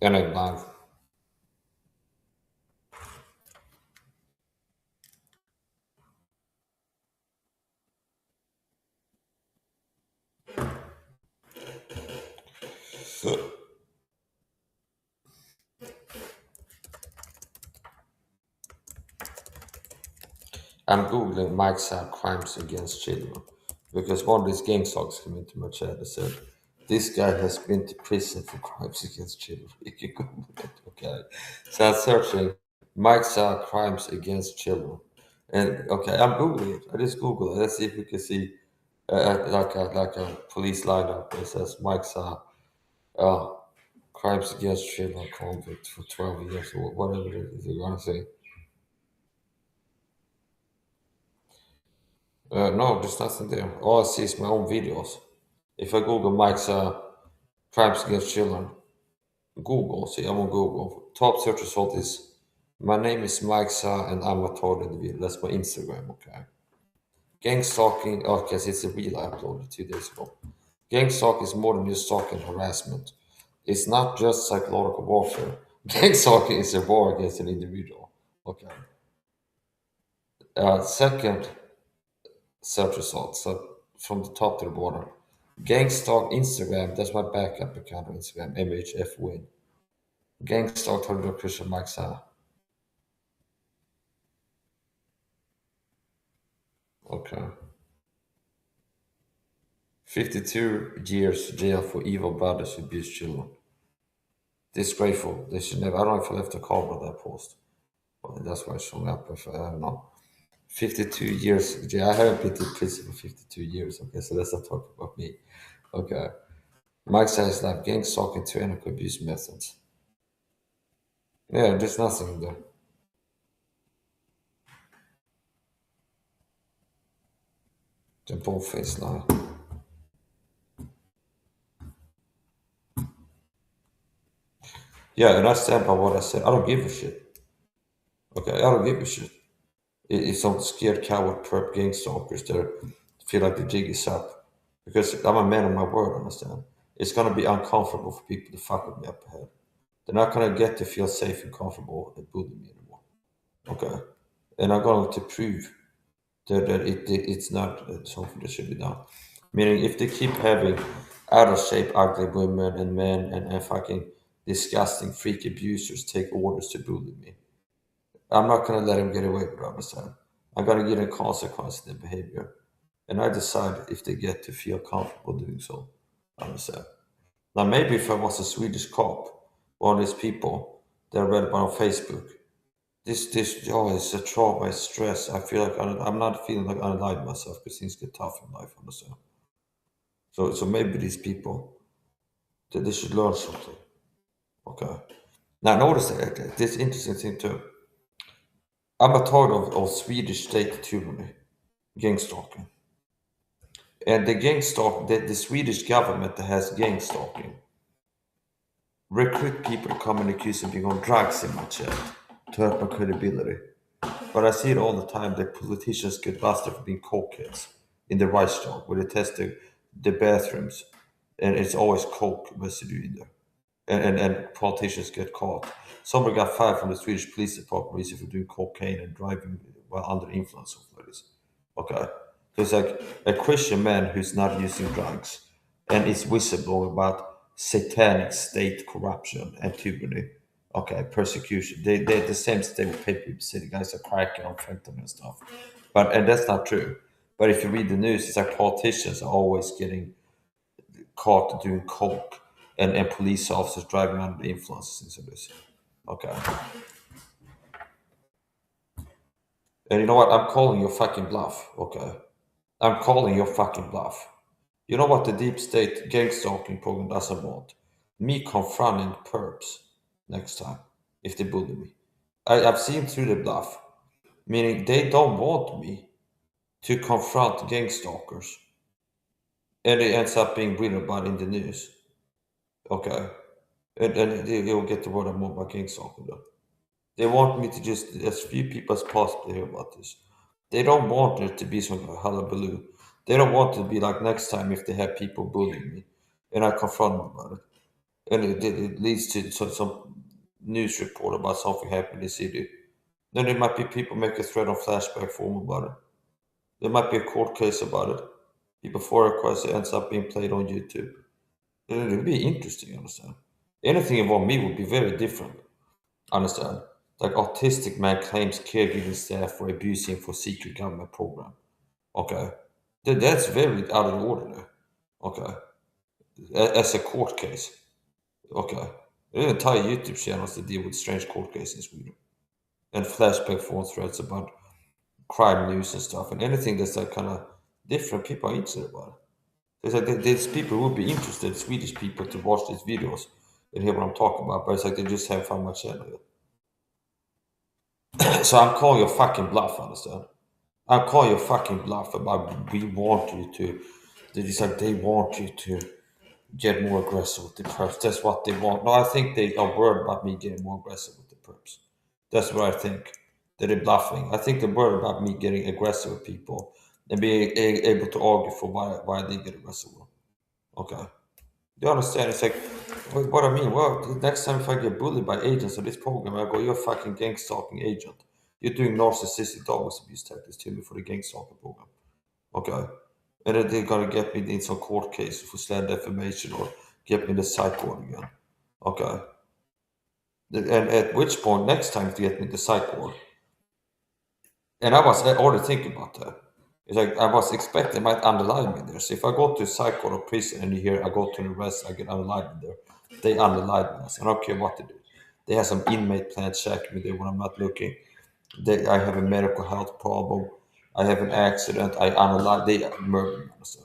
And I'm live. I'm googling Mike Saab crimes against children because one of these gang stalks came into my chat and said, "This guy has been to prison for crimes against children." You can Google it, okay? So I'm searching Mike Saab crimes against children, and okay, I'm googling it. I just Google it. Let's see if we can see like a police lineup that says Mike Saab uh, crimes against children convict for 12 years or whatever it is you're gonna say. No, there's nothing there. All I see is my own videos. If I Google Mike's crimes against children, Google, see, I'm on Google. Top search result is my name is Mike Sa and I'm a tall individual. That's my Instagram, okay. Gang stalking, okay, so it's a reel I uploaded 2 days ago. Gang stalking is more than just stalking harassment. It's not just psychological warfare. Gang stalking is a war against an individual. Okay. Second, search results. So from the top to the bottom. Gangstalk Instagram, that's my backup account on Instagram, MHF Win. Gangstalk Tornado Christian Mike Saha. Okay. 52 years jail for evil brothers who abuse children. Disgraceful. They should never. I don't know if I left a call on that post. But that's why it's showing up. If I don't know. 52 years jail. I haven't been to prison for 52 years. Okay, so let's not talk about me. Okay. Mike says that gang stalking tyrannical abuse methods. Yeah, there's nothing there. The bold-faced lie. Yeah, and I stand by what I said. I don't give a shit. Okay, I don't give a shit. If some scared coward perp gang stalkers there feel like the jig is up, because I'm a man of my word, understand? It's gonna be uncomfortable for people to fuck with me up ahead. They're not gonna get to feel safe and comfortable and bully me anymore. Okay, and I'm going to prove it's not something that should be done. Meaning, if they keep having out of shape, ugly women and men and fucking disgusting freak abusers take orders to bully me, I'm not gonna let them get away with it, understand? I'm gonna give them consequence to their behavior. And I decide if they get to feel comfortable doing so. Understand? Now maybe if I was a Swedish cop, one of these people that I read about on Facebook, this oh it's a trauma, it's stress. I feel like I'm not feeling like I like myself because things get tough in life, understand? So maybe these people that they should learn something. Okay. Now notice this interesting thing too. I'm a target of Swedish state tyranny, gang stalking. And the Swedish government that has gang stalking recruit people to come and accuse them of being on drugs in my chat to hurt my credibility. But I see it all the time that politicians get busted for being cokeheads in the Reichstag where they test the bathrooms and it's always coke residue in there. And politicians get caught. Somebody got fired from the Swedish police department recently for doing cocaine and driving while under the influence of this. Okay. So it's like a Christian man who's not using drugs and is whistleblowing about satanic state corruption and tyranny. Okay, persecution. They're the same state with people say the guys are cracking on fentanyl and stuff. And that's not true. But if you read the news, it's like politicians are always getting caught doing coke and police officers driving under the influence and things like this. Okay. And you know what? I'm calling your fucking bluff. Okay. I'm calling your fucking bluff. You know what the deep state gang stalking program doesn't want? Me confronting perps next time if they bully me. I've seen through the bluff, meaning they don't want me to confront gang stalkers. And it ends up being written about in the news. Okay. And they'll get the word out more about gang stalking though. They want me to just, as few people as possible hear about this. They don't want there to be some hullabaloo. They don't want to be like next time if they have people bullying me and I confront them about it. and it leads to some news report about something happening in the city. Then there might be people make a thread on flashback forum about it. There might be a court case about it. People for request it ends up being played on YouTube. It would be interesting, understand? Anything about me would be very different, understand? Like autistic man claims caregiving staff were abusing for secret government program. Okay. That's very out of the ordinary. Okay. As a court case. Okay. There are entire YouTube channels that deal with strange court cases in Sweden. And flashback phone threads about crime news and stuff. And anything that's like kind of different, people are interested about it. There's like there's people who would be interested, Swedish people, to watch these videos and hear what I'm talking about, but it's like they just haven't found my channel yet. So I'm calling your fucking bluff, understand? I'm calling your fucking bluff about we want you to. It's like they want you to get more aggressive with the perps. That's what they want. No, I think they are worried about me getting more aggressive with the perps. That's what I think. That they're bluffing. I think they're worried about me getting aggressive with people and being able to argue for why they get aggressive with them. Okay. You understand? It's like, what I mean? Well, the next time if I get bullied by agents of this program, I go, you're a fucking gang stalking agent. You're doing narcissistic dog abuse tactics to me for the gang stalking program. Okay. And then they're gonna get me in some court case for slander defamation or get me in the psych ward again. Okay. And at which point, next time they get me in the psych ward, and I was already thinking about that. It's like I was expecting they might underline me there. So if I go to psych ward or prison and you hear I go to an arrest, I get underlined there. They underline me. I don't care what they do. They have some inmate plan check me there when I'm not looking. I have a medical health problem. I have an accident. I underline. They murder me. So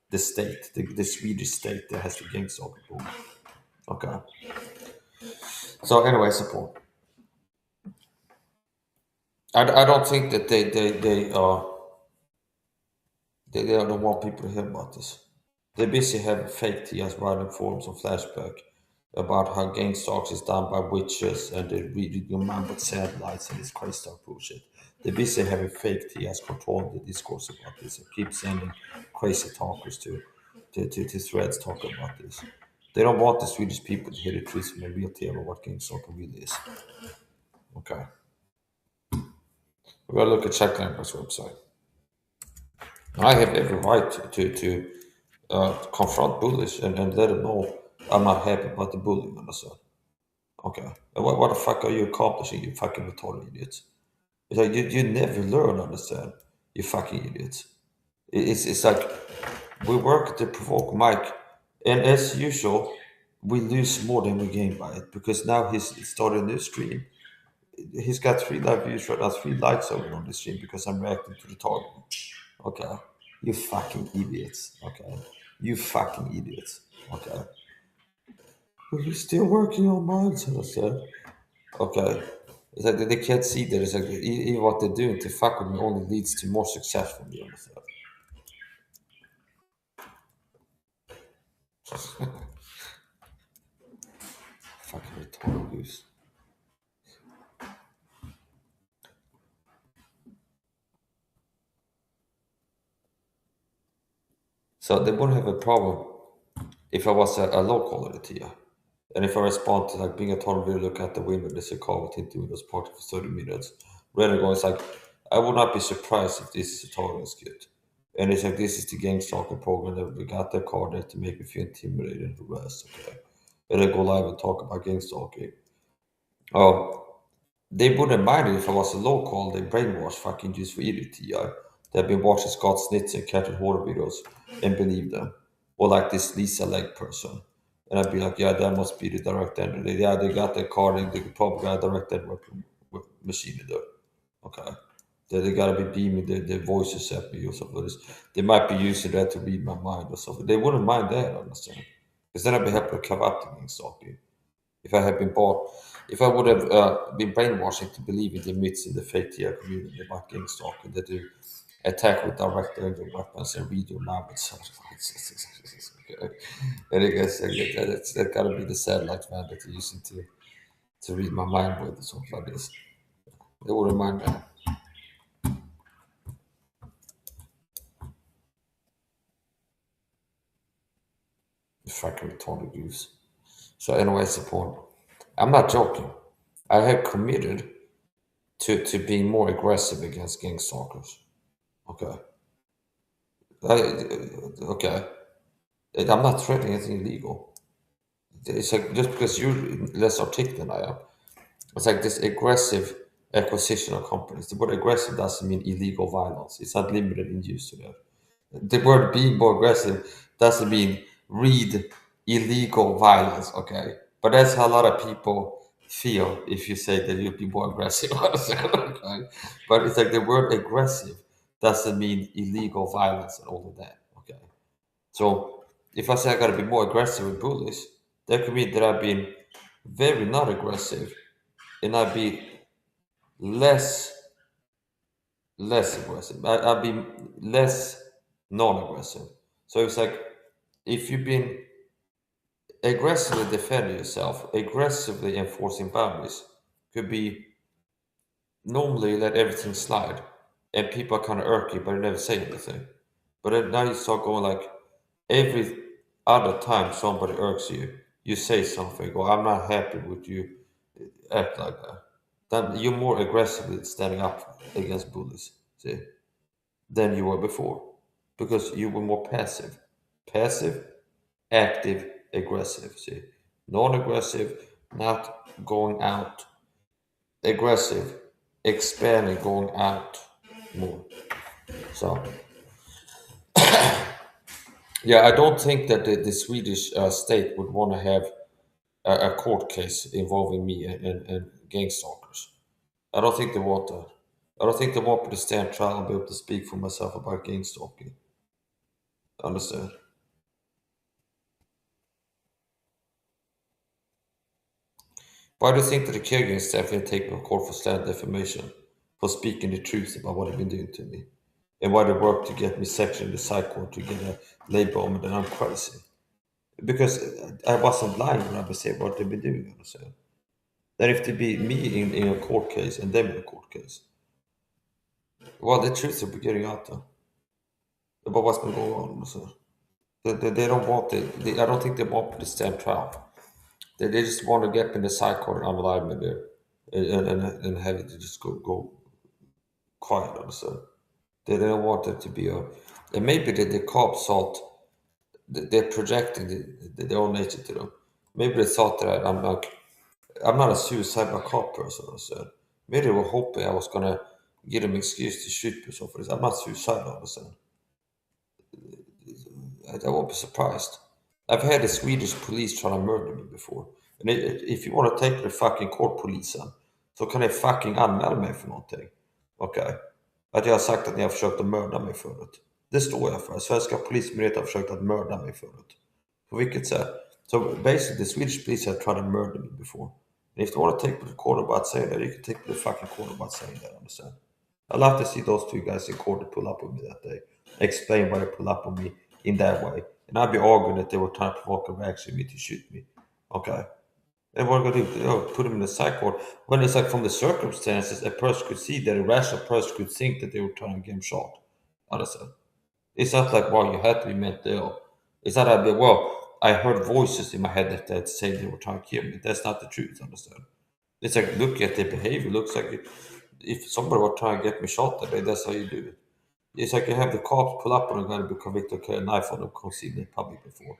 the state, the Swedish state, that has the gang stalking problem. Okay. So anyway, support. I don't think that they don't want people to hear about this. They're busy having fake TS writing forums on Flashback about how gang stalks is done by witches and they read your mind with satellites and this crazy stuff bullshit. They're busy having fake TS controlling the discourse about this and keep sending crazy talkers to threads talking about this. They don't want the Swedish people to hear the truth from the real tale of what gang stalking really is. Okay. We're gonna look at CriticalMassMike's website. I have every right to confront bullies and let them know I'm not happy about the bullying on the side. Okay. And what the fuck are you accomplishing, you fucking retarded idiots? It's like you never learn, understand, you fucking idiots. It's like we work to provoke Mike, and as usual, we lose more than we gain by it because now he's started a new stream. He's got 3 live views right now, 3 likes over on the stream because I'm reacting to the target. Okay. You fucking idiots. Okay. You fucking idiots. Okay. But we're still working on minds, I said. Okay. It's like they can't see that. It's like even what they're doing to fuck with me only leads to more success for me, understand? Fucking retarded goose. So they wouldn't have a problem if I was a low quality tier. And if I respond to like being a total video, look at the window, there's a car with into Windows Party for 30 minutes. Rather going, it's like, I would not be surprised if this is a total skit. And it's like, this is the gang stalking program that we got their car there to make me feel intimidated and harassed, okay? And then go live and talk about gang stalking. Oh, they wouldn't mind it if I was a local, they brainwash fucking just for idiot TI. They've been watching Scott Snitz and Cat and Horror videos and believe them. Or like this Lisa Legg person. And I'd be like, yeah, that must be the direct entry. Yeah, they got their card and they probably got a direct entry machine in there. Okay. They gotta be beaming their voices at me or something like this. They might be using that to read my mind or something. They wouldn't mind that, I understand. Because then I'd be happy to cover up the gang stalking if I had been bought, if I would have been brainwashed to believe in the myths in the fake TR community about gang stalking, that they attack with direct energy weapons and read your mind with such. And I guess that gotta be the satellite man that they're using to read my mind with or something like this. They wouldn't mind that. You fucking retarded goose. So anyways, the point. I'm not joking. I have committed to being more aggressive against gang stalkers. Okay. Okay. I'm not threatening anything illegal. It's like just because you're less articulate than I am, it's like this aggressive acquisition of companies. The word aggressive doesn't mean illegal violence. It's not limited in use to that. The word being more aggressive doesn't mean read illegal violence, okay? But that's how a lot of people feel if you say that you'll be more aggressive. Okay? But it's like the word aggressive doesn't mean illegal violence and all of that, okay? So if I say I gotta be more aggressive with bullies, that could mean that I've been very not aggressive and I'd be less less aggressive. I'd be less non-aggressive. So it's like if you've been aggressively defending yourself, aggressively enforcing boundaries, could be normally let everything slide, and people are kind of irky, but they never say anything. But then now you start going like every other time somebody irks you, you say something. Go, I'm not happy with you. Act like that. Then you're more aggressively standing up against bullies. See, than you were before, because you were more passive. Passive, active, aggressive. See, non-aggressive, not going out. Aggressive, expanding, going out more. So, yeah, I don't think that the Swedish state would want to have a court case involving me and gang stalkers. I don't think they want that. I don't think they want me to stand trial and be able to speak for myself about gang stalking. Understand? Why do you think that the caregiving staff can take me to court for slanderous defamation, for speaking the truth about what they've been doing to me? And why they work to get me sectioned in the psych ward to get a label on me that I'm crazy? Because I wasn't lying when I said what they've been doing, understand? Then if to be me in a court case and them in a court case, well, the truth will be getting out there about what's been going on. So they don't want it. I don't think they want me to stand trial. They just want to get me in the psych ward and unalive me there and have it to just go quiet, understand? They don't want it to be a. And maybe the cops thought they're projecting their own nature to them. Maybe they thought that I'm not a suicidal cop person, I said. Maybe they were hoping I was gonna give them excuse to shoot me so for this. I'm not suicidal, I said. I won't be surprised. I've had the Swedish police trying to murder me before. And if you want to take the fucking court polisen så kan ni fucking anmäla mig för någonting. Okej? Att jag har sagt att ni har försökt att mörda mig förut. Det står jag för. Svenska polismyndigheten har försökt att mörda mig förut. På vilket sätt? So basically the Swedish police have tried to murder me before. And if they want to take me to court about saying that, you can take me to the fucking court about saying that, understand? I'd love to see those two guys in court to pull up on me that day. Explain why they pull up on me in that way. And I'd be arguing that they were trying to provoke a reaction me to shoot me. Okay. And what are going to do? Put them in the psych ward. When it's like from the circumstances, a person could see that a rational person could think that they were trying to get him shot. Understand? It's not like, well, you had to be mentally ill. It's not that, well, I heard voices in my head that said they were trying to kill me. That's not the truth, understand? It's like, look at their behavior. Looks like if somebody were trying to get me shot that day, that's how you do it. It's like you have the cops pull up on a guy and be convicted of carrying a knife on them concealed in public before.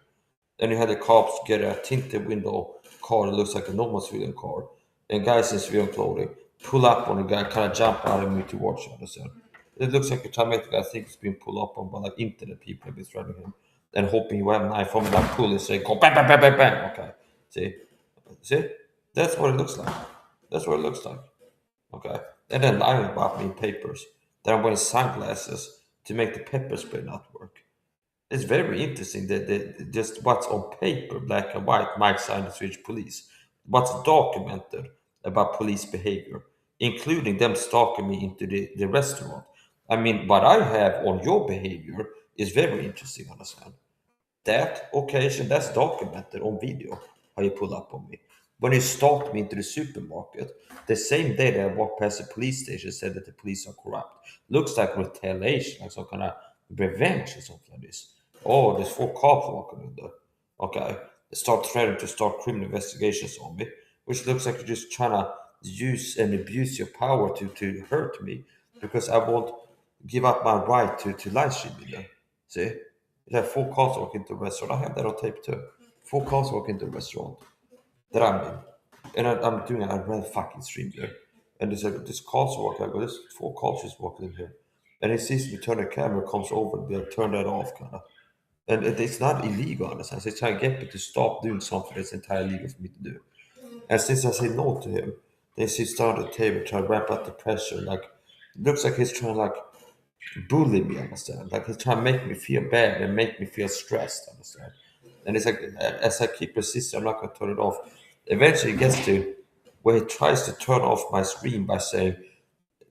Then you had the cops get a tinted window car that looks like a normal civilian car. And guys in civilian clothing pull up on the guy, kind of jump out of me to watch him. Understand? It looks like a trying to make the guy think he's being pulled up on by like internet people have been threatening him. And hoping he will have a knife on that pull and say, go bang, bang, bang, bang, bang. Okay. See? That's what it looks like. That's what it looks like. Okay. And then lying about me in papers that I'm wearing sunglasses to make the pepper spray not work. It's very interesting that just what's on paper, black and white, Mike signed the Swedish police, what's documented about police behavior, including them stalking me into the restaurant. I mean, what I have on your behavior is very interesting, understand? That occasion, that's documented on video, how you pull up on me. When you stalked me into the supermarket, the same day that I walked past the police station, said that the police are corrupt. Looks like retaliation, like some kind of revenge or something like this. Oh, there's four cops walking in there. Okay. start threatening to start criminal investigations on me, which looks like you're just trying to use and abuse your power to hurt me because I won't give up my right to live stream you. See? Yeah, 4 cars walk into a restaurant. I have that on tape too. 4 cars walk into a restaurant that I'm in. And I'm doing a red fucking stream there. And there's this cars walk. I go, there's 4 cars just walking in here. And he sees me turn the camera, comes over and they'll turn that off kind of. And it's not illegal in a sense. He's trying to get me to stop doing something that's entirely legal for me to do. And since I say no to him, then he sits down at the table trying to ramp up the pressure. Like, it looks like he's trying to like bully me, understand? Like he's trying to make me feel bad and make me feel stressed, understand? And it's like, as I keep persisting, I'm not going to turn it off. Eventually, it gets to where he tries to turn off my screen by saying,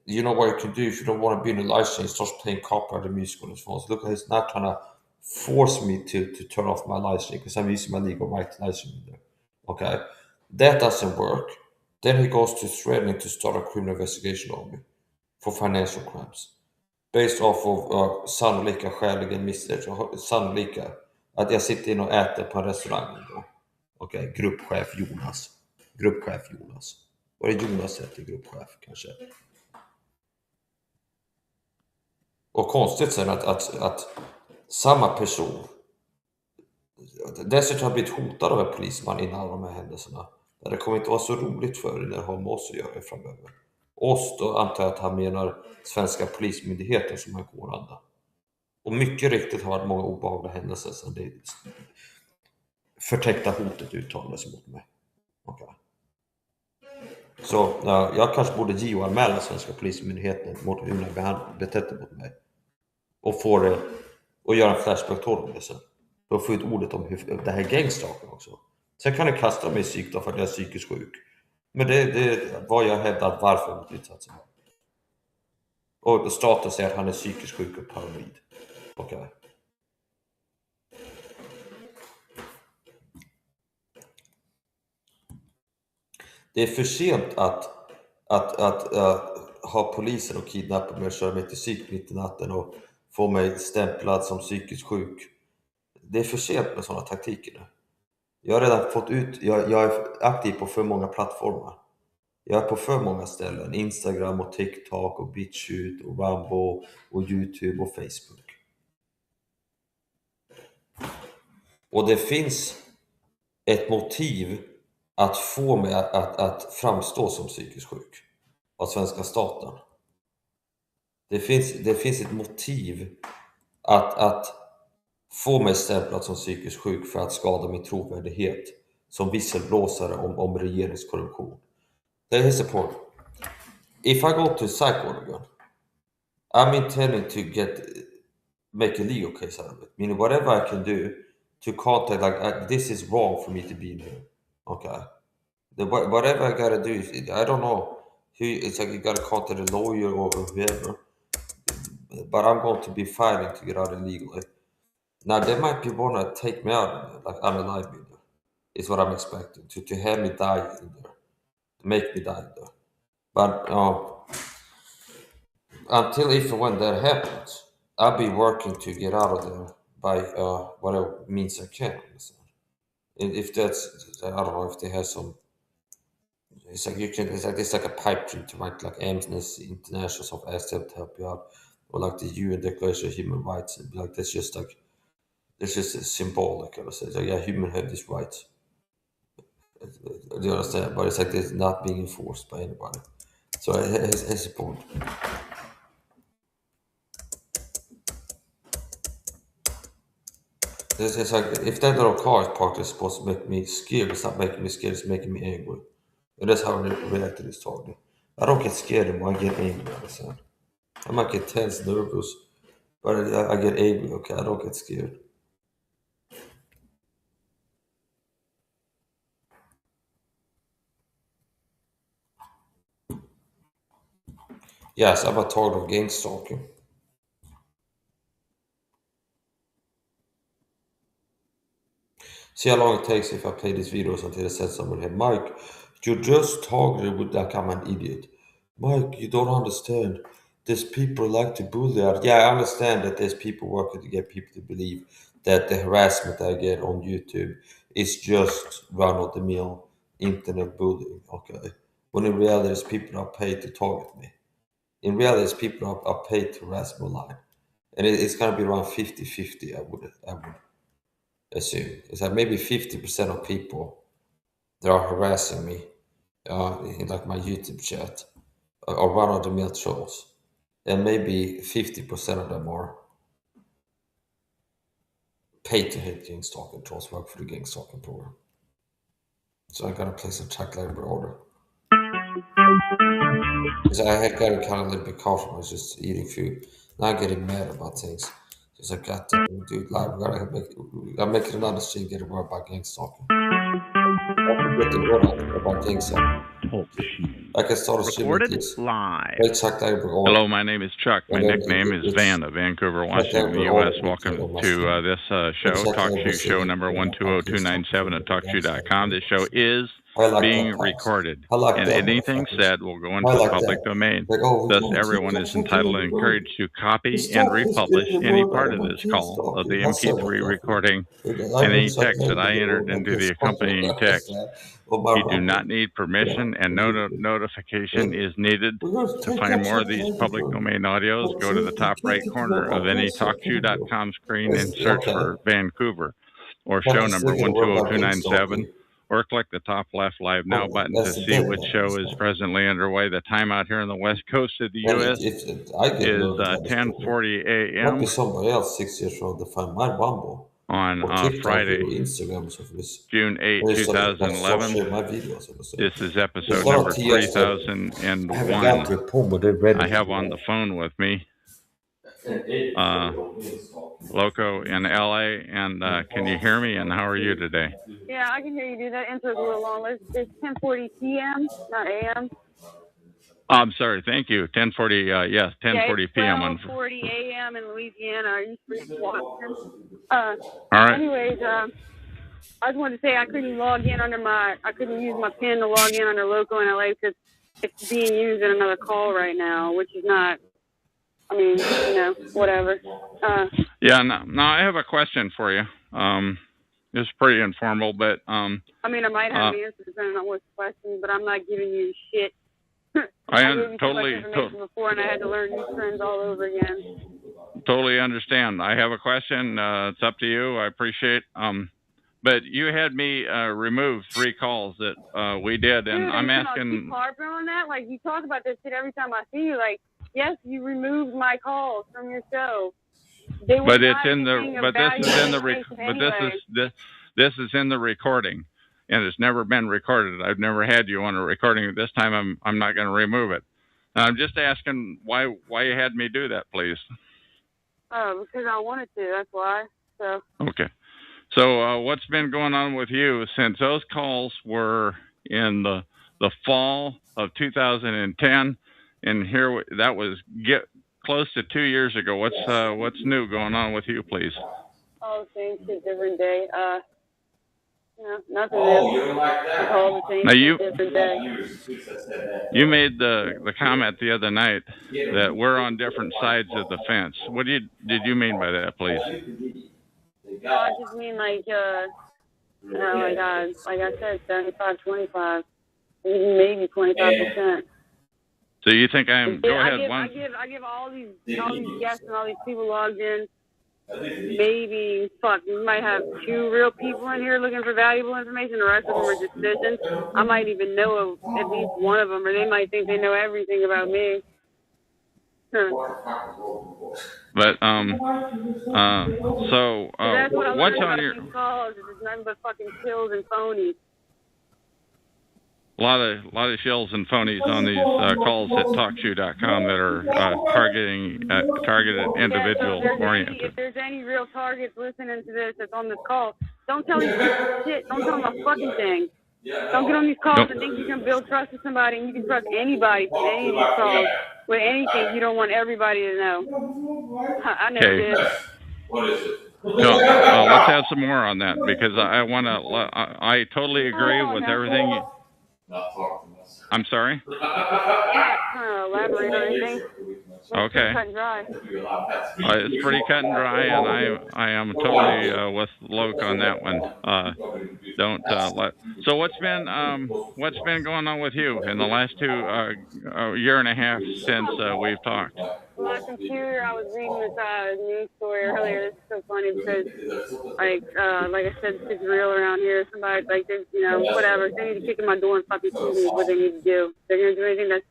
you know what you can do if you don't want to be in the live stream, he starts playing copyrighted music on his phone. So look, he's not trying to force me to turn off my live stream because I'm using my legal right to live stream there. Okay? That doesn't work. Then he goes to threatening to start a criminal investigation on me for financial crimes. Based off av sannolika skäligen misstänkt, sannolika att jag sitter in och äter på en restaurang då. Okej, gruppchef Jonas. Gruppchef Jonas. Var det Jonas heter gruppchef kanske? Och konstigt sen att samma person dessutom har blivit hotad av en polisman innan alla de här händelserna. Det kommer inte vara så roligt för när det har med oss att göra framöver. Oss då antar jag att han menar svenska polismyndigheten som han går andra. Och mycket riktigt har varit många obehagliga händelser sedan det förtäckta hotet uttalades mot mig. Okay. Så jag kanske borde JO-anmäla svenska polismyndigheten mot hur de betett mot mig. Och få det och göra en flashback-torr om det sen. Då får ut ordet om hur det här gangstalking också. Sen kan det kasta mig i psyk då för att jag är psykiskt sjuk. Men det var jag hävdat varför mot insatsen. Och staten säger att han är psykiskt sjuk och paranoid. Okej. Okay. Det är för sent att ha polisen och kidnappa mig och köra mig till psyk mitt i natten och få mig stämplad som psykiskt sjuk. Det är för sent med sådana taktiker nu. Jag har redan fått ut, jag är aktiv på för många plattformar. Jag är på för många ställen. Instagram och TikTok och BitChute och Rumble och YouTube och Facebook. Och det finns ett motiv att få mig att framstå som psykiskt sjuk av svenska staten. Det finns ett motiv att få mig stämplad som psykiskt sjuk för att skada min trovärdighet som visselblåsare om regeringskorruption. Here's the point. If I go to psych organ, I'm intending to make a legal case out of it. Meaning whatever I can do to contact, like this is wrong for me to be in here. Okay. Whatever I gotta do, I don't know. It's like you gotta contact a lawyer or whoever. But I'm going to be fighting to get out illegally. Now there might be one that take me out, like unalive me there. Is what I'm expecting. To have me die in there. To make me die in there. But until if and when that happens, I'll be working to get out of there by whatever means I can. And if that's, I don't know if they have some. It's like you can. It's like a pipe dream to write like Amnesty International stuff asked them to help you out, or like the UN Declaration of Human Rights. And like that's just like, it's just symbolic. I would say, like, yeah, humans have these rights. Do you understand? But it's like it's not being enforced by anybody. So it's a point. It's like if that little car is parked, it's supposed to make me scared. It's not making me scared. It's making me angry. And that's how I react to this talking. I don't get scared anymore. I get angry. Understand? I might get tense, nervous, but I get angry. Okay, I don't get scared. Yes, I'm a target of gang stalking. See how long it takes if I play these videos until I said someone here, Mike, you just targeted with like I'm an idiot. Mike, you don't understand. There's people like to bully us. Yeah, I understand that there's people working to get people to believe that the harassment I get on YouTube it's just run-of-the-mill internet bullying, okay? When in reality, it's people are paid to target me. In reality, it's people are paid to harass me online. And it's going to be around 50-50, I would assume. It's like maybe 50% of people that are harassing me in like my YouTube chat are run-of-the-mill trolls. And maybe 50% of them are paid to hit gang stalking trolls, work for the gang stalking program. So I gotta place a check labor order. Because I had gotten kind of a little bit comfortable just eating food, not getting mad about things. Just like, God damn, dude, like, I'm making another stream, get a word about gang stalking. I can get the word out there about gang stalking. I can start a stream like Recorded this. live. Play Chuck Labor order. Hello, my name is Chuck. My And then nickname is it's Van of Vancouver, Chuck Washington, Labor the order U.S. replay Welcome on my to stream. this And show, Chuck Talk Labor Show, show singing number about gang 120297 at stalking. TalkShoe.com. This show is I like being that pass. recorded, I like and that, anything motherfuckers. said will go I into the like public that. domain. Like, oh, we Thus, want to everyone keep is fucking entitled and bro. encouraged to copy Just and stop this republish getting any word part out of of my this kids call of talking. the I said what MP3 fucking. recording I and know any Chuck text that I Labor entered order my into the kids talking. accompanying text. On my You do not rumble. need permission, and no notification is needed. We're going to To take find that more of Chuck these Labor, public bro. domain audios, go to the top right corner of any TalkShoe.com screen and search Okay. for Vancouver or Got show to number sing a word about gang 120297, stalking. or click the top left Live Now Oh, button that's to the see dead which man. show is presently underway. The time out here on the west coast of the And U.S. I get is nervous about this program. 10:40 Might be a.m. somebody else 6 years old to find my Rumble on or TikTok Friday, or Instagram or something. June 8, And it's like start 2011. sharing my videos. This is There's episode a lot of number TS that I haven't gotten 3001. to a point where they're ready I to have do on the phone with me Loco in LA, and can you hear me? And how are you today? Yeah, I can hear you, dude. That intro's a little long. It's 10:40 p.m., not a.m. I'm sorry. Thank you. 10:40. Yes, 10:40 p.m. Yeah, it's 12:40 a.m. in Louisiana. Are you free Washington? All right. Anyways, I just wanted to say I couldn't use my PIN to log in under Loco in LA because it's being used in another call right now, which is not. I mean, whatever. Yeah. No, I have a question for you. It's pretty informal, but I mean, I might have answers depending on what's the question, but I'm not giving you shit. I gave you too much information before, and I had to learn new trends all over again. Totally understand. I have a question. It's up to you. I appreciate. But you had me remove 3 calls that we did, and dude, I'm I'll asking. keep harping on that. Like, you talk about this shit every time I see you. Like, yes, you removed my calls from your show. But it's in the. But this is in the. This is in the recording, and it's never been recorded. I've never had you on a recording. This time, I'm not going to remove it. And I'm just asking why you had me do that, please. Oh, because I wanted to. That's why. So. Okay. So what's been going on with you since those calls were in the fall of 2010, and here that was close to 2 years ago. What's new going on with you, please? All the same shit, different day. Nothing new. You don't like that? All the same shit, different day. You made the comment the other night that we're on different sides of the fence. What did you mean by that, please? I just mean like I said, 75-25, maybe 25%. So you think I'm? Go ahead. I give all these guests and all these people logged in. Maybe we might have 2 real people in here looking for valuable information. The rest of them are just citizens. I might even know of at least one of them, or they might think they know everything about me. But so that's what I what's learned on about your these calls? It's nothing but fucking pills and phonies. A lot of shills and phonies on these calls at TalkShoe.com that are targeted individual oriented. If there's any real targets listening to this that's on this call, don't tell these people shit. Don't tell them a fucking thing. Don't get on these calls and think you can build trust with somebody and you can trust anybody through any of these calls with anything you don't want everybody to know. I never did. What is it? So let's have some more on that because I totally agree with everything. I'm sorry? Elaborate on anything? Okay. Cut and dry. It's pretty cut and dry, and I am totally with Loke on that one. Don't let. So what's been going on with you in the last year and a half since we've talked? My computer. I was reading this news story earlier. It's so funny because, like I said, it's real around here. Somebody whatever. They need to kick in my door and fucking see me. What they need to do. They're gonna do anything that's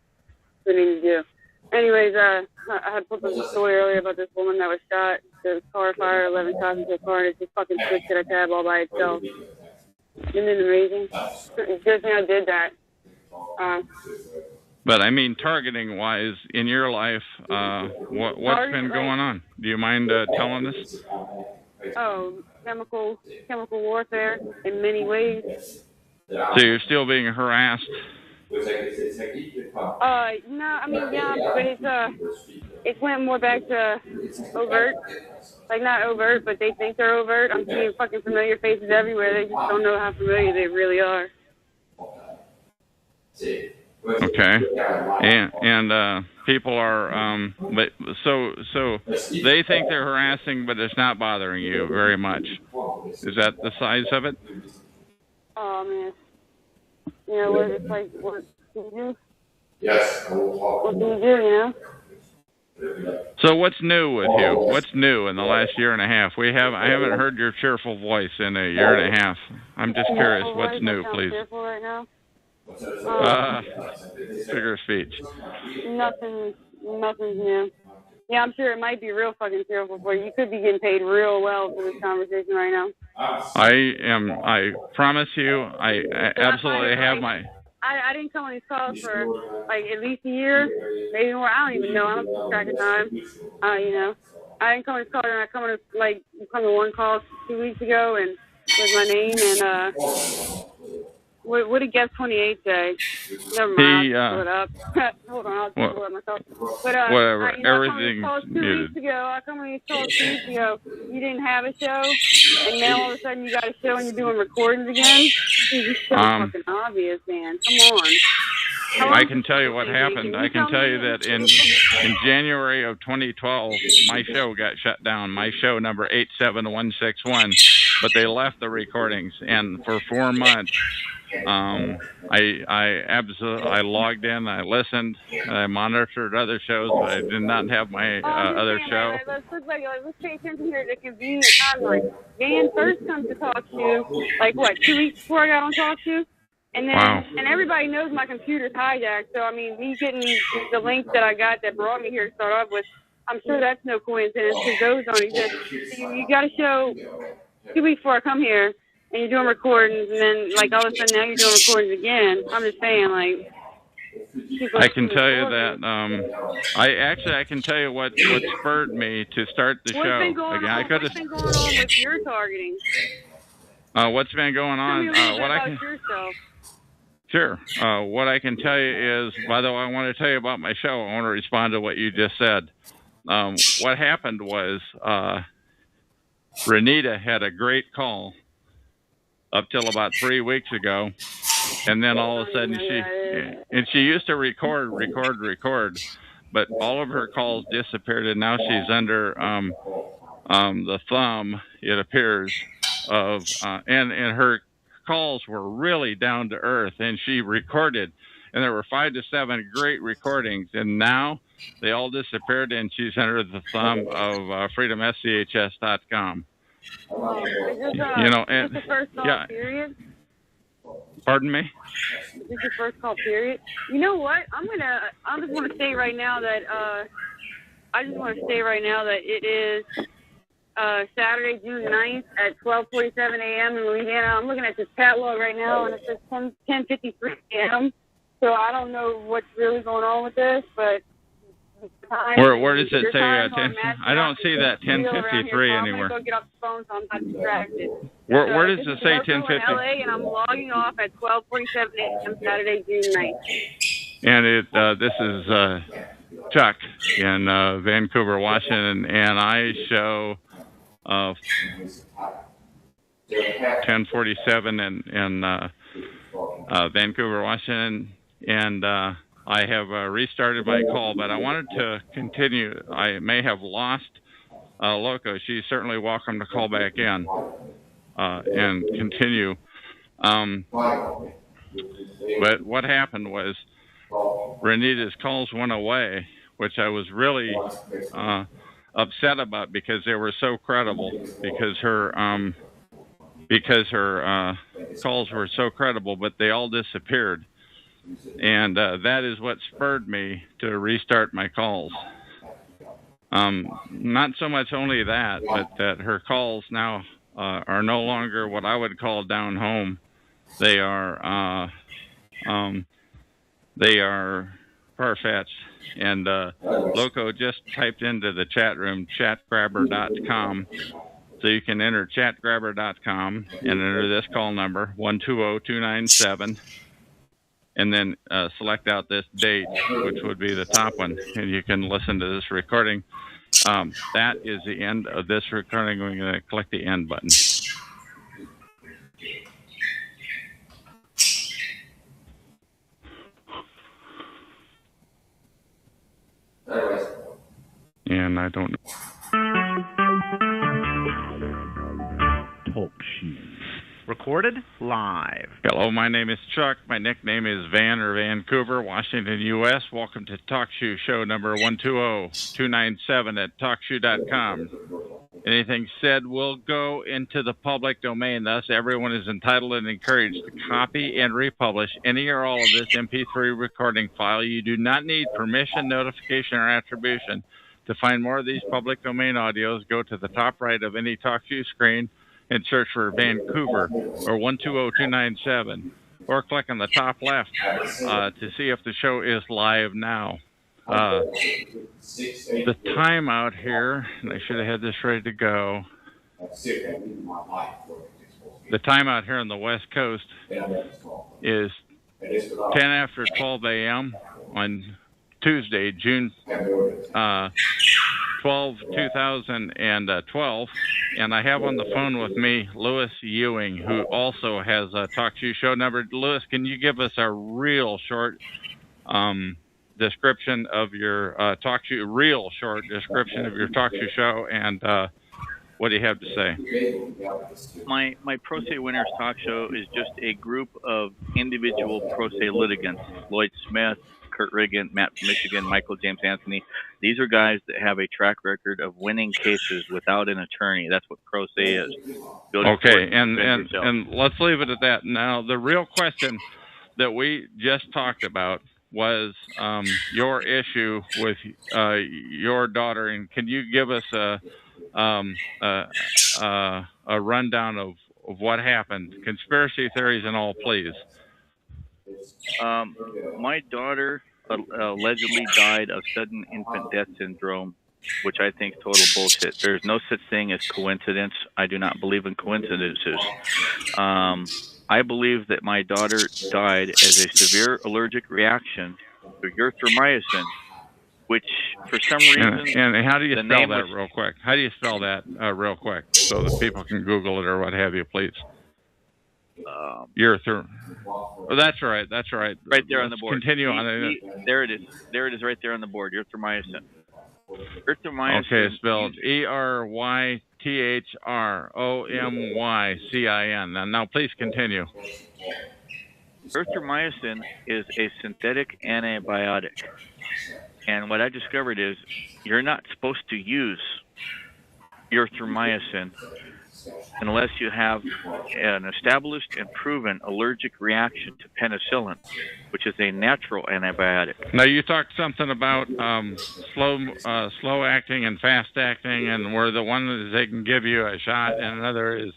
what they need to do. Anyways, I had put up a story earlier about this woman that was shot. The car fire, 11 shots into a car, and it just fucking switched to a tab all by itself. Isn't it amazing? It's good thing I did that. But I mean, targeting wise, in your life, what's been going on? Do you mind telling us? Oh, chemical warfare in many ways. So you're still being harassed? No, I mean, yeah, but it's went more back to overt. Like, not overt, but they think they're overt. I'm seeing fucking familiar faces everywhere. They just don't know how familiar they really are. Okay. And people are, but so they think they're harassing, but it's not bothering you very much. Is that the size of it? Oh, man. You know, what it's like, what can you do? Yes. What can you do, you know? So what's new with you? What's new in the last year and a half? I haven't heard your cheerful voice in a year and a half. I'm just curious, what's new, please? Cheerful right now? Figure of speech. Nothing's new. Yeah, I'm sure it might be real fucking cheerful for you. You could be getting paid real well for this conversation right now. I promise you, I absolutely have my... I didn't come on these calls for like at least a year, maybe more. I don't even know. I don't keep track of time. You know, I didn't come on these calls, and I come to one call 2 weeks ago, and with my name and what did Guest 28 say? Never mind. I'll pull it up. Hold on, I'll pull it up myself. But whatever. Everything. I come on these calls 2 weeks ago. I come on these calls 2 weeks ago. You didn't have a show, and now all of a sudden you got a show and you're doing recordings again. It's so fucking obvious, man. Come on. I can tell you what happened. I can tell you that in January of 2012, my show got shut down. My show number 87161, but they left the recordings, and for 4 months. I logged in, I listened, I monitored other shows, but I did not have my other show. Let's pay attention here to convenient timeline. Van first comes to talk to you, 2 weeks before I got on talk to you? And then, and everybody knows my computer's hijacked, so I mean, me getting the link that I got that brought me here to start off with, I'm sure that's no coincidence, because those don't exist. So you got a show 2 weeks before I come here, and you're doing recordings, and then, all of a sudden, now you're doing recordings again. I'm just saying, I can tell you that, I can tell you what spurred me to start the show. What's been going on with your targeting? What's been going on? Tell me a little bit about yourself. Sure. What I can tell you is, by the way, I want to tell you about my show. I want to respond to what you just said. What happened was, Renita had a great call up till about 3 weeks ago, and then all of a sudden she used to record, but all of her calls disappeared, and now she's under the thumb, it appears, of and her calls were really down to earth, and she recorded, and there were 5 to 7 great recordings, and now they all disappeared, and she's under the thumb of freedomschs.com. Is this the first call period? Pardon me? Is this your first call period? You know what? I just want to say right now that it is Saturday, June 9th at 12:47 a.m. in Louisiana. I'm looking at this catalog right now, and it says 10:53 a.m. So I don't know what's really going on with this, but where does it say 10? I don't see that 10:53 anywhere. Go get off the phone, so I'm not distracted. Where does it say 10:50? LA, and I'm logging off at 12:47 a.m. Saturday, June 9th. And this is Chuck in Vancouver, Washington, and I show 10:47 in Vancouver, Washington, and I have restarted my call, but I wanted to continue. I may have lost Loco. She's certainly welcome to call back in and continue. But what happened was Renita's calls went away, which I was really upset about because they were so credible. Because her calls were so credible, but they all disappeared, and that is what spurred me to restart my calls. Not so much only that, but that her calls now are no longer what I would call down home. They are far-fetched. And Loco just typed into the chat room chatgrabber.com. So you can enter chatgrabber.com and enter this call number 120297, and then select out this date, which would be the top one, and you can listen to this recording. That is the end of this recording. We're going to click the end button. And I don't know. Talk show. Recorded live. Hello, my name is Chuck. My nickname is Van or Vancouver, Washington, U.S. Welcome to TalkShoe show number 120297 at TalkShoe.com. Anything said will go into the public domain. Thus, everyone is entitled and encouraged to copy and republish any or all of this MP3 recording file. You do not need permission, notification, or attribution. To find more of these public domain audios, go to the top right of any TalkShoe screen and search for Vancouver or 120297, or click on the top left to see if the show is live now. The time out here, and I should have had this ready to go. The time out here on the West Coast is 10 after 12 a.m. on Tuesday, June 12, 2012, and I have on the phone with me Louis Ewing, who also has a TalkShoe show number. Louis, can you give us a real short description of your TalkShoe show, and what do you have to say? My Pro Se Winners Talk Show is just a group of individual pro se litigants. Lloyd Smith, Kurt Riggin, Matt from Michigan, Michael James Anthony. These are guys that have a track record of winning cases without an attorney. That's what pro se is. Okay, and let's leave it at that. Now, the real question that we just talked about was your issue with your daughter, and can you give us a rundown of what happened? Conspiracy theories and all, please. My daughter allegedly died of sudden infant death syndrome, which I think is total bullshit. There's no such thing as coincidence. I do not believe in coincidences. I believe that my daughter died as a severe allergic reaction to erythromycin, which for some reason... And how do you spell that real quick? How do you spell that real quick so that people can Google it or what have you, please? Oh, that's right. Right there on the board. Continue on it. There it is right there on the board. Erythromycin. Okay, spelled ERYTHROMYCIN. Now, please continue. Erythromycin is a synthetic antibiotic. And what I discovered is you're not supposed to use erythromycin unless you have an established and proven allergic reaction to penicillin, which is a natural antibiotic. Now, you talked something about slow acting and fast acting, and where the one is they can give you a shot, and another is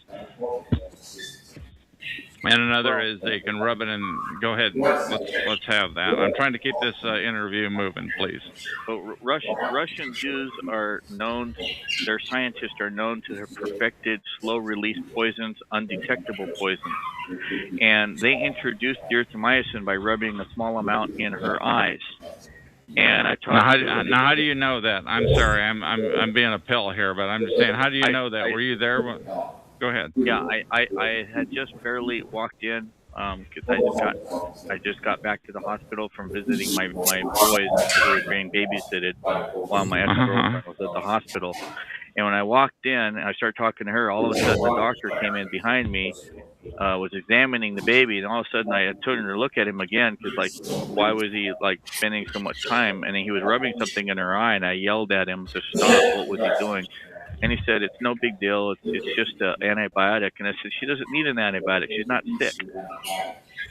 they can rub it in. Go ahead, let's have that. I'm trying to keep this interview moving, please. So Russian Jews are known, their scientists are known to have perfected slow-release poisons, undetectable poisons. And they introduced erythromycin by rubbing a small amount in her eyes. And I now, how do you know that? I'm sorry, I'm being a pill here, but I'm just saying, how do you know that? Were you there? Go ahead. Yeah, I had just barely walked in because I just got back to the hospital from visiting my boys who were being babysitted while my ex-girlfriend was at the hospital. And when I walked in and I started talking to her, all of a sudden the doctor came in behind me, was examining the baby, and all of a sudden I turned to look at him again because, like, why was he, like, spending so much time? And he was rubbing something in her eye, and I yelled at him to stop. What was he doing? And he said, "It's no big deal. It's just an antibiotic." And I said, "She doesn't need an antibiotic. She's not sick."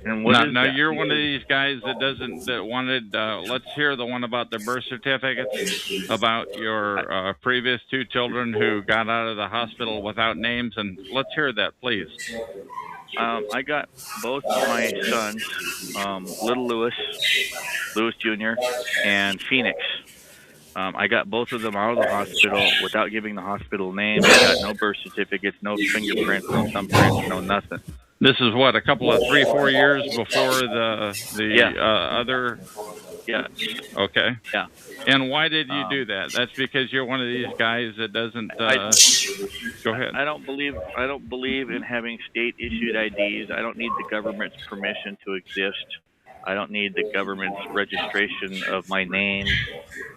And what is now that? you're one of these guys that wanted. Let's hear the one about the birth certificates, about your previous 2 children who got out of the hospital without names, and let's hear that, please. I got both my sons, little Louis Jr., and Phoenix. I got both of them out of the hospital without giving the hospital names. I got no birth certificates, no fingerprints, no thumbprints, no nothing. This is what, a couple of 3-4 years before the other. Yeah. Okay. Yeah. And why did you do that? That's because you're one of these guys that doesn't. Go ahead. I don't believe in having state issued IDs. I don't need the government's permission to exist. I don't need the government's registration of my name,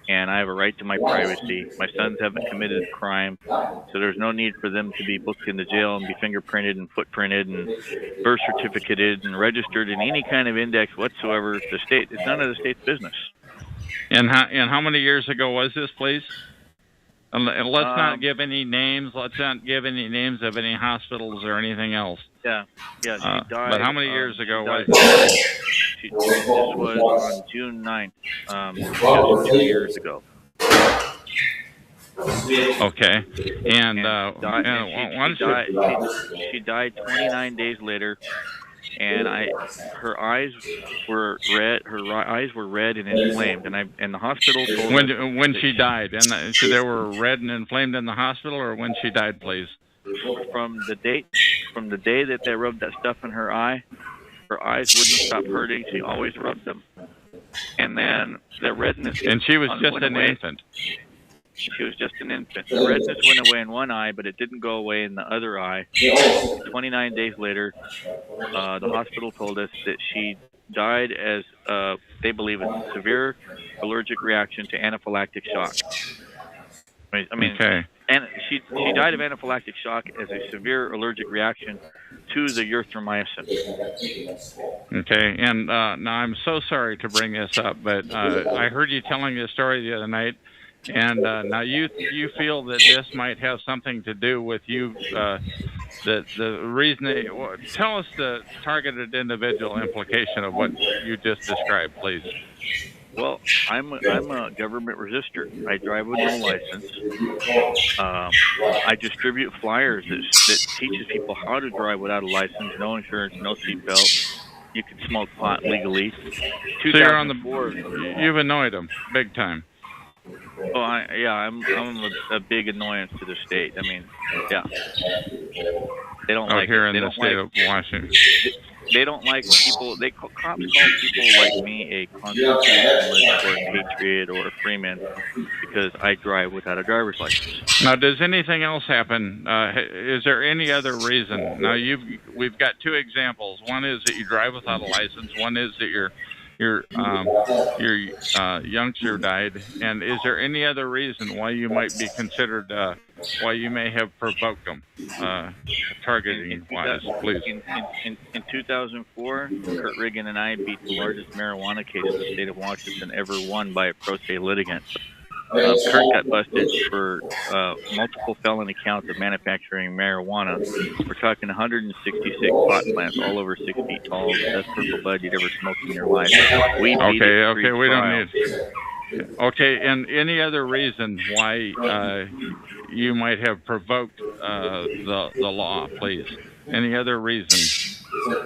and I have a right to my privacy. My sons haven't committed a crime, so there's no need for them to be booked into jail and be fingerprinted and footprinted and birth certificated and registered in any kind of index whatsoever. It's none of the state's business. And how many years ago was this, please? And let's not give any names. Let's not give any names of any hospitals or anything else. Yeah. She died. But how many years ago was this? This was on June 9th, just 2 years ago. Okay. And she died 29 days later, and her eyes were red. Her eyes were red and inflamed, and the hospital told when she died, and so they were red and inflamed in the hospital, or when she died, please. From the day that they rubbed that stuff in her eye, her eyes wouldn't stop hurting. She always rubbed them, and then the redness. And she was just an infant. She was just an infant. The redness went away in one eye, but it didn't go away in the other eye. 29 days later, the hospital told us that she died as they believe a severe allergic reaction to anaphylactic shock. I mean, okay. And she died of anaphylactic shock as a severe allergic reaction to the erythromycin. Okay, and now I'm so sorry to bring this up, but I heard you telling this story the other night, and now you feel that this might have something to do with you. The reason tell us the targeted individual implication of what you just described, please. Well, I'm a government resistor. I drive with no license. I distribute flyers that teaches people how to drive without a license, no insurance, no seatbelt. You can smoke pot legally. So you're on you've annoyed them big time. Oh, I'm a big annoyance to the state. I mean, yeah. They don't like here in the state of Washington. They don't like people. Cops call people like me a constitutionalist or a patriot or a freeman because I drive without a driver's license. Now, does anything else happen? Is there any other reason? Now, we've got 2 examples. One is that you drive without a license. One is that your youngster died. And is there any other reason why you might be considered, why you may have provoked them, targeting-wise, please? In 2004, Kurt Riggin and I beat the largest marijuana case the state of Washington ever won by a pro se litigant. Kurt got busted for multiple felony counts of manufacturing marijuana. We're talking 166 pot plants, all over 6 feet tall, the best purple bud you'd ever smoked in your life. We beat okay, we don't need. Okay, and any other reason why you might have provoked the law, please? Any other reason?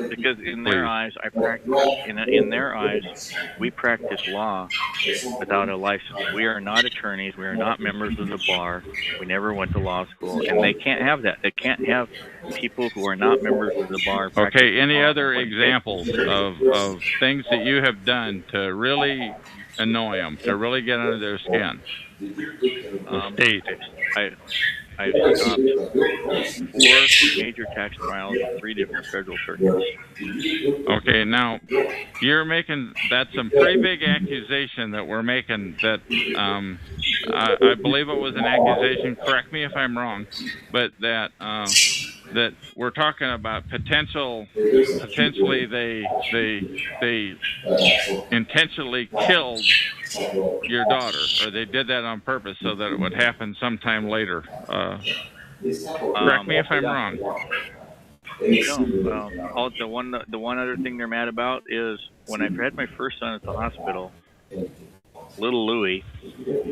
Because in their eyes, I practice. In their eyes, we practice law without a license. We are not attorneys. We are not members of the bar. We never went to law school, and they can't have that. They can't have people who are not members of the bar. Okay. Any other examples of things that you have done to really annoy them, to really get under their skin? The state. I've stopped 4 major tax trials in 3 different federal circuits. Okay, now that's some pretty big accusation that we're making. That I believe it was an accusation. Correct me if I'm wrong, but that we're talking about potentially they intentionally killed your daughter, or they did that on purpose so that it would happen sometime later. Correct me if I'm wrong. No, the one other thing they're mad about is when I had my first son at the hospital, little Louie,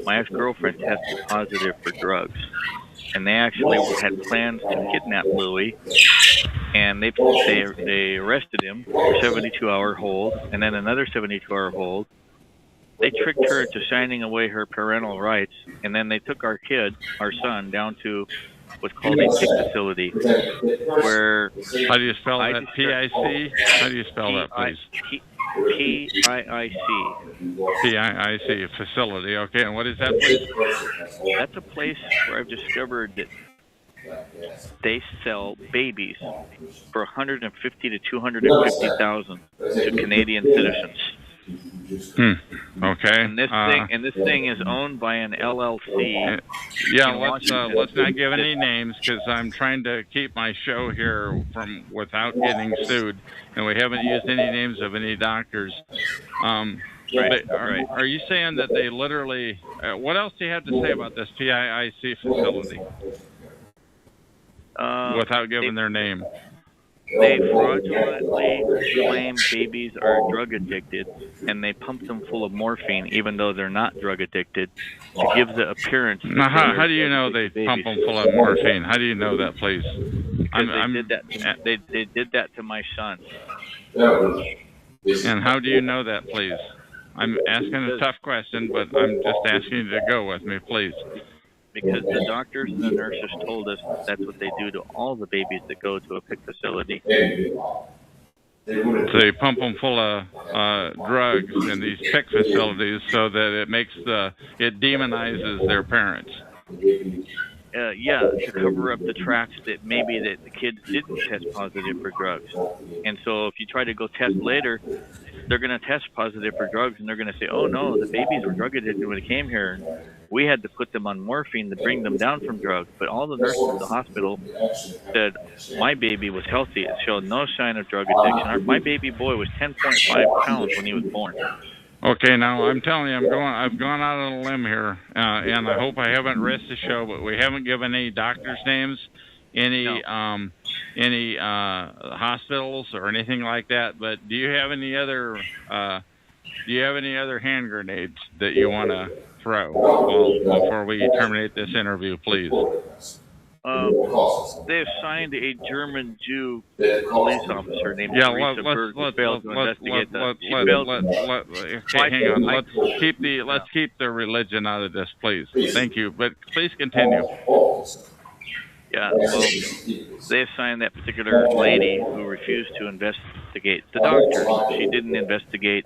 my ex-girlfriend tested positive for drugs, and they actually had plans to kidnap Louie, and they arrested him for 72-hour hold, and then another 72-hour hold. They tricked her into signing away her parental rights, and then they took our son, down to what's called a PIC facility, where... How do you spell that? P-I-C? How do you spell that, please? P-I-I-C. P-I-I-C, facility. Okay, and what is that, please? That's a place where I've discovered that they sell babies for $150,000 to $250,000 to Canadian citizens. Okay. And this thing is owned by an LLC. Yeah, let's not give any names, because I'm trying to keep my show here without getting sued, and we haven't used any names of any doctors. Right. Are you saying that they literally? What else do you have to say about this PIIC facility? Without giving their name. They fraudulently claim babies are drug addicted, and they pump them full of morphine, even though they're not drug addicted, to give the appearance. Now, how do you know they pump them full of morphine? How do you know that, please? They did that to my son. And how do you know that, please? I'm asking a tough question, but I'm just asking you to go with me, please. Because the doctors and the nurses told us that's what they do to all the babies that go to a PIC facility. So they pump them full of drugs in these PIC facilities so that it demonizes their parents. To cover up the tracks that maybe that the kids didn't test positive for drugs. And so if you try to go test later, they're going to test positive for drugs, and they're going to say, oh, no, the babies were drug addicted when they came here. We had to put them on morphine to bring them down from drugs. But all the nurses at the hospital said, my baby was healthy. It showed no sign of drug addiction. My baby boy was 10.5 pounds when he was born. Okay, now I'm telling you, I've gone out on a limb here, and I hope I haven't risked the show, but we haven't given any doctors' names, any hospitals or anything like that. But do you have any other hand grenades that you want to throw before we terminate this interview, please? They assigned a German Jew police officer named Teresa Berg who failed to investigate that. Hang on. Let's keep the religion out of this, please. Thank you. But please continue. Yeah, well, they assigned that particular lady who refused to investigate the doctors. She didn't investigate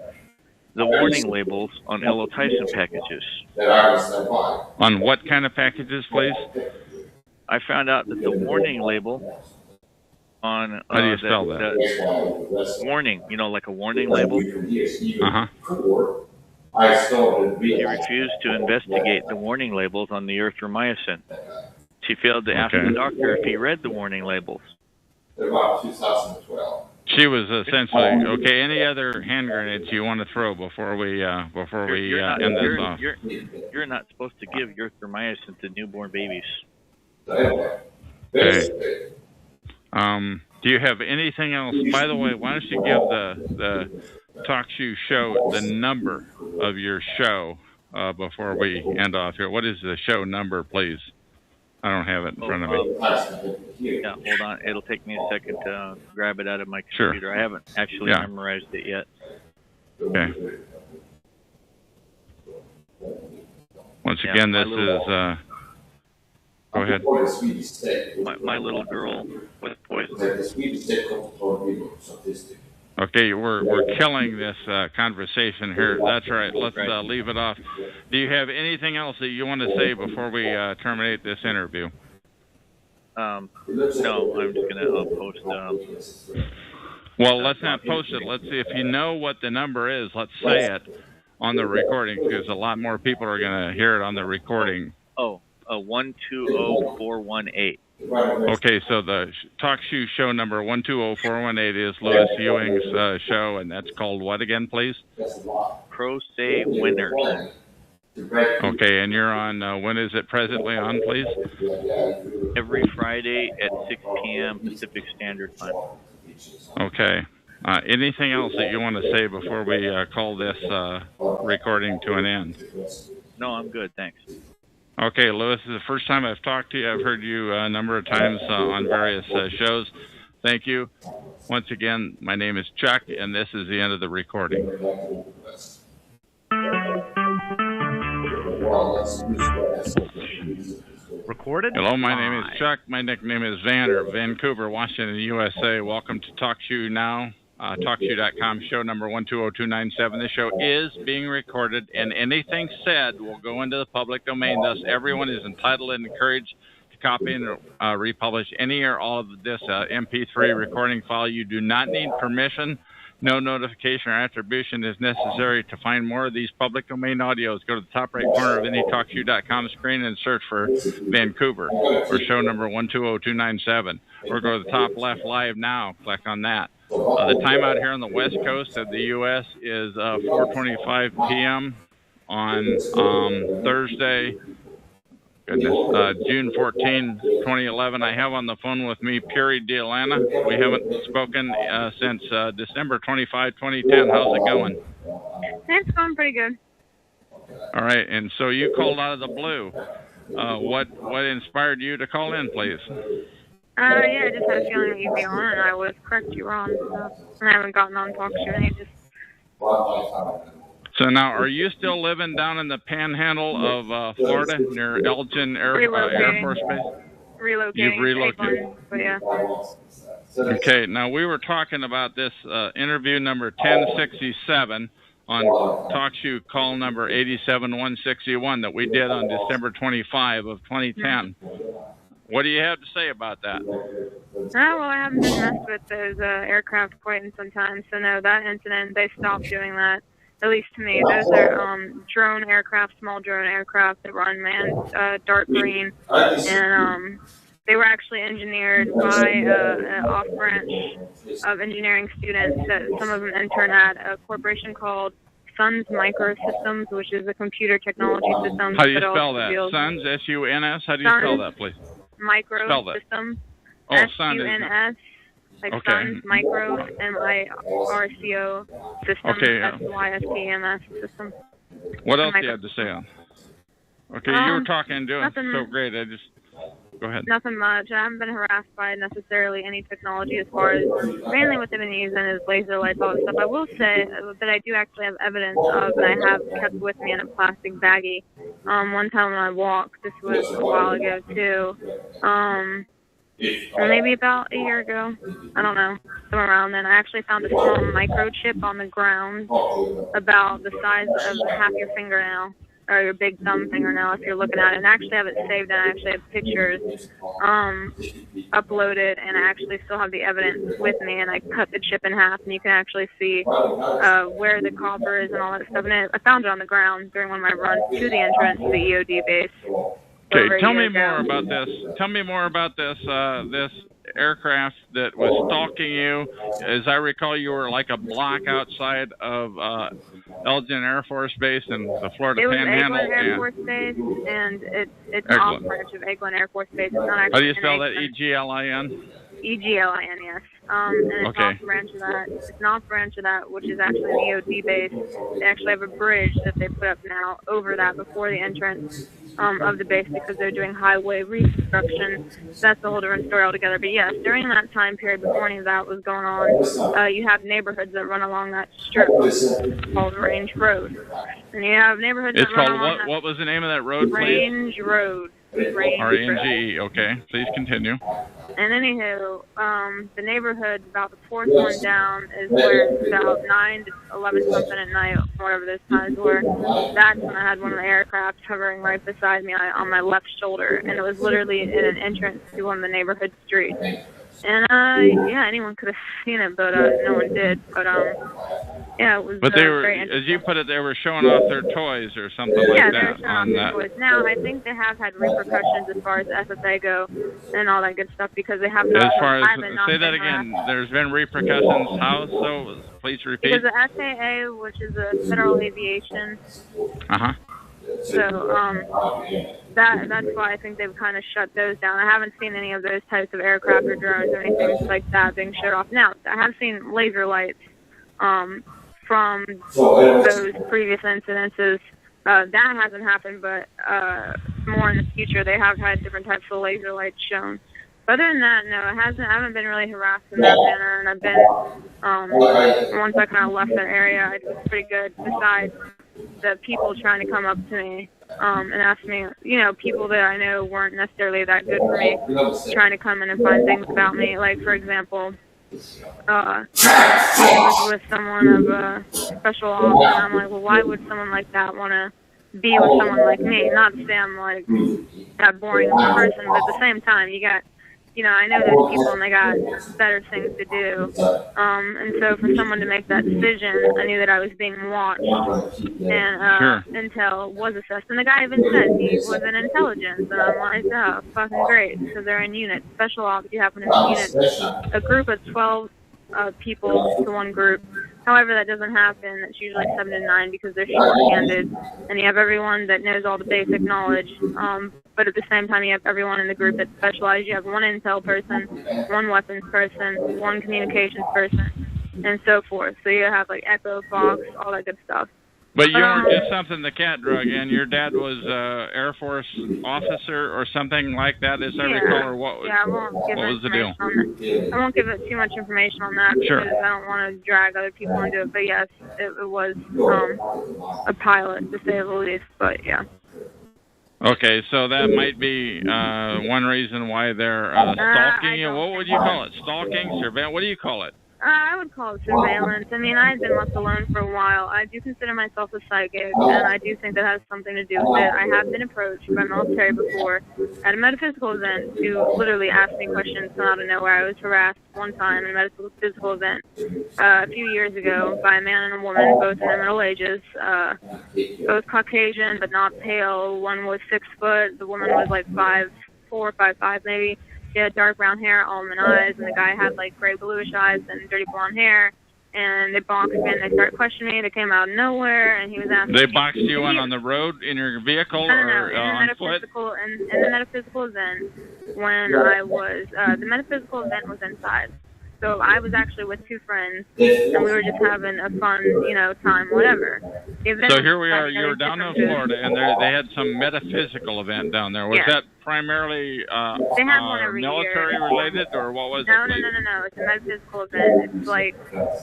the warning labels on Tyson packages. On what kind of packages, please? I found out that the warning label on how do you spell that? Warning, like a warning label. Uh-huh. She refused to investigate the warning labels on the erythromycin. She failed to ask the doctor if he read the warning labels. She was essentially okay. Any other hand grenades you want to throw before we end this off? You're not supposed to give erythromycin to newborn babies. Okay. Do you have anything else? By the way, why don't you give the Talk Show the number of your show before we end off here? What is the show number, please? I don't have it in front of me. Yeah, hold on. It'll take me a second to grab it out of my computer. Sure. I haven't actually memorized it yet. Okay. Once again, this is... Go ahead. My little girl with poison. Okay, we're killing this conversation here. That's right. Let's leave it off. Do you have anything else that you want to say before we terminate this interview? No, I'm just gonna post. Well, let's not post it. Let's see if you know what the number is. Let's say it on the recording because a lot more people are going to hear it on the recording. 120418. Okay, so the Talk Show number 120418 is Louis Ewing's show, and that's called what again, please? Pro Se Winners. Okay, and you're on, when is it presently on, please? Every Friday at 6 p.m. Pacific Standard Time. Okay. Anything else that you want to say before we call this recording to an end? No, I'm good, thanks. Okay, Louis, this is the first time I've talked to you. I've heard you a number of times on various shows. Thank you. Once again, my name is Chuck, and this is the end of the recording. Recorded. Hello, my name is Chuck. My nickname is Vancouver, Washington, USA. Welcome to TalkShoe Now, TalkShoe.com, show number 120297. This show is being recorded, and anything said will go into the public domain. Thus, everyone is entitled and encouraged to copy and republish any or all of this MP3 recording file. You do not need permission. No notification or attribution is necessary. To find more of these public domain audios, go to the top right corner of any TalkShoe.com screen and search for Vancouver or show number 120297. Or go to the top left, live now. Click on that. The time out here on the west coast of the U.S. is 4:25 p.m. on Thursday. June 14, 2011. I have on the phone with me Puri Dealana. We haven't spoken since December 25, 2010. How's it going? It's going pretty good. All right, and so you called out of the blue. What inspired you to call in, please? Yeah, I just had a feeling that you'd be on, and I was correct you were on. So, and I haven't gotten on TalkShoe in ages. So now, are you still living down in the panhandle of Florida near Elgin Air Force Base? Relocating. You've relocated. But yeah. Okay, now we were talking about this interview number 1067 on TalkShoe call number 87161 that we did on December 25 of 2010. What do you have to say about that? Oh, well, I haven't been messed with those aircraft quite in some time. So no, that incident, they stopped doing that. At least to me, those are drone aircraft, small drone aircraft that were unmanned, dark green, and they were actually engineered by an off-branch of engineering students that some of them intern at a corporation called Suns Microsystems, which is a computer technology system. How do you spell that? Suns, S-U-N-S? How do you spell that, please? Microsystems. Oh, S-U-N-S. Like okay. Suns Micro, M-I-R-C-O system, okay. S-Y-S-T-M-S system. What else do you have to say on? Okay, you were talking and doing so great. Go ahead. Nothing much. I haven't been harassed by necessarily any technology as far as mainly what they've been using is laser lights, all that stuff. I will say that I do actually have evidence of, and I have kept with me in a plastic baggie. One time when I walked, this was a while ago too. Maybe about a year ago. I don't know. Somewhere around then. I actually found a small microchip on the ground about the size of half your fingernail, or your big thumb fingernail if you're looking at it. And I actually have it saved, and I actually have pictures uploaded, and I actually still have the evidence with me, and I cut the chip in half, and you can actually see where the copper is and all that stuff. And I found it on the ground during one of my runs to the entrance to the EOD base. Okay, tell me more about this. Tell me more about this this aircraft that was stalking you. As I recall, you were like a block outside of Elgin Air Force Base in the Florida Panhandle. It was Eglin Air Force Base, and it's an off-branch of Eglin Air Force Base. It's not actually. How do you spell that? E-G-L-I-N? E-G-L-I-N, yes. And it's off-branch of that. It's an off-branch of that, which is actually an EOD base. They actually have a bridge that they put up now over that before the entrance of the base because they're doing highway reconstruction. So that's a whole different story altogether. But yes, during that time period, before any of that was going on, you have neighborhoods that run along that strip called Range Road. And you have neighborhoods that run along that. What was the name of that road, please? Range Road. R-A-N-G-E. Okay, please continue. And anywho, the neighborhood about the fourth one down is where it's about 9 to 11 something at night, whatever those times were. That's when I had one of the aircraft hovering right beside me on my left shoulder, and it was literally in an entrance to one of the neighborhood streets. And yeah, anyone could have seen it, but no one did. But yeah, it was. But they were, very as you put it, they were showing off their toys or something like yeah, that. they were showing off their toys. Now I think they have had repercussions as far as FFA go and all that good stuff because they have. As far as say that again, there's been repercussions. How so? Please repeat. Because the FAA, which is a Federal Aviation. So that's why I think they've kind of shut those down. I haven't seen any of those types of aircraft or drones or anything like that being shut off. Now I have seen laser lights from those previous incidences. That hasn't happened, but more in the future they have had different types of laser lights shown. But other than that, no, it hasn't. I haven't been really harassed in that manner, and I've been once I kind of left that area, it was pretty good. Besides the people trying to come up to me and ask me, people that I know weren't necessarily that good for me, trying to come in and find things about me. Like, for example, I was with someone of a special office, and I'm like, well, why would someone like that want to be with someone like me? Not to say I'm, like, that boring of a person, but at the same time, you got... I know those people and they got better things to do. And so for someone to make that decision, I knew that I was being watched and intel was assessed. And the guy even said he was in intelligence. And I'm like, oh, fucking great. So they're in units. Special ops, you happen to be units. A group of 12 people to one group. However, that doesn't happen. It's usually 7 to 9 because they're short-handed. And you have everyone that knows all the basic knowledge. But at the same time, you have everyone in the group that's specialized. You have one intel person, one weapons person, one communications person, and so forth. So you have, like, Echo, Fox, all that good stuff. But you weren't just something the cat drug in. Your dad was Air Force officer or something like that, as I recall, or what was, I won't give what was the deal? I won't give it too much information on that because I don't want to drag other people into it. But yes, it was a pilot, to say the least. But yeah. Okay, so that might be one reason why they're stalking you. What would you call it? Stalking? Surveillance? What do you call it? I would call it surveillance. I mean, I've been left alone for a while. I do consider myself a psychic, and I do think that has something to do with it. I have been approached by military before at a metaphysical event to literally ask me questions from out of nowhere. I was harassed one time at a metaphysical event a few years ago by a man and a woman, both in their middle ages, both Caucasian but not pale. One was 6 foot. The woman was like 5'4", 5'5", maybe. She had dark brown hair, almond eyes, and the guy had like gray bluish eyes and dirty blonde hair. And they boxed me and they started questioning me. They came out of nowhere, and he was asking. They boxed you in on the road in your vehicle or on foot? In the metaphysical event, when I was the metaphysical event was inside. So I was actually with 2 friends, and we were just having a fun, time, whatever. So here we are. You were down in Florida, and they had some metaphysical event down there. Was that primarily military related, or what was it? No. It's a metaphysical event. It's like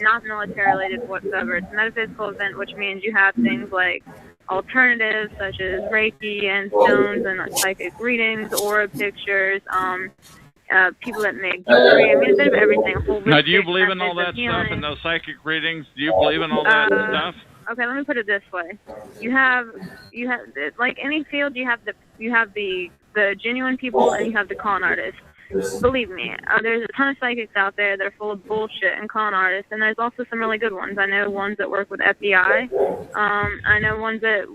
not military related whatsoever. It's a metaphysical event, which means you have things like alternatives such as Reiki and stones and psychic readings, aura pictures, people that make jewelry. I mean, a bit of everything. Now, do you believe in all that stuff and those psychic readings? Do you believe in all that stuff? Okay, let me put it this way: you have like any field, you have the genuine people and you have the con artists. Believe me, there's a ton of psychics out there that are full of bullshit and con artists, and there's also some really good ones. I know ones that work with FBI. I know ones that,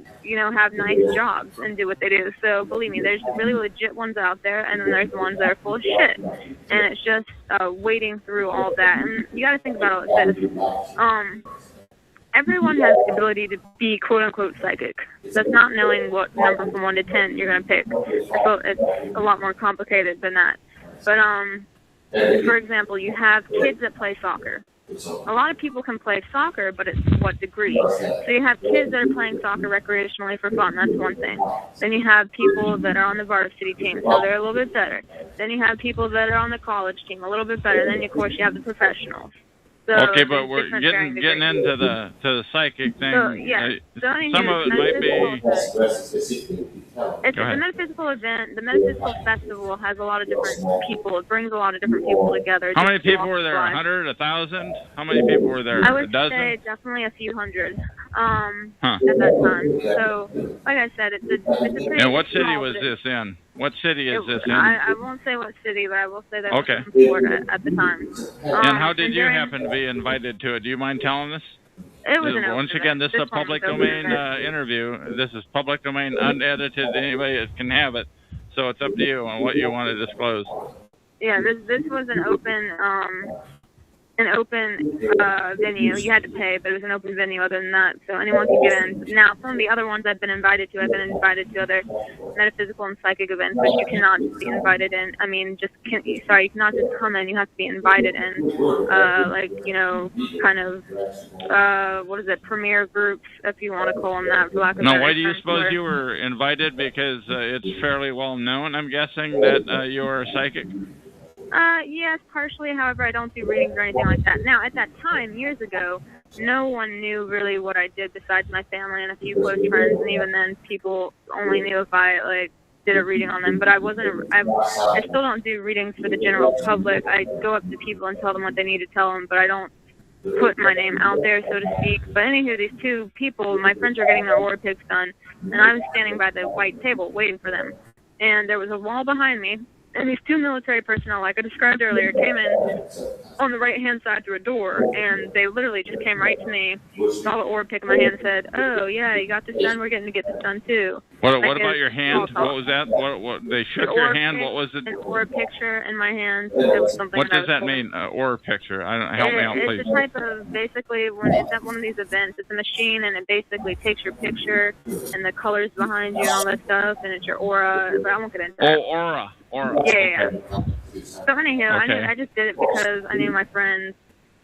have nice jobs and do what they do. So believe me, there's really legit ones out there, and then there's ones that are full of shit. And it's just wading through all that. And you got to think about it like this. Everyone has the ability to be quote-unquote psychic. That's not knowing what number from 1 to 10 you're going to pick. So it's a lot more complicated than that. But, for example, you have kids that play soccer. A lot of people can play soccer, but at what degree? So you have kids that are playing soccer recreationally for fun. That's one thing. Then you have people that are on the varsity team, so they're a little bit better. Then you have people that are on the college team, a little bit better. Then, of course, you have the professionals. So okay, but we're getting into the psychic thing. So, yeah. Some of it might be. It's the metaphysical event. The metaphysical festival has a lot of different people. It brings a lot of different people together. How many people were there? 100, 1,000? How many people were there? I would a dozen? say definitely a few hundred at that time. So, like I said, it's a pretty. And what city was this in? What city is this in? I won't say what city, but I will say that okay. was in Florida at the time. And how did you happen to be invited to it? Do you mind telling us? It was Once again, this is a public domain interview. This is public domain, unedited. Anybody can have it. So it's up to you on what you want to disclose. Yeah, this was an open venue. You had to pay, but it was an open venue other than that, so anyone could get in. Now, some of the other ones I've been invited to other metaphysical and psychic events, but you cannot just be invited in. I mean, you cannot just come in. You have to be invited in, premier groups, if you want to call them that, for lack of Now, why do you suppose you were invited? Because it's fairly well known, I'm guessing, that you're a psychic? Yes, partially. However, I don't do readings or anything like that. Now, at that time, years ago, no one knew really what I did besides my family and a few close friends, and even then, people only knew if I did a reading on them. But I still don't do readings for the general public. I go up to people and tell them what they need to tell them, but I don't put my name out there, so to speak. But anywho, these two people, my friends are getting their aura picks done, and I was standing by the white table waiting for them. And there was a wall behind me. And these two military personnel, like I described earlier, came in on the right-hand side through a door, and they literally just came right to me, saw the orb pick in my hand, and said, "Oh, yeah, you got this done? We're getting to get this done, too." What about your hand? What was that? What they shook your hand? What was it? An orb picture in my hand. It was something. What does that mean, orb picture? Help me out, please. It's a type of, basically, when it's at one of these events, it's a machine, and it basically takes your picture and the colors behind you and all that stuff, and it's your aura, but I won't get into that. Oh, aura. Yeah. So anyhow, okay. I just did it because I knew my friends,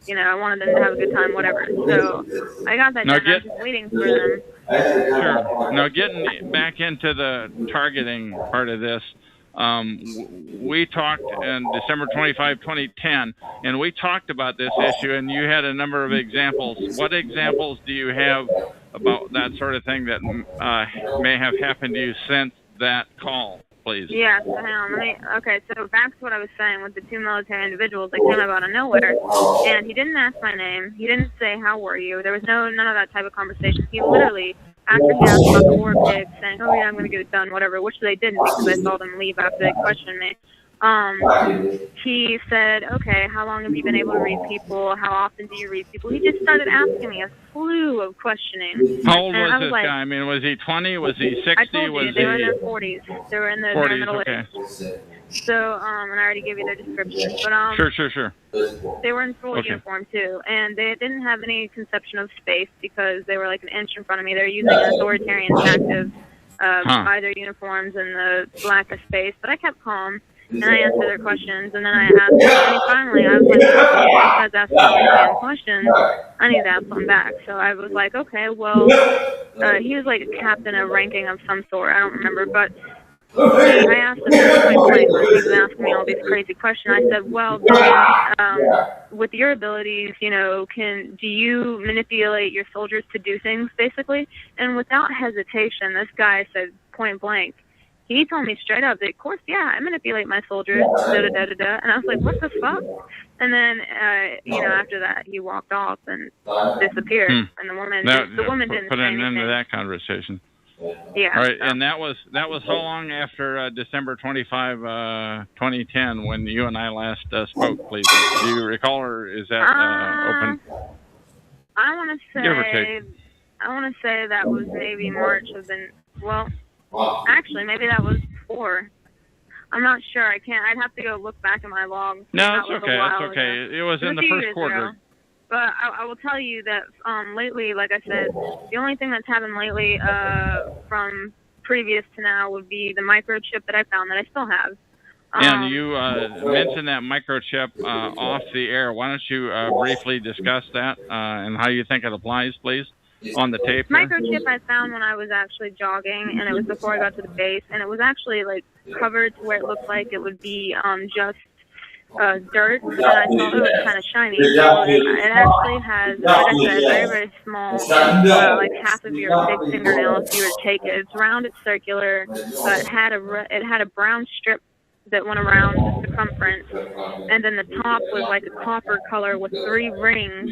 I wanted them to have a good time, whatever. So I got that done. I was just waiting for them. Sure. Now, getting back into the targeting part of this, we talked on December 25, 2010, and we talked about this issue, and you had a number of examples. What examples do you have about that sort of thing that may have happened to you since that call? Please. Yeah, so hang on. Okay, so back to what I was saying with the two military individuals that came up out of nowhere, and he didn't ask my name. He didn't say, "How were you?" There was none of that type of conversation. He literally, after he asked about the war pigs, saying, "Oh, yeah, I'm going to get it done," whatever, which they didn't because I saw them leave after they questioned me. He said, "Okay, how long have you been able to read people? How often do you read people?" He just started asking me a slew of questioning. How old was this guy? I mean, was he 20? Was he 60? I told you, they were in their 40s. They were in the 40s, middle okay. age. So, and I already gave you their descriptions. But, Sure. They were in full uniform, too. And they didn't have any conception of space because they were like an inch in front of me. They were using an authoritarian tactic by their uniforms and the lack of space. But I kept calm. And I answered their questions, and then I asked them, and finally I was like, I was asking all these damn questions, I need to ask them back. So I was like, okay, well, he was like a captain of ranking of some sort, I don't remember, but I asked him point blank when he was asking me all these crazy questions. I said, well, then, with your abilities, do you manipulate your soldiers to do things, basically? And without hesitation, this guy said point blank, he told me straight up that, of course, yeah, I manipulate my soldiers, da-da-da-da-da. And I was like, what the fuck? And then, after that, he walked off and disappeared. And the woman didn't put say an anything. end to that conversation. Yeah. All right, and that was how long after December 25, 2010, when you and I last spoke, please? Do you recall, or is that open? I want to Give or take. say that was maybe March of the, actually, maybe that was before. I'm not sure. I'd have to go look back at my log. No, it's okay. It's okay. It was in the first quarter. But I will tell you that lately, like I said, the only thing that's happened lately from previous to now would be the microchip that I found that I still have. And you mentioned that microchip off the air. Why don't you briefly discuss that and how you think it applies, please? On the tape. Microchip I found when I was actually jogging, and it was before I got to the base, and it was actually like covered to where it looked like it would be just dirt, but then I saw, it's kind of shiny. So it actually has, like I said, very, very small, like half of your big fingernail if you were to take it. It's round, it's circular. It had a brown strip that went around the circumference, and then the top was like a copper color with 3 rings.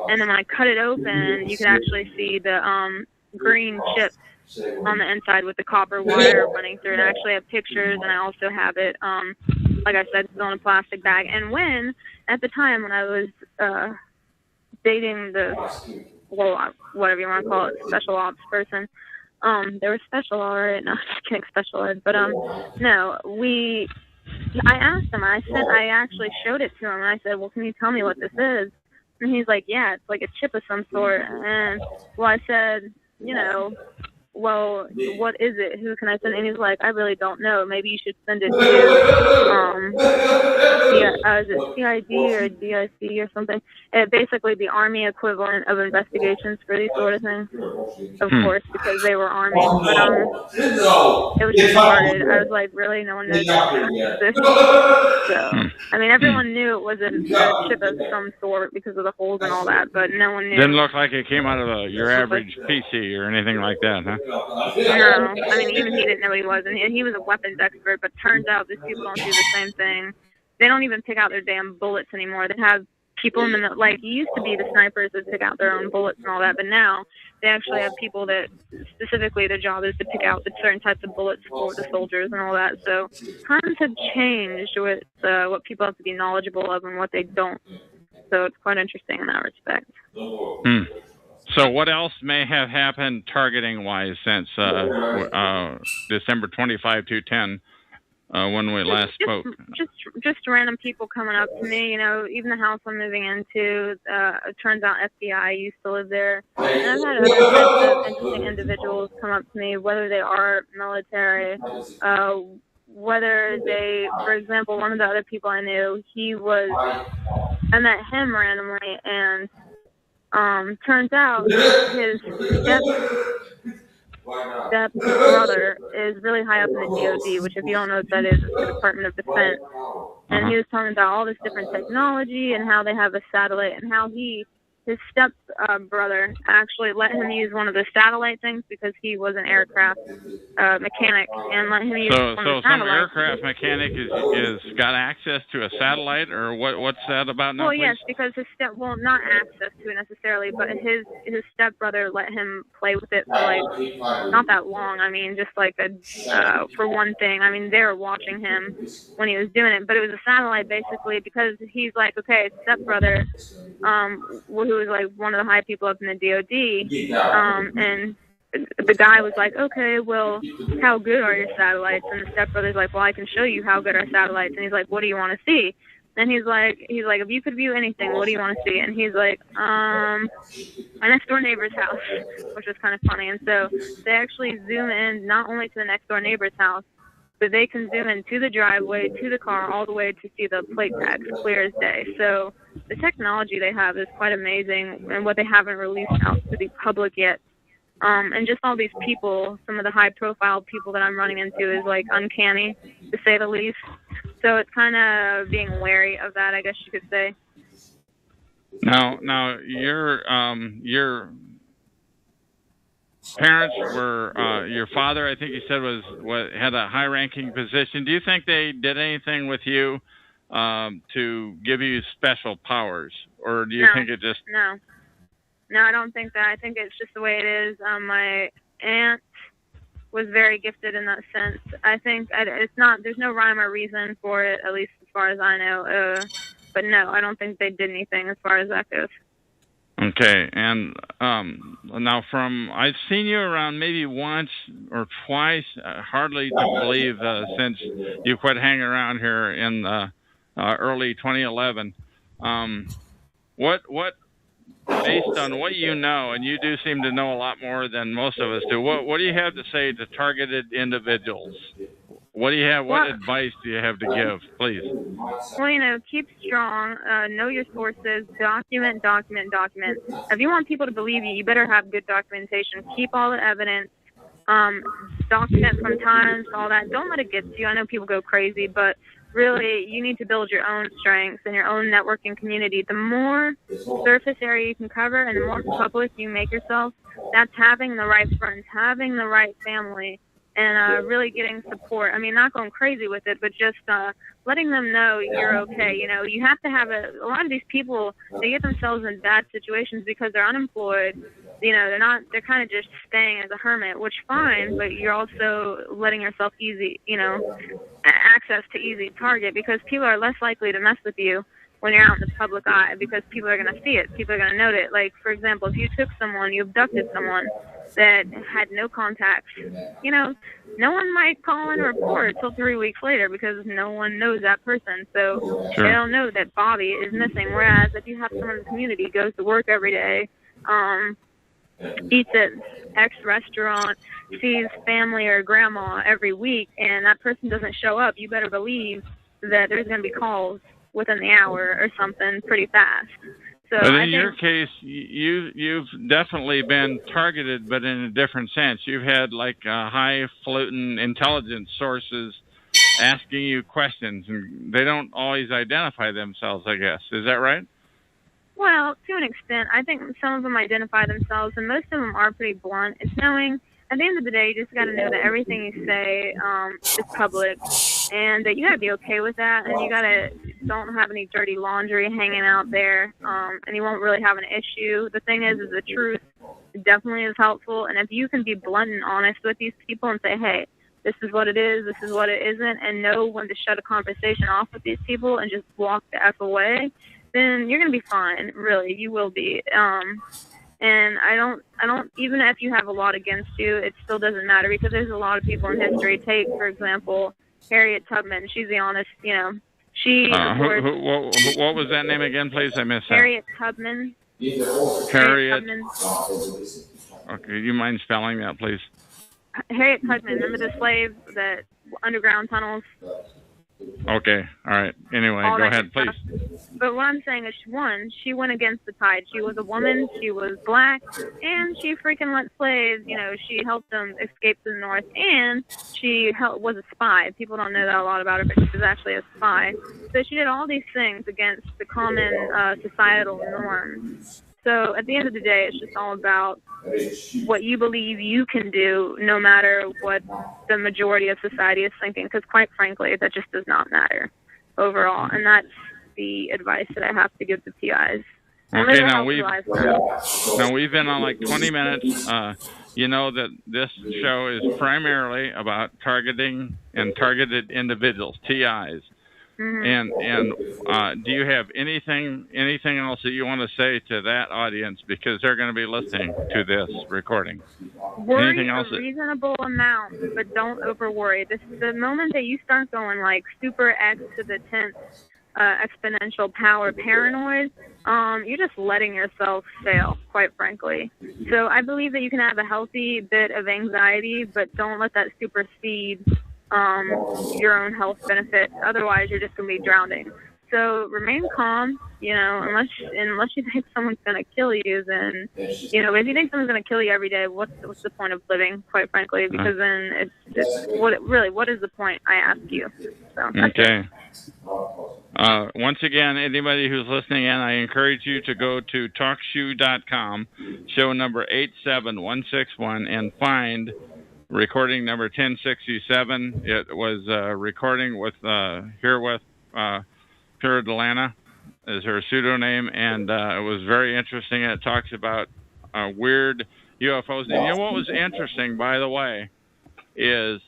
And then when I cut it open, you can actually see the green chips on the inside with the copper wire running through it. I actually have pictures, and I also have it, like I said, still in a plastic bag. And at the time when I was dating the, well, whatever you want to call it, special ops person, they were special, all right. No, just kidding, special ed. But no, I asked him. I actually showed it to him, and I said, "Well, can you tell me what this is?" And he's like, "Yeah, it's like a chip of some sort." And well, I said, well, what is it? Who can I send? And he's like, "I really don't know. Maybe you should send it to is it CID or DIC or something? Basically, the Army equivalent of investigations for these sort of things, of course, because they were Army. But it was just retarded. I was like, really? No one knows this? So, I mean, everyone knew it was a chip of some sort because of the holes and all that, but no one knew. Didn't look like it came out of your average PC or anything like that, huh? No, I mean, even he didn't know what he was, and he was a weapons expert, but turns out these people don't do the same thing. They don't even pick out their damn bullets anymore. They have people in the, like, it used to be the snipers that pick out their own bullets and all that, but now they actually have people that specifically their job is to pick out the certain types of bullets for the soldiers and all that. So times have changed with what people have to be knowledgeable of and what they don't. So it's quite interesting in that respect. So what else may have happened targeting-wise since December 25, 2010? When we last spoke. Just random people coming up to me, even the house I'm moving into, it turns out FBI used to live there. And I've had other types of interesting individuals come up to me, whether they are military, whether they, for example, one of the other people I knew, I met him randomly, and turns out his step brother is really high up in the DOD, which if you don't know what that is, it's the Department of Defense. And he was talking about all this different technology and how they have a satellite and how his step brother actually let him use one of the satellite things because he was an aircraft mechanic and let him use one of the satellites. So some aircraft mechanic is got access to a satellite, or what's that about now? Well, please? yes, because not access to it necessarily, but his step brother let him play with it for like not that long. I mean, just like for one thing. I mean, they were watching him when he was doing it, but it was a satellite basically because he's like, okay, step brother, who was like one of the high people up in the DOD, and the guy was like, okay, well, how good are your satellites? And the stepbrother's like, well, I can show you how good our satellites. And he's like, what do you want to see? And he's like, if you could view anything, what do you want to see? And he's like, my next door neighbor's house, which was kind of funny. And so they actually zoom in not only to the next door neighbor's house, but they can zoom in to the driveway, to the car, all the way to see the plate tags clear as day. So the technology they have is quite amazing, and what they haven't released out to the public yet. And just all these people, some of the high-profile people that I'm running into is like uncanny, to say the least. So it's kind of being wary of that, I guess you could say. Now, your parents were your father, I think you said, had a high-ranking position. Do you think they did anything with you to give you special powers, or do you think it just? No, I don't think that. I think it's just the way it is. My aunt was very gifted in that sense. I think it's not. There's no rhyme or reason for it, at least as far as I know. But no, I don't think they did anything as far as that goes. Okay, and now I've seen you around maybe once or twice, hardly to believe since you quit hanging around here in early 2011. What, based on what you know, and you do seem to know a lot more than most of us do, what do you have to say to targeted individuals? What do you have? What advice do you have to give, please? Well, keep strong. Know your sources. Document. If you want people to believe you, you better have good documentation. Keep all the evidence. Document from times, all that. Don't let it get to you. I know people go crazy, but really, you need to build your own strengths and your own networking community. The more surface area you can cover and the more public you make yourself, that's having the right friends, having the right family, and really getting support. I mean, not going crazy with it, but just letting them know you're okay. You know, you have to have a lot of these people, they get themselves in bad situations because they're unemployed. You know, they're kind of just staying as a hermit, which fine, but you're also letting yourself access to easy target, because people are less likely to mess with you when you're out in the public eye, because people are going to see it. People are going to note it. Like, for example, if you you abducted someone that had no contacts, you know, no one might call in a report till 3 weeks later because no one knows that person. So they don't know that Bobby is missing. Whereas if you have someone in the community, goes to work every day, eats at X restaurant, sees family or grandma every week, and that person doesn't show up, you better believe that there's going to be calls within the hour or something pretty fast. So but in your case, you've definitely been targeted, but in a different sense. You've had like highfalutin intelligence sources asking you questions, and they don't always identify themselves, I guess. Is that right? Well, to an extent. I think some of them identify themselves, and most of them are pretty blunt. It's knowing, at the end of the day, you just got to know that everything you say is public, and that you got to be okay with that, and you got to don't have any dirty laundry hanging out there, and you won't really have an issue. The thing is the truth definitely is helpful, and if you can be blunt and honest with these people and say, hey, this is what it is, this is what it isn't, and know when to shut a conversation off with these people and just walk the F away, then you're going to be fine. Really, you will be. And I don't, even if you have a lot against you, it still doesn't matter, because there's a lot of people in history. Take, for example, Harriet Tubman. She's the honest, you know, she... what was that name again, please? I missed that. Harriet Tubman. Harriet Tubman. Okay, you mind spelling that, please? Harriet Tubman. Remember the slave, the underground tunnels? Okay, all right. Anyway, go ahead, please. But what I'm saying is, she went against the tide. She was a woman, she was black, and she freaking let slaves, you know, she helped them escape to the north, and she was a spy. People don't know that a lot about her, but she was actually a spy. So she did all these things against the common societal norms. So at the end of the day, it's just all about what you believe you can do, no matter what the majority of society is thinking, because quite frankly, that just does not matter overall. And that's the advice that I have to give to PIs. Okay, now we've been on like 20 minutes. You know that this show is primarily about targeting and targeted individuals, TIs. Mm-hmm. And do you have anything else that you want to say to that audience, because they're going to be listening to this recording? Worry a reasonable amount, but don't over worry. The moment that you start going like super X to the 10th exponential power paranoid, you're just letting yourself fail, quite frankly. So I believe that you can have a healthy bit of anxiety, but don't let that supersede your own health benefits. Otherwise, you're just going to be drowning. So remain calm, you know, unless you think someone's going to kill you, then, you know, if you think someone's going to kill you every day, what's the point of living, quite frankly? Because then what is the point, I ask you? So, okay. Once again, anybody who's listening in, I encourage you to go to TalkShoe.com, show number 87161, and find recording number 1067. It was recording with Pura Delana is her pseudonym, and it was very interesting. It talks about weird UFOs. And you know what was interesting, by the way, is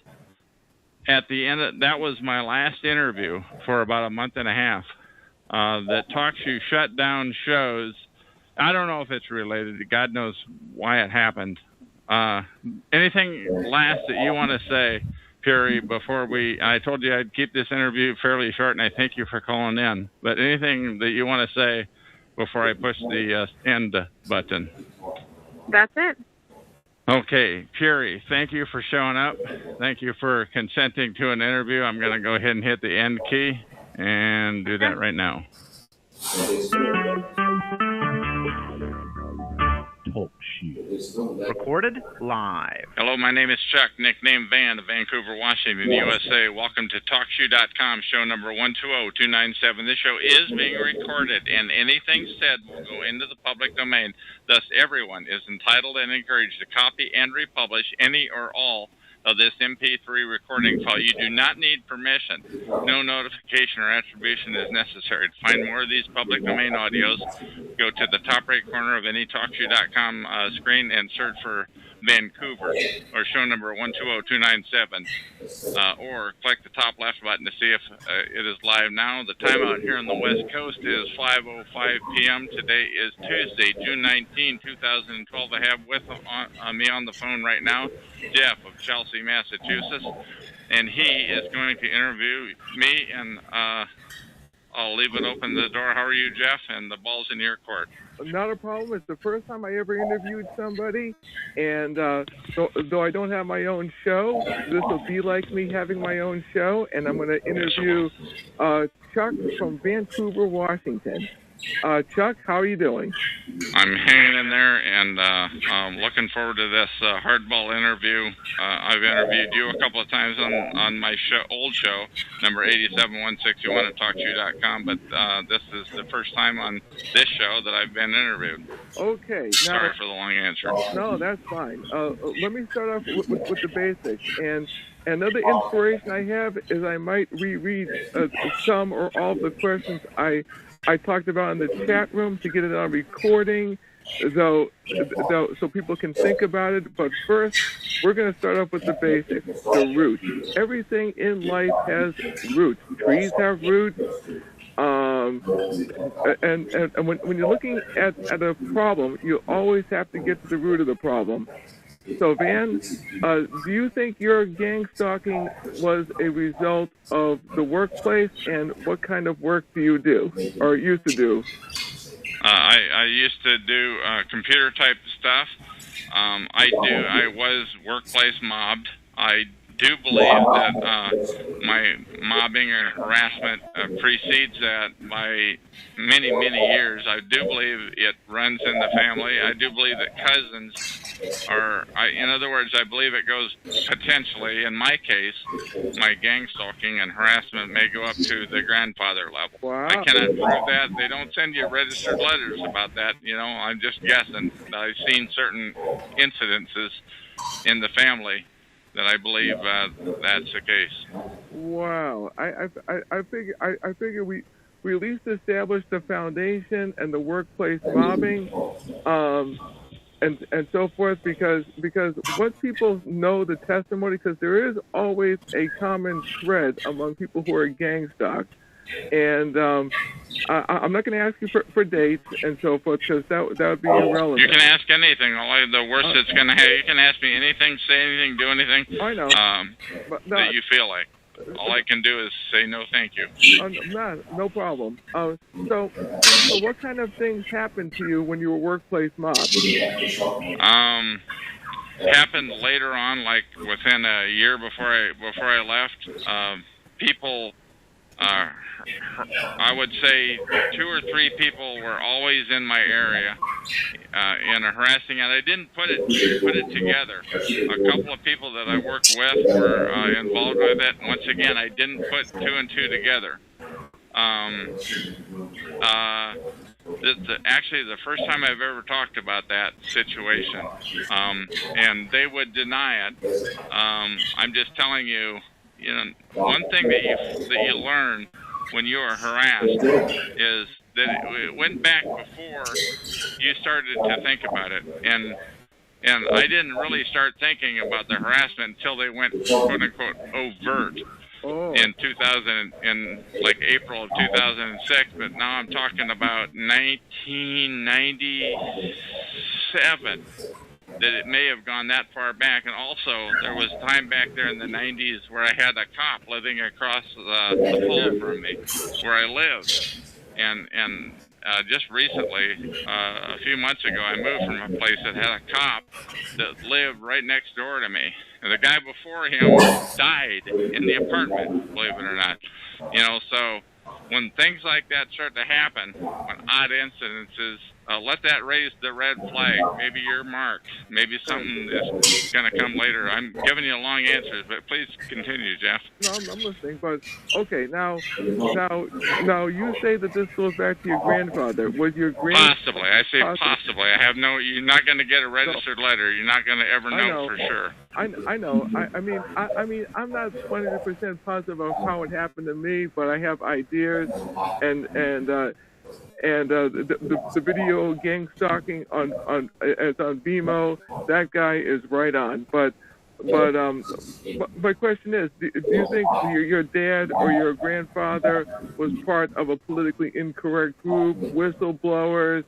at the end that was my last interview for about a month and a half. That TalkShoe shut down shows. I don't know if it's related. God knows why it happened. Anything last that you want to say, Perry, before I told you I'd keep this interview fairly short, and I thank you for calling in, but anything that you want to say before I push the end button? That's it. Okay, Perry, thank you for showing up. Thank you for consenting to an interview. I'm going to go ahead and hit the end key and do that right now. Talk Show. Recorded live. Hello, my name is Chuck, nicknamed Van of Vancouver, Washington, USA. Welcome to TalkShoe.com, show number 120297. This show is being recorded, and anything said will go into the public domain. Thus, everyone is entitled and encouraged to copy and republish any or all of this MP3 recording file. You do not need permission. No notification or attribution is necessary. To find more of these public domain audios, go to the top right corner of any TalkShoe.com screen and search for Vancouver or show number 120297, or click the top left button to see if it is live now. The time out here on the West Coast is 5:05 p.m. Today is Tuesday, June 19, 2012. I have with me on the phone right now Jeff of Chelsea, Massachusetts, and he is going to interview me, and I'll leave it open the door. How are you, Jeff? And the ball's in your court. Not a problem. It's the first time I ever interviewed somebody, and though I don't have my own show, this will be like me having my own show, and I'm going to interview Chuck from Vancouver, Washington. Chuck, how are you doing? I'm hanging in there, and I'm looking forward to this hardball interview. I've interviewed you a couple of times on my old show, number 87161 at TalkShoe.com, but this is the first time on this show that I've been interviewed. Okay. Sorry for the long answer. No, that's fine. Let me start off with the basics. And another inspiration I have is I might reread some or all of the questions I talked about in the chat room to get it on recording, though, so people can think about it. But first, we're going to start off with the basics, the roots. Everything in life has roots. Trees have roots. And when you're looking at a problem, you always have to get to the root of the problem. So, Van, do you think your gang stalking was a result of the workplace, and what kind of work do you do, or used to do? I used to do computer type stuff. I was workplace mobbed. I do believe that my mobbing or harassment precedes that by many, many years. I do believe it runs in the family. I do believe that cousins are, in other words, I believe it goes potentially, in my case, my gang stalking and harassment may go up to the grandfather level. Wow. I cannot prove that. They don't send you registered letters about that. You know, I'm just guessing. I've seen certain incidences in the family that I believe that's the case. Wow, I figure we at least established the foundation and the workplace mobbing, and so forth, because once people know the testimony, because there is always a common thread among people who are gang stalked, and I'm not going to ask you for dates and so forth, because that would be irrelevant. You can ask anything. The worst it's going to have, you can ask me anything, say anything, do anything. I know. That you feel like. All I can do is say no, thank you. No problem. So what kind of things happened to you when you were workplace mobbed? Happened later on, like within a year before I left. People. I would say 2 or 3 people were always in my area in a harassing, and I didn't put it together. A couple of people that I worked with were involved with it. Once again, I didn't put 2 and 2 together. Actually, the first time I've ever talked about that situation, and they would deny it. I'm just telling you. You know, one thing that you learn when you are harassed is that it went back before you started to think about it, and I didn't really start thinking about the harassment until they went quote unquote overt in 2000, in like April of 2006. But now I'm talking about 1997. That it may have gone that far back, and also there was time back there in the 90s where I had a cop living across the hall from me, where I lived, and just recently, a few months ago, I moved from a place that had a cop that lived right next door to me, and the guy before him died in the apartment, believe it or not. You know, so when things like that start to happen, when odd incidences let that raise the red flag. Maybe you're marked. Maybe something is going to come later. I'm giving you long answers, but please continue, Jeff. No, I'm listening. But okay, now, you say that this goes back to your grandfather. Was your Possibly. I say possibly. I have no. You're not going to get a registered letter. You're not going to ever know for sure. I know. I mean, I'm not 100% positive of how it happened to me, but I have ideas, and the video gang stalking on BMO. That guy is right on. But my question is, do you think your dad or your grandfather was part of a politically incorrect group, whistleblowers,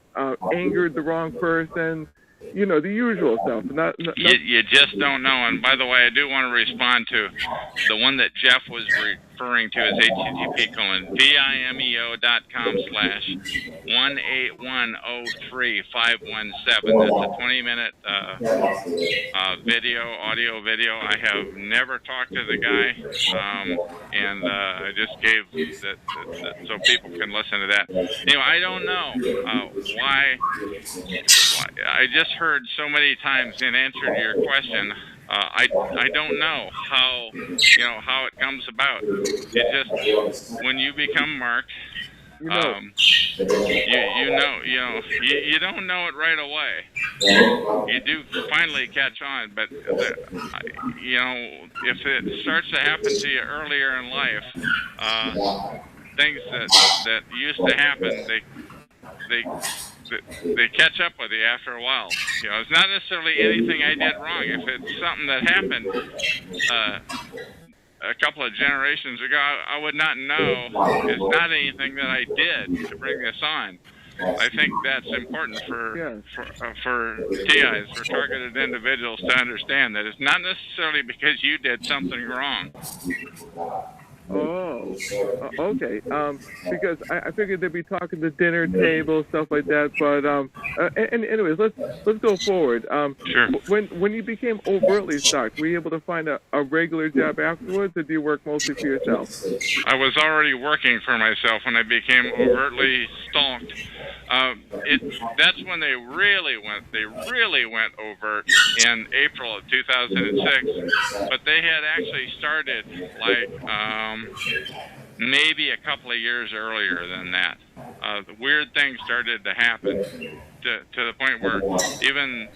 angered the wrong person? You know, the usual stuff. You just don't know. And by the way, I do want to respond to the one that Jeff was referring to as http://18103-517. That's a 20-minute audio video. I have never talked to the guy, and I just gave that so people can listen to that. Anyway, I don't know why. I just heard so many times in answer to your question. I don't know how it comes about. It just when you become marked, you don't know it right away. You do finally catch on, but if it starts to happen to you earlier in life, things that used to happen, they catch up with you after a while. It's not necessarily anything I did wrong. If it's something that happened a couple of generations ago, I would not know. It's not anything that I did to bring this on. I think that's important for TIs, for targeted individuals, to understand that it's not necessarily because you did something wrong. Oh, okay. Because I figured they'd be talking the dinner table, stuff like that. But and anyways, let's go forward. Sure. When you became overtly stalked, were you able to find a regular job afterwards, or do you work mostly for yourself? I was already working for myself when I became overtly stalked. That's when they really went overt in April of 2006. But they had actually started maybe a couple of years earlier than that. The weird things started to happen to the point where even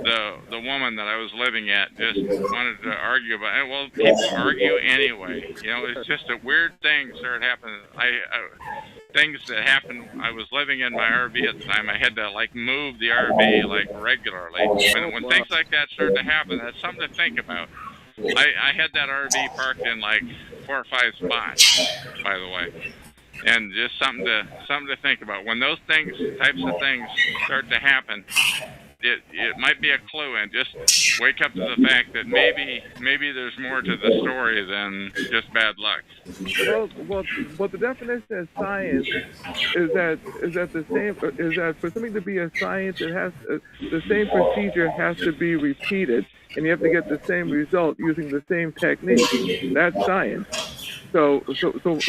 the woman that I was living at just wanted to argue about it. Well, people argue anyway. It's just a weird thing started happening. Things that happened. I was living in my RV at the time. I had to move the RV regularly. When things like that start to happen, that's something to think about. I had that RV parked in 4 or 5 spots, by the way, and just something to think about. When those types of things start to happen, it might be a clue, and just wake up to the fact that maybe there's more to the story than just bad luck. Well, the definition of science is that for something to be a science, it has the same procedure has to be repeated, and you have to get the same result using the same technique. That's science. So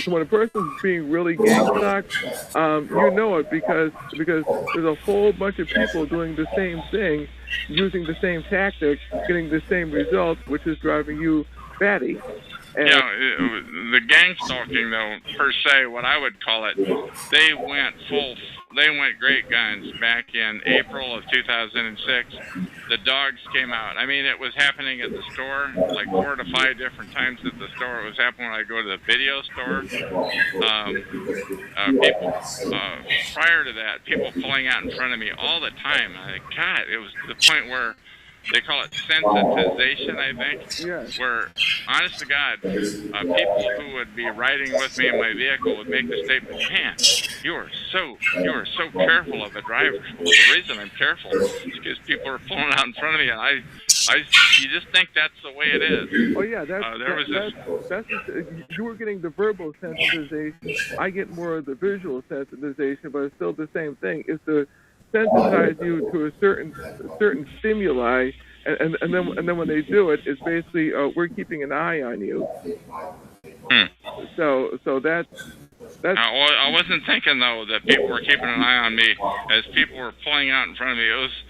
when a person's being really gang stalked, you know it because there's a whole bunch of people doing the same thing, using the same tactic, getting the same result, which is driving you batty. And the gang stalking, though, per se, what I would call it, they went great guns back in April of 2006. The dogs came out. I mean, it was happening at the store, 4 to 5 different times at the store. It was happening when I go to the video store. People, prior to that, people pulling out in front of me all the time. God, it was to the point where they call it sensitization, I think. Yes. Where, honest to God, people who would be riding with me in my vehicle would make the statement, "Man, you are so careful of a driver." Well, the reason I'm careful is because people are pulling out in front of me, and you just think that's the way it is. Oh yeah, you were getting the verbal sensitization. I get more of the visual sensitization, but it's still the same thing. It's to sensitize you to a certain stimuli, and then when they do it, it's basically we're keeping an eye on you. So I wasn't thinking though that people were keeping an eye on me as people were pulling out in front of me. It was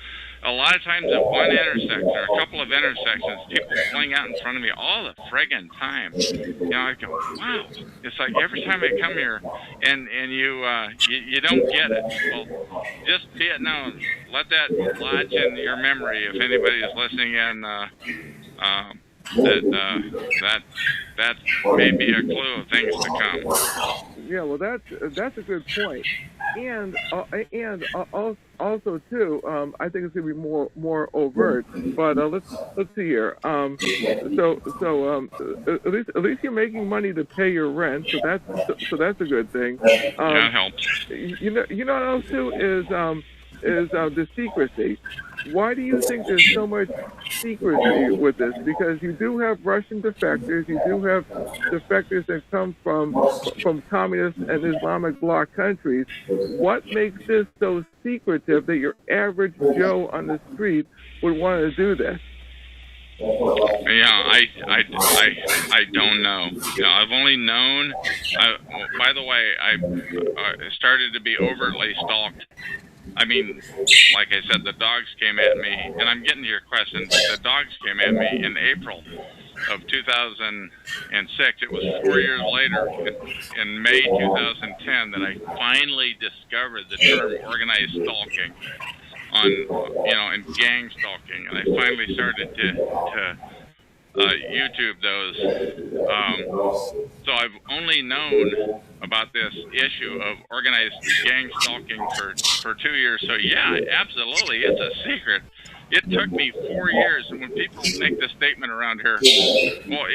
a lot of times at one intersection or a couple of intersections, people pulling out in front of me all the friggin' time. You know, I go, wow. It's like every time I come here, and you don't get it. Well, just be it known. Let that lodge in your memory if anybody is listening in. That may be a clue of things to come. Yeah, well, that's a good point, and also too, I think it's gonna be more overt. But let's see here. So at least you're making money to pay your rent, so that's a good thing. That helps. You know what else too is the secrecy. Why do you think there's so much secrecy with this? Because you do have Russian defectors, you do have defectors that come from communist and Islamic bloc countries. What makes this so secretive that your average Joe on the street would want to do this? Yeah, I don't know. You know, I've only known. By the way, I started to be overtly stalked. I mean, like I said, the dogs came at me, and I'm getting to your question, but the dogs came at me in April of 2006. It was 4 years later, in May 2010, that I finally discovered the term organized stalking and gang stalking, and I finally started to YouTube those. So I've only known about this issue of organized gang stalking for 2 years. So yeah, absolutely, it's a secret. It took me 4 years, and when people make this statement around here, well,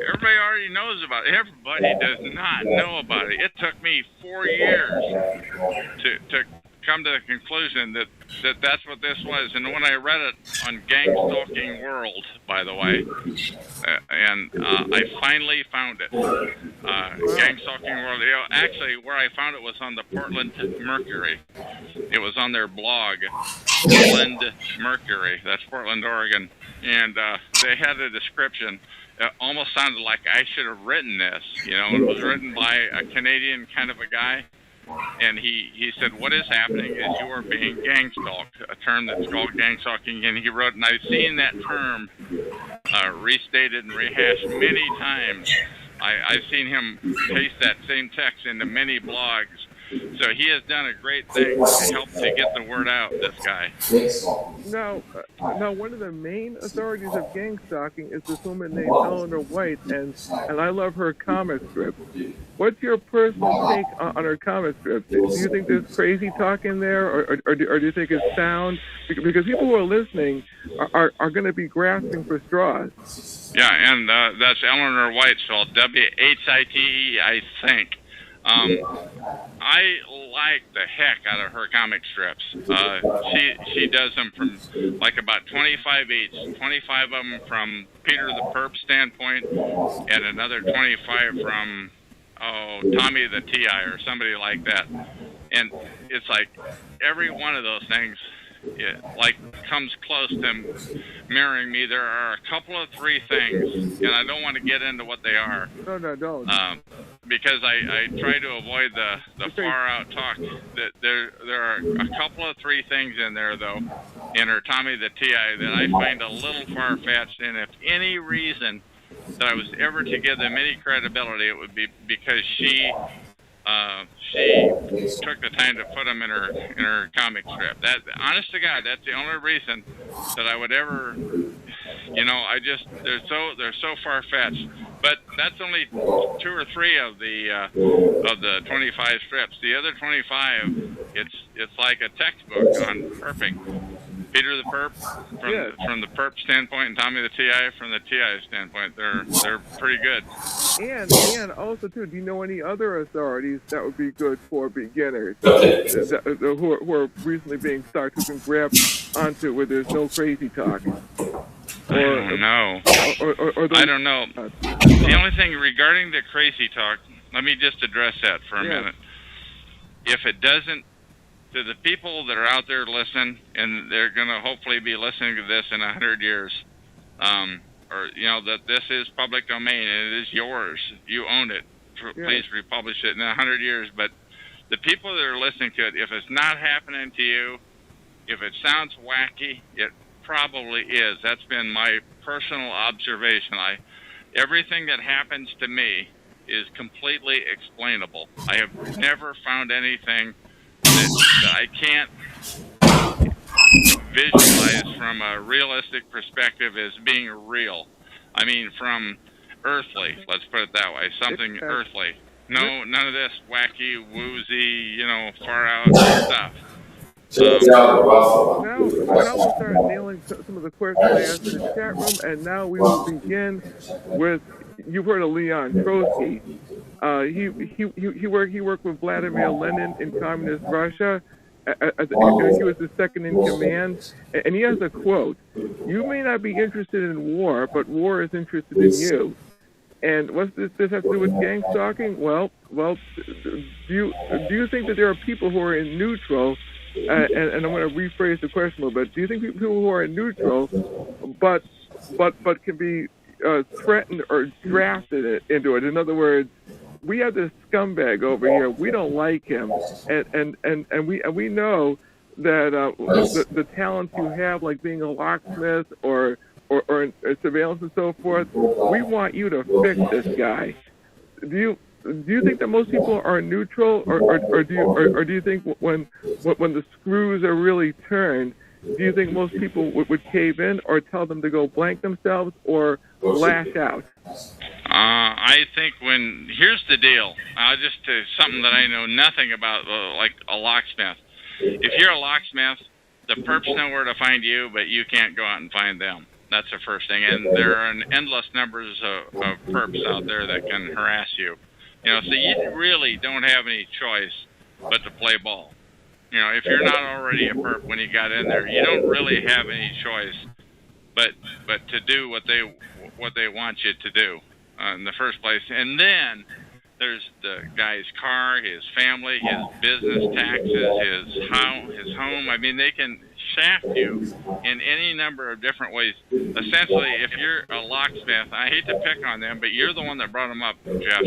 everybody already knows about it. Everybody does not know about it. It took me 4 years to come to the conclusion that that's what this was. And when I read it on Gang Stalking World, by the way, and I finally found it. Gang Stalking World. You know, actually, where I found it was on the Portland Mercury. It was on their blog, Portland Mercury. That's Portland, Oregon. And they had a description. It almost sounded like I should have written this. You know, it was written by a Canadian kind of a guy. And he said, what is happening is you are being gang stalked, a term that's called gang stalking. And he wrote, and I've seen that term restated and rehashed many times. I've seen him paste that same text into many blogs. So he has done a great thing to help to get the word out, this guy. Now, one of the main authorities of gang stalking is this woman named Eleanor White, and I love her comic strips. What's your personal take on her comic strips? Do you think there's crazy talk in there, or do you think it's sound? Because people who are listening are going to be grasping for straws. Yeah, and that's Eleanor White, spelled W-H-I-T-E, I think. I like the heck out of her comic strips. She does them from like about 25 each, 25 of them from Peter the Perp standpoint, and another 25 from Tommy the T.I. or somebody like that. And it's like every one of those things comes close to mirroring me. There are a couple of three things, and I don't want to get into what they are. No, don't. Because I try to avoid the far out talk. That there are a couple of three things in there though, in her Tommy the T.I. that I find a little far fetched. And if any reason that I was ever to give them any credibility, it would be because she took the time to put them in her comic strip. That, honest to God, that's the only reason that I would ever, they're so far fetched. But that's only 2 or 3 of the 25 strips. The other 25, it's like a textbook on perfect. Peter the Perp from the Perp standpoint, and Tommy the T.I. from the T.I. standpoint. They're pretty good. And also too, do you know any other authorities that would be good for beginners who are recently being stalked, who can grab onto where there's no crazy talk? I don't know. I don't know. The only thing regarding the crazy talk, let me just address that for a minute. If it doesn't, to the people that are out there listening, and they're going to hopefully be listening to this in 100 years, that this is public domain and it is yours. You own it. please republish it in 100 years. But the people that are listening to it, if it's not happening to you, if it sounds wacky, it probably is. That's been my personal observation. Everything that happens to me is completely explainable. I have never found anything that I can't visualize from a realistic perspective as being real. I mean, from earthly, let's put it that way, something earthly. No, none of this wacky, woozy, far out stuff. Now we'll start nailing some of the questions I asked in the chat room, and now we will begin with, you've heard of Leon Trotsky. He worked with Vladimir Lenin in communist Russia. He was the second in command, and he has a quote: "You may not be interested in war, but war is interested in you." And what's this have to do with gang stalking? Well, do you think that there are people who are in neutral? And I'm going to rephrase the question a little bit. Do you think people who are in neutral, but can be threatened or drafted into it? In other words, we have this scumbag over here. We don't like him, and we know that the talents you have, like being a locksmith or surveillance and so forth, we want you to fix this guy. Do you think that most people are neutral, or do you think when the screws are really turned, do you think most people would cave in, or tell them to go blank themselves, or lash out? I think here's the deal. Just something that I know nothing about, like a locksmith. If you're a locksmith, the perps know where to find you, but you can't go out and find them. That's the first thing. And there are endless numbers of perps out there that can harass you. So you really don't have any choice but to play ball. If you're not already a perp when you got in there, you don't really have any choice but to do what they want you to do in the first place. And then there's the guy's car, his family, his business taxes, his home. I mean, they can shaft you in any number of different ways. Essentially, if you're a locksmith, I hate to pick on them, but you're the one that brought them up, Jeff.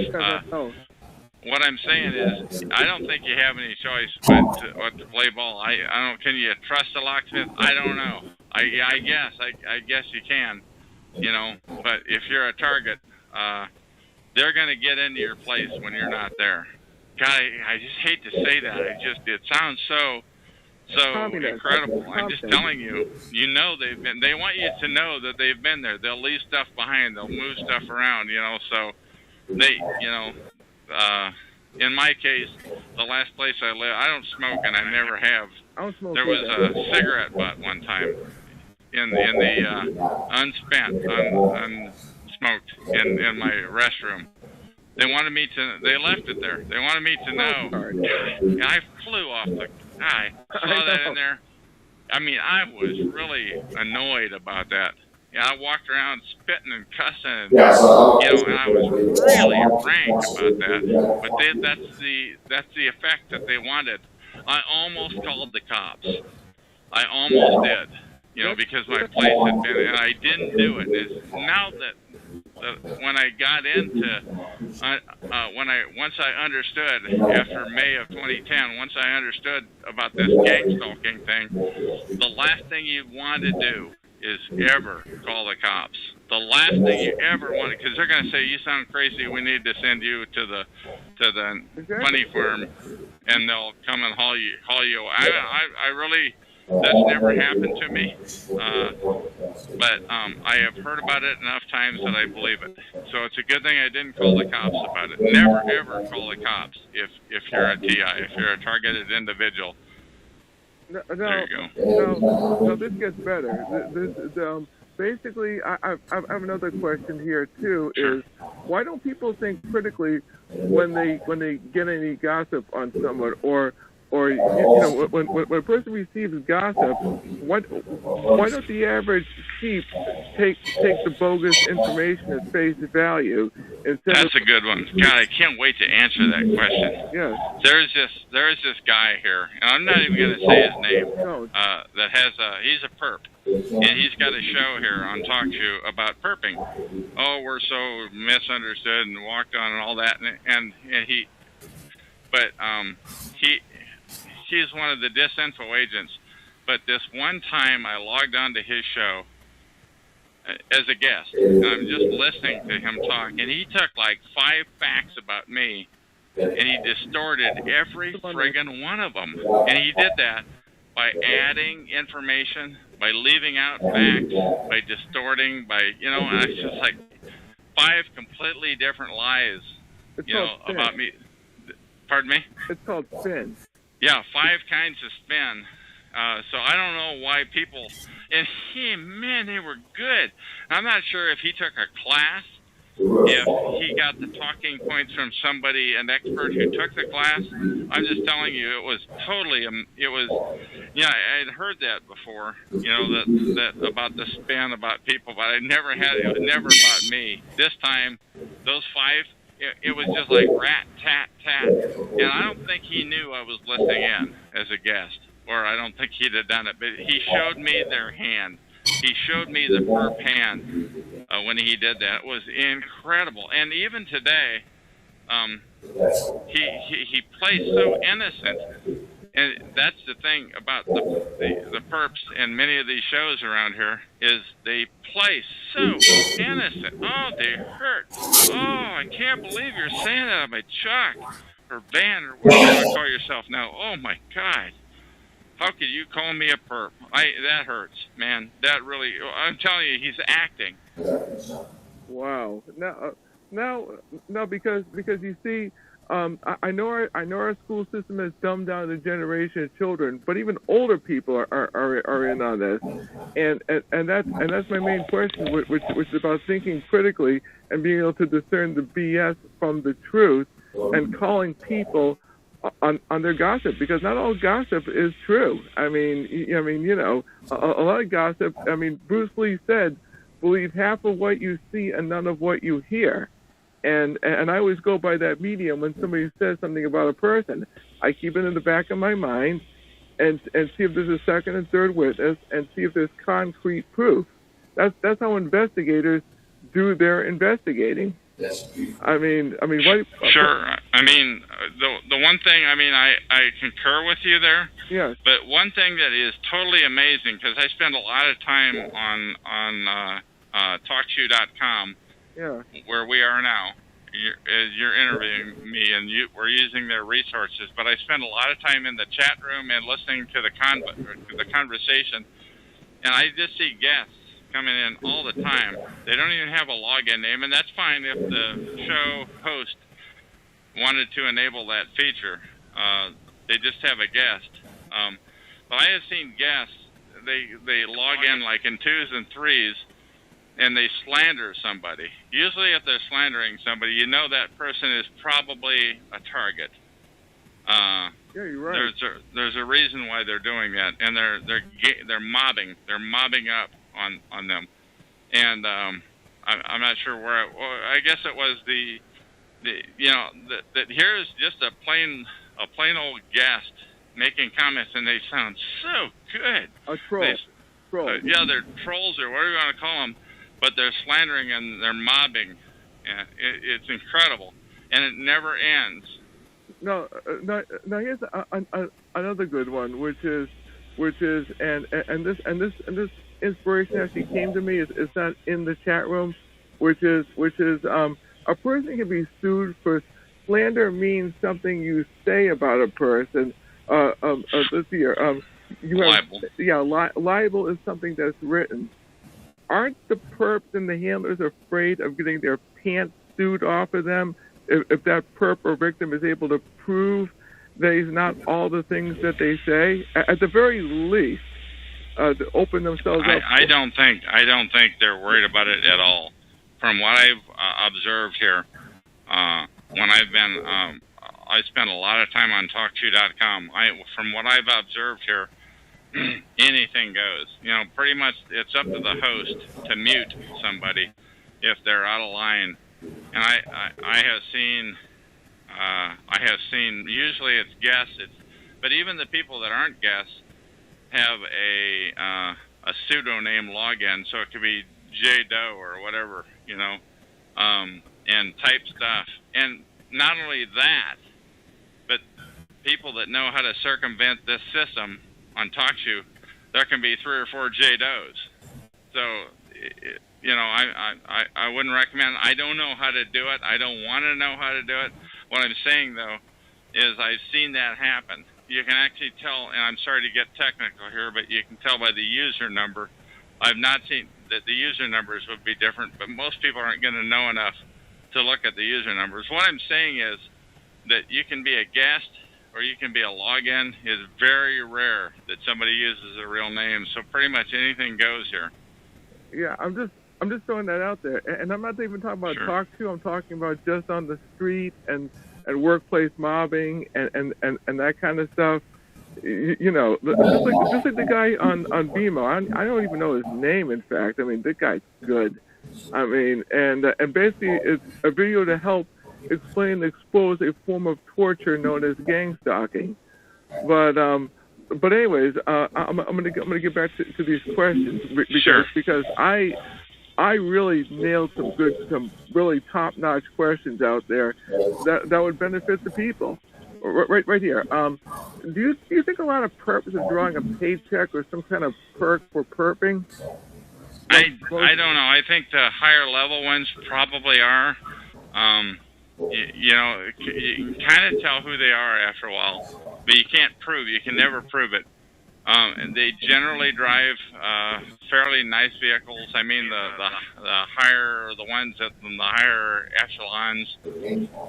What I'm saying is, I don't think you have any choice but to play ball. I don't. Can you trust a locksmith? I don't know. I guess you can. But if you're a target, they're going to get into your place when you're not there. God, I just hate to say that. It sounds so incredible. I'm just telling you. They want you to know that they've been there. They'll leave stuff behind. They'll move stuff around. So they, in my case, the last place I live, I don't smoke, and I never have. There was a cigarette butt one time in the unsmoked in my restroom. They left it there. They wanted me to know. And I flew off the guy. Saw that in there. I mean, I was really annoyed about that. I walked around spitting and cussing, and and I was really ranked about that. But that's the effect that they wanted. I almost called the cops. I almost did, because my place had been, and I didn't do it. Now that when I got into, once I understood after May of 2010, once I understood about this gang stalking thing, the last thing you want to do is ever call the cops. The last thing you ever want, because they're going to say, you sound crazy, we need to send you to the funny firm, and they'll come and haul you. I really, that's never happened to me, but I have heard about it enough times that I believe it. So it's a good thing I didn't call the cops about it. Never ever call the cops if you're a TI, if you're a targeted individual. There you go. No, this gets better. Basically, I have another question here too. Is why don't people think critically when they get any gossip on someone, or when a person receives gossip, why don't the average sheep take the bogus information at face value That's a good one. God, I can't wait to answer that question. Yeah. There's this guy here, and I'm not even going to say his name. No. That has he's a perp, and he's got a show here on Talk Show about perping. Oh, we're so misunderstood and walked on and all that, and he, but he's one of the disinfo agents. But this one time I logged on to his show as a guest, and I'm just listening to him talk, and he took like 5 facts about me, and he distorted every friggin' one of them. And he did that by adding information, by leaving out facts, by distorting, by, and it's just like 5 completely different lies, about me. Pardon me? It's called spin. Yeah, 5 kinds of spin. So I don't know why people, and they were good. I'm not sure if he took a class, if he got the talking points from somebody, an expert who took the class. I'm just telling you, it was totally, I'd heard that before, that about the spin about people, but I never had it. It was never about me. This time, those 5, it was just like rat, tat, tat. And I don't think he knew I was listening in as a guest. Or I don't think he'd have done it, but he showed me their hand. He showed me the perp hand when he did that. It was incredible. And even today, he plays so innocent. And that's the thing about the perps and many of these shows around here is they play so innocent. Oh, they hurt. Oh, I can't believe you're saying that about Chuck or Ben or whatever you want to call yourself now. Oh, my God. How could you call me a perp? That hurts, man. That really, I'm telling you, he's acting. Wow. Now, because you see, I know our school system has dumbed down the generation of children, but even older people are in on this, and that's my main question, which is about thinking critically and being able to discern the BS from the truth, and calling people on their gossip, because not all gossip is true. I mean, a lot of gossip. I mean, Bruce Lee said, "Believe half of what you see and none of what you hear." And I always go by that medium when somebody says something about a person. I keep it in the back of my mind and see if there's a second and third witness and see if there's concrete proof. That's how investigators do their investigating. I mean, what? Sure. I mean, the one thing, I concur with you there. Yes. But one thing that is totally amazing, because I spend a lot of time on TalkShoe.com, where we are now. You're interviewing me, and we're using their resources. But I spend a lot of time in the chat room and listening to the conversation, and I just see guests coming in all the time. They don't even have a login name, and that's fine if the show host wanted to enable that feature. They just have a guest. But I have seen guests, they log in like in 2s and 3s, and they slander somebody. Usually if they're slandering somebody, you know that person is probably a target. Yeah, you're right. There's a reason why they're doing that, and they're mobbing. They're mobbing up on them, and I'm not sure where. I guess it was that here's just a plain old guest making comments, and they sound so good. A troll. Yeah, they're trolls or whatever you want to call them, but they're slandering and they're mobbing. Yeah, it's incredible, and it never ends. No, here's another good one, which is and this inspiration actually came to me. It's not in the chat room, which is a person can be sued for slander. Means something you say about a person. Let's see here. Libel. Yeah, libel is something that's written. Aren't the perps and the handlers afraid of getting their pants sued off of them if that perp or victim is able to prove that he's not all the things that they say? At the very least, to open themselves up. I don't think they're worried about it at all. From what I've observed here, when I've been, I spend a lot of time on TalkShoe.com. From what I've observed here, anything goes. Pretty much it's up to the host to mute somebody if they're out of line And I have seen usually it's guests, but even the people that aren't guests have a pseudonym login, so it could be J Doe or whatever, and type stuff. And not only that, but people that know how to circumvent this system on TalkShoe, there can be 3 or 4 J Does. So, I wouldn't recommend. I don't know how to do it. I don't want to know how to do it. What I'm saying, though, is I've seen that happen. You can actually tell, and I'm sorry to get technical here, but you can tell by the user number. I've not seen that the user numbers would be different, but most people aren't going to know enough to look at the user numbers. What I'm saying is that you can be a guest or you can be a login. Is very rare that somebody uses a real name, so pretty much anything goes here. Yeah, I'm just throwing that out there, and I'm not even talking about TalkShoe. I'm talking about just on the street and workplace mobbing and that kind of stuff. Just like the guy on BMO. I don't even know his name. In fact, I mean, this guy's good. I mean, and basically it's a video to help explain and expose a form of torture known as gang stalking. But anyways, I'm gonna get back to these questions because I really nailed some really top-notch questions out there that would benefit the people. Right here. Do you think a lot of perps are drawing a paycheck or some kind of perk for perping? I don't know. I think the higher level ones probably are. You can kind of tell who they are after a while, but you can't prove. You can never prove it. And they generally drive fairly nice vehicles. I mean, the higher, the ones at the higher echelons.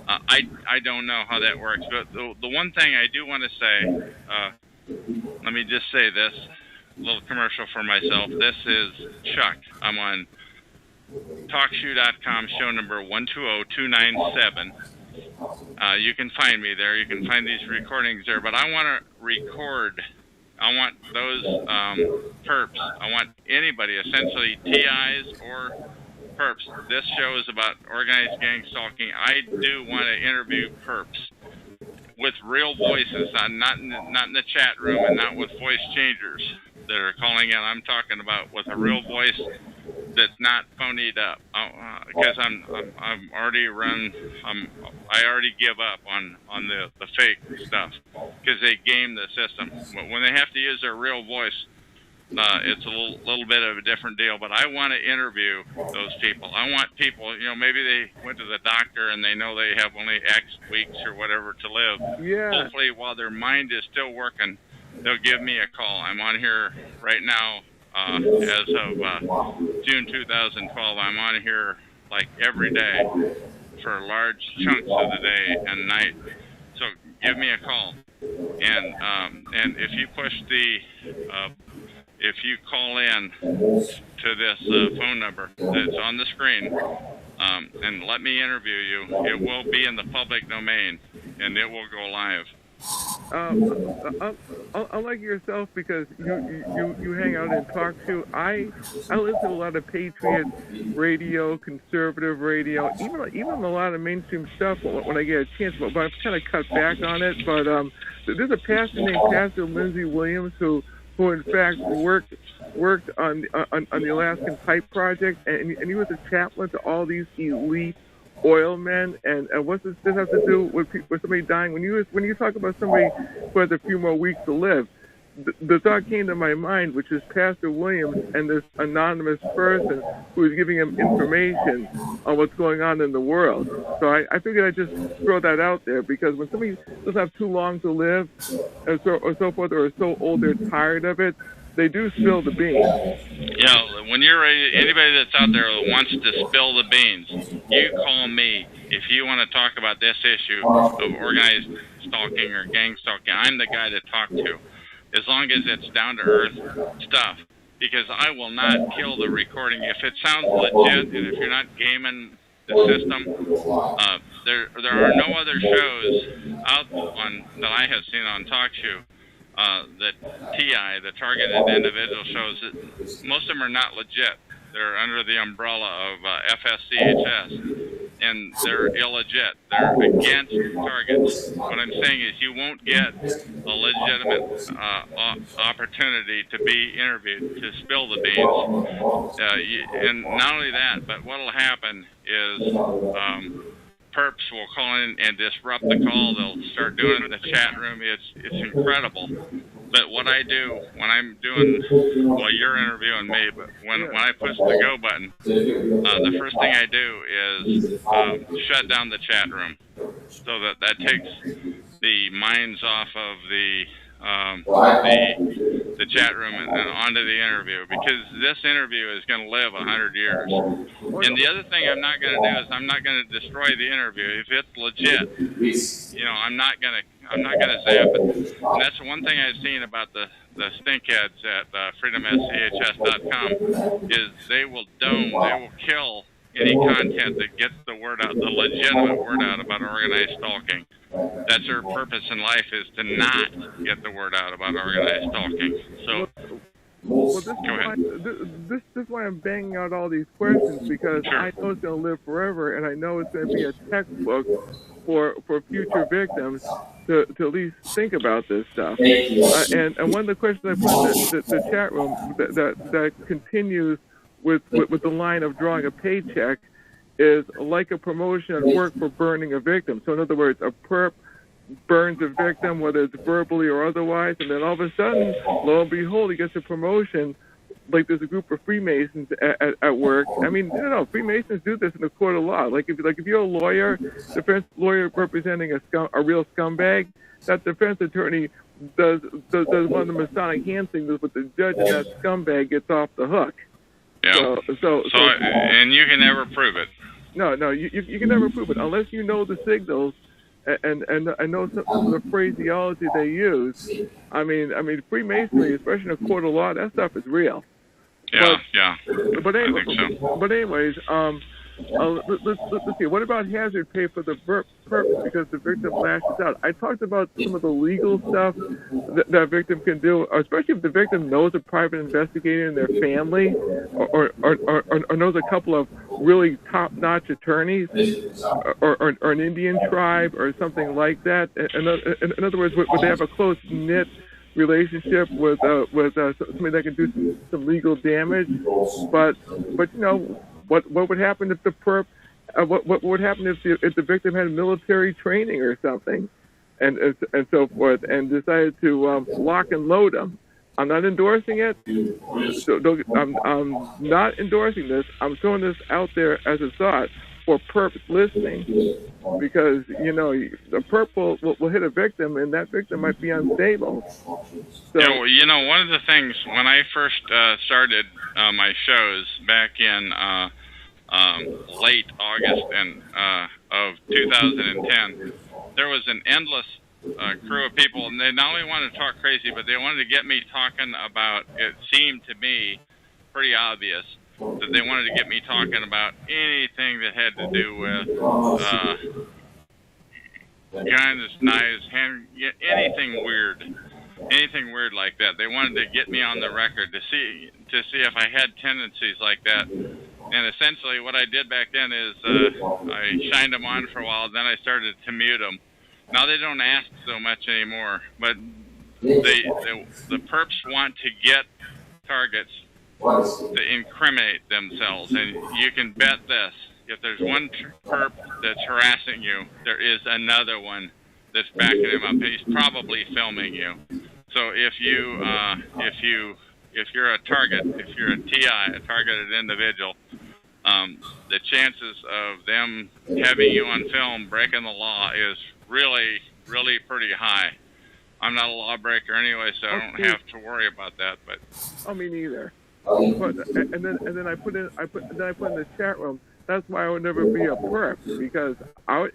I don't know how that works, but the one thing I do want to say, let me just say this, a little commercial for myself. This is Chuck. I'm on TalkShoe.com, show number 120297. You can find me there. You can find these recordings there. But I want to record. I want those perps. I want anybody, essentially TIs or perps. This show is about organized gang stalking. I do want to interview perps with real voices, not in the chat room and not with voice changers that are calling in. I'm talking about with a real voice that's not phonied up, because I'm already I already give up on the fake stuff because they game the system. When they have to use their real voice, it's a little bit of a different deal. But I want to interview those people. I want people, maybe they went to the doctor and they know they have only X weeks or whatever to live. Yeah. Hopefully, while their mind is still working, they'll give me a call. I'm on here right now. As of June 2012, I'm on here like every day for large chunks of the day and night. So give me a call, and if you push if you call in to this phone number that's on the screen, and let me interview you, it will be in the public domain, and it will go live. Unlike yourself, because you hang out and talk to, I listen to a lot of Patriot radio, conservative radio, even a lot of mainstream stuff when I get a chance. But I've kind of cut back on it. But there's a pastor named Pastor Lindsey Williams who in fact worked on the Alaskan Pipe Project, and he was a chaplain to all these elite oil men. And what's this have to do with somebody dying? When you talk about somebody who has a few more weeks to live, the thought came to my mind, which is Pastor Williams and this anonymous person who is giving him information on what's going on in the world. So I figured I'd just throw that out there, because when somebody doesn't have too long to live, or so forth, or so old they're tired of it, they do spill the beans. When you're ready, anybody that's out there that wants to spill the beans, you call me. If you want to talk about this issue of organized stalking or gang stalking, I'm the guy to talk to, as long as it's down-to-earth stuff, because I will not kill the recording. If it sounds legit, and if you're not gaming the system, there are no other shows out that I have seen on TalkShoe. The TI, the targeted individual shows, that most of them are not legit. They're under the umbrella of FSCHS. and they're illegit. They're against targets. What I'm saying is you won't get a legitimate opportunity to be interviewed, to spill the beans. And not only that, but what will happen is perps will call in and disrupt the call. They'll start doing it in the chat room. It's incredible. But what I do when I'm doing, well, you're interviewing me, but when I push the go button, the first thing I do is shut down the chat room, so that takes the minds off of the chat room and onto the interview, because this interview is going to live 100 years. And the other thing I'm not going to do is I'm not going to destroy the interview. If it's legit, I'm not going to zap it. And that's one thing I've seen about the stinkheads at freedomschs.com is they will kill any content that gets the word out, the legitimate word out about organized stalking. That's their purpose in life, is to not get the word out about organized stalking. So, this is why I'm banging out all these questions, because I know it's going to live forever, and I know it's going to be a textbook for future victims to at least think about this stuff. And one of the questions I put in the chat room that continues with the line of drawing a paycheck is like a promotion at work for burning a victim. So in other words, a perp burns a victim, whether it's verbally or otherwise, and then all of a sudden, lo and behold, he gets a promotion. Like there's a group of Freemasons at work. I mean, Freemasons do this in the court of law. Like if you're a lawyer, defense lawyer representing a real scumbag, that defense attorney does one of the Masonic hand signals, but the judge and that scumbag gets off the hook. Yeah. So and you can never prove it. No, you can never prove it unless you know the signals and I know some of the phraseology they use. I mean, Freemasonry, especially in a court of law, that stuff is real. Yeah. But anyways, let's see. What about hazard pay for the perp because the victim lashes out? I talked about some of the legal stuff that a victim can do, especially if the victim knows a private investigator in their family, or knows a couple of really top-notch attorneys, or an Indian tribe or something like that. In other words, would they have a close-knit relationship with somebody that can do some legal damage? But what would happen if the perp? What would happen if the victim had military training or something, and so forth, and decided to lock and load them? I'm not endorsing it. So I'm not endorsing this. I'm throwing this out there as a thought for perps listening, because the perp will hit a victim, and that victim might be unstable. So, one of the things when I first started my shows back in late August of 2010, there was an endless crew of people, and they not only wanted to talk crazy, but they wanted to get me talking about, it seemed to me pretty obvious that they wanted to get me talking about anything that had to do with guns, knives, anything weird like that. They wanted to get me on the record to see if I had tendencies like that. And essentially what I did back then is I shined them on for a while, then I started to mute them. Now they don't ask so much anymore, but the perps want to get targets to incriminate themselves. And you can bet this, if there's one perp that's harassing you, there is another one that's backing him up. He's probably filming you. So if you're a target, if you're a TI, a targeted individual, the chances of them having you on film breaking the law is really, really pretty high. I'm not a lawbreaker anyway, so I don't have to worry about that. But me neither. But and then I put in the chat room. That's why I would never be a perp, because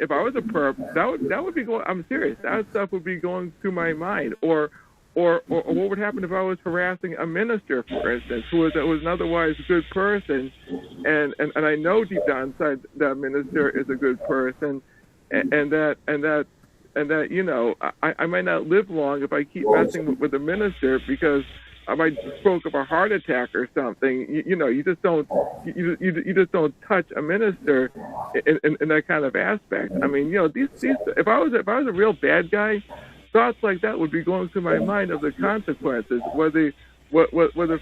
if I was a perp, that would be going. I'm serious. That stuff would be going through my mind. Or what would happen if I was harassing a minister, for instance, who was an otherwise good person, and I know deep down inside that minister is a good person, and that I might not live long if I keep messing with the minister, because I might stroke of a heart attack or something. You just don't touch a minister in that kind of aspect. I mean, these if I was a real bad guy, thoughts like that would be going through my mind of the consequences, whether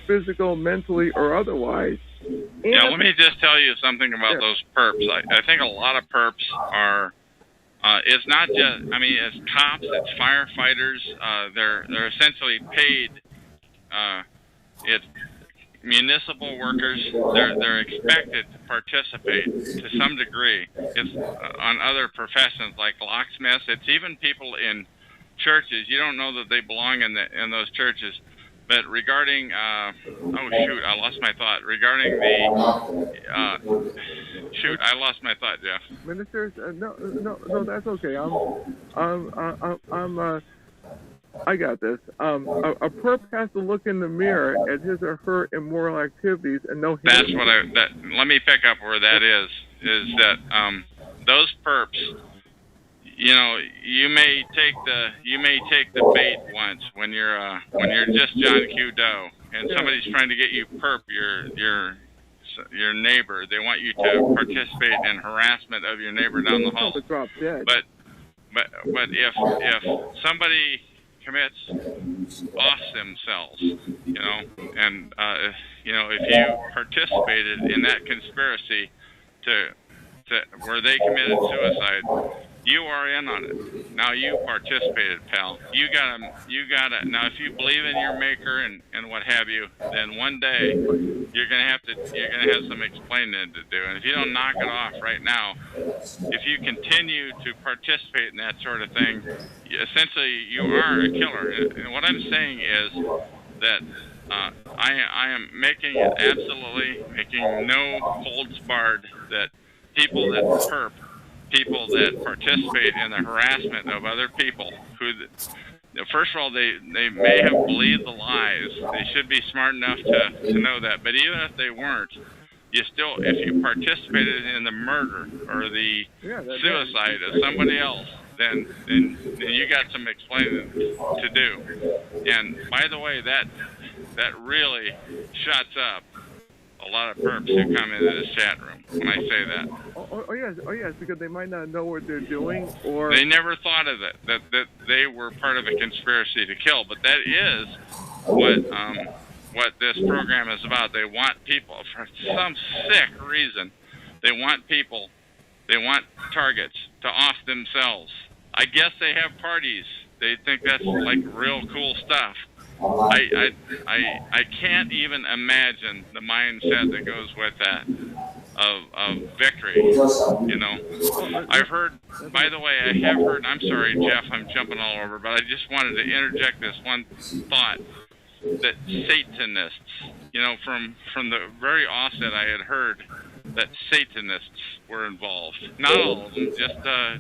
physical, mentally, or otherwise. Yeah, let me just tell you something about those perps. I think a lot of perps are. It's not just. I mean, it's cops, it's firefighters. They're essentially paid. It's municipal workers. They're expected to participate to some degree. It's on other professions like locksmiths. It's even people in churches. You don't know that they belong in those churches. But regarding, I lost my thought. Regarding I lost my thought, Jeff. Ministers, no, that's okay. I got this. A perp has to look in the mirror at his or her immoral activities and know. That's what let me pick up where that is that those perps. You may take the bait once when you're just John Q. Doe and somebody's trying to get you perp your neighbor. They want you to participate in harassment of your neighbor down the hall. But if somebody commits off themselves, and if you participated in that conspiracy to where they committed suicide. You are in on it. Now you participated, pal. You gotta. Now, if you believe in your maker and what have you, then one day you're gonna have some explaining to do. And if you don't knock it off right now, if you continue to participate in that sort of thing, essentially you are a killer. And what I'm saying is that I am making no holds barred that people that perp. People that participate in the harassment of other people who, first of all, they may have believed the lies. They should be smart enough to know that. But even if they weren't, if you participated in the murder or the suicide of somebody else, then you got some explaining to do. And by the way, that really shuts up a lot of perps who come into this chat room when I say that. Oh yes, because they might not know what they're doing, or they never thought of it, that they were part of a conspiracy to kill. But that is what this program is about. They want people, for some sick reason, they want targets to off themselves. I guess they have parties. They think that's like real cool stuff. I can't even imagine the mindset that goes with that of victory. I've heard. By the way, I'm sorry, Jeff. I'm jumping all over, but I just wanted to interject this one thought that Satanists. From the very offset, I had heard that Satanists were involved. Not all of them, just a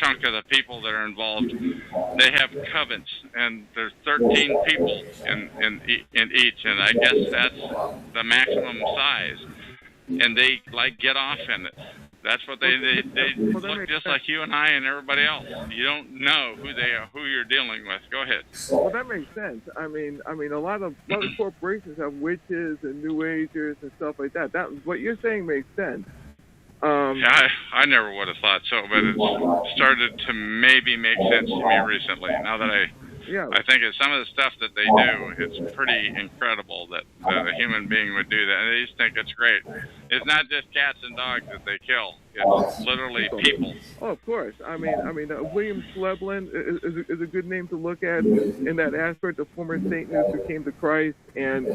chunk of the people that are involved. They have covens, and there's 13 people in each, and I guess that's the maximum size. And they get off in it. That's what they look just like you and I and everybody else. You don't know who they are, who you're dealing with. Go ahead. Well, that makes sense. I mean, a lot of corporations have witches and New Agers and stuff like that. What you're saying makes sense. I never would have thought so, but it started to maybe make sense to me recently. Now that I think it's some of the stuff that they do, it's pretty incredible that a human being would do that. And they just think it's great. It's not just cats and dogs that they kill. It's literally people. Oh, of course. I mean, William Schleblin is a good name to look at in that aspect. The former Satanist who came to Christ and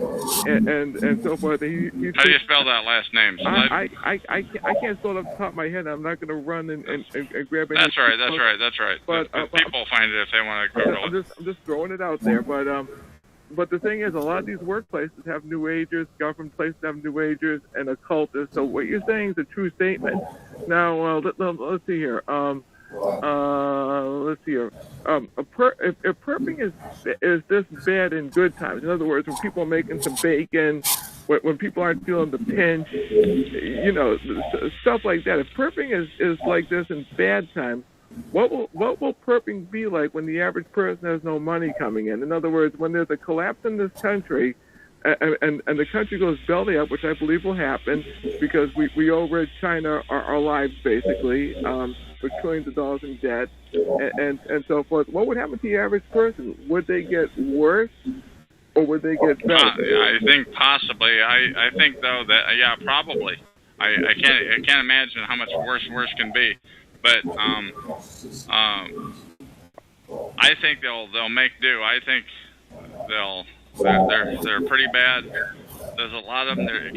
so forth. How do you spell that last name? I can't spell it off the top of my head. I'm not going to run and grab it. That's right. But people find it if they want to Google it. I'm just throwing it out there, but the thing is, a lot of these workplaces have New Agers, government places have New Agers, and occultists. So what you're saying is a true statement. Now, let's see here. If perping is this bad in good times, in other words, when people are making some bacon, when people aren't feeling the pinch, stuff like that. If perping is like this in bad times, what will perping be like when the average person has no money coming in? In other words, when there's a collapse in this country, and the country goes belly up, which I believe will happen because we owe Red China our lives basically, with trillions of dollars in debt and so forth. What would happen to the average person? Would they get worse or would they get better? I think possibly. I think though that probably. I can't imagine how much worse can be, but I think they'll make do. I think they're pretty bad. There's a lot of them. They're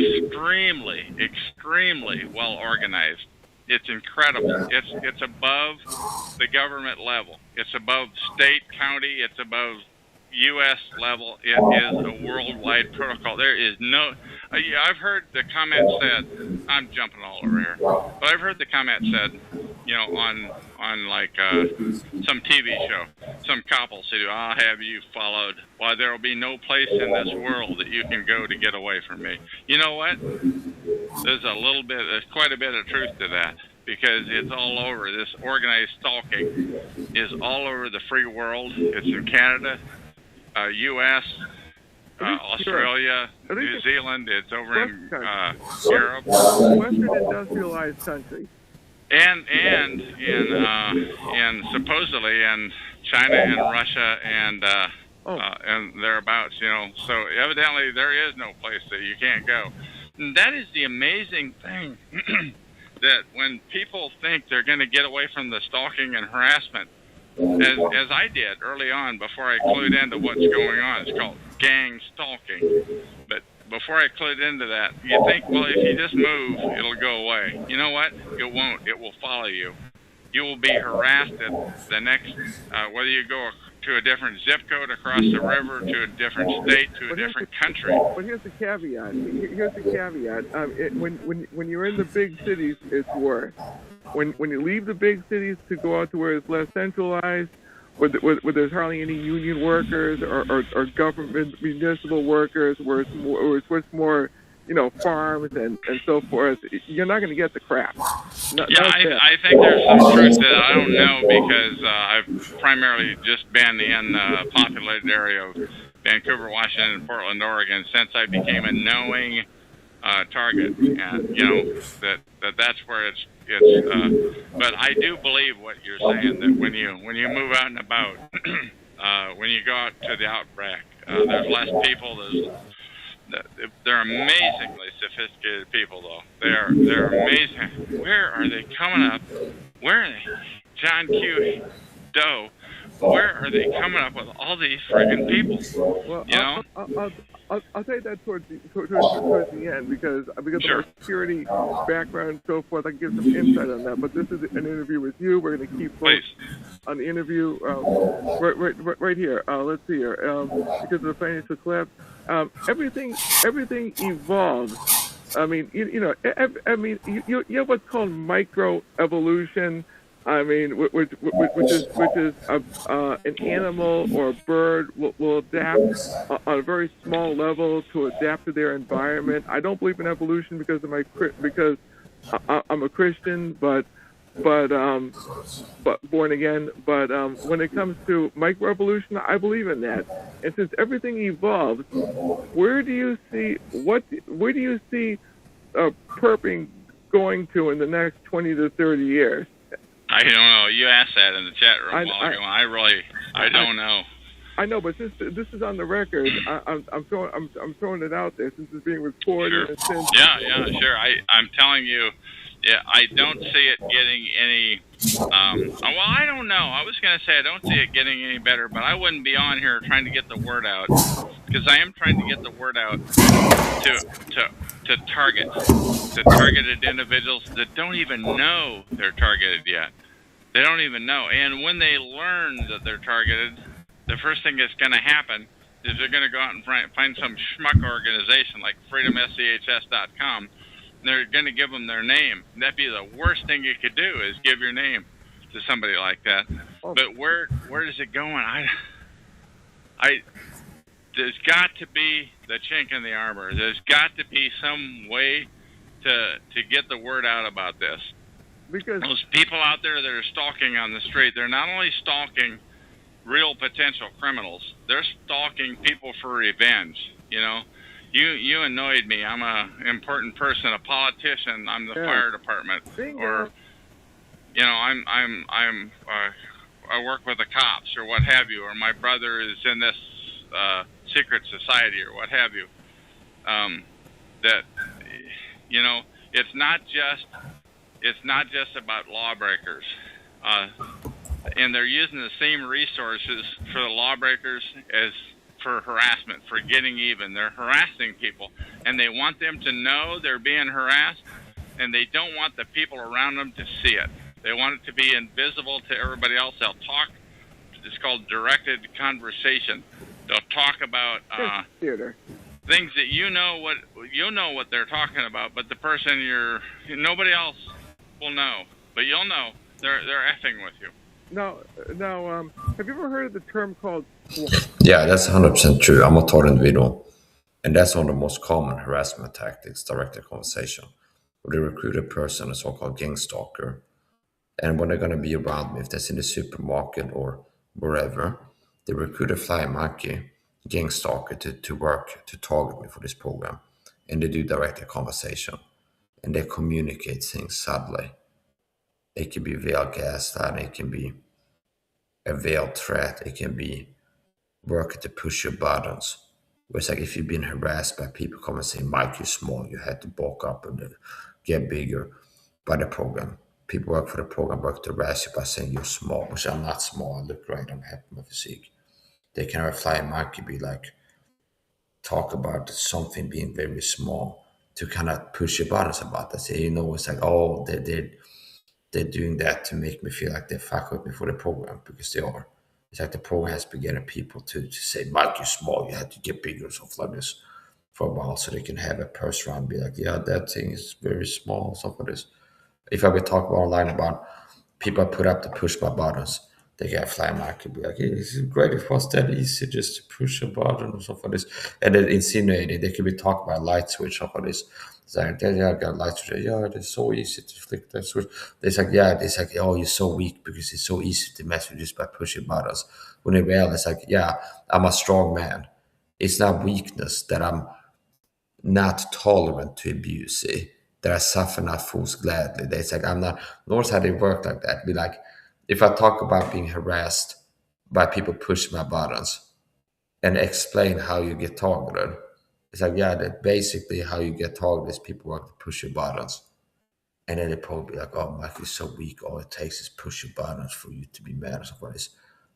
extremely well organized. It's incredible. It's above the government level. It's above state, county. It's above U.S. level. It is a worldwide protocol. There is no. I've heard the comment said. I'm jumping all over here, but I've heard the comment said, on like some TV show, some couple say, "I'll have you followed." Well, there will be no place in this world that you can go to get away from me. You know what? There's quite a bit of truth to that, because it's all over. This organized stalking is all over the free world. It's in Canada, U.S., Australia, New Zealand. It's over in Europe. Western industrialized country. And supposedly in China and Russia and thereabouts, So evidently there is no place that you can't go. And that is the amazing thing, that when people think they're going to get away from the stalking and harassment, as I did early on before I clued into what's going on. It's called gang stalking. But before I clued into that, you think, well, if you just move, it'll go away. You know what? It won't. It will follow you. You will be harassed at the next, whether you go to a different zip code across the river, to a different state, to a different country. But here's the caveat. When you're in the big cities, it's worse. When you leave the big cities to go out to where it's less centralized, where there's hardly any union workers or government municipal workers, where it's more farms and so forth, you're not going to get the crap. I think there's some truth to that. I don't know, because I've primarily just been in the populated area of Vancouver, Washington, and Portland, Oregon since I became a knowing target. And that's where it's. But I do believe what you're saying, that when you move out and about, when you go out to the outback, there's less people. They're amazingly sophisticated people, though. They're amazing. Where are they coming up? Where are they? John Q. Doe. Where are they coming up with all these friggin' people? Well, I'll take that towards the end because Sure. of our security background and so forth. I can give some insight on that. But this is an interview with you. We're going to keep folks on the interview right here. Let's see here. Because of the financial collapse, everything evolves. I mean, you have what's called microevolution. I mean, which is an animal or a bird will adapt on a very small level to adapt to their environment. I don't believe in evolution because I'm a Christian, but born again. But when it comes to microevolution, I believe in that. And since everything evolves, where do you see perping going to in the next 20 to 30 years? I don't know. You asked that in the chat room. I don't know. I know, but this is on the record. I'm throwing it out there since it's being recorded. Sure. Sure. I'm telling you, I don't see it getting any. I don't know. I was going to say I don't see it getting any better, but I wouldn't be on here trying to get the word out, because I am trying to get the word out to targeted individuals that don't even know they're targeted yet. They don't even know. And when they learn that they're targeted, the first thing that's going to happen is they're going to go out and find some schmuck organization like freedomschs.com. They're going to give them their name. That'd be the worst thing you could do, is give your name to somebody like that. But where is it going? There's got to be the chink in the armor. There's got to be some way to get the word out about this. Because those people out there that are stalking on the street, they're not only stalking real potential criminals, they're stalking people for revenge. you annoyed me. I'm a important person, a politician. I'm the fire department, or I work with the cops or what have you, or my brother is in this secret society or what have you. That it's not just about lawbreakers, and they're using the same resources for the lawbreakers as for harassment, for getting even. They're harassing people, and they want them to know they're being harassed, and they don't want the people around them to see it. They want it to be invisible to everybody else. They'll talk. It's called directed conversation. They'll talk about things that you know what they're talking about, but the person nobody else will know, but you'll know they're effing with you. Now, have you ever heard of the term called? Yeah, that's 100% true. I'm a torrent video, and that's one of the most common harassment tactics: directed conversation, where they recruit a person, a so-called gang stalker, and when they're going to be around me, if that's in the supermarket or wherever, they recruit a fly monkey gang stalker to work to target me for this program, and they do directed conversation, and they communicate things subtly. It can be veiled gaslighting, it can be a veiled threat, it can be working to push your buttons. Where it's like if you've been harassed by people come and say, Mike, you're small, you had to bulk up and get bigger by the program. People work for the program, work to harass you by saying you're small, which I'm not small, I look great, I'm happy with my physique. They can have a flying monkey be like, talk about something being very small to kind of push your buttons about that. Say, it's like, oh, they're doing that to make me feel like they fuck with me for the program, because they are. It's like the program has been getting people to say, Mike, you're small, you had to get bigger, or stuff like this for a while, so they can have a person around and be like, yeah, that thing is very small, stuff like this. If I would talk online about people I put up to push my buttons, they get a fly mark and be like, hey, it's great if it was that easy just to push a button or stuff like this. And then insinuating, they could be talking about a light switch, stuff like this. It's like, yeah, I got a light switch. Yeah, it's so easy to flick that switch. It's like, oh, you're so weak because it's so easy to mess with just by pushing buttons. When in reality, it's like, yeah, I'm a strong man. It's not weakness that I'm not tolerant to abuse, see? That I suffer not fools gladly. It's like, I'm not, nor how they work like that. Be like, if I talk about being harassed by people pushing my buttons and explain how you get targeted, it's like, yeah, that basically how you get targeted is people work to push your buttons. And then they probably be like, oh, Mike is so weak, all it takes is push your buttons for you to be mad or something like this.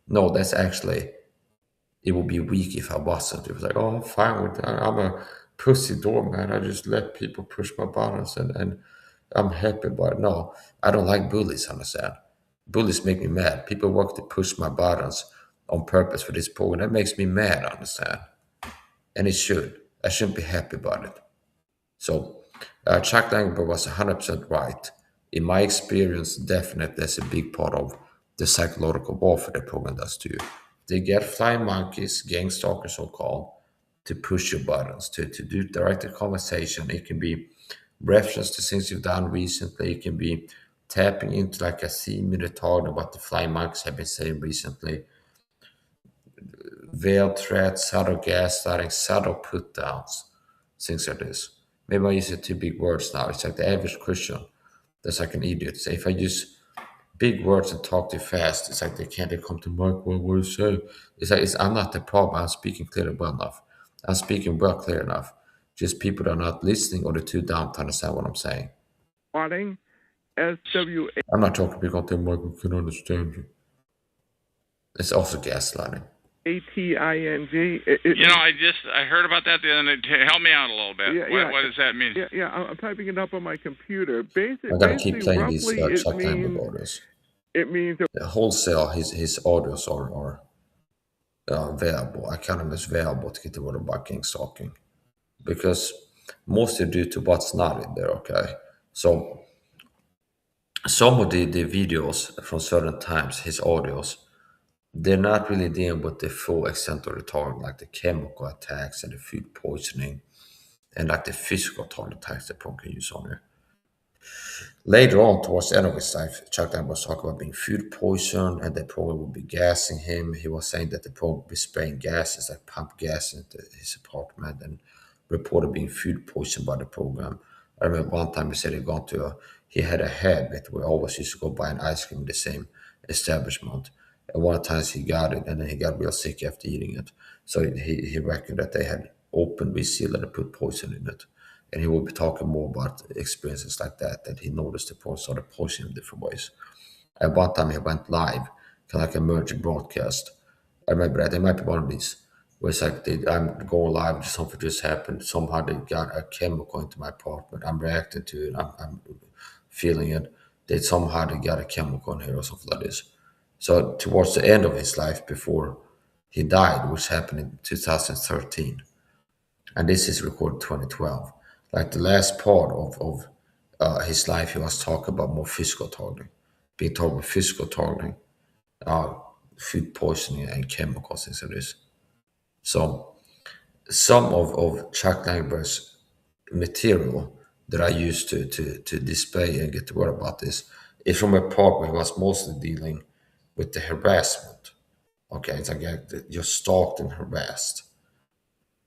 No, that's actually, it would be weak if I wasn't. It was like, oh, I'm fine with that. I'm a pussy doorman. I just let people push my buttons and I'm happy about it. No, I don't like bullies, understand? Bullies make me mad. People work to push my buttons on purpose for this program. That makes me mad, understand? And it should. I shouldn't be happy about it. So Chuck Langberg was 100% right. In my experience, definitely that's a big part of the psychological warfare the program does to you. They get flying monkeys, gang stalkers so-called, to push your buttons, to do directed conversation. It can be reference to things you've done recently. It can be tapping into like a theme-minute talk about the flying monkeys have been saying recently. Veiled threats, subtle gaslighting, subtle put-downs, things like this. Maybe I use too big words now. It's like the average Christian that's like an idiot. So if I use big words and talk too fast, it's like they come to Mike, what do you say? It's like, I'm not the problem. I'm speaking clearly well enough. I'm speaking well clear enough. Just people that are not listening or they're too dumb to understand what I'm saying. SWA. I'm not talking big on them, Mike, we can understand you. It's also gaslighting. ATING. I heard about that the other day. Help me out a little bit. What does that mean? Yeah, I'm typing it up on my computer. I gotta keep playing these Chuck Langberg audios. It means the wholesale. His audios are available. I count them as available to get the word about gang stalking, because mostly due to what's not in there. Okay, so some of the videos from certain times, his audios, they're not really dealing with the full extent of the target, like the chemical attacks and the food poisoning, and like the physical target attacks that Pong can use on you. Later on, towards the end of his life, Chuck Langberg was talking about being food poisoned and the program would be gassing him. He was saying that the program would be spraying gases, like pump gas into his apartment, and reported being food poisoned by the program. I remember one time he said he had a habit where he always used to go buy an ice cream in the same establishment. And one of the times he got it, and then he got real sick after eating it. So he reckoned that they had opened with seal and put poison in it. And he will be talking more about experiences like that he noticed the poison started poisoning in different ways. At one time he went live, kind of like a merged broadcast. I remember that. There might be one of these where it's like I'm going live, something just happened. Somehow they got a chemical into my apartment. I'm reacting to it. I'm feeling it. Somehow they got a chemical in here or something like this. So towards the end of his life, before he died, which happened in 2013, and this is recorded 2012. Like the last part of his life, he was talking about more physical targeting, being talking about physical targeting, uh, food poisoning, and chemicals into this. So some of Chuck Langberg's material that I used to display and get the word about this is from a part where he was mostly dealing with the harassment. Okay, it's like you're stalked and harassed.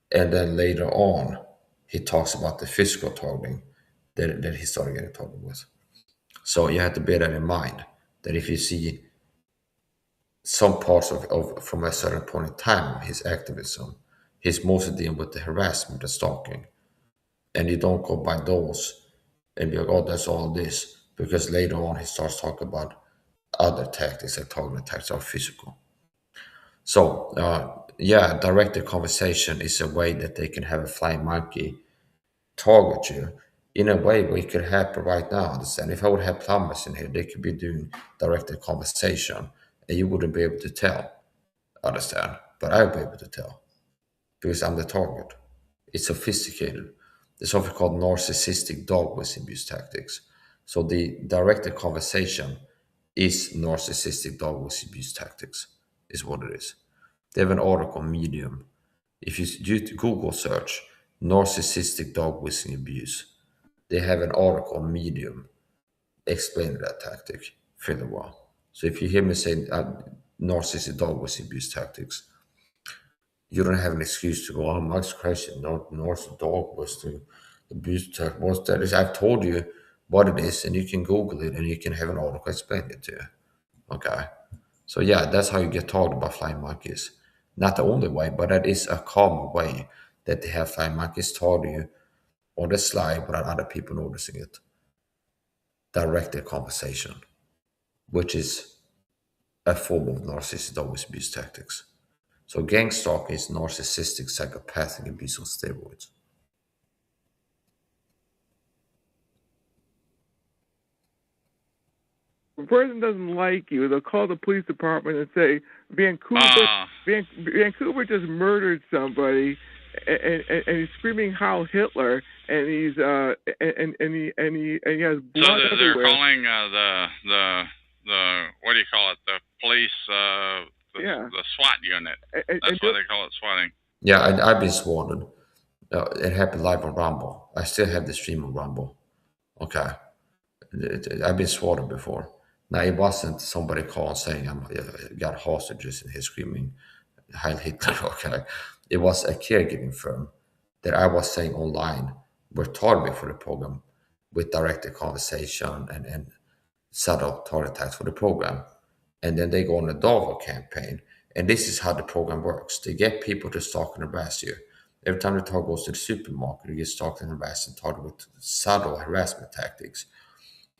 And then later on, he talks about the physical targeting that he started getting targeted with. So you have to bear that in mind, that if you see some parts of from a certain point in time, his activism, he's mostly dealing with the harassment, the stalking. And you don't go by those and be like, oh, that's all this. Because later on, he starts talking about other tactics, like targeting attacks are physical. So, directed conversation is a way that they can have a flying monkey target you in a way we could happen right now. Understand? If I would have plumbers in here, they could be doing directed conversation and you wouldn't be able to tell. Understand? But I'll be able to tell because I'm the target. It's sophisticated. There's something called narcissistic dog whistle abuse tactics. So the directed conversation is narcissistic dog whistle abuse tactics, is what it is. They have an article on Medium. If you do Google search narcissistic dog whistling abuse, they have an article on Medium explaining that tactic fairly well. So if you hear me say narcissistic dog whistling abuse tactics, you don't have an excuse to go, oh, Max Christian, narcissistic dog whistling abuse tactic. What's that? I've told you what it is, and you can Google it, and you can have an article explain it to you. Okay. So yeah, that's how you get targeted by flying monkeys. Not the only way, but that is a common way that they have flying monkeys target you on the slide without other people noticing it. Directed conversation, which is a form of narcissistic dog whistle abuse tactics. So gang stalking is narcissistic psychopathic abuse on steroids. If a person doesn't like you, they'll call the police department and say, Vancouver just murdered somebody, and he's screaming Heil Hitler, and he's and he has blood so they're everywhere. Calling the what do you call it? The police, the SWAT unit. That's why they call it swatting. Yeah, I've been sworn. It happened live on Rumble. I still have the stream on Rumble. Okay. I've been sworn before. Now, it wasn't somebody calling saying I got hostages and he's screaming Heil Hitler. Okay. It was a caregiving firm that I was saying online were targeting for the program with directed conversation and subtle target attacks for the program. And then they go on a Davo campaign. And this is how the program works. They get people to stalk and harass you. Every time the target goes to the supermarket, you get stalked and harassed and targeted with subtle harassment tactics.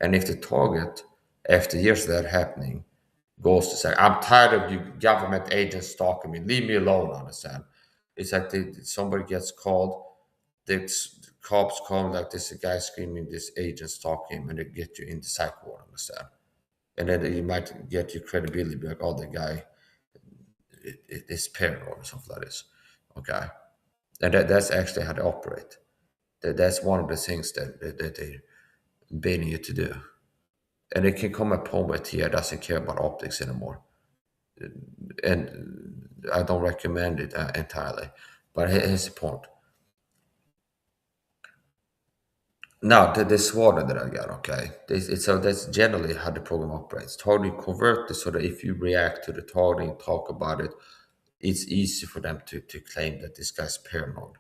And if the target, after years of that happening, goes to say, I'm tired of you government agents stalking me, leave me alone, understand? It's like somebody gets called, the cops come, like this a guy screaming, this agent stalking him, and they get you in the psych ward, understand? And then you might get your credibility, be like, oh, the guy is paranoid or something like this, okay? And that's actually how they operate. That's one of the things that they're baiting you to do. And it can come a point where TI doesn't care about optics anymore. And I don't recommend it entirely. But here's the point. Now, the swatter that I got, okay, so that's generally how the program operates. Targeting convert so that if you react to the targeting, talk about it, it's easy for them to claim that this guy's paranoid.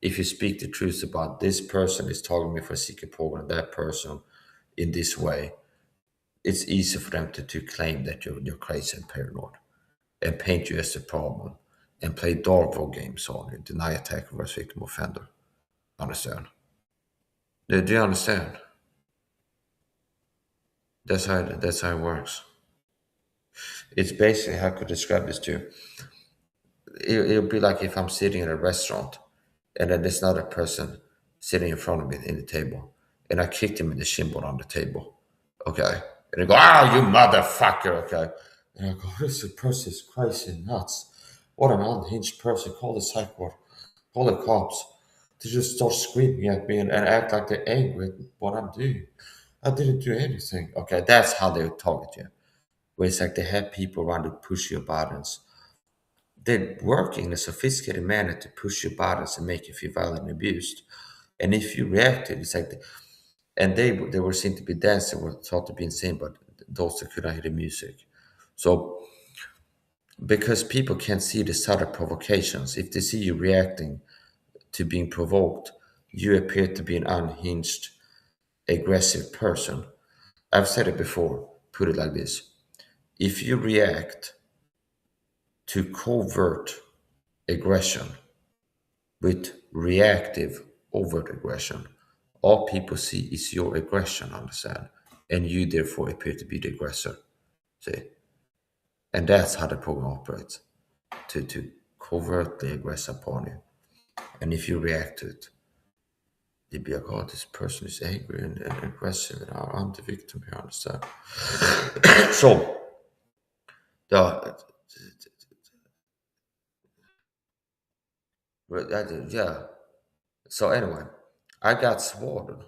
if you speak the truth about this person is targeting me for a secret program, that person in this way, it's easy for them to claim that you're crazy and paranoid and paint you as the problem and play dark role games on you, deny attack versus victim offender. Understand? Do you understand? That's how it works. It's basically how I could describe this to you. It'll be like if I'm sitting in a restaurant and then there's another person sitting in front of me in the table and I kicked him in the shin bone on the table. Okay. And they go, you motherfucker. Okay. And I go, this person is crazy nuts. What an unhinged person. Call the psych ward. Call the cops. They just start screaming at me and act like they're angry at what I'm doing. I didn't do anything. Okay, that's how they target you. Where it's like they have people around to push your buttons. They work in a sophisticated manner to push your buttons and make you feel violent and abused. And if you reacted, it's like, and they were seen to be dancing, were thought to be insane, but those that could not hear the music. So, because people can't see the subtle provocations, if they see you reacting to being provoked, you appear to be an unhinged, aggressive person. I've said it before, put it like this. If you react to covert aggression with reactive overt aggression, all people see is your aggression, understand? And you therefore appear to be the aggressor. See? And that's how the program operates. To covertly aggress upon you. And if you react to it, you'd be like, oh, this person is angry and aggressive, and I'm the victim here, understand? So, yeah. So anyway, I got swatted,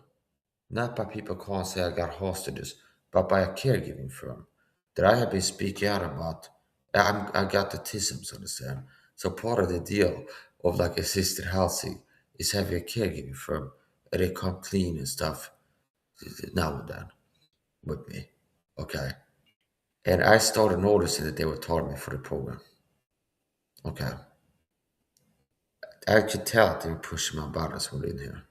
not by people calling say I got hostages, but by a caregiving firm that I have been speaking out about. I got autism, understand? So part of the deal of like assisted housing is having a caregiving firm and they come clean and stuff now and then with me. Okay. And I started noticing that they were targeting me for the program. Okay. I could tell they were pushing my buttons within here.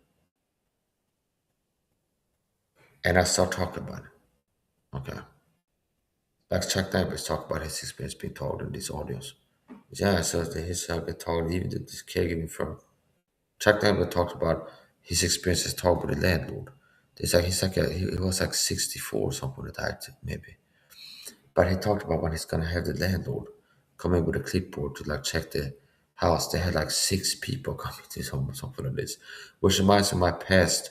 And I started talking about it. Okay. Like Chuck Neighbors talked about his experience being targeted in these audios. Yeah, so his get targeted, even this caregiving firm. Chuck Neighbors talked about his experiences talking with the landlord. He was like 64 or something like that, maybe. But he talked about when he's gonna have the landlord come in with a clipboard to like check the house. They had like 6 people coming to his home or something like this. Which reminds me of my past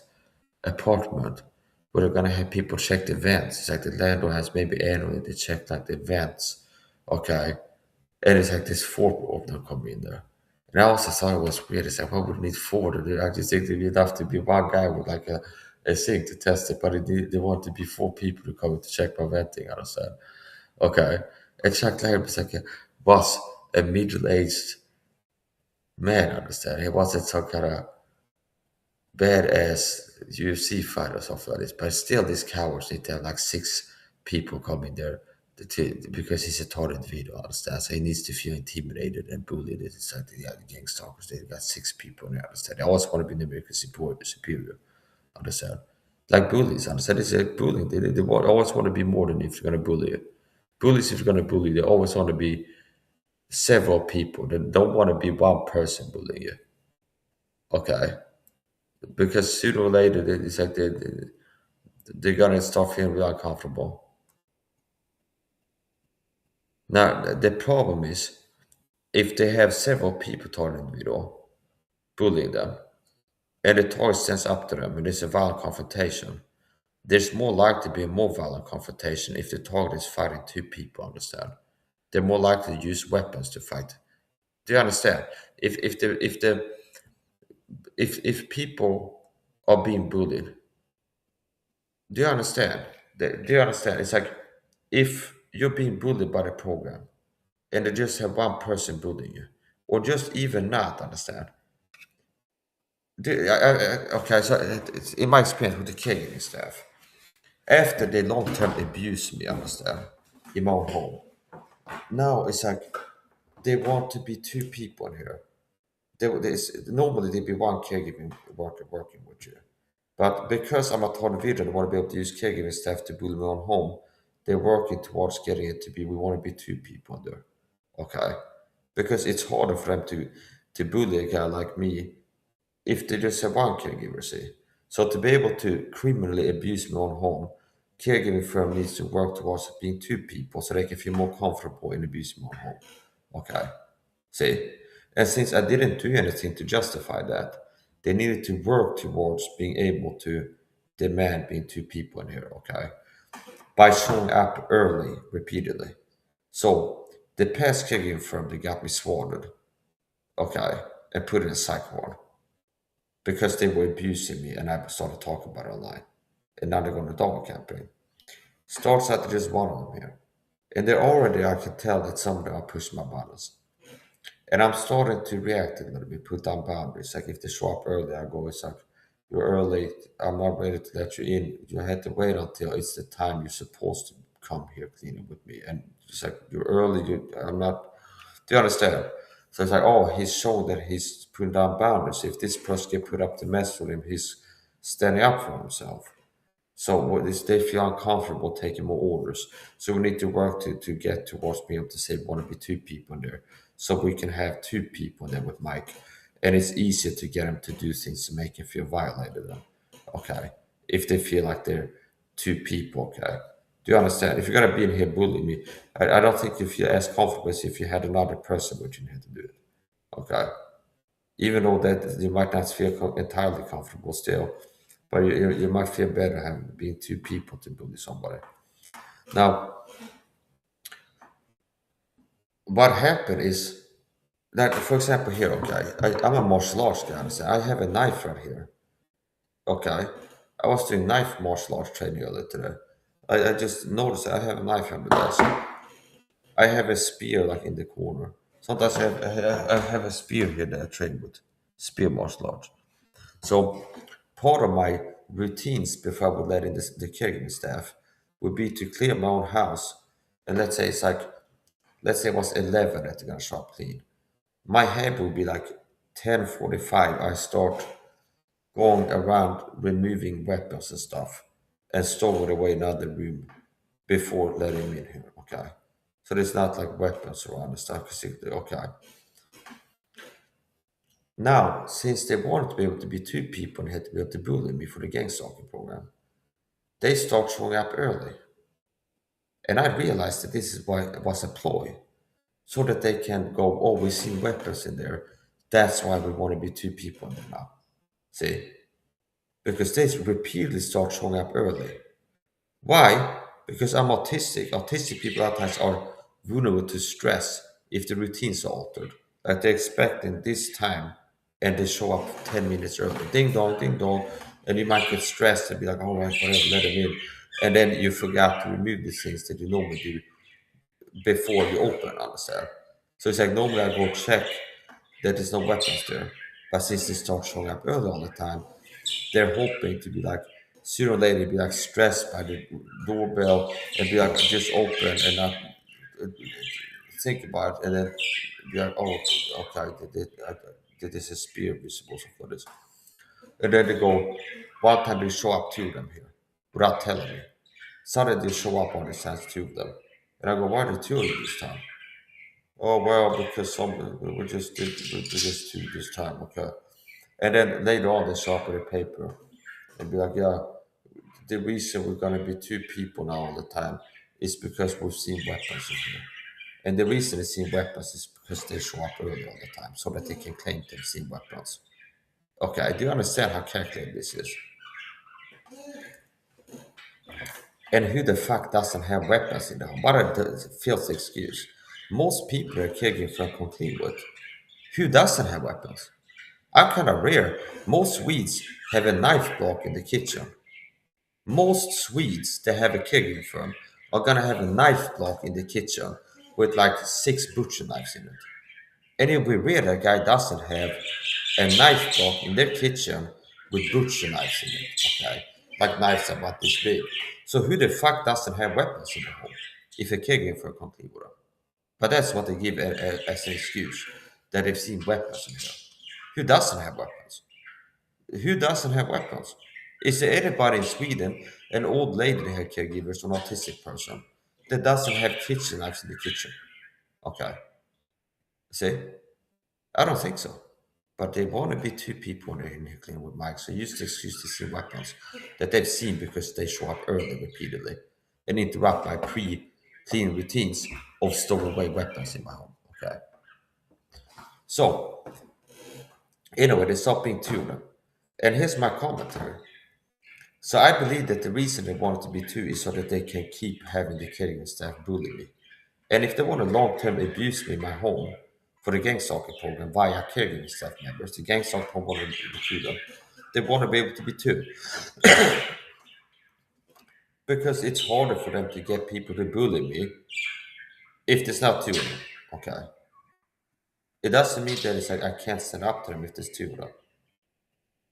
apartment where they're gonna have people check the vents. It's like the landlord has maybe annually they check like the vents. Okay. And it's like this 4 of them come in there. And I also thought it was weird. It's like, why would we need 4? I just think it'd have to be one guy with like a thing to test it, but they want to be 4 people to come in to check my venting, I understand. Okay. And Chuck Larry was a middle-aged man, I understand. He wasn't some kind of badass UFC fighter or something like this. But still, these cowards need to have like 6 people coming there because he's a tall individual, understand? So he needs to feel intimidated and bullied. It's like the gang stalkers, they got 6 people, and understand? They always want to be the American superior, understand? Like bullies, understand? It's like bullying. They always want to be more than if you're going to bully you. Bullies, if you're going to bully, they always want to be several people. They don't want to be one person bullying you. Okay? Because sooner or later, it's like they're going to start feeling really uncomfortable. Now, the problem is, if they have several people targeting individual, bullying them, and the target stands up to them, and there's a violent confrontation, there's more likely to be a more violent confrontation if the target is fighting 2 people, understand? They're more likely to use weapons to fight. Do you understand? If people are being bullied, do you understand? Do you understand? It's like if you're being bullied by the program and they just have one person bullying you, or just even not, understand? Okay, so it's in my experience with the caregiving staff, after they long-term abuse me, understand, in my own home, now it's like they want to be 2 people in here. normally there'd be one caregiving working with you. But because I'm a third video and want to be able to use caregiving staff to build my own home, they're working towards getting it to be, we want to be 2 people in there. Okay? Because it's harder for them to bully a guy like me if they just have one caregiver, see. So to be able to criminally abuse my own home, caregiving firm needs to work towards being 2 people so they can feel more comfortable in abusing my own home. Okay? See? And since I didn't do anything to justify that, they needed to work towards being able to demand being 2 people in here, okay? By showing up early repeatedly. So the past caregiving firm, they got me swatted, okay, and put in a psych ward because they were abusing me and I started talking about it online. And now they're going to dog campaign. Starts at just one of them here. And they're already, I can tell that some of them are pushing my buttons. And I'm starting to react a little bit, put down boundaries. Like if they show up early, I go, it's like, you're early, I'm not ready to let you in. You had to wait until it's the time you're supposed to come here cleaning with me. And it's like, you're early, I'm not, do you understand? So it's like, oh, he's shown that he's putting down boundaries. If this person can put up the mess with him, he's standing up for himself. So what is they feel uncomfortable taking more orders. So we need to work to get towards being able to say we want to be 2 people in there. So we can have 2 people in there with Mike. And it's easier to get them to do things to make him feel violated then. Okay. If they feel like they're 2 people, okay. Do you understand? If you're gonna be in here bullying me, I don't think you feel as comfortable as if you had another person with you in here to do it. Okay. Even though that you might not feel entirely comfortable still. But you might feel better having being 2 people to bully somebody. Now, what happened is that, for example, here, okay, I'm a martial arts guy. I have a knife right here. Okay, I was doing knife martial arts training earlier today. I just noticed that I have a knife on the desk. I have a spear like in the corner. Sometimes I have a spear here that I train with, spear martial arts. So part of my routines before I would let in the caregiving staff would be to clear my own house. And let's say it was 11 that they're gonna shop clean. My head would be like 10:45. I start going around removing weapons and stuff and store it away in another room before letting me in here. Okay. So there's not like weapons around and stuff. Okay. Now, since they wanted to be able to be 2 people and had to be able to bully me for the gang stalking program, they start showing up early. And I realized that this is why it was a ploy, so that they can go, oh, we've seen weapons in there. That's why we want to be 2 people in there now. See? Because they repeatedly start showing up early. Why? Because I'm autistic. Autistic people at times are vulnerable to stress if the routines are altered. Like they're expecting this time and they show up 10 minutes early. Ding dong, and you might get stressed and be like, all right, whatever, let them in. And then you forgot to remove the things that you normally do before you open, understand? So it's like normally I go check that there's no weapons there. But since they start showing up early all the time, they're hoping to be like, sooner or later, be like stressed by the doorbell and be like, just open and not think about it. And then be like, oh, okay, this is spear visible for this. And then they go, one time they show up 2 of them here without telling me. Suddenly they show up on the sense 2 of them. And I go, why are there 2 of you this time? Oh, well, because we just did just 2 this time, okay. And then later on they show up with a paper and be like, yeah, the reason we're gonna be 2 people now all the time is because we've seen weapons in here. And the reason they see weapons is because they show up early all the time so that they can claim they've seen weapons. Okay, do you understand how calculated this is? And who the fuck doesn't have weapons in the home? What a filthy excuse. Most people are caregiving for complete with. Who doesn't have weapons? I'm kind of rare. Most Swedes have a knife block in the kitchen. Most Swedes that have a caregiving firm are gonna have a knife block in the kitchen with like 6 butcher knives in it. And it'll be rare that a guy doesn't have a knife block in their kitchen with butcher knives in it, okay? Like knives about this big. So who the fuck doesn't have weapons in the home if a caregiving firm complete with them? But that's what they give as an excuse, that they've seen weapons in here. Who doesn't have weapons? Who doesn't have weapons? Is there anybody in Sweden, an old lady that had caregivers, or an autistic person, that doesn't have kitchen knives in the kitchen? Okay. See? I don't think so. But they want to be two people when they're in here cleaning with Mike, so use the excuse to see weapons that they've seen because they show up early repeatedly and interrupt my pre-clean routines of storing away weapons in my home. Okay. So, anyway, they stop being two. And here's my commentary. So I believe that the reason they want it to be two is so that they can keep having the caregiving staff bully me. And if they want to long-term abuse me in my home for the gang stalking program via caregiving staff members, the gang stalking program want to recruit them, they want to be able to be two. Because it's harder for them to get people to bully me if there's not two of them. Okay. It doesn't mean that it's like I can't stand up to them if there's two of them.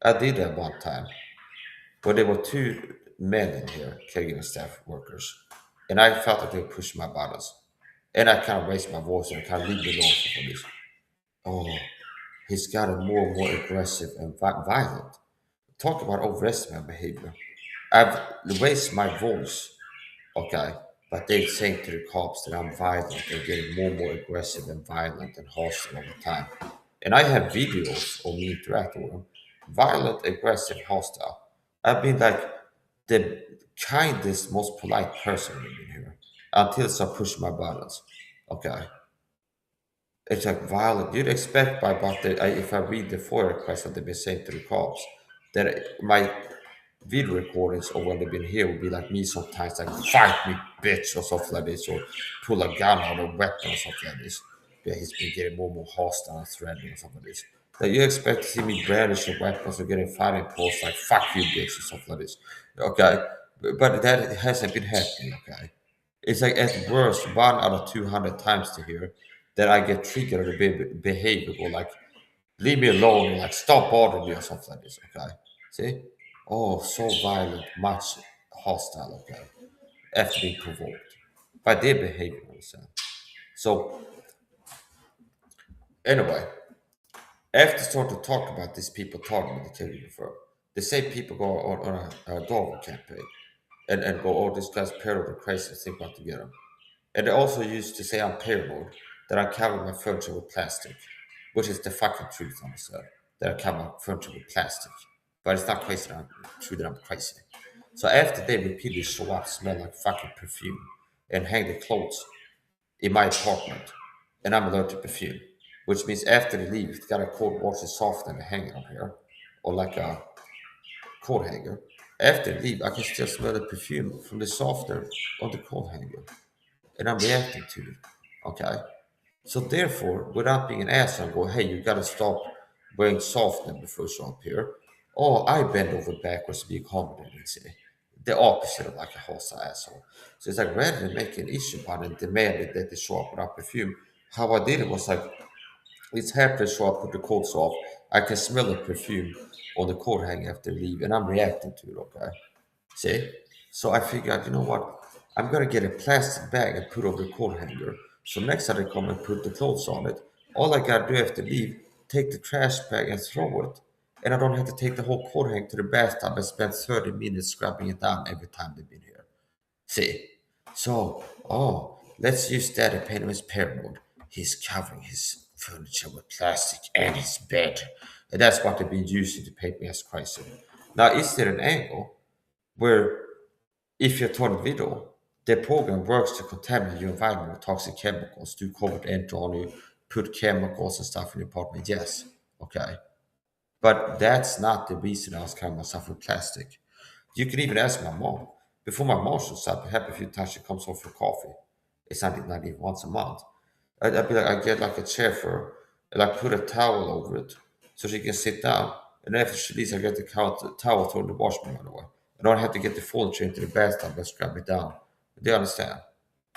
I did that one time. But there were two men in here, caregiving staff workers, and I felt that they were pushing my buttons. And I kind of raised my voice and kind of leave me alone for this. Oh, he's gotten more and more aggressive and violent. Talk about overestimating behavior. I've raised my voice, okay, but they're saying to the cops that I'm violent. They're getting more and more aggressive and violent and hostile all the time. And I have videos of me interacting with them. Violent, aggressive, hostile. I've been like the kindest, most polite person in here until I push my buttons. Okay. It's like violent. You'd expect by about if I read the FOIA request that they've been saying to the cops, that my video recordings of when they've been here would be like me sometimes like fight me, bitch, or something like this, or pull a gun out or a weapon or something like this. Yeah, he's been getting more and more hostile and threatening or something like this. That you expect to see me brandishing weapons or getting fighting posts like fuck you, bitch, or something like this. Okay, but that hasn't been happening. Okay, it's like at worst 1 out of 200 times to hear that I get triggered or behavior or like leave me alone or like stop bothering me or something like this. Okay, see? Oh, so violent, much hostile. Okay, after being provoked by their behavior. Understand? So anyway, after start to talk about these people talking about the caregiver firm, the same people go on a dog campaign and go, oh, this guy's paranoid or crazy, think about to get him. And they also used to say I'm paranoid, that I cover my furniture with plastic, which is the fucking truth, understand? That I cover my furniture with plastic. But it's not crazy that true that I'm crazy. So after they repeatedly show up, smell like fucking perfume, and hang the clothes in my apartment, and I'm allergic to perfume, which means after they leave, they got a coat wash is soft and hang it on here, or like a coat hanger. After they leave, I can still smell the perfume from the softener on the coat hanger, and I'm reacting to it. Okay. So therefore, without being an asshole, go, hey, you gotta stop wearing softener before you show up here. Or I bend over backwards to be accommodating, say. The opposite of like a hostile asshole. So it's like rather than make an issue about it and demanded that they show up without perfume, how I did it was like, it's happy to show up, put the coats off. I can smell the perfume on the coat hanger after they leave, and I'm reacting to it, okay? See? So I figured, you know what? I'm gonna get a plastic bag and put over the coat hanger. So next time they come and put the clothes on it, all I gotta do after leave, take the trash bag and throw it. And I don't have to take the whole coat hanger to the bathtub and spend 30 minutes scrubbing it down every time they've been here. See? So, oh, let's use that and paint him as paranoid. He's covering his furniture with plastic and his bed. And that's what they've been using to paint me as crazy. Now, is there an angle where if you're taught video, the program works to contaminate your environment with toxic chemicals, do covert entry on you, put chemicals and stuff in your apartment? Yes. Okay. But that's not the reason I was covering myself with plastic. You can even ask my mom. Before my mom shows up, it happens a few times she comes home for coffee. It's not even once a month. I'd be like, I get like a chair for her, and like put a towel over it so she can sit down. And after she leaves, I get the towel thrown in the washroom right away. I don't have to get the furniture into the bathtub and scrub it down. They understand.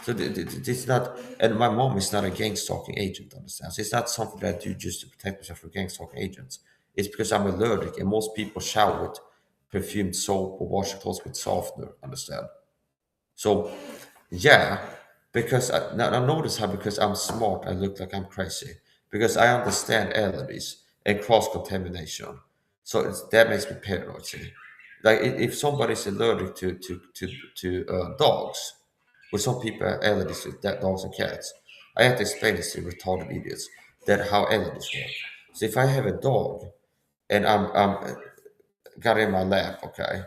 So it's not, and my mom is not a gang stalking agent, understand? So it's not something that I do just to protect myself from gang stalking agents. It's because I'm allergic, and most people shower with perfumed soap or wash your clothes with softener, understand? So, yeah, because now notice how because I'm smart, I look like I'm crazy. Because I understand allergies. and cross-contamination. So that makes me paranoid. See, like if somebody's allergic to dogs, with some people have allergies to dogs and cats, I have to explain this to retarded idiots that how allergies work. So if I have a dog and I'm got it in my lap, okay,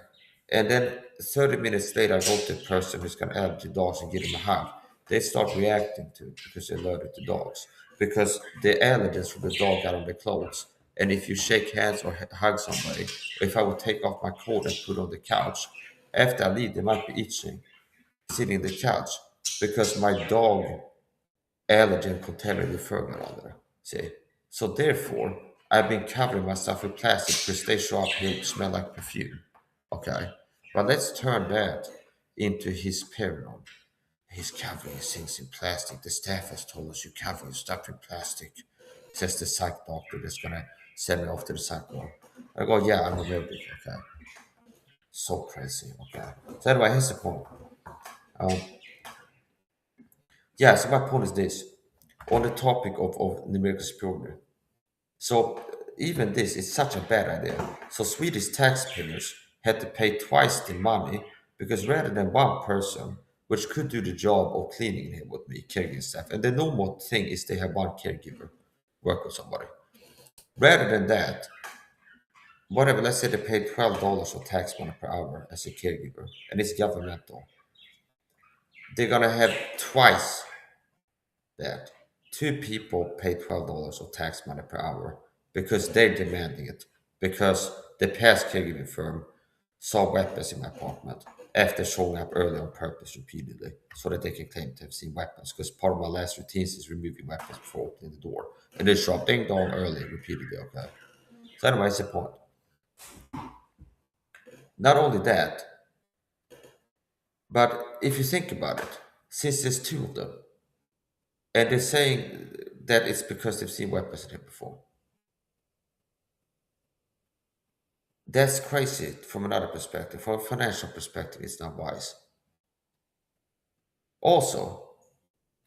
and then 30 minutes later I go to the person who's got allergy to dogs and give them a hug, they start reacting to it because they're allergic to dogs because the allergens from the dog got on their clothes. And if you shake hands or hug somebody, or if I would take off my coat and put it on the couch, after I leave, they might be itching, sitting on the couch because my dog allergen contaminated fur got on there. See? So therefore, I've been covering myself with plastic because they show up here to smell like perfume. Okay? But let's turn that into his paranoid. He's covering his things in plastic. The staff has told us you cover your stuff in plastic. Says the psych doctor that's gonna send me off to the psych ward. I go, yeah, I'm allergic, okay. So crazy, okay. So anyway, here's the point. Um, yeah, so my point is this. On the topic of numerical superiority. So even this is such a bad idea. So Swedish taxpayers had to pay twice the money because rather than one person, which could do the job of cleaning here with me, caregiving staff, and the normal thing is they have one caregiver work with somebody. Rather than that, whatever, let's say they pay $12 of tax money per hour as a caregiver, and it's governmental. They're gonna have twice that. Two people pay $12 of tax money per hour because they're demanding it. Because the past caregiving firm saw weapons in my apartment after showing up early on purpose repeatedly so that they can claim to have seen weapons. Because part of my last routines is removing weapons before opening the door. And they show up ding dong early repeatedly, okay? So anyway, it's the point. Not only that, but if you think about it, since there's two of them, and they're saying that it's because they've seen weapons in here before. That's crazy from another perspective. From a financial perspective, it's not wise. Also,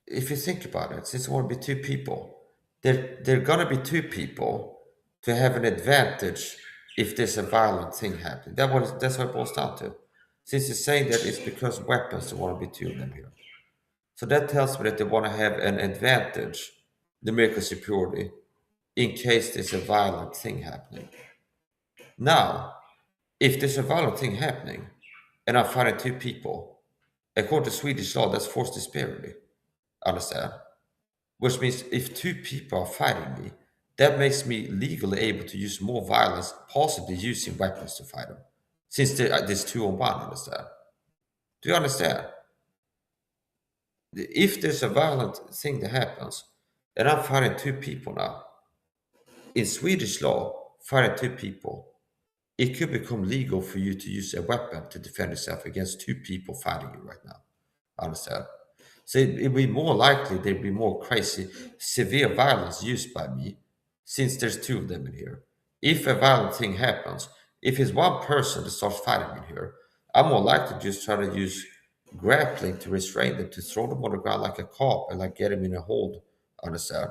if you think about it, since it want to be two people, they're gonna be two people to have an advantage if there's a violent thing happening. That's what it boils down to. Since it's saying that it's because weapons, there want to be two of them here. So that tells me that they want to have an advantage, numerical superiority, in case there's a violent thing happening. Now, if there's a violent thing happening and I'm fighting two people, according to Swedish law, that's forced disparity. Understand? Which means if two people are fighting me, that makes me legally able to use more violence, possibly using weapons to fight them. Since there's 2-on-1, understand? Do you understand? If there's a violent thing that happens, and I'm fighting two people now, in Swedish law, fighting two people, it could become legal for you to use a weapon to defend yourself against two people fighting you right now. Understand? So it'd be more likely there'd be more crazy, severe violence used by me, since there's two of them in here. If a violent thing happens, if it's one person that starts fighting in here, I'm more likely to just try to use grappling to restrain them, to throw them on the ground like a cop and like get them in a hold. Understand?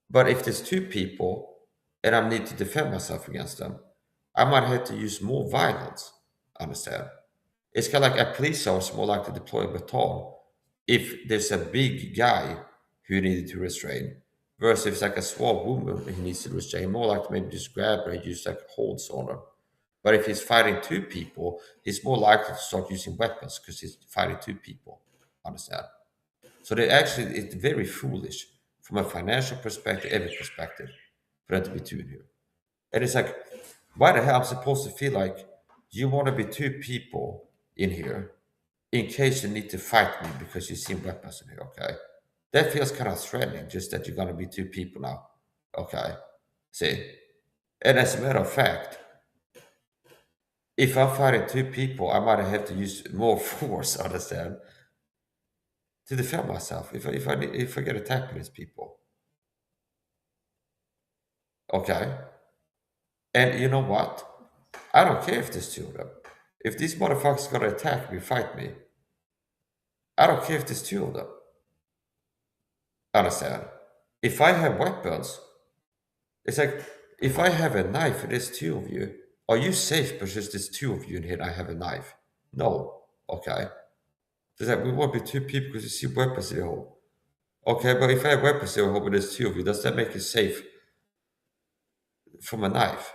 But if there's two people and I need to defend myself against them, I might have to use more violence. Understand? It's kind of like a police officer more likely to deploy a baton if there's a big guy who needed to restrain, versus if it's like a small woman who needs to restrain, more likely maybe just grab her and use like holds on her. But if he's fighting two people, he's more likely to start using weapons because he's fighting two people. Understand? So they actually, it's very foolish from a financial perspective, every perspective, for them to be two in here. And it's like, why the hell I'm supposed to feel like you want to be two people in here in case you need to fight me because you see weapons in here, okay? That feels kind of threatening, just that you're going to be two people now, okay? See? And as a matter of fact, if I'm fighting two people, I might have to use more force, understand, to defend myself if I get attacked by these people. Okay? And you know what? I don't care if there's two of them. If these motherfuckers are gonna attack me, fight me, I don't care if there's two of them. Understand? If I have weapons, It's like, if I have a knife and there's two of you, are you safe because there's two of you in here and I have a knife? No. Okay. It's like, we won't be two people because you see weapons in your home. Okay, but if I have weapons in your home and there's two of you, does that make you safe from a knife?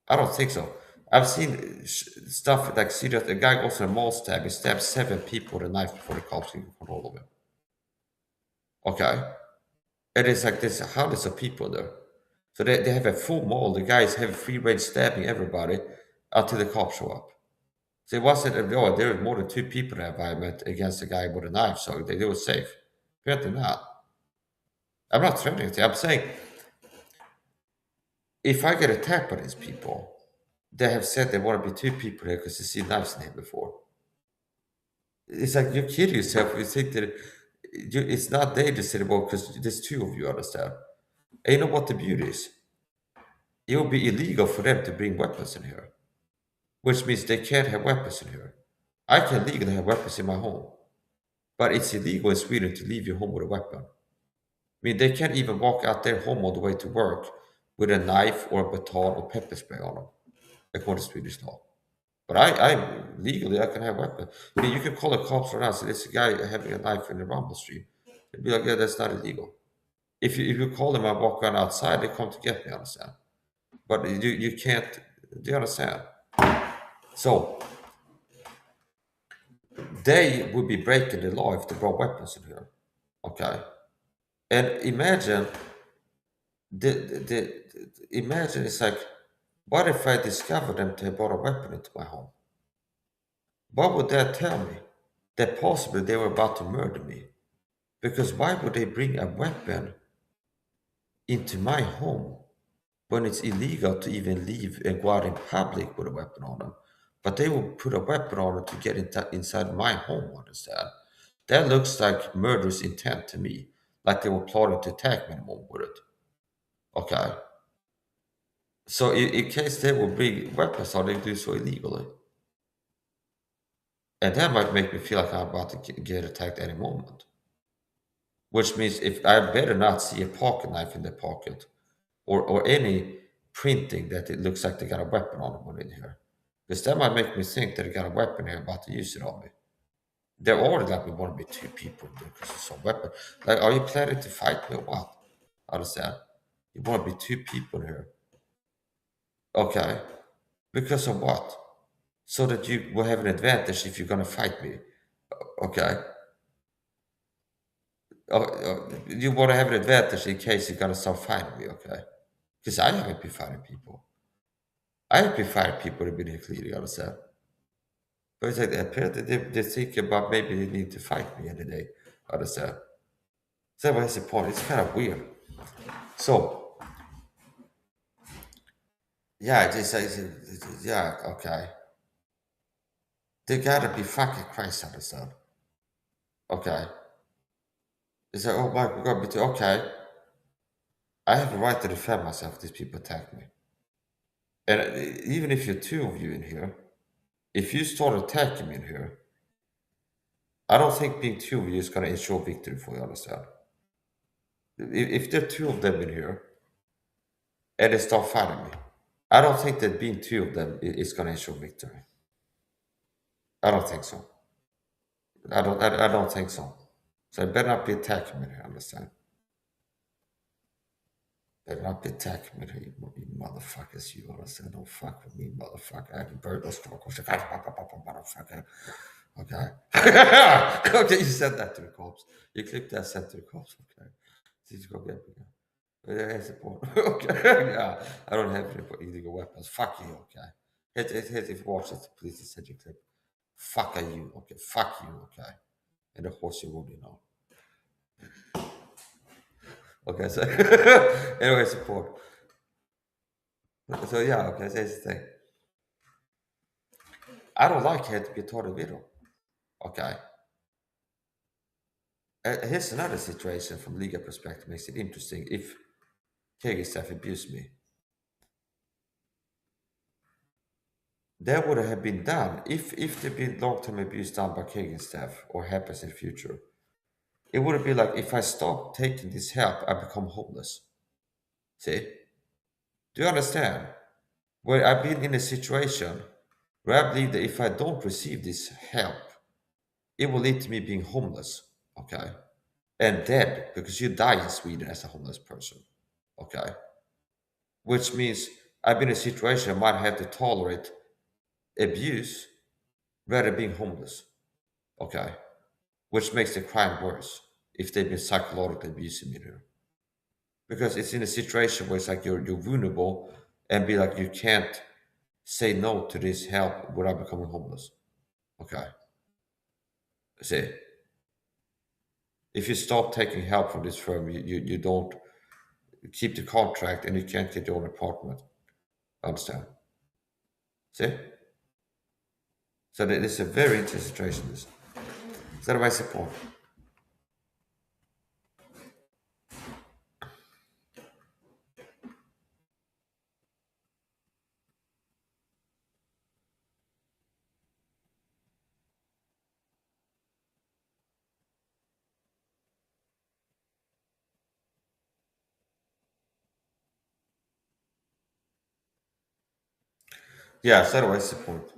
I don't think so. I've seen stuff like, see that a guy goes on a mall stab, he stabs 7 people with a knife before the cops can get control of him. Okay? And it's like there's hundreds of people there. So they have a full mall, the guys have free range stabbing everybody until the cops show up. So it wasn't, oh, there were more than 2 people in that environment against a guy with a knife, so they were safe. Apparently not. I'm not threatening anything. I'm saying, if I get attacked by these people, they have said they want to be 2 people here because they see knives in here before. It's like you kill yourself if you think that it's not dangerous anymore because there's 2 of you, understand? And you know what the beauty is? It will be illegal for them to bring weapons in here, which means they can't have weapons in here. I can legally have weapons in my home, but it's illegal in Sweden to leave your home with a weapon. I mean, they can't even walk out their home all the way to work with a knife or a baton or pepper spray on them, according to Swedish law. But I legally, I can have weapons. I mean, you can call the cops right now and say, there's a guy having a knife in the Rumble Street. They'd be like, yeah, that's not illegal. If you call them and walk around outside, they come to get me, understand? But you can't, do you understand? So, they would be breaking the law if they brought weapons in here. Okay? And imagine, imagine it's like, what if I discovered them to have brought a weapon into my home? What would that tell me? That possibly they were about to murder me. Because why would they bring a weapon into my home when it's illegal to even leave and go out in public with a weapon on them? But they will put a weapon on it to get inside my home, understand? That looks like murderous intent to me. Like they were plotting to attack me with it. Okay? So in case they will bring weapons, how they do so illegally? And that might make me feel like I'm about to get attacked any moment. Which means if I better not see a pocket knife in their pocket or any printing that it looks like they got a weapon on them in here. Because that might make me think that they got a weapon here about to use it on me. They're already like, we want to be 2 people because it's a weapon. Like, are you planning to fight me or what? Understand? You want to be 2 people here. Okay. Because of what? So that you will have an advantage if you're going to fight me. Okay. You want to have an advantage in case you're going to start fighting me. Okay. Because I haven't been fighting people. I have been fighting people that have been here clearly, understand? But it's like apparently they think about maybe they need to fight me any day, understand? So that's the point. It's kind of weird. So, yeah, yeah, okay. They gotta be fucking Christ, understand? Okay. It's like, oh my God, okay. I have a right to defend myself if these people attack me. And even if you're 2 of you in here, if you start attacking me in here, I don't think being 2 of you is going to ensure victory for you, understand? If there are 2 of them in here and they start fighting me, I don't think that being 2 of them is going to ensure victory. I don't think so. I don't think so. So I better not be attacking me here, understand? Better not be attacking me here, you motherfuckers, you understand? Don't fuck with me, motherfucker. I can burn those motherfucker. Okay. Okay, you said that to the cops. You clipped that, sent to the cops. Okay. Did you go get me? That's the point. Okay. Yeah. I don't have any illegal weapons. Fuck you. Okay. If you watch it, please send your clip. Fuck are you. Okay. Fuck you. Okay. And of course you will, you know. Okay. So anyway, support. So yeah. Okay. So that's the thing. I don't like it to be taught a video. Okay. Here's another situation from legal perspective makes it interesting. If KG staff abused me, that would have been done if there'd been long-term abuse done by KG staff or happens in the future. It would have been like, if I stop taking this help, I become homeless. See? Do you understand? Where I've been in a situation where I believe that if I don't receive this help, it will lead to me being homeless, okay? And dead, because you die in Sweden as a homeless person, okay? Which means I've been in a situation I might have to tolerate abuse rather than being homeless, okay? Which makes the crime worse if they've been psychologically abusing me there. Because it's in a situation where it's like you're vulnerable and be like you can't say no to this help without becoming homeless. Okay. See, if you stop taking help from this firm, you don't keep the contract and you can't get your own apartment. Understand? See? So this is a very interesting situation. This. So that I support. Yeah, so that I support.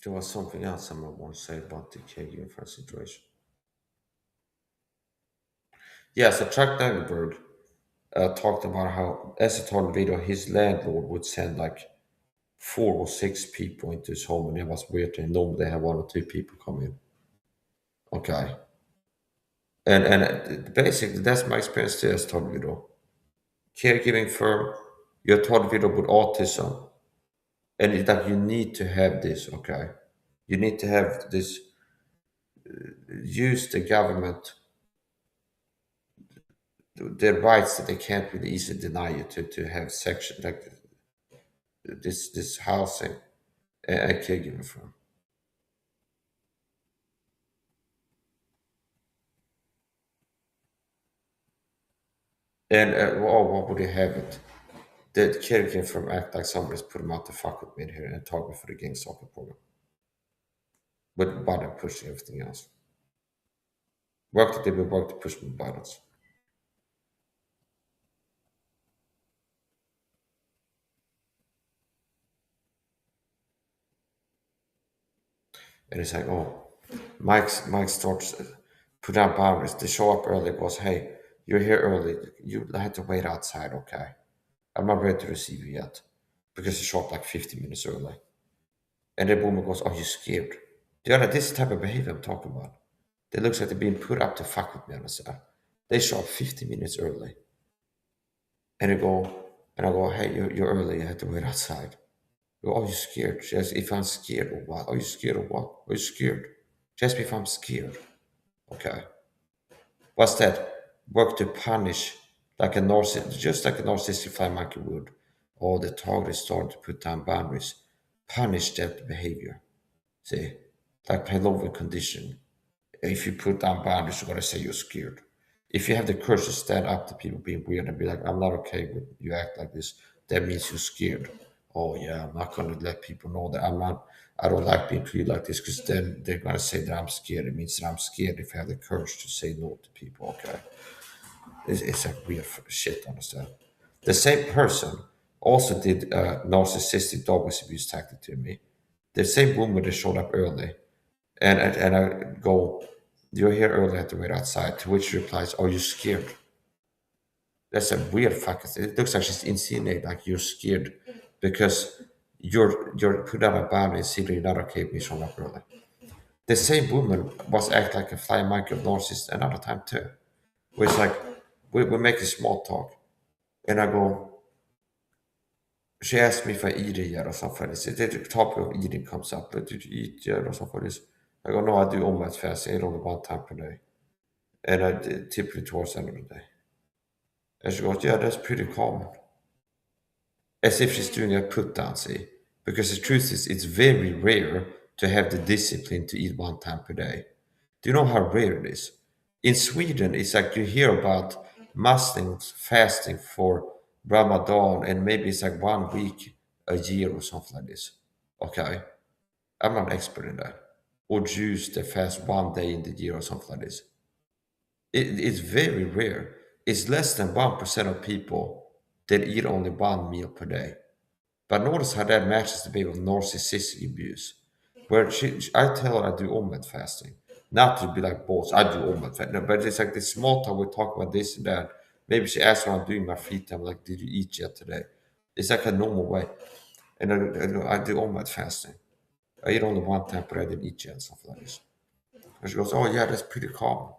There was something else I want to say about the caregiving for situation. Yeah, so Chuck Dagenberg talked about how, as he told the video, his landlord would send like 4 or 6 people into his home, and it was weird. And normally they have 1 or 2 people come in. Okay, and basically that's my experience too, as told video. Caregiving firm, you're told video with autism, and it's like you need to have this. Okay, you need to have this. Use the government their rights that they can't really easily deny you to have section like this housing and caregiving firm. And what would you have it? The caregiving firm act like somebody's put them out to fuck with me here and talk me for the gang soccer program. But by them pushing everything else. Work that they will work to push my buttons. And it's like, oh, Mike starts put down boundaries. They show up early was, hey, you're here early. You had to wait outside, okay? I'm not ready to receive you yet. Because you show up like 50 minutes early. And the woman goes, are you scared? Do you know this type of behavior I'm talking about? They looks like they're being put up to fuck with me on the side. They show up 50 minutes early. And I go, hey, you're early, you have to wait outside. I go, are you scared? She asks if I'm scared or what. Are you scared or what? Are you scared? She asks me if I'm scared. Okay. What's that? Work to punish like a narcissist, just like a narcissistic fly monkey would. All the targets start to put down boundaries. Punish that behavior. See? Like Pavlovian condition. If you put down boundaries, you're gonna say you're scared. If you have the courage to stand up to people being weird and be like, I'm not okay with you act like this, that means you're scared. Oh yeah, I'm not gonna let people know that I don't like being treated like this because then they're gonna say that I'm scared. It means that I'm scared if I have the courage to say no to people. Okay, it's like weird shit. Understand? The same person also did narcissistic dog abuse tactic to me. The same woman that showed up early, and I go, you're here early, I have to wait outside. To which she replies, are you scared? That's a weird fucking thing. It looks like she's insinuating like you're scared because you're put on a boundary and see that you're not okay with me showing up early. The same woman was act like a flying monkey of narcissist another time too. Where it's like we make a small talk. And I go, she asked me if I eat it yet or something. The topic of eating comes up. But did you eat yet or something like this? I go, no, I do omelette fast. I eat only 1 time per day. And I did typically towards the end of the day. And she goes, yeah, that's pretty common. As if she's doing a put down, see? Because the truth is, it's very rare to have the discipline to eat 1 time per day. Do you know how rare it is? In Sweden, it's like you hear about Muslims fasting for Ramadan, and maybe it's like 1 week a year or something like this. Okay? I'm not an expert in that. or juice that fasts 1 day in the year or something like this. It's very rare. It's less than 1% of people that eat only one meal per day. But notice how that matches the bit of narcissistic abuse. Where I tell her I do omelet fasting. Not to be like, boss, I do omelet fasting. No, but it's like this small talk, we talk about this and that. Maybe she asks what I'm doing in my free time, like, did you eat yet today? It's like a normal way. And I do omelet fasting. I eat only one time, but I didn't eat yet, something like this. And she goes, oh yeah, that's pretty common.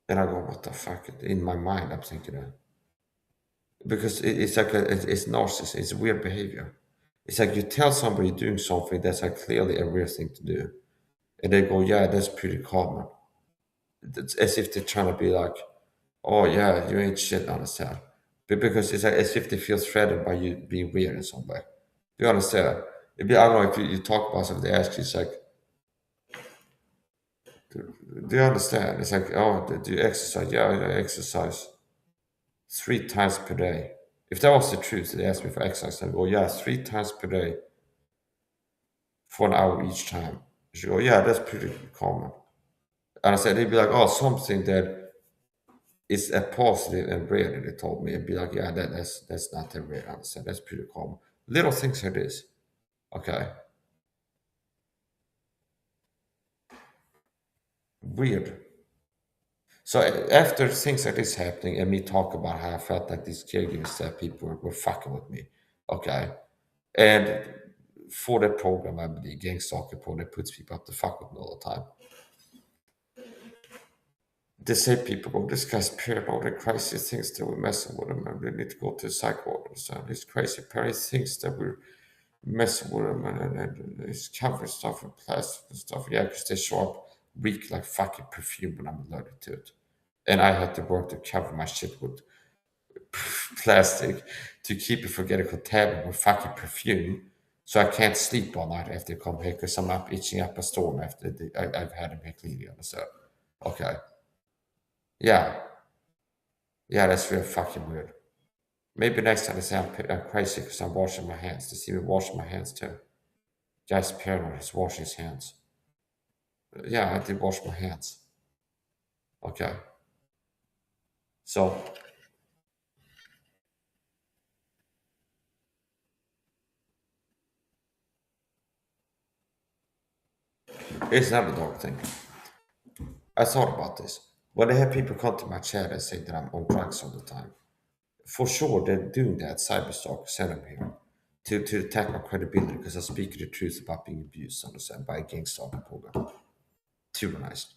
And I go, what the fuck? In my mind, I'm thinking that. Because it's like it's narcissism, it's weird behavior. It's like you tell somebody doing something that's like clearly a weird thing to do, and they go, yeah, that's pretty common. It's as if they're trying to be like, oh yeah, you ain't shit, understand? But because it's like as if they feel threatened by you being weird in some way. Do you understand? I don't know if you talk about something, they ask you, it's like, do you understand? It's like, oh, do you exercise? Yeah, I exercise 3 times per day. If that was the truth, they asked me for exercise, I'd go, yeah, 3 times per day for an hour each time. She go, yeah, that's pretty common. And I said, they'd be like, oh, something that is a positive and rare, they told me. I'd be like, yeah, that's not that rare. I said, that's pretty common. Little things like this. Okay. Weird. So after things like this happening and me talk about how I felt like these caregivers that people were fucking with me. Okay. And for that program, I believe, gang stalking program that puts people up to fuck with me all the time. They say people go, this guy's paranoid and crazy thinks that we're messing with him and we need to go to the psych ward. So this crazy parent thinks that we're messing with him and he's covering stuff in plastic and stuff. Yeah, because they show up weak like fucking perfume when I'm allergic to it. And I had to work to cover my shit with plastic to keep it from getting contaminated with fucking perfume. So I can't sleep all night after I come here because I'm up itching up a storm after I've had him here clearly on the set. Okay. Yeah. Yeah, that's real fucking weird. Maybe next time they say I'm crazy because I'm washing my hands. They see me washing my hands too. Guy's paranoid. He's washing his hands. Yeah, I did wash my hands. Okay. So here's another dog thing. I thought about this. When I have people come to my chat and say that I'm on drugs all the time, for sure they're doing that. Cyberstalk sent them here to attack my credibility because I speak the truth about being abused, understand, by a gang stalking program. Tyrannized.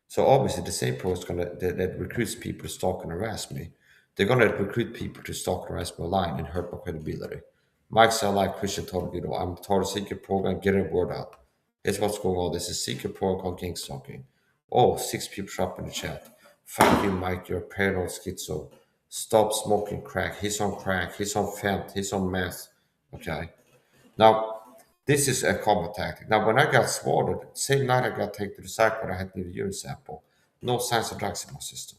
So obviously the same program is gonna that recruits people to stalk and harass me. They're gonna recruit people to stalk and harass me online and hurt my credibility. Mike said like Christian told me, I'm part of a secret program, getting word out. Here's what's going on. This is a secret program called gang stalking. Oh, 6 people show up in the chat. Fuck you, Mike, you're a paranoid schizo. Stop smoking crack. He's on crack, he's on fent, he's on meth. Okay. Now, this is a common tactic. Now, when I got swatted, same night I got taken to the psych ward, I had to leave a urine sample. No signs of drugs in my system.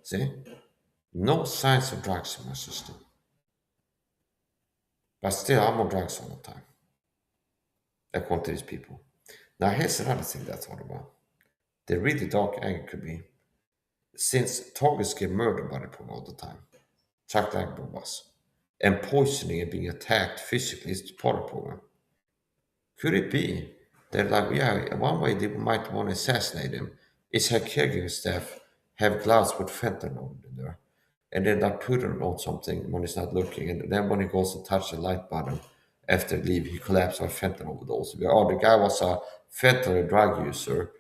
See? No signs of drugs in my system. But still, I'm on drugs all the time. According to these people. Now, here's another thing that I thought about. The really dark angle could be, since targets get murdered by the program all the time, Chuck Langborg was, and poisoning and being attacked physically is part of the program. Could it be that, like, yeah, one way they might want to assassinate him is have caregiver staff have gloves with fentanyl in there, and then they put it on something when he's not looking, and then when he goes to touch the light button after leave, he collapses on fentanyl overdose. Oh, the guy was a fentanyl drug user,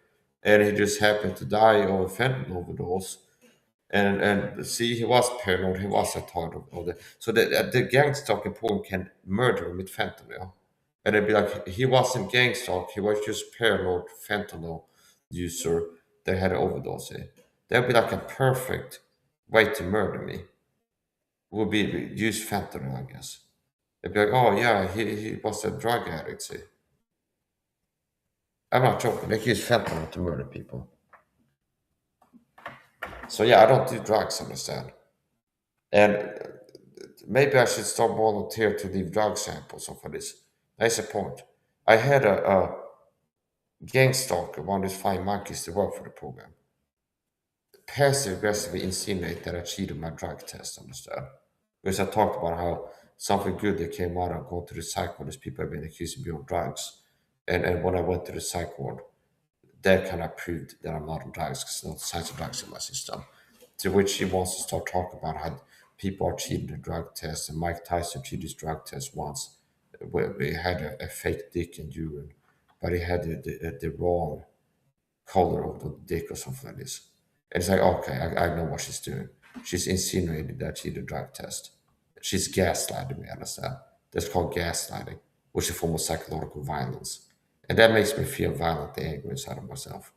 and he just happened to die of a fentanyl overdose. And see, he was paranoid. He was a target of the. So the gang stalking program can murder him with fentanyl. And they'd be like, he wasn't gang stalked, he was just paranoid fentanyl user that had an overdose. That'd be like a perfect way to murder me. Would be use fentanyl, I guess. They'd be like, oh yeah, he was a drug addict, see. I'm not joking, they can use fentanyl to murder people. So yeah, I don't do drugs, understand. And maybe I should start volunteer to leave drug samples off of this. That's the point. I had a gang stalker, one of these fine monkeys to work for the program, passive aggressively insinuate that I cheated my drug test, understand? Because I talked about how something good that came out of going to the psych ward is people have been accusing me of drugs. And when I went to the psych ward, that kind of proved that I'm not on drugs because there's no signs of drugs in my system. To which he wants to start talking about how people are cheating the drug test, and Mike Tyson cheated his drug test once, where he had a fake dick in urine, but he had the wrong color of the dick or something like this. And it's like, okay, I know what she's doing. She's insinuating that she did a drug test. She's gaslighting me, understand? That's called gaslighting, which is a form of psychological violence. And that makes me feel violently angry inside of myself,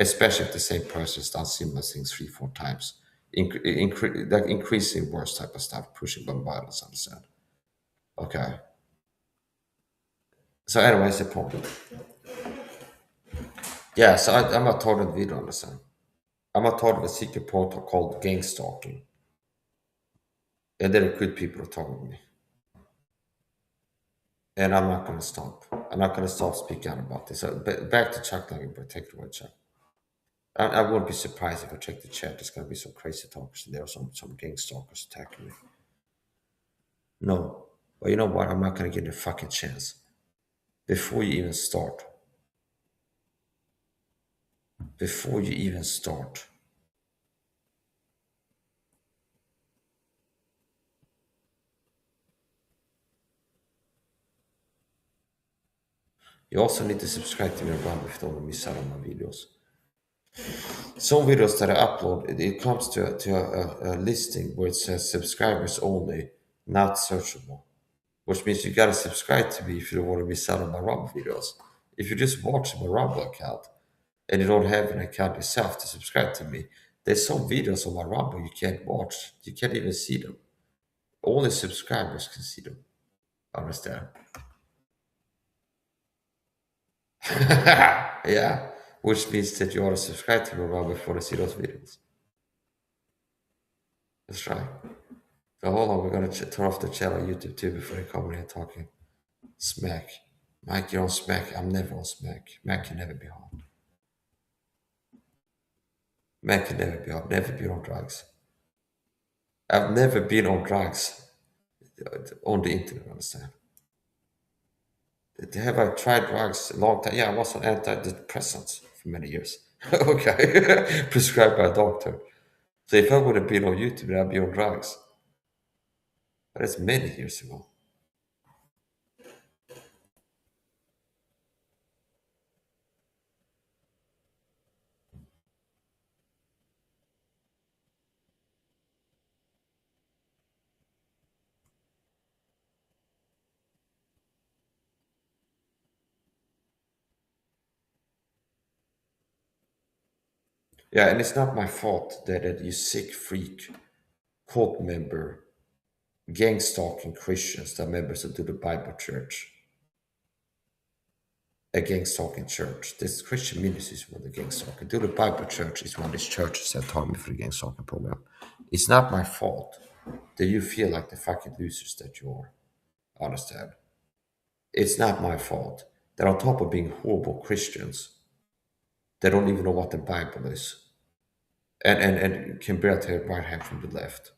especially if the same person's done similar things 3, 4 times. Like increasing worse type of stuff, pushing by violence, understand? Okay. So, anyways, the point. Yeah, so I'm a total video, understand? I'm a part of a secret protocol called gang stalking. And they recruit people to talk with me. And I'm not going to stop. I'm not going to stop speaking out about this. Back to Chuck Langenberg. Take it away, Chuck. I wouldn't be surprised if I check the chat. There's going to be some crazy talkers in there, some gang stalkers attacking me. No. But you know what? I'm not going to give it a fucking chance. Before you even start. Before you even start. You also need to subscribe to me around if you don't miss out on my videos. Some videos that I upload, it comes to a listing where it says subscribers only, not searchable, which means you gotta subscribe to me if you don't want to miss out on my Rumble videos. If you just watch my Rumble account and you don't have an account yourself to subscribe to me, there's some videos on my Rumble you can't watch. You can't even see them. Only subscribers can see them. Understand? Yeah, which means that you ought to subscribe to my Rumble before you see those videos. That's right. So hold on, we're gonna turn off the channel on YouTube too before they come in here talking smack. Mike, you're on smack. I'm never on smack. Mac can never be on. Mac can never be on. Never been on drugs. I've never been on drugs on the internet. Understand? Have I tried drugs a long time? Yeah, I was on antidepressants for many years. Okay, prescribed by a doctor. So if I would have been on YouTube, I'd be on drugs. But that's many years ago. Yeah, and it's not my fault that you sick freak, cult member, gang stalking Christians that are members of the Bible Church. A gang stalking church. This Christian ministry is one of the gang stalking. The Bible Church is one of these churches that taught me for the gang stalking program. It's not my fault that you feel like the fucking losers that you are. Understand? It's not my fault that on top of being horrible Christians, they don't even know what the Bible is. And can barely tell right hand from the left.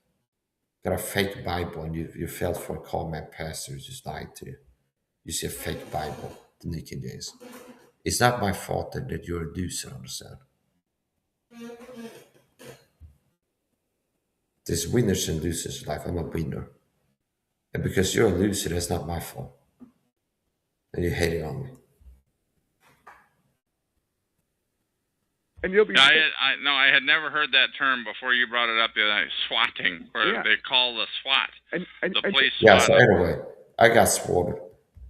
Got a fake Bible and you fell for a call man pastor who's just lied to you. You see a fake Bible, the Nick King James. It's not my fault that you're a loser, understand? There's winners and losers in life. I'm a winner. And because you're a loser, that's not my fault. And you're hating on me. And you'll be. I had never heard that term before you brought it up the other night. Swatting, where Yeah. they call the SWAT, the police. Yeah. SWAT. So anyway, I got swatted,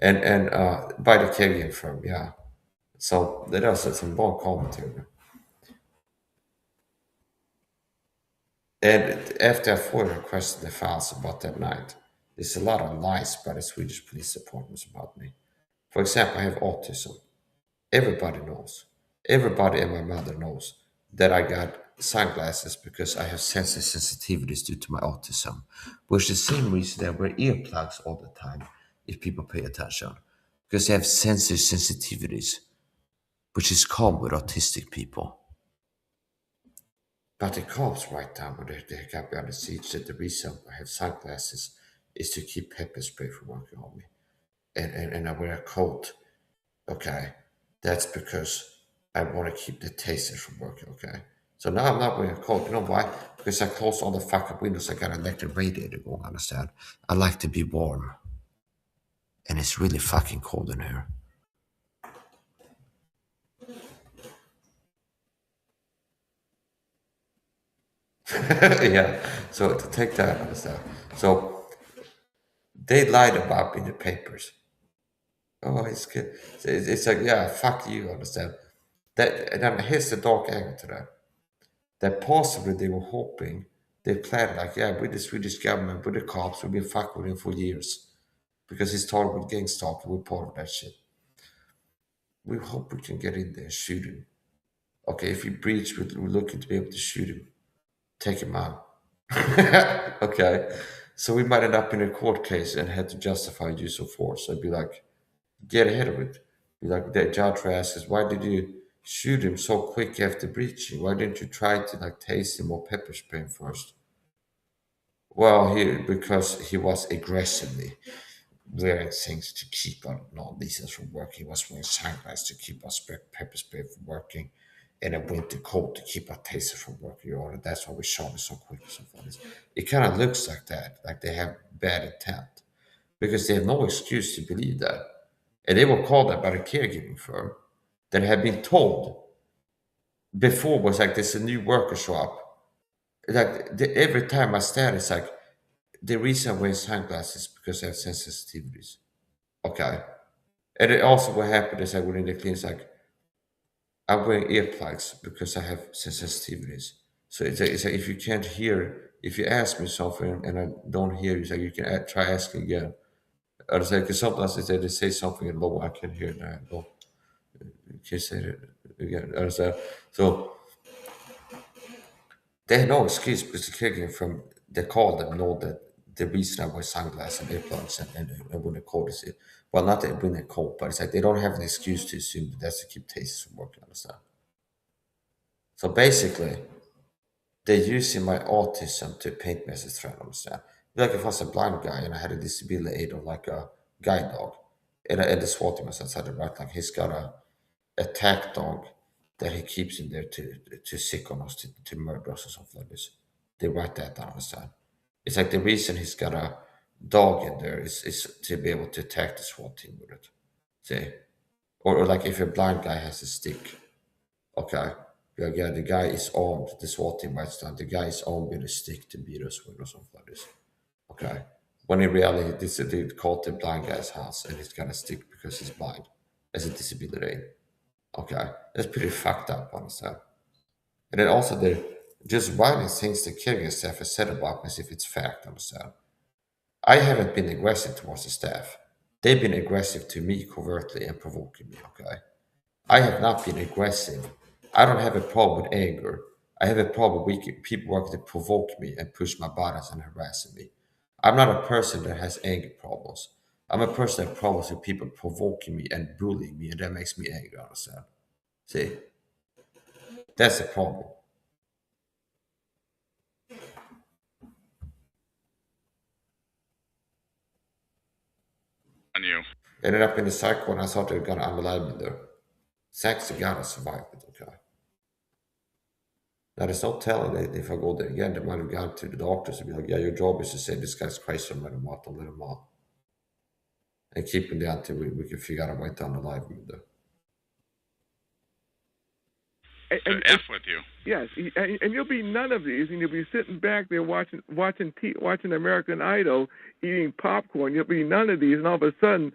and by the Kenyan firm. Yeah. So there was some bra commentary. And after I forwarded a question the files about that night, there's a lot of lies by the Swedish police departments about me. For example, I have autism. Everybody knows. Everybody and my mother knows that I got sunglasses because I have sensory sensitivities due to my autism, which is the same reason that I wear earplugs all the time if people pay attention. because they have sensory sensitivities, which is common with autistic people. But the cops right now, when they got me on the seats, that the reason I have sunglasses is to keep pepper spray from working on me. And I wear a coat, okay? That's because I want to keep the taser from working, okay? So now I'm not wearing a coat. You know why? Because I closed all the fucking windows. I got an electric radiator going, understand? I like to be warm. And it's really fucking cold in here. Yeah, so to take that, understand? So they lied about me in the papers. Oh, it's good. It's like, yeah, fuck you, understand? That, and then here's the dark angle to that. That possibly they were hoping, they planned like, yeah, with the Swedish government, with the cops, we've been fucking with him for years. Because he started with gang stalking, we're part of that shit. We hope we can get in there and shoot him. Okay, if he breached, we're looking to be able to shoot him. Take him out. Okay. So we might end up in a court case and had to justify use of force. I'd be like, get ahead of it. Be like, the judge asks, why did you shoot him so quick after breaching? Why didn't you try to like tase him or pepper spray him first? Well, because he was aggressively wearing things to keep our non-leases from working. He was wearing sunglasses to keep our pepper spray from working, and a winter coat to keep our taser from working. Or that's why we shot it so quick. So it kind of looks like that, like they have bad intent, because they have no excuse to believe that. And they were called that by the caregiving firm that had been told before was like, there's a new worker shop. Like every time I stand, it's like, the reason I wear sunglasses is because I have sensitivities. Okay. And it also what happened is I went in the clinic, like, I'm wearing earplugs because I have sensitivities. So it's like if you can't hear, if you ask me something and I don't hear you, it's like you can try asking again. Or it's like, 'cause sometimes they say something low, I can hear that. Oh, you can say it again. Or it's like, so they had no excuse because the caregiver from they called them know that the reason I wear sunglasses and earplugs and when the code is it. Well, not that when they code, but it's like they don't have an excuse to assume that that's to keep tastes from working, understand? So basically, they're using my autism to paint me as a threat, understand? Like if I was a blind guy and I had a disability aid or like a guide dog, and the SWAT team was outside the right, like he's got a attack dog that he keeps in there to sick on us, to murder us or something like this. They write that down on the side. It's like the reason he's got a dog in there is to be able to attack the SWAT team with it. See? Or like if a blind guy has a stick, okay, yeah, the guy is armed, the SWAT team writes down, the guy is armed with a stick to beat us with or something like this. Okay. When in reality, they called the blind guy's house and he's got a stick because he's blind as a disability. Okay. That's pretty fucked up, understand? And then also they're just writing things the caregiver staff has said about me as if it's fact, understand? I haven't been aggressive towards the staff. They've been aggressive to me covertly and provoking me, okay? I have not been aggressive. I don't have a problem with anger. I have a problem with people working to provoke me and push my buttons and harassing me. I'm not a person that has anger problems. I'm a person that has problems with people provoking me and bullying me, and that makes me angry, understand? See? That's the problem. On you. Ended up in the psycho and I thought they were gonna unalive me there. Thanks to God I survived it, okay? Now there's no telling that if I go there again, they might have gone to the doctors and be like, yeah, your job is to say this guy's crazy and let him out, don't let him out. And keep him there until we can figure out a way down the line with there. So F with you. Yes, and you'll be none of these, and you'll be sitting back there watching American Idol, eating popcorn. You'll be none of these, and all of a sudden,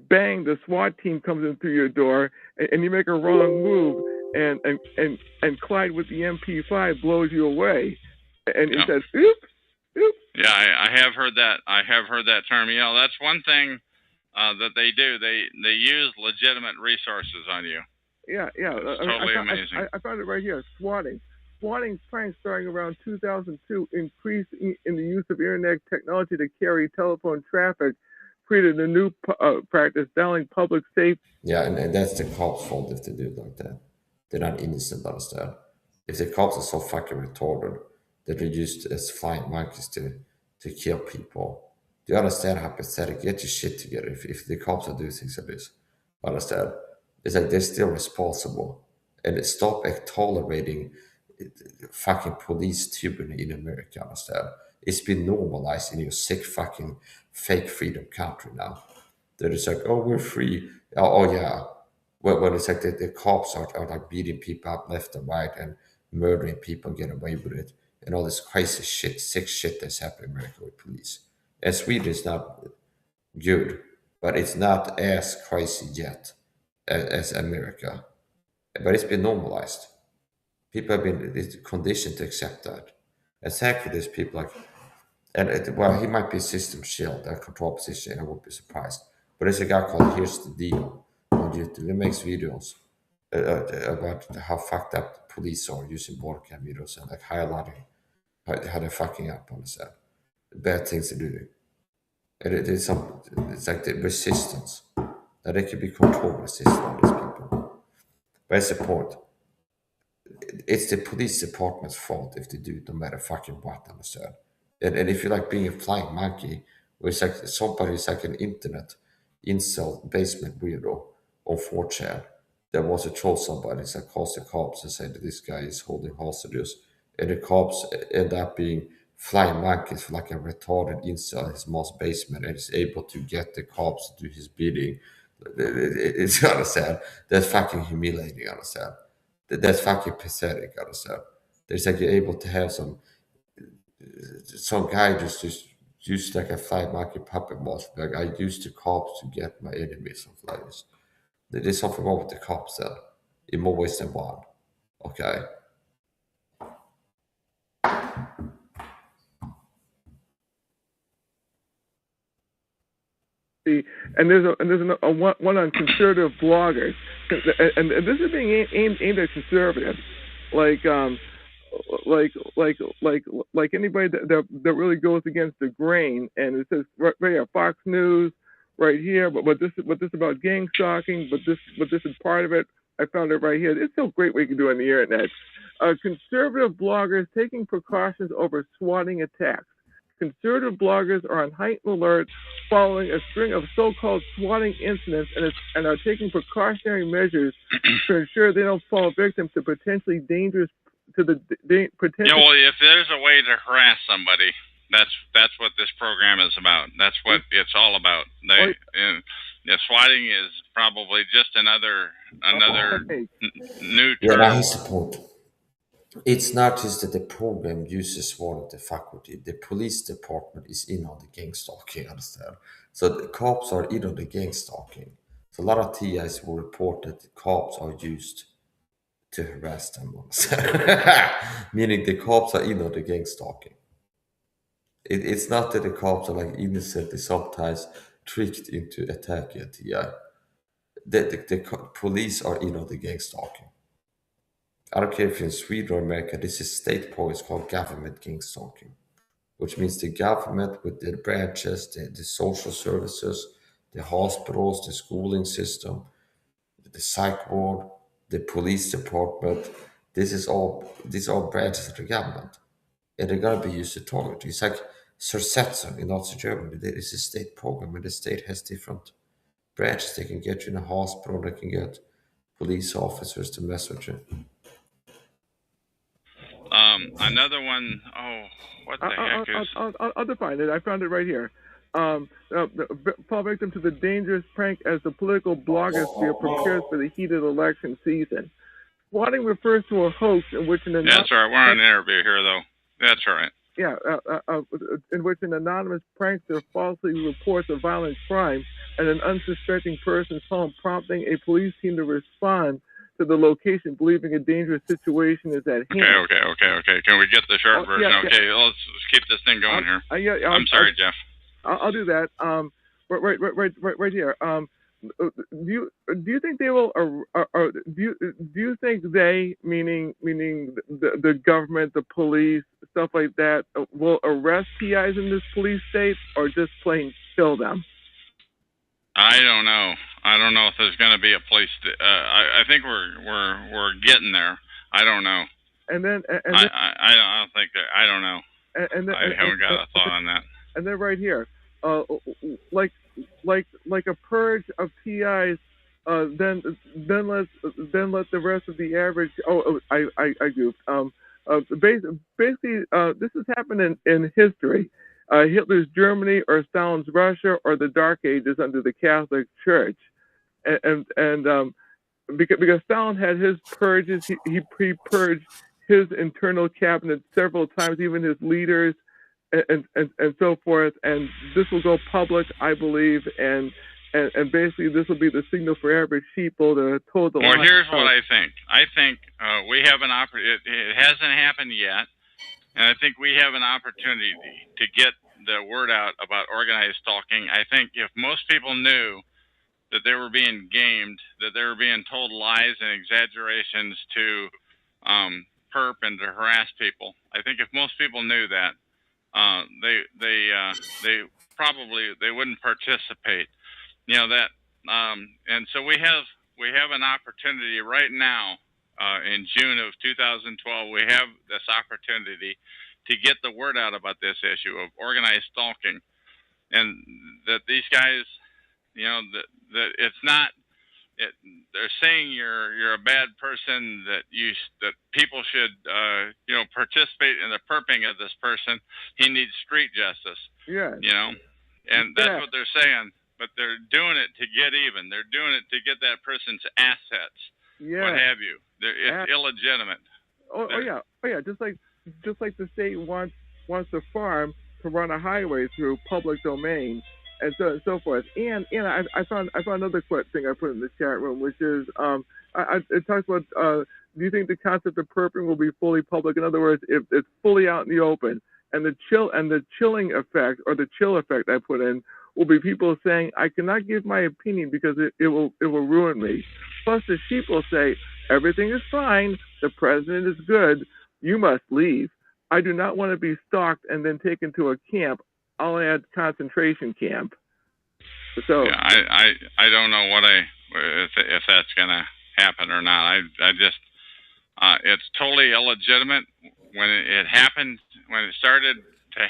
bang! The SWAT team comes in through your door, and you make a wrong move, and Clyde with the MP5 blows you away, and he says, "Oop, oop." Yeah, I have heard that. I have heard that term. You know, that's one thing that they do. They use legitimate resources on you. Yeah. It's totally amazing. I found it right here. Swatting pranks starting around 2002 increased in the use of internet technology to carry telephone traffic created a new practice, dialing public safety. Yeah, and that's the cops' fault if they do it like that. They're not innocent, understand? If the cops are so fucking retarded that they're used as flying monkeys to kill people, do you understand how pathetic? Get your shit together if the cops are doing things like this. Understand? It's like they're still responsible. And stop tolerating fucking police tyranny in America, understand? It's been normalized in your sick fucking fake freedom country now. They're just like, oh, we're free. Oh yeah. When it's like the cops are like beating people up left and right and murdering people and getting away with it. And all this crazy shit, sick shit that's happening in America with police. And Sweden is not good, but it's not as crazy yet as America. But it's been normalized. People have been conditioned to accept that. And thankfully, there's people like, well, he might be a system shield, a control position, I wouldn't be surprised. But there's a guy called Here's the Deal on YouTube. He makes videos about how fucked up the police are using border cam videos and like highlighting how they're fucking up on the set. The bad things they're doing. And it's like the resistance. That there could be control resistance on these people. But that's the point. It's the police department's fault if they do it no matter fucking what, understand? And if you like being a flying monkey, where it's like somebody's like an internet incel basement weirdo on 4chan that wants to troll somebody, it's like calls the cops and say that this guy is holding hostages, and the cops end up being flying monkeys for like a retarded incel in his mom's basement and is able to get the cops to do his bidding. It's understand. That's fucking humiliating, understand. That's fucking pathetic, understand. There's like you're able to have some guy just used like a fly market puppet master. Like I used the cops to get my enemies and flies. There's something wrong with the cops there, in more ways than one. Okay. And there's a one on conservative bloggers, and this is being aimed at conservatives, like anybody that really goes against the grain. And it says right here, Fox News, right here. But this about gang stalking. But this is part of it. I found it right here. It's so great what you can do on the internet. Conservative bloggers taking precautions over swatting attacks. Conservative bloggers are on heightened alert following a string of so-called swatting incidents and are taking precautionary measures to ensure they don't fall victim to potentially dangerous potential. Yeah, well, if there's a way to harass somebody, that's what this program is about. That's what it's all about. Swatting is probably just another new term. Yeah, now here's the point. It's not just that the program uses one of the faculty. The police department is in on the gang stalking, understand? So the cops are in on the gang stalking. So a lot of TIs will report that the cops are used to harass them, understand? Meaning the cops are in on the gang stalking. It's not that the cops are like innocently sometimes tricked into attacking a TI. The police are in on the gang stalking. I don't care if you're in Sweden or America, this is state policy called government gang stalking, which means the government with their branches, the social services, the hospitals, the schooling system, the psych ward, the police department. These are all branches of the government. And they're gonna be used to target. It's like Sursetzen in Nazi Germany. There is a state program and the state has different branches. They can get you in a hospital, they can get police officers to mess with you. Another one, what the heck is... I'll define it. I found it right here. Fall victim to the dangerous prank as the political blogosphere prepares for the heated election season. Swatting refers to a hoax in which an anonymous... That's all right. We're on an interview here, though. That's all right. Yeah, in which an anonymous prankster falsely reports a violent crime at an unsuspecting person's home, prompting a police team to respond to the location, believing a dangerous situation is at hand. Okay. Can we get the short version? Okay, let's keep this thing going here. I'm sorry, Jeff. I'll do that. Right here. Do you think they will? Do you think they, meaning the government, the police, stuff like that, will arrest PIs in this police state, or just plain kill them? I don't know. I don't know if there's going to be a place to. I think we're getting there. I don't know. And then I don't think that. I don't know. I haven't got a thought on that. And then right here, like a purge of TIs. Then let the rest of the average. I goofed. Basically, this has happened in history. Hitler's Germany or Stalin's Russia or the Dark Ages under the Catholic Church, and because Stalin had his purges, he purged his internal cabinet several times, even his leaders, and so forth. And this will go public, I believe, and basically this will be the signal for average people to toe the line. Well, here's what I think. I think we have an opportunity. It hasn't happened yet, and I think we have an opportunity to get the word out about organized stalking. I think if most people knew that they were being gamed, that they were being told lies and exaggerations to perp and to harass people, I think if most people knew that, they probably they wouldn't participate. You know that, and so we have an opportunity right now in June of 2012. We have this opportunity to get the word out about this issue of organized stalking, and that these guys, you know, that it's not. They're saying you're a bad person, that people should participate in the perping of this person. He needs street justice. Yeah. You know, and that's what they're saying. But they're doing it to get even. They're doing it to get that person's assets. Yeah. What have you? It's illegitimate. Oh yeah. Just like the state wants the farm to run a highway through public domain, and so forth. And I found another thing I put in the chat room, which is it talks about do you think the concept of perping will be fully public? In other words, if it's fully out in the open, and the chilling effect, or the chill effect I put in, will be people saying, I cannot give my opinion because it will ruin me. Plus the sheep will say, everything is fine, the president is good, you must leave. I do not want to be stalked and then taken to a camp. I'll add concentration camp. So yeah, I don't know if that's gonna happen or not. I just it's totally illegitimate. When it happened, when it started to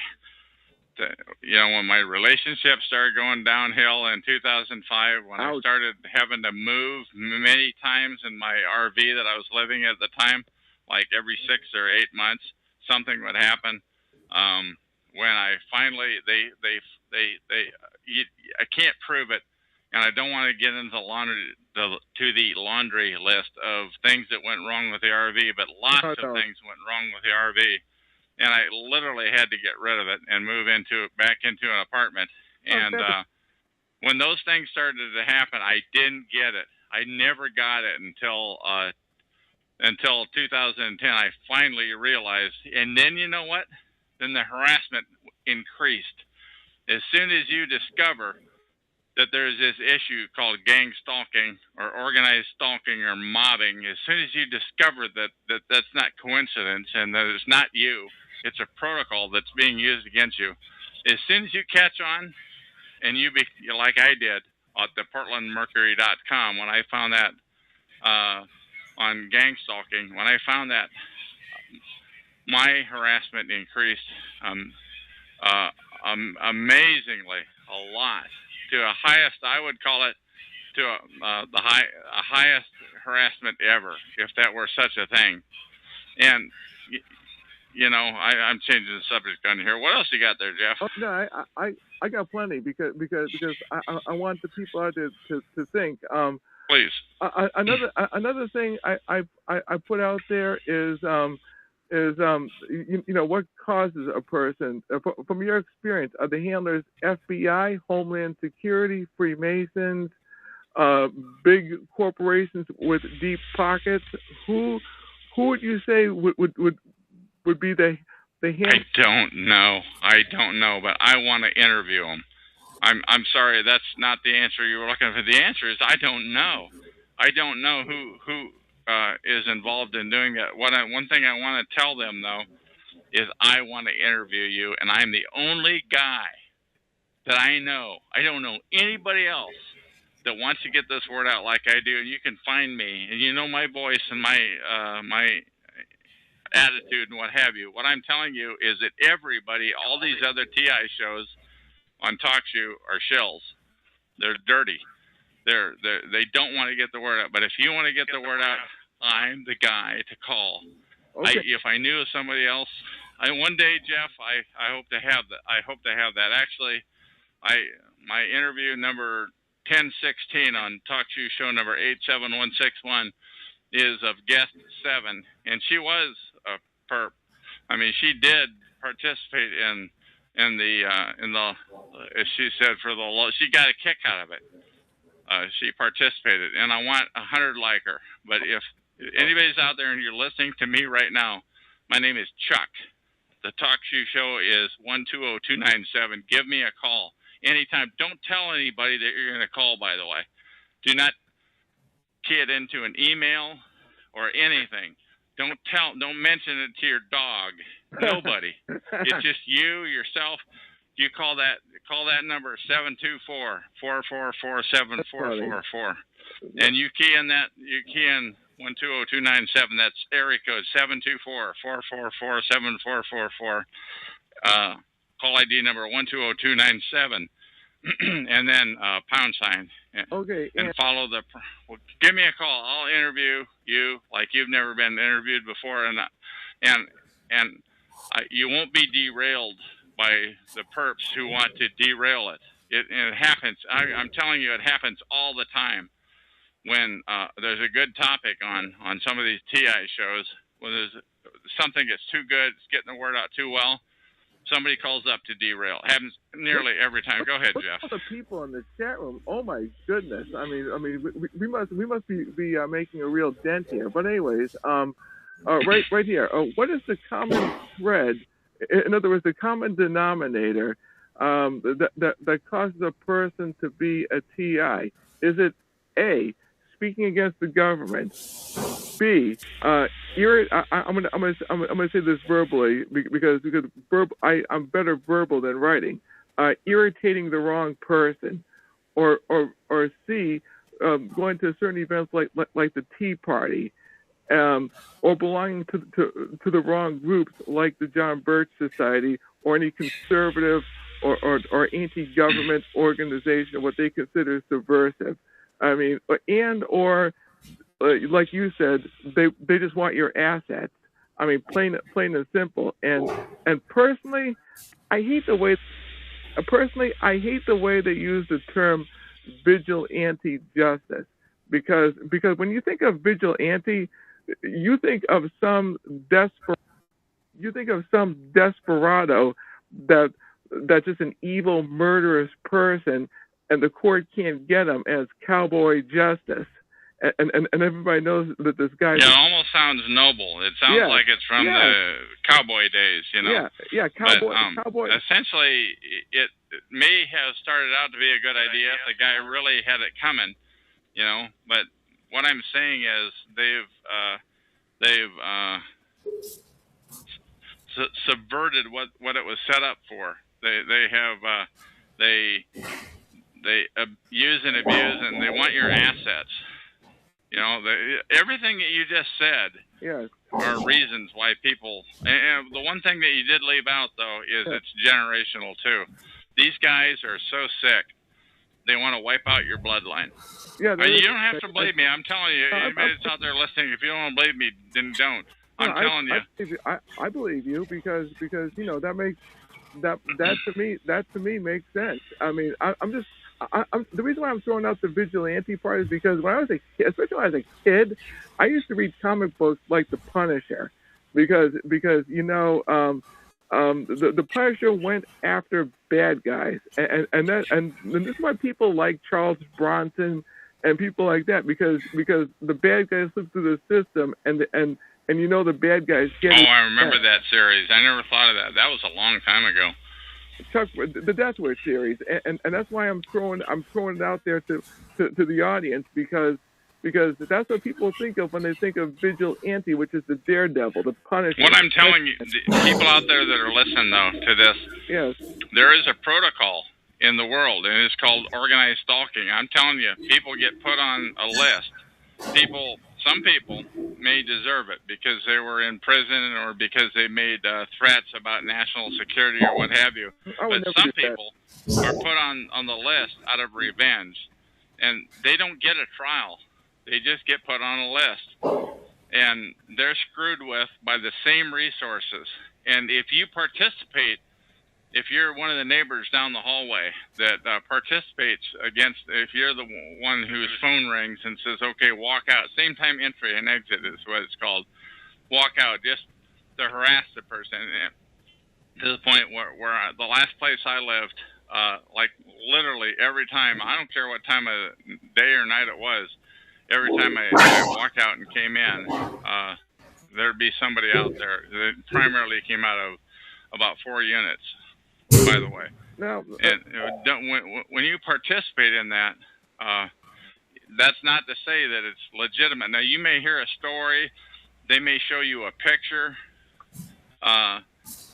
when my relationship started going downhill in 2005, when I started having to move many times in my RV that I was living at the time, like every 6 or 8 months, something would happen. When I finally, I can't prove it, and I don't want to get into the laundry list of things that went wrong with the RV, but lots of things went wrong with the RV. And I literally had to get rid of it and move back into an apartment. And when those things started to happen, I didn't get it. I never got it until 2010. I finally realized. And then you know what? Then the harassment increased. As soon as you discover that there's this issue called gang stalking or organized stalking or mobbing, as soon as you discover that that's not coincidence and that it's not you, it's a protocol that's being used against you. As soon as you catch on, and like I did at the PortlandMercury.com, when I found that on gang stalking, when I found that, my harassment increased amazingly a lot, to a highest, I would call it, to the highest harassment ever, if that were such a thing. And I'm changing the subject on here. What else you got there, Jeff? Oh, no, I got plenty because I want the people out there to think. Please. Another thing I put out there is what causes a person, from your experience, are the handlers FBI, Homeland Security, Freemasons, big corporations with deep pockets? Who would you say would be the handler? I don't know, but I want to interview them. I'm sorry, that's not the answer you were looking for. The answer is I don't know. I don't know who is involved in doing that. One thing I want to tell them, though, is I want to interview you, and I'm the only guy that I know. I don't know anybody else that wants to get this word out like I do, and you can find me, and you know my voice and my my attitude and what have you. What I'm telling you is that everybody, all these other TI shows on TalkShoe are shills. They're dirty. They don't want to get the word out. But if you want to get the word out, I'm the guy to call. Okay. If I knew of somebody else, one day, Jeff, I hope to have that. I hope to have that. Actually, my interview number 1016 on TalkShoe show number 87161 is of guest 7, and she was a perp. I mean, she did participate in the as she said, for the she got a kick out of it. She participated, and I want 100 like her. But if anybody's out there and you're listening to me right now, my name is Chuck. The TalkShoe show is 120297. Give me a call anytime. Don't tell anybody that you're going to call, by the way. Do not key it into an email or anything. Don't mention it to your dog. Nobody. It's just you, yourself. You call that number 724-444-7444, and you key in 120297. That's area code 724-444-7444. Call ID number 120297, and then pound sign. Okay. And follow the. Well, give me a call. I'll interview you like you've never been interviewed before, and you won't be derailed by the perps who want to derail it. It happens. I'm telling you, it happens all the time. When there's a good topic on some of these TI shows, when there's something that's too good, it's getting the word out too well, somebody calls up to derail. It happens nearly every time. Go ahead, Jeff. All the people in the chat room. Oh my goodness! I mean, we must be making a real dent here. But anyways, right here. What is the common thread? In other words, the common denominator that causes a person to be a TI? Is it A, speaking against the government? B, I'm gonna say this verbally because I'm better verbal than writing. Irritating the wrong person, or C, going to certain events like the Tea Party, or belonging to the wrong groups like the John Birch Society or any conservative or anti-government organization, what they consider subversive. I mean, or like you said, they just want your assets. I mean, plain and simple. And personally, I hate the way they use the term vigilante justice, because when you think of vigilante, you think of some desperado that's just an evil, murderous person, and the court can't get him as cowboy justice. And everybody knows that this guy. Yeah, it almost sounds noble. It sounds like it's from the cowboy days, you know. Yeah, cowboy. Essentially, it may have started out to be a good idea if the guy really had it coming, you know. But what I'm saying is they've subverted what it was set up for. They use and abuse, and they want your assets. You know, everything that you just said are reasons why people. And the one thing that you did leave out, though, is it's generational too. These guys are so sick. They want to wipe out your bloodline. Yeah, you don't have to believe me. I'm telling you. Anybody that's out there listening, if you don't believe me, then don't. I'm telling you. I believe you because you know that makes that to me makes sense. I mean, I'm the reason why I'm throwing out the vigilante part is because when I was a kid, especially when I was a kid, I used to read comic books like The Punisher, because you know the Punisher went after bad guys, and this is why people like Charles Bronson and people like that, because the bad guys slip through the system, and you know the bad guys get. Oh, I remember that series. I never thought of that. That was a long time ago. Chuck, the Deathwish series, and that's why I'm throwing it out there to the audience, because that's what people think of when they think of vigilante, which is the daredevil, the Punisher. What I'm telling you, the people out there that are listening though to this, yes, there is a protocol in the world, and it's called organized stalking. I'm telling you, people get put on a list. Some people may deserve it because they were in prison or because they made threats about national security or what have you. But some people are put on the list out of revenge, and they don't get a trial. They just get put on a list, and they're screwed with by the same resources. And if you participate, if you're one of the neighbors down the hallway that participates against, if you're the one whose phone rings and says, okay, walk out, same time entry and exit is what it's called, walk out, just to harass the person, to the point where the last place I lived, like literally every time, I don't care what time of day or night it was, every time I walked out and came in, there'd be somebody out there. It primarily came out of about 4 units, by the way. No. And when you participate in that, that's not to say that it's legitimate. Now, you may hear a story. They may show you a picture.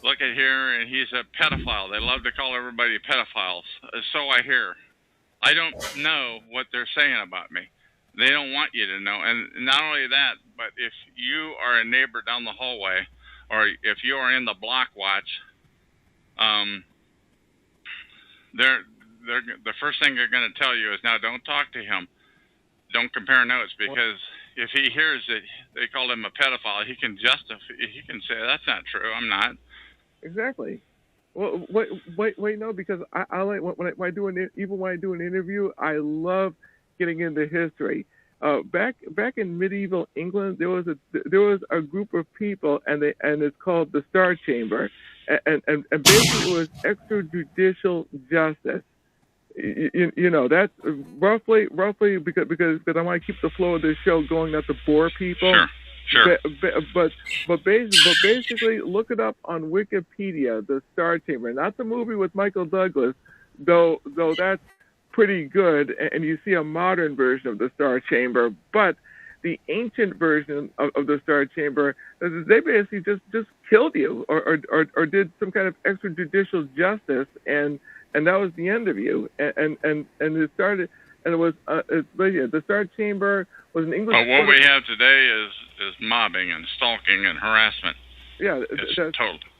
Look at here, and he's a pedophile. They love to call everybody pedophiles. So I hear. I don't know what they're saying about me. They don't want you to know. And not only that, but if you are a neighbor down the hallway, or if you are in the block watch, the first thing they're going to tell you is, now don't talk to him. Don't compare notes, because if he hears that they called him a pedophile, he can say, that's not true, I'm not. Exactly. Well, wait, no, because I like when I do an interview, I love getting into history. Back in medieval England, there was a group of people, and it's called the Star Chamber, and basically it was extrajudicial justice. You know, that's roughly because I want to keep the flow of this show going, not to bore people. Sure. But basically, look it up on Wikipedia, the Star Chamber, not the movie with Michael Douglas, though that's pretty good, and you see a modern version of the Star Chamber, but the ancient version of the Star Chamber, they basically just killed you or did some kind of extrajudicial justice, and that was the end of you. And it started, and it was the Star Chamber was an English. But what we have today is mobbing and stalking and harassment. Yeah, it's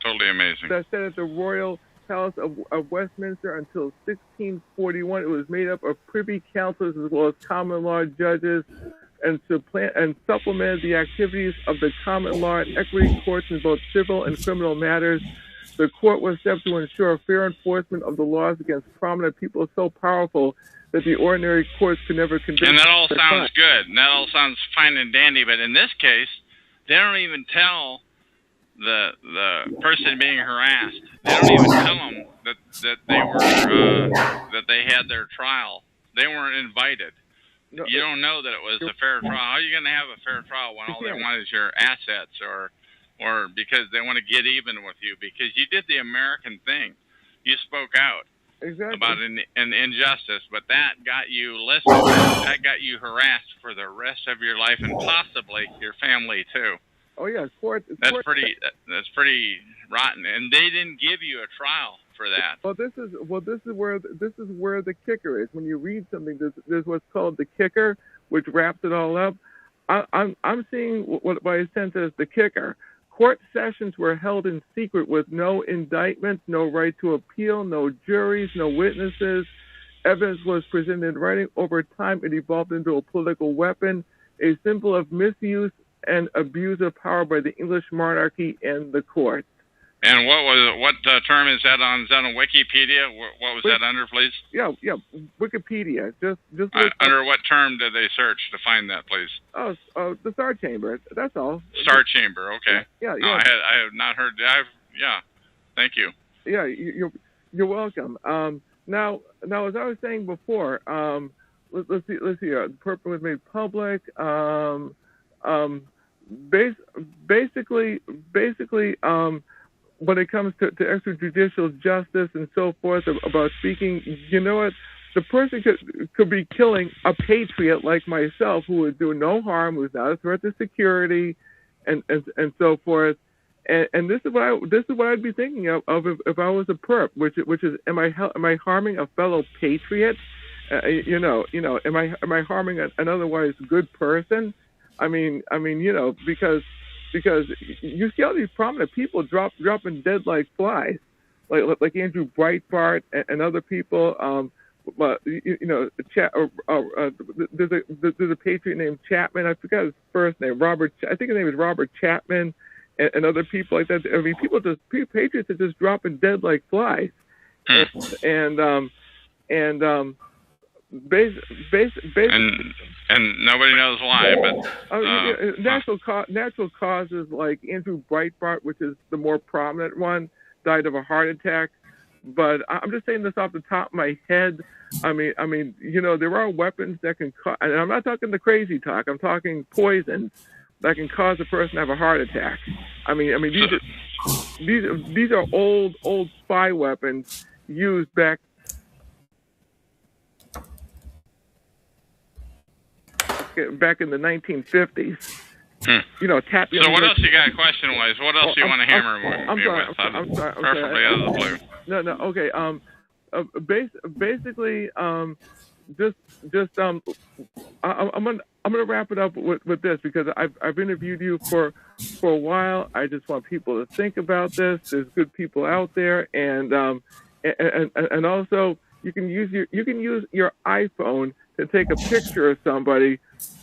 totally amazing. That said, at the Royal Palace of Westminster until 1641, it was made up of privy councillors as well as common law judges, and supplemented the activities of the common law and equity courts in both civil and criminal matters. The court was set to ensure fair enforcement of the laws against prominent people so powerful that the ordinary courts could never convict. And that all sounds good, and that all sounds fine and dandy, but in this case, they don't even tell the person being harassed. They don't even tell them that they were that they had their trial. They weren't invited. No, you don't know that it was a fair trial. How are you going to have a fair trial when all they want is your assets, or because they want to get even with you because you did the American thing? You spoke out about an injustice, but that got you listed. That got you harassed for the rest of your life and possibly your family too. Oh yeah, That's pretty rotten, and they didn't give you a trial for that. Well, this is where the kicker is. When you read something, there's what's called the kicker, which wraps it all up. I'm seeing what I sense as the kicker. Court sessions were held in secret with no indictments, no right to appeal, no juries, no witnesses. Evidence was presented in writing. Over time, it evolved into a political weapon, a symbol of misuse and abuse of power by the English monarchy and the courts. And what term is that on? Is that on Wikipedia? What was that under, please? Yeah, Wikipedia. Just under what term did they search to find that, please? Oh, the Star Chamber. That's all. Star Chamber. Okay. Yeah. No, I have not heard. Thank you. Yeah, you're welcome. Now, as I was saying before, let's see. The purpose was made public. Basically, when it comes to extrajudicial justice and so forth about speaking, you know what? The person could be killing a patriot like myself who would do no harm, who's not a threat to security, and so forth. And this is what I'd be thinking of if I was a perp, which is am I harming a fellow patriot? Am I harming an otherwise good person? I mean, because you see all these prominent people dropping dead like flies, like Andrew Breitbart and other people. There's a patriot named Chapman. I forgot his first name. I think his name is Robert Chapman, and other people like that. I mean, patriots are just dropping dead like flies, and nobody knows why. But natural causes like Andrew Breitbart, which is the more prominent one, died of a heart attack. But I'm just saying this off the top of my head. I mean, there are weapons that can cause, and I'm not talking the crazy talk. I'm talking poison that can cause a person to have a heart attack. I mean, these are old spy weapons used back in the 1950s. Tapping. So what else you got question-wise? What else do you want to hammer me with? I'm sorry. Preferably out of the blue. No. Okay. Basically, I'm gonna wrap it up with this because I've interviewed you for a while. I just want people to think about this. There's good people out there, and also you can use your iPhone to take a picture of somebody,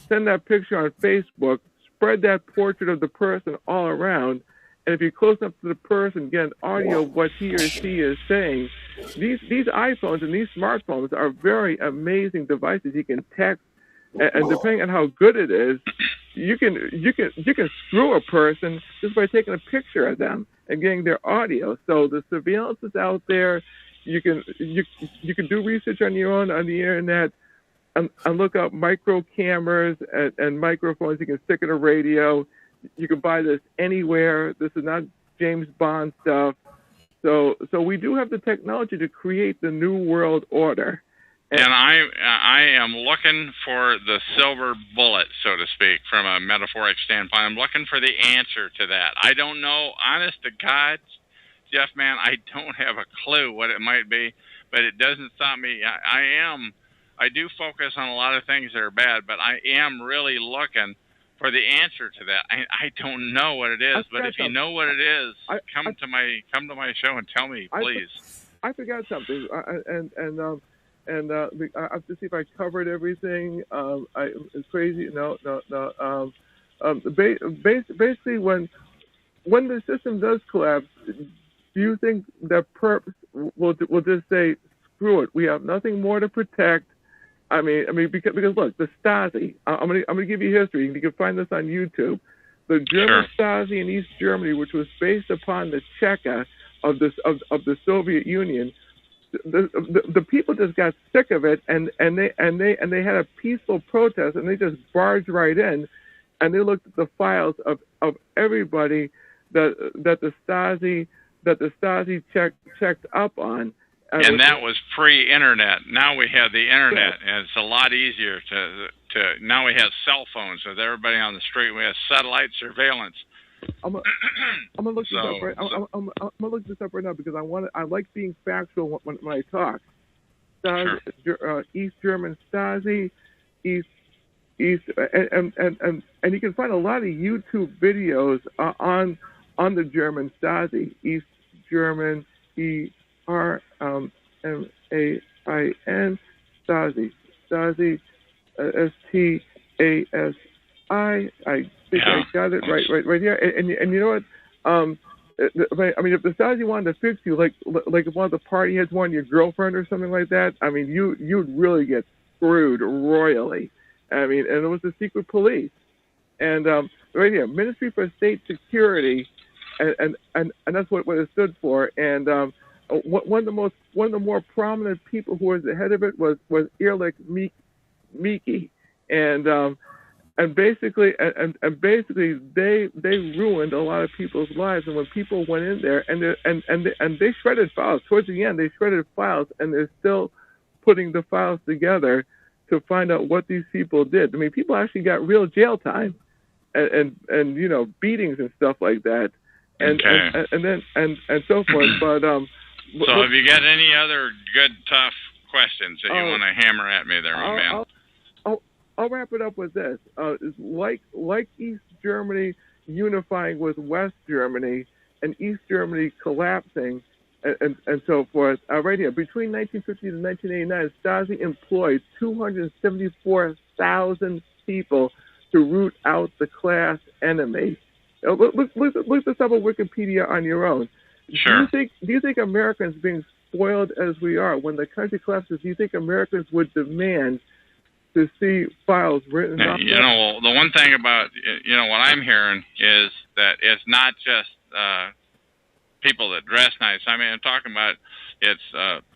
send that picture on Facebook, spread that portrait of the person all around. And if you're close enough to the person, get an audio of what he or she is saying. These iPhones and these smartphones are very amazing devices. You can text, and depending on how good it is, you can screw a person just by taking a picture of them and getting their audio. So the surveillance is out there. You can do research on your own on the internet and look up micro cameras and microphones. You can stick in a radio. You can buy this anywhere. This is not James Bond stuff. So we do have the technology to create the new world order. And I am looking for the silver bullet, so to speak, from a metaphoric standpoint. I'm looking for the answer to that. I don't know, honest to God, Jeff, man, I don't have a clue what it might be, but it doesn't stop me. I do focus on a lot of things that are bad, but I am really looking for the answer to that. I don't know what it is, but if you know what it is, come to my show and tell me, please. I forgot something, and I have to see if I covered everything. It's crazy. No. Basically, when the system does collapse, do you think that perps will just say, screw it? We have nothing more to protect. I mean, because look, the Stasi. I'm gonna give you history. You can find this on YouTube. The German Stasi in East Germany, which was based upon the Cheka of the Soviet Union, the people just got sick of it, and they had a peaceful protest, and they just barged right in, and they looked at the files of everybody that the Stasi checked up on. And that was pre-internet. Now we have the internet, and it's a lot easier to. Now we have cell phones with everybody on the street. We have satellite surveillance. I'm gonna look this up right. I'm gonna look this up right now because I like being factual when I talk. East German Stasi, East, and you can find a lot of YouTube videos on the German Stasi. East German ERMAIN Stasi STASI. I think I got it right here. And you know what? I mean, if the Stasi wanted to fix you, like if one of the party heads wanted your girlfriend or something like that, I mean, you'd really get screwed royally. I mean, and it was the secret police. And right here, Ministry for State Security, and that's what it stood for. And one of the more prominent people who was the head of it was Erlich Miki, and basically they ruined a lot of people's lives. And when people went in there and they shredded files towards the end, they shredded files, and they're still putting the files together to find out what these people did. I mean, people actually got real jail time and beatings and stuff like that. and so forth. But so have you got any other good tough questions that you want to hammer at me there, my man? I'll wrap it up with this. Like East Germany unifying with West Germany and East Germany collapsing and so forth. Right here, between 1950 and 1989, Stasi employed 274,000 people to root out the class enemy. Look this up on Wikipedia on your own. Sure. Do you think Americans, being spoiled as we are, when the country collapses, do you think Americans would demand to see files written off? You know, the one thing about, what I'm hearing is that it's not just people that dress nice. I mean, I'm talking about it's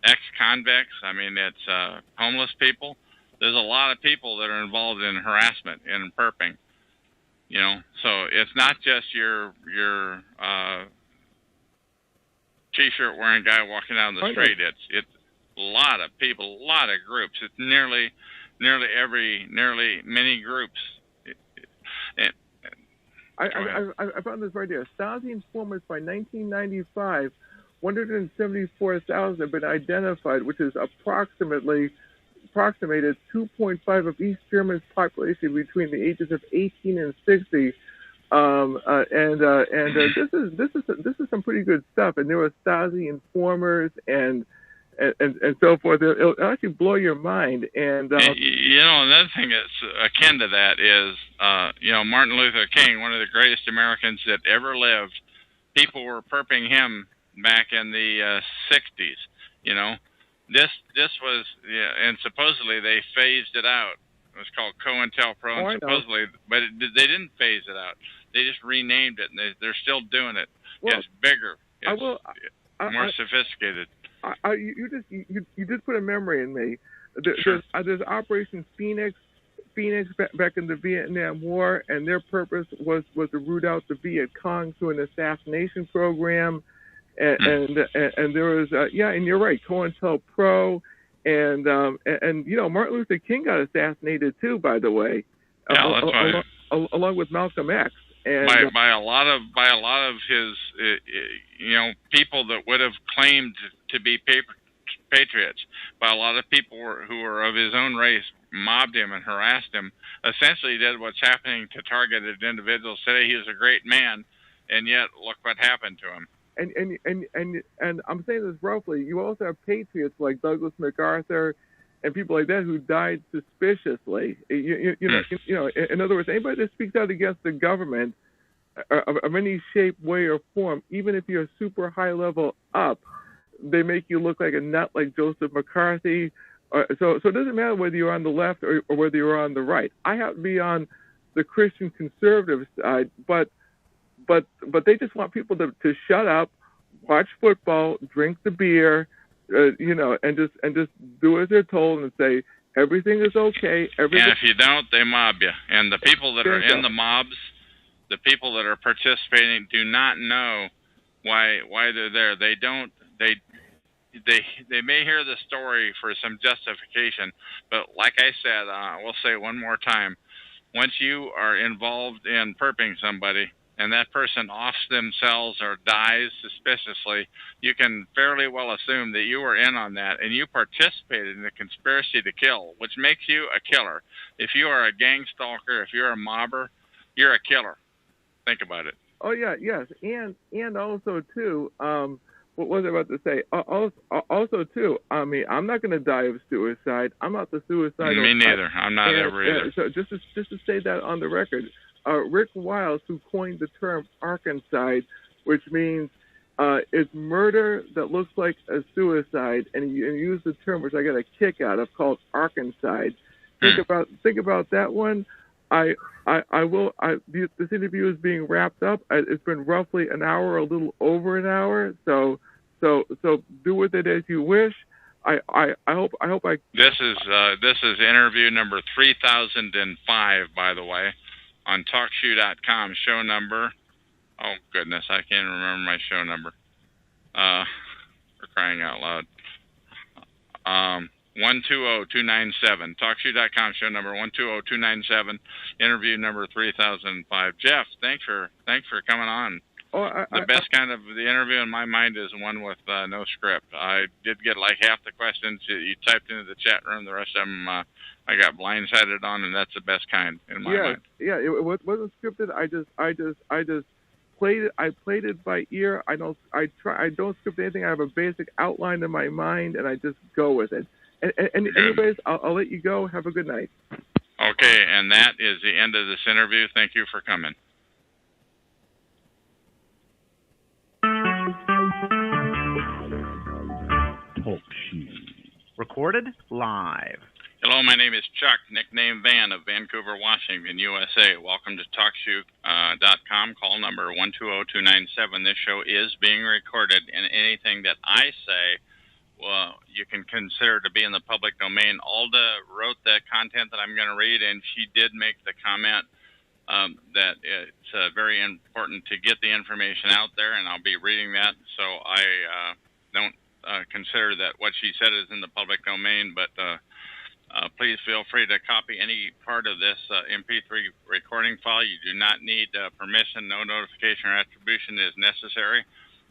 ex-convicts. I mean, it's homeless people. There's a lot of people that are involved in harassment and perping. So it's not just your t-shirt wearing guy walking down the street. It's a lot of people, a lot of groups. It's nearly many groups. I found this right here. Stasi informants by 1995, 174,000 have been identified, which is approximated 2.5 of East Germany's population between the ages of 18 and 60. This is some pretty good stuff. And there were Stasi informers and so forth. It'll actually blow your mind. And another thing that's akin to that is, Martin Luther King, one of the greatest Americans that ever lived. People were perping him back in the 60s. This was, and supposedly they phased it out. It was called COINTELPRO, and supposedly, but they didn't phase it out. They just renamed it, and they're still doing it. Well, it's bigger. It's more sophisticated. You just put a memory in me. There's Operation Phoenix back in the Vietnam War, and their purpose was to root out the Viet Cong through an assassination program. And there was and you're right, COINTELPRO, and Martin Luther King got assassinated too, by the way. Yeah, that's right. Along with Malcolm X. And, by a lot of his people that would have claimed to be patriots, by a lot of people who were of his own race, mobbed him and harassed him. Essentially, did what's happening to targeted individuals today. He was a great man, and yet look what happened to him. And I'm saying this roughly. You also have patriots like Douglas MacArthur and people like that who died suspiciously. In other words, anybody that speaks out against the government of any shape, way, or form, even if you're super high level up, they make you look like a nut, like Joseph McCarthy. So it doesn't matter whether you're on the left or whether you're on the right. I have to be on the Christian conservative side, but they just want people to shut up, watch football, drink the beer, and just do as they're told and say everything is okay. And if you don't, they mob you. And the people that are in the mobs, the people that are participating, do not know why they're there. They don't. They may hear the story for some justification, but like I said, we'll say one more time: once you are involved in perping somebody, and that person offs themselves or dies suspiciously, you can fairly well assume that you were in on that and you participated in the conspiracy to kill, which makes you a killer. If you are a gang stalker, if you're a mobber, you're a killer. Think about it. Oh, yeah, yes. And also, too, what was I about to say? Also, too, I mean, I'm not going to die of suicide. I'm not the suicidal. Me neither. I'm not ever either. So just to say that on the record, Rick Wiles, who coined the term arkancide, which means it's murder that looks like a suicide, and he used the term, which I got a kick out of, called arkancide. Think about that one. This interview is being wrapped up. It's been roughly an hour, a little over an hour. So do with it as you wish. I hope I. This is interview number 3005, by the way, on TalkShoe.com. Show number. Oh goodness, I can't remember my show number. For crying out loud. 120297. TalkShoe.com, show number 120297, interview number 3005. Jeff, thanks for coming on. The best kind of the interview in my mind is one with no script. I did get like half the questions you typed into the chat room. The rest of them I got blindsided on, and that's the best kind in my mind. Yeah, it wasn't scripted. I just played it. I played it by ear. I don't script anything. I have a basic outline in my mind, and I just go with it. And anyways, I'll let you go. Have a good night. Okay, and that is the end of this interview. Thank you for coming. Talk show. Recorded live. Hello, my name is Chuck, nickname Van of Vancouver, Washington, USA. Welcome to TalkShoe.com, call number 120297. This show is being recorded, and anything that I say, well, you can consider to be in the public domain. Alda wrote the content that I'm going to read, and she did make the comment that it's very important to get the information out there, and I'll be reading that. So I don't consider that what she said is in the public domain, but please feel free to copy any part of this MP3 recording file. You do not need permission. No notification or attribution is necessary.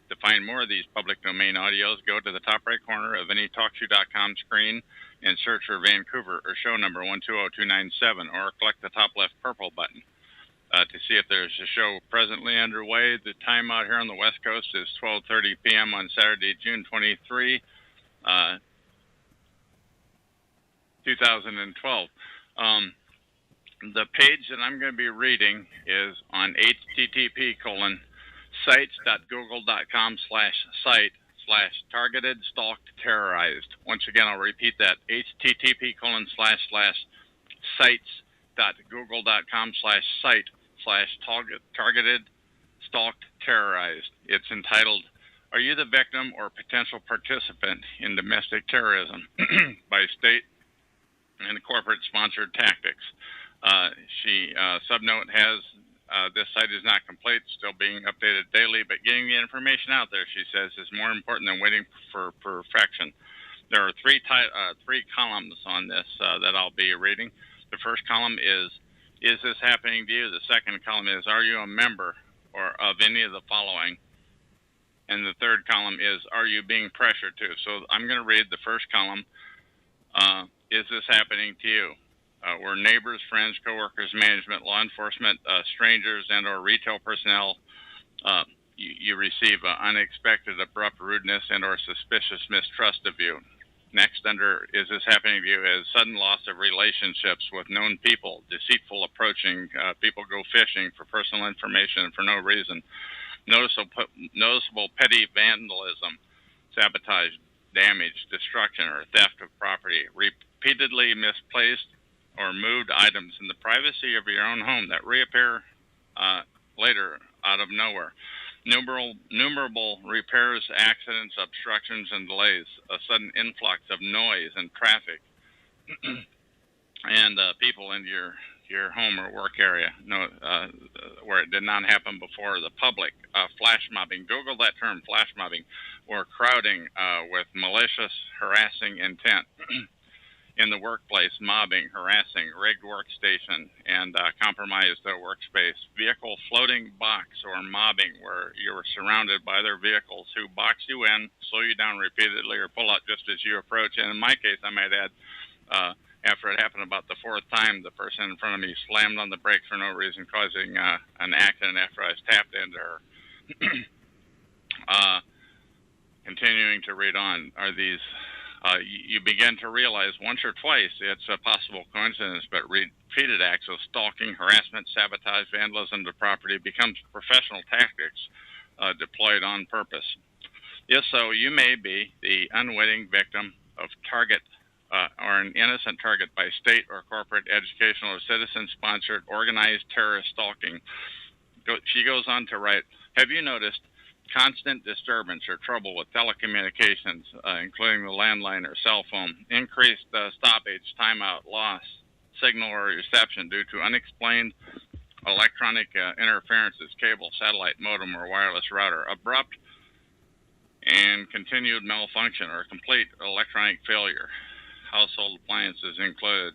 To find more of these public domain audios, go to the top right corner of any TalkShoe.com screen and search for Vancouver or show number 120297, or click the top left purple button to see if there's a show presently underway. The time out here on the West Coast is 12:30 p.m. on Saturday, June 23, 2012. The page that I'm going to be reading is on http://sites.google.com/site/targeted-stalked-terrorized. Once again, I'll repeat that, http://sites.google.com/site/targeted-stalked-terrorized. It's entitled, "Are You the Victim or Potential Participant in Domestic Terrorism?" by state and corporate-sponsored tactics. Subnote has, this site is not complete, still being updated daily, but getting the information out there, she says, is more important than waiting for perfection. There are three columns on this that I'll be reading. The first column is this happening to you? The second column is, are you a member or of any of the following? And the third column is, are you being pressured to? So I'm going to read the first column. Is this happening to you? Where neighbors, friends, coworkers, management, law enforcement, strangers, and or retail personnel, you receive unexpected, abrupt rudeness and or suspicious mistrust of you. Next, under is this happening to you, is sudden loss of relationships with known people, deceitful approaching, people go fishing for personal information for no reason, noticeable petty vandalism, sabotage, damage, destruction, or theft of property, repeatedly misplaced or moved items in the privacy of your own home that reappear later out of nowhere. Numerable repairs, accidents, obstructions, and delays. A sudden influx of noise and traffic and people into your home or work area where it did not happen before. The public, flash mobbing. Google that term, flash mobbing, or crowding with malicious, harassing intent. In the workplace, mobbing, harassing, rigged workstation, and compromised workspace. Vehicle floating box or mobbing, where you are surrounded by their vehicles who box you in, slow you down repeatedly, or pull out just as you approach. And in my case, I might add, after it happened about the fourth time, the person in front of me slammed on the brakes for no reason, causing an accident after I was tapped into her. Continuing to read on, are these... you begin to realize once or twice it's a possible coincidence, but repeated acts of stalking, harassment, sabotage, vandalism to property becomes professional tactics deployed on purpose. If so, you may be the unwitting victim of target or an innocent target by state or corporate, educational, or citizen-sponsored organized terrorist stalking. She goes on to write, have you noticed constant disturbance or trouble with telecommunications, including the landline or cell phone, increased stoppage, timeout, loss, signal or reception due to unexplained electronic interferences, cable, satellite, modem, or wireless router, abrupt and continued malfunction or complete electronic failure, household appliances included,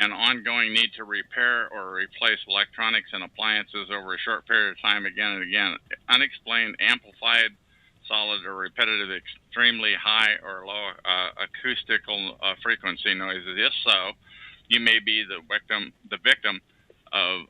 an ongoing need to repair or replace electronics and appliances over a short period of time again and again. Unexplained, amplified, solid, or repetitive, extremely high or low acoustical frequency noises. If so, you may be the victim of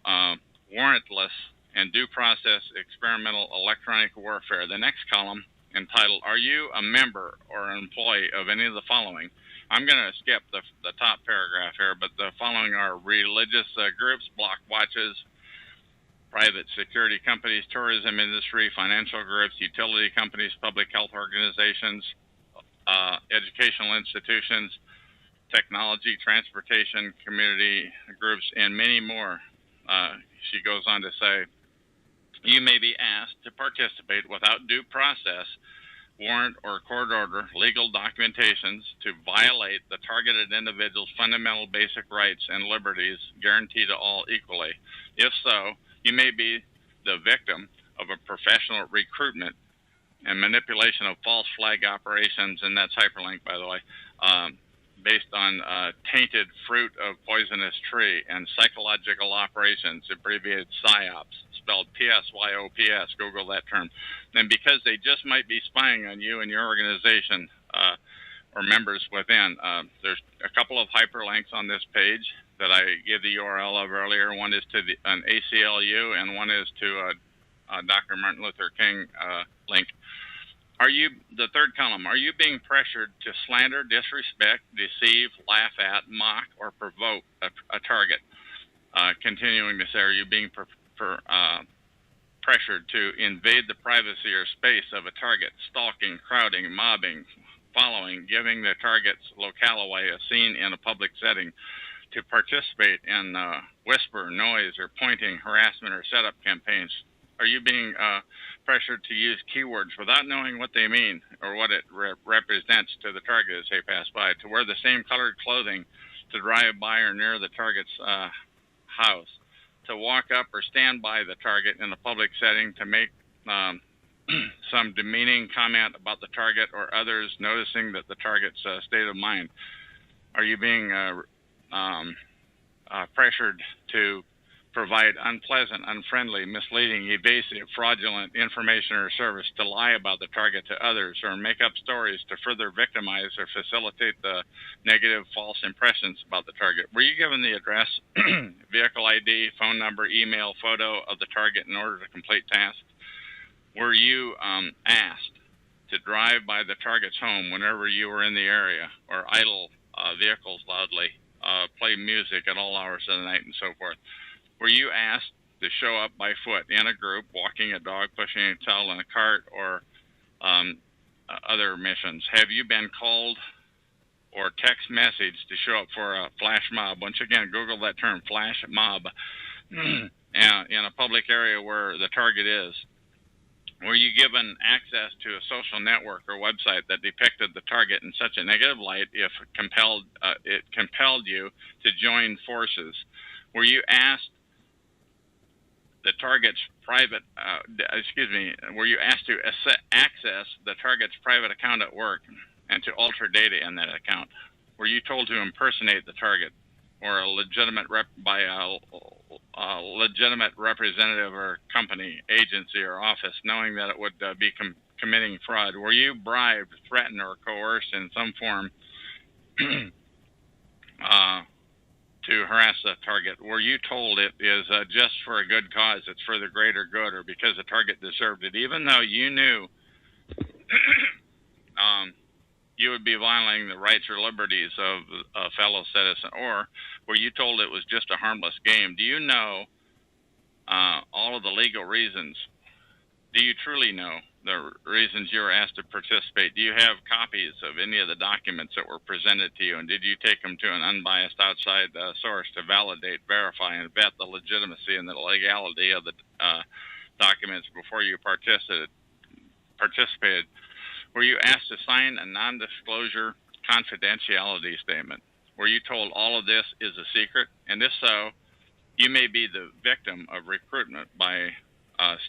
warrantless and due process experimental electronic warfare. The next column, entitled, "Are you a member or an employee of any of the following?" I'm going to skip the top paragraph here, but the following are religious groups, block watches, private security companies, tourism industry, financial groups, utility companies, public health organizations, educational institutions, technology, transportation, community groups, and many more. She goes on to say, you may be asked to participate without due process, warrant, or court order, legal documentations to violate the targeted individual's fundamental basic rights and liberties guaranteed to all equally. If so, you may be the victim of a professional recruitment and manipulation of false flag operations, and that's hyperlink, by the way, based on tainted fruit of poisonous tree, and psychological operations, abbreviated PSYOPs, spelled PSYOPS, Google that term. And because they just might be spying on you and your organization or members within, there's a couple of hyperlinks on this page that I gave the URL of earlier. One is to an ACLU, and one is to a Dr. Martin Luther King link. Are you, the third column, are you being pressured to slander, disrespect, deceive, laugh at, mock, or provoke a target? Continuing to say, are you being pressured to invade the privacy or space of a target, stalking, crowding, mobbing, following, giving the target's locale away, a scene in a public setting, to participate in whisper, noise, or pointing, harassment, or setup campaigns? Are you being pressured to use keywords without knowing what they mean or what it represents to the target as they pass by, to wear the same colored clothing, to drive by or near the target's house, to walk up or stand by the target in a public setting, to make some demeaning comment about the target or others noticing that the target's state of mind? Are you being pressured to provide unpleasant, unfriendly, misleading, evasive, fraudulent information or service, to lie about the target to others, or make up stories to further victimize or facilitate the negative, false impressions about the target? Were you given the address, vehicle ID, phone number, email, photo of the target in order to complete tasks? Were you asked to drive by the target's home whenever you were in the area, or idle vehicles loudly, play music at all hours of the night, and so forth? Were you asked to show up by foot in a group, walking a dog, pushing a child in a cart, or other missions? Have you been called or text messaged to show up for a flash mob? Once again, Google that term, flash mob, in a public area where the target is. Were you given access to a social network or website that depicted the target in such a negative light it compelled you to join forces? Were you asked the target's private, were you asked to access the target's private account at work and to alter data in that account? Were you told to impersonate the target or a legitimate by a legitimate representative or company, agency, or office, knowing that it would be committing fraud? Were you bribed, threatened, or coerced in some form to harass the target? Were you told it is just for a good cause, it's for the greater good, or because the target deserved it, even though you knew you would be violating the rights or liberties of a fellow citizen? Or were you told it was just a harmless game? Do you know all of the legal reasons? Do you truly know the reasons you were asked to participate? Do you have copies of any of the documents that were presented to you? And did you take them to an unbiased outside source to validate, verify, and vet the legitimacy and the legality of the documents before you participated? Were you asked to sign a non-disclosure confidentiality statement? Were you told all of this is a secret? And if so, you may be the victim of recruitment by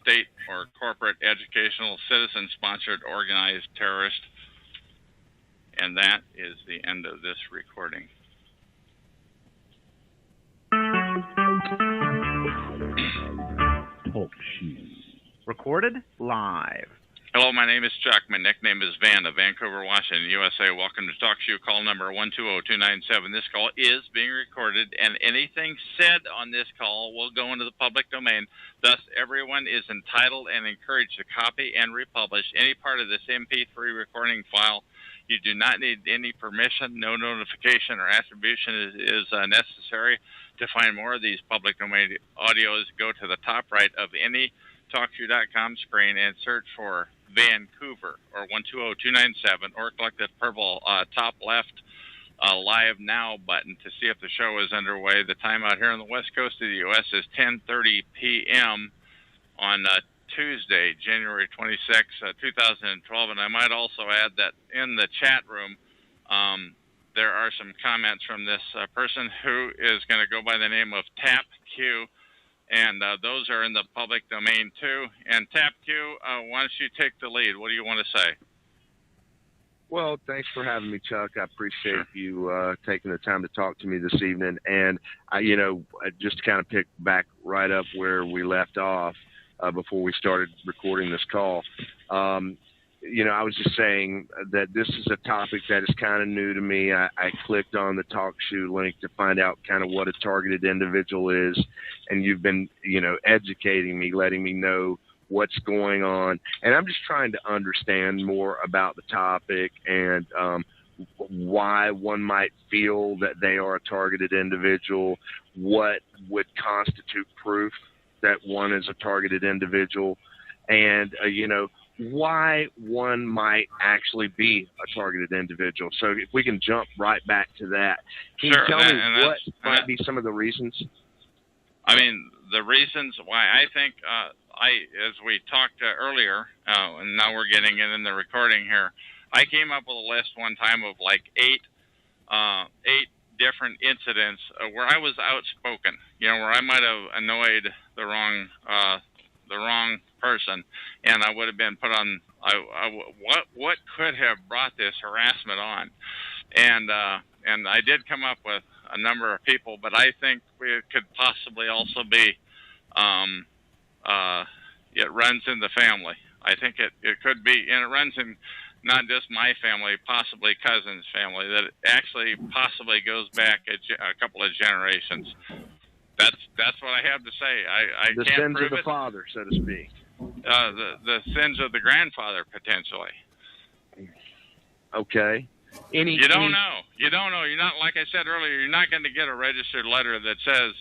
state or corporate, educational, citizen-sponsored, organized terrorist. And that is the end of this recording. Talk Shoe. Recorded live. Hello, my name is Chuck. My nickname is Van of Vancouver, Washington, USA. Welcome to Talk Shoe, call number 120297. This call is being recorded, and anything said on this call will go into the public domain. Thus, everyone is entitled and encouraged to copy and republish any part of this MP3 recording file. You do not need any permission. No notification or attribution is necessary. To find more of these public domain audios, go to the top right of any TalkShoe.com screen and search for Vancouver or 120297, or click the purple top left live now button to see if the show is underway. The time out here on the west coast of the U.S. is 10:30 p.m. on Tuesday, January 26, 2012. And I might also add that in the chat room, there are some comments from this person who is going to go by the name of TapQ. And those are in the public domain, too. And TapQ, why don't you take the lead? What do you want to say? Well, thanks for having me, Chuck. I appreciate you taking the time to talk to me this evening. And, just to kind of pick back right up where we left off before we started recording this call, I was just saying that this is a topic that is kind of new to me. I clicked on the TalkShoe link to find out kind of what a targeted individual is, and you've been, educating me, letting me know what's going on, and I'm just trying to understand more about the topic and why one might feel that they are a targeted individual, what would constitute proof that one is a targeted individual, and, why one might actually be a targeted individual. So if we can jump right back to that. Can you tell me what might be some of the reasons? I mean, the reasons why I think, as we talked earlier, and now we're getting it in the recording here, I came up with a list one time of like eight different incidents where I was outspoken, where I might have annoyed the wrong person, and I would have been put on. What could have brought this harassment on? And I did come up with a number of people, but I think it could possibly also be it runs in the family. I think it could be, and it runs in not just my family, possibly cousin's family. That it actually possibly goes back a couple of generations. That's what I have to say. I the can't sins prove of the it. father, so to speak. The sins of the grandfather, potentially. Okay. You don't know. You're not, like I said earlier, you're not going to get a registered letter that says,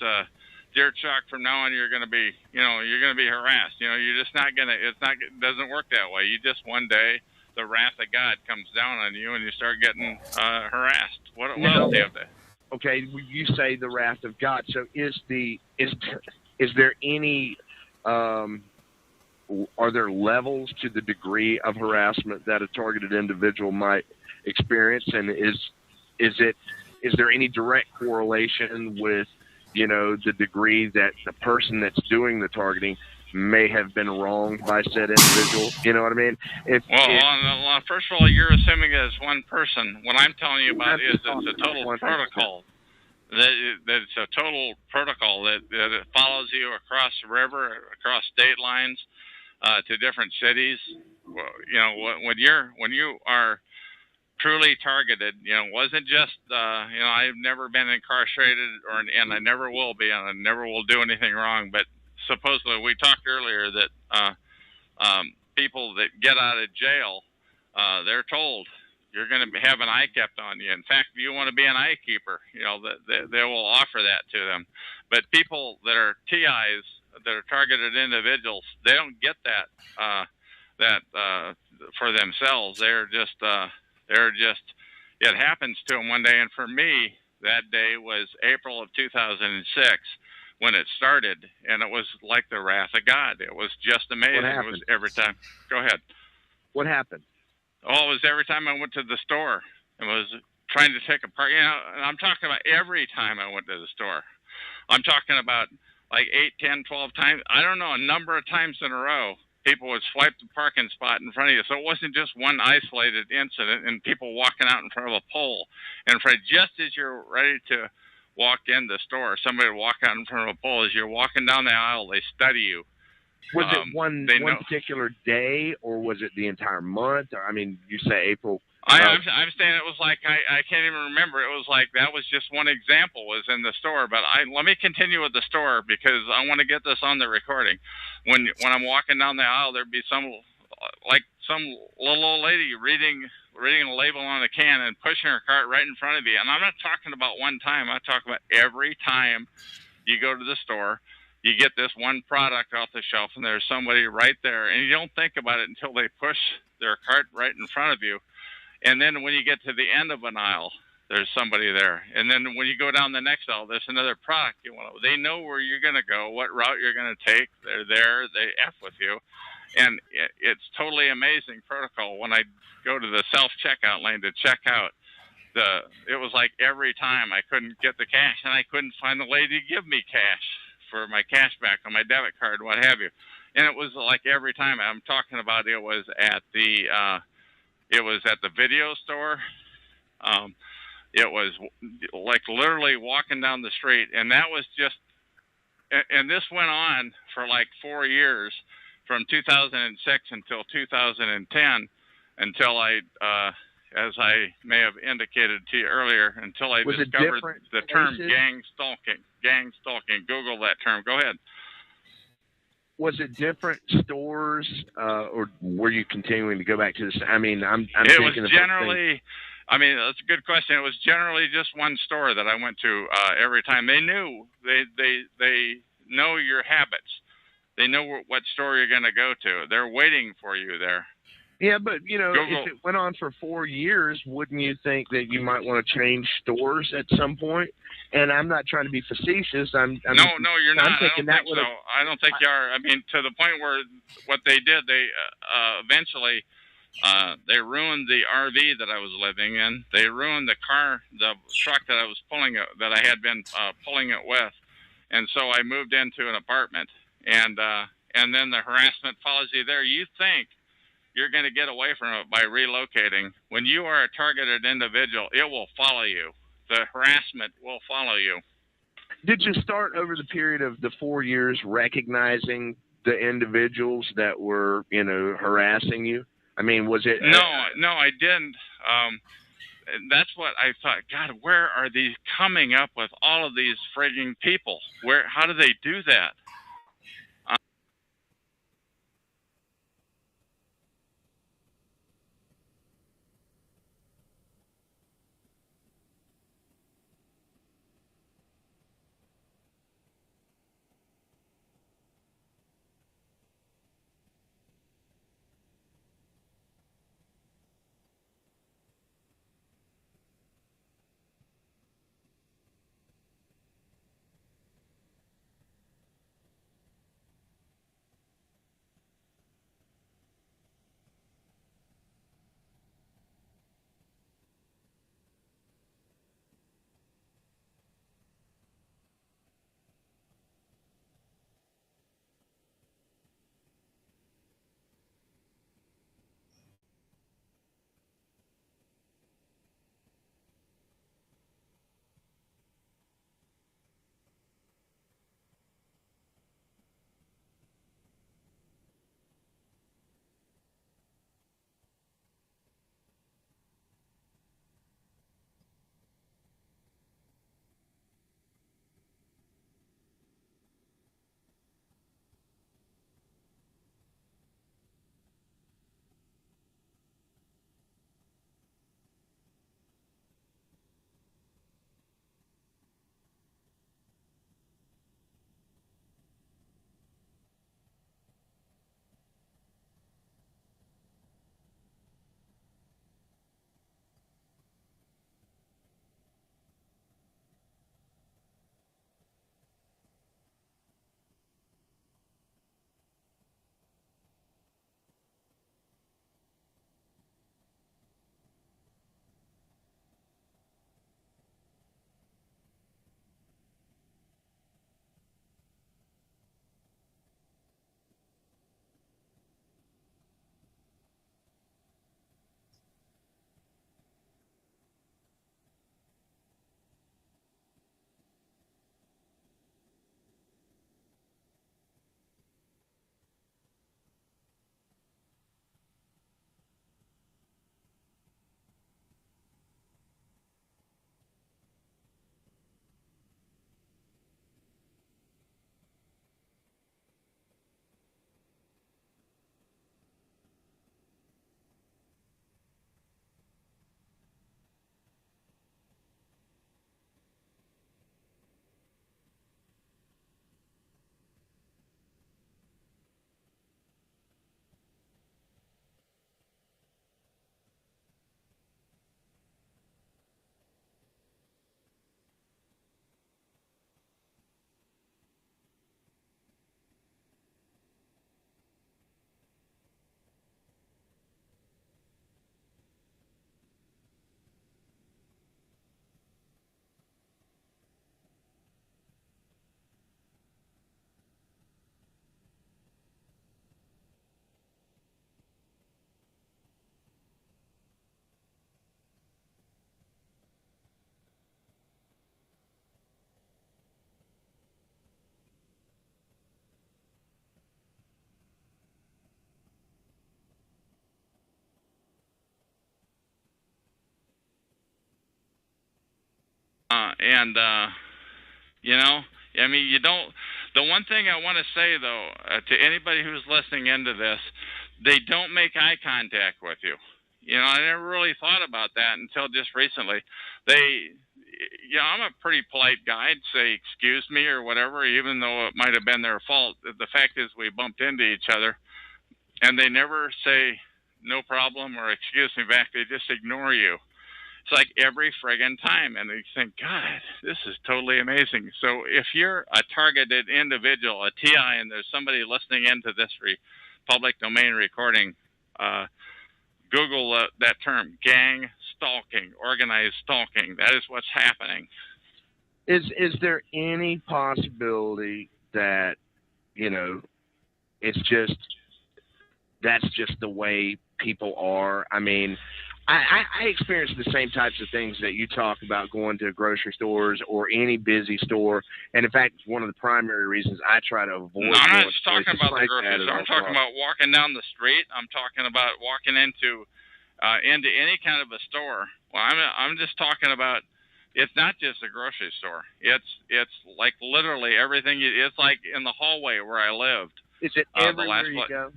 "Dear Chuck, from now on you're going to be, you're going to be harassed." You're just not going to. It doesn't work that way. You just one day the wrath of God comes down on you and you start getting harassed. What else do you have to? Okay, you say the wrath of God. So is there any are there levels to the degree of harassment that a targeted individual might experience, and is there any direct correlation with the degree that the person that's doing the targeting may have been wronged by said individual? You know what I mean? First of all, you're assuming it's one person. What I'm telling you about is it's a total protocol. That it's a total protocol that it follows you across the river, across state lines, to different cities. When you are truly targeted, wasn't just I've never been incarcerated, and I never will be, and I never will do anything wrong. But supposedly, we talked earlier that people that get out of jail, they're told you're going to have an eye kept on you. In fact, if you want to be an eye keeper, they will offer that to them. But people that are TIs, that are targeted individuals, they don't get that for themselves. They're just it happens to them one day. And for me, that day was April of 2006 when it started, and it was like the wrath of God. It was just amazing. It was every time. Go ahead. What happened? Oh, it was every time I went to the store. It was trying to take apart, and I'm talking about every time I went to the store. I'm talking about like 8, 10, 12 times. I don't know, a number of times in a row, people would swipe the parking spot in front of you. So it wasn't just one isolated incident and people walking out in front of a pole. And just as you're ready to walk in the store, somebody would walk out in front of a pole. As you're walking down the aisle, they study you. Was it one know. particular day, or was it the entire month? Or, I mean, you say April. I'm saying it was like I can't even remember. It was like that was just one example was in the store. But let me continue with the store because I want to get this on the recording. When I'm walking down the aisle, there'd be some little old lady reading a label on a can and pushing her cart right in front of you. And I'm not talking about one time. I'm talking about every time you go to the store. You get this one product off the shelf, and there's somebody right there, and you don't think about it until they push their cart right in front of you. And then when you get to the end of an aisle, there's somebody there. And then when you go down the next aisle, there's another product you want. They know where you're going to go, what route you're going to take. They're there. They F with you. And it's totally amazing protocol. When I go to the self-checkout lane to check out, it was like every time I couldn't get the cash, and I couldn't find the lady to give me cash for my cash back on my debit card, what have you. And it was like every time I'm talking about it was at the video store. It was like literally walking down the street, and that was just, and this went on for like 4 years, from 2006 until 2010, until as I may have indicated to you earlier, until I discovered the term gang stalking. Google that term. Go ahead. Was it different stores, or were you continuing to go back to this? I mean, I'm it thinking was generally. I mean, that's a good question. It was generally just one store that I went to every time. They knew they know your habits. They know what store you're going to go to. They're waiting for you there. Yeah, but if it went on for 4 years, wouldn't you think that you might want to change stores at some point? And I'm not trying to be facetious. No, you're not. I don't think so. I don't think you are. I mean, to the point where what they did, they eventually they ruined the RV that I was living in. They ruined the truck that I was pulling it, that I had been pulling it with, and so I moved into an apartment. And then the harassment follows you there. You think you're going to get away from it by relocating. When you are a targeted individual, it will follow you. The harassment will follow you. Did you start over the period of the 4 years recognizing the individuals that were, harassing you? I mean, was it? No, I didn't. That's what I thought. God, where are these coming up with all of these frigging people? How do they do that? And you know, I mean, you don't. The one thing I want to say though, to anybody who's listening into this, they don't make eye contact with you. You know, I never really thought about that until just recently. They, you know, I'm a pretty polite guy. I'd say excuse me or whatever, even though it might have been their fault. The fact is, we bumped into each other, and they never say no problem or excuse me back. They just ignore you. It's like every friggin' time, and you think, God, this is totally amazing. So if you're a targeted individual, a TI, and there's somebody listening into this public domain recording, Google that term, gang stalking, organized stalking. That is what's happening. Is there any possibility that, you know, it's just that's just the way people are? I mean, I experience the same types of things that you talk about going to grocery stores or any busy store. And in fact, one of the primary reasons I try to avoid. No, I'm not just talking about the grocery store. I'm talking about walking down the street. I'm talking about walking into any kind of a store. Well, I'm just talking about. It's not just a grocery store. It's like literally everything. It's like in the hallway where I lived. Is it everywhere you go?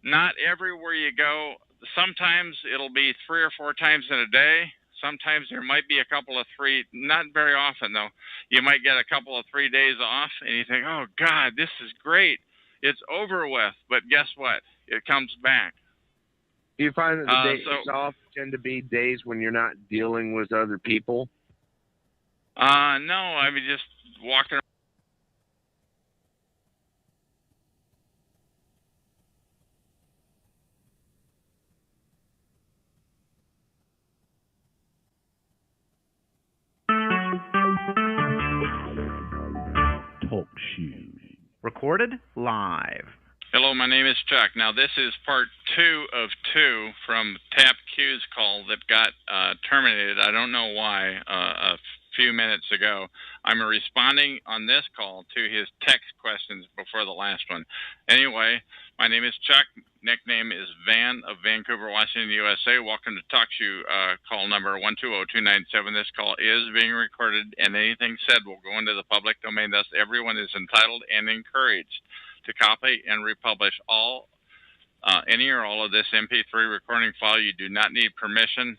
Not everywhere you go. Sometimes it'll be 3 or 4 times in a day. Sometimes there might be a couple of 3, not very often though. You might get a couple of 3 days off and you think, oh God, this is great. It's over with. But guess what? It comes back. Do you find that the days off tend to be days when you're not dealing with other people? No, I mean just walking around. Talk shoes. Recorded live. Hello, my name is Chuck. Now, this is part 2 of 2 from Tap Q's call that got terminated. I don't know why a few minutes ago. I'm responding on this call to his text questions before the last one. Anyway, my name is Chuck. Nickname is Van of Vancouver, Washington, USA. Welcome to Talk Shoe call number 120297. This call is being recorded, and anything said will go into the public domain. Thus, everyone is entitled and encouraged to copy and republish any or all of this MP3 recording file. You do not need permission.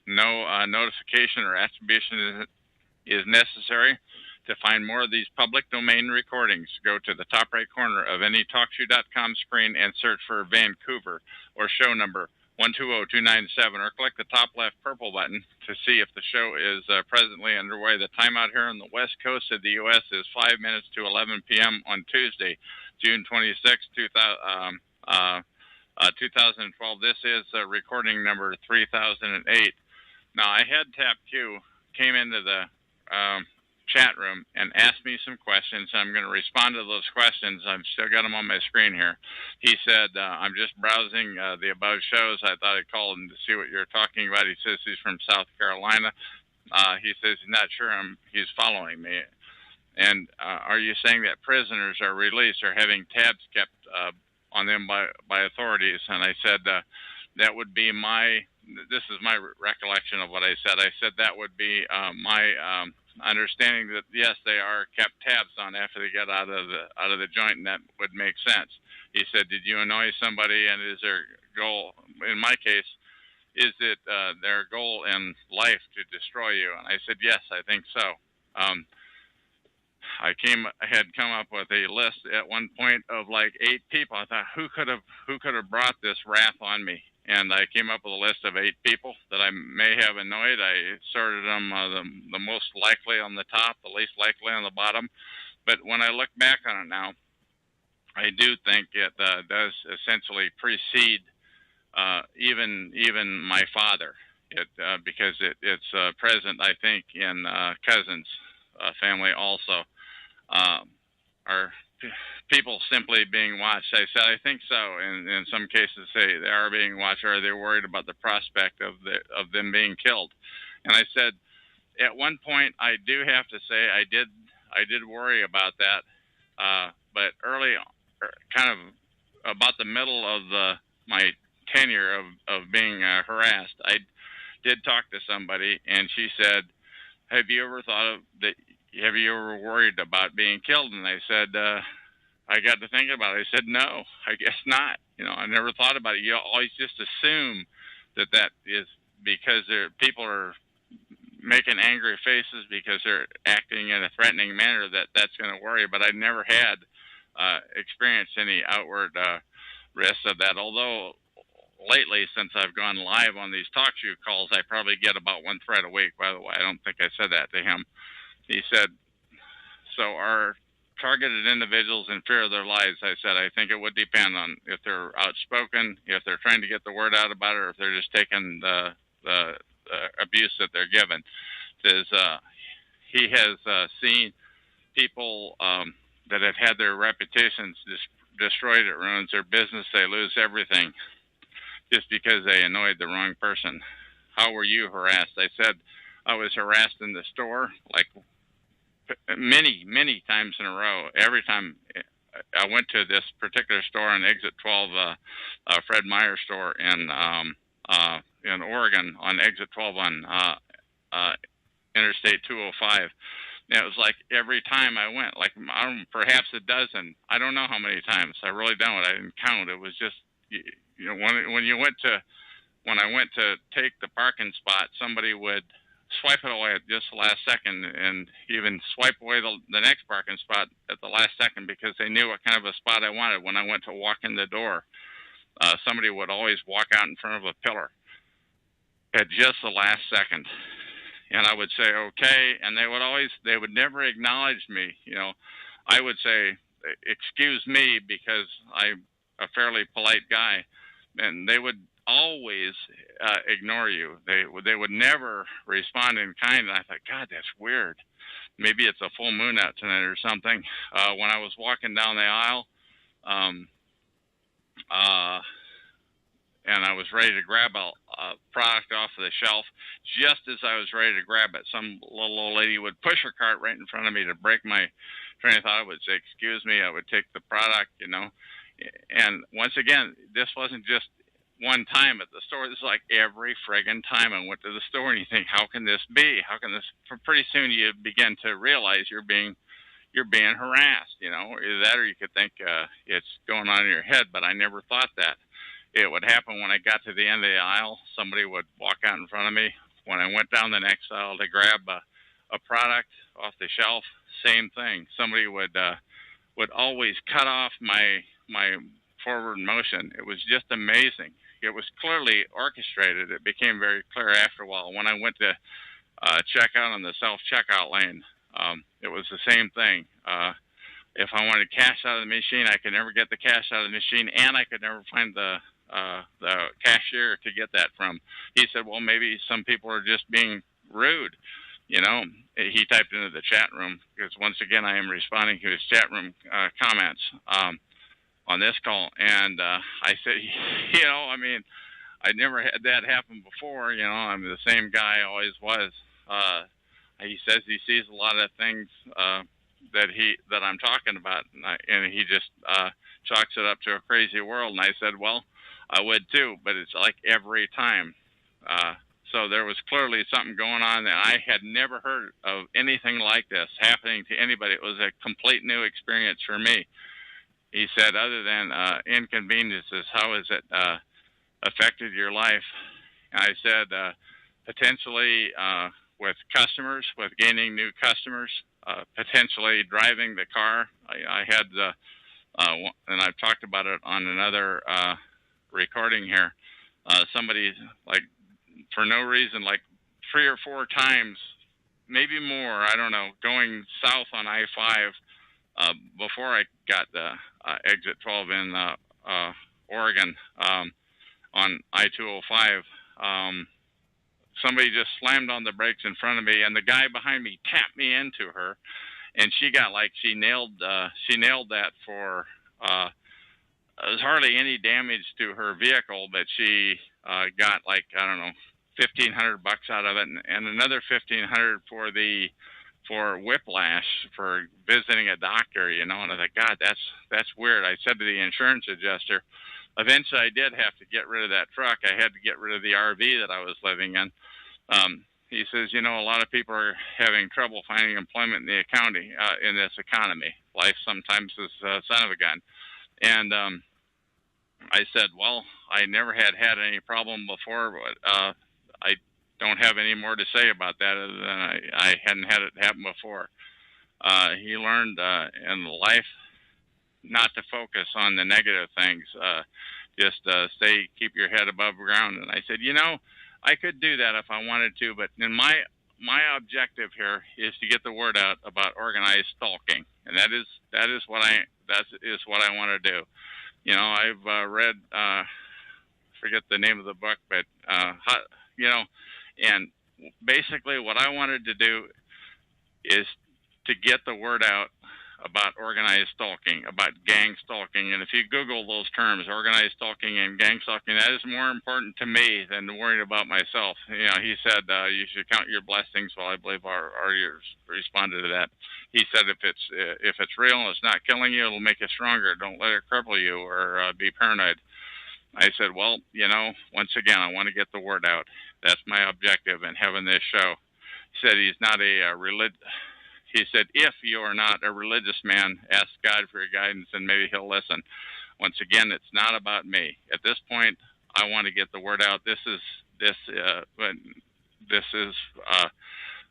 No notification or attribution is necessary. To find more of these public domain recordings, go to the top right corner of any TalkShoe.com screen and search for Vancouver or show number 120297, or click the top left purple button to see if the show is presently underway. The time out here on the west coast of the U.S. is 5 minutes to 11 p.m. on Tuesday, June 26, 2012. This is recording number 3008. Now, I had Tap Q came into the chat room and asked me some questions. I'm going to respond to those questions. I've still got them on my screen here. He said, I'm just browsing the above shows. I thought I'd call him to see what you're talking about. He says he's from South Carolina. He says he's not sure he's following me. And are you saying that prisoners are released or having tabs kept on them by authorities? And I said, that would be this is my recollection of what I said. I said that would be my understanding that yes, they are kept tabs on after they get out of the joint, and that would make sense. He said, "Did you annoy somebody? And is their goal, in my case, is it their goal in life to destroy you?" And I said, "Yes, I think so." I had come up with a list at one point of like 8 people. I thought, who could have brought this wrath on me? And I came up with a list of 8 people that I may have annoyed. I sorted them the most likely on the top, the least likely on the bottom. But when I look back on it now, I do think it does essentially precede even my father. Because it's present, I think, in cousins' family also. Are people simply being watched? I said, I think so. In some cases, say they are being watched, or are they worried about the prospect of them being killed? And I said, at one point, I do have to say I did worry about that, but early, kind of about the middle of my tenure of being harassed, did talk to somebody, and she said, "Have you ever thought of that? Have you ever worried about being killed?" And I said, I got to thinking about it. I said, "No, I guess not. I never thought about it. You always just assume that is because people are making angry faces because they're acting in a threatening manner, that's going to worry." But I never had experienced any outward risks of that. Although lately, since I've gone live on these talk show calls, I probably get about one threat a week. By the way, I don't think I said that to him. He said, "So are targeted individuals in fear of their lives?" I said, "I think it would depend on if they're outspoken, if they're trying to get the word out about it, or if they're just taking the abuse that they're given." Says he has seen people that have had their reputations destroyed. It ruins their business. They lose everything just because they annoyed the wrong person. "How were you harassed?" I said, "I was harassed in the store like many times in a row. Every time I went to this particular store on Exit 12, Fred Meyer store in Oregon on Exit 12 on Interstate 205. And it was like every time I went, like perhaps a dozen. I don't know how many times. I really don't. I didn't count. It was just when I went to take the parking spot, somebody would swipe it away at just the last second, and even swipe away the next parking spot at the last second because they knew what kind of a spot I wanted. When I went to walk in the door, somebody would always walk out in front of a pillar at just the last second, and I would say okay, and they would never acknowledge me. I would say, "Excuse me," because I'm a fairly polite guy, and they would always ignore you. They would never respond in kind. And I thought, God, that's weird. Maybe it's a full moon out tonight or something. When I was walking down the aisle, and I was ready to grab a product off of the shelf, just as I was ready to grab it, some little old lady would push her cart right in front of me to break my train of thought. I would say, "Excuse me," I would take the product, And once again, this wasn't just one time at the store. This is like every friggin' time I went to the store, and you think, how can this be? How can this? Pretty soon you begin to realize you're being harassed. Either that, or you could think it's going on in your head. But I never thought that it would happen. When I got to the end of the aisle, somebody would walk out in front of me. When I went down the next aisle to grab a product off the shelf, same thing. Somebody would always cut off my forward motion. It was just amazing. It was clearly orchestrated. It became very clear after a while. When I went to check out on the self-checkout lane, it was the same thing. If I wanted cash out of the machine, I could never get the cash out of the machine, and I could never find the cashier to get that from. He said, "Well, maybe some people are just being rude." He typed into the chat room, because once again, I am responding to his chat room comments on this call. And I said, I never had that happen before. I'm the same guy I always was. He says he sees a lot of things that I'm talking about, and he just chalks it up to a crazy world. And I said, well, I would too, but it's like every time. So there was clearly something going on that I had never heard of anything like this happening to anybody. It was a complete new experience for me. He said, other than inconveniences, how has it affected your life? And I said, potentially with customers, with gaining new customers, potentially driving the car. I had, and I've talked about it on another recording here, somebody, like, for no reason, like 3 or 4 times, maybe more, I don't know, going south on I-5 before I got the exit 12 in Oregon on I-205. Somebody just slammed on the brakes in front of me, and the guy behind me tapped me into her, and she got like she nailed that for. There was hardly any damage to her vehicle, but she got, like, I don't know, $1,500 out of it, and another $1,500 for whiplash for visiting a doctor. And I thought, God, that's weird. I said to the insurance adjuster, eventually I did have to get rid of that truck. I had to get rid of the RV that I was living in. He says, you know, a lot of people are having trouble finding employment in the county, in this economy. Life sometimes is a son of a gun. And I said, well, I never had any problem before, but I don't have any more to say about that other than I hadn't had it happen before. He learned in life not to focus on the negative things. Just keep your head above ground. And I said, you know, I could do that if I wanted to, but in my objective here is to get the word out about organized stalking, and that is what I want to do. You know, I've read, forget the name of the book, but you know, and basically what I wanted to do is to get the word out about organized stalking, about gang stalking. And if you Google those terms, organized stalking and gang stalking, that is more important to me than worrying about myself. You know, he said you should count your blessings. Well, I believe our ears responded to that. He said if it's real and it's not killing you, it'll make you stronger. Don't let it cripple you or be paranoid. I said, well, you know, once again, I want to get the word out. That's my objective in having this show. He said he's not a He said, if you are not a religious man, ask God for your guidance and maybe he'll listen. Once again, it's not about me. At this point, I want to get the word out. This is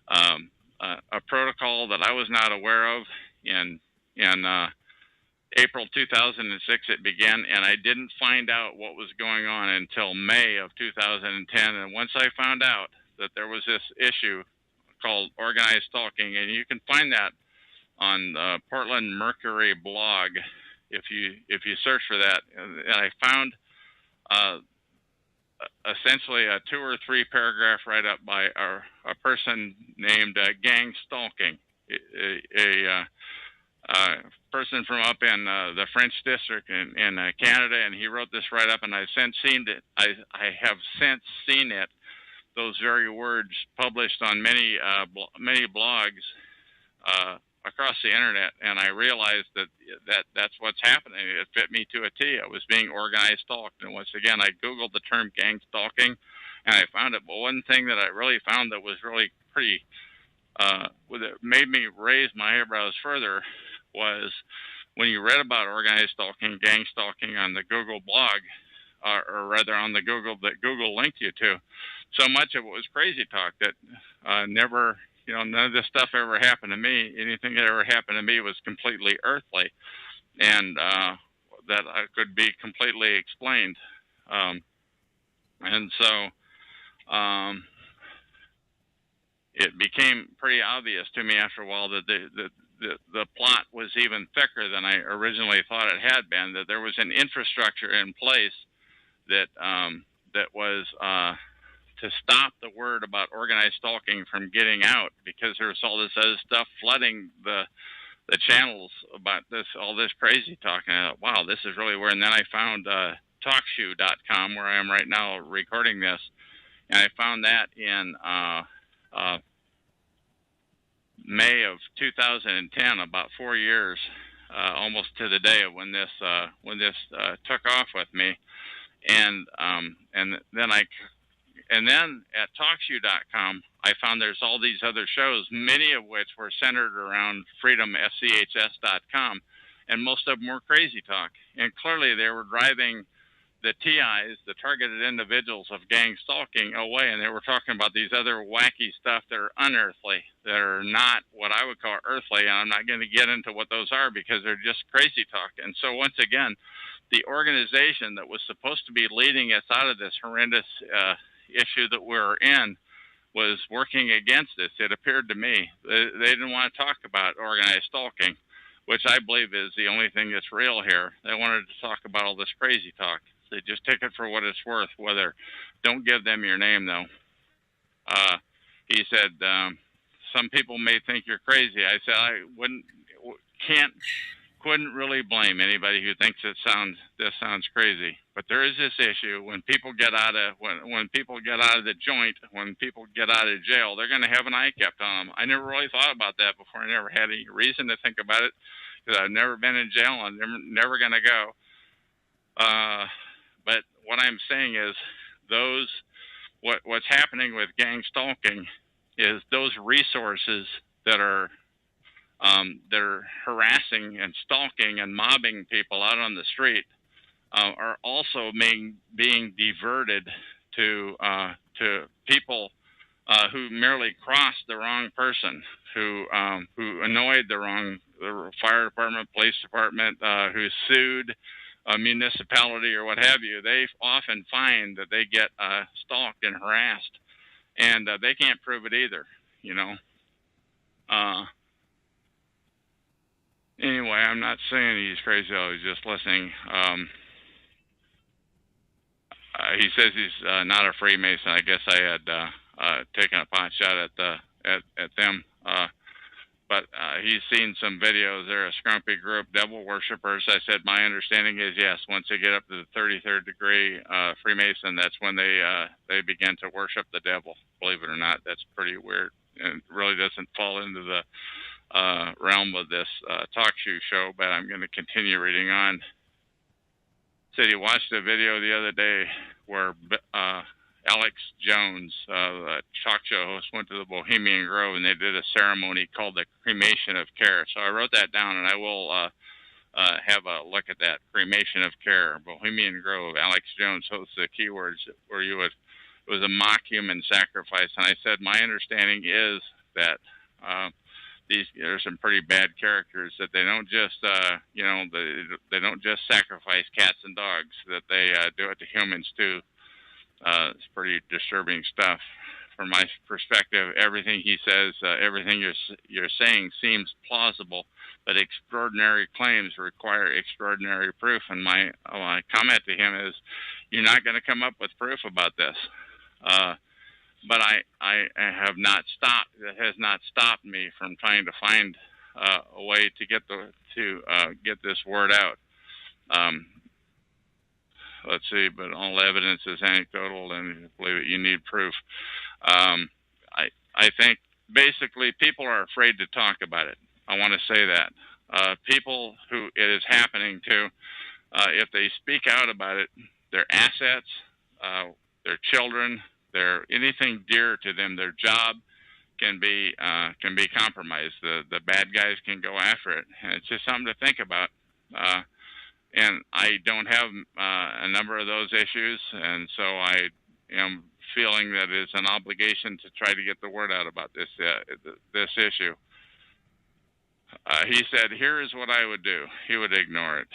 a protocol that I was not aware of. In April 2006, it began, and I didn't find out what was going on until May of 2010. And once I found out that there was this issue called organized stalking, and you can find that on the Portland Mercury blog if you search for that. And I found essentially a 2 or 3 paragraph write up by a person named Gang Stalking, a person from up in the French district in Canada, and he wrote this write up, and I've since seen it. I have since seen it. Those very words published on many blogs across the internet, and I realized that's what's happening. It fit me to a T. I was being organized stalked, and once again, I Googled the term gang stalking, and I found it. But one thing that I really found that was really pretty, that made me raise my eyebrows further, was when you read about organized stalking, gang stalking on the Google blog, or rather on the Google that Google linked you to. So much of it was crazy talk that never, you know, none of this stuff ever happened to me. Anything that ever happened to me was completely earthly, and that could be completely explained. And so it became pretty obvious to me after a while that the plot was even thicker than I originally thought it had been. That there was an infrastructure in place that was to stop the word about organized stalking from getting out, because there was all this other stuff flooding the channels about all this crazy talk. And I thought, wow, this is really weird. And then I found talkshoe.com, where I am right now recording this, and I found that in May of 2010, about 4 years, almost to the day of when this took off with me, and then at TalkShoe.com, I found there's all these other shows, many of which were centered around freedomschs.com, and most of them were crazy talk. And clearly they were driving the TIs, the targeted individuals of gang stalking, away, and they were talking about these other wacky stuff that are unearthly, that are not what I would call earthly, and I'm not going to get into what those are because they're just crazy talk. And so once again, the organization that was supposed to be leading us out of this horrendous issue that we're in was working against us. It appeared to me they didn't want to talk about organized stalking, which I believe is the only thing that's real here. They wanted to talk about all this crazy talk. They just take it for what it's worth. Don't give them your name though. He said some people may think you're crazy. I said I couldn't really blame anybody who thinks this sounds crazy. But there is this issue when people get out of the joint, when people get out of jail, they're going to have an eye kept on them. I never really thought about that before. I never had any reason to think about it because I've never been in jail and I'm never going to go. But what I'm saying is what's happening with gang stalking is those resources that are they're harassing and stalking and mobbing people out on the street are also being diverted to people who merely crossed the wrong person, who annoyed the fire department, police department, who sued a municipality or what have you. They often find that they get stalked and harassed, and they can't prove it either. You know. Anyway, I'm not saying he's crazy. I was just listening. He says he's not a Freemason. I guess I had taken a pot shot at them. But he's seen some videos. They're a scrumpy group, devil worshippers. I said my understanding is yes. Once they get up to the 33rd degree Freemason, that's when they begin to worship the devil. Believe it or not, that's pretty weird, and really doesn't fall into the realm of this talk show. But I'm going to continue reading on. Said he watched a video the other day where Alex Jones, the talk show host, went to the Bohemian Grove and they did a ceremony called the cremation of care. So I wrote that down, and I will have a look at that. Cremation of care, Bohemian Grove. Alex Jones hosts the keywords where it was a mock human sacrifice. And I said my understanding is that there's some pretty bad characters, that they don't just they don't just sacrifice cats and dogs, that they do it to humans too. It's pretty disturbing stuff. From my perspective, everything he says, everything you're saying seems plausible, but extraordinary claims require extraordinary proof. And my comment to him is, you're not going to come up with proof about this. But I have not stopped. It has not stopped me from trying to find a way to get this word out. Let's see, but all evidence is anecdotal, and if you believe it, you need proof. I think basically people are afraid to talk about it. I want to say that people who it is happening to, if they speak out about it, their assets, their children, anything dear to them, their job can be compromised. The bad guys can go after it, and it's just something to think about. And I don't have a number of those issues, and so I am feeling that it's an obligation to try to get the word out about this issue. He said, "Here is what I would do." He would ignore it.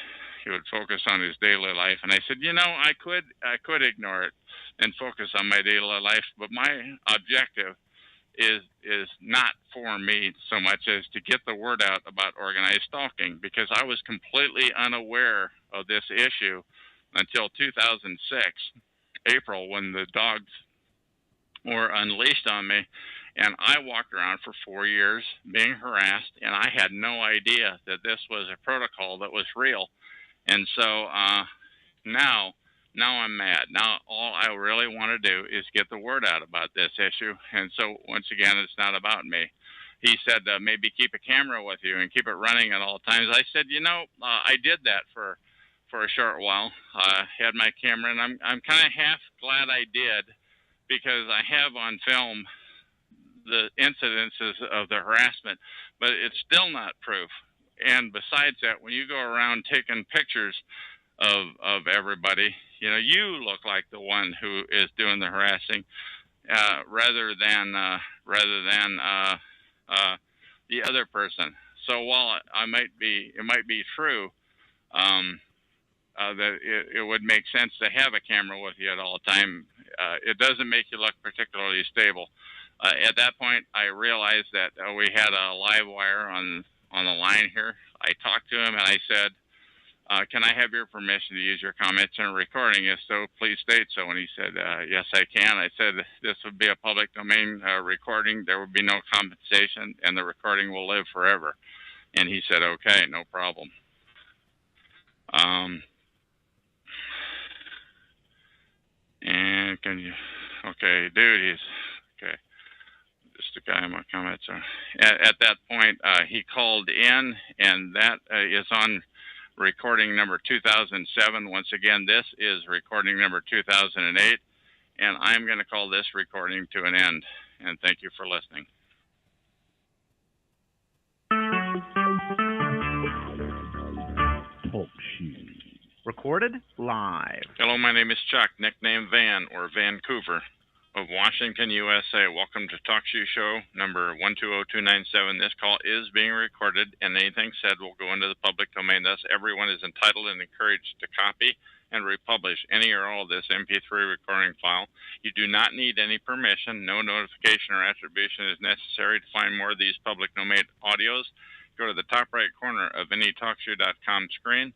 He would focus on his daily life, and I said, I could ignore it and focus on my daily life, but my objective is not for me so much as to get the word out about organized stalking, because I was completely unaware of this issue until 2006, April, when the dogs were unleashed on me, and I walked around for 4 years being harassed, and I had no idea that this was a protocol that was real. And so now I'm mad. Now all I really want to do is get the word out about this issue. And so once again, it's not about me. He said, maybe keep a camera with you and keep it running at all times. I said, I did that for a short while. I had my camera, and I'm kind of half glad I did, because I have on film the incidences of the harassment, but it's still not proof. And besides that, when you go around taking pictures of everybody, you look like the one who is doing the harassing, rather than the other person. So while it might be true that it would make sense to have a camera with you at all time, it doesn't make you look particularly stable. At that point, I realized that we had a live wire on the line here. I talked to him and I said, can I have your permission to use your comments in a recording? If so, please state so. And he said, yes, I can. I said, this would be a public domain recording. There would be no compensation, and the recording will live forever. And he said, okay, no problem. And okay, dude, okay. Just a guy in my comments. At that point, he called in, and that is on recording number 2007. Once again, this is recording number 2008, and I'm going to call this recording to an end. And thank you for listening. Talk show. Recorded live. Hello, my name is Chuck, nickname Van or Vancouver of Washington, USA. Welcome to TalkShoe Show number 120297. This call is being recorded, and anything said will go into the public domain. Thus, everyone is entitled and encouraged to copy and republish any or all of this MP3 recording file. You do not need any permission. No notification or attribution is necessary. To find more of these public domain audios, go to the top right corner of any TalkShoe.com screen.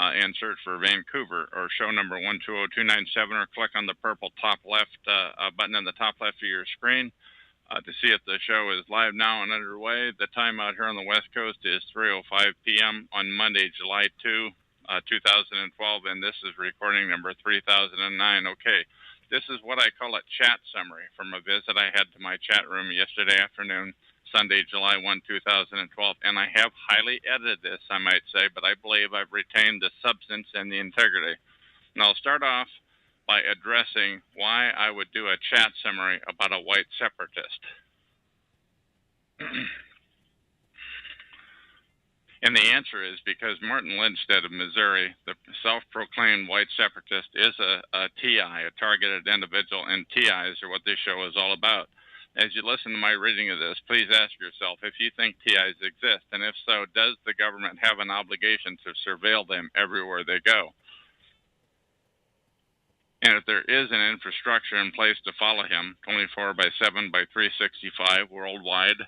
And search for Vancouver or show number 120297, or click on the purple top left button on the top left of your screen to see if the show is live now and underway. The time out here on the West Coast is 3:05 p.m. on Monday, July 2, 2012, and this is recording number 3009. Okay, this is what I call a chat summary from a visit I had to my chat room yesterday afternoon, Sunday, July 1, 2012, and I have highly edited this, I might say, but I believe I've retained the substance and the integrity. And I'll start off by addressing why I would do a chat summary about a white separatist. And the answer is because Martin Lindstedt of Missouri, the self-proclaimed white separatist, is a TI, a targeted individual, and TIs are what this show is all about. As you listen to my reading of this, please ask yourself if you think TIs exist, and if so, does the government have an obligation to surveil them everywhere they go? And if there is an infrastructure in place to follow him 24/7/365 worldwide,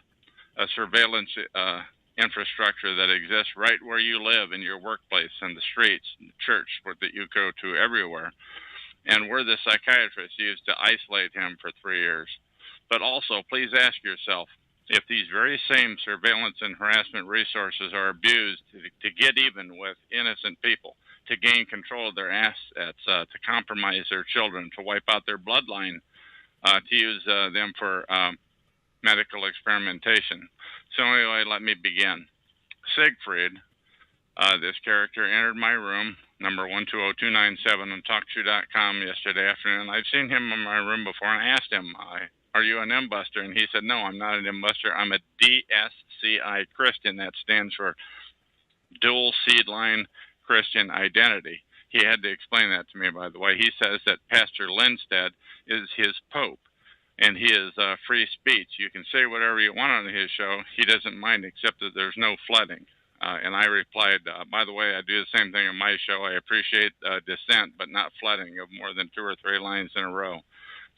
a surveillance infrastructure that exists right where you live, in your workplace, in the streets, in the church that you go to, everywhere, and where the psychiatrist used to isolate him for 3 years. But also, please ask yourself if these very same surveillance and harassment resources are abused to get even with innocent people, to gain control of their assets, to compromise their children, to wipe out their bloodline, to use them for medical experimentation. So anyway, let me begin. Siegfried, this character, entered my room, number 120297 on TalkShoe.com yesterday afternoon. I've seen him in my room before, and I asked him, are you an imbuster? And he said, no, I'm not an imbuster. I'm a DSCI Christian. That stands for Dual Seed Line Christian Identity. He had to explain that to me, by the way. He says that Pastor Lindstedt is his pope, and he is free speech. You can say whatever you want on his show. He doesn't mind, except that there's no flooding. And I replied, by the way, I do the same thing on my show. I appreciate dissent, but not flooding of more than 2 or 3 lines in a row.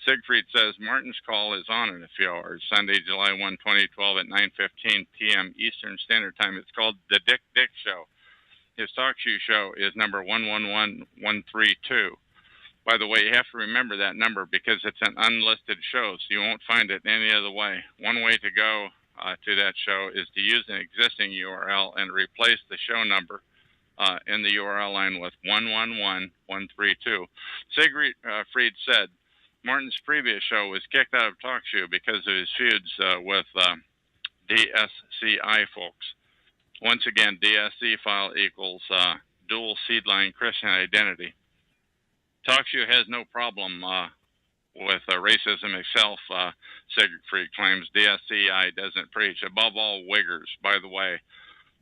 Siegfried says Martin's call is on in a few hours, Sunday, July 1, 2012 at 9:15 p.m. Eastern Standard Time. It's called The Dick Show. His talk show is number 111132. By the way, you have to remember that number because it's an unlisted show, so you won't find it any other way. One way to go to that show is to use an existing URL and replace the show number in the URL line with 111132. Siegfried said Martin's previous show was kicked out of TalkShoe because of his feuds with DSCI folks. Once again, DSC file equals dual seedline Christian identity. TalkShoe has no problem with racism itself, Siegfried claims. DSCI doesn't preach. Above all, Wiggers, by the way.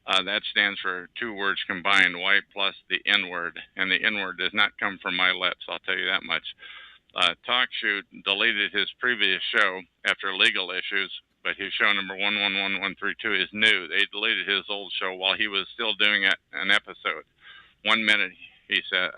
That stands for 2 words combined, white plus the N-word. And the N-word does not come from my lips, I'll tell you that much. TalkShoe deleted his previous show after legal issues, but his show number 111132 is new. They deleted his old show while he was still doing an episode. 1 minute, he said,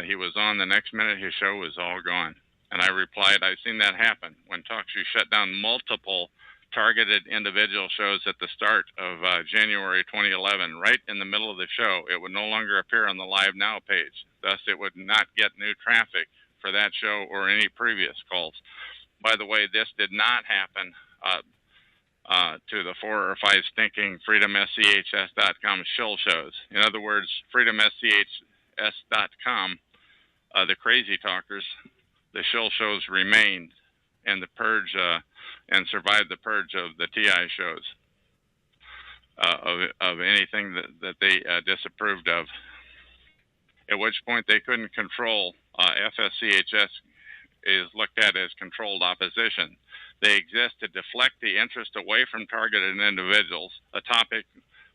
he was on. The next minute, his show was all gone. And I replied, I've seen that happen when TalkShoe shut down multiple targeted individual shows at the start of January 2011. Right in the middle of the show, it would no longer appear on the Live Now page. Thus, it would not get new traffic for that show or any previous calls. By the way, this did not happen to the 4 or 5 stinking FreedomSCHS.com shill shows. In other words, FreedomSCHS.com, the crazy talkers, the shill shows remained and the purge and survived the purge of the TI shows. of anything that they disapproved of. At which point they couldn't control FSCHS is looked at as controlled opposition. They exist to deflect the interest away from targeted individuals, a topic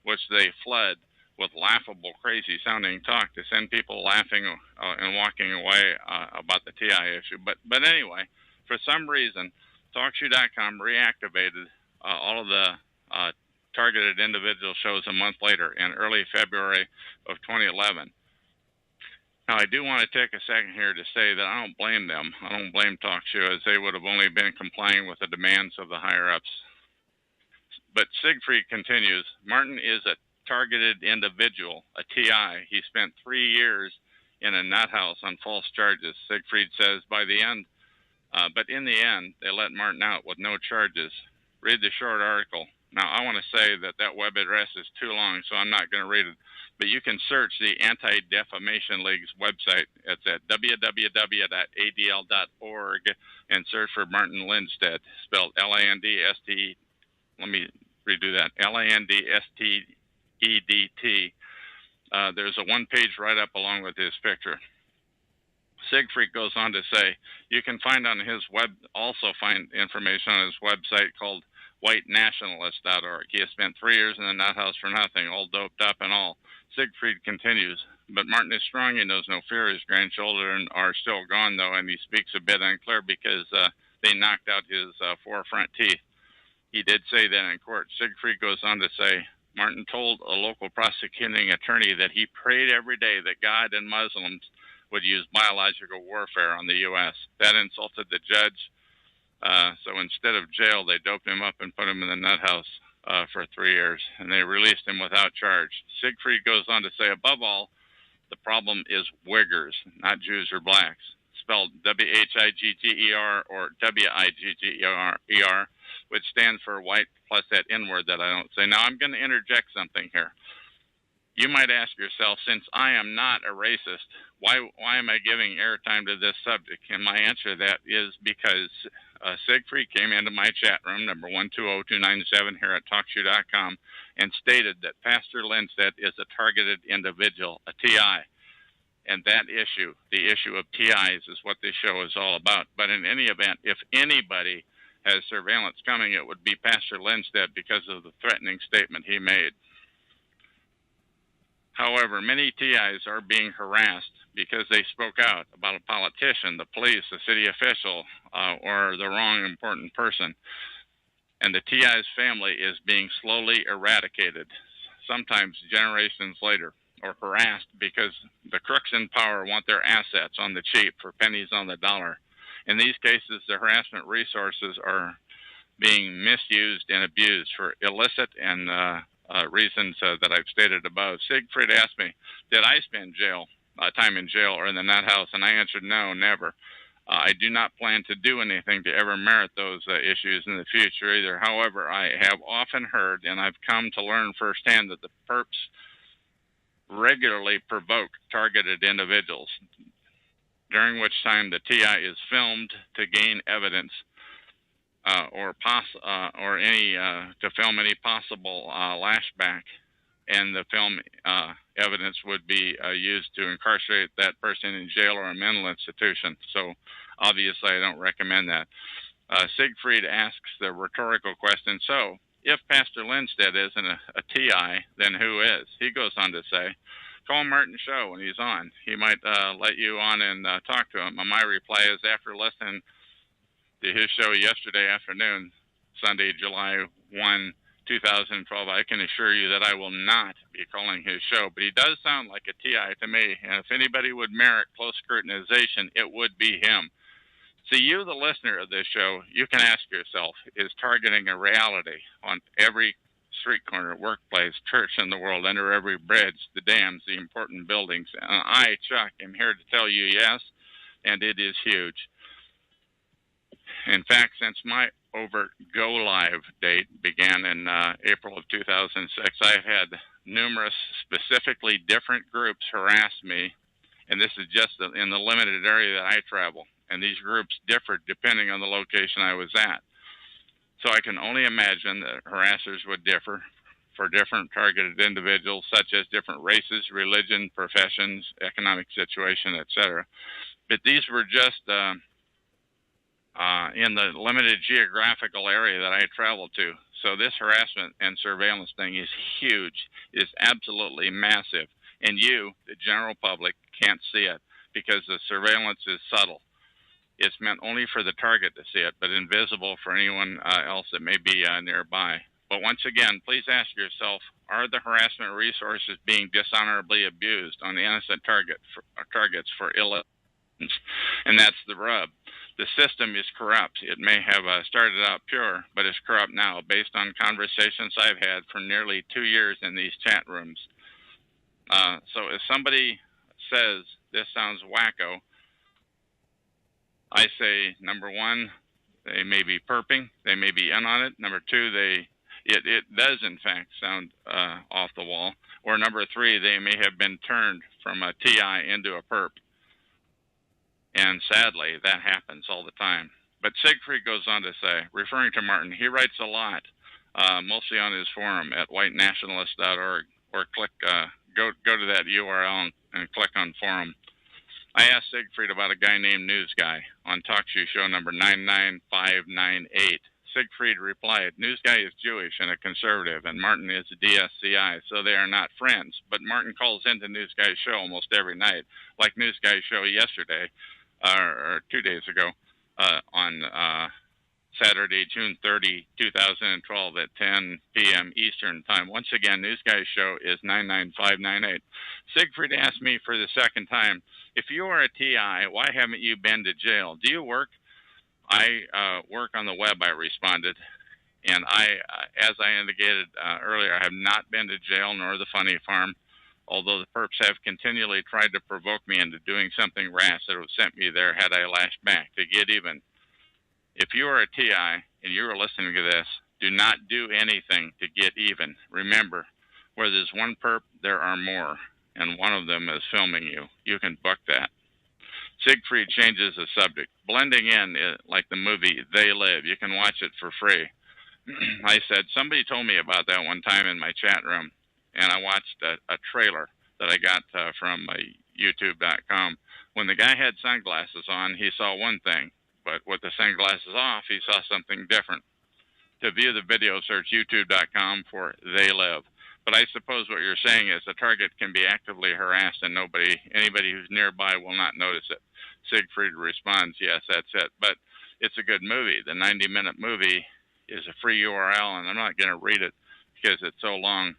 which they fled with laughable, crazy-sounding talk to send people laughing and walking away about the TI issue. But anyway, for some reason, TalkShoe.com reactivated all of the targeted individual shows a month later in early February of 2011. Now, I do want to take a second here to say that I don't blame them. I don't blame TalkShoe, as they would have only been complying with the demands of the higher-ups. But Siegfried continues, Martin is a targeted individual, a TI. He spent 3 years in a nut house on false charges. Siegfried says but in the end, they let Martin out with no charges. Read the short article. Now, I want to say that web address is too long, so I'm not going to read it. But you can search the Anti-Defamation League's website. It's at www.adl.org and search for Martin Lindstedt, spelled L-A-N-D-S-T. Let me redo that. L-A-N-D-S-T-E-D-T. There's a one-page write-up along with his picture. Siegfried goes on to say, you can find information on his website called whitenationalist.org. He has spent 3 years in the nut house for nothing, all doped up and all. Siegfried continues, but Martin is strong. He knows no fear. His grandchildren are still gone, though, and he speaks a bit unclear because they knocked out his 4 front teeth. He did say that in court. Siegfried goes on to say, Martin told a local prosecuting attorney that he prayed every day that God and Muslims would use biological warfare on the U.S. That insulted the judge. So instead of jail, they doped him up and put him in the nut house for 3 years, and they released him without charge. Siegfried goes on to say, above all, the problem is Uyghurs, not Jews or blacks, spelled W-H-I-G-G-E-R or W-I-G-G-E-R, which stands for white plus that N-word that I don't say. Now, I'm going to interject something here. You might ask yourself, since I am not a racist, why am I giving airtime to this subject? And my answer to that is because Siegfried came into my chat room, number 120297 here at TalkShoe.com, and stated that Pastor Lindstedt is a targeted individual, a TI. And that issue, the issue of TIs, is what this show is all about. But in any event, if anybody has surveillance coming, it would be Pastor Lindstedt because of the threatening statement he made. However, many TIs are being harassed because they spoke out about a politician, the police, a city official, or the wrong important person. And the TI's family is being slowly eradicated, sometimes generations later, or harassed because the crooks in power want their assets on the cheap for pennies on the dollar. In these cases, the harassment resources are being misused and abused for illicit and reasons that I've stated above. Siegfried asked me, did I spend time in jail or in the nut house? And I answered, no, never. I do not plan to do anything to ever merit those issues in the future either. However, I have often heard, and I've come to learn firsthand, that the perps regularly provoke targeted individuals, during which time the TI is filmed to gain evidence to film any possible lashback, and the film evidence would be used to incarcerate that person in jail or a mental institution. So obviously I don't recommend that. Siegfried asks the rhetorical question, so if Pastor Lindstedt isn't a TI, then who is? He goes on to say, call Martin Show when he's on. He might let you on and talk to him. And my reply is, after listening to his show yesterday afternoon, Sunday, July 1, 2012, I can assure you that I will not be calling his show. But he does sound like a TI to me, and if anybody would merit close scrutinization, it would be him. So you, the listener of this show, you can ask yourself, is targeting a reality on every street corner, workplace, church in the world, under every bridge, the dams, the important buildings? And I, Chuck, am here to tell you yes, and it is huge. In fact, since my overt Go Live date began in April of 2006, I've had numerous specifically different groups harass me, and this is just in the limited area that I travel. And these groups differed depending on the location I was at. So I can only imagine that harassers would differ for different targeted individuals, such as different races, religion, professions, economic situation, etc. But these were just in the limited geographical area that I traveled to. So this harassment and surveillance thing is huge, is absolutely massive. And you, the general public, can't see it because the surveillance is subtle. It's meant only for the target to see it, but invisible for anyone else that may be nearby. But once again, please ask yourself, are the harassment resources being dishonorably abused on innocent targets for ill ends? And that's the rub. The system is corrupt. It may have started out pure, but it's corrupt now based on conversations I've had for nearly 2 years in these chat rooms. So if somebody says this sounds wacko, I say, number one, they may be perping, they may be in on it. Number two, it does in fact sound off the wall. Or number three, they may have been turned from a TI into a perp. And sadly, that happens all the time. But Siegfried goes on to say, referring to Martin, he writes a lot, mostly on his forum at whitenationalist.org, or go to that URL and click on forum. I asked Siegfried about a guy named News Guy on TalkShoe show number 99598. Siegfried replied, News Guy is Jewish and a conservative, and Martin is a DSCI, so they are not friends. But Martin calls into News Guy's show almost every night, like News Guy's show yesterday, or 2 days ago, on Saturday, June 30, 2012 at 10 p.m. Eastern Time. Once again, News Guy's show is 99598. Siegfried asked me for the second time, if you are a TI, why haven't you been to jail? Do you work? I work on the web, I responded. And as I indicated earlier, I have not been to jail nor the funny farm, although the perps have continually tried to provoke me into doing something rash that would have sent me there had I lashed back to get even. If you are a TI and you are listening to this, do not do anything to get even. Remember, where there's one perp, there are more, and one of them is filming you. You can book that. Siegfried changes the subject. Blending in, like the movie They Live. You can watch it for free. I said, somebody told me about that one time in my chat room, and I watched a trailer that I got from YouTube.com. When the guy had sunglasses on, he saw one thing, but with the sunglasses off, he saw something different. To view the video, search YouTube.com for They Live. But I suppose what you're saying is the target can be actively harassed and anybody who's nearby will not notice it. Siegfried responds, yes, that's it. But it's a good movie. The 90-minute movie is a free URL, and I'm not going to read it because it's so long.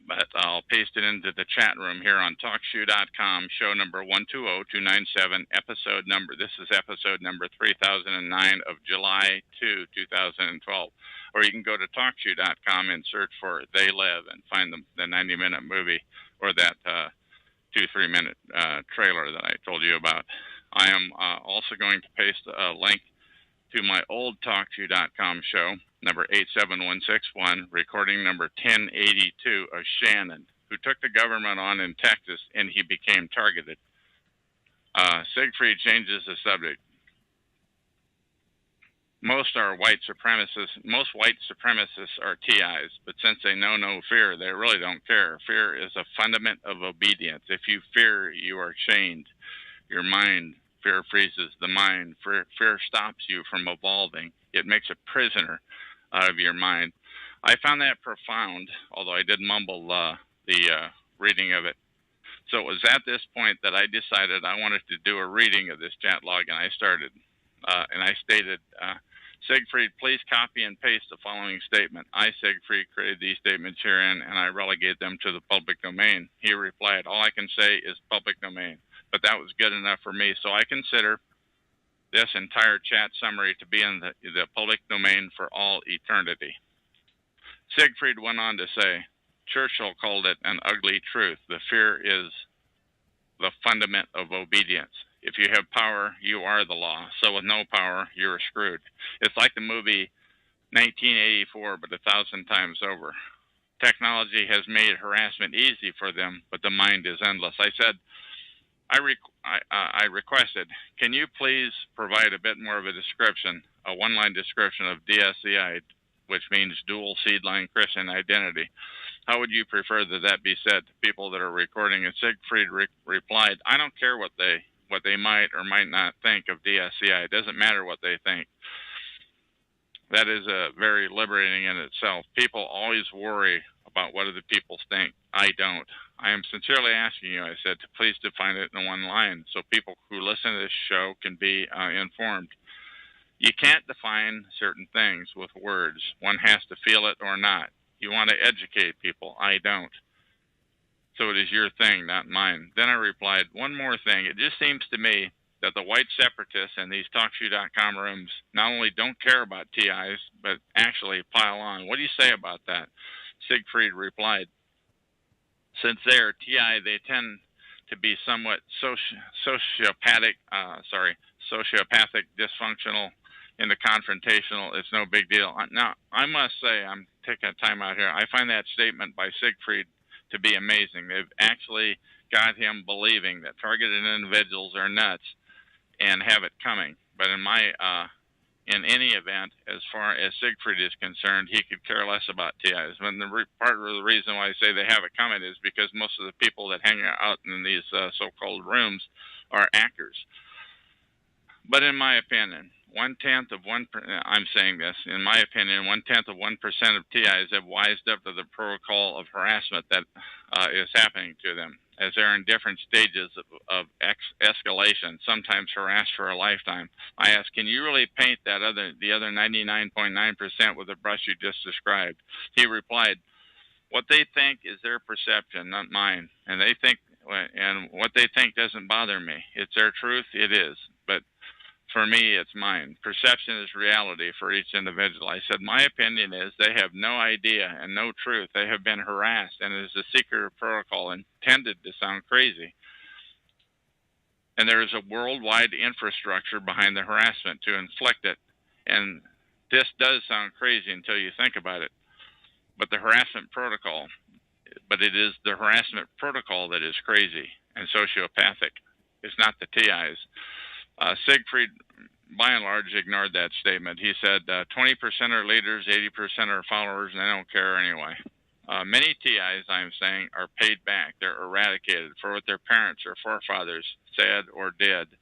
But I'll paste it into the chat room here on TalkShoe.com, show number 120297, episode number. This is episode number 3009 of July 2, 2012. Or you can go to TalkShoe.com and search for They Live and find the 90-minute movie or that 2-3 minute trailer that I told you about. I am also going to paste a link to my old TalkShoe.com show, number 87161, recording number 1082 of Shannon, who took the government on in Texas and he became targeted. Siegfried changes the subject. Most white supremacists are TIs, but since they know no fear, they really don't care. Fear is a fundament of obedience. If you fear, you are chained. Your mind, fear freezes the mind. Fear stops you from evolving. It makes a prisoner out of your mind. I found that profound, although I did mumble the reading of it. So it was at this point that I decided I wanted to do a reading of this chat log, and I started. And I stated, Siegfried, please copy and paste the following statement. I, Siegfried, created these statements herein, and I relegate them to the public domain. He replied, all I can say is public domain. But that was good enough for me, so I consider this entire chat summary to be in the public domain for all eternity. Siegfried went on to say, Churchill called it an ugly truth. The fear is the fundament of obedience. If you have power, you are the law. So with no power, you're screwed. It's like the movie 1984, but 1,000 times over. Technology has made harassment easy for them, but the mind is endless. I said, I requested, can you please provide a bit more of a description, a one-line description of DSCI which means dual seed-line Christian identity. How would you prefer that be said to people that are recording? And Siegfried replied, I don't care what they might or might not think of DSCI. It doesn't matter what they think. That is very liberating in itself. People always worry about what other people think. I don't. I am sincerely asking you, I said, to please define it in one line so people who listen to this show can be informed. You can't define certain things with words. One has to feel it or not. You want to educate people. I don't. So it is your thing, not mine. Then I replied, one more thing. It just seems to me that the white separatists in these TalkShoe.com rooms not only don't care about TIs, but actually pile on. What do you say about that? Siegfried replied, since they're TI, they tend to be somewhat sociopathic, dysfunctional, into confrontational. It's no big deal. Now, I must say, I'm taking a time out here. I find that statement by Siegfried to be amazing. They've actually got him believing that targeted individuals are nuts and have it coming. But in any event, as far as Siegfried is concerned, he could care less about TIs. And part of the reason why I say they have it coming is because most of the people that hang out in these so-called rooms are actors. But in my opinion, 1/10 of 1%, I'm saying this, in my opinion, 1/10 of 1% of TIs have wised up to the protocol of harassment that is happening to them, as they're in different stages of escalation, sometimes harassed for a lifetime. I ask, can you really paint the other 99.9% with the brush you just described? He replied, what they think is their perception, not mine. And what they think doesn't bother me. It's their truth, it is. But for me, it's mine. Perception is reality for each individual. I said, my opinion is they have no idea and no truth. They have been harassed, and it is a secret protocol intended to sound crazy. And there is a worldwide infrastructure behind the harassment to inflict it. And this does sound crazy until you think about it. But it is the harassment protocol that is crazy and sociopathic. It's not the TIs. Siegfried, by and large, ignored that statement. He said 20% are leaders, 80% are followers, and they don't care anyway. Many TIs, I'm saying, are paid back. They're eradicated for what their parents or forefathers said or did.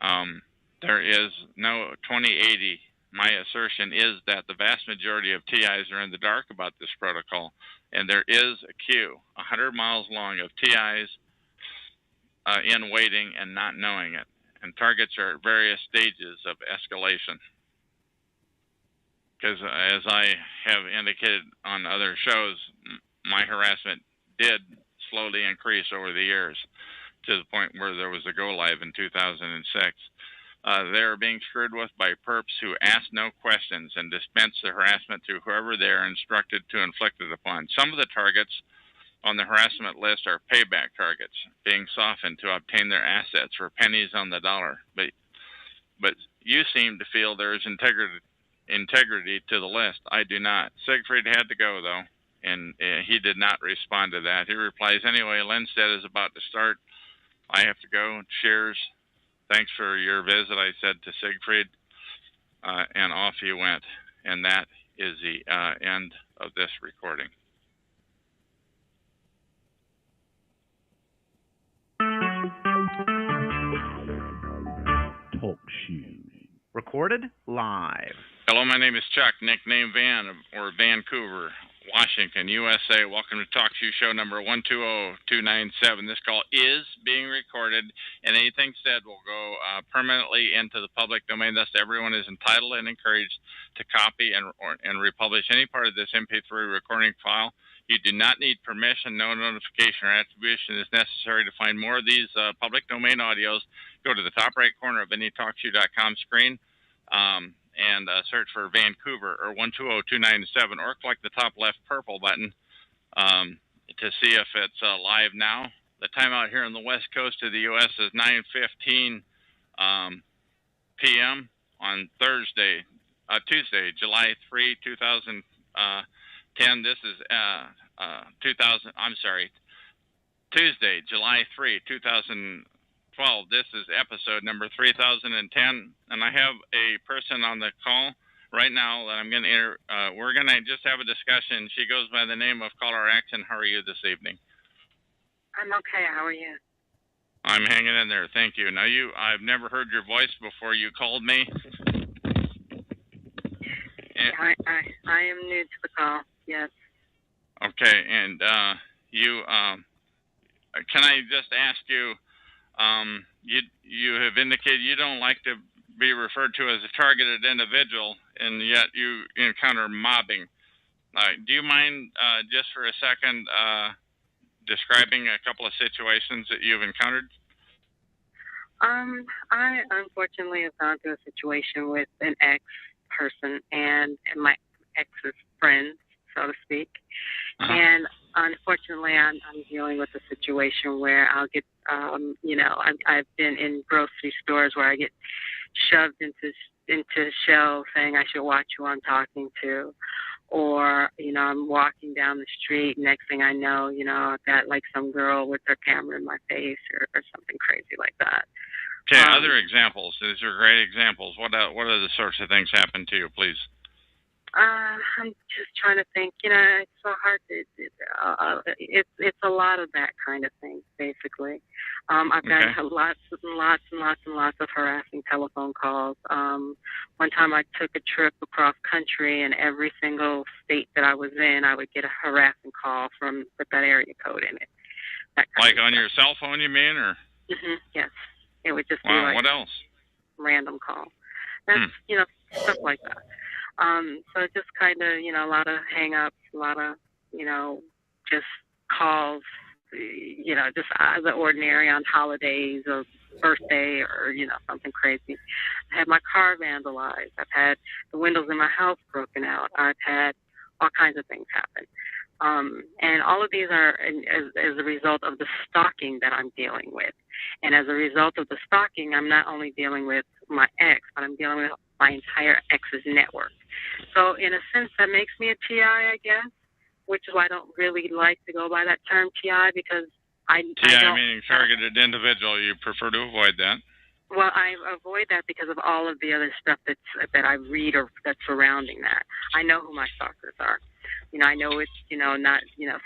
There is no 2080. My assertion is that the vast majority of TIs are in the dark about this protocol, and there is a queue 100 miles long of TIs in waiting and not knowing it. And targets are at various stages of escalation. Because as I have indicated on other shows, my harassment did slowly increase over the years to the point where there was a go live in 2006. They are being screwed with by perps who ask no questions and dispense the harassment to whoever they are instructed to inflict it upon. Some of the targets on the harassment list are payback targets, being softened to obtain their assets for pennies on the dollar. But you seem to feel there is integrity to the list. I do not. Siegfried had to go, though, and he did not respond to that. He replies, anyway, Lindstedt is about to start. I have to go. Cheers. Thanks for your visit, I said to Siegfried, and off he went. And that is the end of this recording. Talk Shoe. Recorded live. Hello, my name is Chuck, nickname Van, or Vancouver, Washington, USA. Welcome to Talk Shoe Show number 120297. This call is being recorded, and anything said will go permanently into the public domain. Thus, everyone is entitled and encouraged to copy and republish any part of this MP3 recording file. You do not need permission. No notification or attribution is necessary to find more of these public domain audios. Go to the top right corner of any TalkShoe.com screen and search for Vancouver or 120297, or click the top left purple button to see if it's live now. The time out here on the west coast of the U.S. is 9:15 p.m. on Tuesday, July 3, 2010. This is Tuesday, July 3, 2012. This is episode number 3010, and I have a person on the call right now that I'm going to we're going to just have a discussion. She goes by the name of Caller X, and how are you this evening? I'm okay. How are you? I'm hanging in there. Thank you. Now, I've never heard your voice before you called me. I am new to the call. Yes. Okay, and can I just ask you? You have indicated you don't like to be referred to as a targeted individual, and yet you encounter mobbing. Do you mind just for a second describing a couple of situations that you've encountered? I unfortunately have gone through a situation with an ex-person and my ex's friend, so to speak. Uh-huh. And unfortunately, I'm dealing with a situation where I'll get, I've been in grocery stores where I get shoved into shelves saying I should watch who I'm talking to. Or, I'm walking down the street, next thing I know, I've got like some girl with her camera in my face or something crazy like that. Okay, other examples. These are great examples. What other sorts of things happen to you, please? I'm just trying to think. It's so hard to. It's a lot of that kind of thing, basically. I've gotten lots and lots of harassing telephone calls. One time I took a trip across country, and every single state that I was in, I would get a harassing call with that area code in it. Like on your cell phone, you mean, or? Yes, it would just be Wow. like What else? Random call. That's stuff like that. So just kind of, a lot of hang-ups, a lot of, just calls, just out of the ordinary on holidays or birthday or, something crazy. I had my car vandalized. I've had the windows in my house broken out. I've had all kinds of things happen. And all of these are as a result of the stalking that I'm dealing with. And as a result of the stalking, I'm not only dealing with my ex, but I'm dealing with my entire ex's network. So in a sense, that makes me a TI, I guess, which is why I don't really like to go by that term TI, because TI meaning targeted individual. You prefer to avoid that. Well, I avoid that because of all of the other stuff that I read or that's surrounding that. I know who my stalkers are. I know it's, not,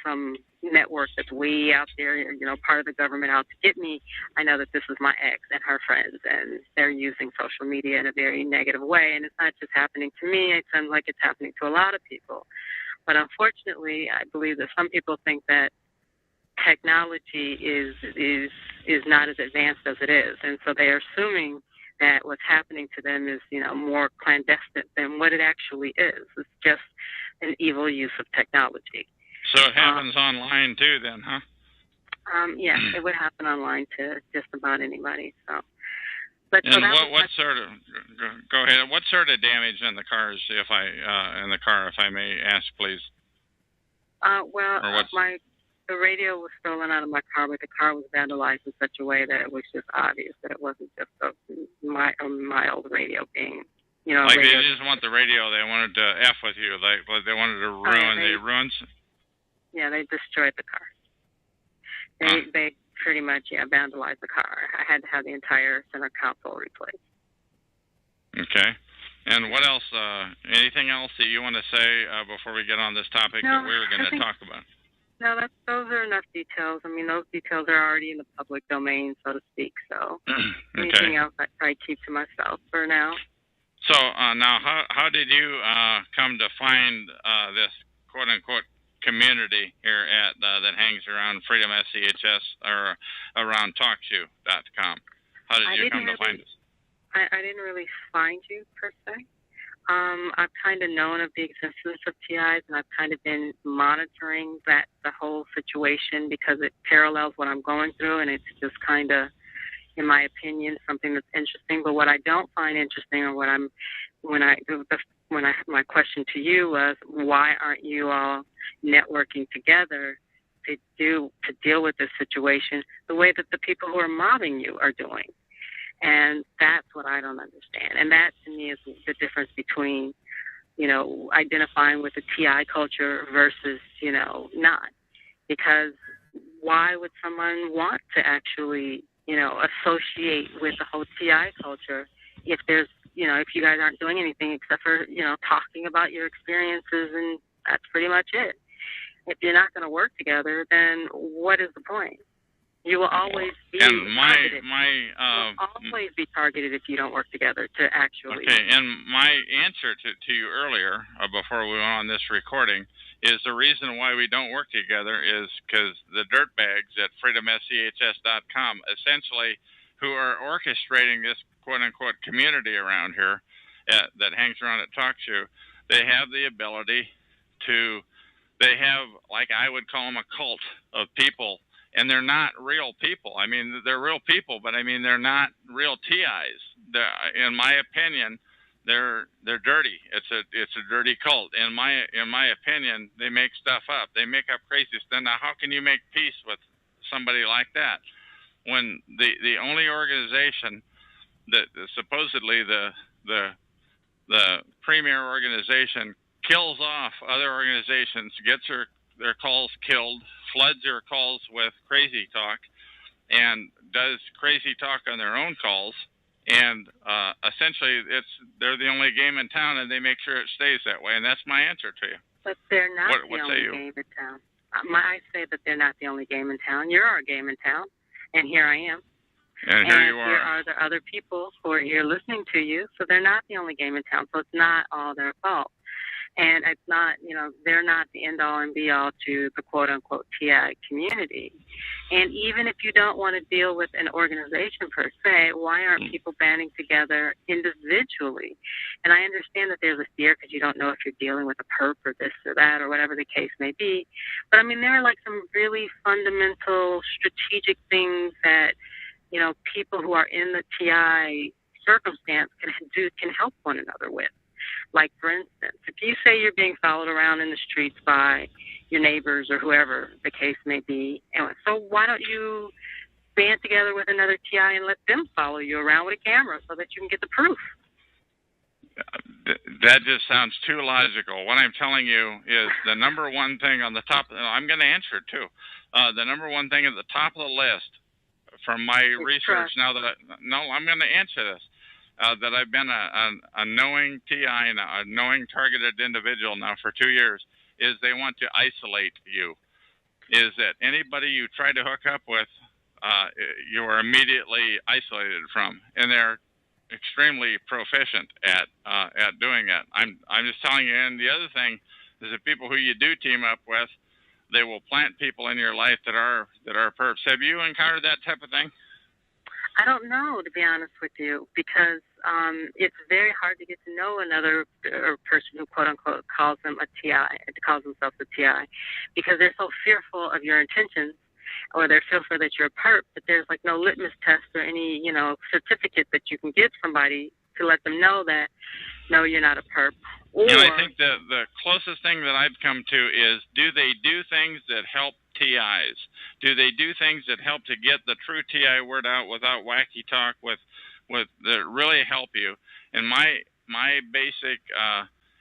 some network that's way out there, part of the government out to get me. I know that this is my ex and her friends, and they're using social media in a very negative way. And it's not just happening to me. It sounds like it's happening to a lot of people. But unfortunately, I believe that some people think that technology is not as advanced as it is. And so they're assuming that what's happening to them is, more clandestine than what it actually is. It's just an evil use of technology. So it happens online too then, huh? Yes, it would happen online to just about anybody. So, and what sort of go ahead? What sort of damage in the cars, if I may ask, please? The radio was stolen out of my car, but the car was vandalized in such a way that it was just obvious that it wasn't just a mild radio being, Like they just want the radio, they wanted to F with you, like they wanted to ruin, they ruined. Yeah, they destroyed the car. They pretty much, vandalized the car. I had to have the entire center console replaced. Okay. And what else, anything else that you want to say before we get on this topic that we were going to talk about? No, those are enough details. I mean, those details are already in the public domain, so to speak. So anything else I try to keep to myself for now. So now, how did you come to find this quote-unquote community here at that hangs around Freedom SCHS or around TalkShoe.com? How did you come to find us? I didn't really find you, per se. I've kind of known of the existence of TIs, and I've kind of been monitoring the whole situation because it parallels what I'm going through, and it's just kind of, in my opinion, something that's interesting. But what I don't find interesting, or my question to you was, why aren't you all networking together to deal with this situation the way that the people who are mobbing you are doing? And that's what I don't understand. And that, to me, is the difference between, identifying with the TI culture versus, not. Because why would someone want to actually, associate with the whole TI culture if there's if you guys aren't doing anything except for, talking about your experiences, and that's pretty much it. If you're not going to work together, then what is the point? You will always be targeted. You will always be targeted if you don't work together to actually. Okay, and my answer to you earlier, before we went on this recording, is the reason why we don't work together is because the dirtbags at freedomschs.com, essentially, who are orchestrating this quote-unquote community around here that hangs around at TalkShoe, they have the ability to, they have, like I would call them, a cult of people. And they're not real people. I mean, they're real people, but I mean, they're not real TIs. In my opinion, they're dirty. It's a dirty cult. In my opinion, they make stuff up. They make up crazy stuff. Now, how can you make peace with somebody like that when the only organization that supposedly the premier organization kills off other organizations, gets their calls killed, floods their calls with crazy talk, and does crazy talk on their own calls, and essentially they're the only game in town, and they make sure it stays that way, and that's my answer to you. But they're not the only game in town. I say that they're not the only game in town. You're our game in town, and here I am. And here you are. Here are the other people who are here listening to you, so they're not the only game in town, so it's not all their fault. And it's not, they're not the end-all and be-all to the quote-unquote TI community. And even if you don't want to deal with an organization per se, why aren't people banding together individually? And I understand that there's a fear because you don't know if you're dealing with a perp or this or that or whatever the case may be. But, I mean, there are like some really fundamental strategic things that, people who are in the TI circumstance can help one another with. Like, for instance, if you say you're being followed around in the streets by your neighbors or whoever the case may be, so why don't you band together with another TI and let them follow you around with a camera so that you can get the proof? That just sounds too logical. What I'm telling you is the number one thing on the top, I'm going to answer it too. The number one thing at the top of the list from my research now that I'm going to answer this. That I've been a knowing TI and a knowing targeted individual now for 2 years, is they want to isolate you. Is that anybody you try to hook up with, you are immediately isolated from, and they're extremely proficient at doing it. I'm just telling you. And the other thing is that people who you do team up with, they will plant people in your life that are perps. Have you encountered that type of thing? I don't know, to be honest with you, because it's very hard to get to know another person who, quote-unquote, calls themselves a TI, because they're so fearful of your intentions, or they're fearful that you're a perp, but there's like no litmus test or any, certificate that you can give somebody to let them know that, no, you're not a perp. And I think the closest thing that I've come to is, do they do things that help TIs? Do they do things that help to get the true TI word out without wacky talk, with that really help you? And my basic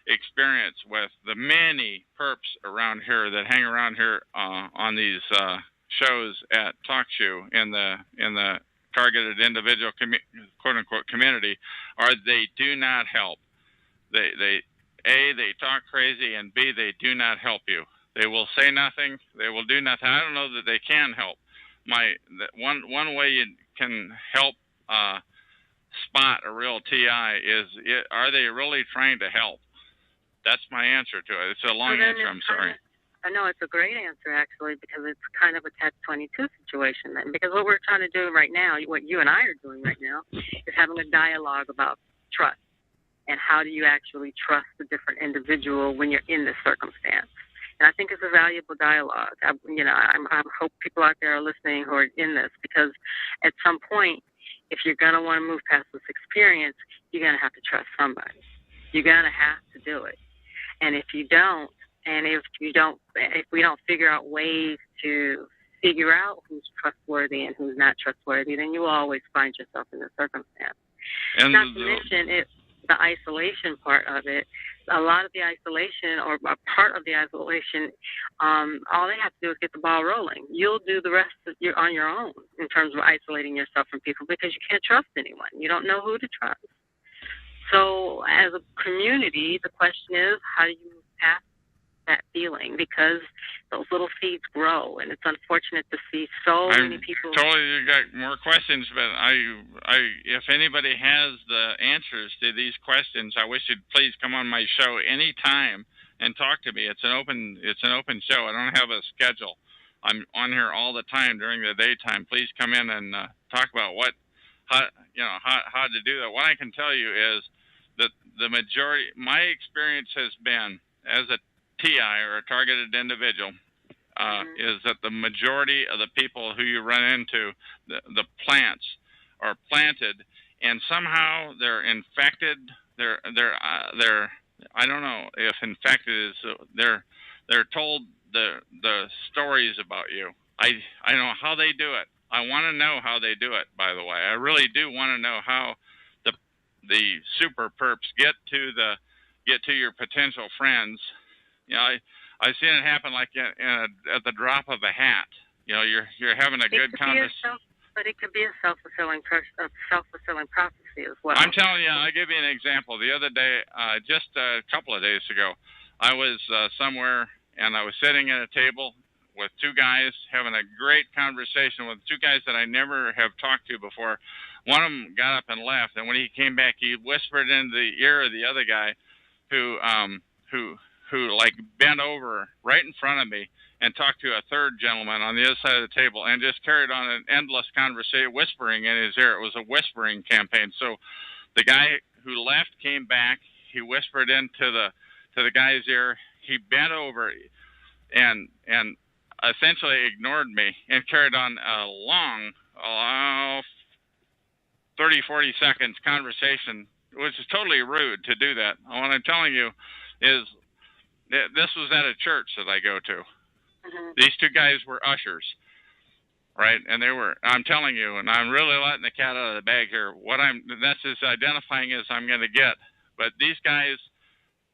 experience with the many perps around here that hang around here on these shows at TalkShoe in the targeted individual quote unquote community are they do not help. They talk crazy, and B, they do not help you. They will say nothing. They will do nothing. I don't know that they can help. One way you can help spot a real TI is, are they really trying to help? That's my answer to it. It's a long answer. I'm sorry. I know it's a great answer, actually, because it's kind of a catch-22 situation then. Because what we're trying to do right now, what you and I are doing right now, is having a dialogue about trust. And how do you actually trust a different individual when you're in this circumstance? And I think it's a valuable dialogue. I hope people out there are listening who are in this, because at some point, if you're going to want to move past this experience, you're going to have to trust somebody. You're going to have to do it. And if you don't, if we don't figure out ways to figure out who's trustworthy and who's not trustworthy, then you will always find yourself in this circumstance. And not to mention the isolation part of it. A lot of the isolation, or a part of the isolation, all they have to do is get the ball rolling. You'll do the rest on your own in terms of isolating yourself from people, because you can't trust anyone. You don't know who to trust. So as a community, the question is, how do you move past that feeling? Because those little seeds grow, and it's unfortunate to see so many people. Totally, you got more questions, but if anybody has the answers to these questions, I wish you'd please come on my show anytime and talk to me. It's an open show. I don't have a schedule. I'm on here all the time during the daytime. Please come in and talk about how to do that. What I can tell you is that the majority, my experience has been as a TI or a targeted individual, is that the majority of the people who you run into, the plants are planted, and somehow they're infected. They're I don't know if infected is they're told the stories about you. I don't know how they do it. I want to know how they do it. By the way, I really do want to know how the super perps get to your potential friends. You know, I've seen it happen like at the drop of a hat. You know, you're having a good conversation. But it could be a self-fulfilling prophecy as well. I'm telling you, I'll give you an example. The other day, just a couple of days ago, I was somewhere and I was sitting at a table with two guys having a great conversation with two guys that I never have talked to before. One of them got up and left, and when he came back, he whispered into the ear of the other guy, who like bent over right in front of me and talked to a third gentleman on the other side of the table, and just carried on an endless conversation, whispering in his ear. It was a whispering campaign. So the guy who left came back. He whispered into the guy's ear. He bent over and essentially ignored me and carried on a long 30, 40 seconds conversation, which is totally rude to do that. What I'm telling you is this was at a church that I go to. Mm-hmm. These two guys were ushers, right? And I'm telling you, and I'm really letting the cat out of the bag here. That's as identifying as I'm going to get. But these guys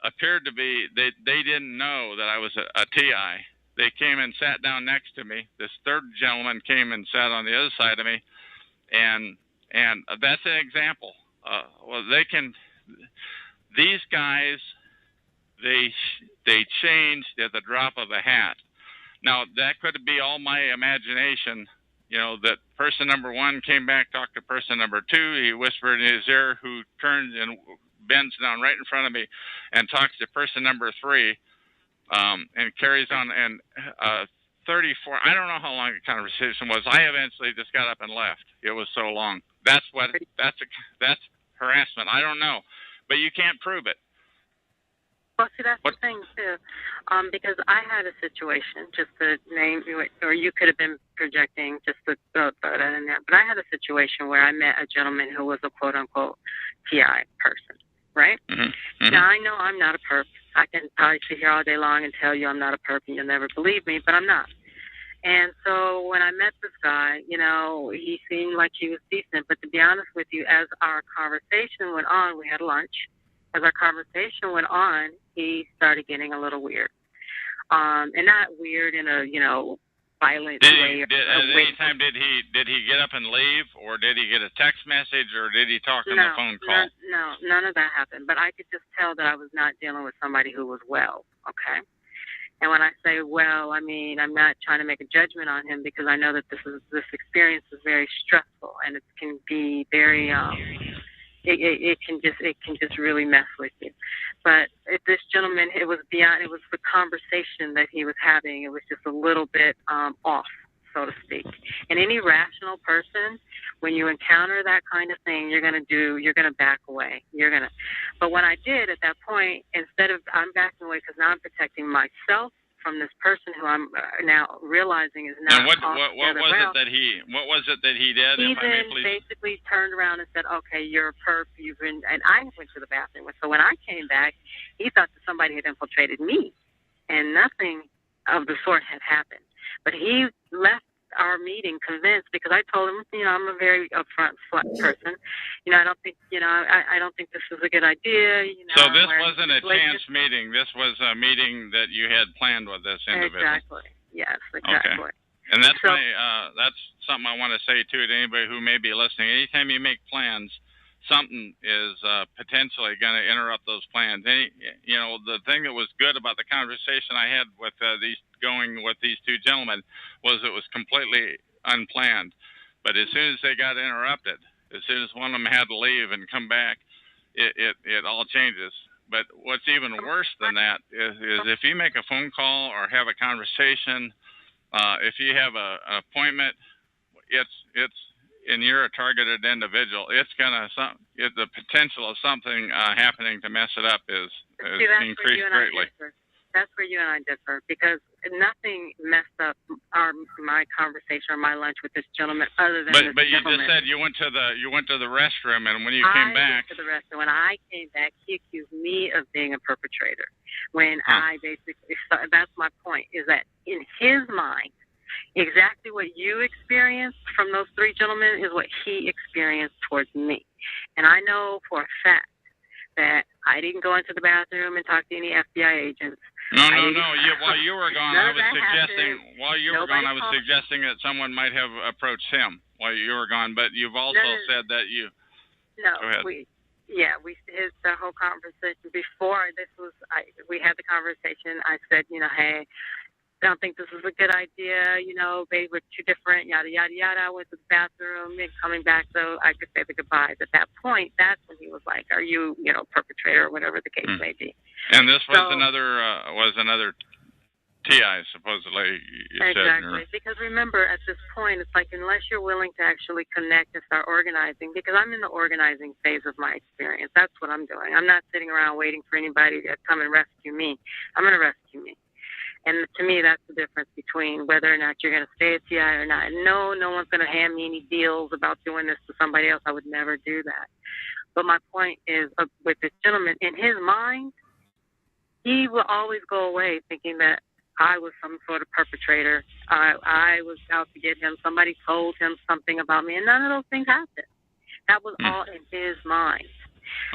appeared to be, they didn't know that I was a TI. They came and sat down next to me. This third gentleman came and sat on the other side of me. And that's an example. These guys, they changed at the drop of a hat. Now, that could be all my imagination, you know, that person number one came back, talked to person number two. He whispered in his ear, who turns and bends down right in front of me and talks to person number three, and carries on. And 34, I don't know how long the conversation was. I eventually just got up and left. It was so long. That's harassment. I don't know, but you can't prove it. Well, see, that's the thing, too, because I had a situation, just to name, or you could have been projecting, just to throw that in there, but I had a situation where I met a gentleman who was a quote-unquote TI person, right? Mm-hmm. Mm-hmm. Now, I know I'm not a perp. I can probably sit here all day long and tell you I'm not a perp, and you'll never believe me, but I'm not. And so when I met this guy, you know, he seemed like he was decent, but to be honest with you, as our conversation went on, we had lunch. As our conversation went on, he started getting a little weird, and not weird in a, you know, violent way. At any time did he get up and leave, or did he get a text message, or did he talk on the phone call? No, none of that happened. But I could just tell that I was not dealing with somebody who was well. Okay. And when I say well, I mean I'm not trying to make a judgment on him, because I know that this experience is very stressful, and it can be very it can just really mess with you. But this gentleman, it was the conversation that he was having. It was just a little bit off, so to speak. And any rational person, when you encounter that kind of thing, you're gonna back away. But what I did at that point, I'm backing away because now I'm protecting myself from this person who I'm now realizing is not. And what was it that he did? He then basically turned around and said, "Okay, you're a perp. And I went to the bathroom. So when I came back, he thought that somebody had infiltrated me, and nothing of the sort had happened. But he left our meeting convinced, because I told him, you know, I'm a very upfront person. You know, I don't think this is a good idea. You know, so this wasn't a chance meeting. This was a meeting that you had planned with this individual. Exactly. Yes. Exactly. Okay. And that's something I want to say too to anybody who may be listening. Anytime you make plans, something is potentially going to interrupt those plans. The thing that was good about the conversation I had with these two gentlemen was it was completely unplanned. But as soon as they got interrupted, as soon as one of them had to leave and come back, it all changes. But what's even worse than that is if you make a phone call or have a conversation, if you have an appointment, it's and you're a targeted individual, the potential of something happening to mess it up is increased greatly. That's where you and I differ, because nothing messed up my conversation or my lunch with this gentleman other than But you gentleman. just said you went to the restroom, and when you came back, I went to the restroom. When I came back, he accused me of being a perpetrator. When I basically, that's my point, is that in his mind, exactly what you experienced from those three gentlemen is what he experienced towards me. And I know for a fact that I didn't go into the bathroom and talk to any FBI agents. No. While you were gone, I was suggesting that someone might have approached him while you were gone. But you've also said that you. No. Go ahead. The whole conversation before this was. We had the conversation. I said, hey, I don't think this is a good idea. They were too different. Yada yada yada. I went to the bathroom and coming back so I could say the goodbyes. At that point, that's when he was like, "Are you, perpetrator or whatever the case may be?" And this was another TI, supposedly. Exactly. Because remember, at this point, it's like unless you're willing to actually connect and start organizing, because I'm in the organizing phase of my experience. That's what I'm doing. I'm not sitting around waiting for anybody to come and rescue me. I'm going to rescue me. And to me, that's the difference between whether or not you're going to stay at TI or not. No one's going to hand me any deals about doing this to somebody else. I would never do that. But my point is, with this gentleman, in his mind, he will always go away thinking that I was some sort of perpetrator. I was out to get him. Somebody told him something about me, and none of those things happened. That was all in his mind.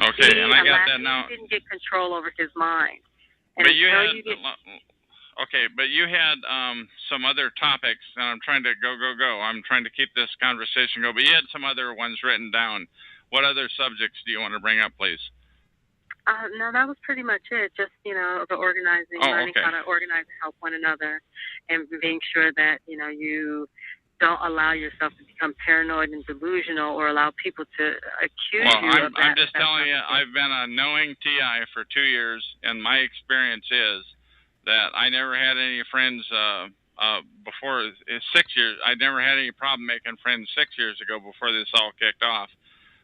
Okay, and I got that now. He didn't get control over his mind. And but you had some other topics, and I'm trying to go. I'm trying to keep this conversation going. But you had some other ones written down. What other subjects do you want to bring up, please? No, that was pretty much it. Just, the organizing, learning how to organize and help one another, and being sure that, you don't allow yourself to become paranoid and delusional or allow people to accuse you of that. I'm just telling you, I've been a knowing TI for 2 years, and my experience is that I never had any friends before 6 years. I never had any problem making friends 6 years ago before this all kicked off.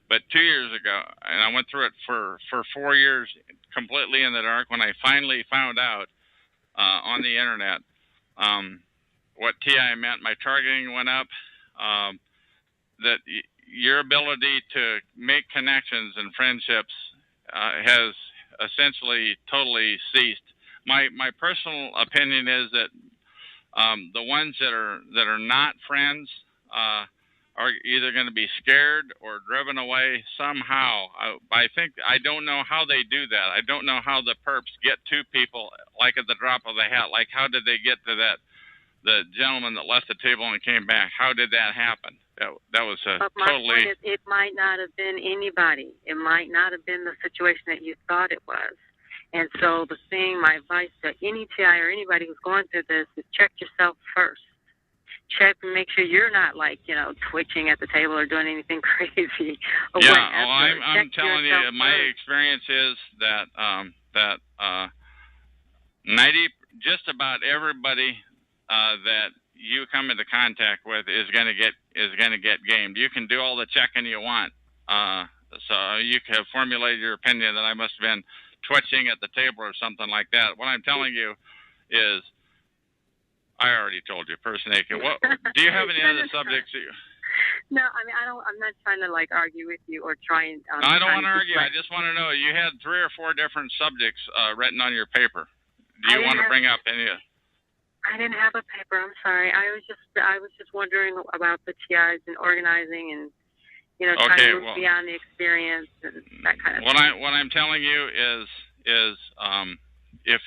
But 2 years ago, and I went through it for 4 years completely in the dark, when I finally found out on the internet what TI meant, my targeting went up, that your ability to make connections and friendships has essentially totally ceased. My personal opinion is that the ones that are not friends are either going to be scared or driven away somehow. I don't know how they do that. I don't know how the perps get to people like at the drop of a hat. Like, how did they get to the gentleman that left the table and came back? How did that happen? That was but my point is, it might not have been anybody. It might not have been the situation that you thought it was. And so my advice to any TI or anybody who's going through this is check yourself first. Check and make sure you're not twitching at the table or doing anything crazy. Or I'm telling you, my experience is that just about everybody that you come into contact with is going to get gamed. You can do all the checking you want, so you can formulate your opinion that I must have been twitching at the table or something like that. What I'm telling you is, I already told you, personation. What do you have any other subjects? No, I mean, I'm not trying to argue with you or try and. I don't want to argue. I just want to know. You had 3 or 4 different subjects written on your paper. Do you want to bring up any? I didn't have a paper. I'm sorry. I was just wondering about the TIs and organizing and trying to move beyond the experience and that kind of thing. What I'm telling you is if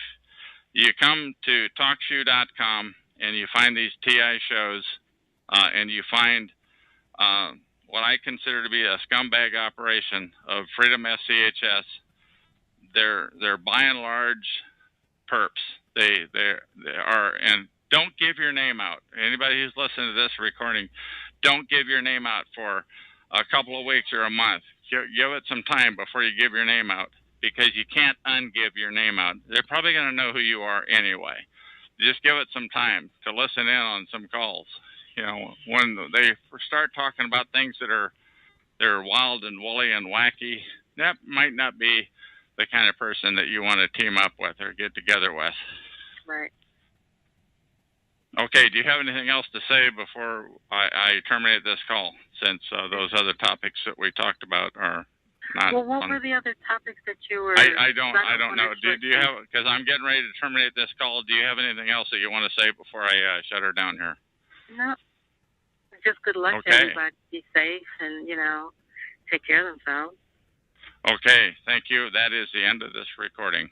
you come to TalkShoe.com and you find these TI shows and you find what I consider to be a scumbag operation of Freedom SCHS. They're by and large perps. They are, and don't give your name out. Anybody who's listening to this recording, don't give your name out for a couple of weeks or a month. Give it some time before you give your name out, because you can't ungive your name out. They're probably going to know who you are anyway. Just give it some time to listen in on some calls. You know, when they start talking about things that they're wild and woolly and wacky, that might not be the kind of person that you want to team up with or get together with. Right. Okay, do you have anything else to say before I terminate this call, since those other topics that we talked about are not... Well, what were the other topics that you were... I don't know. Do you have... Because I'm getting ready to terminate this call. Do you have anything else that you want to say before I shut her down here? No. Just good luck to everybody. Be safe and, you know, take care of themselves. Okay, thank you. That is the end of this recording.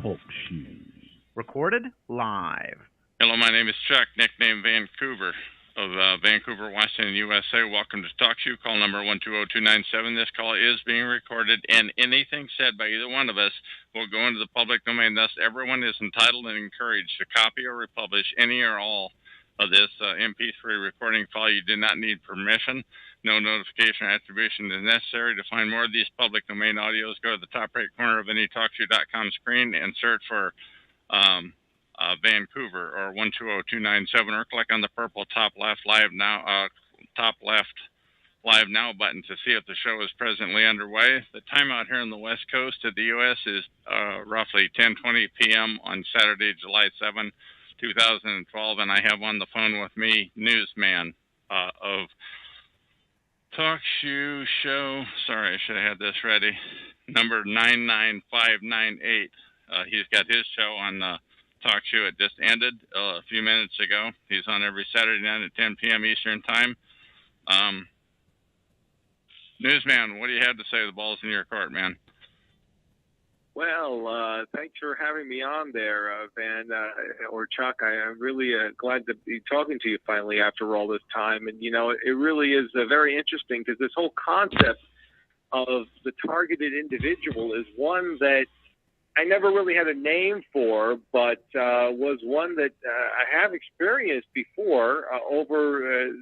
Talk shoes. Recorded live. Hello, my name is Chuck, nickname Vancouver, of Vancouver, Washington, USA. Welcome to Talk Shoe, call number 120297. This call is being recorded, and anything said by either one of us will go into the public domain. Thus, everyone is entitled and encouraged to copy or republish any or all of this MP3 recording file. You do not need permission. No notification or attribution is necessary. To find more of these public domain audios, go to the top right corner of any TalkShoe.com screen and search for Vancouver or 120297, or click on the purple top left live now button to see if the show is presently underway. The time out here on the west coast of the U.S. is roughly 10:20 p.m. on Saturday, July 7, 2012, and I have on the phone with me Newsman of Talk Shoe Show. Sorry, I should have had this ready. Number 99598. He's got his show on Talk Show. It just ended a few minutes ago. He's on every Saturday night at 10 p.m. Eastern Time. Newsman, what do you have to say? The ball's in your court, man. Well, thanks for having me on there, Van, or Chuck. I'm really glad to be talking to you finally after all this time. And, you know, it really is very interesting, because this whole concept of the targeted individual is one that I never really had a name for, but was one that I have experienced before over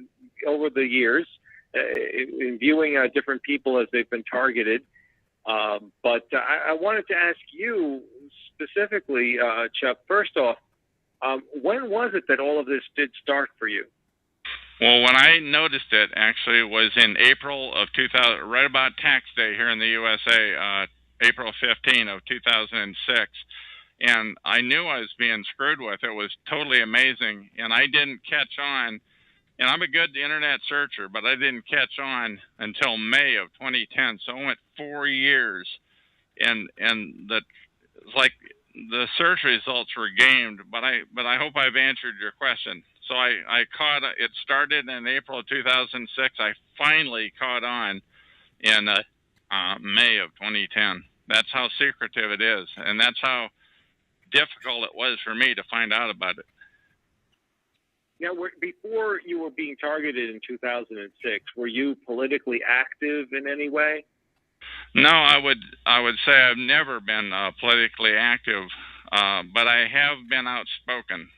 the years in viewing different people as they've been targeted. But I wanted to ask you specifically, Chuck, first off, when was it that all of this did start for you? Well, when I noticed it, actually, was in April of 2000, right about tax day here in the USA, April 15 of 2006. And I knew I was being screwed with. It was totally amazing. And I didn't catch on. And I'm a good internet searcher, but I didn't catch on until May of 2010. So I went 4 years, and it's like the search results were gamed. But I hope I've answered your question. So I caught. It started in April of 2006. I finally caught on in May of 2010. That's how secretive it is, and that's how difficult it was for me to find out about it. Now, before you were being targeted in 2006, were you politically active in any way? No, I would say I've never been politically active, but I have been outspoken.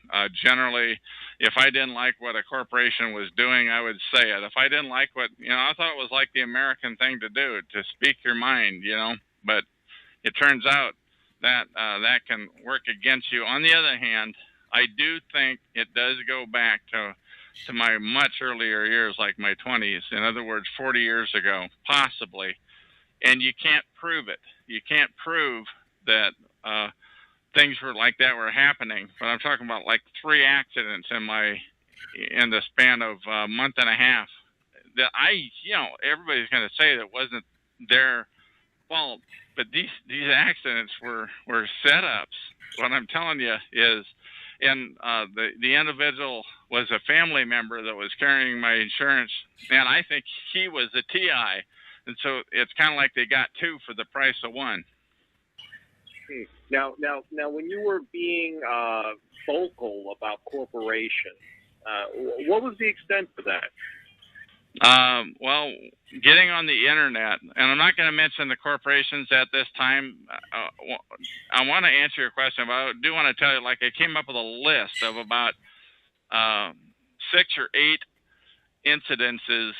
Generally, if I didn't like what a corporation was doing, I would say it. If I didn't like what, I thought it was like the American thing to do, to speak your mind, but it turns out that that can work against you. On the other hand, I do think it does go back to my much earlier years, like my 20s. In other words, 40 years ago, possibly. And you can't prove it. You can't prove that things were like that were happening. But I'm talking about like 3 accidents in the span of a month and a half. That everybody's going to say that wasn't their fault. But these accidents were setups. What I'm telling you is, and the individual was a family member that was carrying my insurance, and I think he was a TI. And so it's kind of like they got 2 for the price of 1. Now, when you were being vocal about corporations, what was the extent of that? Well, getting on the internet, and I'm not going to mention the corporations at this time. I want to answer your question, but I do want to tell you, like, I came up with a list of about 6 or 8 incidences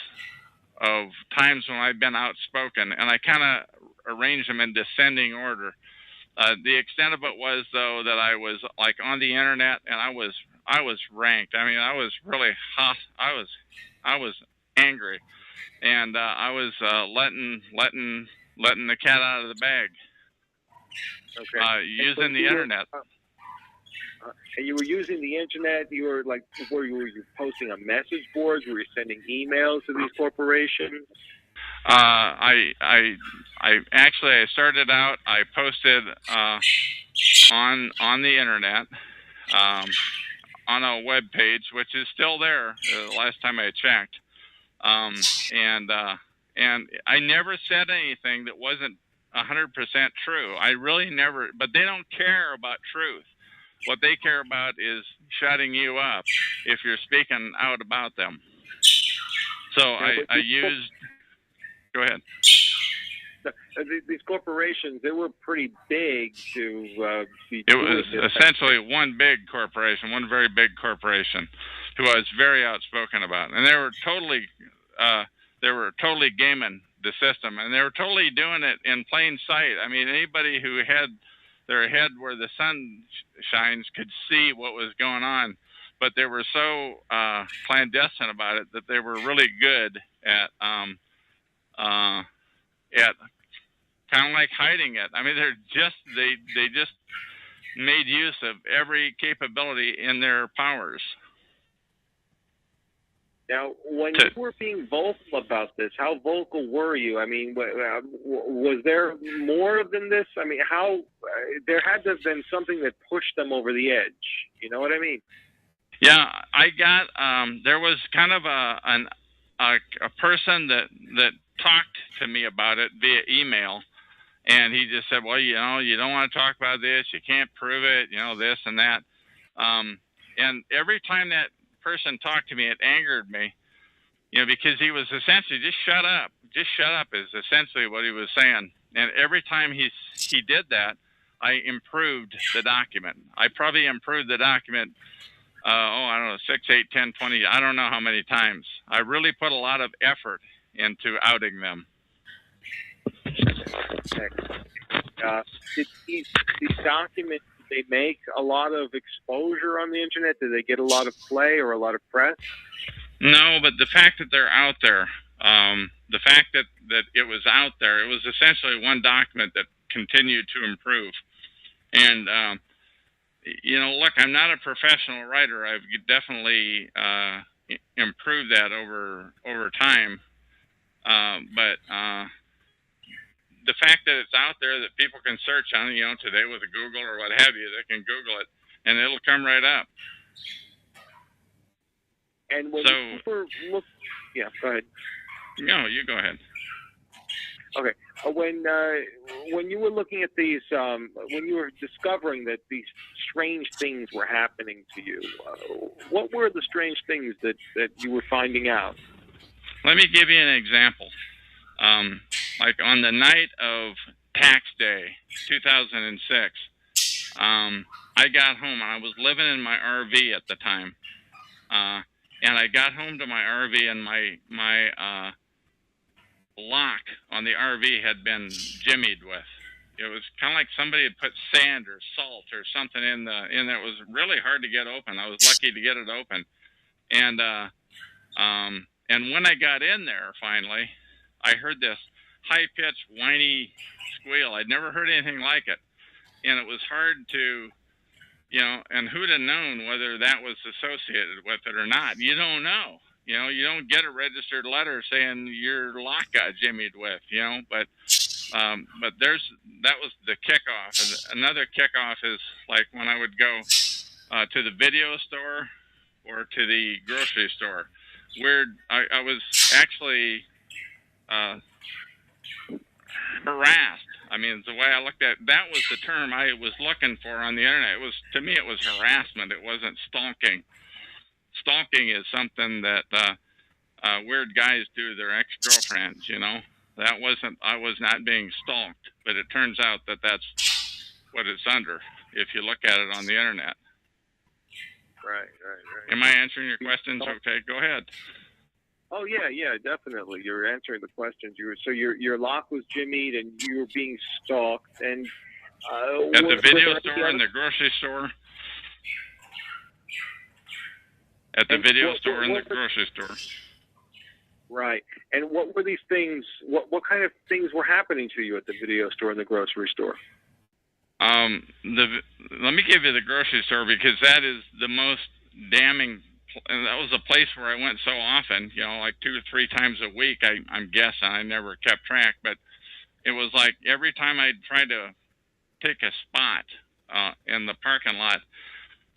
of times when I've been outspoken, and I kind of arranged them in descending order. The extent of it was, though, that I was like on the internet, and I was ranked. I mean, I was really hot. I was angry, and I was letting the cat out of the bag. Okay. Using the internet. And you were using the internet. You were like, were you posting on message boards? Were you sending emails to these corporations? I actually started out. I posted on the internet on a web page, which is still there. The last time I checked, and I never said anything that wasn't 100% true. I really never. But they don't care about truth. What they care about is shutting you up if you're speaking out about them. So I used. Go ahead. These corporations, they were pretty big to be. It was essentially one big corporation, one very big corporation, who I was very outspoken about, and they were totally gaming the system, and they were totally doing it in plain sight. I mean, anybody who had their head where the sun shines could see what was going on, but they were so clandestine about it that they were really good at kind of like hiding it. I mean, they just made use of every capability in their powers. Now, when you were being vocal about this, how vocal were you? I mean, was there more than this? I mean, there had to have been something that pushed them over the edge. You know what I mean? Yeah, I got. There was kind of a person that talked to me about it via email, and he just said, well, you know, you don't want to talk about this, you can't prove it, you know, this and that. And every time that person talked to me, it angered me, you know, because he was essentially just shut up is essentially what he was saying. And every time he did that, I improved the document. I probably improved the document I don't know, 6, 8, 10, 20, I don't know how many times. I really put a lot of effort into outing them. Did these documents, they make a lot of exposure on the internet? Do they get a lot of play or a lot of press? No, but the fact that they're out there, the fact that it was out there, it was essentially one document that continued to improve. And, you know, look, I'm not a professional writer. I've definitely improved that over time. But the fact that it's out there, that people can search on it, you know, today with a Google or what have you, they can Google it, and it'll come right up. And when you were yeah, go ahead. No, you go ahead. Okay. When you were looking at these, when you were discovering that these strange things were happening to you, what were the strange things that you were finding out? Let me give you an example. Like on the night of tax day, 2006, I got home, and I was living in my RV at the time. And I got home to my RV, and my lock on the RV had been jimmied with. It was kind of like somebody had put sand or salt or something in there. It was really hard to get open. I was lucky to get it open. And when I got in there finally, I heard this high-pitched, whiny squeal. I'd never heard anything like it. And it was hard to, you know, and who'd have known whether that was associated with it or not? You don't know. You know, you don't get a registered letter saying your lock got jimmied with, you know, but that was the kickoff. And another kickoff is like when I would go to the video store or to the grocery store, where I was actually harassed I mean, the way I looked at that was the term I was looking for on the internet. It was, to me, it was harassment. It wasn't stalking. Stalking is something that weird guys do to their ex-girlfriends, you know. That wasn't, I was not being stalked, but it turns out that that's what it's under if you look at it on the internet. Right. Am I answering your questions? Okay, go ahead. Oh yeah, definitely. You're answering the questions. So your lock was jimmied and you were being stalked. And at the video store and the grocery store. At the video store and the grocery store. Right. And what were these things? What kind of things were happening to you at the video store and the grocery store? Let me give you the grocery store because that is the most damning. And that was a place where I went so often, you know, like 2 or 3 times a week. I'm guessing. I never kept track, but it was like every time I'd try to take a spot in the parking lot,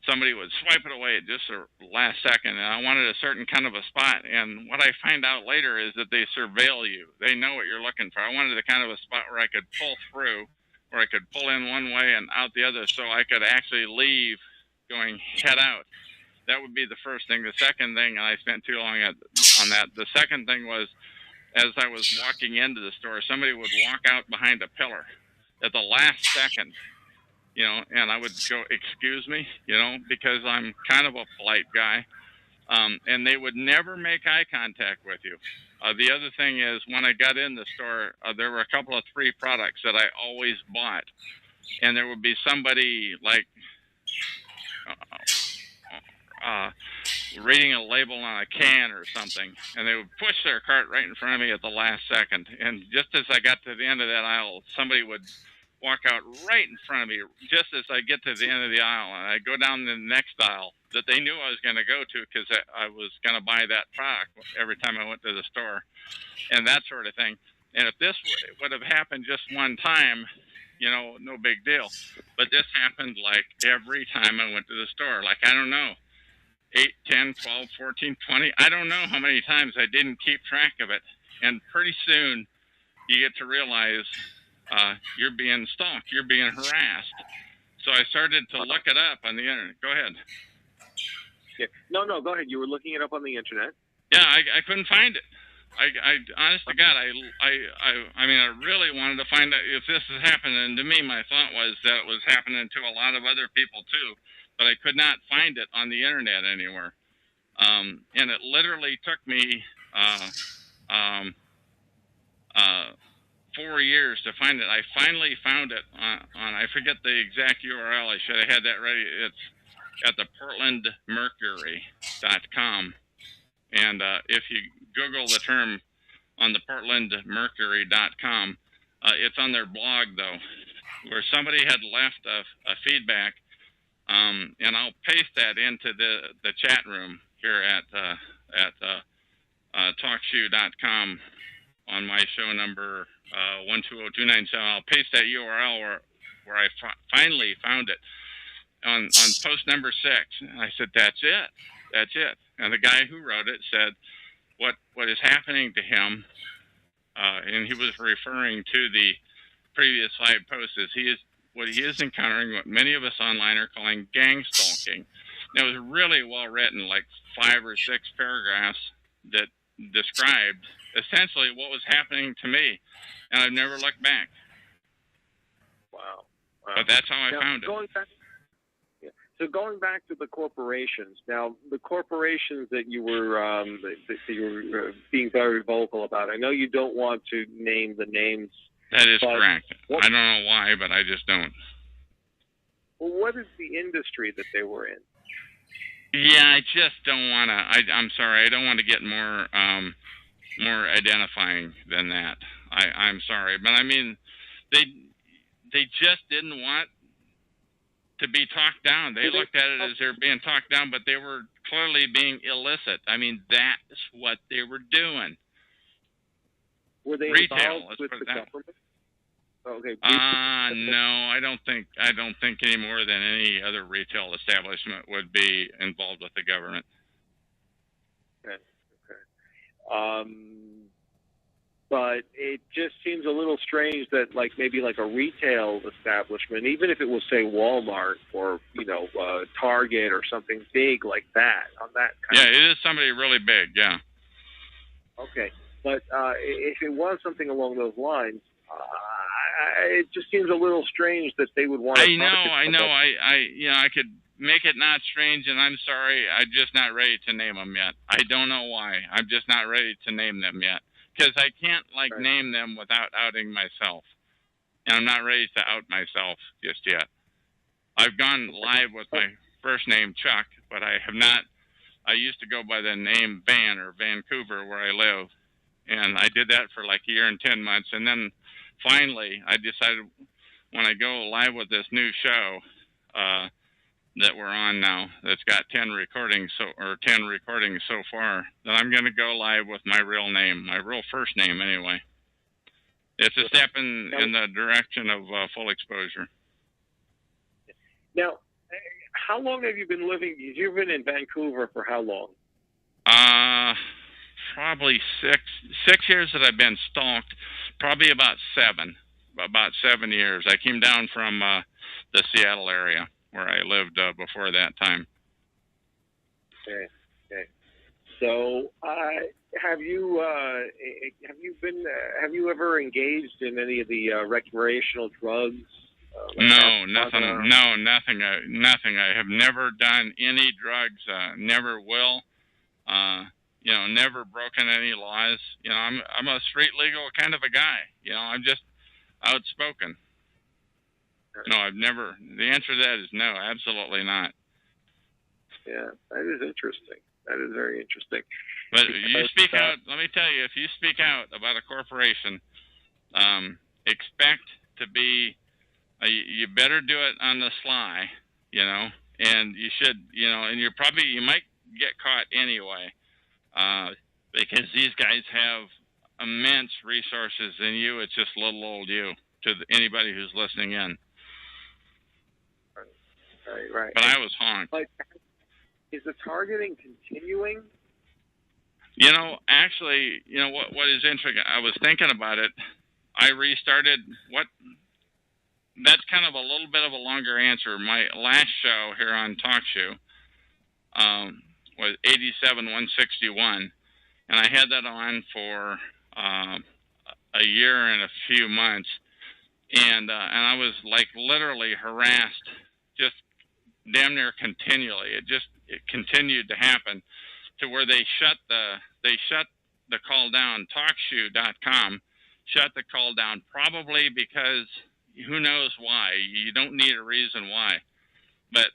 somebody would swipe it away at just the last second, and I wanted a certain kind of a spot. And what I find out later is that they surveil you. They know what you're looking for. I wanted a kind of a spot where I could pull through, where I could pull in one way and out the other, so I could actually leave going head out. That would be the first thing. The second thing, and I spent too long on that, the second thing was, as I was walking into the store, somebody would walk out behind a pillar at the last second, you know, and I would go, excuse me, you know, because I'm kind of a polite guy, and they would never make eye contact with you. The other thing is, when I got in the store, there were a couple of 3 products that I always bought, and there would be somebody like reading a label on a can or something, and they would push their cart right in front of me at the last second. And just as I got to the end of that aisle, somebody would walk out right in front of me just as I get to the end of the aisle, and I go down the next aisle that they knew I was going to go to because I was going to buy that product every time I went to the store, and that sort of thing. And if this would have happened just one time, you know, no big deal. But this happened like every time I went to the store. Like, I don't know, 8, 10, 12, 14, 20. I don't know how many times I didn't keep track of it. And pretty soon you get to realize you're being stalked, you're being harassed. So I started to look it up on the internet. Go ahead. Yeah. No, go ahead. You were looking it up on the internet. Yeah, I couldn't find it. I honest to God, I mean, I really wanted to find out if this is happening to me. My thought was that it was happening to a lot of other people too, but I could not find it on the internet anywhere. And it literally took me 4 years to find it. I finally found it on I forget the exact URL. I should have had that ready. It's at the portlandmercury.com. And if you Google the term on the portlandmercury.com, it's on their blog, though, where somebody had left a feedback, and I'll paste that into the chat room here at talkshoe.com on my show number 120297. I'll paste that URL where I finally found it on post number 6. And I said, that's it. And the guy who wrote it said what is happening to him, and he was referring to the previous 5 posts, is what he is encountering what many of us online are calling gang stalking. And it was really well written, like 5 or 6 paragraphs that described essentially what was happening to me, and I've never looked back. Wow. But that's how I found it. So going back to the corporations, now the corporations that you were being very vocal about, I know you don't want to name the names. That is correct. I don't know why, but I just don't. Well, what is the industry that they were in? Yeah, I just don't want to. I'm sorry, I don't want to get more identifying than that. I'm sorry, but I mean, they just didn't want to be talked down. They looked at it as they were being talked down, but they were clearly being illicit. I mean, that's what they were doing. Were they retail? Involved with the government? Okay. No, I don't think any more than any other retail establishment would be involved with the government. Okay. but it just seems a little strange that maybe a retail establishment, even if it was say Walmart or Target or something big like that, on that kind of. It is somebody really big. Yeah. Okay, but if it was something along those lines, it just seems a little strange that they would want to. I know. I could make it not strange, and I'm sorry, I'm just not ready to name them yet. I don't know why. I'm just not ready to name them yet, because I can't name them without outing myself, and I'm not ready to out myself just yet. I've gone live with my first name Chuck, but I have not. I used to go by the name Van or Vancouver, where I live, and I did that for a year and 10 months, and then finally I decided, when I go live with this new show that we're on now, that's got 10 recordings so far, that I'm going to go live with my real name, my real first name anyway. It's a step in the direction of full exposure. Now, how long have you been living? You've been in Vancouver for how long? Probably 6 years that I've been stalked. Probably about 7 years. I came down from the Seattle area where I lived before that time. Okay. So, have you ever engaged in any of the recreational drugs? No, nothing. No, nothing. Nothing. I have never done any drugs. Never will. Never broken any laws. I'm a street legal kind of a guy. I'm just outspoken. No, I've never. The answer to that is no, absolutely not. Yeah, that is interesting. That is very interesting. But you speak out. Let me tell you, if you speak out about a corporation, expect to be. You better do it on the sly, and you should, and you might get caught anyway, because these guys have immense resources, and it's just little old you to anybody who's listening in. Right. But I was honked. Is the targeting continuing? Actually, what is interesting, I was thinking about it. I restarted that's kind of a little bit of a longer answer. My last show here on Talk Show was 87-161, and I had that on for a year and a few months, and I was literally harassed, just damn near continually. It continued to happen to where they shut the call down. TalkShoe.com shut the call down, probably because who knows why. You don't need a reason why, but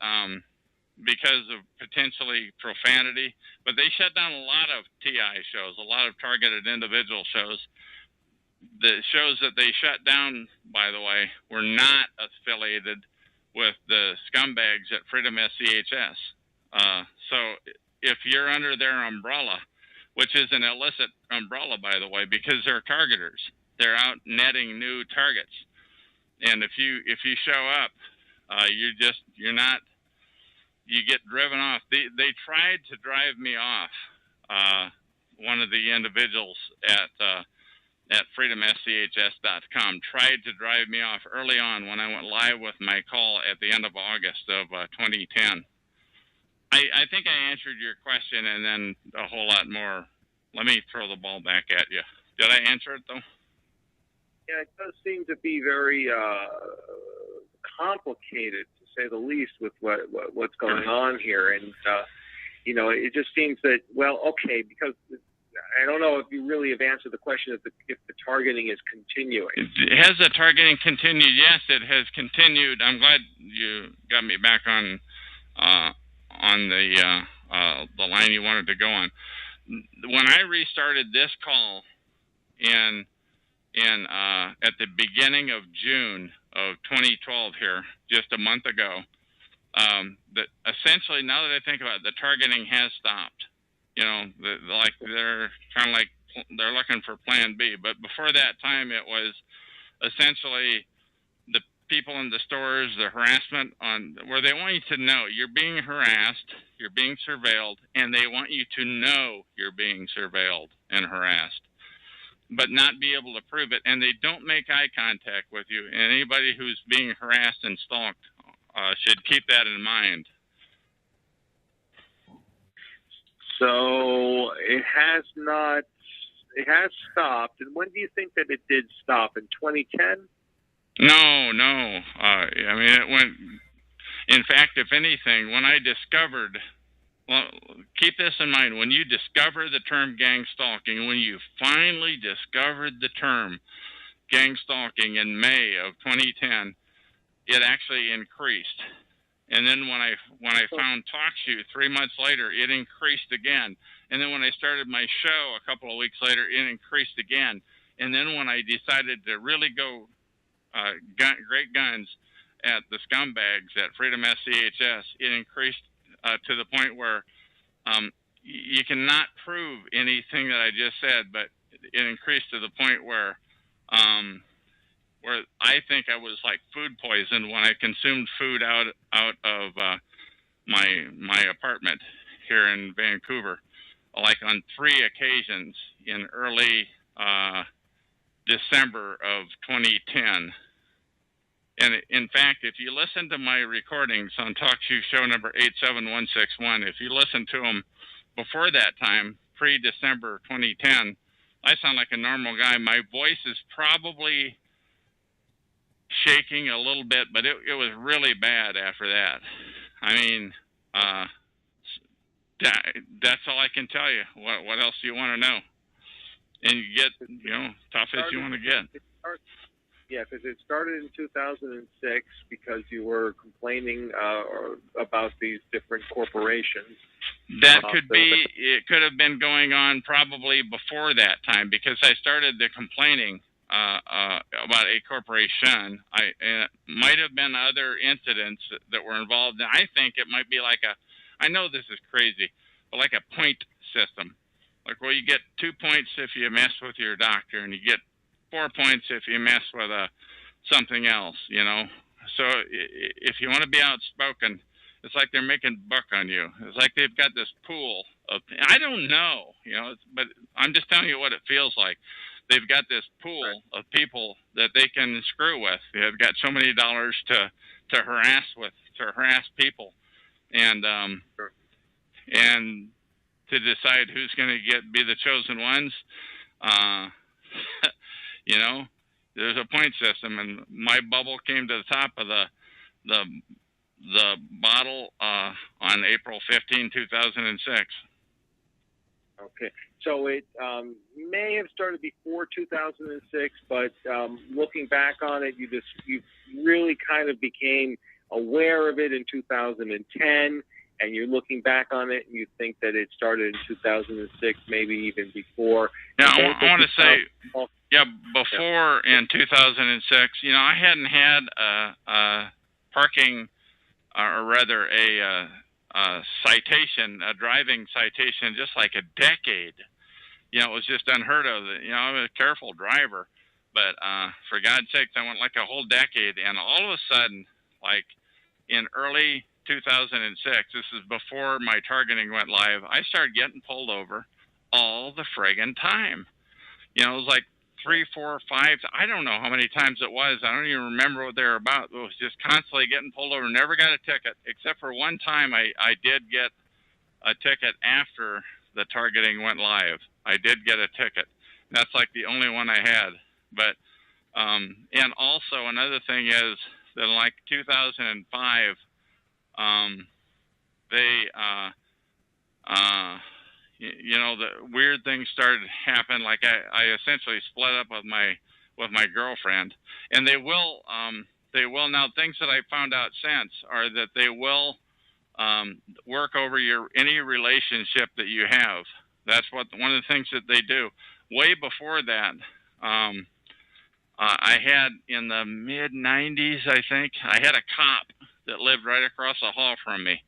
because of potentially profanity. But they shut down a lot of TI shows, a lot of targeted individual shows. The shows that they shut down, by the way, were not affiliated with the scumbags at Freedom SCHS. So if you're under their umbrella, which is an illicit umbrella, by the way, because they're targeters, they're out netting new targets. And if you show up, you get driven off. They tried to drive me off. One of the individuals at freedomschs.com tried to drive me off early on when I went live with my call at the end of August of 2010. I think I answered your question and then a whole lot more. Let me throw the ball back at you. Did I answer it, though? Yeah, it does seem to be very complicated, to say the least, with what's going on here. And, it just seems that, because I don't know if you really have answered the question if the targeting is continuing. Has the targeting continued? Yes, it has continued. I'm glad you got me back on the line you wanted to go on. When I restarted this call at the beginning of June of 2012 here, just a month ago, that essentially, now that I think about it, the targeting has stopped. They're kind of they're looking for plan B. But before that time, it was essentially the people in the stores, the harassment where they want you to know you're being harassed, you're being surveilled, and they want you to know you're being surveilled and harassed. but not be able to prove it, and they don't make eye contact with you. And anybody who's being harassed and stalked should keep that in mind. So it has stopped. And when do you think that it did stop? In 2010? No. I mean, it went. In fact, if anything, when I discovered, well, keep this in mind, when you discover the term gang stalking, when you finally discovered the term gang stalking in May of 2010, it actually increased. And then when I found TalkShoe 3 months later, it increased again. And then when I started my show a couple of weeks later, it increased again. And then when I decided to really go great guns at the scumbags at Freedom SCHS, it increased to the point where you cannot prove anything that I just said, but it increased to the point where I think I was like food poisoned when I consumed food out of my apartment here in Vancouver, like on 3 occasions in early December of 2010. And in fact, if you listen to my recordings on TalkShoe show number 87161, if you listen to them before that time, pre-December 2010, I sound like a normal guy. My voice is probably shaking a little bit, but it was really bad after that. I mean, that's all I can tell you. What else do you want to know? And you get, tough as you want to get. Yeah, because it started in 2006 because you were complaining about these different corporations. That could be. It could have been going on probably before that time because I started the complaining about a corporation. It might have been other incidents that were involved. And I think it might be like I know this is crazy, but like a point system. Like, well, you get 2 points if you mess with your doctor, and you get 4 points if you mess with something else, So if you want to be outspoken, it's like they're making buck on you. It's like they've got this pool of, I don't know, but I'm just telling you what it feels like. They've got this pool of people that they can screw with. They've got so many dollars to harass people, and to decide who's going to be the chosen ones. There's a point system, and my bubble came to the top of the bottle on April 15, 2006. Okay, so it may have started before 2006, but looking back on it, you really kind of became aware of it in 2010, and you're looking back on it and you think that it started in 2006, maybe even before. Yeah, I want to say, before in 2006, I hadn't had a parking, or rather a citation, a driving citation, just like a decade. It was just unheard of. I was a careful driver, but for God's sakes, I went like a whole decade, and all of a sudden, like in early 2006, this is before my targeting went live, I started getting pulled over all the friggin' time. It was like 3, 4, 5, I don't know how many times it was. I don't even remember what they were about. It was just constantly getting pulled over. Never got a ticket, except for one time I did get a ticket after the targeting went live. I did get a ticket. That's like the only one I had. But, and also another thing is that in like 2005, the weird things started to happen. Like I essentially split up with my girlfriend, and they will now. Things that I found out since are that they will work over any relationship that you have. That's one of the things that they do. Way before that, I had in the mid 90s, I think, I had a cop that lived right across the hall from me.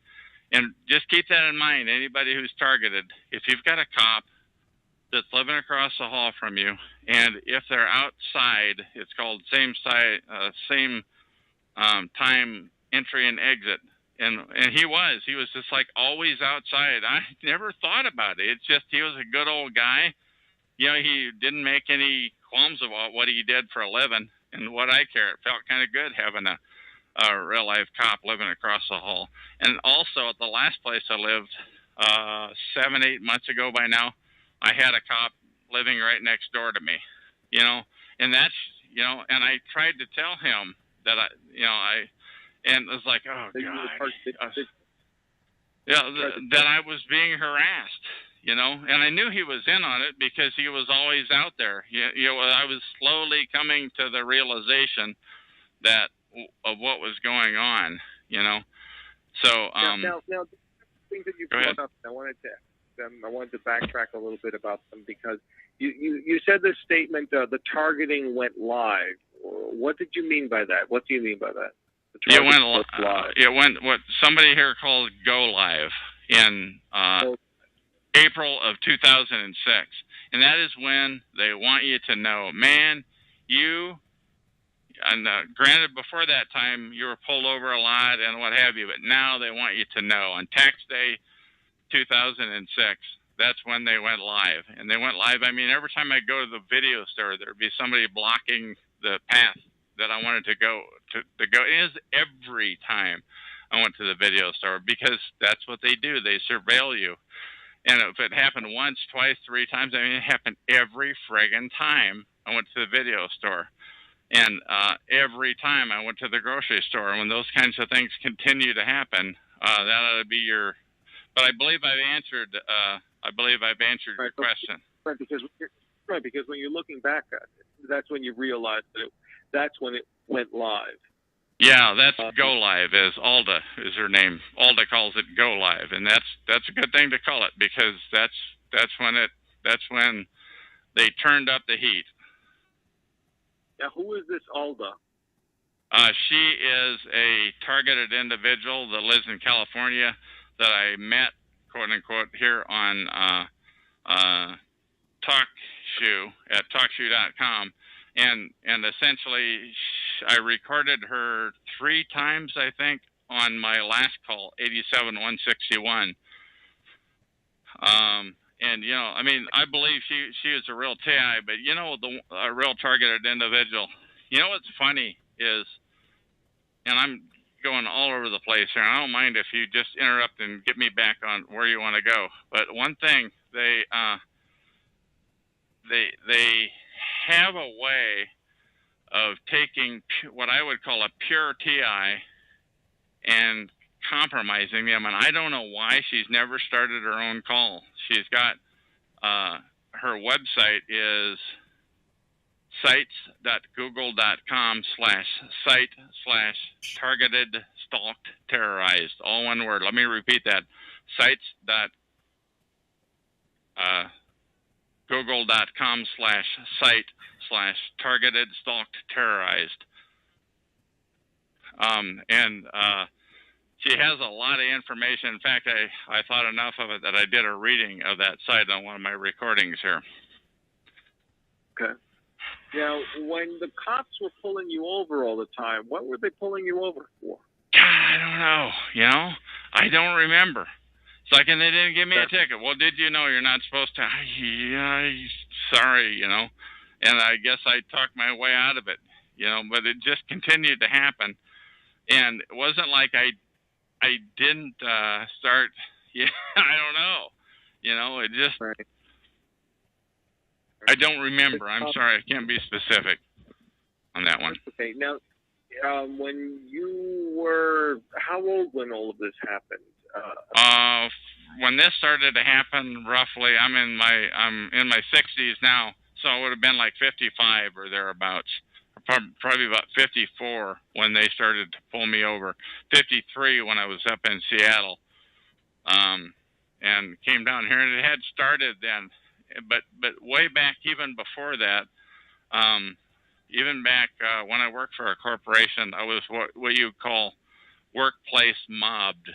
And just keep that in mind, anybody who's targeted, if you've got a cop that's living across the hall from you, and if they're outside, it's called same time entry and exit. And he was just like always outside. I never thought about it. It's just he was a good old guy, he didn't make any qualms about what he did for a living and what I care. It felt kind of good having a real life cop living across the hall. And also at the last place I lived, 7-8 months ago by now, I had a cop living right next door to me, and that's, and I tried to tell him that and it was like, oh God, that I was being harassed, and I knew he was in on it because he was always out there. I was slowly coming to the realization that of what was going on, So now things that you brought up, I wanted to backtrack a little bit about them because you said this statement, the targeting went live. What did you mean by that? What do you mean by that? It went live. It went what somebody here calls go live in April of 2006, and that is when they want you to know, man, and granted, before that time, you were pulled over a lot and what have you, but now they want you to know. On tax day 2006, that's when they went live. And they went live, I mean, every time I go to the video store, there'd be somebody blocking the path that I wanted to go. It is every time I went to the video store because that's what they do. They surveil you. And if it happened once, twice, 3 times, I mean, it happened every friggin' time I went to the video store. And every time I went to the grocery store, when those kinds of things continue to happen, that ought to be your. But I believe I've answered. Your question. Right, because when you're looking back at it, that's when you realize that's when it went live. Yeah, that's go live. As Alda is her name. Alda calls it go live, and that's a good thing to call it because that's when they turned up the heat. Now, who is this Alda? She is a targeted individual that lives in California that I met, quote unquote, here on TalkShoe at TalkShoe.com, and essentially I recorded her 3 times, I think, on my last call, 87-161. And I mean, I believe she is a real TI, but a real targeted individual. What's funny is, and I'm going all over the place here. I don't mind if you just interrupt and get me back on where you want to go. But one thing, they have a way of taking what I would call a pure TI and compromising them, and I don't know why she's never started her own call. She's got her website is sites.google.com/site/targeted stalked terrorized, all one word. Let me repeat that. Sites.google.com/site/targeted stalked terrorized. And she has a lot of information. In fact, I thought enough of it that I did a reading of that site on one of my recordings here. Okay. Now, when the cops were pulling you over all the time, what were they pulling you over for? God, I don't know. I don't remember. It's like, and they didn't give me a ticket. Well, did you know you're not supposed to? Yeah, sorry, And I guess I talked my way out of it, but it just continued to happen. And it wasn't like I didn't start. Yeah, I don't know. It just. Right. I don't remember. I'm sorry. I can't be specific on that one. Okay. Now, when you were how old when all of this happened? When this started to happen, roughly, I'm in my 60s now, so it would have been like 55 or thereabouts. Probably about 54 when they started to pull me over. 53 when I was up in Seattle, and came down here, and it had started then. But way back, even before that, even back when I worked for a corporation, I was what you call workplace mobbed,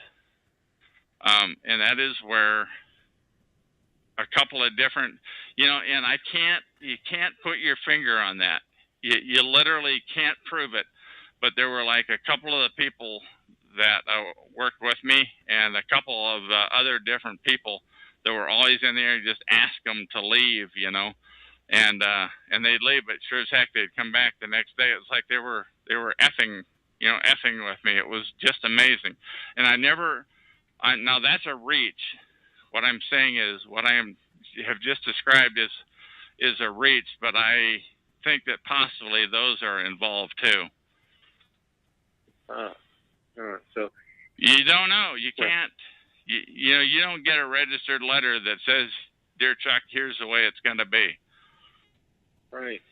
and that is where a couple of different, and you can't put your finger on that. You literally can't prove it, but there were like a couple of the people that worked with me, and a couple of other different people that were always in there. Just ask them to leave, and they'd leave, but sure as heck they'd come back the next day. It was like they were effing with me. It was just amazing, and now that's a reach. What I'm saying is what have just described is a reach, but I think that possibly those are involved too. So you don't know. You can't. You don't get a registered letter that says, "Dear Chuck, here's the way it's going to be." Right,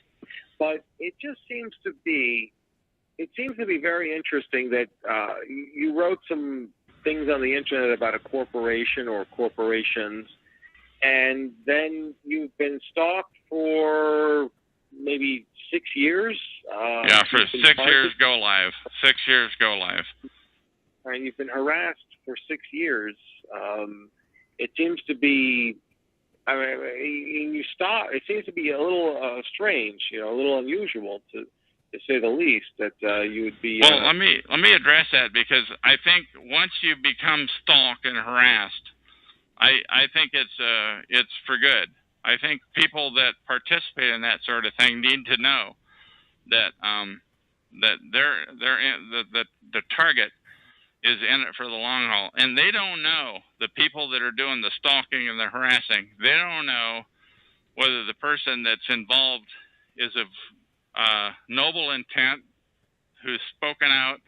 but it just seems to be. It seems to be very interesting that you wrote some things on the internet about a corporation or corporations, and then you've been stalked for maybe 6 years. Yeah, for 6 years go live. 6 years go live. And you've been harassed for 6 years. It seems to be. I mean, it seems to be a little strange, a little unusual to say the least, that you would be. Well, let me address that, because I think once you become stalked and harassed, I think it's for good. I think people that participate in that sort of thing need to know that that the target is in it for the long haul, and they don't know, the people that are doing the stalking and the harassing, they don't know whether the person that's involved is of noble intent, who's spoken out,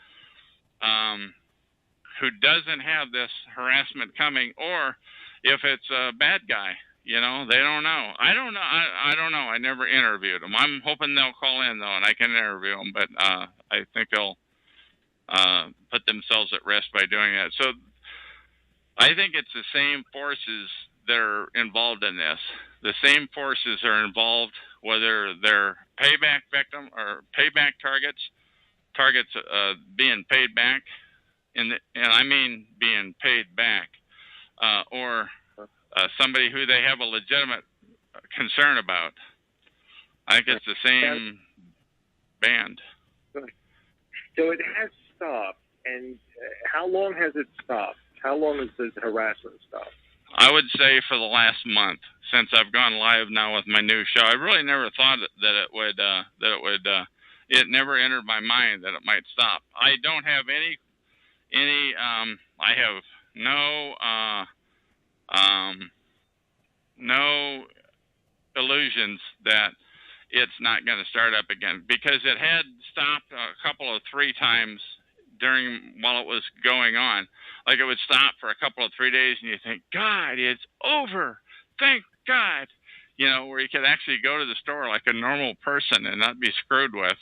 who doesn't have this harassment coming, or if it's a bad guy. They don't know. I don't know. I don't know. I never interviewed them. I'm hoping they'll call in, though, and I can interview them, but I think they'll put themselves at rest by doing that. So I think it's the same forces that are involved in this. The same forces are involved, whether they're payback victim or payback targets being paid back, and I mean being paid back, or somebody who they have a legitimate concern about. I think it's the same band. So it has stopped, and how long has it stopped? How long has the harassment stopped? I would say for the last month, since I've gone live now with my new show. I really never thought that it would. It never entered my mind that it might stop. I don't have any. I have no illusions that it's not going to start up again, because it had stopped a 3 times while it was going on. Like, it would stop for a couple of 3 days, and you think, God, it's over. Thank God. Where you could actually go to the store like a normal person and not be screwed with,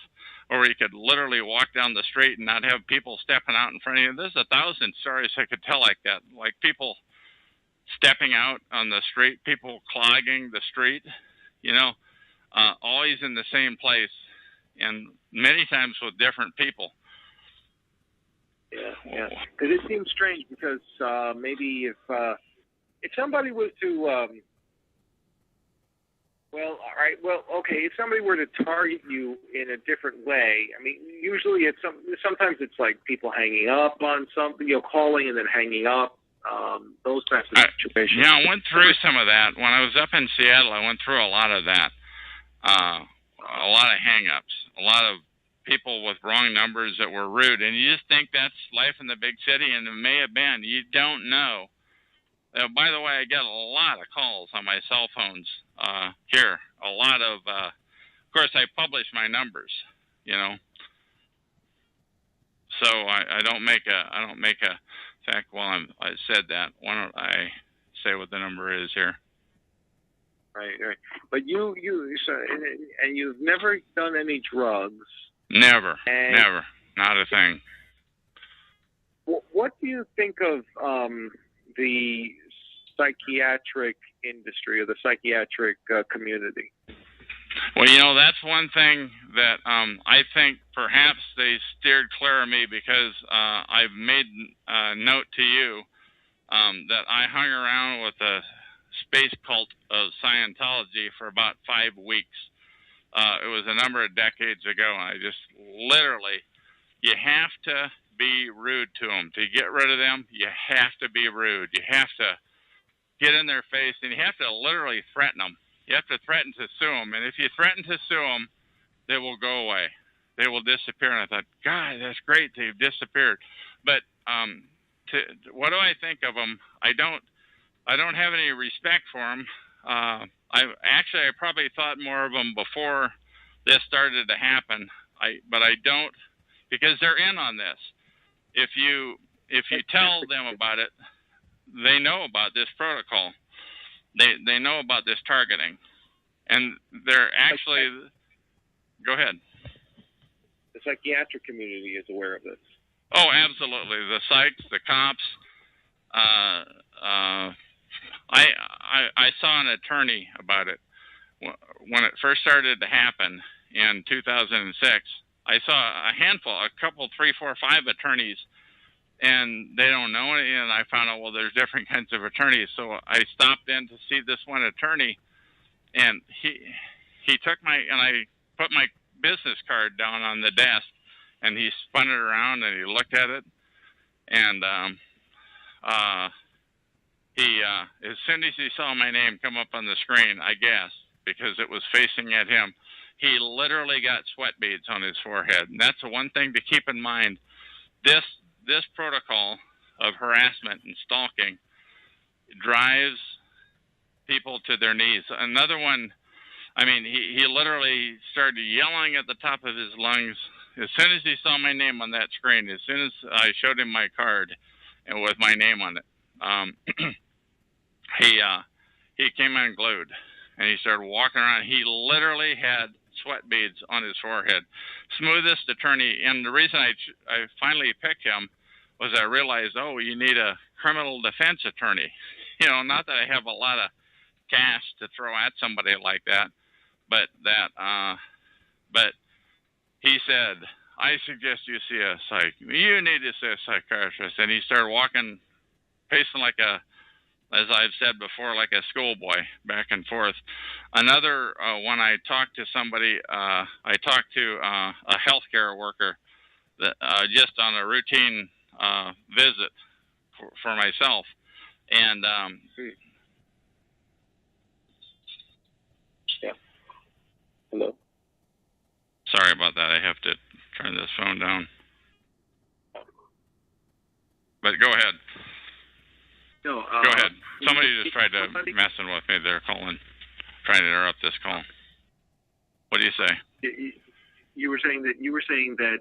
or you could literally walk down the street and not have people stepping out in front of you. There's 1,000 stories I could tell like that, like people stepping out on the street, people clogging the street, always in the same place, and many times with different people. Yeah. Because it seems strange, because maybe if somebody was to, if somebody were to target you in a different way, I mean, usually sometimes it's like people hanging up on something, calling and then hanging up. Those types of situations. Yeah, I went through some of that. When I was up in Seattle, I went through a lot of that. A lot of hang-ups, a lot of people with wrong numbers that were rude, and you just think that's life in the big city, and it may have been. You don't know. By the way, I get a lot of calls on my cell phones here. A lot of course, I publish my numbers, So I don't make a. In fact, while I said that, why don't I say what the number is here? Right. But you've never done any drugs. Never, not a thing. What do you think of the psychiatric industry or the psychiatric community? Well, that's one thing that I think perhaps they steered clear of me, because I've made a note to you that I hung around with a space cult of Scientology for about 5 weeks. It was a number of decades ago, and I just literally, you have to be rude to them. To get rid of them, you have to be rude. You have to get in their face, and you have to literally threaten them. You have to threaten to sue them, and if you threaten to sue them, they will go away. They will disappear. And I thought, God, that's great. They've disappeared. But what do I think of them? I don't have any respect for them. I probably thought more of them before this started to happen. But I don't, because they're in on this. If you tell them about it, they know about this protocol. They know about this targeting, and they're actually. Go ahead. The psychiatric community is aware of this. Oh, absolutely. The psychs, the cops. I saw an attorney about it when it first started to happen in 2006. I saw a couple, 3, 4, 5 attorneys, and they don't know it. And I found out, well, there's different kinds of attorneys. So I stopped in to see this one attorney, and he took I put my business card down on the desk, and he spun it around and he looked at it, and as soon as he saw my name come up on the screen, I guessed, because it was facing at him. He literally got sweat beads on his forehead, and that's the one thing to keep in mind. This protocol of harassment and stalking drives people to their knees. Another one, I mean, he literally started yelling at the top of his lungs as soon as he saw my name on that screen. As soon as I showed him my card and with my name on it, he came unglued and he started walking around. He literally had sweat beads on his forehead. Smoothest attorney, and the reason I finally picked him was I realized, oh, you need a criminal defense attorney. You know, not that I have a lot of cash to throw at somebody like that, but he said, I suggest you see a you need to see a psychiatrist. And he started walking, pacing like as I've said before, like a schoolboy, back and forth. Another when I talked to somebody, I talked to a healthcare worker that just on a routine visit for myself, and yeah. Hello. Sorry about that. I have to turn this phone down. But go ahead. No, go ahead. Somebody just tried to messing with me. They're calling, trying to interrupt this call. What do you say? You were saying that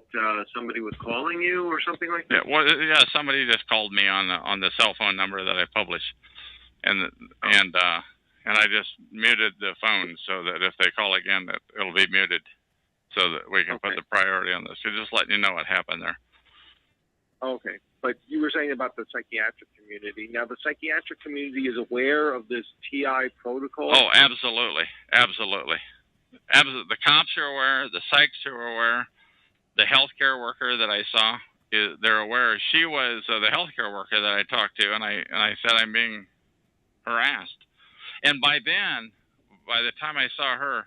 somebody was calling you or something like that. Yeah, well, yeah. Somebody just called me on the cell phone number that I published, and I just muted the phone so that if they call again, that it'll be muted, so that we can put the priority on this. So just letting you know what happened there. Okay, but you were saying about the psychiatric community. Now, the psychiatric community is aware of this TI protocol? Oh, absolutely. Absolutely. The cops are aware. The psychs are aware. The healthcare worker that I saw, they're aware. She was the healthcare worker that I talked to, and I said, I'm being harassed. And by the time I saw her,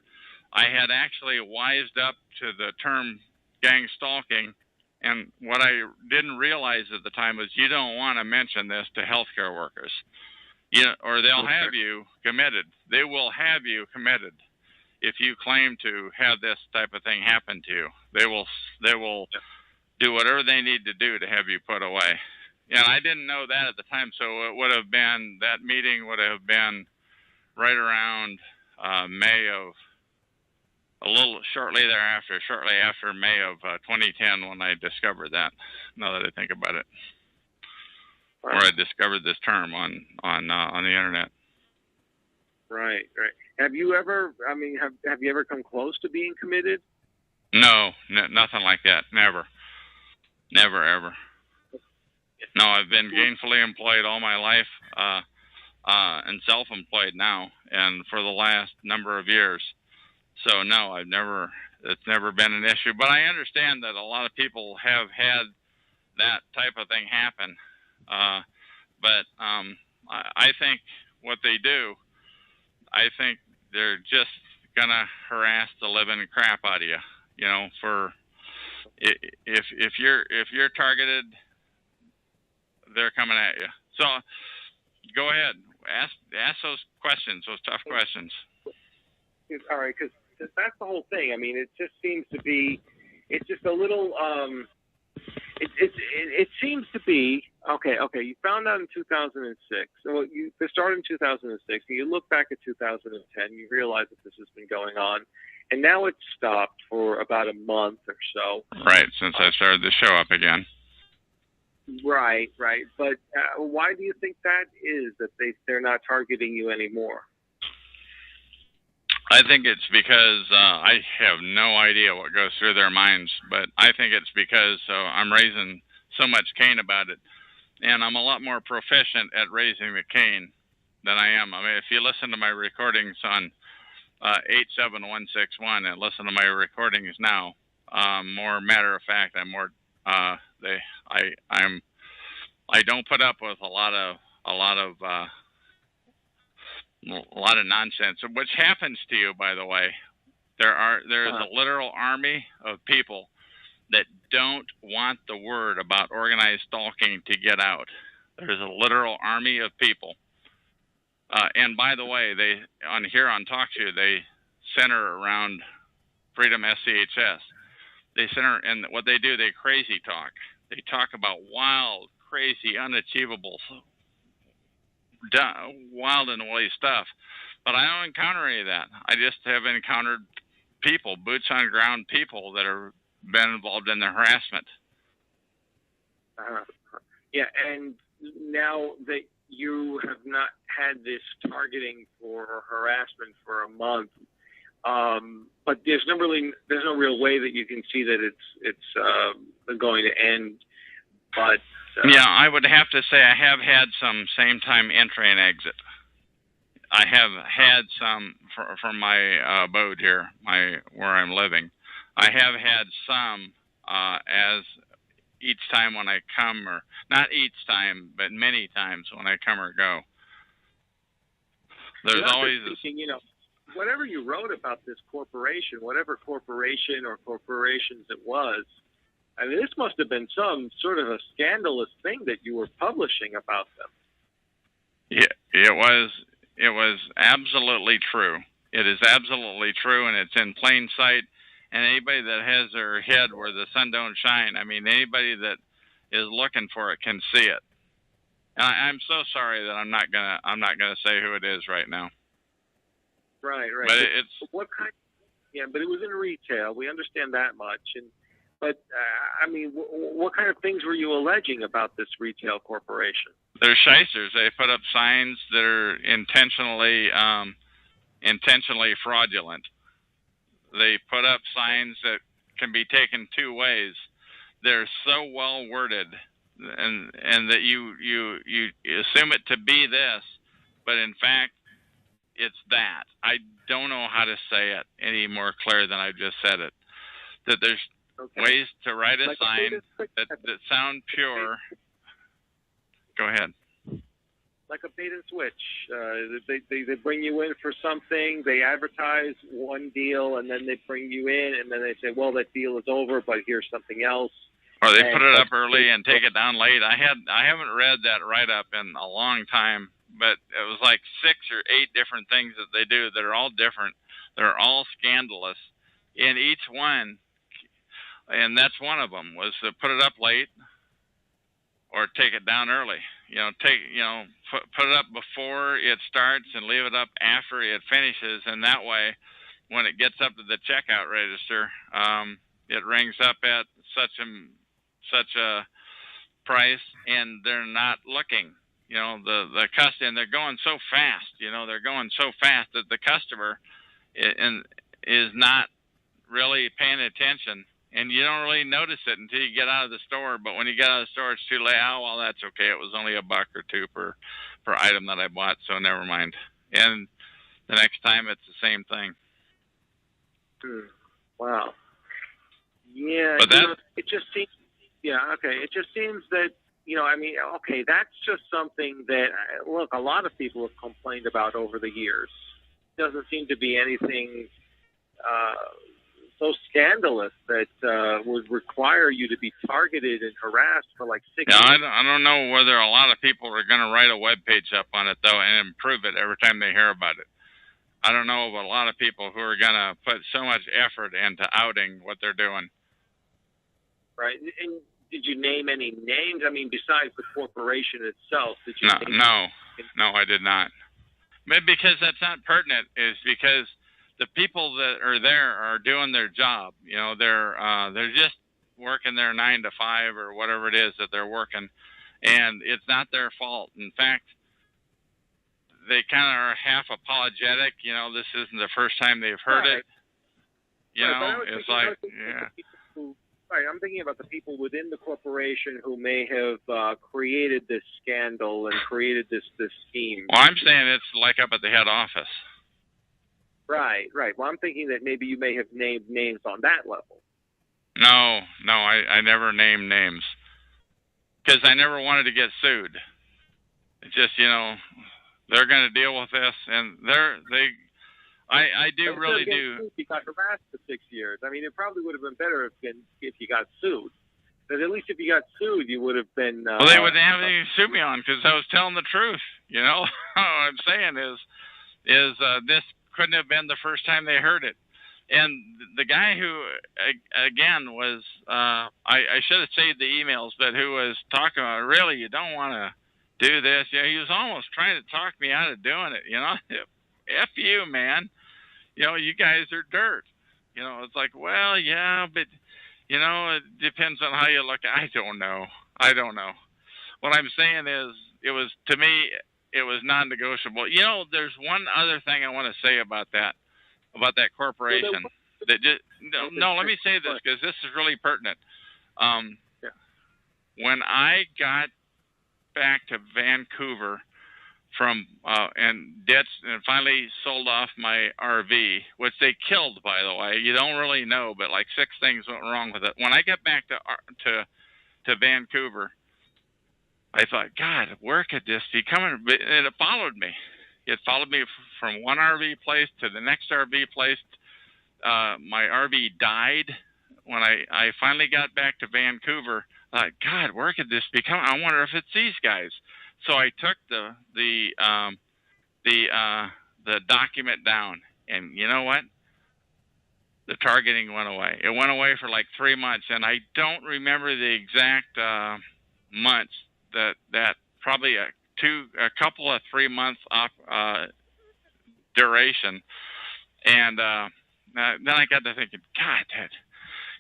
I had actually wised up to the term gang stalking. And what I didn't realize at the time was you don't want to mention this to healthcare workers, or they'll have you committed. They will have you committed if you claim to have this type of thing happen to you. They will do whatever they need to do to have you put away. And I didn't know that at the time, so that meeting would have been right around May of. A little shortly after May of 2010, when I discovered that. Now that I think about it, or I discovered this term on the internet. Right. Have you ever? I mean, have you ever come close to being committed? No, nothing like that. Never, ever. No, I've been gainfully employed all my life, and self-employed now, and for the last number of years. So no, it's never been an issue. But I understand that a lot of people have had that type of thing happen. But I think what they do, I think they're just gonna harass the living crap out of you. You know, for if you're targeted, they're coming at you. So go ahead, ask those questions, those tough questions. all right, because that's the whole thing. I mean, it just seems to be, it's just a little, it seems to be, okay, you found out in 2006, so you started in 2006, and you look back at 2010, you realize that this has been going on, and now it's stopped for about a month or so. Right, since I started the show up again. Right, but why do you think that is, that they're not targeting you anymore? I think it's because I have no idea what goes through their minds, but I think it's because I'm raising so much cane about it, and I'm a lot more proficient at raising the cane than I am. I mean, if you listen to my recordings on 87161 and listen to my recordings now, more matter of fact, I'm more I don't put up with a lot of nonsense, which happens to you, by the way. There is a literal army of people that don't want the word about organized stalking to get out. There's a literal army of people. And by the way, they on TalkShoe, they center around Freedom SCHS. They center, and what they do, they crazy talk. They talk about wild, crazy, unachievable, wild and woolly stuff. But I don't encounter any of that. I just have encountered people, boots on ground people that have been involved in the harassment. Yeah, and now that you have not had this targeting for harassment for a month, but there's no real way that you can see that it's going to end. But yeah, I would have to say I have had some same time entry and exit. I have had some from my abode here, where I'm living. I have had some as each time when I come, or not each time, but many times when I come or go. There's always thinking, whatever you wrote about this corporation, whatever corporation or corporations it was, I mean, this must have been some sort of a scandalous thing that you were publishing about them. Yeah, it was absolutely true. It is absolutely true, and it's in plain sight. And anybody that has their head where the sun don't shine, I mean, anybody that is looking for it can see it. And I'm so sorry that I'm not gonna say who it is right now. Right. But it's what kind? Yeah, but it was in retail. We understand that much. But I mean, what kind of things were you alleging about this retail corporation? They're shysters. They put up signs that are intentionally fraudulent. They put up signs that can be taken two ways. They're so well worded, and that you assume it to be this, but in fact, it's that. I don't know how to say it any more clear than I just said it. That there's ways to write a sign that sound pure. Go ahead. Like a bait and switch. They bring you in for something, they advertise one deal, and then they bring you in, and then they say, well, that deal is over, but here's something else. Or they put it up early and take it down late. I haven't read that write-up in a long time, but it was like 6 or 8 different things that they do that are all different. They're all scandalous. And each one, and that's one of them, was to put it up late or take it down early. Put it up before it starts and leave it up after it finishes, and that way, when it gets up to the checkout register, it rings up at such a price, and they're not looking. The customer, and they're going so fast. They're going so fast that the customer is not really paying attention. And you don't really notice it until you get out of the store. But when you get out of the store, it's too late. Oh, well, that's okay. It was only $1 or $2 per item that I bought, so never mind. And the next time, it's the same thing. Wow. Yeah. But it just seems. Yeah. Okay. It just seems that okay, that's just something that look, a lot of people have complained about over the years. It doesn't seem to be anything so scandalous that would require you to be targeted and harassed for like 6 years. I don't know whether a lot of people are going to write a web page up on it, though, and improve it every time they hear about it. I don't know of a lot of people who are going to put so much effort into outing what they're doing. Right. And did you name any names? I mean, besides the corporation itself, did you? No, I did not. Maybe because that's not pertinent. Is because the people that are there are doing their job. You know, they're just working their 9 to 5 or whatever it is that they're working, and it's not their fault. In fact, they kind of are half apologetic. You know, this isn't the first time they've heard it. You know, it's like, yeah. Right, I'm thinking about the people within the corporation who may have created this scandal and created this scheme. Well, I'm saying it's like up at the head office. Right. Well, I'm thinking that maybe you may have named names on that level. No, I never named names because I never wanted to get sued. It's just, you know, they're going to deal with this, and I do really do. You got harassed for 6 years. I mean, it probably would have been better if you got sued. But at least if you got sued, you would have been. Well, they wouldn't have anything to sue me on because I was telling the truth. You know, what I'm saying is this couldn't have been the first time they heard it. And the guy who, again, was I should have saved the emails, but who was talking about, really, you don't want to do this. You know, he was almost trying to talk me out of doing it. You know, F you, man. You know, you guys are dirt. You know, it's like, well, yeah, but, you know, it depends on how you look. I don't know. What I'm saying is, to me, it was non-negotiable. You know, there's one other thing I want to say about that corporation. Let me say this because this is really pertinent. When I got back to Vancouver from and finally sold off my RV, which they killed, by the way. You don't really know, but like 6 things went wrong with it. When I got back to Vancouver, I thought, God, where could this be coming? And it followed me. It followed me from one RV place to the next RV place. My RV died when I finally got back to Vancouver. I thought, God, where could this be coming? I wonder if it's these guys. So I took the document down, and you know what? The targeting went away. It went away for like 3 months, and I don't remember the exact months. That probably a couple of 3 months duration, and then I got to thinking, God,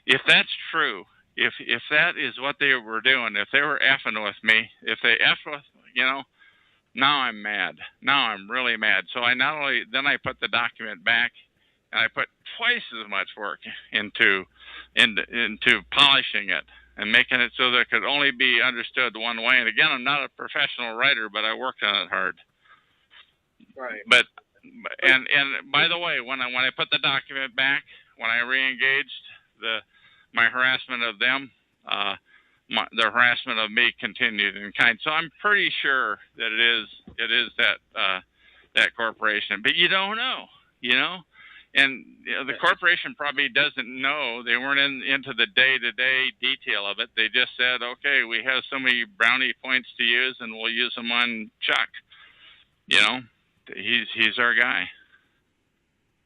if that's true, if that is what they were doing, if they were effing with me, if they effed with, you know, now I'm mad. Now I'm really mad. So I put the document back, and I put twice as much work into polishing it and making it so that it could only be understood one way. And again, I'm not a professional writer, but I worked on it hard. Right. But by the way, when I put the document back, when I reengaged my harassment of them, the harassment of me continued in kind. So I'm pretty sure that it is that corporation. But you don't know, you know. And you know, the corporation probably doesn't know. They weren't into the day-to-day detail of it. They just said, okay, we have so many brownie points to use, and we'll use them on Chuck. You know, he's our guy.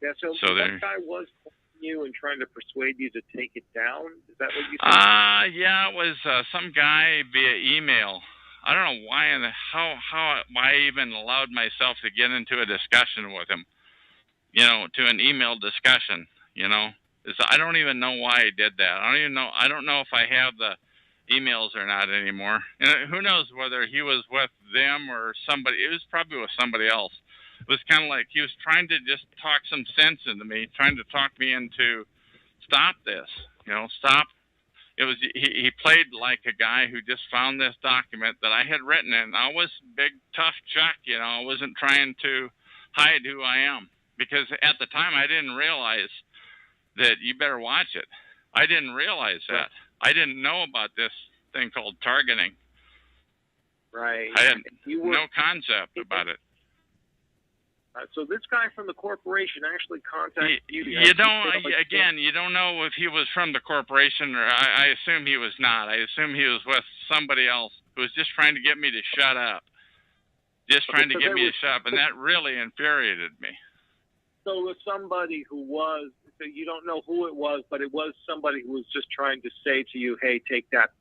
Yeah, so that guy was calling you and trying to persuade you to take it down? Is that what you said? Yeah, it was some guy via email. I don't know why and how I even allowed myself to get into a discussion with him. You know, to an email discussion, you know. I don't even know why I did that. I don't know if I have the emails or not anymore. And who knows whether he was with them or somebody. It was probably with somebody else. It was kind of like he was trying to just talk some sense into me, trying to talk me into stop this, you know, stop. It was he played like a guy who just found this document that I had written, and I was big, tough Chuck, you know. I wasn't trying to hide who I am. Because at the time, I didn't realize that you better watch it. I didn't realize that. I didn't know about this thing called targeting. Right. I had no concept about it. So this guy from the corporation actually contacted you. You don't know if he was from the corporation, or I assume he was not. I assume he was with somebody else who was just trying to get me to shut up. And that really infuriated me. So it was somebody who was, so you don't know who it was, but it was somebody who was just trying to say to you, hey, take that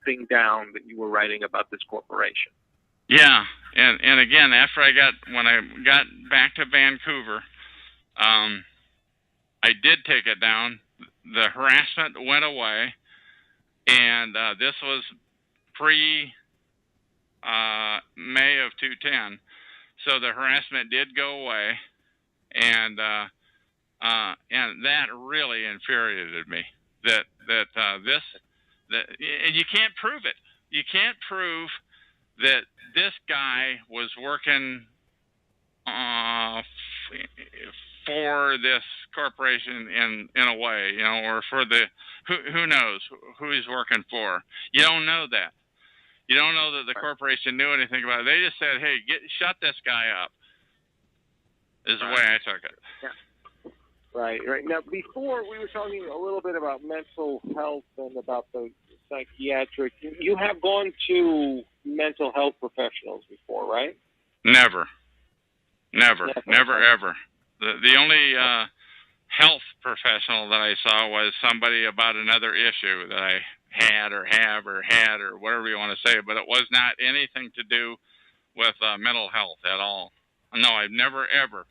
thing down that you were writing about this corporation. Yeah, and again, when I got back to Vancouver, I did take it down. The harassment went away, and this was pre May of 2010, so the harassment did go away, and that really infuriated me. And you can't prove it. You can't prove that this guy was working for this corporation in a way, or for who knows who he's working for. You don't know that. You don't know that the corporation knew anything about it. They just said, "Hey, shut this guy up." Is the way I took it. Yeah. Right. Now, before we were talking a little bit about mental health and about the psychiatric. You have gone to mental health professionals before, right? Never, ever. The only health professional that I saw was somebody about another issue that I had or whatever you want to say, but it was not anything to do with mental health at all. No, I've never ever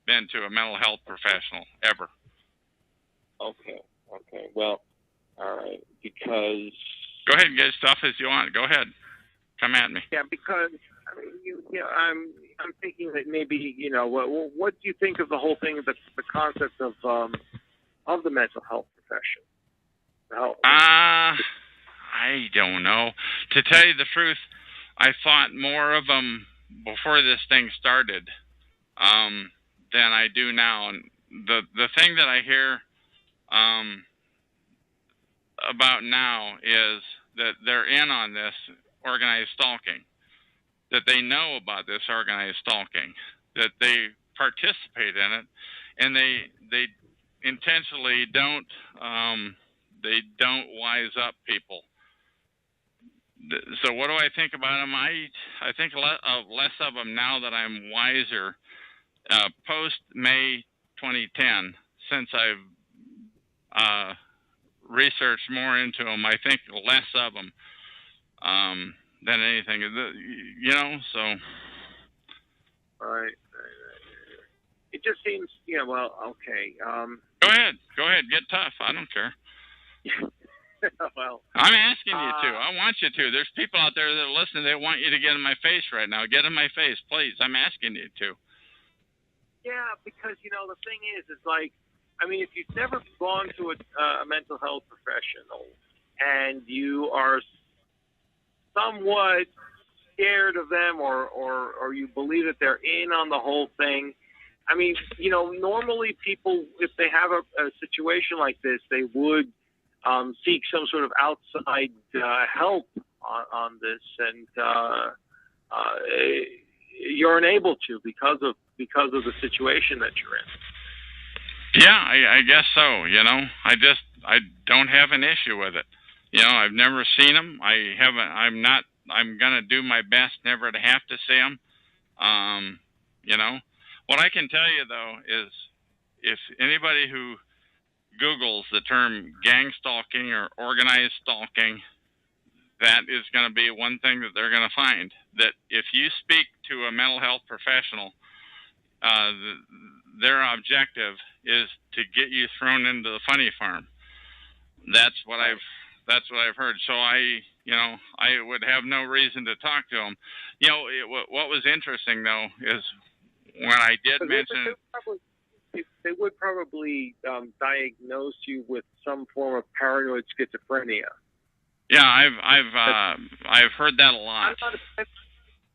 been to a mental health professional ever. Okay. Well, all right. Because go ahead and get as tough as you want. Go ahead, come at me. Yeah, because I mean, I'm thinking that maybe what do you think of the whole thing, the concept of the mental health profession? I don't know. To tell you the truth, I thought more of them before this thing started than I do now. And the thing that I hear about now is that they're in on this organized stalking, that they know about this organized stalking, that they participate in it, and they intentionally don't wise up people. So what do I think about them? I think less of them now that I'm wiser. Post May 2010, since I've researched more into them, I think less of them than anything. So. All right. It just seems, well, okay. Go ahead, get tough. I don't care. Well, I'm asking you to. I want you to. There's people out there that are listening. They want you to get in my face right now. Get in my face, please. I'm asking you to. Yeah, because the thing is like, I mean, if you've never gone to a mental health professional and you are somewhat scared of them, or you believe that they're in on the whole thing. I mean, normally people, if they have a situation like this, they would seek some sort of outside help on this, and you're unable to because of the situation that you're in. Yeah, I guess so. I don't have an issue with it. I've never seen them. I'm gonna do my best never to have to see them. What I can tell you though is, if anybody who Googles the term gang stalking or organized stalking, that is going to be one thing that they're going to find. That if you speak to a mental health professional, their objective is to get you thrown into the funny farm. That's what I've heard. So I would have no reason to talk to them. What was interesting though is when I did mention. They would probably diagnose you with some form of paranoid schizophrenia. Yeah, I've heard that a lot.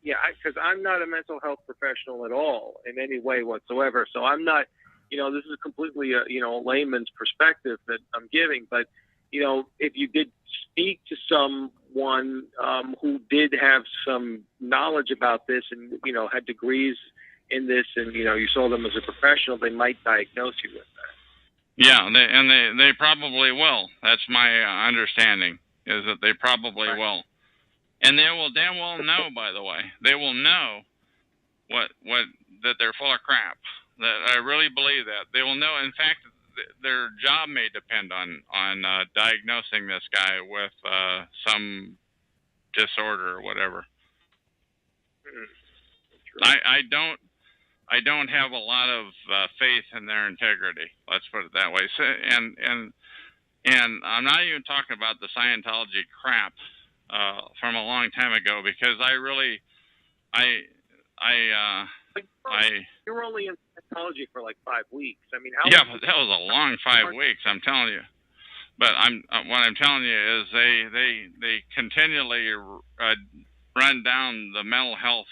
Because I'm not a mental health professional at all in any way whatsoever. So I'm not, this is completely a layman's perspective that I'm giving. But if you did speak to someone who did have some knowledge about this and had degrees in this, and you saw them as a professional, they might diagnose you with that. Yeah, they probably will. That's my understanding, is that they probably will, and they will know. By the way, they will know what that they're full of crap. I really believe that they will know. In fact, their job may depend on diagnosing this guy with some disorder or whatever. I don't have a lot of faith in their integrity. Let's put it that way. So, and I'm not even talking about the Scientology crap from a long time ago, because You were only in Scientology for like 5 weeks. I mean, yeah, but that was a long 5 weeks. I'm telling you. But what I'm telling you is they continually run down the mental health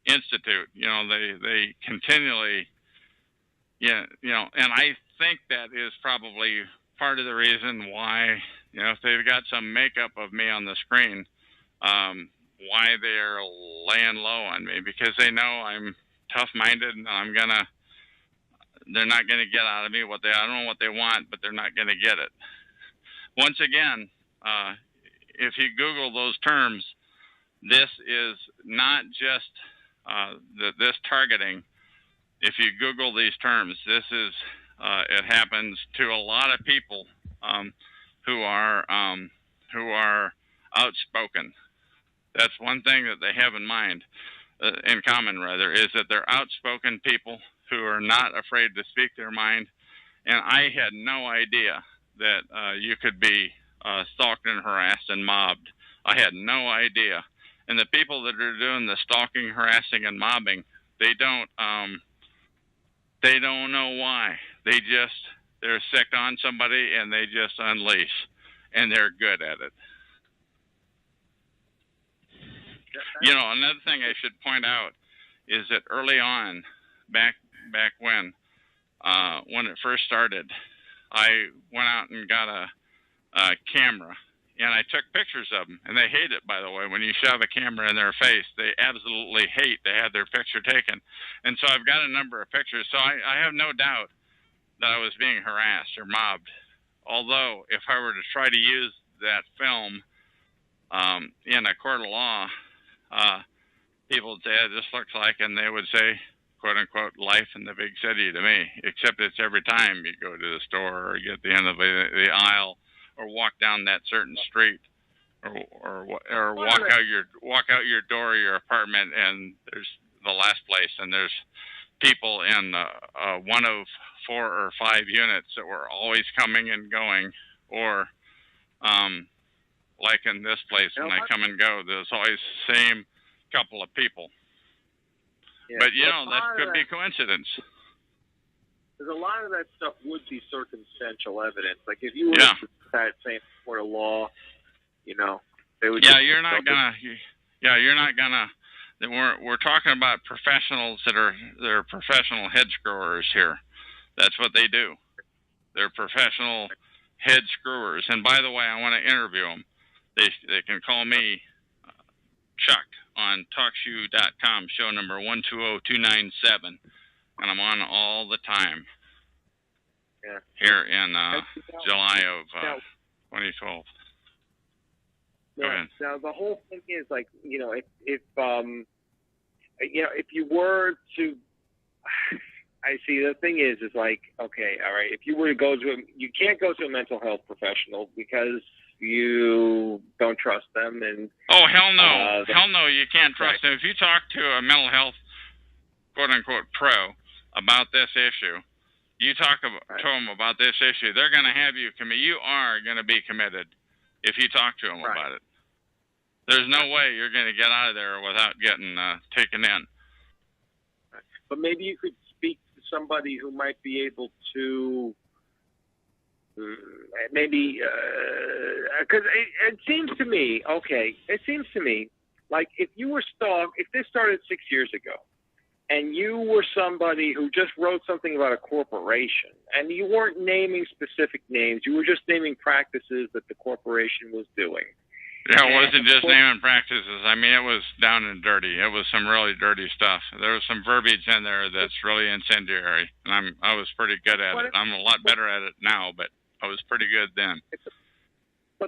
institute. You know, they continually, and I think that is probably part of the reason why, if they've got some makeup of me on the screen, why they're laying low on me, because they know I'm tough-minded and they're not going to get out of me I don't know what they want, but they're not going to get it. Once again, if you Google those terms, this is not just this targeting. If you Google these terms, this is it happens to a lot of people who are outspoken. That's one thing that they have in mind, in common rather, is that they're outspoken people who are not afraid to speak their mind. And I had no idea that you could be stalked and harassed and mobbed. I had no idea. And the people that are doing the stalking, harassing, and mobbing, they don't know why. They're sick on somebody and they just unleash, and they're good at it. Another thing I should point out is that early on, back when it first started, I went out and got a camera, and I took pictures of them. And they hate it, by the way. When you shove a camera in their face, they absolutely hate to have their picture taken. And so I've got a number of pictures. So I have no doubt that I was being harassed or mobbed. Although, if I were to try to use that film in a court of law, people would say, this looks like, and they would say, quote unquote, life in the big city to me, except it's every time you go to the store or get to the end of the aisle or walk down that certain street or walk out your door of your apartment, and there's the last place, and there's people in one of 4 or 5 units that were always coming and going, or like in this place, when I come and go, there's always the same couple of people. Yeah, but that could be coincidence. Because a lot of that stuff would be circumstantial evidence. Like if you were to that same court of law, they would. Yeah, you're not gonna. We're talking about professionals they're professional head screwers here. That's what they do. They're professional head screwers. And by the way, I want to interview them. They can call me Chuck on TalkShoe.com, show number 120297, and I'm on all the time. Yeah. Here in July of 2012. Go ahead. Now the whole thing is like, if you were to, I see the thing is like, okay, all right, if you were to go you can't go to a mental health professional because you don't trust them, and hell no, you can't trust them. If you talk to a mental health quote unquote pro about this issue, you talk to them about this issue, they're going to have you commit. You are going to be committed if you talk to them about it. There's no way you're going to get out of there without getting taken in. But maybe you could speak to somebody who might be able to. Maybe, because it seems to me, like if you were stalked, if this started 6 years ago, and you were somebody who just wrote something about a corporation, and you weren't naming specific names, you were just naming practices that the corporation was doing. Yeah, it wasn't just naming practices. I mean, it was down and dirty. It was some really dirty stuff. There was some verbiage in there that's really incendiary, and I was pretty good at it. I'm a lot better at it now, but I was pretty good then.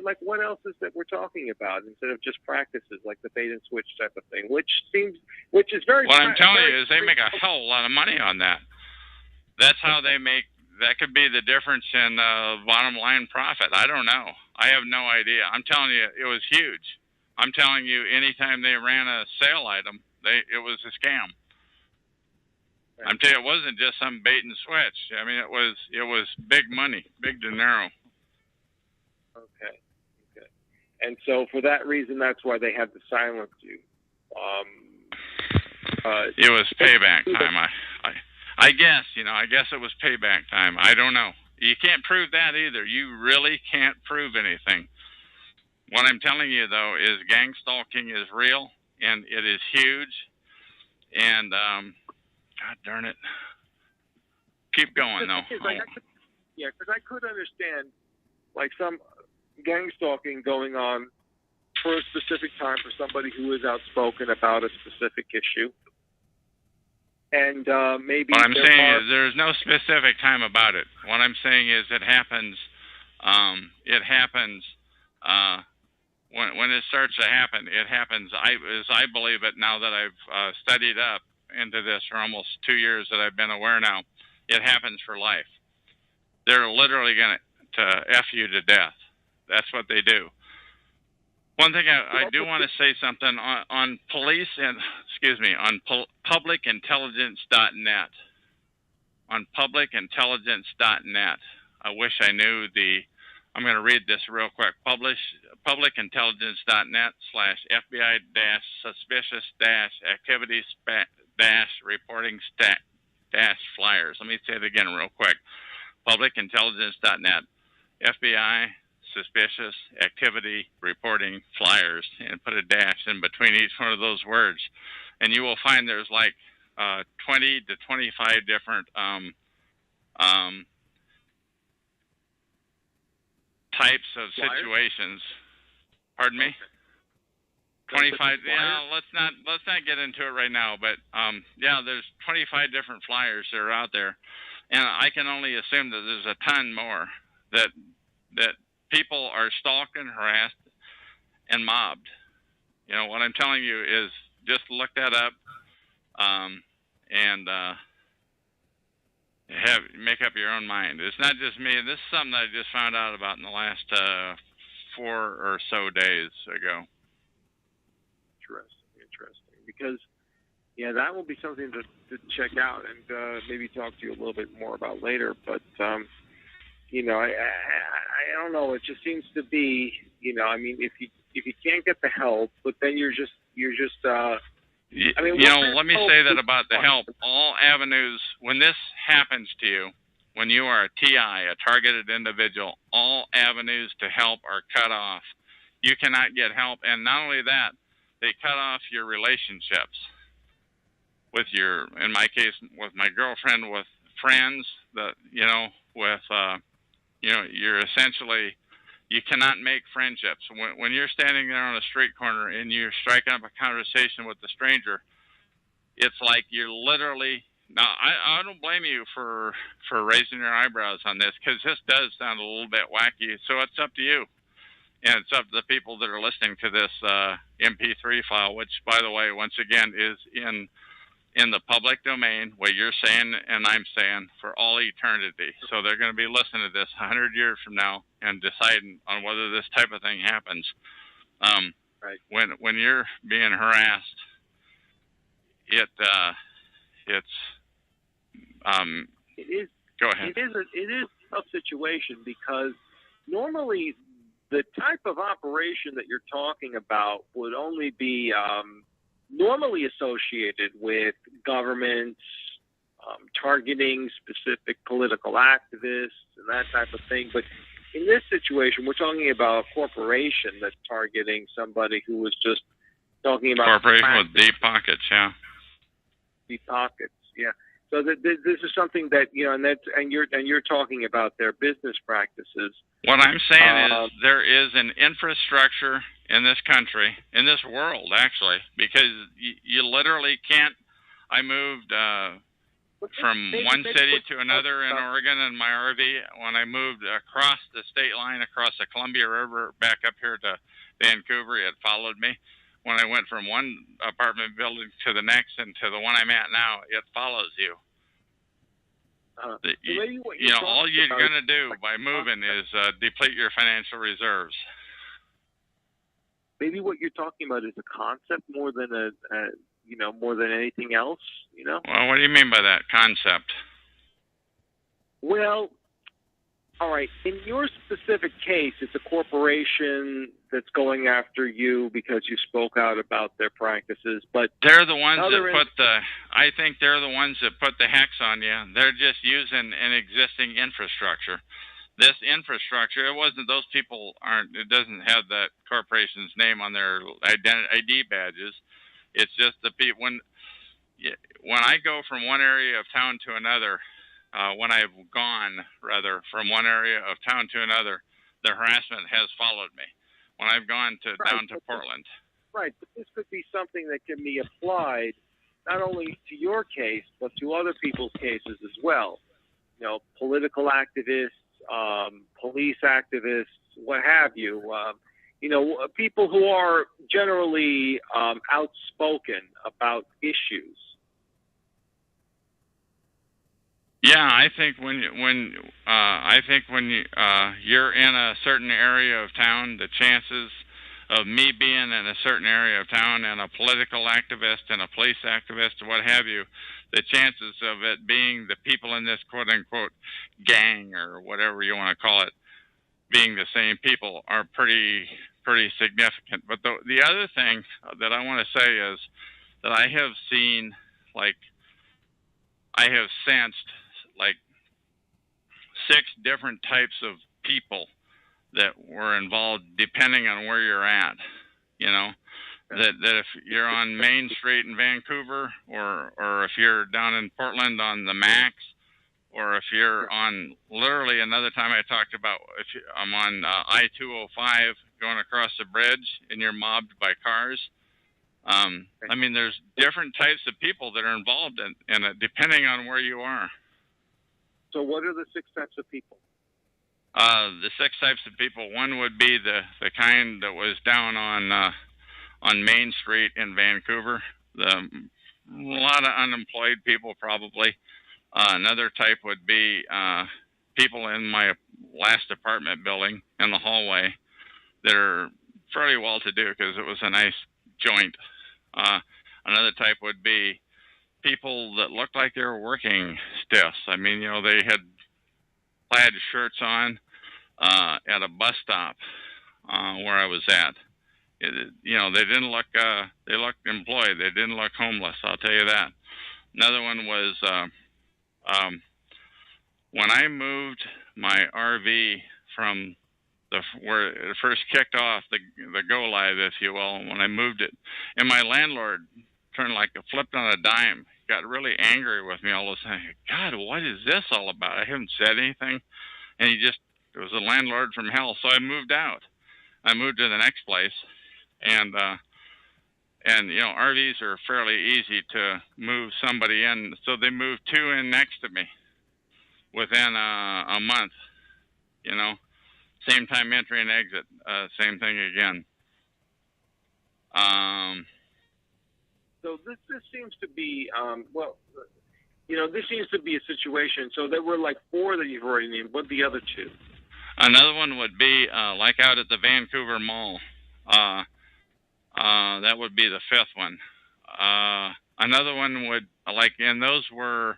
like, what else is that we're talking about instead of just practices like the bait and switch type of thing, which is very. What I'm telling you is they make a hell of a lot of money on that. That's how they make. That could be the difference in bottom line profit. I don't know. I have no idea. I'm telling you, it was huge. I'm telling you, anytime they ran a sale item, it was a scam. Right. I'm telling you, it wasn't just some bait and switch. I mean, it was big money, big dinero. Okay. And so for that reason, that's why they had to silence you. It was payback time. I guess, I guess it was payback time. I don't know. You can't prove that either. You really can't prove anything. What I'm telling you, though, is gang stalking is real, and it is huge. And, God darn it. Keep going, though. Because I could understand, like, some gang stalking going on for a specific time for somebody who is outspoken about a specific issue. And maybe what I'm saying is there's no specific time about it. What I'm saying is it happens. It happens when it starts to happen. It happens. As I believe it now that I've studied up into this for almost 2 years that I've been aware now. It happens for life. They're literally going to F you to death. That's what they do. One thing I do want to say something on police and, on publicintelligence.net. On publicintelligence.net. I wish I knew I'm going to read this real quick. publicintelligence.net/FBI-suspicious-activities-reporting-flyers. Let me say it again real quick. publicintelligence.net. FBI suspicious activity reporting flyers, and put a dash in between each one of those words, and you will find there's like 20 to 25 different types of situations. Pardon me? 25. Yeah, let's not get into it right now, but there's 25 different flyers that are out there, and I can only assume that there's a ton more that people are stalked and harassed and mobbed. What I'm telling you is just look that up and make up your own mind. It's not just me. This is something that I just found out about in the last 4 or so days ago. Interesting. Because, that will be something to check out and maybe talk to you a little bit more about later. But, I don't know. It just seems to be, I mean, if you can't get the help, but then you're just. Let me say that about the help. All avenues, when this happens to you, when you are a TI, a targeted individual, all avenues to help are cut off. You cannot get help, and not only that, they cut off your relationships with in my case, with my girlfriend, with friends, you're essentially, you cannot make friendships. When you're standing there on a street corner and you're striking up a conversation with a stranger, it's like you're literally, now I don't blame you for raising your eyebrows on this, because this does sound a little bit wacky, so it's up to you. And it's up to the people that are listening to this MP3 file, which, by the way, once again, is in the public domain, what you're saying and I'm saying, for all eternity. So they're going to be listening to this 100 years from now and deciding on whether this type of thing happens. Right. When you're being harassed, it's it is. Go ahead. It is a tough situation, because normally the type of operation that you're talking about would only be normally associated with governments targeting specific political activists and that type of thing. But in this situation, we're talking about a corporation that's targeting somebody who was just talking about corporation with deep pockets, yeah. Deep pockets, yeah. So this is something that and you're talking about their business practices. What I'm saying is there is an infrastructure in this country, in this world, actually, because you literally can't. I moved from one city to another in Oregon in my RV. When I moved across the state line, across the Columbia River, back up here to Vancouver, it followed me. When I went from one apartment building to the next and to the one I'm at now, it follows you. All you're going to do by moving is deplete your financial reserves. Maybe what you're talking about is a concept more than more than anything else, Well, what do you mean by that concept? Well, all right. In your specific case, it's a corporation that's going after you because you spoke out about their practices, but they're the ones I think they're the ones that put the hex on you. They're just using an existing infrastructure. This infrastructure, those people it doesn't have that corporation's name on their ID badges. It's just the people, when I go from one area of town to another, when I've gone, rather, from one area of town to another, the harassment has followed me. When I've gone down to Portland. Right, but this could be something that can be applied not only to your case, but to other people's cases as well. Political activists, police activists, what have you. People who are generally outspoken about issues. Yeah, I think when you're in a certain area of town, the chances of me being in a certain area of town and a political activist and a police activist or what have you, the chances of it being the people in this quote-unquote gang or whatever you want to call it being the same people are pretty significant. But the other thing that I want to say is that I have seen, I have sensed 6 different types of people that were involved depending on where you're at. That if you're on Main Street in Vancouver or if you're down in Portland on the Max, or if you're on, literally another time I talked about, I'm on I-205 going across the bridge and you're mobbed by cars. There's different types of people that are involved in it depending on where you are. So what are the 6 types of people? The 6 types of people, one would be the kind that was down on Main Street in Vancouver. A lot of unemployed people probably. Another type would be people in my last apartment building in the hallway that are fairly well-to-do because it was a nice joint. Another type would be people that looked like they were working stiffs. They had plaid shirts on at a bus stop where I was at. They didn't look, they looked employed. They didn't look homeless, I'll tell you that. Another one was when I moved my RV from where it first kicked off, the go live, if you will, when I moved it, and my landlord turned flipped on a dime, got really angry with me all of a sudden. God, what is this all about? I haven't said anything. And it was a landlord from hell. So I moved out. I moved to the next place. And RVs are fairly easy to move somebody in. So they moved 2 in next to me within a month, Same time entry and exit, same thing again. So this seems to be, this seems to be a situation. So there were 4 that you've already named. What are the other 2? Another one would be out at the Vancouver Mall. That would be the 5th one. Another one would, and those were,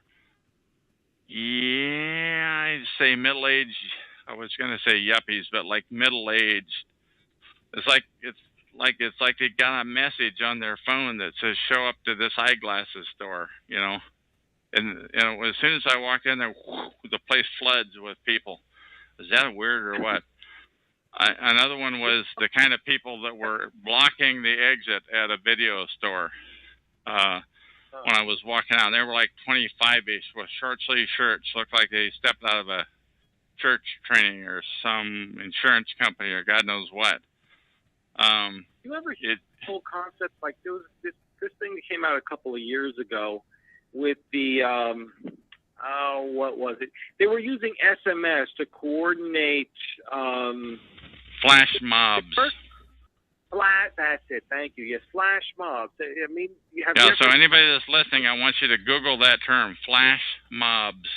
I'd say middle-aged. I was going to say yuppies, but middle-aged. It's like they got a message on their phone that says, show up to this eyeglasses store, And as soon as I walked in there, the place floods with people. Is that weird or what? Another one was the kind of people that were blocking the exit at a video store. When I was walking out, they were 25-ish with short-sleeve shirts, looked like they stepped out of a church training or some insurance company or God knows what. You ever hear the whole concept? There was this thing that came out a couple of years ago with the what was it? They were using SMS to coordinate flash mobs. That's it. Thank you. Yes, flash mobs. I mean, so anybody that's listening, I want you to Google that term, flash mobs,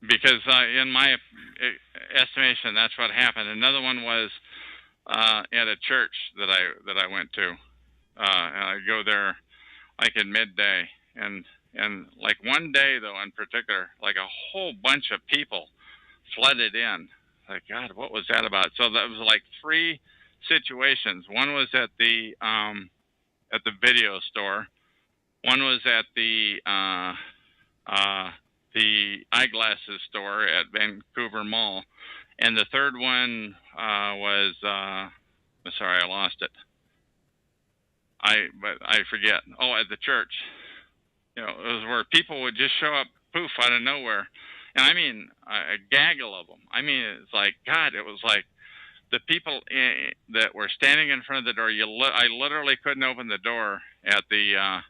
because in my estimation, that's what happened. Another one was at a church that I went to. And I go there like at midday, and like one day though in particular, like a whole bunch of people flooded in. Like, God, what was that about? So that was like 3 situations. One was at the video store. One was at the eyeglasses store at Vancouver Mall, and the third one was sorry, I lost it. But I forget. Oh, at the church. You know, it was where people would just show up, poof, out of nowhere. And I mean, a gaggle of them. I mean, it's like, God, it was like the people that were standing in front of the door. I literally couldn't open the door at the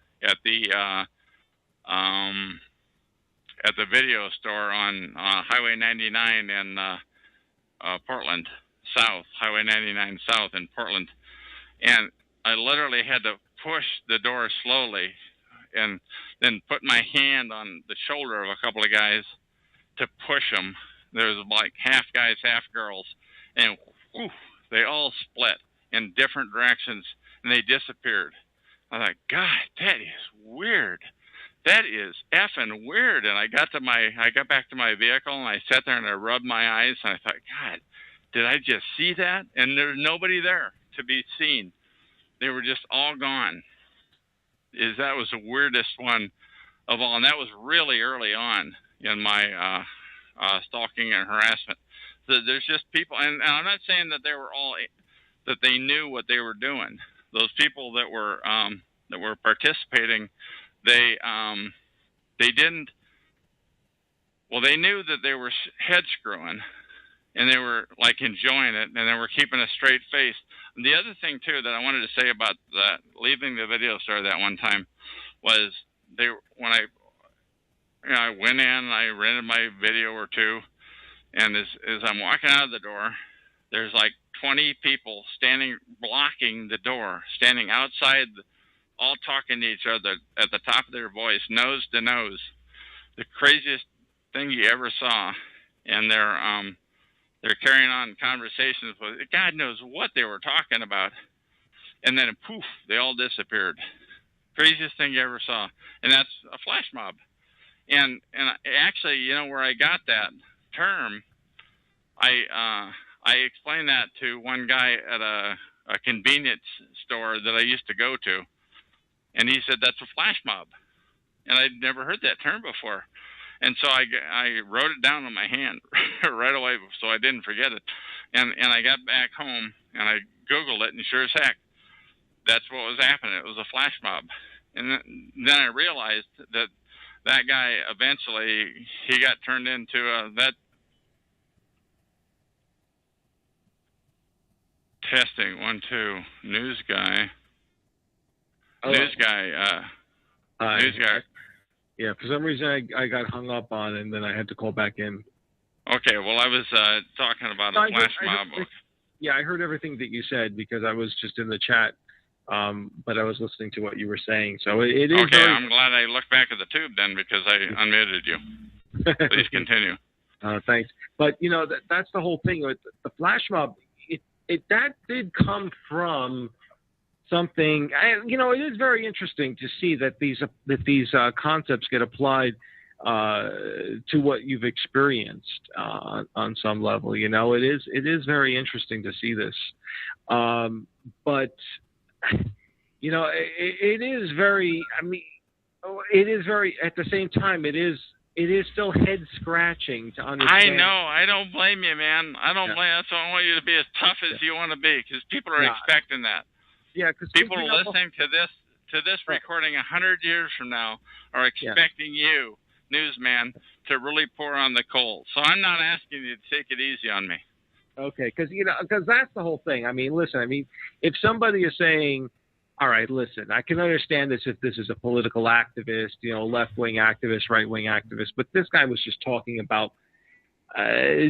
video store on Highway 99 in Portland South, Highway 99 South in Portland. And I literally had to push the door slowly and then put my hand on the shoulder of a couple of guys to push them. There was like half guys, half girls, and whew, they all split in different directions, and they disappeared. I was like, God, that is weird. That is effing weird. And I got back to my vehicle, and I sat there and I rubbed my eyes, and I thought, God, did I just see that? And there's nobody there to be seen. They were just all gone. That was the weirdest one of all, and that was really early on in my stalking and harassment. So there's just people, and I'm not saying that that they knew what they were doing. Those people that were participating, they didn't. Well, they knew that they were head screwing, and they were like enjoying it, and they were keeping a straight face. And the other thing too that I wanted to say about leaving the video store that one time was when I went in, I rented my video or two, and as I'm walking out of the door, there's like 20 people blocking the door, standing outside, all talking to each other at the top of their voice, nose to nose. The craziest thing you ever saw, and they're carrying on conversations with God knows what they were talking about, and then poof, they all disappeared. Craziest thing you ever saw, and that's a flash mob. And actually, you know where I got that term? I explained that to one guy at a convenience store that I used to go to, and he said that's a flash mob, and I'd never heard that term before. And so I wrote it down on my hand right away so I didn't forget it. And I got back home and I Googled it, and sure as heck, that's what was happening. It was a flash mob. And then I realized that guy eventually, he got turned into that testing 1 2 news guy. News guy. Yeah, for some reason I got hung up on, and then I had to call back in. Okay, well, I was talking about a flash mob. Yeah, I heard everything that you said because I was just in the chat, but I was listening to what you were saying. So it is. Okay, I'm glad I looked back at the tube then because I unmuted you. Please continue. Thanks. But, you know, that's the whole thing. The flash mob, that did come from something. You know, it is very interesting to see that these concepts get applied to what you've experienced on some level. You know, it is very interesting to see this. But you know, it is very. I mean, it is very. At the same time, it is still head scratching to understand. I know. I don't blame you, man. I don't blame. That's why I want you to be as tough as you want to be, because people are expecting that. Yeah, because people are listening to this recording 100 years from now are expecting you, newsman, to really pour on the coal. So I'm not asking you to take it easy on me. Okay, because that's the whole thing. I mean, listen. I mean, if somebody is saying, all right, listen, I can understand this if this is a political activist, left-wing activist, right-wing activist, but this guy was just talking about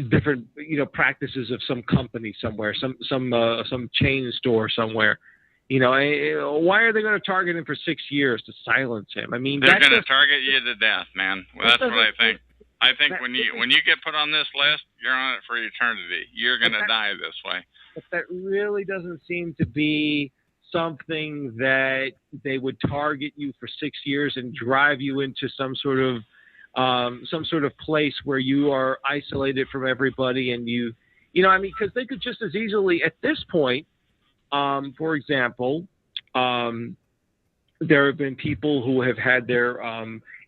different, practices of some company somewhere, some chain store somewhere. Why are they going to target him for 6 years to silence him? I mean, they're going to target you to death, man. Well, that's what I think. I think when you get put on this list, you're on it for eternity. You're going to die this way. But that really doesn't seem to be something that they would target you for 6 years and drive you into some sort of place where you are isolated from everybody, and because they could just as easily at this point, for example, there have been people who have had their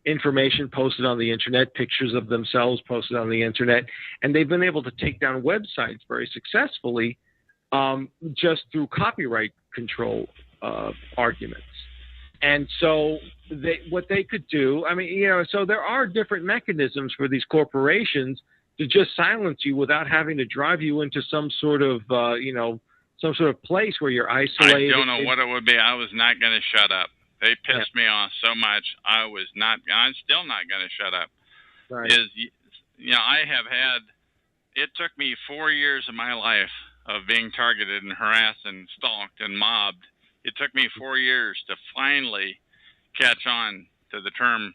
information posted on the internet, pictures of themselves posted on the internet, and they've been able to take down websites very successfully just through copyright control arguments. And so what they could do, so there are different mechanisms for these corporations to just silence you without having to drive you into some sort of place where you're isolated. I don't know what it would be. I was not going to shut up. They pissed me off so much. I'm still not going to shut up. Right. I have had, it took me 4 years of my life of being targeted and harassed and stalked and mobbed. It took me 4 years to finally catch on to the term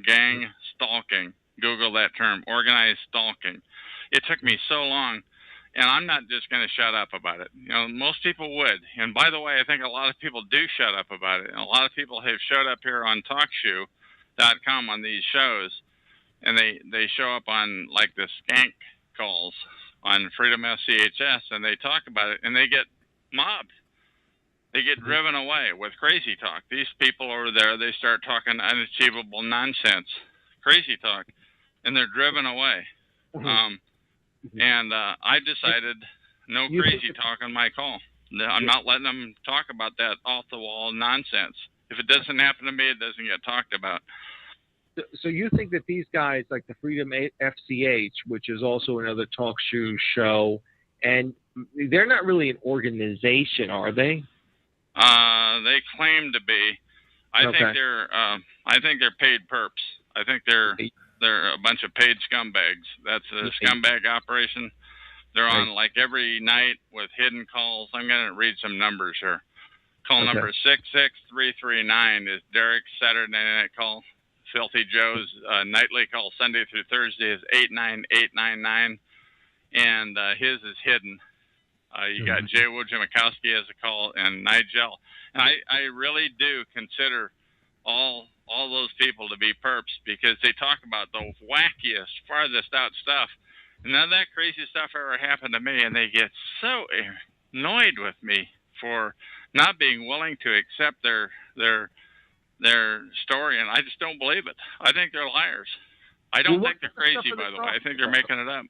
gang stalking. Google that term, organized stalking. It took me so long, and I'm not just going to shut up about it. Most people would. And by the way, I think a lot of people do shut up about it. And a lot of people have showed up here on TalkShoe.com on these shows, and they show up on like the skank calls on Freedom SCHS, and they talk about it, and they get mobbed. They get driven away with crazy talk. These people over there, they start talking unachievable nonsense, crazy talk, and they're driven away. And I decided no crazy talk on my call. I'm not letting them talk about that off-the-wall nonsense. If it doesn't happen to me, it doesn't get talked about. So you think that these guys, like the Freedom FCH, which is also another talk show, and they're not really an organization, are they? They claim to be. I think they're paid perps. I think they're a bunch of paid scumbags. That's a scumbag operation. They're on like every night with hidden calls. I'm going to read some numbers here. Call number 66339 is Derek's Saturday night call. Filthy Joe's nightly call Sunday through Thursday is 89899, and his is hidden. You got Jay Wojciechowski as a call, and Nigel. And I really do consider all those people to be perps because they talk about the wackiest, farthest out stuff. And none of that crazy stuff ever happened to me, and they get so annoyed with me for not being willing to accept their story, and I just don't believe it. I think they're liars. I don't think they're crazy, by the way. I think they're making it up.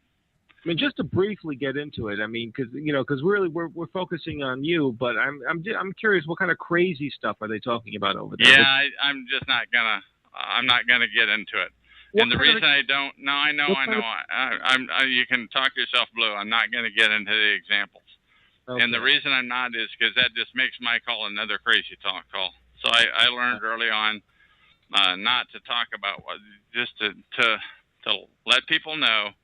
I mean, just to briefly get into it, I mean, because really we're focusing on you, but I'm curious, what kind of crazy stuff are they talking about over there? Yeah, I'm just not gonna. I'm not gonna get into it. And the reason I don't, I know. You can talk yourself blue. I'm not gonna get into the examples. Okay. And the reason I'm not is because that just makes my call another crazy talk call. So I learned early on not to talk about just to let people know.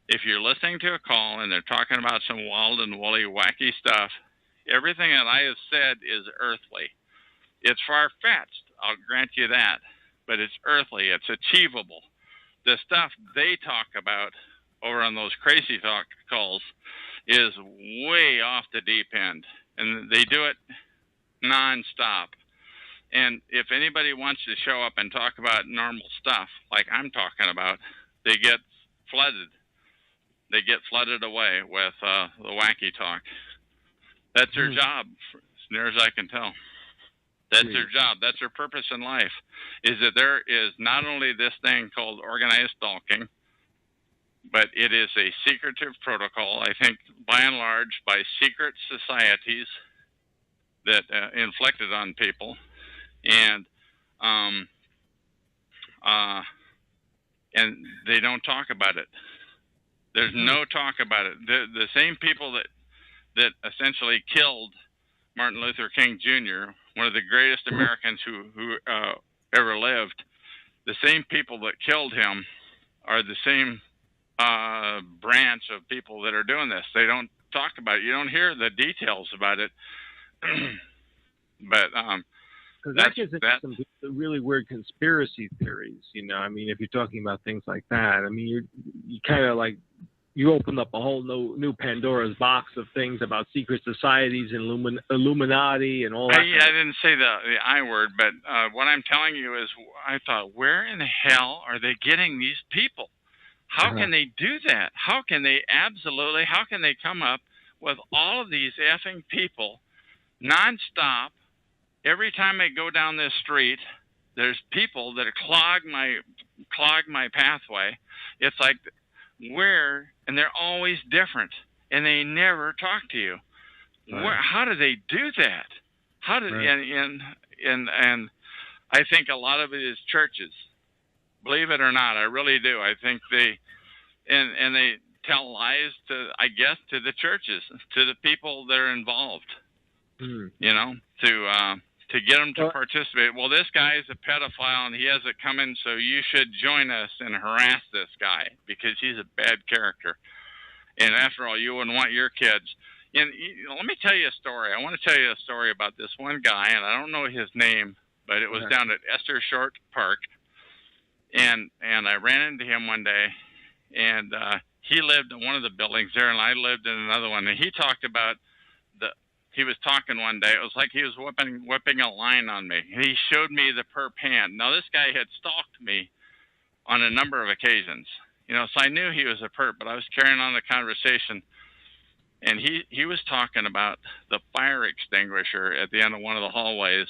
If you're listening to a call and they're talking about some wild and woolly, wacky stuff, everything that I have said is earthly. It's far-fetched, I'll grant you that, but it's earthly. It's achievable. The stuff they talk about over on those crazy talk calls is way off the deep end, and they do it nonstop. And if anybody wants to show up and talk about normal stuff like I'm talking about, they get flooded. They get flooded away with the wacky talk. That's their job, as near as I can tell. That's their job. That's their purpose in life, is that there is not only this thing called organized stalking, but it is a secretive protocol, I think, by and large, by secret societies that inflicted on people. And they don't talk about it. There's no talk about it. The same people that essentially killed Martin Luther King Jr., one of the greatest Americans who ever lived. The same people that killed him are the same branch of people that are doing this. They don't talk about it. You don't hear the details about it. But because that gets into some really weird conspiracy theories. You know, I mean, if you're talking about things like that, I mean, you kind of like you open up a whole new Pandora's box of things about secret societies and Illuminati and all that. I didn't say the I word, but what I'm telling you is, I thought, where in the hell are they getting these people? How can they do that? How can they come up with all of these effing people nonstop? Every time I go down this street, there's people that clog my pathway. It's like, and they're always different, and they never talk to you. Right. How do they do that? And I think a lot of it is churches. Believe it or not, I really do. I think they tell lies to the churches, to the people that are involved. You know, to get them to participate. Well, this guy is a pedophile and he has it coming, so you should join us and harass this guy because he's a bad character. And after all, you wouldn't want your kids. And let me tell you a story. I want to tell you a story about this one guy, and I don't know his name, but it was down at Esther Short Park. And I ran into him one day, and he lived in one of the buildings there, and I lived in another one. And he talked about he was talking one day. It was like he was whipping a line on me. He showed me the perp hand. Now, this guy had stalked me on a number of occasions. You know, so I knew he was a perp, but I was carrying on the conversation. And he was talking about the fire extinguisher at the end of one of the hallways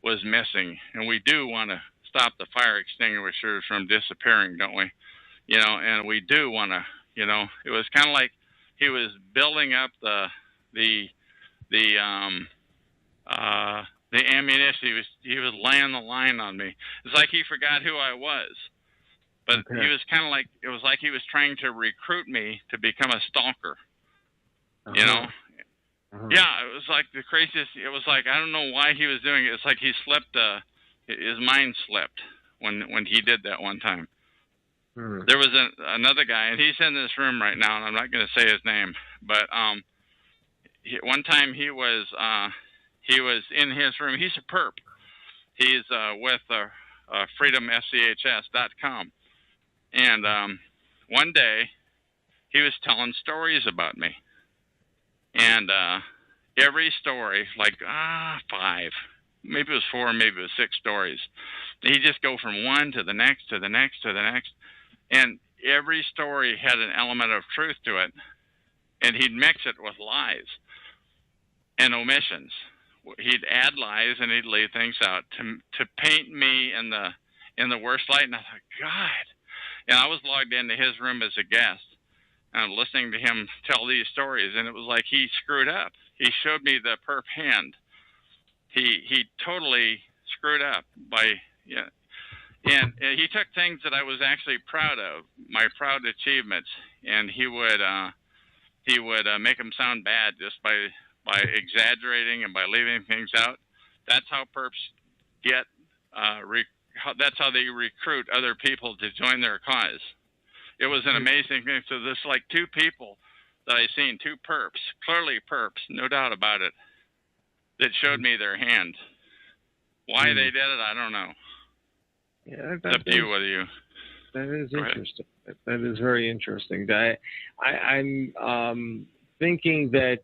was missing. And we do want to stop the fire extinguishers from disappearing, don't we? You know, and we do want to, you know, it was kind of like he was building up the ammunition. He was laying the line on me. It's like he forgot who I was. But he was kind of like, it was like he was trying to recruit me to become a stalker. You know? Yeah, it was like the craziest. It was like, I don't know why he was doing it. It's like he slipped, his mind slipped when he did that one time. There was another guy, and he's in this room right now, and I'm not going to say his name, but one time he was in his room. He's a perp. He's with freedomschs.com. And one day he was telling stories about me. And every story, like 5, maybe it was 4, maybe it was 6 stories. He'd just go from one to the next, to the next, to the next. And every story had an element of truth to it. And he'd mix it with lies and omissions. He'd add lies and he'd leave things out to paint me in the worst light. And I thought, God. And I was logged into his room as a guest. And I'm listening to him tell these stories. And it was like he screwed up. He showed me the perp hand. He totally screwed up by, yeah. And he took things that I was actually proud of, my proud achievements, and he would make them sound bad just by exaggerating and by leaving things out. That's how perps get. That's how they recruit other people to join their cause. It was an amazing thing. So there's like 2 people that I seen, 2 perps, clearly perps, no doubt about it, that showed me their hand. Why they did it, I don't know. Yeah, it's up to you whether you. That is interesting. That is very interesting. I'm thinking that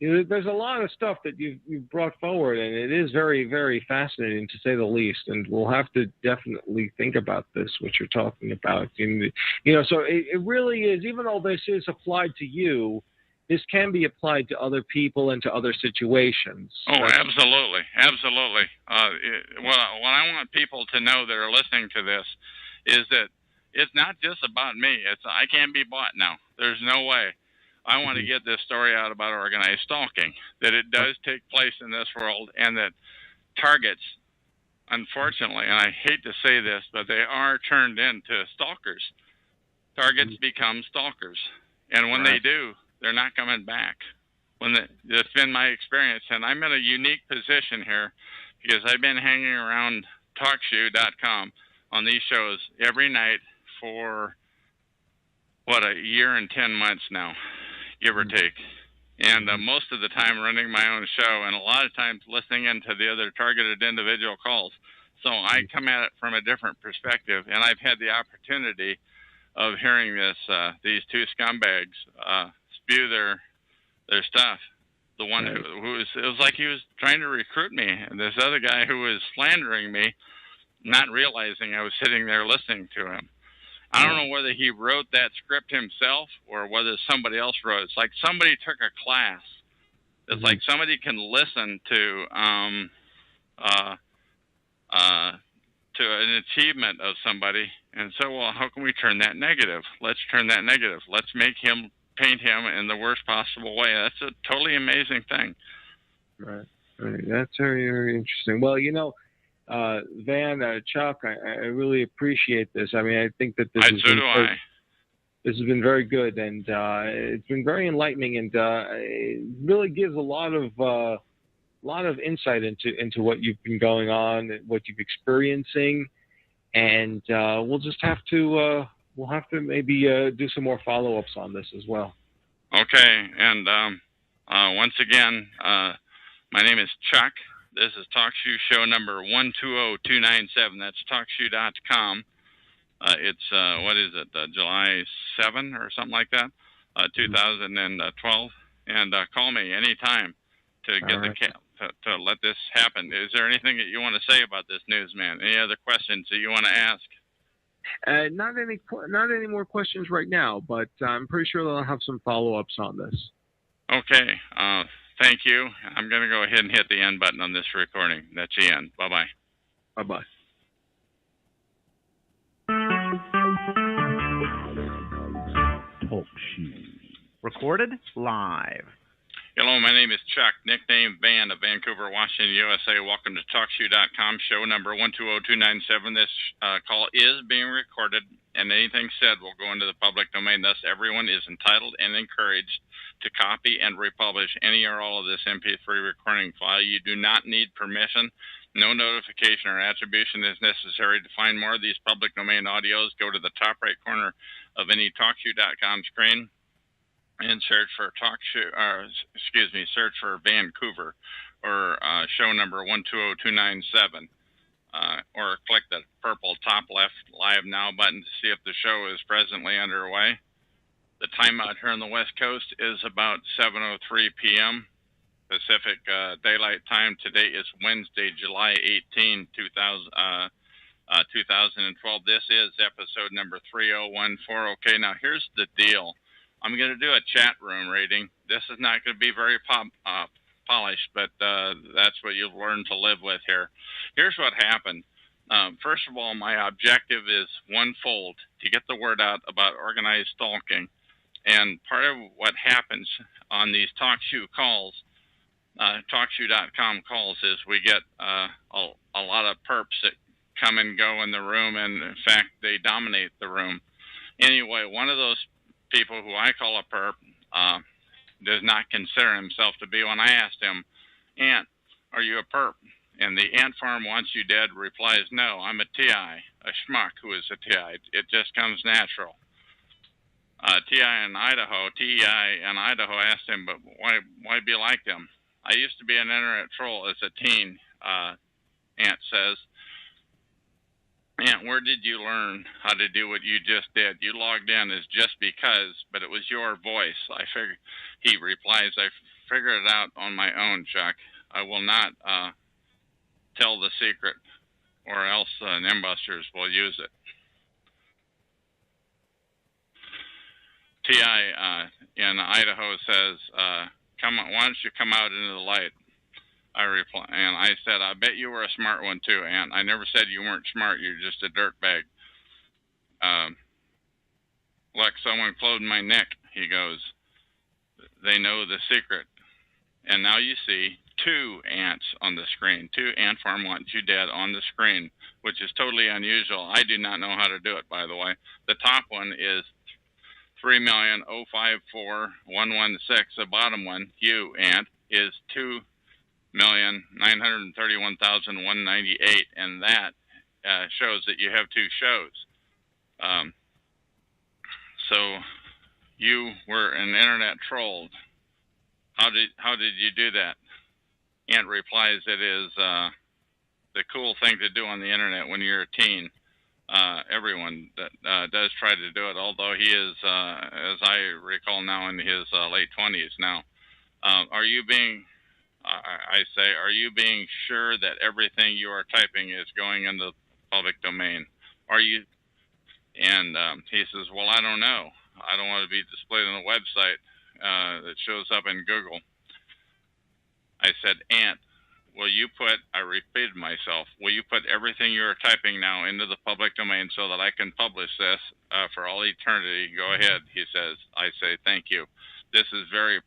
there's a lot of stuff that you've brought forward, and it is very, very fascinating to say the least. And we'll have to definitely think about this, what you're talking about. And, you know, so it really is. Even though this is applied to you, this can be applied to other people and to other situations. Oh, absolutely. Absolutely. What I want people to know that are listening to this is that it's not just about me. I can't be bought now. There's no way. I want to get this story out about organized stalking, that it does take place in this world, and that targets, unfortunately, and I hate to say this, but they are turned into stalkers. Targets become stalkers. And when they do, they're not coming back. That's been my experience, and I'm in a unique position here because I've been hanging around TalkShoe.com on these shows every night for a year and 10 months now, give or take. And most of the time running my own show, and a lot of times listening into the other targeted individual calls. So I come at it from a different perspective, and I've had the opportunity of hearing these two scumbags spew their stuff. The one who was, it was like he was trying to recruit me, and this other guy who was slandering me, not realizing I was sitting there listening to him. I don't know whether he wrote that script himself or whether somebody else wrote it. It's like somebody took a class. It's like somebody can listen to an achievement of somebody and say, well, how can we turn that negative? Let's turn that negative. Let's paint him in the worst possible way. That's a totally amazing thing. Right. That's very, very interesting. Well, Van, Chuck, I really appreciate this. I mean, I think that this has been very good, and it's been very enlightening, and it really gives a lot of insight into what you've been going on, what you've experiencing, and we'll just have to maybe do some more follow-ups on this as well. Okay, and once again, my name is Chuck. This is TalkShoe show number 120297. That's TalkShoe.com. It's, what is it, July 7 or something like that, 2012. And call me anytime to get to let this happen. Is there anything that you want to say about this news, man? Any other questions that you want to ask? Not any more questions right now, but I'm pretty sure they'll have some follow-ups on this. Okay. Thank you. I'm going to go ahead and hit the end button on this recording. That's the end. Bye-bye. Bye-bye. Talk Shoe. Recorded live. Hello, my name is Chuck, nickname Van of Vancouver, Washington, USA. Welcome to TalkShoe.com, show number 120297. This call is being recorded, and anything said will go into the public domain. Thus, everyone is entitled and encouraged to copy and republish any or all of this MP3 recording file. You do not need permission. No notification or attribution is necessary. To find more of these public domain audios, go to the top right corner of any TalkShoe.com screen and search for search for Vancouver or show number 120297, or click the purple top left Live Now button to see if the show is presently underway. The time out here on the West Coast is about 7:03 p.m. Pacific Daylight Time. Today is Wednesday, July 18, 2012. This is episode number 3014. Okay, now here's the deal. I'm going to do a chat room rating. This is not going to be very polished, but that's what you've learned to live with here. Here's what happened. First of all, my objective is onefold, to get the word out about organized stalking. And part of what happens on these TalkShoe calls, TalkShoe.com calls, is we get a lot of perps that come and go in the room, and in fact, they dominate the room. Anyway, one of those people who I call a perp does not consider himself to be. When I asked him, Ant, are you a perp? And the ant farm wants you dead replies, no, I'm a TI, a schmuck who is a TI. It just comes natural. TI in Idaho asked him, but why be like them? I used to be an internet troll as a teen, Ant says. Ant, where did you learn how to do what you just did? You logged in as just because, but it was your voice. He replies, I figured it out on my own, Chuck. I will not tell the secret, or else Nimbusters will use it. TI in Idaho says, "Come on, why don't you come out into the light?" I reply, and I said, I bet you were a smart one too, Ant. I never said you weren't smart. You're just a dirtbag. Like someone closed my neck, he goes. They know the secret. And now you see two ants on the screen. Two ant farm wants you dead on the screen, which is totally unusual. I do not know how to do it, by the way. The top one is 3,054,116. The bottom one, you, Ant, is 2,931,198, and that shows that you have two shows. So you were an internet troll. How did you do that? Ant replies, it is the cool thing to do on the internet when you're a teen. Everyone does try to do it, although he is, as I recall now, in his late 20s now. Are you being sure that everything you are typing is going into the public domain? Are you? And he says, well, I don't know. I don't want to be displayed on the website that shows up in Google. I said, Ant, I repeated myself, will you put everything you're typing now into the public domain so that I can publish this for all eternity? Go ahead, he says. I say, thank you. This is very,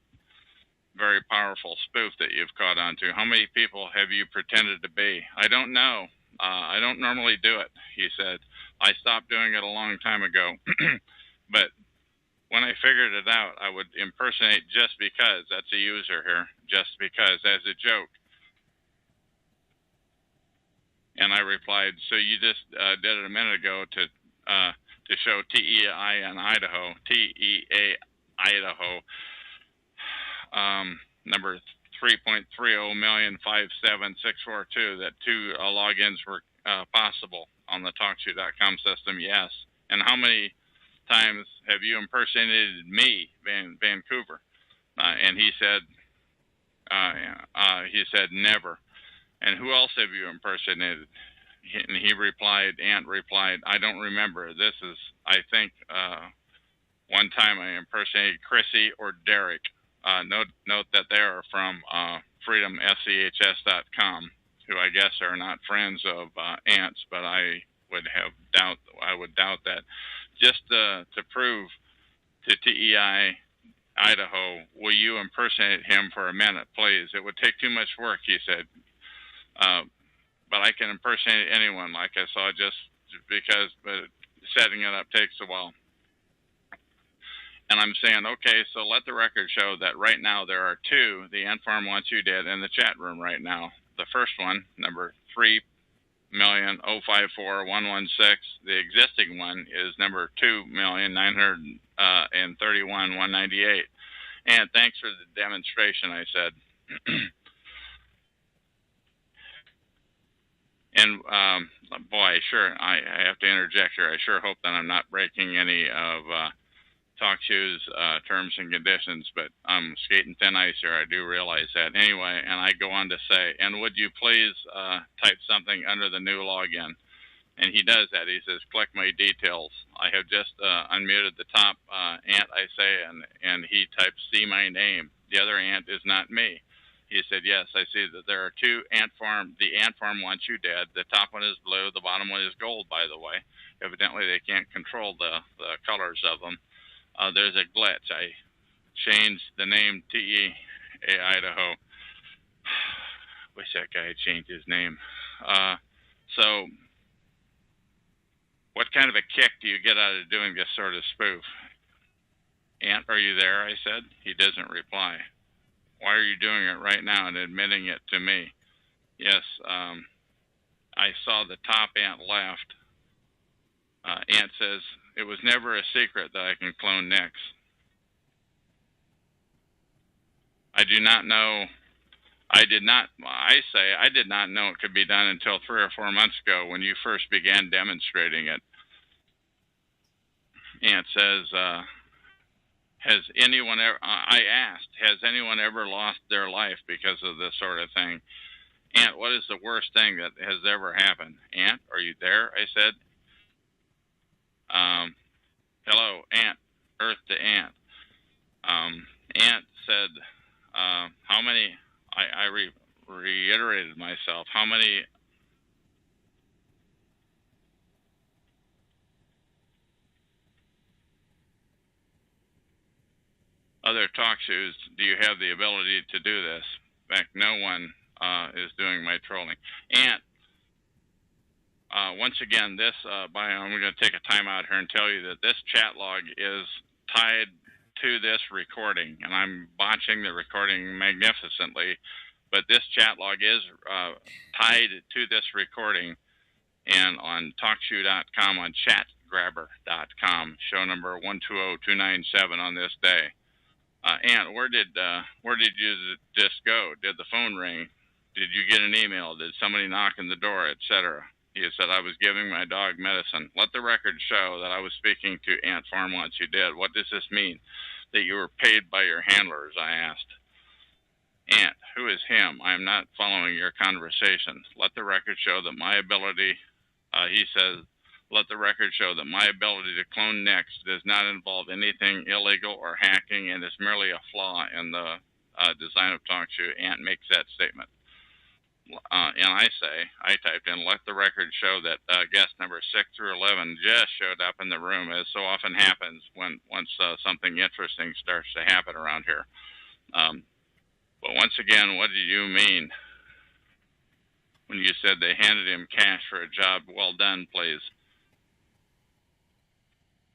very powerful spoof that you've caught onto. How many people have you pretended to be? I don't know. I don't normally do it, he said. I stopped doing it a long time ago. But when I figured it out, I would impersonate just because. That's a user here. Just because, as a joke. And I replied, so you just did it a minute ago to show TEI in Idaho, TEA Idaho, number 3.30,057,642, that two logins were possible on the TalkShoe.com system. Yes. And how many times have you impersonated me, Vancouver? And he said never. And who else have you impersonated? And Ant replied, I don't remember. This is, I think, one time I impersonated Chrissy or Derek. Note that they are from freedomschs.com, who I guess are not friends of Ant's, but I would doubt that. Just to prove to TEI Idaho, will you impersonate him for a minute, please? It would take too much work, he said. But I can impersonate anyone, like I saw, just because, but setting it up takes a while. And I'm saying, okay, so let the record show that right now there are two, the Ant Farm wants you dead, in the chat room right now. The first one, number 3,054,116. The existing one is number 2,931,198. And thanks for the demonstration, I said. And boy, I have to interject here. I sure hope that I'm not breaking any of TalkShoe's terms and conditions, but I'm skating thin ice here. I do realize that. Anyway, and I go on to say, and would you please type something under the new login? And he does that. He says, click my details. I have just unmuted the top Ant, I say, and he types, see my name. The other Ant is not me. He said, yes, I see that there are two Ant Farm. The Ant Farm wants you dead. The top one is blue. The bottom one is gold, by the way. Evidently, they can't control the colors of them. There's a glitch. I changed the name TEA Idaho. Wish that guy had changed his name. So what kind of a kick do you get out of doing this sort of spoof? Ant, are you there? I said. He doesn't reply. Why are you doing it right now and admitting it to me? Yes, I saw the top Ant left. Ant says, it was never a secret that I can clone Nix. I did not know it could be done until 3 or 4 months ago when you first began demonstrating it. Ant says, I asked, has anyone ever lost their life because of this sort of thing? Ant, what is the worst thing that has ever happened? Ant, are you there? I said. Hello, Ant, Earth to Ant. Ant said, how many, I reiterated myself, how many other talk shows do you have the ability to do this? In fact, no one is doing my trolling. Ant, once again, this I'm going to take a time out here and tell you that this chat log is tied to this recording, and I'm botching the recording magnificently, but this chat log is tied to this recording, and on TalkShoe.com, on ChatGrabber.com, show number 120297 on this day. Ant, where did you just go? Did the phone ring? Did you get an email? Did somebody knock on the door, etc.? He said, I was giving my dog medicine. Let the record show that I was speaking to Ant Farm once you did. What does this mean? That you were paid by your handlers, I asked. Ant, who is him? I am not following your conversation. Let the record show that my ability, he says, let the record show that my ability to clone next does not involve anything illegal or hacking and is merely a flaw in the design of TalkShoe. Ant makes that statement. And I typed in, let the record show that guest number 6 through 11 just showed up in the room, as so often happens once something interesting starts to happen around here. But once again, what did you mean when you said they handed him cash for a job well done, please?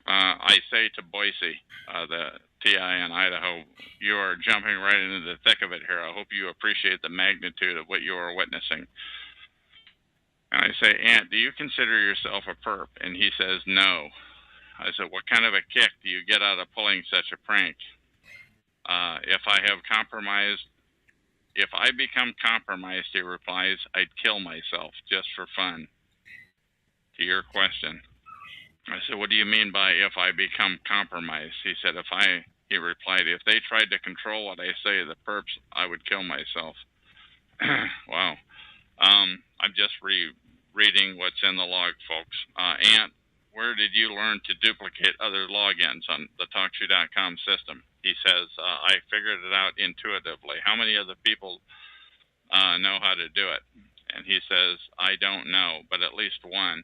I say to Boise, the TI in Idaho, you are jumping right into the thick of it here. I hope you appreciate the magnitude of what you are witnessing. And I say, Ant, do you consider yourself a perp? And he says, no. I said, what kind of a kick do you get out of pulling such a prank? If I become compromised, he replies, I'd kill myself just for fun. To your question. I said, what do you mean by if I become compromised? He said, he replied, if they tried to control what I say, the perps, I would kill myself. Wow. I'm just reading what's in the log, folks. Ant, where did you learn to duplicate other logins on the TalkShoe.com system? He says, I figured it out intuitively. How many other people know how to do it? And he says, I don't know, but at least one.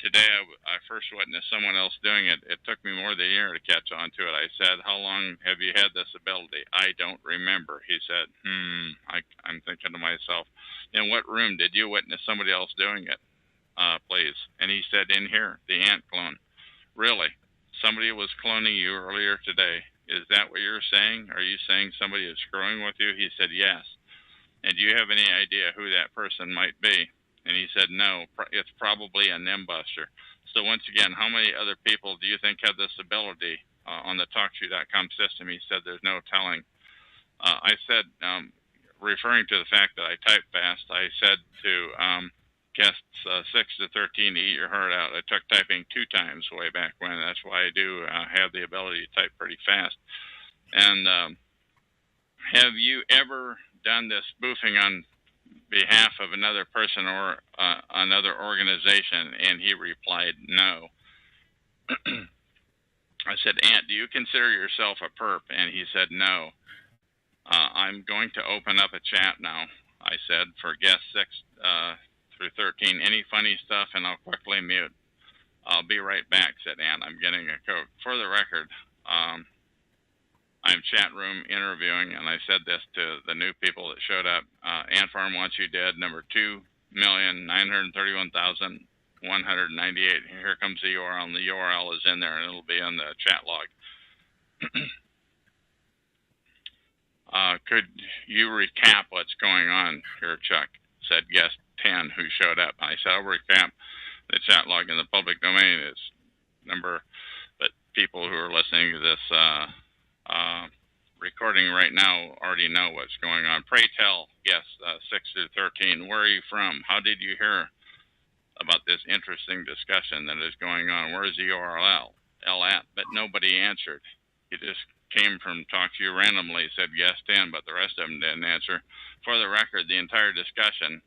Today, I first witnessed someone else doing it. It took me more than a year to catch on to it. I said, how long have you had this ability? I don't remember. He said, I'm thinking to myself, in what room did you witness somebody else doing it, please? And he said, in here, the ant clone. Really? Somebody was cloning you earlier today. Is that what you're saying? Are you saying somebody is screwing with you? He said, yes. And do you have any idea who that person might be? And he said, no, it's probably a nimbuster. So once again, how many other people do you think have this ability on the TalkShoe.com system? He said, there's no telling. I said, referring to the fact that I type fast, I said to guests 6 to 13 to eat your heart out. I took typing 2 times way back when. That's why I do have the ability to type pretty fast. And have you ever done this spoofing on behalf of another person or another organization? And he replied, no. I said, Ant, do you consider yourself a perp? And he said, no. I'm going to open up a chat now, I said, for guests 6 through 13. Any funny stuff, and I'll quickly mute. I'll be right back, said Ant. I'm getting a code. For the record, I'm chat room interviewing, and I said this to the new people that showed up. Ant Farm wants you dead, number 2,931,198. Here comes the URL, and the URL is in there, and it'll be in the chat log. Could you recap what's going on here, Chuck? Said guest 10 who showed up. I said, I'll recap the chat log in the public domain. It's number, but people who are listening to this recording right now already know what's going on. Pray tell guests 6 through 13, where are you from? How did you hear about this interesting discussion that is going on? Where is the URL at? But nobody answered. He just came from talk to you randomly, said guest 10, but the rest of them didn't answer. For the record, the entire discussion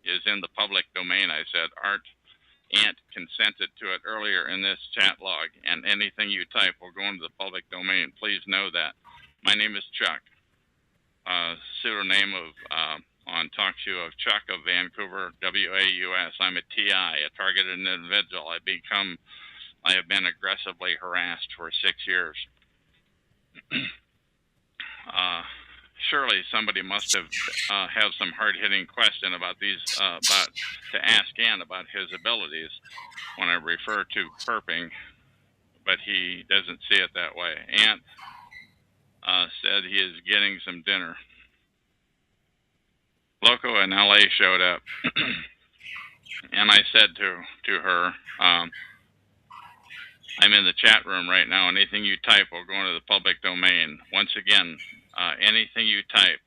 is in the public domain. I said, Ant consented to it earlier in this chat log, and anything you type will go into the public domain. Please know that. My name is Chuck. Pseudonym of on TalkShoe of Chuck of Vancouver, WAUS. I'm a TI, a targeted individual. I have been aggressively harassed for 6 years. Surely somebody must have some hard-hitting question about these, to ask Ant about his abilities when I refer to perping. but he doesn't see it that way. Ant said he is getting some dinner. Loco in LA showed up, and I said to her, I'm in the chat room right now. Anything you type will go into the public domain. Once again, anything you type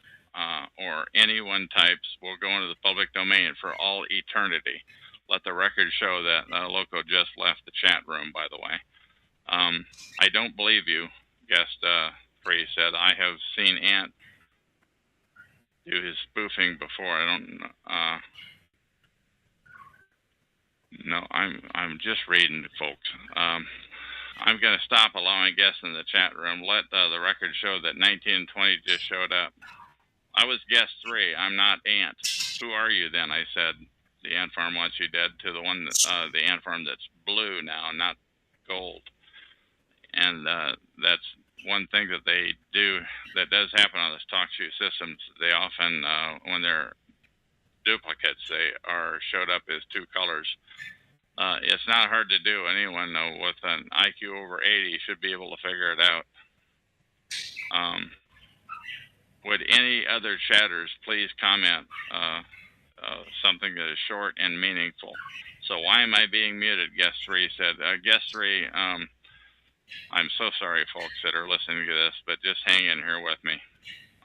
or anyone types will go into the public domain for all eternity. Let the record show that Loco just left the chat room, by the way. I don't believe you, guest 3 said. I have seen Ant do his spoofing before. I don't no, I'm just reading, folks. I'm going to stop allowing guests in the chat room. Let the record show that 19 and 20 just showed up. I was guest 3. I'm not Ant. Who are you then? I said. The ant farm wants you dead, to the one, the ant farm that's blue now, not gold. And that's one thing that they do that does happen on this TalkShoe systems. They often, when they're duplicates, they are showed up as 2 colors. It's not hard to do. Anyone with an IQ over 80 should be able to figure it out. Would any other chatters please comment something that is short and meaningful? So why am I being muted? Guest 3 said. Guest 3, I'm so sorry, folks, that are listening to this, but just hang in here with me.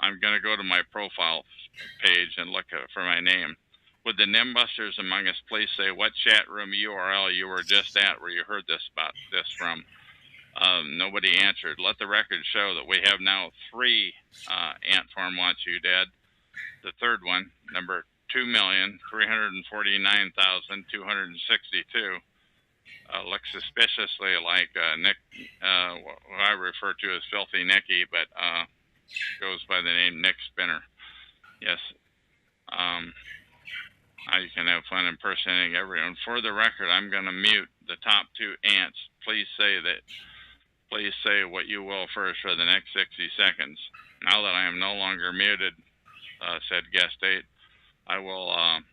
I'm going to go to my profile page and look for my name. Would the Nimbusters among us please say what chat room URL you were just at where you heard this from? Nobody answered. Let the record show that we have now 3 Ant Farm Wants You Dead. The third one, number 2,349,262, looks suspiciously like Nick, who I refer to as Filthy Nicky, but goes by the name Nick Spinner. Yes. You can have fun impersonating everyone. For the record, I'm going to mute the top 2 ants. Please say what you will first for the next 60 seconds. Now that I am no longer muted, said guest 8, I will ask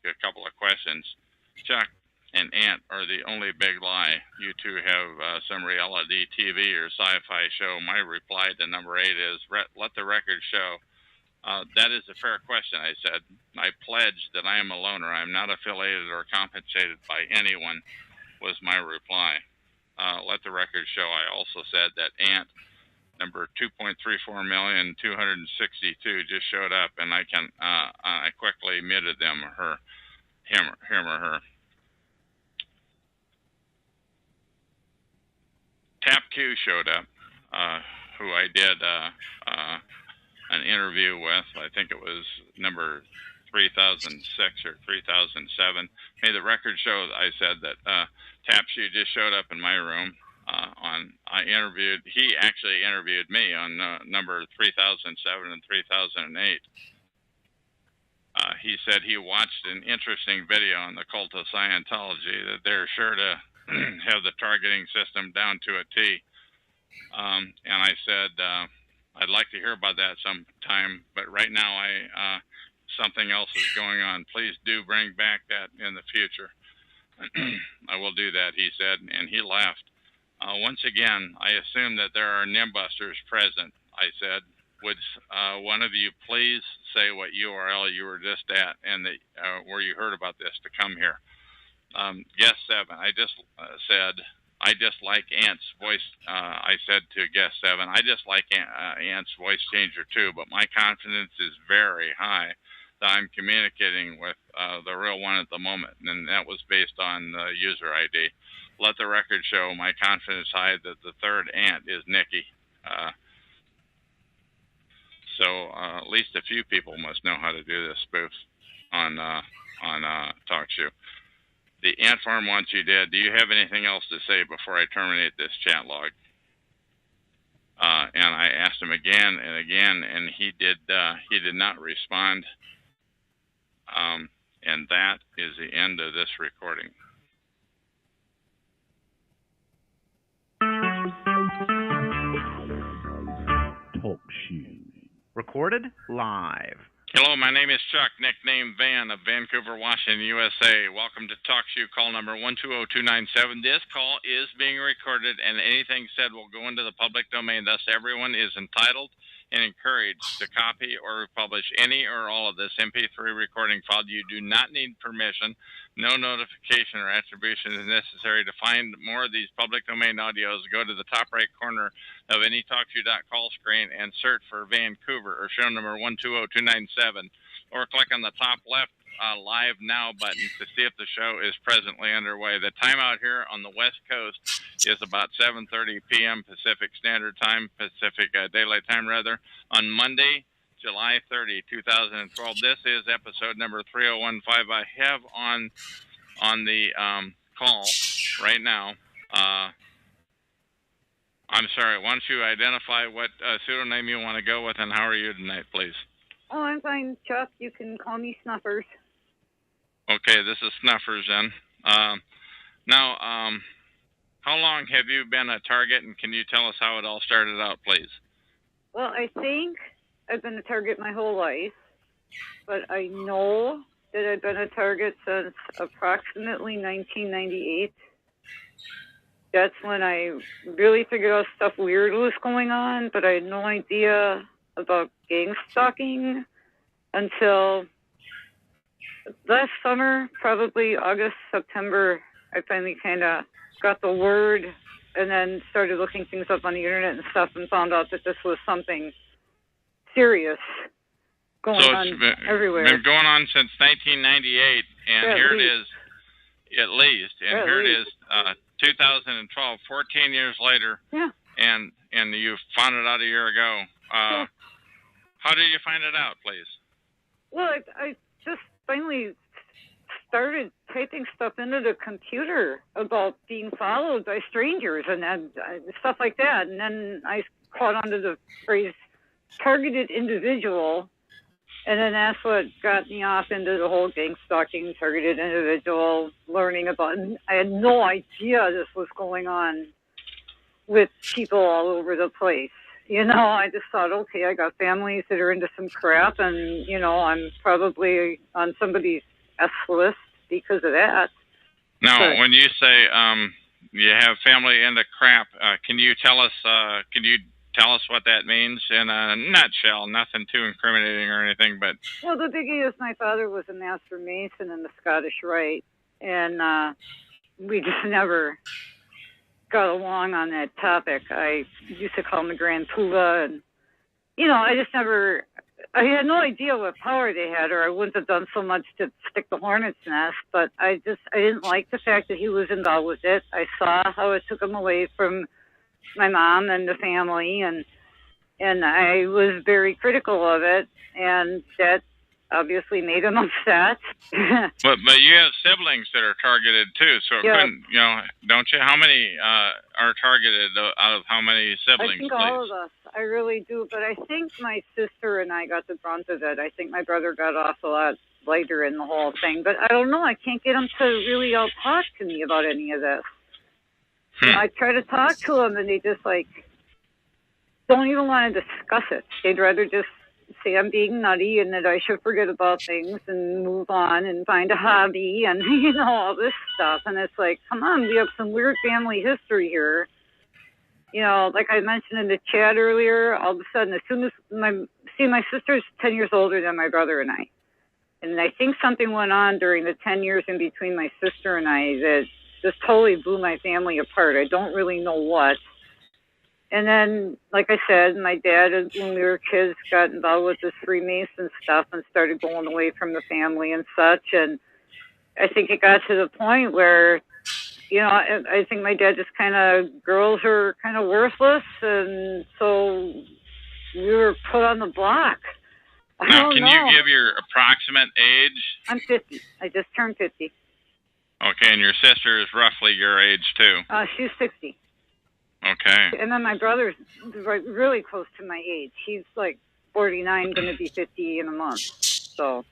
a couple of questions. Chuck and Ant are the only big lie. You two have some reality TV or sci-fi show. My reply to number 8 is, let the record show. That is a fair question, I said. I pledge that I am a loner. I am not affiliated or compensated by anyone, was my reply. Let the record show. I also said that Ant, number 2.34,262, just showed up, and I quickly muted him or her. Tap Q showed up, who I did an interview with. I think it was number 3006 or 3007. May the record show I said that Tap Q just showed up in my room. He actually interviewed me on number 3007 and 3008. He said he watched an interesting video on the cult of Scientology, that they're sure to have the targeting system down to a T. And I said, I'd like to hear about that sometime, but right now something else is going on. Please do bring back that in the future. I will do that, he said, and he left. Once again, I assume that there are Nimbusters present. I said, would one of you please say what URL you were just at and where you heard about this to come here? Guest 7, I just said, I just like Ant's voice. I said to guest 7, I just like Ant's voice changer too, but my confidence is very high that I'm communicating with the real one at the moment, and that was based on the user ID. Let the record show my confidence high that the third Ant is Nikki. So at least a few people must know how to do this spoof on TalkShoe. The Ant Farm Wants You Dead. Do you have anything else to say before I terminate this chat log? And I asked him again and again, and he did not respond. And that is the end of this recording. TalkShoe. Recorded live. Hello, my name is Chuck, nicknamed Van of Vancouver, Washington, USA. Welcome to TalkShoe, call number 120297. This call is being recorded, and anything said will go into the public domain. Thus, everyone is entitled and encouraged to copy or republish any or all of this MP3 recording file. You do not need permission. No notification or attribution is necessary. To find more of these public domain audios, go to the top right corner of any TalkShoe.call screen and search for Vancouver or show number 120297, or click on the top left Live Now button to see if the show is presently underway. The time out here on the West Coast is about 7:30 p.m. Pacific Standard Time, Pacific Daylight Time rather, on Monday, July 30, 2012. This is episode number 3015. I have on the call right now. I'm sorry. Why don't you identify what pseudonym you want to go with, and how are you tonight, please? Oh, I'm fine, Chuck. You can call me Snuffers. Okay, this is Snuffers then. Now, how long have you been a target, and can you tell us how it all started out, please? Well, I think I've been a target my whole life, but I know that I've been a target since approximately 1998. That's when I really figured out stuff weird was going on, but I had no idea about gang stalking until last summer, probably August, September. I finally kind of got the word and then started looking things up on the internet and stuff and found out that this was something serious going on everywhere. It's been going on since 1998, and yeah, here it is, at least, and yeah, here it is, 2012, 14 years later, yeah. and you found it out a year ago. Yeah. How did you find it out, please? Well, I just finally started typing stuff into the computer about being followed by strangers and stuff like that. And then I caught onto the phrase targeted individual. And then that's what got me off into the whole gang stalking, targeted individual, learning about it. I had no idea this was going on with people all over the place. You know, I just thought, okay, I got families that are into some crap, and, you know, I'm probably on somebody's S list because of that. Now, when you say you have family into crap, can you tell us what that means in a nutshell? Nothing too incriminating or anything, but... Well, the biggie is my father was a master mason in the Scottish Rite, and we just never got along on that topic. I used to call him the Grand Poobah, and, you know, I had no idea what power they had, or I wouldn't have done so much to stick the hornet's nest, but I didn't like the fact that he was involved with it. I saw how it took him away from my mom and the family, and I was very critical of it, and that obviously made him upset. But you have siblings that are targeted too, so it couldn't, you know, don't you? How many are targeted out of how many siblings? I think please? all of us. I really do, but I think my sister and I got the brunt of it. I think my brother got off a lot later in the whole thing, but I don't know. I can't get them to really all talk to me about any of this. You know, I try to talk to them, and they just don't even want to discuss it. They'd rather just say I'm being nutty and that I should forget about things and move on and find a hobby and, you know, all this stuff. And it's like, come on, we have some weird family history here. You know, like I mentioned in the chat earlier, all of a sudden, as soon as my sister's 10 years older than my brother and I. And I think something went on during the 10 years in between my sister and I that just totally blew my family apart. I don't really know what. And then, like I said, my dad, when we were kids, got involved with this Freemason stuff and started going away from the family and such. And I think it got to the point where, you know, I think my dad just girls are kind of worthless. And so we were put on the block. Now, can you give your approximate age? I'm 50. I just turned 50. Okay, and your sister is roughly your age, too? She's 60. Okay. And then my brother's really close to my age. He's like 49, going to be 50 in a month. So.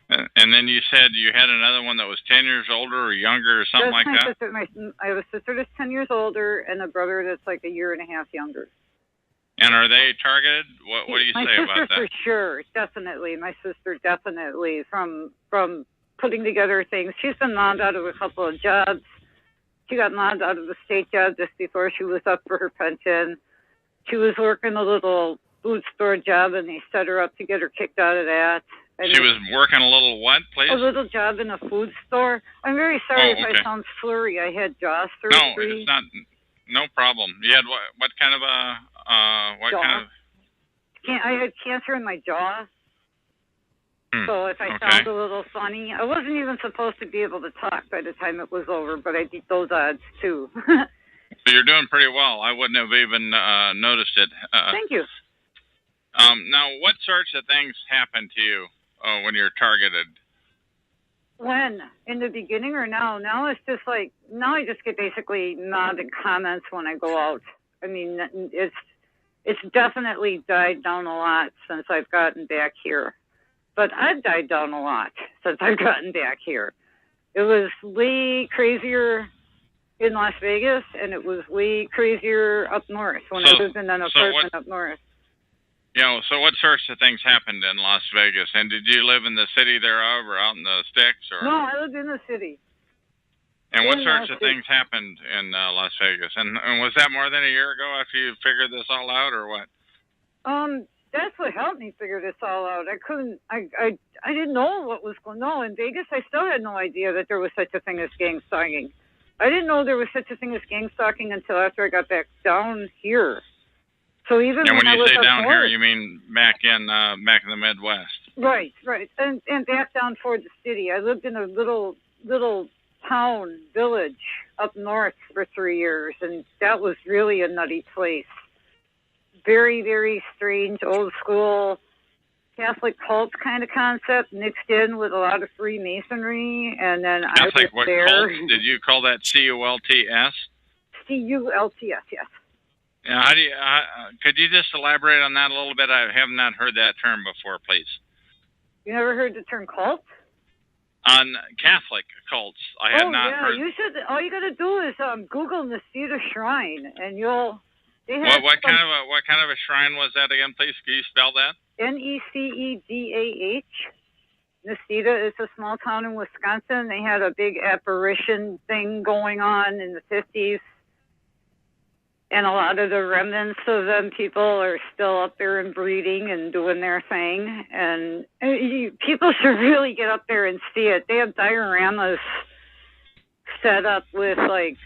And then you said you had another one that was 10 years older or younger or something like that? I have a sister that's 10 years older and a brother that's like a year and a half younger. And are they targeted? What do you say about that? My sister for sure, definitely. My sister definitely from putting together things. She's been mobbed out of a couple of jobs. She got mobbed out of the state job just before she was up for her pension. She was working a little food store job, and they set her up to get her kicked out of that. And she was working a little what, please? A little job in a food store. I'm very sorry if I sound slurry. I had jaw surgery. No, it's not. No problem. You had what kind of I had cancer in my jaw. So if I sound a little funny, I wasn't even supposed to be able to talk by the time it was over, but I beat those odds too. So you're doing pretty well. I wouldn't have even noticed it. Thank you. Now, what sorts of things happen to you when you're targeted? When? In the beginning or now? Now it's just like, now I just get basically mobbing comments when I go out. I mean, it's definitely died down a lot since I've gotten back here. But I've died down a lot since I've gotten back here. It was way crazier in Las Vegas, and it was way crazier up north when I lived in an apartment up north. Yeah, so what sorts of things happened in Las Vegas? And did you live in the city thereof or out in the sticks? Or? No, I lived in the city. And what sorts of things happened in Las Vegas? And was that more than a year ago after you figured this all out, or what? That's what helped me figure this all out. I didn't know what was going on. In Vegas, I still had no idea that there was such a thing as gang stalking. I didn't know there was such a thing as gang stalking until after I got back down here. So even when I you was say up down north, here, you mean back in the Midwest? Right, and back down toward the city. I lived in a little town village up north for 3 years, and that was really a nutty place. Very, very strange, old school Catholic cult kind of concept mixed in with a lot of Freemasonry, and then Catholic, I was there. Cult? Did you call that CULTS? CULTS, yes. Yeah, how do you? Could you just elaborate on that a little bit? I have not heard that term before, please. You never heard the term cult? On Catholic cults, I had not heard. You should. All you got to do is Google Necedah Shrine, and you'll. What kind of a shrine was that again, please? Can you spell that? Necedah. Necedah is a small town in Wisconsin. They had a big apparition thing going on in the 50s. And a lot of the remnants of them people are still up there and breeding and doing their thing. And people should really get up there and see it. They have dioramas set up with like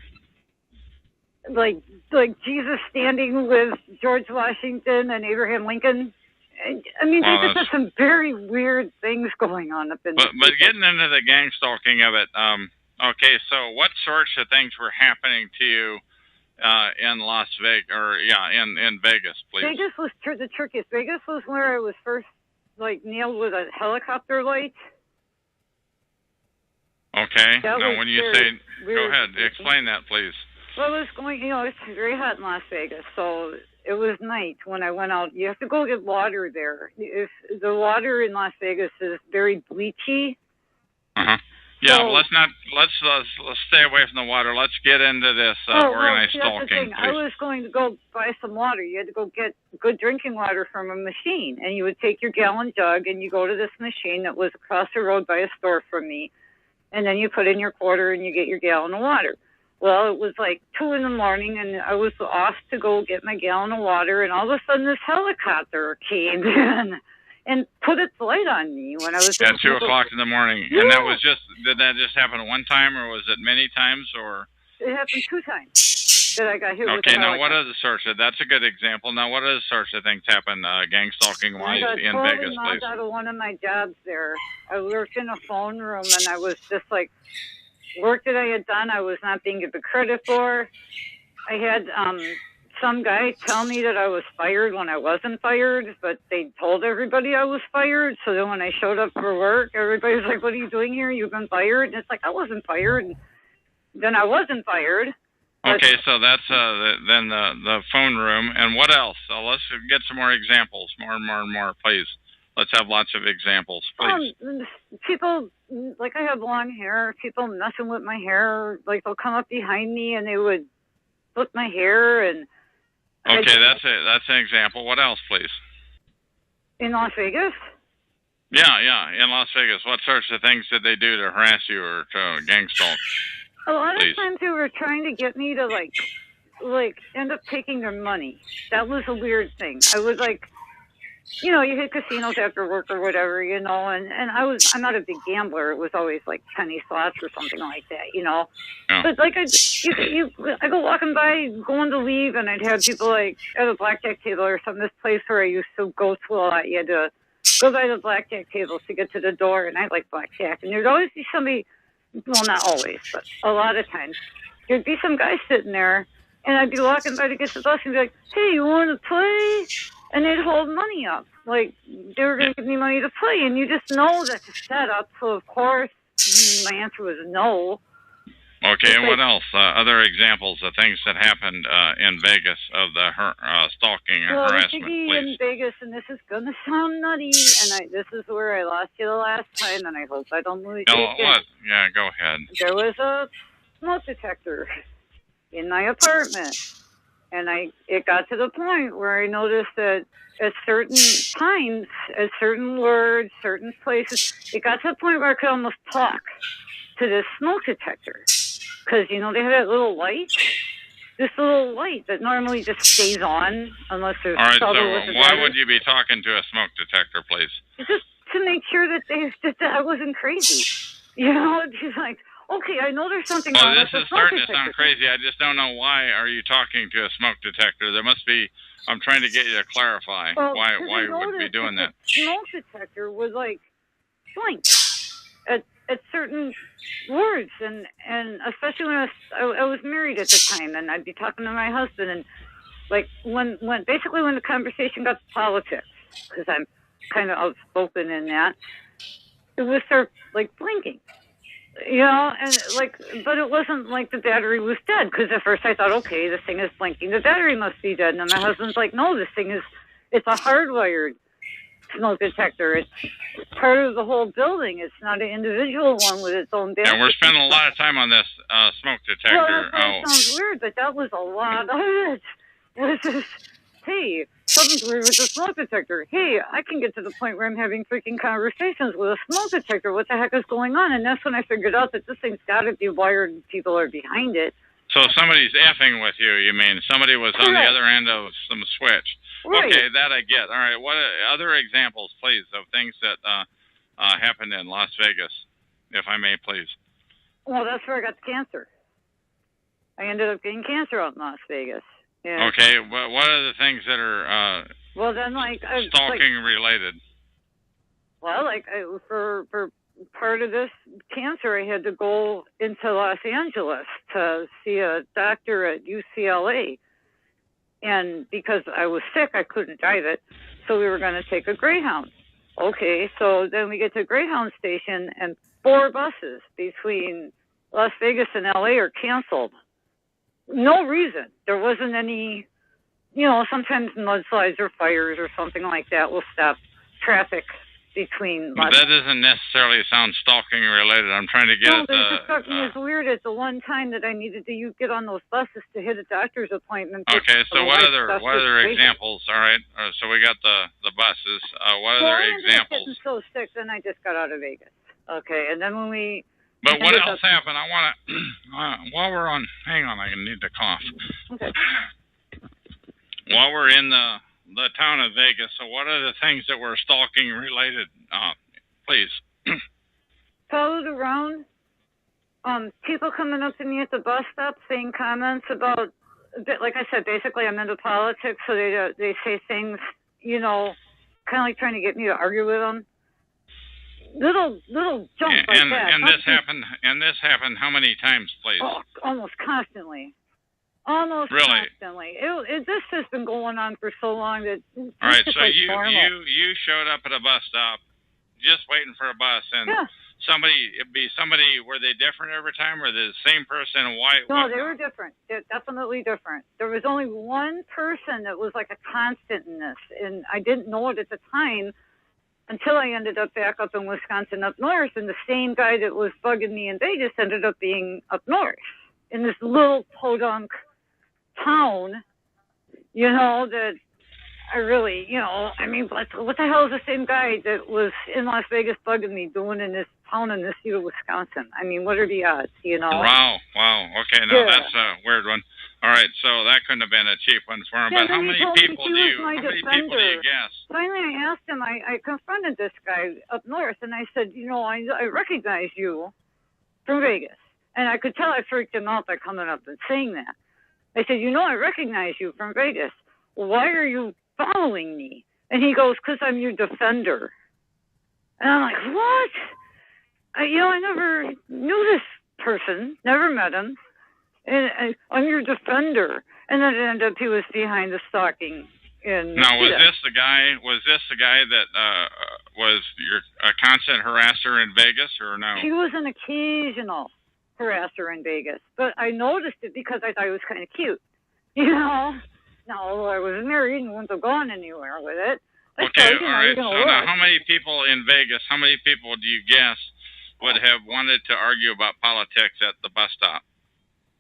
Jesus standing with George Washington and Abraham Lincoln. I mean, there's just some very weird things going on up in But getting into the gang stalking of it, okay, so what sorts of things were happening to you in Las Vegas, in Vegas, please? Vegas was the trickiest. Vegas was where I was first nailed with a helicopter light. Okay. Now, when you say, go ahead, explain that, please. Well, I was going, it's very hot in Las Vegas, so it was night when I went out. You have to go get water there. If the water in Las Vegas is very bleachy. Yeah, so, let's stay away from the water. Let's get into this organized stalking. I was going to go buy some water. You had to go get good drinking water from a machine, and you would take your gallon jug and you go to this machine that was across the road by a store from me, and then you put in your quarter and you get your gallon of water. Well, it was like 2 in the morning, and I was off to go get my gallon of water, and all of a sudden this helicopter came in and put its light on me when I was at 2 o'clock in the morning. Yeah. And did that just happen one time, or was it many times, or? It happened 2 times that I got hit with a helicopter. Okay, now what are the sorts of, that's a good example. Now what other sorts of things happen gang stalking-wise in Vegas, please? I got out of one of my jobs there. I worked in a phone room, and I was just like, work that I had done, I was not being given credit for. I had some guy tell me that I was fired when I wasn't fired, but they told everybody I was fired. So then when I showed up for work, everybody was like, what are you doing here? You've been fired? And it's like, I wasn't fired. And then I wasn't fired. Okay, so that's then the phone room. And what else? So let's get some more examples, more, please. Let's have lots of examples, please. People, like I have long hair, people messing with my hair, like they'll come up behind me and they would flip my hair, and Okay, that's it. That's an example. What else, please? In Las Vegas? Yeah. In Las Vegas, what sorts of things did they do to harass you or to gang stalk? A lot of times they were trying to get me to like end up taking their money. That was a weird thing. I was like, you know, you hit casinos after work or whatever, you know, and I'm not a big gambler. It was always like penny slots or something like that, you know. Yeah. But like I go walking by, going to leave, and I'd have people like at a blackjack table or something. This place where I used to go to a lot, you had to go by the blackjack tables to get to the door, and I like blackjack. And there'd always be somebody, well, not always, but a lot of times, there'd be some guy sitting there, and I'd be walking by to get to the bus and be like, hey, you want to play? And they'd hold money up. Like, they were going to give me money to play. And you just know that's a setup. So, of course, my answer was no. Okay, and what else? Other examples of things that happened in Vegas of the stalking or harassment, please. In Vegas, and this is going to sound nutty, and this is where I lost you the last time, and I hope I don't lose you again. What? Yeah, go ahead. There was a smoke detector in my apartment. And it got to the point where I noticed that at certain times, at certain words, certain places, it got to the point where I could almost talk to this smoke detector. Because, you know, they had that little light. This little light that normally just stays on unless there's trouble with the battery. Why would you be talking to a smoke detector, please? Just to make sure that I wasn't crazy. You know, it's like, okay, I know there's something wrong with the smoke detector. This is starting to sound crazy. I just don't know why are you talking to a smoke detector. There must be, I'm trying to get you to clarify why you would be doing that. The smoke detector was like blink at certain words, and especially when I was married at the time, and I'd be talking to my husband, and like when the conversation got to politics, because I'm kind of outspoken in that, it would start like blinking. You know, and but it wasn't like the battery was dead, because at first I thought, okay, this thing is blinking, the battery must be dead. And then my husband's like, no, it's a hardwired smoke detector. It's part of the whole building. It's not an individual one with its own battery. And we're spending a lot of time on this smoke detector. Well, that sounds weird, but that was a lot of it. It was just, hey, something's weird with the smoke detector. Hey, I can get to the point where I'm having freaking conversations with a smoke detector. What the heck is going on? And that's when I figured out that this thing's got to be wired and people are behind it. So somebody's effing with you, you mean? Somebody was on the other end of some switch. Right. Okay, that I get. All right, what other examples, please, of things that happened in Las Vegas, if I may, please? Well, that's where I got the cancer. I ended up getting cancer out in Las Vegas. Yeah. Okay, well, what are the things that are stalking related? Well, for part of this cancer, I had to go into Los Angeles to see a doctor at UCLA. And because I was sick, I couldn't drive it. So we were going to take a Greyhound. Okay, so then we get to Greyhound station, and 4 buses between Las Vegas and LA are canceled. No reason. There wasn't any, you know, sometimes mudslides or fires or something like that will stop traffic between. But that doesn't necessarily sound stalking related. I'm trying to get at the... No, it struck me as weird at the one time that I needed to get on those buses to hit a doctor's appointment. Okay, so what other examples? All right, so we got the buses. What other examples? I was so sick, then I just got out of Vegas. Okay, and then when we... But what else happened? I want to, while we're on, hang on, I need to cough. Okay. While we're in the town of Vegas, so what are the things that were stalking related, please? Followed around, people coming up to me at the bus stop saying comments about, like I said, basically I'm into politics, so they say things, you know, kind of like trying to get me to argue with them. Little jumps like that. And this happened how many times, please? Oh, almost constantly. Almost constantly. This has been going on for so long that. All right, so you showed up at a bus stop, just waiting for a bus, and somebody. Were they different every time, or the same person? Why? No, they were different. They're definitely different. There was only one person that was like a constant in this, and I didn't know it at the time until I ended up back up in Wisconsin, up north, and the same guy that was bugging me in Vegas ended up being up north in this little podunk town, You know, that I really, you know, I mean, what the hell is the same guy that was in Las Vegas bugging me doing in this town in this state of Wisconsin? I mean, what are the odds, you know? Wow. Okay, no, that's a weird one. All right, so that couldn't have been a cheap one for him. Yeah, but how many people do you guess? Finally, I asked him. I confronted this guy up north, and I said, you know, I recognize you from Vegas, and I could tell I freaked him out by coming up and saying that. I said, you know, I recognize you from Vegas. Why are you following me? And he goes, because I'm your defender. And I'm like, what? I never knew this person, never met him. And I'm your defender. And then it ended up he was behind the stalking. Now, was this the guy that was your constant harasser in Vegas, or no? He was an occasional harasser in Vegas, but I noticed it because I thought he was kind of cute. You know? No, I was married and wouldn't have gone anywhere with it. Okay, all right. So now, how many people in Vegas, how many people do you guess would have wanted to argue about politics at the bus stop?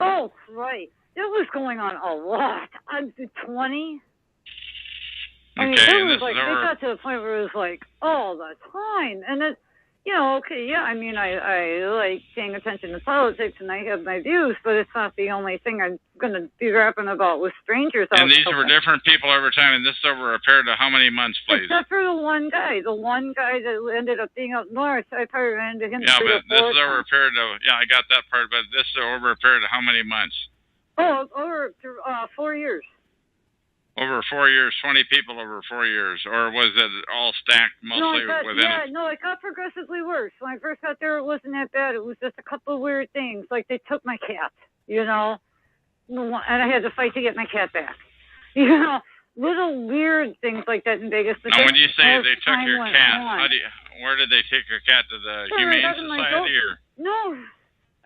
Oh, right. It was going on a lot. I'd be 20. I mean, it was like, they got to the point where it was like all the time. And it, you know, okay, yeah, I mean, I like paying attention to politics and I have my views, but it's not the only thing I'm going to be rapping about with strangers. And these were different people over time, and this is over a period of how many months, please? Except for the one guy that ended up being up north. I probably ran into him. Yeah, but this is over a period of, I got that part, but this is over a period of how many months? Oh, over 4 years. Over 4 years, 20 people over 4 years, or was it all stacked mostly within it? No, it got progressively worse. When I first got there, it wasn't that bad. It was just a couple of weird things, like they took my cat, you know, and I had to fight to get my cat back. You know, little weird things like that in Vegas. Now, when you say they took your cat, where did they take your cat? To the Humane Society, or? No,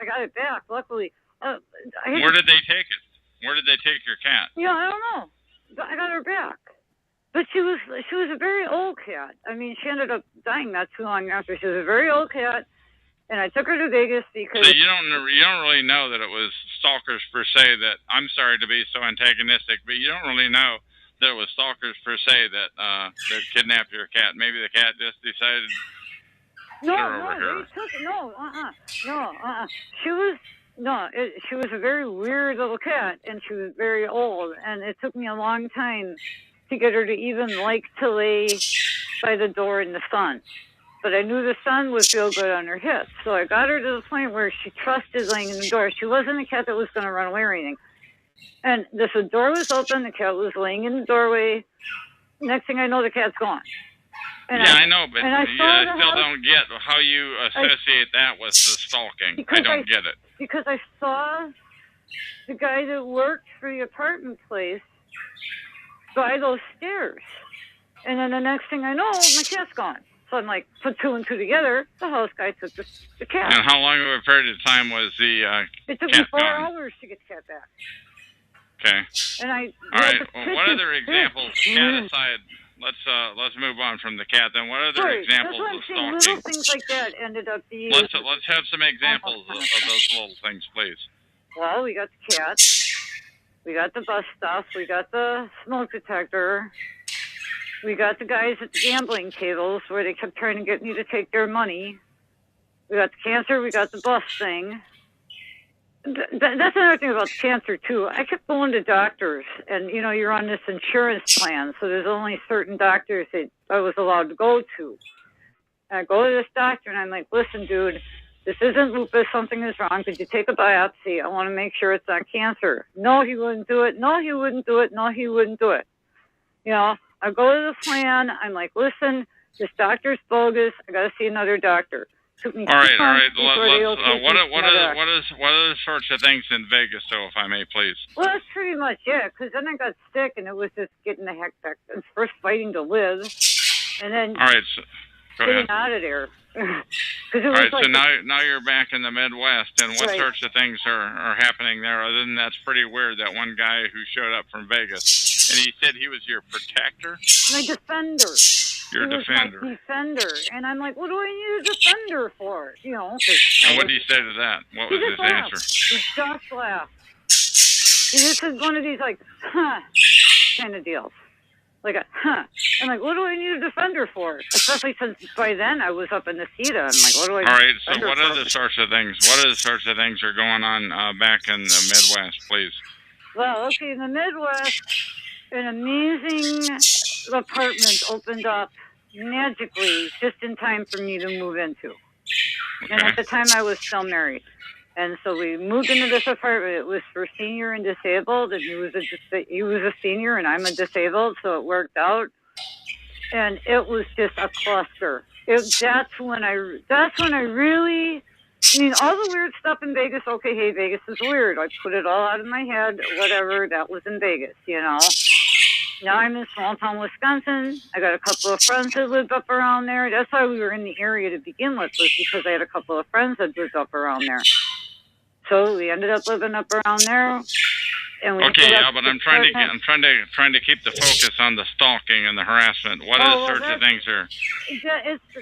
I got it back, luckily. Where did they take it? Where did they take your cat? Yeah, I don't know. I got her back, but she was a very old cat. I mean, she ended up dying not too long after. She was a very old cat, and I took her to Vegas because. So you don't really know that it was stalkers per se. That I'm sorry to be so antagonistic, but you don't really know that it was stalkers per se that kidnapped your cat. Maybe the cat just decided. She was a very weird little cat, and she was very old, and it took me a long time to get her to even like to lay by the door in the sun. But I knew the sun would feel good on her hips, so I got her to the point where she trusted laying in the door. She wasn't a cat that was going to run away or anything. And the door was open, the cat was laying in the doorway. Next thing I know, the cat's gone. I know, but I still don't get how you associate that with the stalking. I don't get it. Because I saw the guy that worked for the apartment place by those stairs. And then the next thing I know, my cat's gone. So I'm like, put two and two together, the house guy took the cat. And how long of a period of time was the It took me 4 hours to get the cat back. Okay. And all right. Well, what other examples, cat aside? Let's move on from the cat. Then, what other examples of stalking? Little things like that ended up being. Let's have some examples of those little things, please. Well, we got the cat, we got the bus stuff, we got the smoke detector, we got the guys at the gambling tables where they kept trying to get me to take their money. We got the cancer, we got the bus thing. That's another thing about cancer, too. I kept going to doctors, and, you know, you're on this insurance plan, so there's only certain doctors that I was allowed to go to. And I go to this doctor, and I'm like, listen, dude, this isn't lupus. Something is wrong. Could you take a biopsy? I want to make sure it's not cancer. No, he wouldn't do it. No, he wouldn't do it. No, he wouldn't do it. You know, I go to the plan. I'm like, listen, this doctor's bogus. I got to see another doctor. All right. What are the sorts of things in Vegas, though, if I may, please? Well, that's pretty much it, because then I got sick, and it was just getting the heck back. First fighting to live, and then getting out of there. All right, so now you're back in the Midwest, and what sorts of things are happening there? Other than that's pretty weird, that one guy who showed up from Vegas, and he said he was your protector? My defender. Your defender. My defender. And I'm like, what do I need a defender for? You know. And what did he say to that? What was his answer? He just laughed. He just said one of these like, huh. kind of deals. Like, I'm like, what do I need a defender for? Especially since by then I was up in the CETA. I'm like, what do I All right, so defender what for? are the sorts of things? What are the sorts of things are going on back in the Midwest, please? Well, okay, in the Midwest, an amazing apartment opened up magically just in time for me to move into. Okay. And at the time I was still married. And so we moved into this apartment. It was for senior and disabled, and he was a senior and I'm a disabled, so it worked out. And it was just a cluster. That's when I really, I mean, all the weird stuff in Vegas. Okay, hey, Vegas is weird. I put it all out of my head. Whatever, that was in Vegas, you know. Now I'm in small town Wisconsin. I got a couple of friends that lived up around there. That's why we were in the area to begin with, was because I had a couple of friends that lived up around there. So we ended up living up around there. And we Okay, yeah, but I'm trying to keep the focus on the stalking and the harassment. What sorts of things are?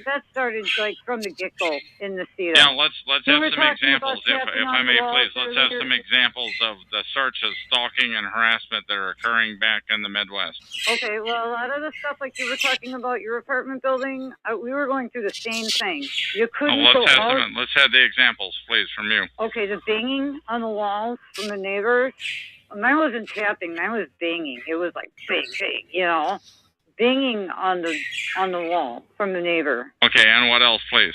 That started like from the get-go in the CETA. Yeah, let's have some examples, if I may, please. Let's have some examples of the sorts of stalking and harassment that are occurring back in the Midwest. Okay, well, a lot of the stuff like you were talking about your apartment building, we were going through the same thing. You couldn't go out. Let's have the examples, please, from you. Okay, the banging on the walls from the neighbors. Mine wasn't tapping, mine was banging. It was like bang, bang, you know, banging on the wall from the neighbor. Okay, and what else, please?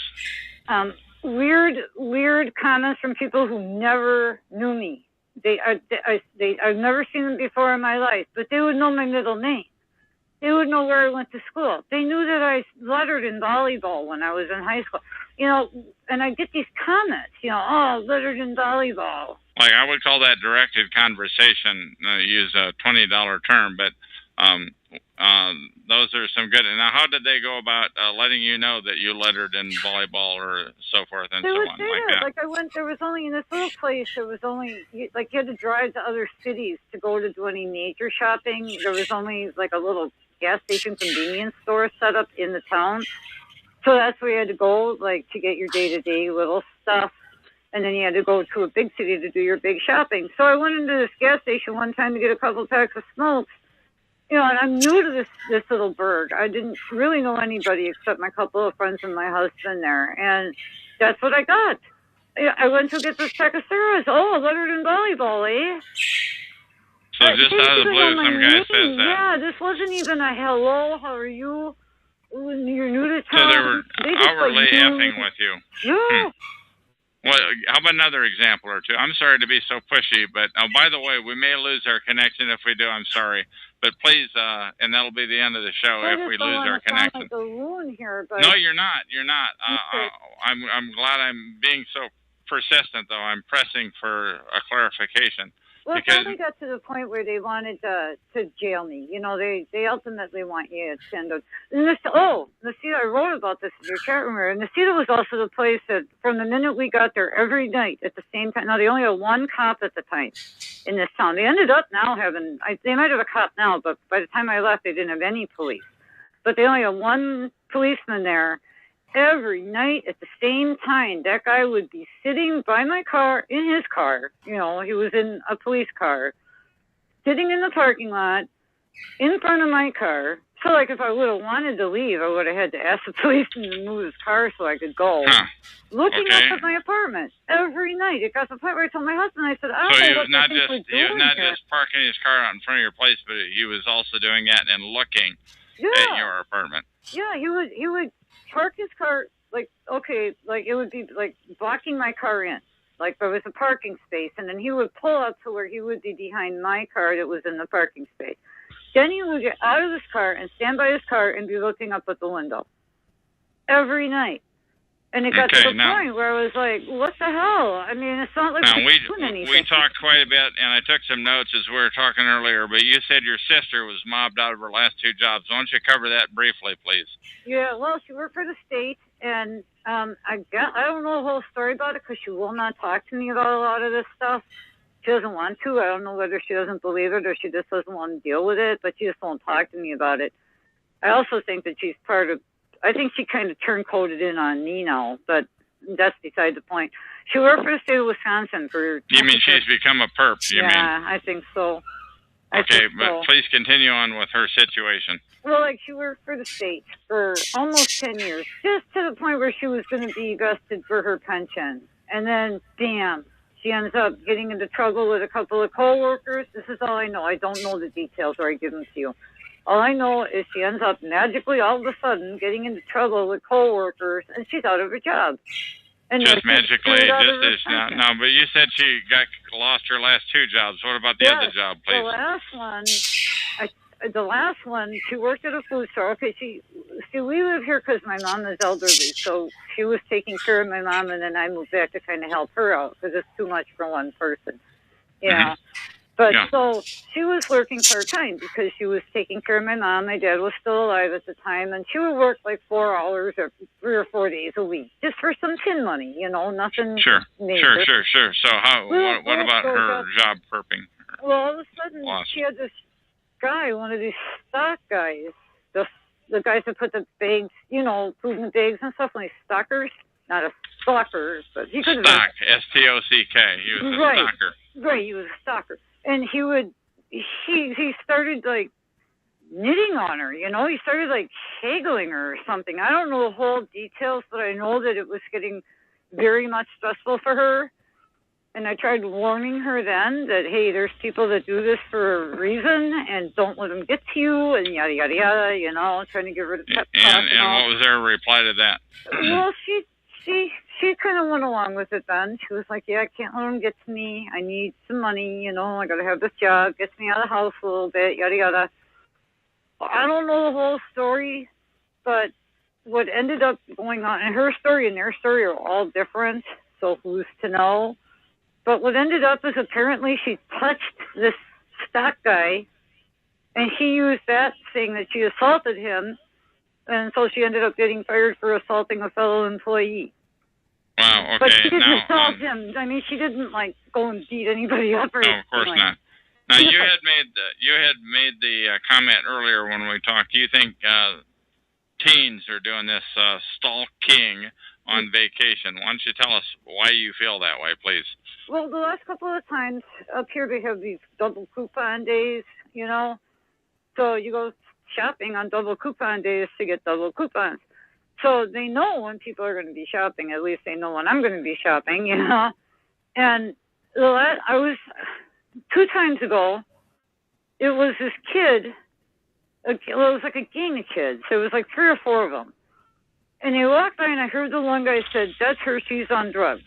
Weird comments from people who never knew me. I've never seen them before in my life, but they would know my middle name. They would know where I went to school. They knew that I lettered in volleyball when I was in high school. You know, and I get these comments, you know, oh, lettered in volleyball. Like, I would call that directed conversation, use a $20 term, but those are some good. Now, how did they go about letting you know that you lettered in volleyball or so forth and so on like that? Like, I went, there was only, in this little place, there was only, like, you had to drive to other cities to go to do any nature shopping. There was only, like, a little gas station convenience store set up in the town. So that's where you had to go, like, to get your day-to-day little stuff. And then you had to go to a big city to do your big shopping. So I went into this gas station one time to get a couple packs of smokes. You know, and I'm new to this little burg. I didn't really know anybody except my couple of friends and my husband there. And that's what I got. I went to get this pack of cigarettes. Oh, lettered in volleyball, eh? So just out of the blue, some guy says that. Yeah, this wasn't even a hello, how are you? When you're new to town. So they were outwardly effing with you. Yeah. Well, how about another example or two? I'm sorry to be so pushy, but by the way, we may lose our connection. If we do, I'm sorry. But please, and that'll be the end of the show if we lose our connection. Like a loon here, but no, you're not. You're not. I'm glad I'm being so persistent, though. I'm pressing for a clarification. Well, finally got to the point where they wanted to jail me. You know, they ultimately want you to send them. And the CETA, I wrote about this in your chat room here. And the CETA was also the place that from the minute we got there every night at the same time. Now, they only had one cop at the time in this town. They ended up now having, they might have a cop now, but by the time I left, they didn't have any police. But they only had one policeman there. Every night at the same time, that guy would be sitting by my car, in his car. You know, he was in a police car, sitting in the parking lot, in front of my car. So, like, if I would have wanted to leave, I would have had to ask the policeman to move his car so I could go. Looking up at my apartment every night. It got to the point where I told my husband, I said, I don't know what he was not just parking his car out in front of your place, but he was also doing that and looking at your apartment. Yeah, he would park his car, like, okay, like, it would be, like, blocking my car in. Like, there was a parking space, and then he would pull up to where he would be behind my car that was in the parking space. Then he would get out of his car and stand by his car and be looking up at the window. Every night. And it got to the point where I was like, what the hell? I mean, it's not like we're doing anything. We talked quite a bit, and I took some notes as we were talking earlier, but you said your sister was mobbed out of her last two jobs. Why don't you cover that briefly, please? Yeah, well, she worked for the state, and I don't know the whole story about it because she will not talk to me about a lot of this stuff. She doesn't want to. I don't know whether she doesn't believe it or she just doesn't want to deal with it, but she just won't talk to me about it. I also think that she's part of, I think she kind of turncoated in on me now, but that's beside the point. She worked for the state of Wisconsin for... You mean she's become a perp, you mean? Yeah, I think so. Okay, but please continue on with her situation. Well, like, she worked for the state for almost 10 years, just to the point where she was going to be vested for her pension. And then, bam, she ends up getting into trouble with a couple of coworkers. This is all I know. I don't know the details, or I give them to you. All I know is she ends up magically, all of a sudden, getting into trouble with coworkers, and she's out of her job. And just magically, no. But you said she lost her last 2 jobs. What about the other job, please? The last one, she worked at a food store. Okay, see, we live here because my mom is elderly, so she was taking care of my mom, and then I moved back to kind of help her out because it's too much for one person. Yeah. But so she was working part-time because she was taking care of my mom. My dad was still alive at the time, and she would work like 4 hours or 3 or 4 days a week just for some tin money, nothing major. Sure. So what about her job perping? Well, all of a sudden, she had this guy, one of these stock guys, the guys that put the bags, food in bags and stuff, like stockers, not a stalker, but he could have stock, S-T-O-C-K. He was a stalker. Right, he was a stalker. And he started, like, knitting on her, he started, like, haggling her or something. I don't know the whole details, but I know that it was getting very much stressful for her. And I tried warning her then that, hey, there's people that do this for a reason, and don't let them get to you, and yada, yada, yada, trying to give her the pep talk. And what was their reply to that? Well, she kind of went along with it then. She was like, yeah, I can't let them get to me. I need some money, I got to have this job. Gets me out of the house a little bit, yada, yada. I don't know the whole story, but what ended up going on, and her story and their story are all different, so who's to know? But what ended up is apparently she touched this stock guy, and he used that saying that she assaulted him, and so she ended up getting fired for assaulting a fellow employee. Wow, okay. But she didn't assault him. I mean, she didn't, like, go and beat anybody up or anything. No, of course not. Now, you had made the comment earlier when we talked. Do you think teens are doing this stalking on vacation? Why don't you tell us why you feel that way, please? Well, the last couple of times up here, they have these double coupon days, So you go shopping on double coupon days to get double coupons. So they know when people are going to be shopping. At least they know when I'm going to be shopping, And I was 2 times ago, it was this kid. It was like a gang of kids. It was like 3 or 4 of them. And they walked by, and I heard the one guy said, "That's her, she's on drugs,"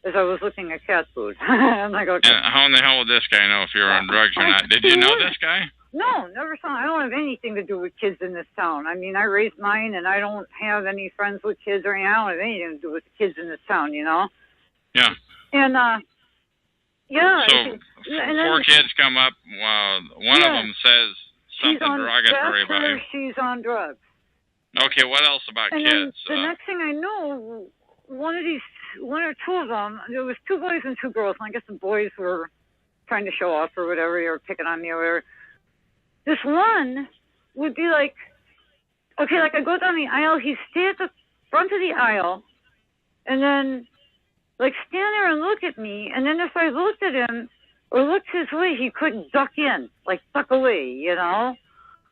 as I was looking at cat food. I'm like, okay. How in the hell would this guy know if you're on drugs or not? Did you know this guy? No, never saw him. I don't have anything to do with kids in this town. I mean, I raised mine, and I don't have any friends with kids or anything. I don't have anything to do with the kids in this town, Yeah. And, yeah. So, 4 kids come up. One of them says something derogatory about you. She's on drugs. Okay, what else about and kids? The next thing I know, one or two of them, there was 2 boys and 2 girls, and I guess the boys were trying to show off or whatever, they were picking on me or whatever. This one would be like, okay, like I go down the aisle, he'd stay at the front of the aisle, and then like stand there and look at me, and then if I looked at him or looked his way, he couldn't duck in, like duck away,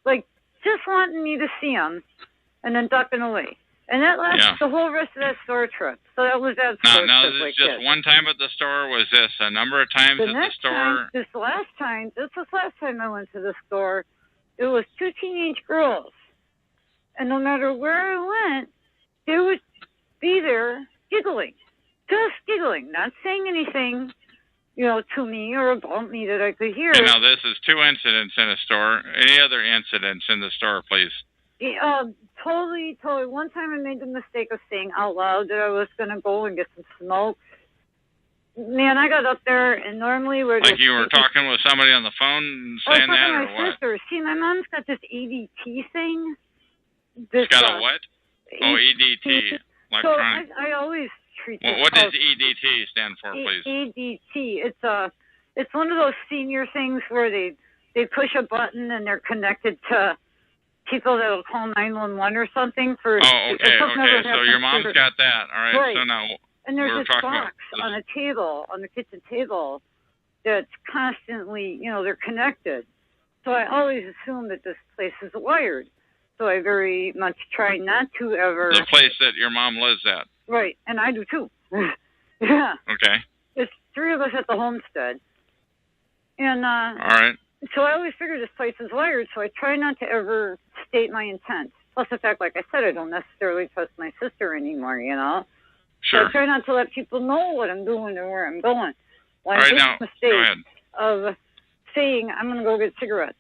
like just wanting me to see him, and then ducking away. And that lasted the whole rest of that store trip. So that was that store trip. Now, this is just one time at the store? Was this a number of times at the store? This last time I went to the store, it was 2 teenage girls. And no matter where I went, they would be there giggling. Just giggling, not saying anything, to me or about me that I could hear. And now this is 2 incidents in a store. Any other incidents in the store, please? Totally. One time I made the mistake of saying out loud that I was going to go and get some smoke. Man, I got up there, and normally we're like you were talking with somebody on the phone saying that, or what? Sister. See, my mom's got this EDT thing. She's got a what? EDT. Electronic. So I always treat this. What does EDT stand for, please? EDT. It's one of those senior things where they push a button and they're connected to people that will call 911 or something for. Oh, okay. So your mom's got that. All right. So now. And there's this box on a table, on the kitchen table, that's constantly, they're connected. So I always assume that this place is wired. So I very much try not to ever... The place that your mom lives at. Right, and I do too. Yeah. Okay. There's 3 of us at the homestead. And all right. So I always figure this place is wired, so I try not to ever state my intent. Plus the fact, like I said, I don't necessarily trust my sister anymore, Sure. So I try not to let people know what I'm doing or where I'm going. Well, all right, I now, made go the ahead. mistake of saying I'm going to go get cigarettes.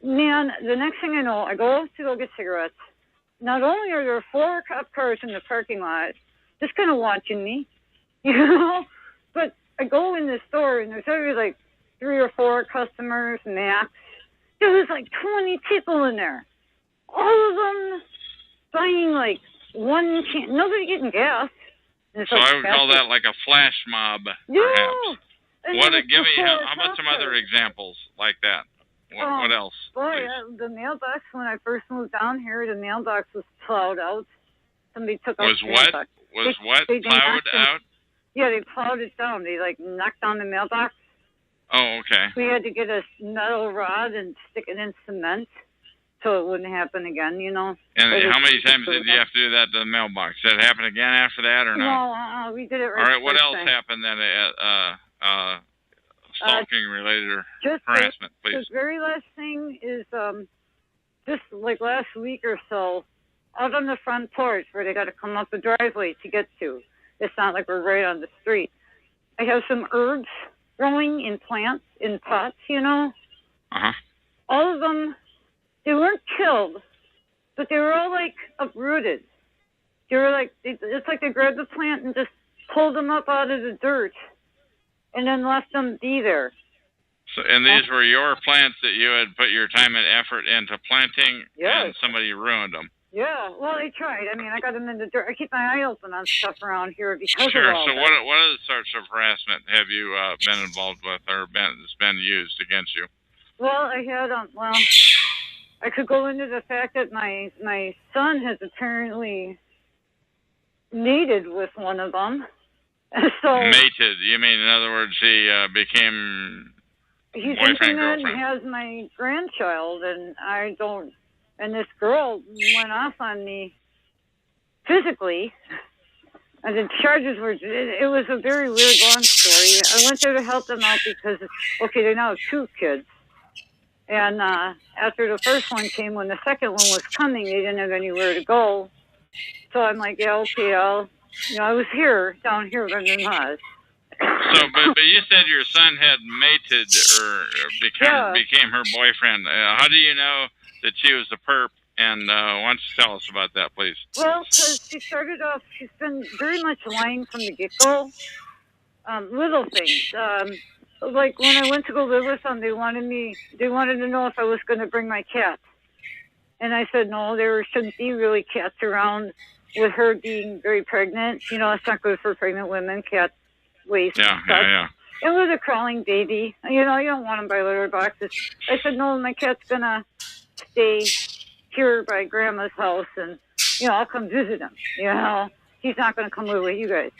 Man, the next thing I know, I go to go get cigarettes. Not only are there 4 cop cars in the parking lot just kind of watching me, but I go in the store and there's already like 3 or 4 customers max. There was like 20 people in there. All of them buying like 1 can. Nobody getting gas. So I would call that like a flash mob, perhaps. Yeah. Give me, how about some other examples like that? What else? Boy, the mailbox, when I first moved down here, the mailbox was plowed out. Somebody took out the mailbox. Was what? Plowed out? Yeah, they plowed it down. They like knocked down the mailbox. Oh, okay. We had to get a metal rod and stick it in cement so it wouldn't happen again, And how many times did you have to do that to the mailbox? Did it happen again after that or no? No, we did it right. All right, what else happened then? Stalking related or harassment, please. The very last thing is just like last week or so, out on the front porch where they got to come up the driveway to get to. It's not like we're right on the street. I have some herbs growing in plants, in pots, Uh-huh. All of them, they weren't killed, but they were all like uprooted. They were like, it's like they grabbed the plant and just pulled them up out of the dirt and then left them be there. So, and these were your plants that you had put your time and effort into planting, and somebody ruined them. Yeah, well, they tried. I mean, I got them in the dirt. I keep my eye open on stuff around here because Sure. of all So that. what other sorts of harassment have you been involved with or has been used against you? Well, I had, I could go into the fact that my son has apparently mated with one of them. So Mated? You mean, in other words, he became he's boyfriend, intimate and girlfriend? has my grandchild, and I don't. And this girl went off on me physically. And the charges were, it was a very weird, long story. I went there to help them out because, they now have 2 kids. And after the first one came, when the second one was coming, they didn't have anywhere to go. So I'm like, yeah, okay, I was down here, but I'm not. So, but you said your son had mated or became her boyfriend. How do you know that she was a perp? And why don't you tell us about that, please? Well, because she started off, she's been very much lying from the get-go. Little things. Like when I went to go live with them, they wanted to know if I was going to bring my cat. And I said, no, there shouldn't be really cats around with her being very pregnant. It's not good for pregnant women, cat waste. Yeah. And with a crawling baby, you don't want them by litter boxes. I said, no, my cat's going to stay here by Grandma's house, and, I'll come visit him. He's not going to come live with you guys.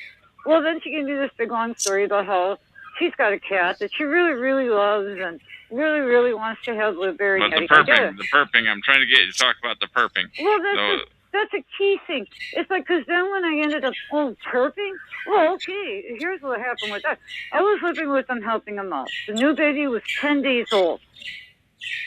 Well, then she gave me this big long story about how she's got a cat that she really, really loves and really, really wants to have Blueberry. But the perping, I'm trying to get you to talk about the perping. Well, that's a key thing. It's like, because then when I ended up, perping? Well, okay, here's what happened with that. I was living with them, helping them out. The new baby was 10 days old.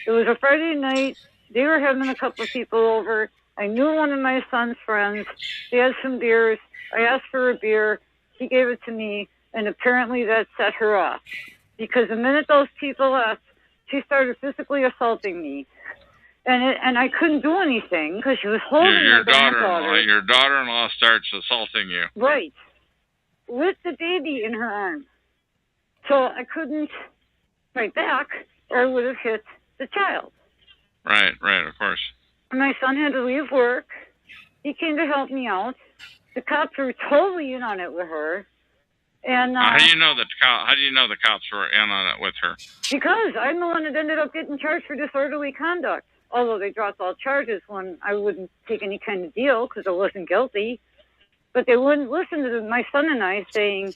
It was a Friday night. They were having a couple of people over. I knew one of my son's friends. They had some beers. I asked for a beer. He gave it to me, and apparently that set her off. Because the minute those people left, she started physically assaulting me. And I couldn't do anything because she was holding your my granddaughter. Your daughter-in-law starts assaulting you. Right. With the baby in her arms. So I couldn't fight back or I would have hit the child. Right, of course. My son had to leave work. He came to help me out. The cops were totally in on it with her. And how do you know the cops were in on it with her? Because I'm the one that ended up getting charged for disorderly conduct. Although they dropped all charges when I wouldn't take any kind of deal because I wasn't guilty. But they wouldn't listen to my son and I saying,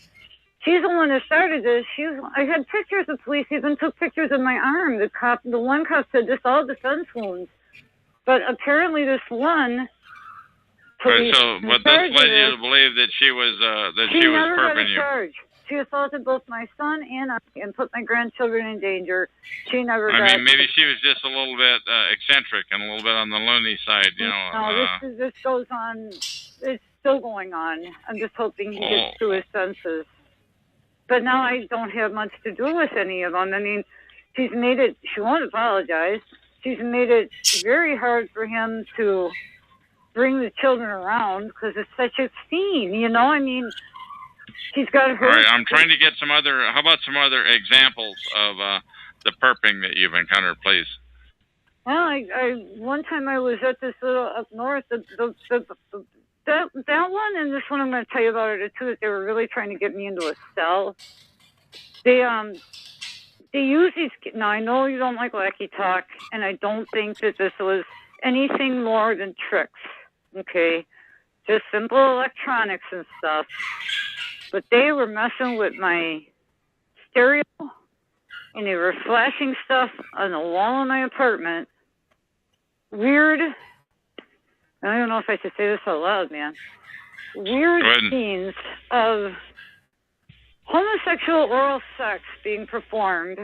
She's the one that started this. I had pictures. The police even took pictures of my arm. The one cop said this all defense wounds, but apparently this one. But this led you to believe that she was perping you. Charge. She assaulted both my son and I, and put my grandchildren in danger. She never. I mean, maybe she was just a little bit eccentric and a little bit on the loony side, you know. No, this goes on. It's still going on. I'm just hoping he gets to his senses. But now I don't have much to do with any of them. I mean, she's made it. She won't apologize. She's made it very hard for him to bring the children around because it's such a scene, you know. I mean. She's got her. All right, I'm trying to get some other. How about some other examples of the perping that you've encountered, please? Well, I one time I was at this little up north. That one and this one I'm going to tell you about it too. That they were really trying to get me into a cell. They use these. Now I know you don't like wacky talk, and I don't think that this was anything more than tricks. Okay, just simple electronics and stuff. But they were messing with my stereo, and they were flashing stuff on the wall of my apartment. Weird. I don't know if I should say this out loud, man. Weird scenes of homosexual oral sex being performed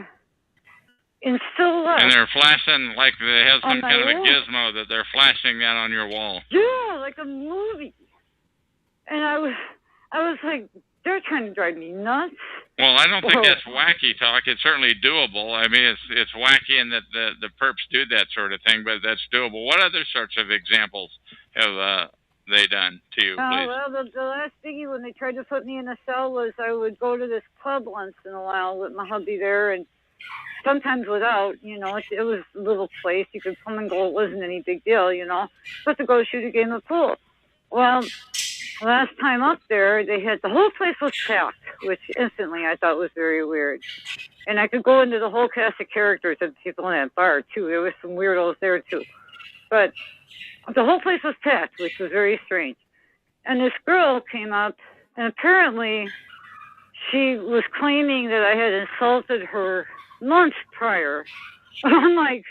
in still life. And they're flashing like they have some kind of a gizmo that they're flashing that on your wall. Yeah, like a movie. And I was like, they're trying to drive me nuts. Well, I don't think that's wacky talk. It's certainly doable. I mean, it's wacky in that the perps do that sort of thing, but that's doable. What other sorts of examples have they done to you, please? Well, the last thingy when they tried to put me in a cell was I would go to this club once in a while with my hubby there, and sometimes without, you know, it was a little place. You could come and go. It wasn't any big deal, you know. But to go shoot a game of pool. Well, last time up there, the whole place was packed, which instantly I thought was very weird. And I could go into the whole cast of characters of people in that bar, too. There was some weirdos there, too. But the whole place was packed, which was very strange. And this girl came up, and apparently she was claiming that I had insulted her months prior. I'm like,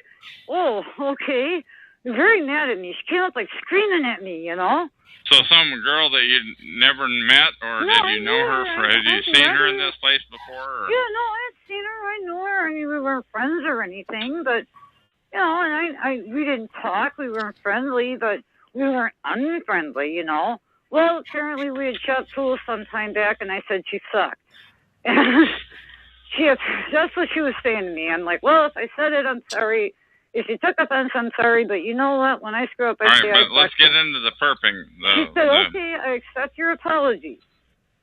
oh, okay. You're very mad at me. She came up like screaming at me, you know? So some girl that you never met, or did you know her? Had you seen her in this place before? Or? Yeah, no, I had seen her. I knew her. I mean, we weren't friends or anything, but, you know, and we didn't talk. We weren't friendly, but we weren't unfriendly, you know? Well, apparently we had shot pool some time back, and I said she sucked. And that's what she was saying to me. I'm like, well, if I said it, I'm sorry. If you took offense, I'm sorry, but you know what? When I screw up, I say I but let's get into the perping. She said, okay, I accept your apology.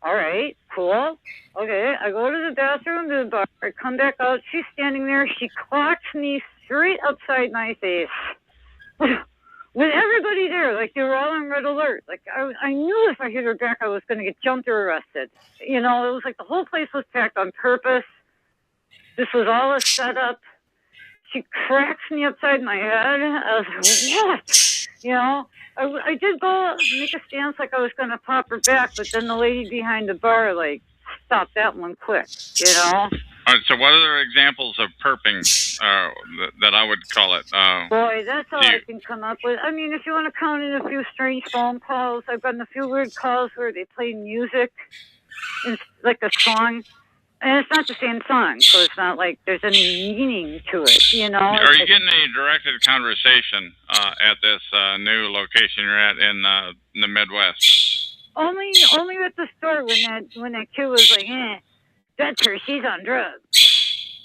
All right, cool. Okay, I go to the bathroom, to the bar. I come back out. She's standing there. She clocks me straight upside my face. With everybody there, like they were all on red alert. Like I knew if I hit her back, I was going to get jumped or arrested. You know, it was like the whole place was packed on purpose. This was all a setup. She cracks me upside my head. I was like, what? You know, I did go make a stance like I was going to pop her back, but then the lady behind the bar, like, stopped that one quick, you know? All right, so what other examples of perping that I would call it? Boy, that's all I can come up with. I mean, if you want to count in a few strange phone calls, I've gotten a few weird calls where they play music, like a song. And it's not the same song, so it's not like there's any meaning to it, you know? Are you getting any directed conversation at this new location you're at in the Midwest? Only at the store when that kid was like, that's her, she's on drugs.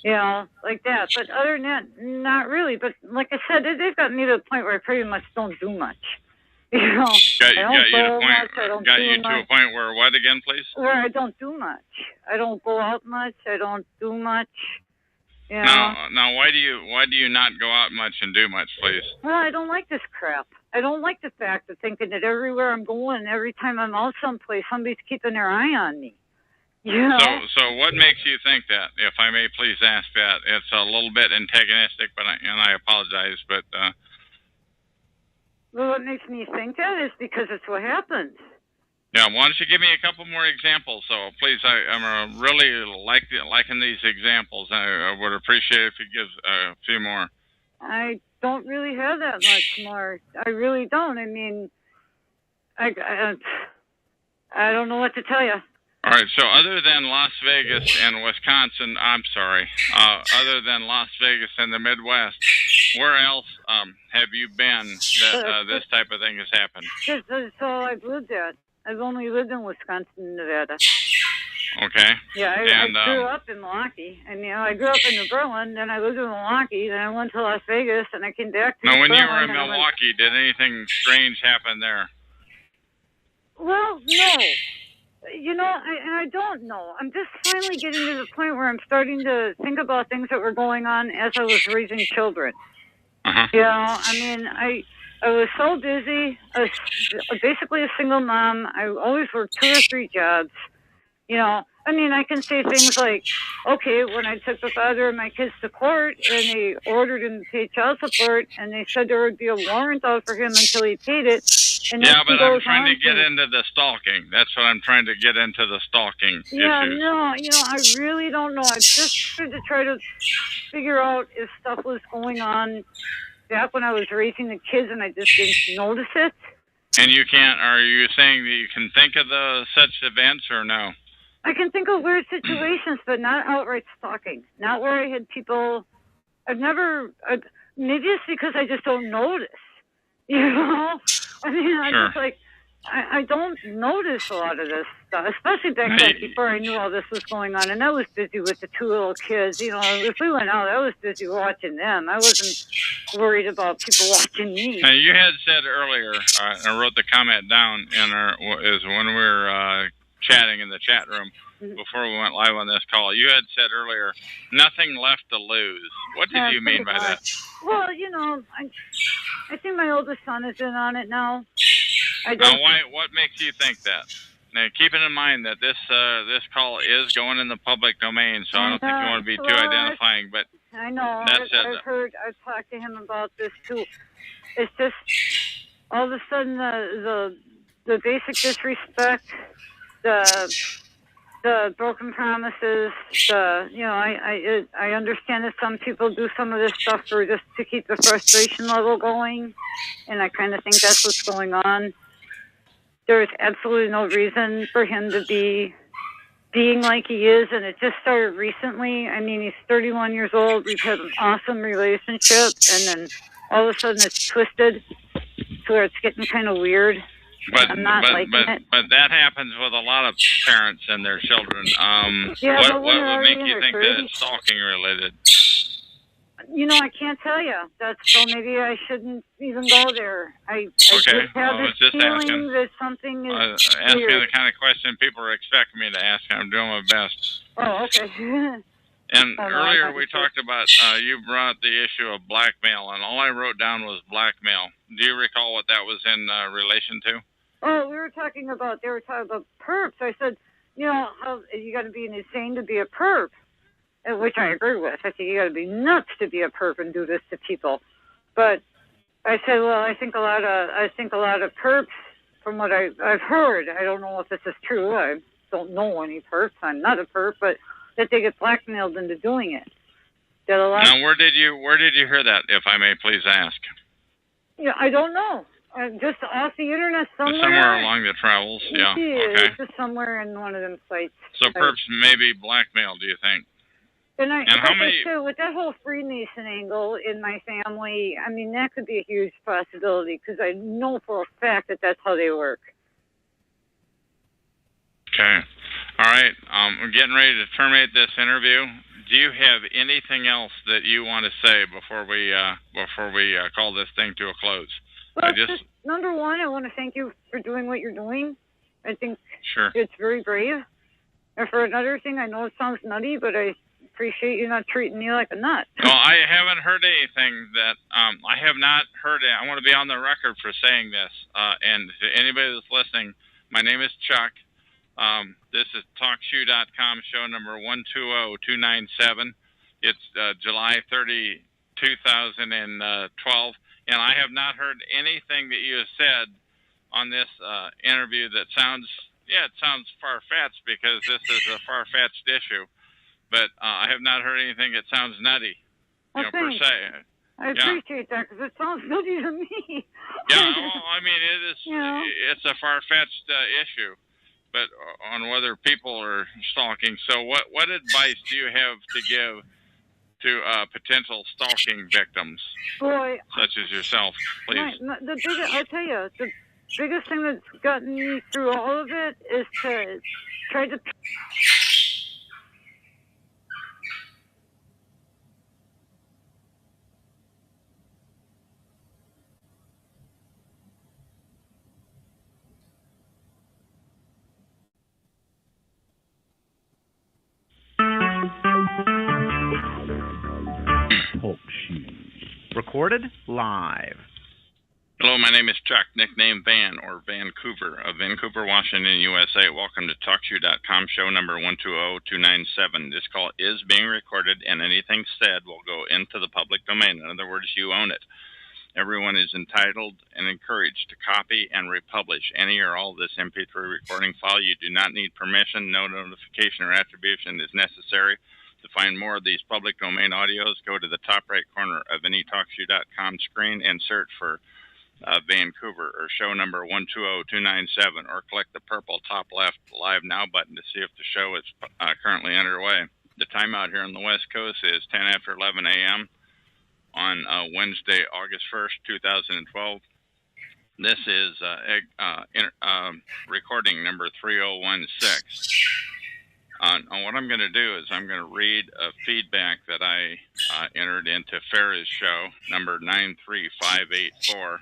You know, like that. But other than that, not really. But like I said, they've got me to the point where I pretty much don't do much. You know, got you to a point where what again, please? Where I don't do much. I don't go out much. I don't do much. You know? Now, why do you not go out much and do much, please? Well, I don't like this crap. I don't like the fact of thinking that everywhere I'm going, every time I'm out someplace, somebody's keeping their eye on me. You know? So what makes you think that? If I may please ask that. It's a little bit antagonistic, and I apologize, but. Well, what makes me think that is because it's what happens. Yeah, why don't you give me a couple more examples? So please, I'm really liking these examples. I would appreciate if you give a few more. I don't really have that much more. I really don't. I mean, I don't know what to tell you. All right, so other than Las Vegas and Wisconsin, other than Las Vegas and the Midwest, where else have you been that this type of thing has happened? That's all I've lived at. I've only lived in Wisconsin and Nevada. Okay. Yeah, I grew up in Milwaukee. I mean, I grew up in New Berlin, then I lived in Milwaukee, then I went to Las Vegas, and I came back to Now, when Berlin, you were in Milwaukee, did anything strange happen there? Well, no. You know, I don't know. I'm just finally getting to the point where I'm starting to think about things that were going on as I was raising children. You know, I mean, I was so busy. I was basically a single mom. I always worked 2 or 3 jobs. You know, I mean, I can say things like, okay, when I took the father of my kids to court and they ordered him to pay child support and they said there would be a warrant out for him until he paid it. And yeah, but I'm trying to get into the stalking. That's what I'm trying to get into, the stalking issues. No, you know, I really don't know. I've just tried to figure out if stuff was going on back when I was raising the kids and I just didn't notice it. And you can't, are you saying that you can think of such events or no? I can think of weird situations, but not outright stalking. Not where I had people. Maybe it's because I just don't notice. You know? I mean, I'm just like, I don't notice a lot of this stuff, especially back then before I knew all this was going on. And I was busy with the 2 little kids. You know, if we went out, I was busy watching them. I wasn't worried about people watching me. Now, you had said earlier, I wrote the comment down is when we were chatting in the chat room before we went live on this call. You had said earlier, nothing left to lose. What did you mean by that? Well, you know, I think my oldest son is in on it now. What makes you think that? Now, keeping in mind that this call is going in the public domain, so I don't think you want to be too identifying. But I know. I've talked to him about this too. It's just all of a sudden the basic disrespect, the broken promises. I understand that some people do some of this stuff just to keep the frustration level going, and I kind of think that's what's going on. There's absolutely no reason for him to be being like he is, and it just started recently. I mean, he's 31 years old. We've had an awesome relationship, and then all of a sudden it's twisted to where it's getting kind of weird. I'm not liking it. But that happens with a lot of parents and their children. What would make you think that it's stalking related? You know, I can't tell you. So maybe I shouldn't even go there. I just have this feeling that something is asking weird. the kind of question people are expecting me to ask. I'm doing my best. Oh, okay. And earlier we talked about, you brought the issue of blackmail, and all I wrote down was blackmail. Do you recall what that was in relation to? Oh, they were talking about perps. I said, you know, you got to be insane to be a perp. Which I agree with. I think you got to be nuts to be a perp and do this to people. But I said, well, I think a lot of perps, from what I've heard, I don't know if this is true. I don't know any perps. I'm not a perp, but that they get blackmailed into doing it. Now, where did you hear that, if I may please ask? Yeah, I don't know. Just off the internet somewhere. Somewhere along the travels. Yeah. Okay. Just somewhere in one of them sites. So perps may be blackmailed, do you think? And how many? With that whole Freemason angle in my family, I mean, that could be a huge possibility because I know for a fact that that's how they work. Okay. All right. We're getting ready to terminate this interview. Do you have anything else that you want to say before we call this thing to a close? Well, just number one, I want to thank you for doing what you're doing. I think it's very brave. And for another thing, I know it sounds nutty, but I appreciate you not treating me like a nut. Well, I haven't heard anything that I have not heard it. I want to be on the record for saying this. And to anybody that's listening, my name is Chuck. This is TalkShoe.com, show number 120297. It's July 30, 2012. And I have not heard anything that you have said on this interview that sounds far-fetched because this is a far-fetched issue, but I have not heard anything that sounds nutty, per se. I appreciate that because it sounds nutty to me. Yeah, well, I mean, it is. It's a far-fetched issue, but on whether people are stalking. So, what advice do you have to give to potential stalking victims, such as yourself, please? I'll tell you, the biggest thing that's gotten me through all of it is to try to. Talk shoes. Recorded live. Hello, my name is Chuck, nickname Van or Vancouver of Vancouver, Washington, USA. Welcome to TalkShoe.com, show number 120297. This call is being recorded, and anything said will go into the public domain. In other words, you own it. Everyone is entitled and encouraged to copy and republish any or all of this MP3 recording file. You do not need permission. No notification or attribution is necessary. To find more of these public domain audios, go to the top right corner of any TalkShoe.com screen and search for Vancouver or show number 120297, or click the purple top left Live Now button to see if the show is currently underway. The time out here on the West Coast is 10 after 11 a.m. on Wednesday, August 1st, 2012. This is recording number 3016. What I'm going to do is I'm going to read a feedback that I entered into Farah's show, number 93584,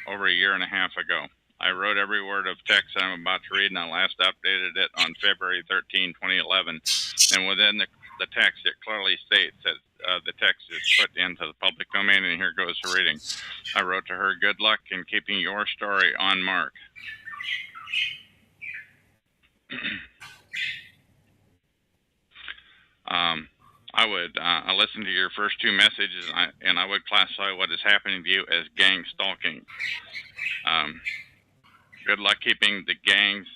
over a year and a half ago. I wrote every word of text that I'm about to read, and I last updated it on February 13, 2011. And within the text, it clearly states that the text is put into the public domain, and here goes the reading. I wrote to her, "Good luck in keeping your story on mark." I would listen to your first two messages, and I would classify what is happening to you as gang stalking. Good luck keeping the gangs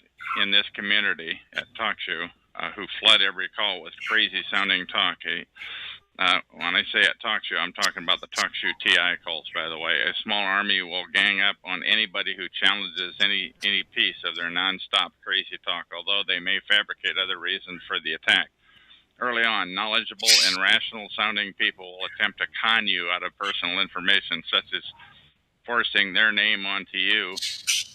in this community at TalkShoe who flood every call with crazy-sounding talk. When I say at TalkShoe, I'm talking about the TalkShoe TI calls, by the way. A small army will gang up on anybody who challenges any piece of their nonstop crazy talk, although they may fabricate other reasons for the attack. Early on, knowledgeable and rational-sounding people will attempt to con you out of personal information, such as forcing their name onto you,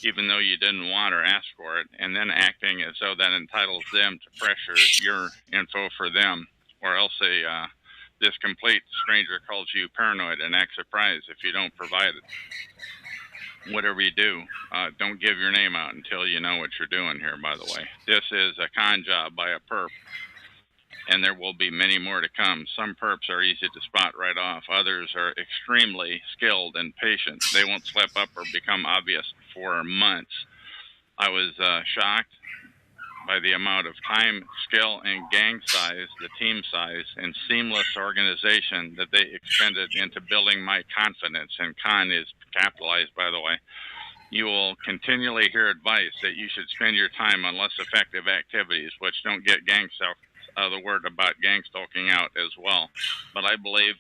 even though you didn't want or ask for it, and then acting as though that entitles them to pressure your info for them, or else this complete stranger calls you paranoid and acts surprised if you don't provide it. Whatever you do, don't give your name out until you know what you're doing here, by the way. This is a con job by a perp, and there will be many more to come. Some perps are easy to spot right off. Others are extremely skilled and patient. They won't slip up or become obvious for months. I was shocked by the amount of time, skill, and gang size, the team size, and seamless organization that they expended into building my confidence. And con is capitalized, by the way. You will continually hear advice that you should spend your time on less effective activities, which don't get gang the word about gang stalking out as well. But I believe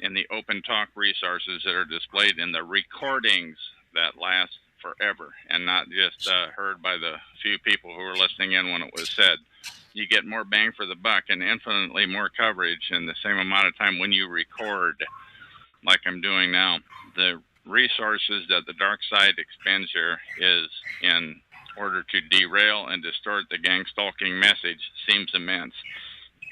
in the open talk resources that are displayed in the recordings that last forever and not just heard by the few people who were listening in when it was said. You get more bang for the buck and infinitely more coverage in the same amount of time when you record, like I'm doing now. The resources that the dark side expends here is in order to derail and distort the gang stalking message seems immense.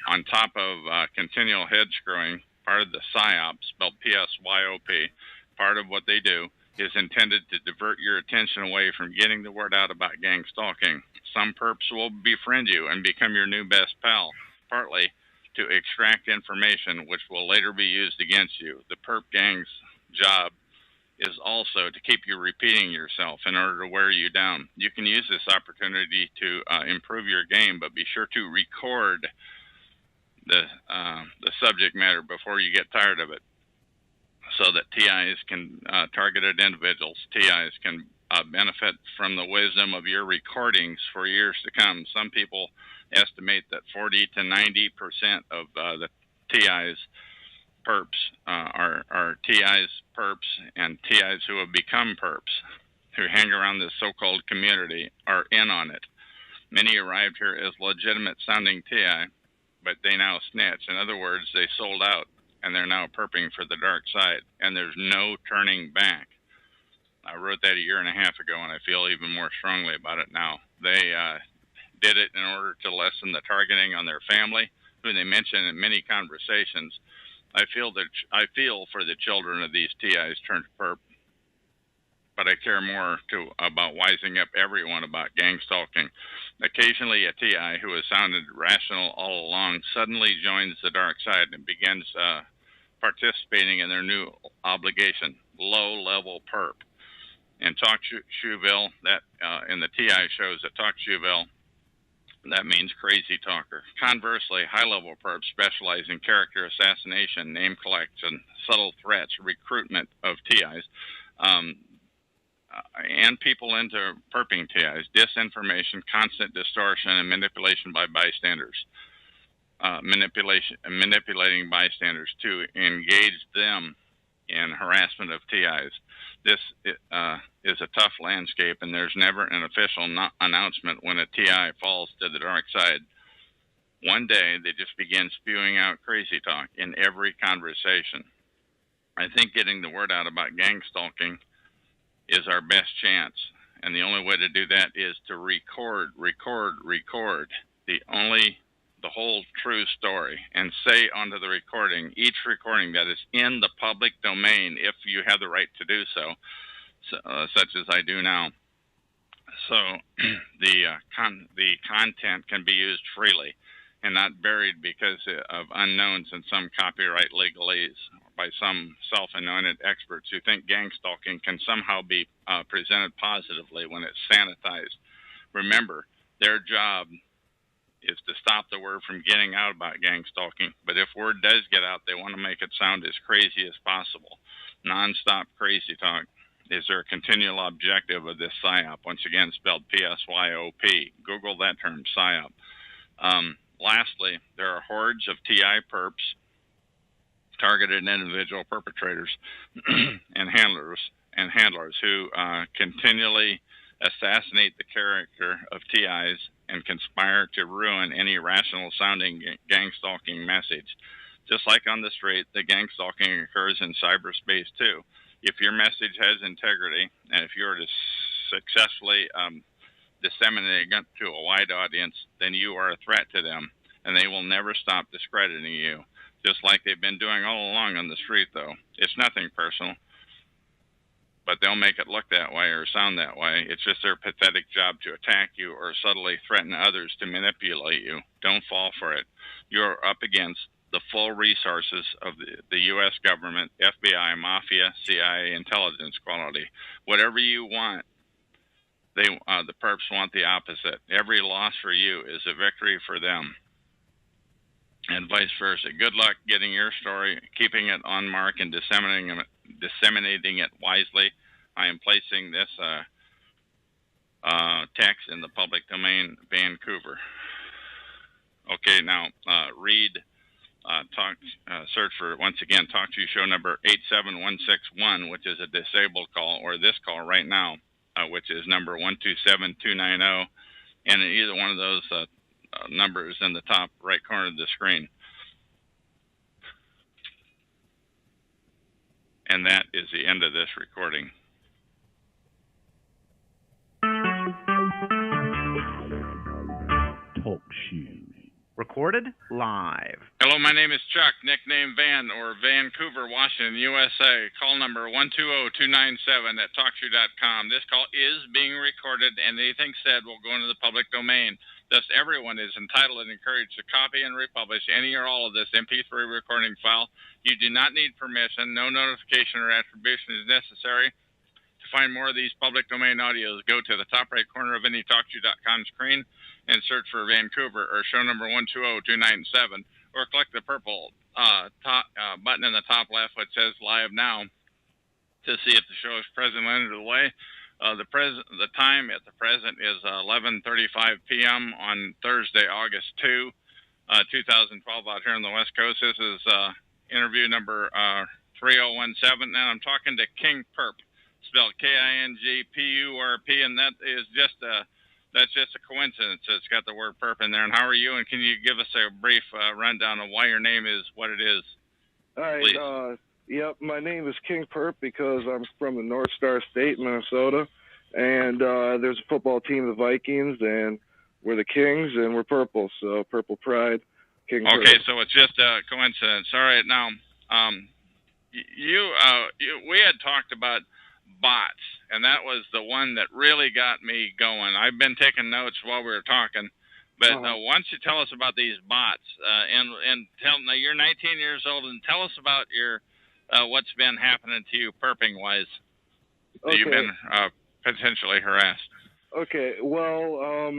On top of continual head screwing, part of the PSYOP, spelled P-S-Y-O-P, part of what they do is intended to divert your attention away from getting the word out about gang stalking. Some perps will befriend you and become your new best pal, partly to extract information which will later be used against you. The perp gang's job is also to keep you repeating yourself in order to wear you down. You can use this opportunity to improve your game, but be sure to record the subject matter before you get tired of it, so that TIs can, targeted individuals, TIs can benefit from the wisdom of your recordings for years to come. Some people estimate that 40 to 90% of the TIs perps are TIs perps and TIs who have become perps, who hang around this so-called community, are in on it. Many arrived here as legitimate sounding TI, but they now snitch. In other words, they sold out and they're now perping for the dark side, and there's no turning back. I wrote that a year and a half ago, and I feel even more strongly about it now. They did it in order to lessen the targeting on their family, who they mention in many conversations. I feel for the children of these TIs turned perp, but I care more about wising up everyone about gang stalking. Occasionally, a TI who has sounded rational all along suddenly joins the dark side and begins participating in their new obligation, low-level perp. In Talk Shoeville, that in the TI shows at Talk Shoeville, that means crazy talker. Conversely, high-level perps specialize in character assassination, name collection, subtle threats, recruitment of TIs, and people into perping TIs, disinformation, constant distortion, and manipulation by bystanders. Manipulating bystanders to engage them in harassment of TIs. This is a tough landscape, and there's never an official announcement when a TI falls to the dark side. One day, they just begin spewing out crazy talk in every conversation. I think getting the word out about gang stalking is our best chance, and the only way to do that is to record the whole true story, and say onto the recording, each recording that is in the public domain, if you have the right to do so, such as I do now. So the content can be used freely and not buried because of unknowns and some copyright legalese by some self-anointed experts who think gang stalking can somehow be presented positively when it's sanitized. Remember, their job is to stop the word from getting out about gang stalking. But if word does get out, they want to make it sound as crazy as possible. Non-stop crazy talk is their continual objective of this PSYOP. Once again, spelled PSYOP. Google that term, PSYOP. Lastly, there are hordes of TI perps, targeted individual perpetrators and handlers who continually assassinate the character of TIs and conspire to ruin any rational sounding gang stalking message. Just like on the street, the gang stalking occurs in cyberspace too. If your message has integrity, and if you're to successfully disseminating it to a wide audience, then you are a threat to them, and they will never stop discrediting you, just like they've been doing all along on the street, though. It's nothing personal, but they'll make it look that way or sound that way. It's just their pathetic job to attack you or subtly threaten others to manipulate you. Don't fall for it. You're up against the full resources of the U.S. government, FBI, mafia, CIA, intelligence quality. Whatever you want, the perps want the opposite. Every loss for you is a victory for them, and vice versa. Good luck getting your story, keeping it on mark, and disseminating it wisely. I am placing this text in the public domain, Vancouver. Okay, now read. Search for, once again, Talk To You show number 87161, which is a disabled call, or this call right now, which is number 127290, and either one of those numbers in the top right corner of the screen. And that is the end of this recording. Talk Shoe. Recorded live. Hello, my name is Chuck, nickname Van, or Vancouver, Washington, USA. Call number 120297 at TalkShoe.com. This call is being recorded, and anything said will go into the public domain. Thus, everyone is entitled and encouraged to copy and republish any or all of this MP3 recording file. You do not need permission. No notification or attribution is necessary. To find more of these public domain audios, go to the top right corner of any TalkShoe.com screen and search for Vancouver or show number 120297, or click the purple button in the top left which says Live Now to see if the show is presently underway, The time at the present is 11:35 p.m. on Thursday, August 2, 2012, out here on the West Coast. This is interview number 3017, and I'm talking to King Perp, spelled KINGPURP, and that's just a coincidence. It's got the word perp in there. And how are you? And can you give us a brief rundown of why your name is what it is? All right. Yep, my name is King Perp because I'm from the North Star State, Minnesota, and there's a football team, the Vikings, and we're the Kings, and we're purple, so Purple Pride, King Perp. Okay, so it's just a coincidence. All right, now, we had talked about bots, and that was the one that really got me going. I've been taking notes while we were talking, but why don't you tell us about these bots? And tell now you're 19 years old, and tell us about your what's been happening to you perping wise. Okay. You've been potentially harassed. Okay, well,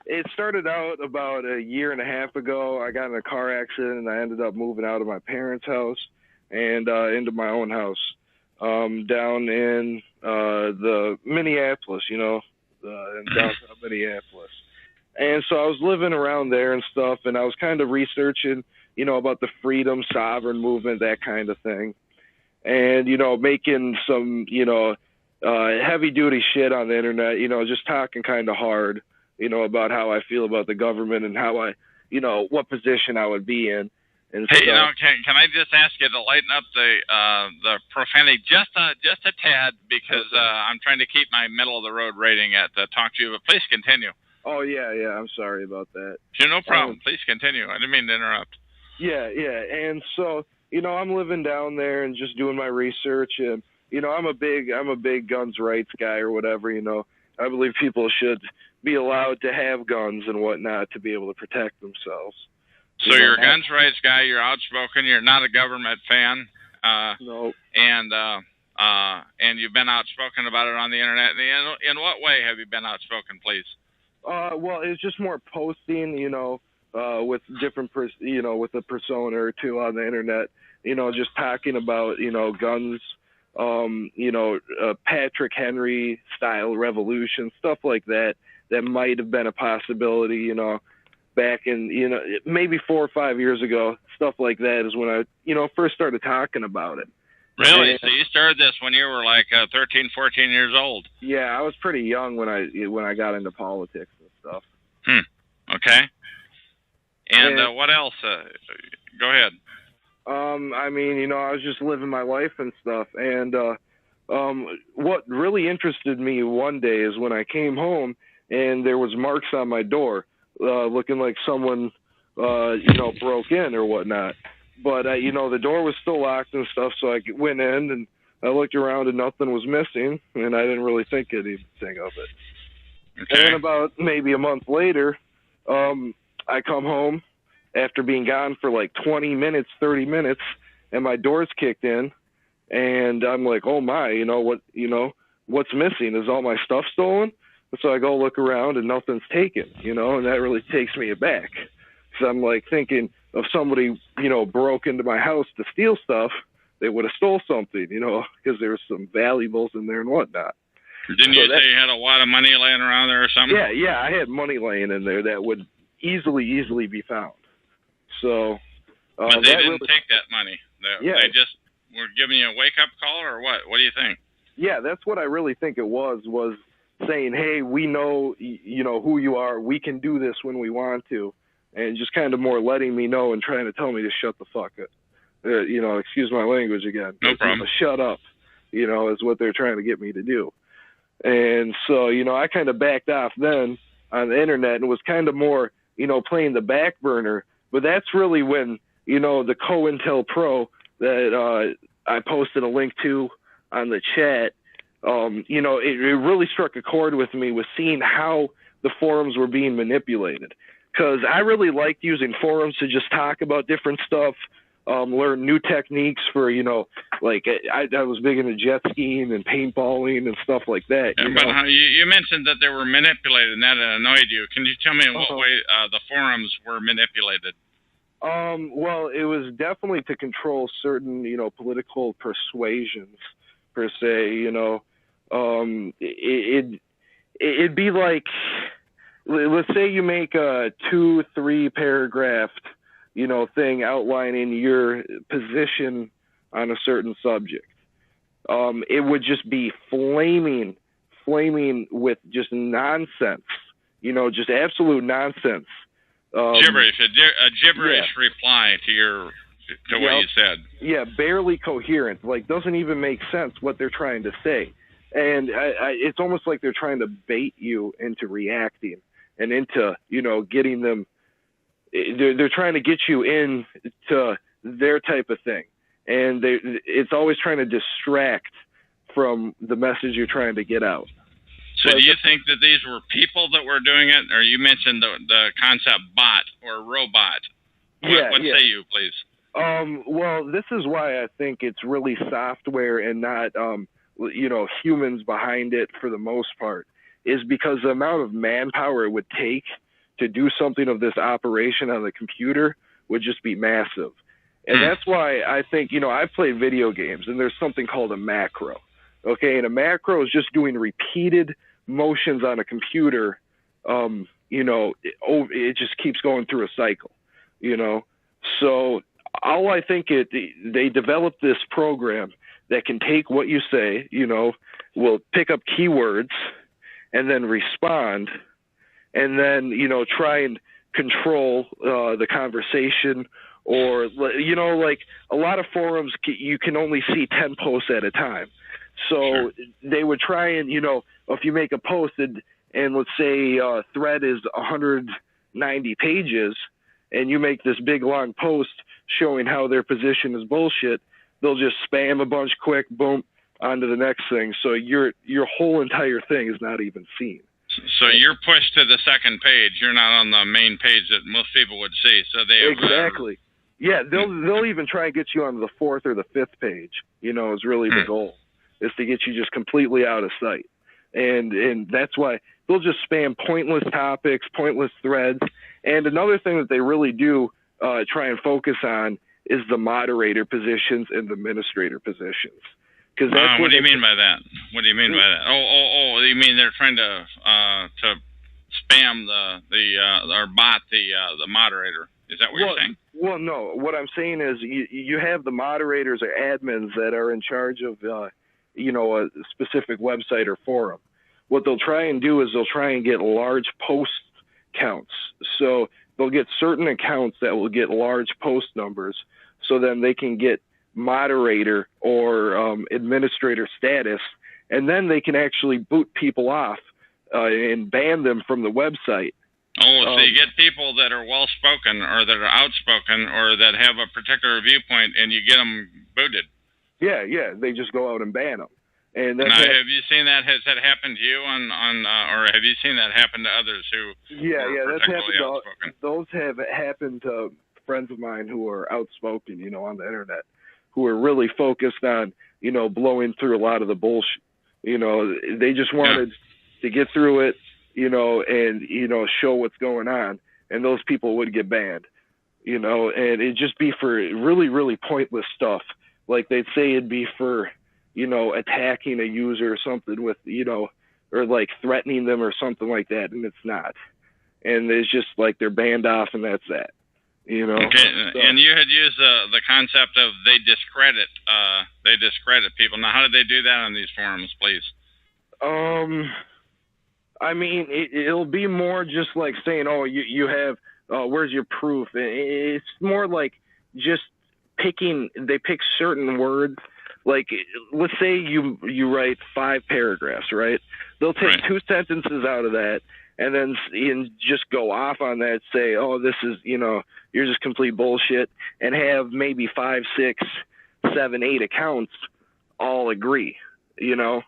it started out about a year and a half ago. I got in a car accident, and I ended up moving out of my parents' house and into my own house down in the Minneapolis, in downtown Minneapolis. And so I was living around there and stuff, and I was kind of researching, about the freedom, sovereign movement, that kind of thing. And, making some, heavy-duty shit on the internet, just talking kind of hard, about how I feel about the government and how I, what position I would be in. And hey, can I just ask you to lighten up the profanity just a tad, because I'm trying to keep my middle-of-the-road rating at talk to you, but please continue. Oh, yeah, I'm sorry about that. Sure, no problem. Please continue. I didn't mean to interrupt. Yeah, and so, I'm living down there and just doing my research, and, I'm a big guns rights guy or whatever, I believe people should be allowed to have guns and whatnot to be able to protect themselves. So you're a guns rights guy, you're outspoken, you're not a government fan. No. And you've been outspoken about it on the internet. In what way have you been outspoken, please? Well, it's just more posting, with different, with a persona or two on the internet, just talking about, guns, Patrick Henry style revolution, stuff like that might have been a possibility, back in, maybe 4 or 5 years ago. Stuff like that is when I, first started talking about it. Really? And, so you started this when you were like 13, 14 years old? Yeah, I was pretty young when I got into politics and stuff. Okay. And what else? Go ahead. I mean, I was just living my life and stuff. And what really interested me one day is when I came home and there was marks on my door, looking like someone, broke in or whatnot. But, the door was still locked and stuff, so I went in and I looked around and nothing was missing, and I didn't really think anything of it. Okay. And then about maybe a month later, I come home after being gone for like 20 minutes, 30 minutes, and my door's kicked in, and I'm like, oh my, what's missing? Is all my stuff stolen? So I go look around and nothing's taken, and that really takes me aback. So I'm like thinking if somebody, broke into my house to steal stuff, they would have stole something, because there's some valuables in there and whatnot. Didn't you say you had a lot of money laying around there or something? Yeah, I had money laying in there that would easily be found. So, but they didn't take that money. They just were giving you a wake-up call, or what? What do you think? Yeah, that's what I really think it was saying, hey, we know, who you are. We can do this when we want to. And just kind of more letting me know and trying to tell me to shut the fuck up. Excuse my language again. No problem. Shut up, is what they're trying to get me to do. And so, I kind of backed off then on the internet and was kind of more, playing the back burner. But that's really when, the COINTELPRO that I posted a link to on the chat, it really struck a chord with me with seeing how the forums were being manipulated. Because I really liked using forums to just talk about different stuff, learn new techniques for, like I was big into jet skiing and paintballing and stuff like that. Yeah, but you mentioned that they were manipulated and that annoyed you. Can you tell me in what way the forums were manipulated? Well, it was definitely to control certain, political persuasions, per se, It'd be like, let's say you make a 2-3 paragraph, thing outlining your position on a certain subject. It would just be flaming with just nonsense, just absolute nonsense. Gibberish, a gibberish reply to what you said. Yeah, barely coherent. Like, doesn't even make sense what they're trying to say. And it's almost like they're trying to bait you into reacting and into, getting them. They're trying to get you into their type of thing. And it's always trying to distract from the message you're trying to get out. So do you think that these were people that were doing it? Or you mentioned the concept bot or robot. What say you, please? Well, this is why I think it's really software and not, humans behind it for the most part, is because the amount of manpower it would take to do something of this operation on the computer would just be massive. And that's why I think, I've played video games, and there's something called a macro. Okay, and a macro is just doing repeated motions on a computer. It just keeps going through a cycle, So all I think they developed this program that can take what you say, will pick up keywords and then respond, and then, try and control the conversation. Or, like a lot of forums, you can only see 10 posts at a time. So they would try and, if you make a post and let's say a thread is 190 pages and you make this big long post showing how their position is bullshit, they'll just spam a bunch quick, boom, onto the next thing. So your whole entire thing is not even seen. So you're pushed to the second page. You're not on the main page that most people would see. So they exactly. Yeah, they'll even try and get you on the 4th or the 5th page. Is really the goal, is to get you just completely out of sight. And that's why they'll just spam pointless topics, pointless threads. And another thing that they really do try and focus on is the moderator positions and the administrator positions. What do you mean by that? What do you mean by that? Oh! You mean they're trying to spam or bot the moderator? Is that what you're saying? Well, no. What I'm saying is you have the moderators or admins that are in charge of a specific website or forum. What they'll try and do is they'll try and get large post counts. So they'll get certain accounts that will get large post numbers, so then they can get moderator or administrator status, and then they can actually boot people off and ban them from the website. So you get people that are well-spoken or that are outspoken or that have a particular viewpoint, and you get them booted. Yeah, they just go out and ban them. And now, have you seen that? Has that happened to you or have you seen that happen to others who? Yeah, that's happened. Those have happened to friends of mine who are outspoken, on the internet, who are really focused on, blowing through a lot of the bullshit. They just wanted to get through it, and, show what's going on. And those people would get banned, and it'd just be for really, really pointless stuff. Like they'd say it'd be for, attacking a user or something with, or like threatening them or something like that. And it's not. And it's just like they're banned off and that's that. Okay, so, and you had used the concept of they discredit people. Now, how did they do that on these forums, please? I mean, it'll be more just like saying, "Oh, you have, where's your proof?" It's more like just picking. They pick certain words. Like, let's say you write 5 paragraphs, right? They'll take 2 sentences out of that. And then just go off on that, say, oh, this is, you're just complete bullshit, and have maybe 5, 6, 7, 8 accounts all agree, boom,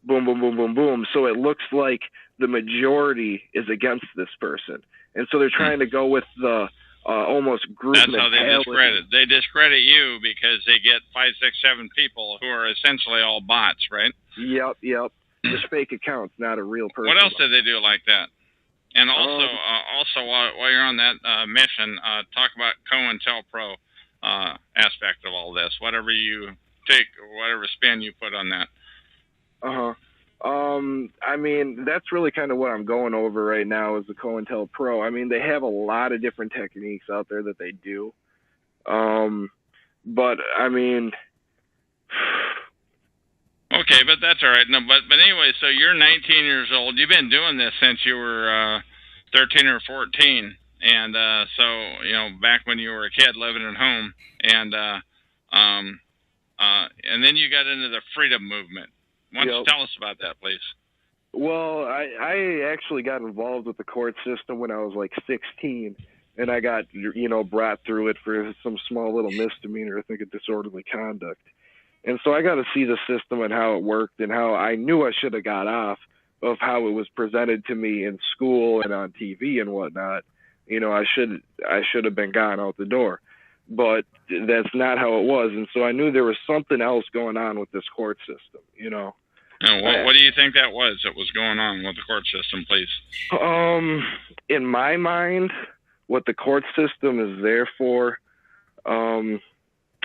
boom, boom, boom, boom. So it looks like the majority is against this person. And so they're trying to go with the almost group mentality. That's how they discredit. They discredit you because they get 5, 6, 7 people who are essentially all bots, right? Yep. Just fake accounts, not a real person. What else did they do like that? And also, while you're on that mission, talk about COINTELPRO aspect of all this. Whatever you take, whatever spin you put on that. I mean, that's really kind of what I'm going over right now is the COINTELPRO. I mean, they have a lot of different techniques out there that they do. But I mean, okay, but that's all right. No, but anyway, so you're 19 years old. You've been doing this since you were 13 or 14, and so back when you were a kid living at home, and then you got into the freedom movement. Why don't you tell us about that, please? Well, I actually got involved with the court system when I was like 16, and I got brought through it for some small little misdemeanor, I think, of disorderly conduct. And so I got to see the system and how it worked and how I knew I should have got off of how it was presented to me in school and on TV and whatnot. I should have been gone out the door, but that's not how it was. And so I knew there was something else going on with this court system. What do you think that was going on with the court system, please? In my mind, what the court system is there for, I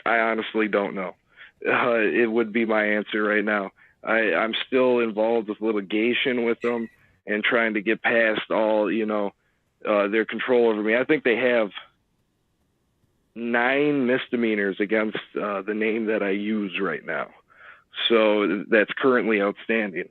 honestly don't know. It would be my answer right now. I'm still involved with litigation with them and trying to get past all, their control over me. I think they have 9 misdemeanors against the name that I use right now. So that's currently outstanding.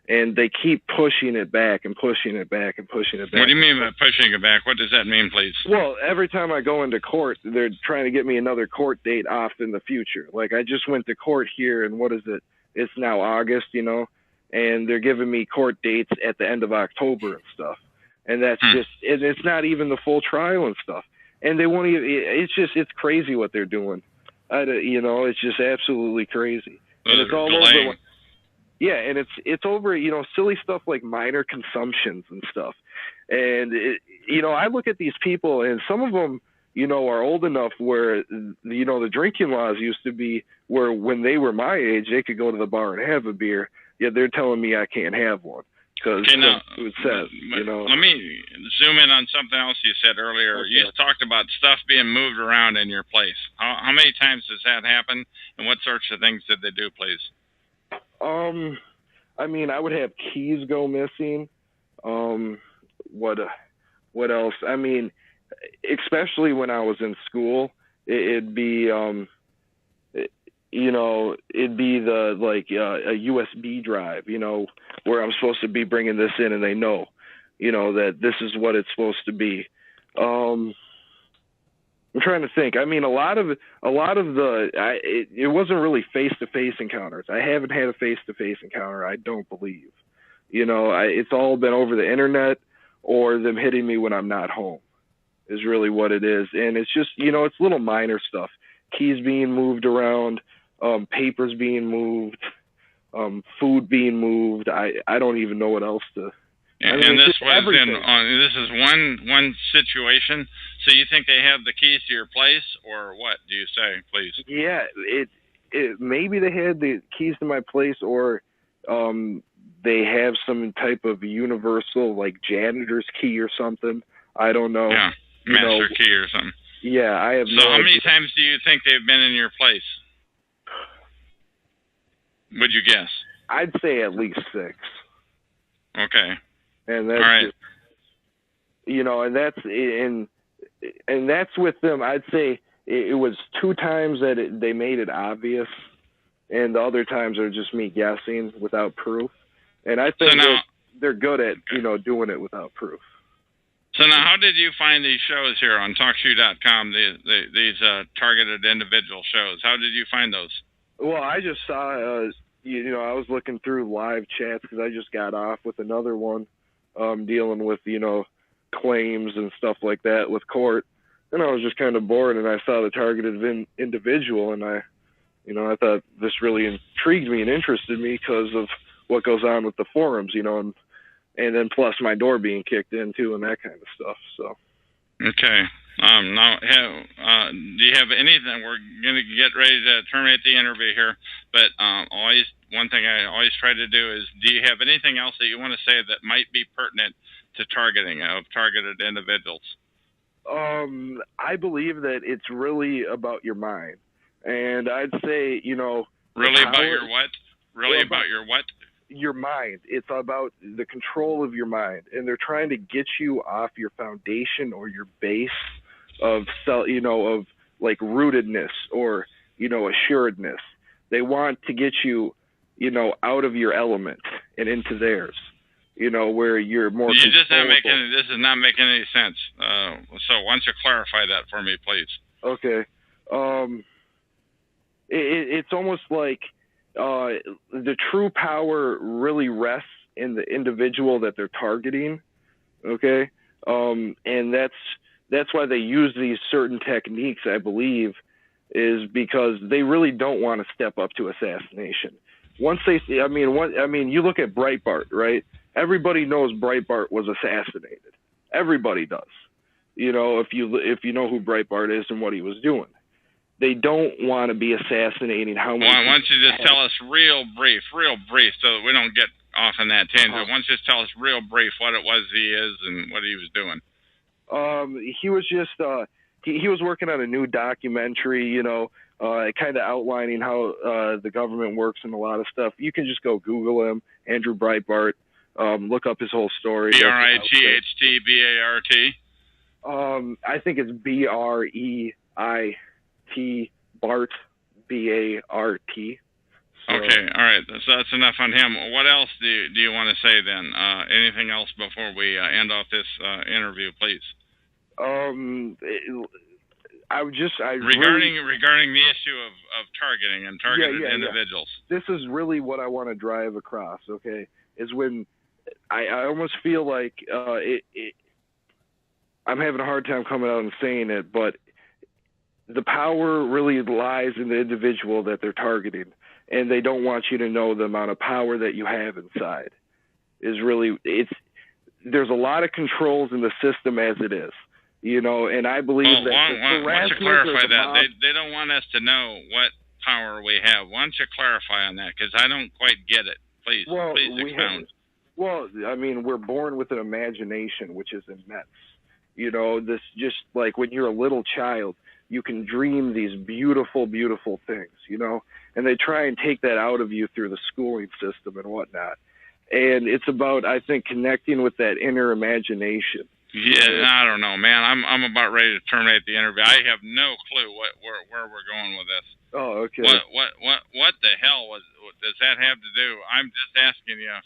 And they keep pushing it back and pushing it back and pushing it back. What do you mean by pushing it back? What does that mean, please? Well, every time I go into court, they're trying to get me another court date off in the future. Like, I just went to court here, and what is it? It's now August, and they're giving me court dates at the end of October and stuff. And that's it's not even the full trial and stuff. And they won't even, it's crazy what they're doing. It's just absolutely crazy. And it's all over. Yeah, and it's over, silly stuff like minor consumptions and stuff. And I look at these people, and some of them, are old enough where the drinking laws used to be where when they were my age, they could go to the bar and have a beer. Yet they're telling me I can't have one because it says. Let me zoom in on something else you said earlier. Okay. You talked about stuff being moved around in your place. How many times does that happen, and what sorts of things did they do, please? I mean, I would have keys go missing. What else? I mean, especially when I was in school, it'd be it'd be a USB drive, where I'm supposed to be bringing this in, and they know, that this is what it's supposed to be. I'm trying to think. I mean, a lot of it wasn't really face-to-face encounters. I haven't had a face-to-face encounter, I don't believe. It's all been over the internet or them hitting me when I'm not home is really what it is. And it's just, it's little minor stuff. Keys being moved around, papers being moved, food being moved. I don't even know what else to... And this this is one situation. So you think they have the keys to your place, or what do you say, please? Yeah, it maybe they had the keys to my place, or they have some type of universal like janitor's key or something. I don't know. Yeah, master key or something. Yeah, I have. So how many times do you think they've been in your place? Would you guess? I'd say at least 6. Okay. And that's right. And that's with them. I'd say it was 2 times that they made it obvious, and the other times are just me guessing without proof. And I think they're good at doing it without proof. So now, how did you find these shows here on TalkShoe.com? These targeted individual shows. How did you find those? Well, I just saw. I was looking through live chats because I just got off with another one. Dealing with, claims and stuff like that with court. And I was just kind of bored, and I saw the targeted individual, and I thought this really intrigued me and interested me because of what goes on with the forums, and then plus my door being kicked in too and that kind of stuff. So. Okay. Now, do you have anything? We're going to get ready to terminate the interview here, but one thing I always try to do is, do you have anything else that you want to say that might be pertinent to targeting of targeted individuals? I believe that it's really about your mind, and I'd say, really about your what? Really about your what? your mind. It's about the control of your mind, and they're trying to get you off your foundation or your base of of like rootedness or assuredness. They want to get you out of your element and into theirs. Where you're more. You're just not making. This is not making any sense. So why don't you clarify that for me, please? Okay. It's almost like the true power really rests in the individual that they're targeting. Okay. And that's why they use these certain techniques, I believe, is because they really don't want to step up to assassination. Once they, you look at Breitbart, right? Everybody knows Breitbart was assassinated. Everybody does. If you know who Breitbart is and what he was doing. They don't want to be assassinating how many. Why don't you just tell us real brief, so that we don't get off on that tangent. Why don't you just tell us real brief what it was he is and what he was doing? He was just he was working on a new documentary, kind of outlining how the government works and a lot of stuff. You can just go Google him, Andrew Breitbart, look up his whole story. Brightbart. I think it's BREIT, Bart, BART. So, okay, all right. So that's enough on him. What else do you want to say then? Anything else before we end off this interview, please? Regarding the issue of targeting and targeted individuals. Yeah. This is really what I want to drive across. Okay, is when I almost feel like I'm having a hard time coming out and saying it, but the power really lies in the individual that they're targeting, and they don't want you to know the amount of power that you have inside. There's a lot of controls in the system as it is, and I believe why don't you clarify that? They don't want us to know what power we have. Why don't you clarify on that? Because I don't quite get it. Please expound. We're born with an imagination, which is immense. This just like when you're a little child, you can dream these beautiful, beautiful things, and they try and take that out of you through the schooling system and whatnot. And it's about, I think, connecting with that inner imagination. Yeah, I don't know, man. I'm about ready to terminate the interview. I have no clue where we're going with this. Oh, okay. What the hell does that have to do? I'm just asking you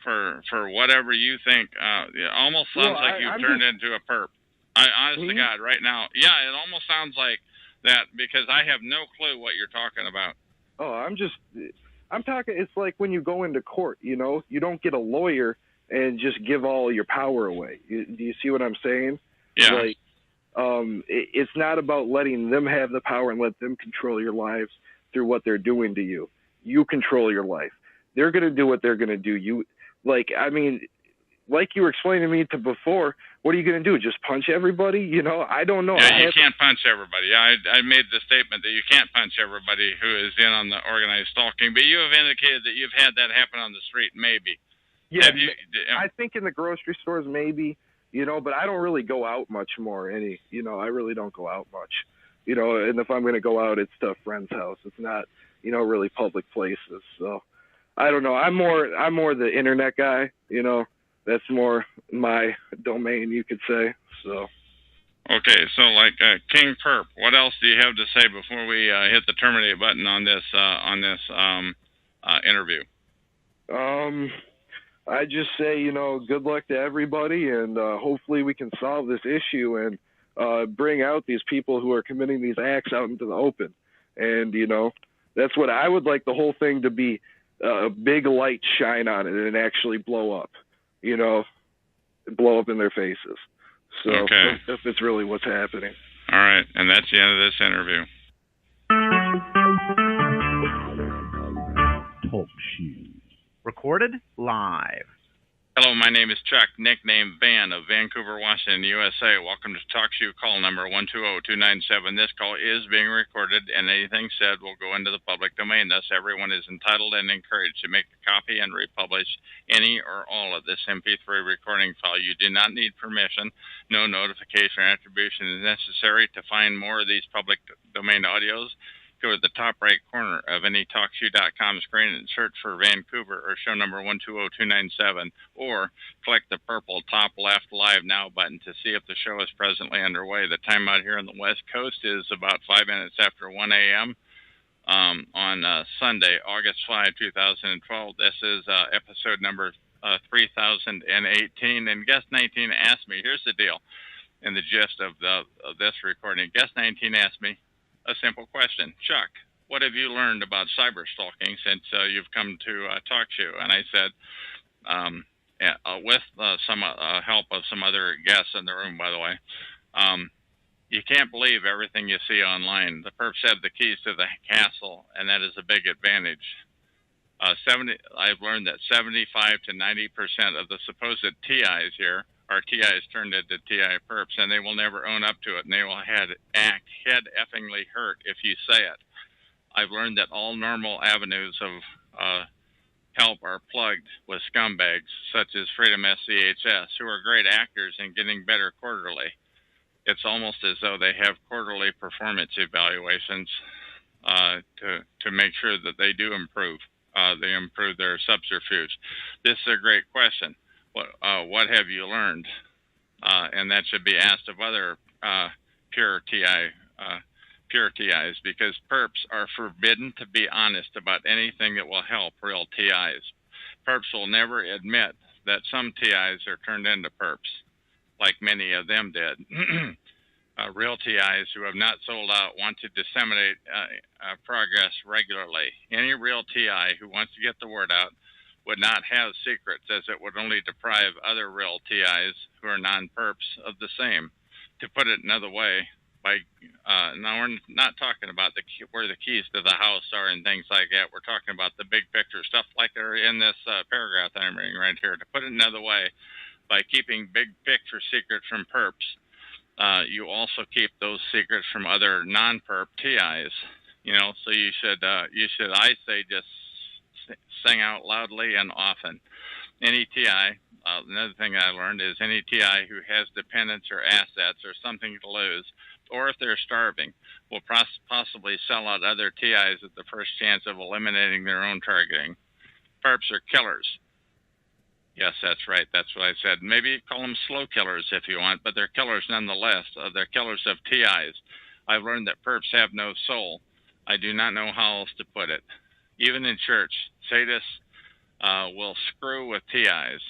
for whatever you think. It almost sounds like you've turned into a perp. Honest to God, right now. Yeah, it almost sounds like that because I have no clue what you're talking about. Oh, I'm talking, it's like when you go into court, you don't get a lawyer and just give all your power away. Do you see what I'm saying? Yeah. Like, it's not about letting them have the power and let them control your lives through what they're doing to you. You control your life. They're going to do what they're going to do. Like you were explaining to me before, what are you going to do? Just punch everybody? I don't know. Yeah, you can't punch everybody. I made the statement that you can't punch everybody who is in on the organized stalking, but you have indicated that you've had that happen on the street, maybe. Yeah, I think in the grocery stores, maybe, but I don't really go out much more. I really don't go out much, and if I'm going to go out, it's to a friend's house. It's not, really public places. So I don't know. I'm more the internet guy, That's more my domain, you could say. So. Okay, so like King Perp, what else do you have to say before we hit the terminate button on this interview? I just say, good luck to everybody, and hopefully we can solve this issue and bring out these people who are committing these acts out into the open. And that's what I would like the whole thing to be, a big light shine on it and actually blow up. Blow up in their faces. So okay. If it's really what's happening. All right, and that's the end of this interview. Talk shoes. Recorded live. Hello, my name is Chuck, nickname Van of Vancouver, Washington, USA. Welcome to Talk Shoe call number 120297. This call is being recorded, and anything said will go into the public domain. Thus, everyone is entitled and encouraged to make a copy and republish any or all of this MP3 recording file. You do not need permission. No notification or attribution is necessary. To find more of these public domain audios, go to the top right corner of any TalkShoe.com screen and search for Vancouver or show number 120297, or click the purple top left Live Now button to see if the show is presently underway. The time out here on the West Coast is about 5 minutes after 1 a.m. On Sunday, August 5, 2012. This is episode number 3018, and guest 19 asked me, here's the deal, and the gist of this recording. Guest 19 asked me a simple question. Chuck, what have you learned about cyber stalking since you've come to TalkShoe? And I said, with some help of some other guests in the room, by the way, you can't believe everything you see online. The perps have the keys to the castle, and that is a big advantage. I've learned that 75 to 90% of the supposed TIs here are TIs turned into TI perps, and they will never own up to it, and they will act head effingly hurt if you say it. I've learned that all normal avenues of help are plugged with scumbags such as Freedom SCHS, who are great actors and getting better quarterly. It's almost as though they have quarterly performance evaluations to make sure that they do improve. They improve their subterfuge. This is a great question. What have you learned? And that should be asked of other pure TIs, because perps are forbidden to be honest about anything that will help real TIs. Perps will never admit that some TIs are turned into perps, like many of them did. Real TIs who have not sold out want to disseminate progress regularly. Any real TI who wants to get the word out would not have secrets, as it would only deprive other real TIs who are non-perps of the same. To put it another way, now we're not talking about where the keys to the house are and things like that. We're talking about the big picture stuff like they're in this paragraph that I'm reading right here. To put it another way, by keeping big picture secrets from perps, you also keep those secrets from other non-perp TIs. So you should, I say, just sing out loudly and often. Any TI, another thing I learned is any TI who has dependents or assets or something to lose, or if they're starving, will possibly sell out other TIs at the first chance of eliminating their own targeting. Perps are killers. Yes, that's right. That's what I said. Maybe call them slow killers if you want, but they're killers nonetheless. They're killers of TIs. I've learned that perps have no soul. I do not know how else to put it. Even in church, sadists will screw with TIs,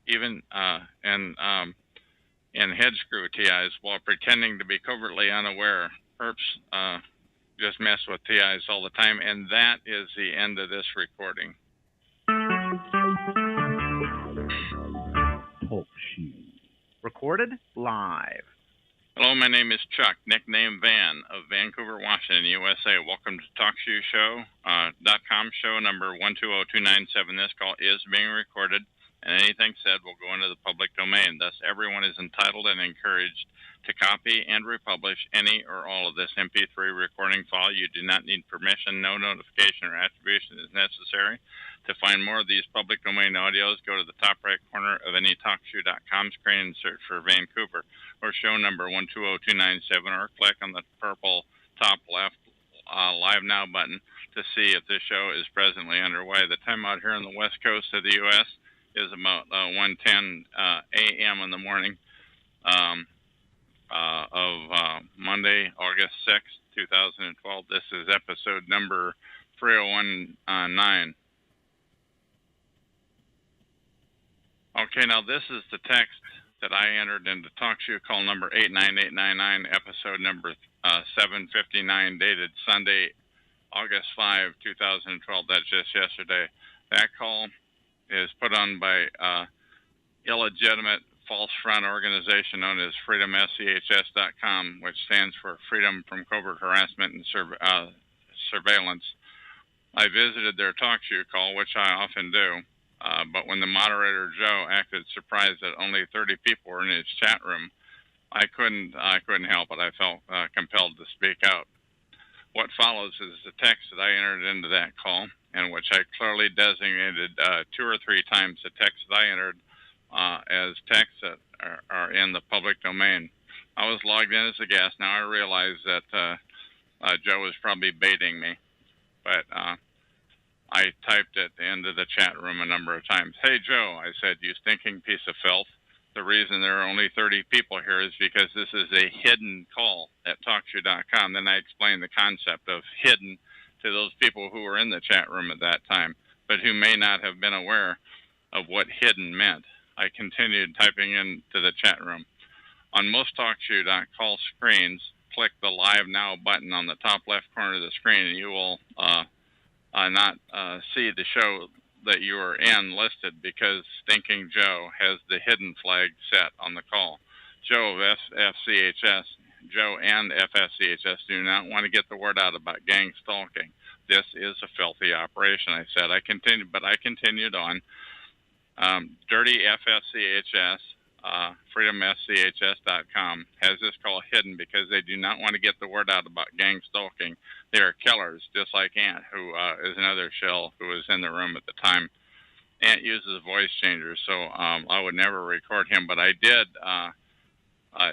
even and head screw TIs while pretending to be covertly unaware. Perps just mess with TIs all the time, and that is the end of this recording. TalkShoe. Recorded live. Hello, my name is Chuck, nickname Van, of Vancouver, Washington, USA. Welcome to TalkShoeShow.com, show number 120297. This call is being recorded, and anything said will go into the public domain. Thus, everyone is entitled and encouraged to copy and republish any or all of this MP3 recording file. You do not need permission. No notification or attribution is necessary. To find more of these public domain audios, go to the top right corner of any TalkShoe.com screen and search for Vancouver or show number 120297, or click on the purple top left Live Now button to see if this show is presently underway. The time out here on the west coast of the U.S. is about 1:10 a.m. in the morning of Monday, August 6th, 2012. This is episode number 3019. Okay, now this is the text that I entered into TalkShoe call number 89899, episode number 759, dated Sunday, August 5, 2012. That's just yesterday. That call is put on by illegitimate false front organization known as FreedomSCHS.com, which stands for Freedom from Covert Harassment and Surveillance. I visited their TalkShoe call, which I often do. But when the moderator, Joe, acted surprised that only 30 people were in his chat room, I couldn't help it. I felt compelled to speak out. What follows is the text that I entered into that call, and which I clearly designated 2 or 3 times the text that I entered as texts that are in the public domain. I was logged in as a guest. Now I realize that Joe was probably baiting me, but I typed at the end of the chat room a number of times. Hey, Joe, I said, you stinking piece of filth. The reason there are only 30 people here is because this is a hidden call at TalkShoe.com. Then I explained the concept of hidden to those people who were in the chat room at that time, but who may not have been aware of what hidden meant. I continued typing into the chat room. On most TalkShoe.call screens, click the Live Now button on the top left corner of the screen, and you will not see the show that you are in listed because Stinking Joe has the hidden flag set on the call. Joe of FCHS, Joe and FSCHS do not want to get the word out about gang stalking. This is a filthy operation, I said. I continued on. Dirty FSCHS, freedomschs.com, has this call hidden because they do not want to get the word out about gang stalking. They are killers, just like Ant, who is another shell who was in the room at the time. Ant uses voice changers, so I would never record him, but I did a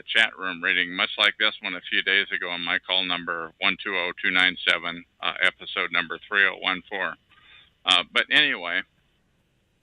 chat room reading much like this one a few days ago on my call number 120297, episode number 3014. But anyway,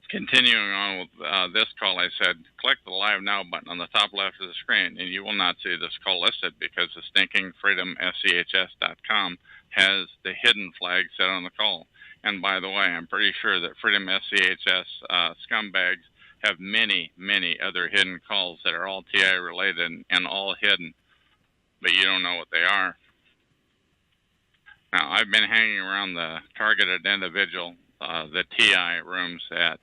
continuing on with this call, I said, click the Live Now button on the top left of the screen, and you will not see this call listed because the stinking freedomschs.com has the hidden flag set on the call. And by the way, I'm pretty sure that Freedom SCHS scumbags have many, many other hidden calls that are all TI related and all hidden, but you don't know what they are. Now, I've been hanging around the targeted individual, the TI rooms at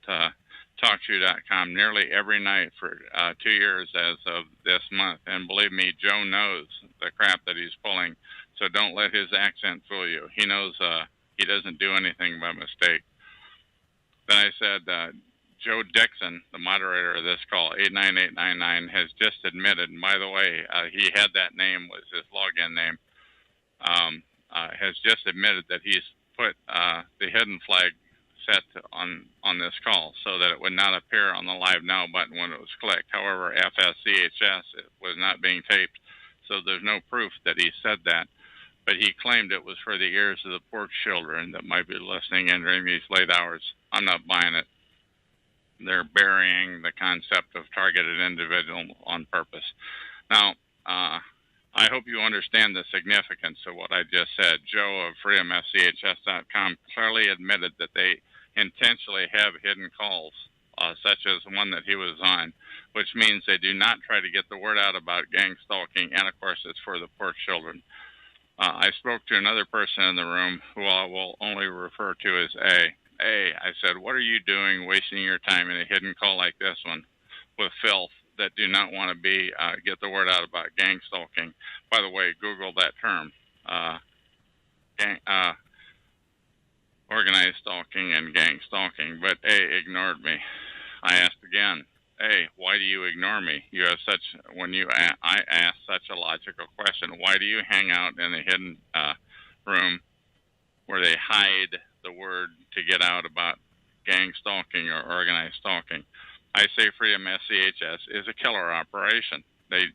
TalkShoe.com nearly every night for 2 years as of this month. And believe me, Joe knows the crap that he's pulling, so don't let his accent fool you. He knows he doesn't do anything by mistake. Then I said, Joe Dixon, the moderator of this call, 89899, has just admitted, and by the way, he had that name, was his login name, has just admitted that he's put the hidden flag set on this call so that it would not appear on the Live Now button when it was clicked. However, FSCHS was not being taped, so there's no proof that he said that. But he claimed it was for the ears of the poor children that might be listening in during these late hours. I'm not buying it. They're burying the concept of targeted individual on purpose. Now, I hope you understand the significance of what I just said. Joe of freedomschs.com clearly admitted that they intentionally have hidden calls, such as one that he was on, which means they do not try to get the word out about gang stalking, and of course it's for the poor children. I spoke to another person in the room who I will only refer to as A. A, I said, what are you doing wasting your time in a hidden call like this one with filth that do not want to be get the word out about gang stalking? By the way, Google that term, organized stalking and gang stalking. But A ignored me. I asked again, A, why do you ignore me? You have such, I asked such a logical question. Why do you hang out in a hidden room where they hide the word to get out about gang stalking or organized stalking? I say Freedom SCHS is a killer operation. They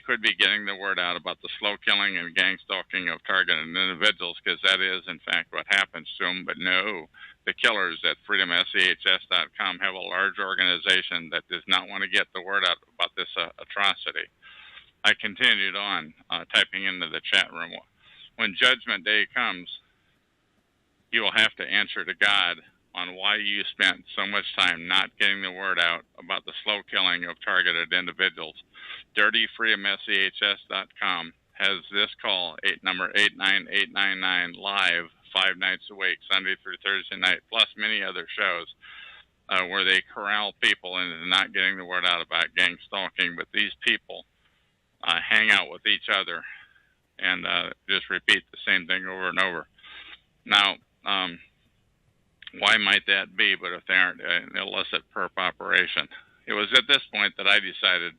could be getting the word out about the slow killing and gang stalking of targeted individuals, because that is, in fact, what happens to them. But no, the killers at freedomschs.com have a large organization that does not want to get the word out about this atrocity. I continued on, typing into the chat room. When Judgment Day comes, you will have to answer to God on why you spent so much time not getting the word out about the slow killing of targeted individuals. DirtyFreedomSCHS.com has this call, number 89899, live 5 nights a week, Sunday through Thursday night, plus many other shows where they corral people into not getting the word out about gang stalking. But these people hang out with each other and just repeat the same thing over and over. Now, why might that be? But if they aren't an illicit perp operation, it was at this point that I decided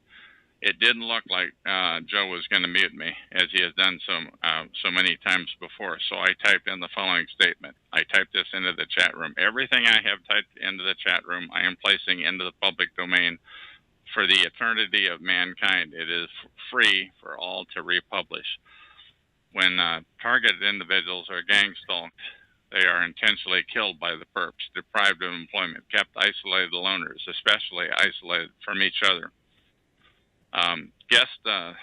it didn't look like Joe was going to mute me, as he has done so many times before. So I typed in the following statement. I typed this into the chat room. Everything I have typed into the chat room, I am placing into the public domain for the eternity of mankind. It is free for all to republish. when targeted individuals are gang stalked, they are intentionally killed by the perps, deprived of employment, kept isolated loners, especially isolated from each other. Guest 7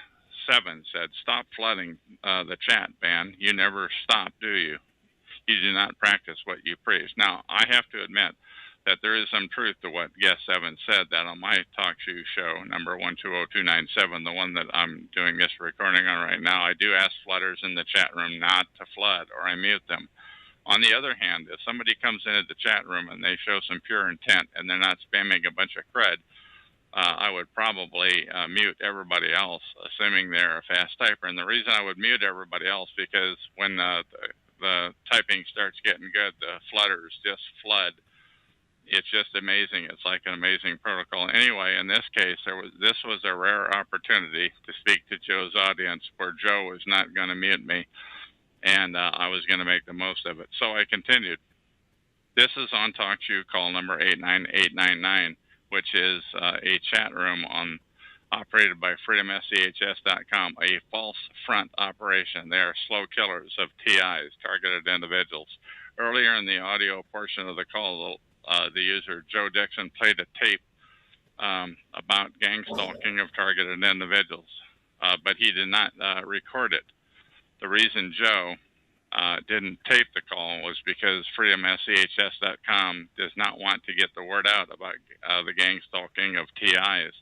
said, "Stop flooding the chat, man. You never stop, do you? You do not practice what you preach." Now, I have to admit that there is some truth to what Guest 7 said, that on my talk show, number 120297, the one that I'm doing this recording on right now, I do ask flooders in the chat room not to flood, or I mute them. On the other hand, if somebody comes into the chat room and they show some pure intent and they're not spamming a bunch of crud, I would probably mute everybody else, assuming they're a fast typer. And the reason I would mute everybody else, because when the typing starts getting good, the flooders just flood. It's just amazing. It's like an amazing protocol. Anyway, in this case, this was a rare opportunity to speak to Joe's audience where Joe was not going to mute me, and I was going to make the most of it. So I continued. This is on TalkShoe call number 89899, which is a chat room operated by freedomschs.com, a false front operation. They are slow killers of TIs, targeted individuals. Earlier in the audio portion of the call, the user Joe Dixon played a tape about gang stalking of targeted individuals, but he did not record it. The reason Joe didn't tape the call was because freedomschs.com does not want to get the word out about the gang stalking of TIs.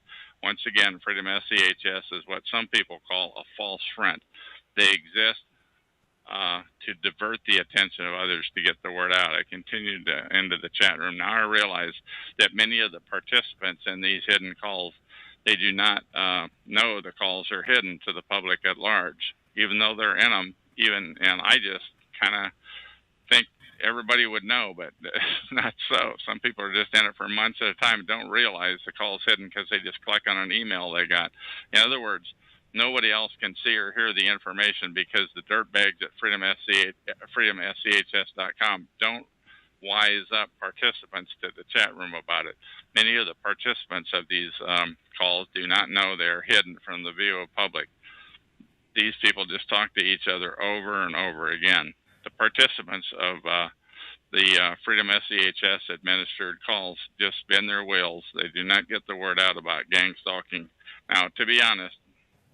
Once again, Freedom SCHS is what some people call a false front. They exist to divert the attention of others to get the word out. I continued into the chat room. Now I realize that many of the participants in these hidden calls, they do not know the calls are hidden to the public at large, even though they're in them. And I just kind of think everybody would know, but it's not so. Some people are just in it for months at a time and don't realize the call's hidden because they just click on an email they got. In other words, nobody else can see or hear the information because the dirtbags at freedomschs.com don't wise up participants to the chat room about it. Many of the participants of these calls do not know they're hidden from the view of public. These people just talk to each other over and over again. The participants of the Freedom SCHS administered calls just spin their wheels. They do not get the word out about gang stalking. Now, to be honest,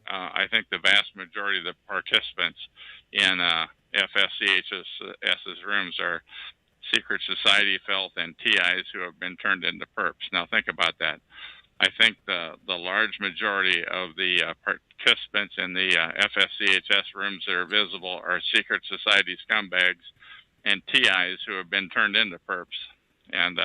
I think the vast majority of the participants in FSCHS's rooms are secret society filth and TIs who have been turned into perps. Now, think about that. I think the large majority of the participants in the FSCHS rooms that are visible are secret society scumbags and TIs who have been turned into perps. And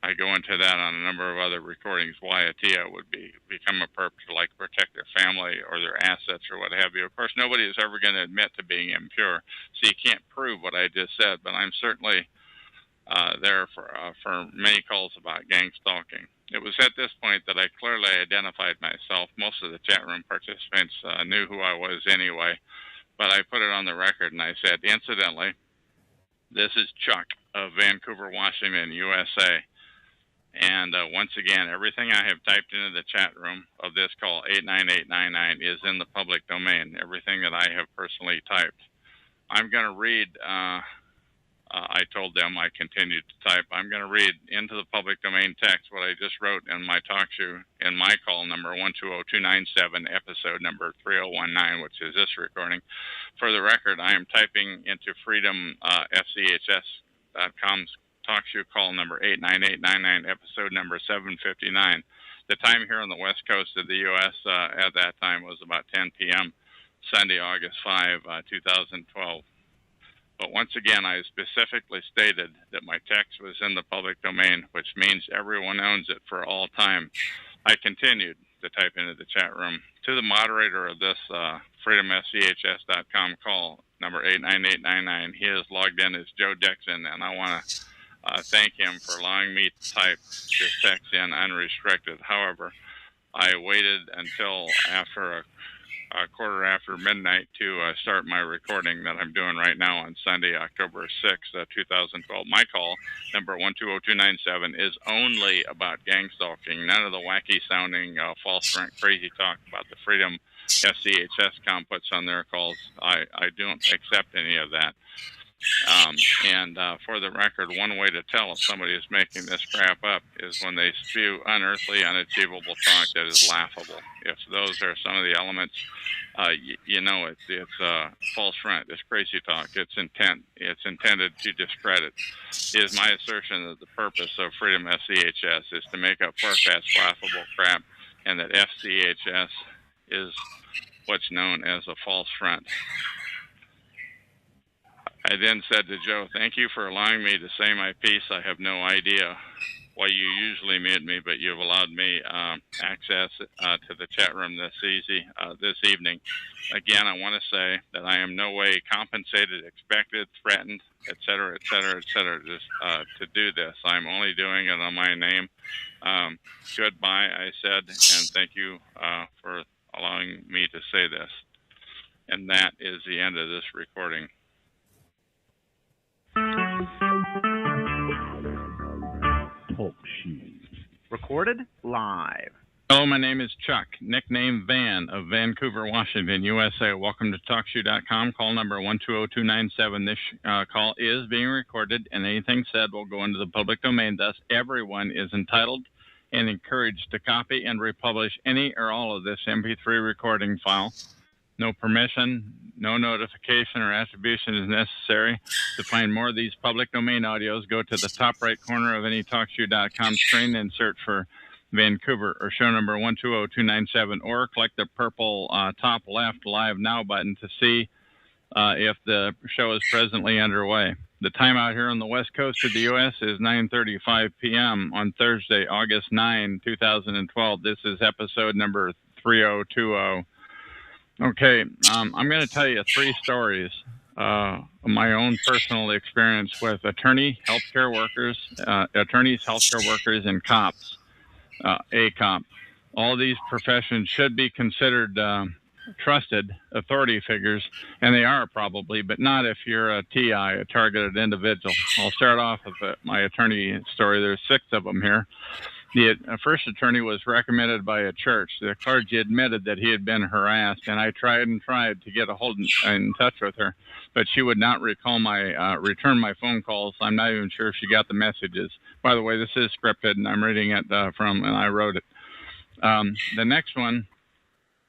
I go into that on a number of other recordings, why a TI would become a perp to like protect their family or their assets or what have you. Of course, nobody is ever going to admit to being impure, so you can't prove what I just said, but I'm certainly there for many calls about gang stalking. It was at this point that I clearly identified myself. Most of the chat room participants knew who I was anyway, but I put it on the record and I said, incidentally, this is Chuck of Vancouver, Washington, USA. And once again, everything I have typed into the chat room of this call, 89899, is in the public domain, everything that I have personally typed. I'm going to read, I told them I continued to type, I'm going to read into the public domain text what I just wrote in my talk show, in my call number 120297, episode number 3019, which is this recording. For the record, I am typing into freedomfchs.com's talk show call number 89899, episode number 759. The time here on the west coast of the U.S. At that time was about 10 p.m., Sunday, August 5, 2012. But once again, I specifically stated that my text was in the public domain, which means everyone owns it for all time. I continued to type into the chat room. To the moderator of this freedomschs.com call, number 89899, he is logged in as Joe Dixon, and I want to thank him for allowing me to type this text in unrestricted. However, I waited until after a quarter after midnight to start my recording that I'm doing right now on Sunday, October 6th, 2012. My call, number 120297, is only about gang stalking. None of the wacky sounding false front crazy talk about the Freedom FCHS puts on their calls. I don't accept any of that. And for the record, one way to tell if somebody is making this crap up is when they spew unearthly, unachievable talk that is laughable. If those are some of the elements, you know it's false front, it's crazy talk, it's intended to discredit. It is my assertion that the purpose of Freedom FCHS is to make up far-fetched, laughable crap, and that FCHS is what's known as a false front. I then said to Joe, thank you for allowing me to say my piece. I have no idea why you usually mute me, but you've allowed me access to the chat room this evening. Again, I want to say that I am no way compensated, expected, threatened, et cetera, just to do this. I'm only doing it on my name. Goodbye, I said, and thank you for allowing me to say this. And that is the end of this recording. Talk shoes. Recorded live. Hello, my name is Chuck, nickname Van of Vancouver, Washington, USA. Welcome to TalkShoe.com, call number 120297. This call is being recorded, and anything said will go into the public domain. Thus, everyone is entitled and encouraged to copy and republish any or all of this MP3 recording file. No permission, no notification or attribution is necessary. To find more of these public domain audios, go to the top right corner of any TalkShoe.com screen and search for Vancouver or show number 120297, or click the purple top left Live Now button to see if the show is presently underway. The time out here on the west coast of the U.S. is 9:35 p.m. on Thursday, August 9, 2012. This is episode number 3020. Okay, I'm going to tell you 3 stories of my own personal experience with attorneys, healthcare workers, and cops, ACOP. All these professions should be considered trusted authority figures, and they are probably, but not if you're a TI, a targeted individual. I'll start off with my attorney story. There's 6 of them here. The first attorney was recommended by a church. The clergy admitted that he had been harassed, and I tried to get in touch with her, but she would not return my phone calls. I'm not even sure if she got the messages. By the way, this is scripted, and I'm reading it and I wrote it. The next one,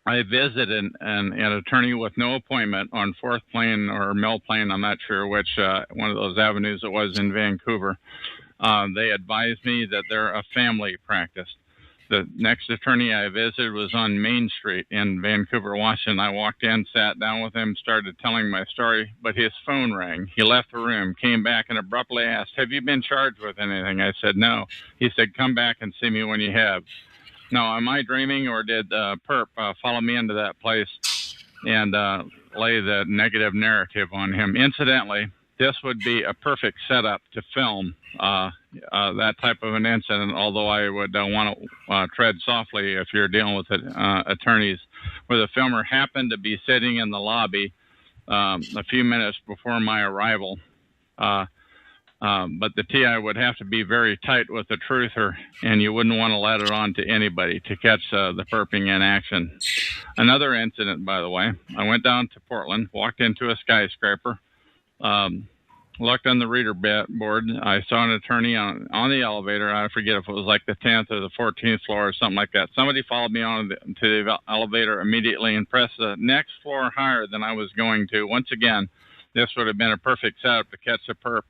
I visited an attorney with no appointment on 4th Plain or Mill Plain. I'm not sure which one of those avenues it was in Vancouver. They advised me that they're a family practice. The next attorney I visited was on Main Street in Vancouver, Washington. I walked in, sat down with him, started telling my story, but his phone rang. He left the room, came back, and abruptly asked, have you been charged with anything? I said, no. He said, come back and see me when you have. Now, am I dreaming, or did Perp follow me into that place and lay the negative narrative on him? Incidentally, this would be a perfect setup to film that type of an incident, although I would want to tread softly if you're dealing with attorneys, where the filmer happened to be sitting in the lobby a few minutes before my arrival. But the TI would have to be very tight with the truther, and you wouldn't want to let it on to anybody to catch the perping in action. Another incident, by the way, I went down to Portland, walked into a skyscraper, looked on the reader board. I saw an attorney on the elevator. I forget if it was like the 10th or the 14th floor or something like that. Somebody followed me on to the elevator immediately and pressed the next floor higher than I was going to. Once again, this would have been a perfect setup to catch a perp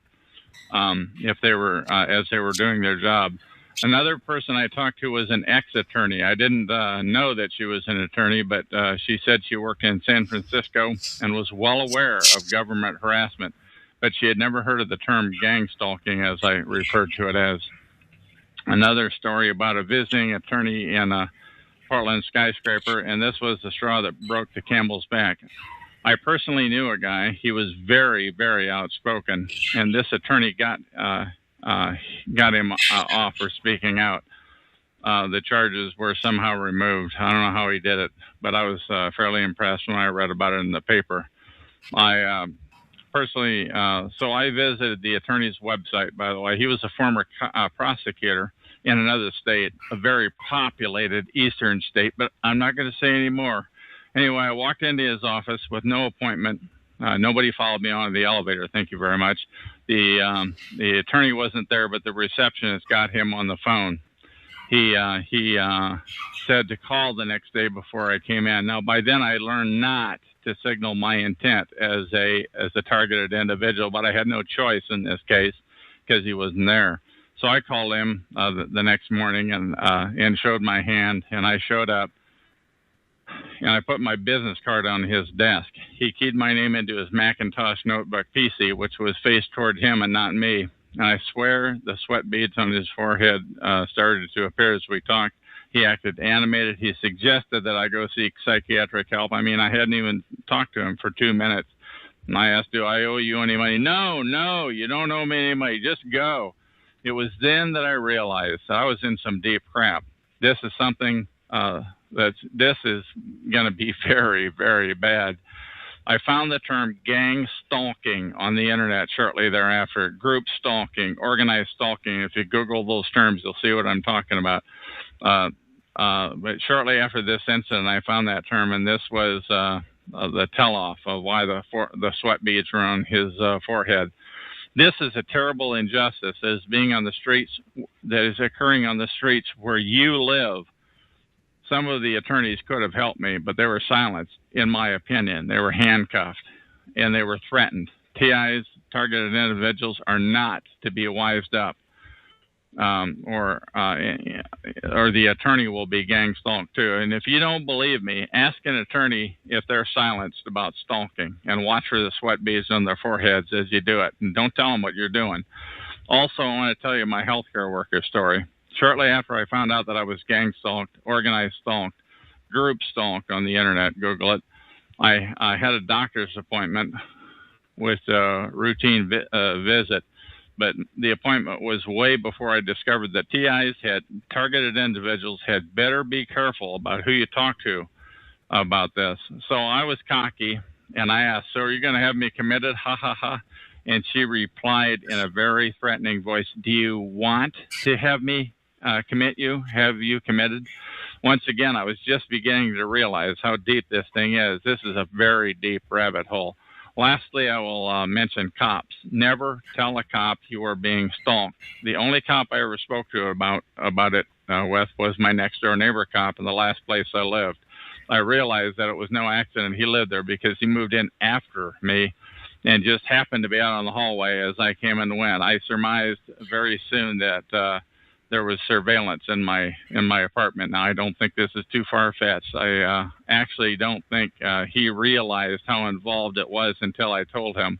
if they were as they were doing their job. Another person I talked to was an ex-attorney. I didn't know that she was an attorney, but she said she worked in San Francisco and was well aware of government harassment, but she had never heard of the term gang stalking, as I referred to it as. Another story about a visiting attorney in a Portland skyscraper, and this was the straw that broke the camel's back. I personally knew a guy. He was very, very outspoken, and this attorney got him off for speaking out. The charges were somehow removed. I don't know how he did it, but I was fairly impressed when I read about it in the paper. I personally, so I visited the attorney's website, by the way. He was a former prosecutor in another state, a very populated eastern state, but I'm not going to say any more. Anyway, I walked into his office with no appointment. Nobody followed me onto the elevator. Thank you very much. The attorney wasn't there, but the receptionist got him on the phone. He said to call the next day before I came in. Now, by then, I learned not to signal my intent as a targeted individual, but I had no choice in this case because he wasn't there. So I called him the next morning and showed my hand, and I showed up. And I put my business card on his desk. He keyed my name into his Macintosh notebook PC, which was faced toward him and not me. And I swear the sweat beads on his forehead started to appear as we talked. He acted animated. He suggested that I go seek psychiatric help. I mean, I hadn't even talked to him for 2 minutes. And I asked, do I owe you any money? No, you don't owe me any money. Just go. It was then that I realized that I was in some deep crap. This is something... this is going to be very, very bad. I found the term gang stalking on the internet shortly thereafter. Group stalking, organized stalking. If you Google those terms, you'll see what I'm talking about. But shortly after this incident, I found that term, and this was the tell-off of why the sweat beads were on his forehead. This is a terrible injustice that is being on the streets, that is occurring on the streets where you live. Some of the attorneys could have helped me, but they were silenced, in my opinion. They were handcuffed, and they were threatened. TIs, targeted individuals, are not to be wised up, or the attorney will be gang stalked too. And if you don't believe me, ask an attorney if they're silenced about stalking, and watch for the sweat beads on their foreheads as you do it. And don't tell them what you're doing. Also, I want to tell you my healthcare worker story. Shortly after I found out that I was gang stalked, organized stalked, group stalked on the internet, Google it, I had a doctor's appointment with a routine visit, but the appointment was way before I discovered that TIs targeted individuals had better be careful about who you talk to about this. So I was cocky, and I asked, so are you going to have me committed? Ha, ha, ha. And she replied in a very threatening voice, do you want to have me commit you? Have you committed? Once again, I was just beginning to realize how deep this thing is. This is a very deep rabbit hole. Lastly, I will mention cops. Never tell a cop you are being stalked. The only cop I ever spoke to about it with was my next door neighbor cop in the last place I lived. I realized that it was no accident he lived there because he moved in after me and just happened to be out on the hallway as I came and went. I surmised very soon that there was surveillance in my apartment. Now, I don't think this is too far-fetched. I actually don't think he realized how involved it was until I told him.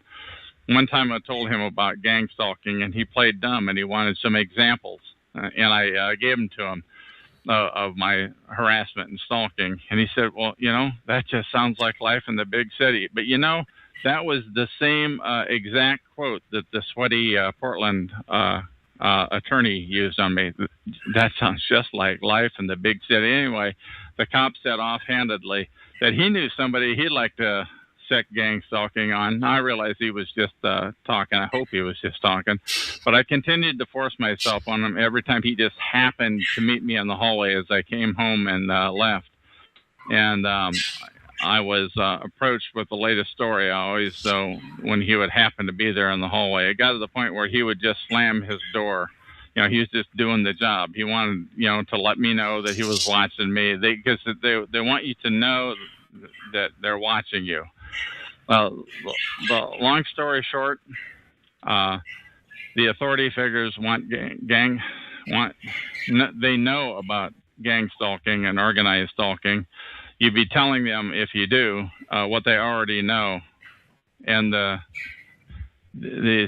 One time I told him about gang stalking, and he played dumb, and he wanted some examples. And I gave them to him of my harassment and stalking. And he said, well, that just sounds like life in the big city. But, that was the same exact quote that the sweaty Portland attorney used on me. That sounds just like life in the big city. Anyway, the cop said offhandedly that he knew somebody he'd like to set gang stalking on. I realized he was just talking. I hope he was just talking. But I continued to force myself on him every time he just happened to meet me in the hallway as I came home and left. And I was approached with the latest story. I always, when he would happen to be there in the hallway, it got to the point where he would just slam his door. He was just doing the job. He wanted, to let me know that he was watching me. Because they want you to know that they're watching you. The long story short, the authority figures they know about gang stalking and organized stalking. You'd be telling them, if you do, what they already know. And the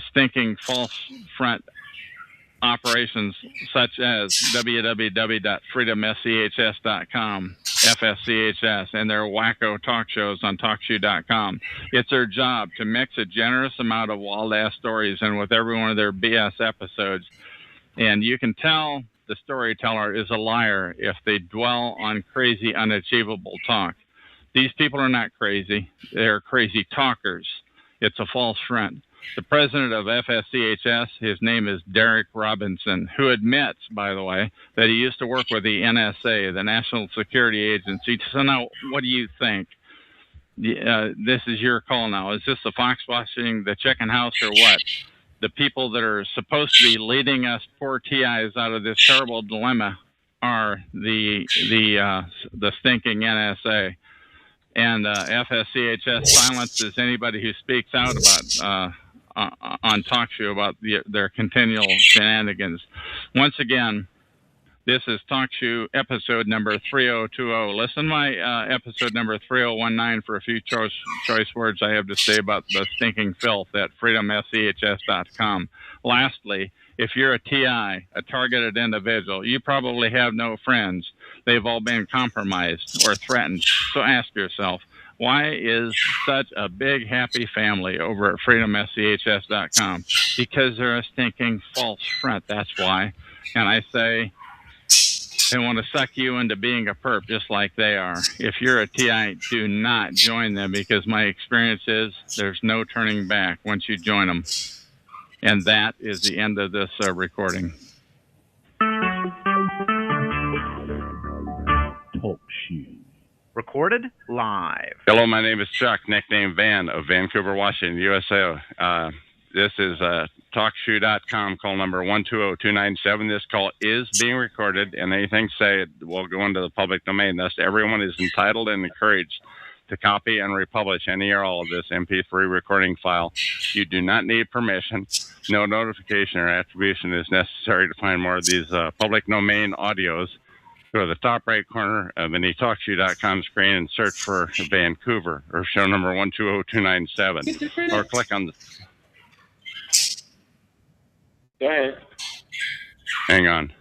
stinking false front operations such as www.freedomschs.com, FSCHS, and their wacko talk shows on TalkShoe.com. It's their job to mix a generous amount of wild-ass stories in with every one of their BS episodes. And you can tell the storyteller is a liar if they dwell on crazy, unachievable talk. These people are not crazy. They're crazy talkers. It's a false front. the president of FSCHS, his name is Derek Robinson, who admits, by the way, that he used to work with the NSA, the National Security Agency. So now, what do you think? This is your call now. Is this the fox watching the chicken house or what? The people that are supposed to be leading us poor TIs out of this terrible dilemma are the stinking NSA. And FSCHS silences anybody who speaks out about on TalkShoe about their continual shenanigans. Once again, this is TalkShoe episode number 3020. Listen to my episode number 3019 for a few choice words I have to say about the stinking filth at freedomschs.com. Lastly, if you're a TI, a targeted individual, you probably have no friends. They've all been compromised or threatened. So ask yourself, why is such a big, happy family over at freedomschs.com? Because they're a stinking false front, that's why. And I say, they want to suck you into being a perp just like they are. If you're a TI, do not join them, because my experience is there's no turning back once you join them. And that is the end of this recording. Talk Shoe. Recorded live. Hello, my name is Chuck, nickname Van, of Vancouver, Washington, USA. This is TalkShoe.com, call number 120297. This call is being recorded, and anything said will go into the public domain. Thus, everyone is entitled and encouraged to copy and republish any or all of this MP3 recording file. You do not need permission. No notification or attribution is necessary to find more of these public domain audios. Go to the top right corner of any TalkShoe.com screen and search for Vancouver or show number 120297, or click on the... Go ahead. Hang on.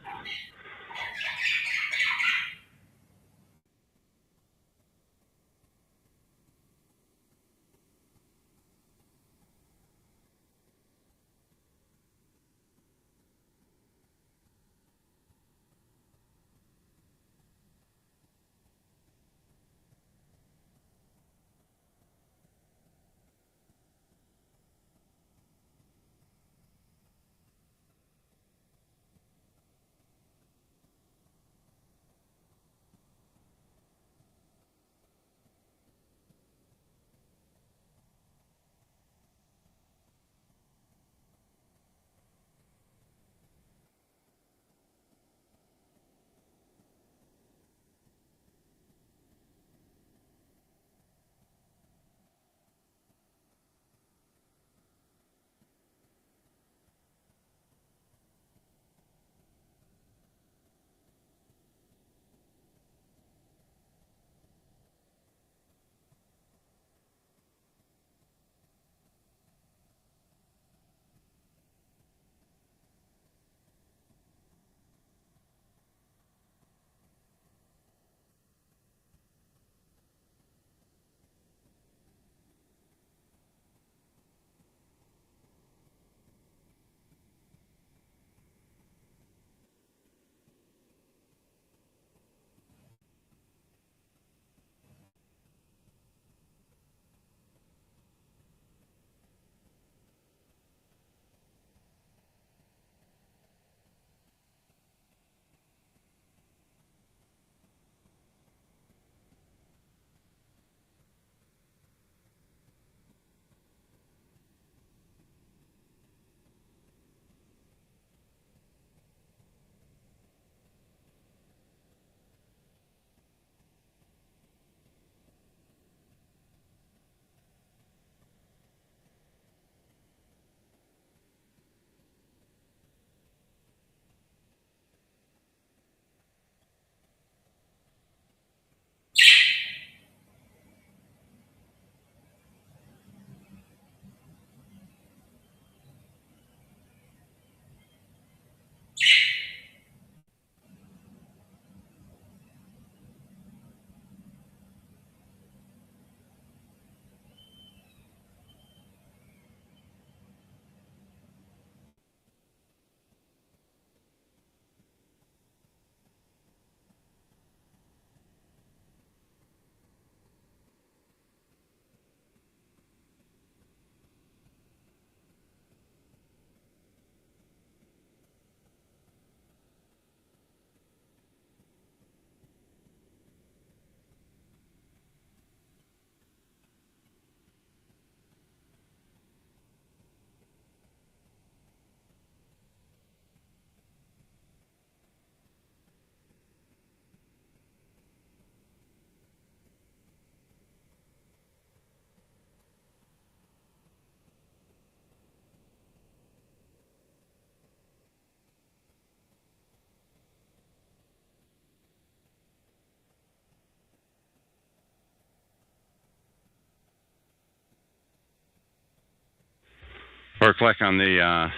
or click on the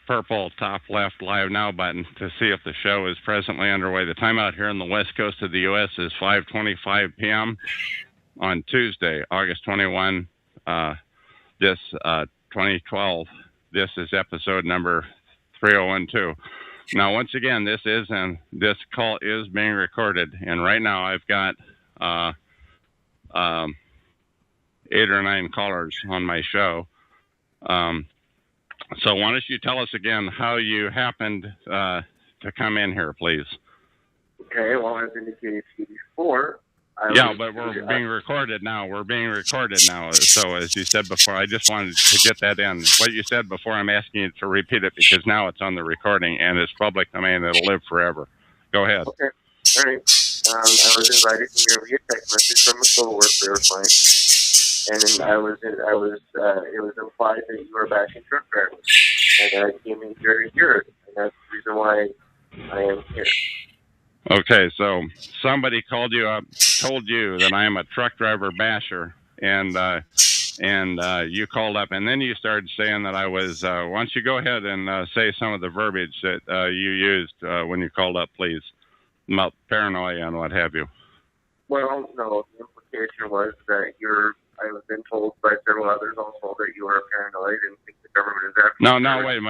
purple top left live now button to see if the show is presently underway. The time out here on the west coast of the U.S. is 5:25 p.m. on Tuesday, August 21, 2012. This is episode number 3012. Now, once again, this call is being recorded, and right now I've got 8 or 9 callers on my show. So why don't you tell us again how you happened to come in here, please? Okay, well, as indicated to you before, but we're being recorded now. So as you said before, I just wanted to get that in. What you said before, I'm asking you to repeat it because now it's on the recording and it's public domain. It'll live forever. Go ahead. Okay, all right. I was invited here via text message from a coworker of mine, and it was implied that you were bashing truck drivers, and I came in here to hear it, and that's the reason why I am here. Okay, so somebody called you up, told you that I am a truck driver basher, and you called up, and then you started saying that I was. Why don't you go ahead and say some of the verbiage that you used when you called up, please, about paranoia and what have you? Well, no, the implication was that I have been told by several others also that you are paranoid and think the government is after you. No, wait a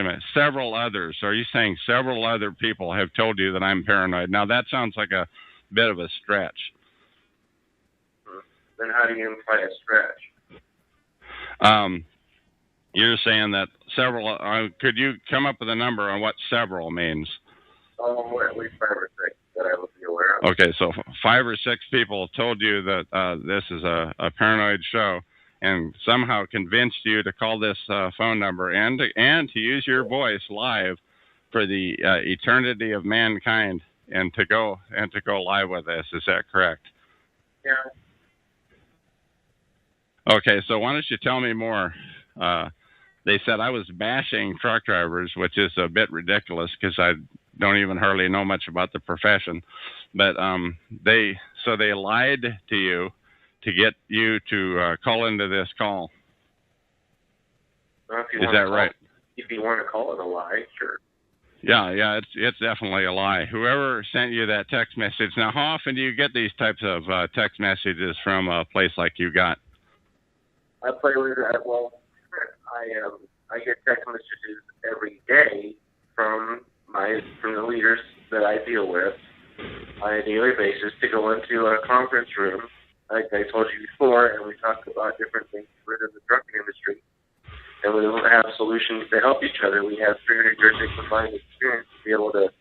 minute. Several others. Are you saying several other people have told you that I'm paranoid? Now, that sounds like a bit of a stretch. Then how do you imply a stretch? You're saying that several, could you come up with a number on what several means? Oh, at least 5 or 6 that I would be aware of. Okay, so 5 or 6 people told you that this is a paranoid show and somehow convinced you to call this phone number and to use your voice live for the eternity of mankind and to go live with this. Is that correct? Yeah. Okay, so why don't you tell me more? They said I was bashing truck drivers, which is a bit ridiculous because I don't even hardly know much about the profession. But they lied to you to get you to call into this call. Well, is that right? If you want to call it a lie, sure. Yeah, it's definitely a lie. Whoever sent you that text message. Now, how often do you get these types of text messages from a place like you got? I play with that. Well, I get text messages every day from the leaders that I deal with on a daily basis to go into a conference room, like I told you before, and we talk about different things within the trucking industry. And we don't have solutions to help each other. We have 300 years of combined experience to be able to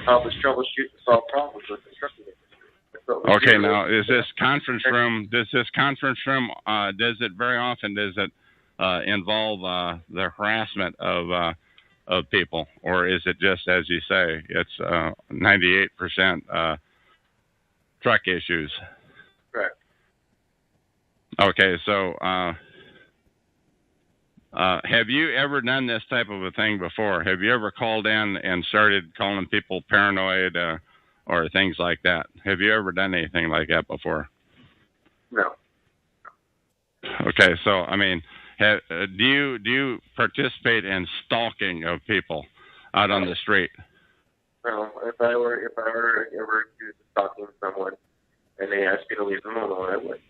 help us troubleshoot and solve problems with the trucking industry. Okay, now does it very often, does it involve the harassment of people, or is it just, as you say, it's 98% truck issues? Correct. Okay, so have you ever done this type of a thing before? Have you ever called in and started calling people paranoid or things like that? Have you ever done anything like that before? No. Okay, so I mean, do you participate in stalking of people out on the street? No. If I were ever stalking someone and they asked me to leave them alone, I would.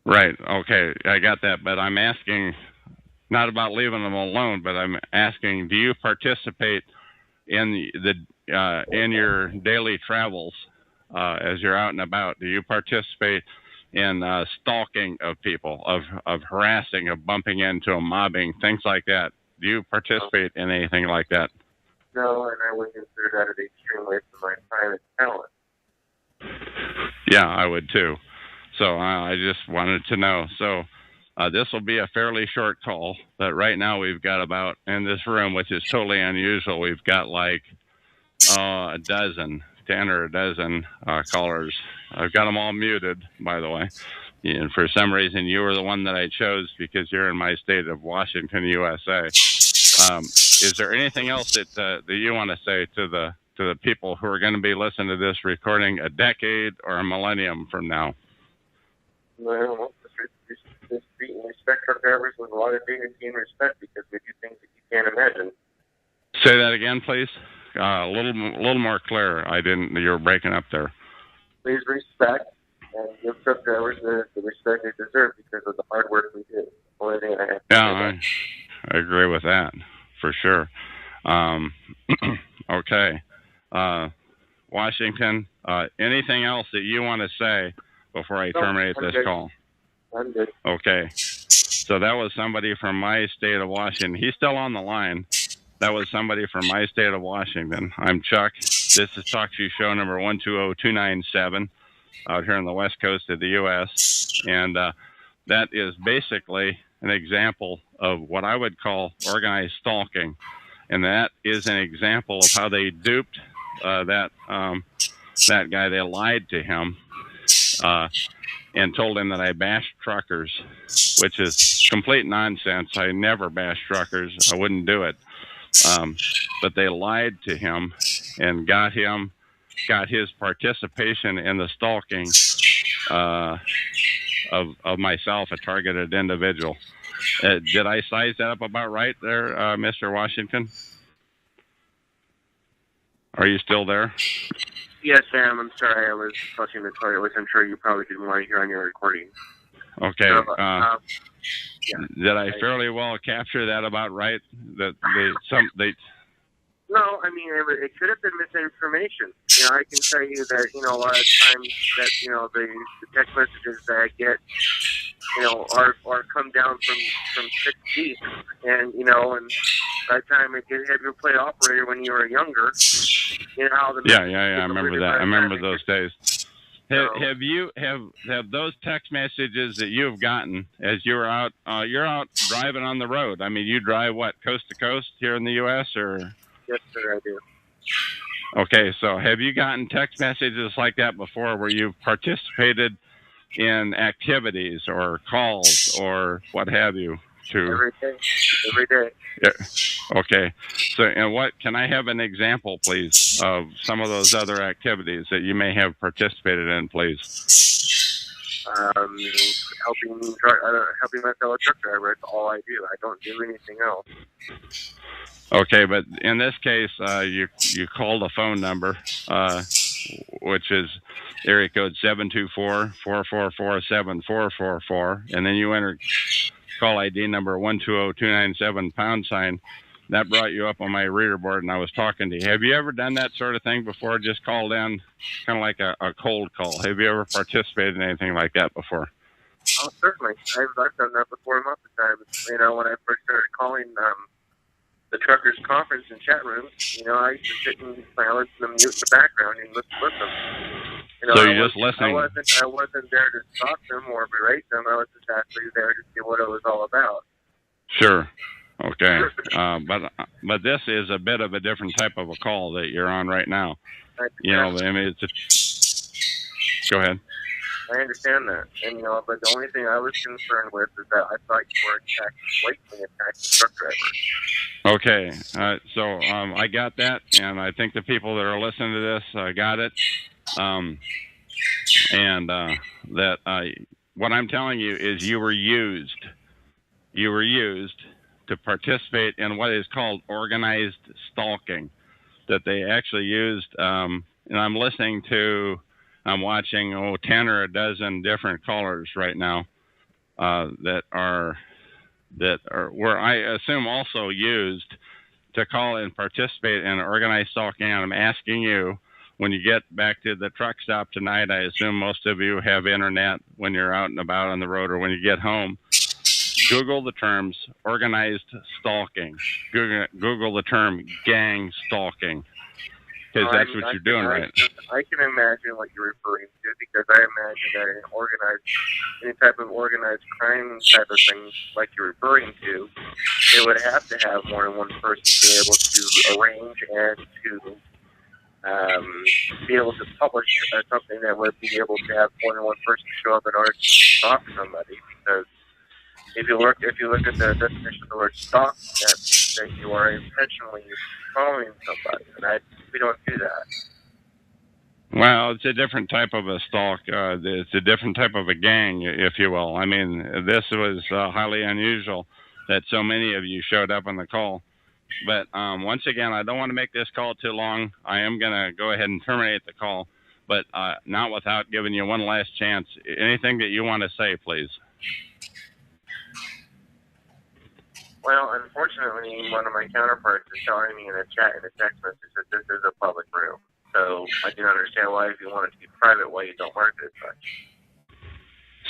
Right. Okay, I got that, but I'm asking not about leaving them alone, but I'm asking, do you participate in in your daily travels as you're out and about? Do you participate in stalking of people, of harassing, of bumping into them, mobbing, things like that? Do you participate in anything like that? No, and I would consider that an extreme waste of my time and talent. Yeah, I would too. So I just wanted to know. So this will be a fairly short call, but right now we've got about, in this room, which is totally unusual, we've got like 10 or a dozen callers. I've got them all muted, by the way. And for some reason, you were the one that I chose because you're in my state of Washington, USA. Is there anything else that you want to say to the people who are going to be listening to this recording a decade or a millennium from now? Well, this treat and respect truck drivers with a lot of dignity and respect because we do things that you can't imagine. Say that again, please. A little more clear. You were breaking up there. Please respect and give truck drivers the respect they deserve because of the hard work we do. Only thing I have to say. I agree with that for sure. Okay. Washington, anything else that you want to say before I terminate this call? I'm good. Okay. So that was somebody from my state of Washington. He's still on the line. That was somebody from my state of Washington. I'm Chuck. This is Talk to You Show number 120297 out here on the west coast of the U.S. And that is basically an example of what I would call organized stalking. And that is an example of how they duped that guy. They lied to him and told him that I bashed truckers, which is complete nonsense. I never bash truckers. I wouldn't do it. But they lied to him and got his participation in the stalking of myself, a targeted individual. Did I size that up about right there, Mr. Washington? Are you still there? Yes, Sam. I'm sorry. I was flushing the toilet, which I'm sure you probably didn't want to hear on your recording. Okay. Yeah. Did I fairly well capture that about right? That No, I mean it could have been misinformation. You know, I can tell you that a lot of times that the text messages that I get are come down from 6 deep, and and by the time I have your play operator when you were younger, how the yeah, I remember that. I remember those days. Have those text messages that you've gotten as you're out driving on the road? I mean, you drive coast to coast here in the U.S. or? Yes, sir, I do. Okay, so have you gotten text messages like that before, where you've participated in activities or calls or what have you? Every day. Yeah. Okay. So, and what can I have an example, please, of some of those other activities that you may have participated in, please? Helping my fellow truck driver. That's all I do. I don't do anything else. Okay, but in this case, you called a phone number, which is area code 724-444-7444, and then you entered call ID number 120297 #. That brought you up on my reader board, and I was talking to you. Have you ever done that sort of thing before? Just called in, kind of like a cold call. Have you ever participated in anything like that before? Oh, certainly. I've done that before lots of times. When I first started calling the truckers' conference and chat rooms, I used to sit in silence and mute in the background and listen. So you're just listening. I wasn't there to stalk them or berate them. I was just actually there to see what it was all about. Sure. Okay. But this is a bit of a different type of a call that you're on right now. I mean, go ahead. I understand that, and but the only thing I was concerned with is that I thought you were blatantly attacking truck drivers. Okay, so I got that, and I think the people that are listening to this got it. What I'm telling you is you were used. You were used to participate in what is called organized stalking. That they actually used, and I'm watching 10 or a dozen different callers right now that were, I assume, also used to call and participate in organized stalking. And I'm asking you, when you get back to the truck stop tonight, I assume most of you have internet when you're out and about on the road, or when you get home. Google the terms organized stalking. Google the term gang stalking. Because that's what you're doing, right? I can imagine what you're referring to, because I imagine that any type of organized crime type of thing like you're referring to, it would have to have more than one person be able to arrange and to be able to publish something that would be able to have more than one person show up in order to stalk somebody. Because if you look at the definition of the word stalk, that you are intentionally following somebody, and we don't do that. Well, it's a different type of a stalk. It's a different type of a gang, if you will. I mean, this was highly unusual that so many of you showed up on the call. But once again, I don't want to make this call too long. I am going to go ahead and terminate the call, but not without giving you one last chance. Anything that you want to say, please. Well, unfortunately, one of my counterparts is telling me in a chat, in a text message, that this is a public room. So I do not understand why, if you want it to be private, why you don't mark it as such.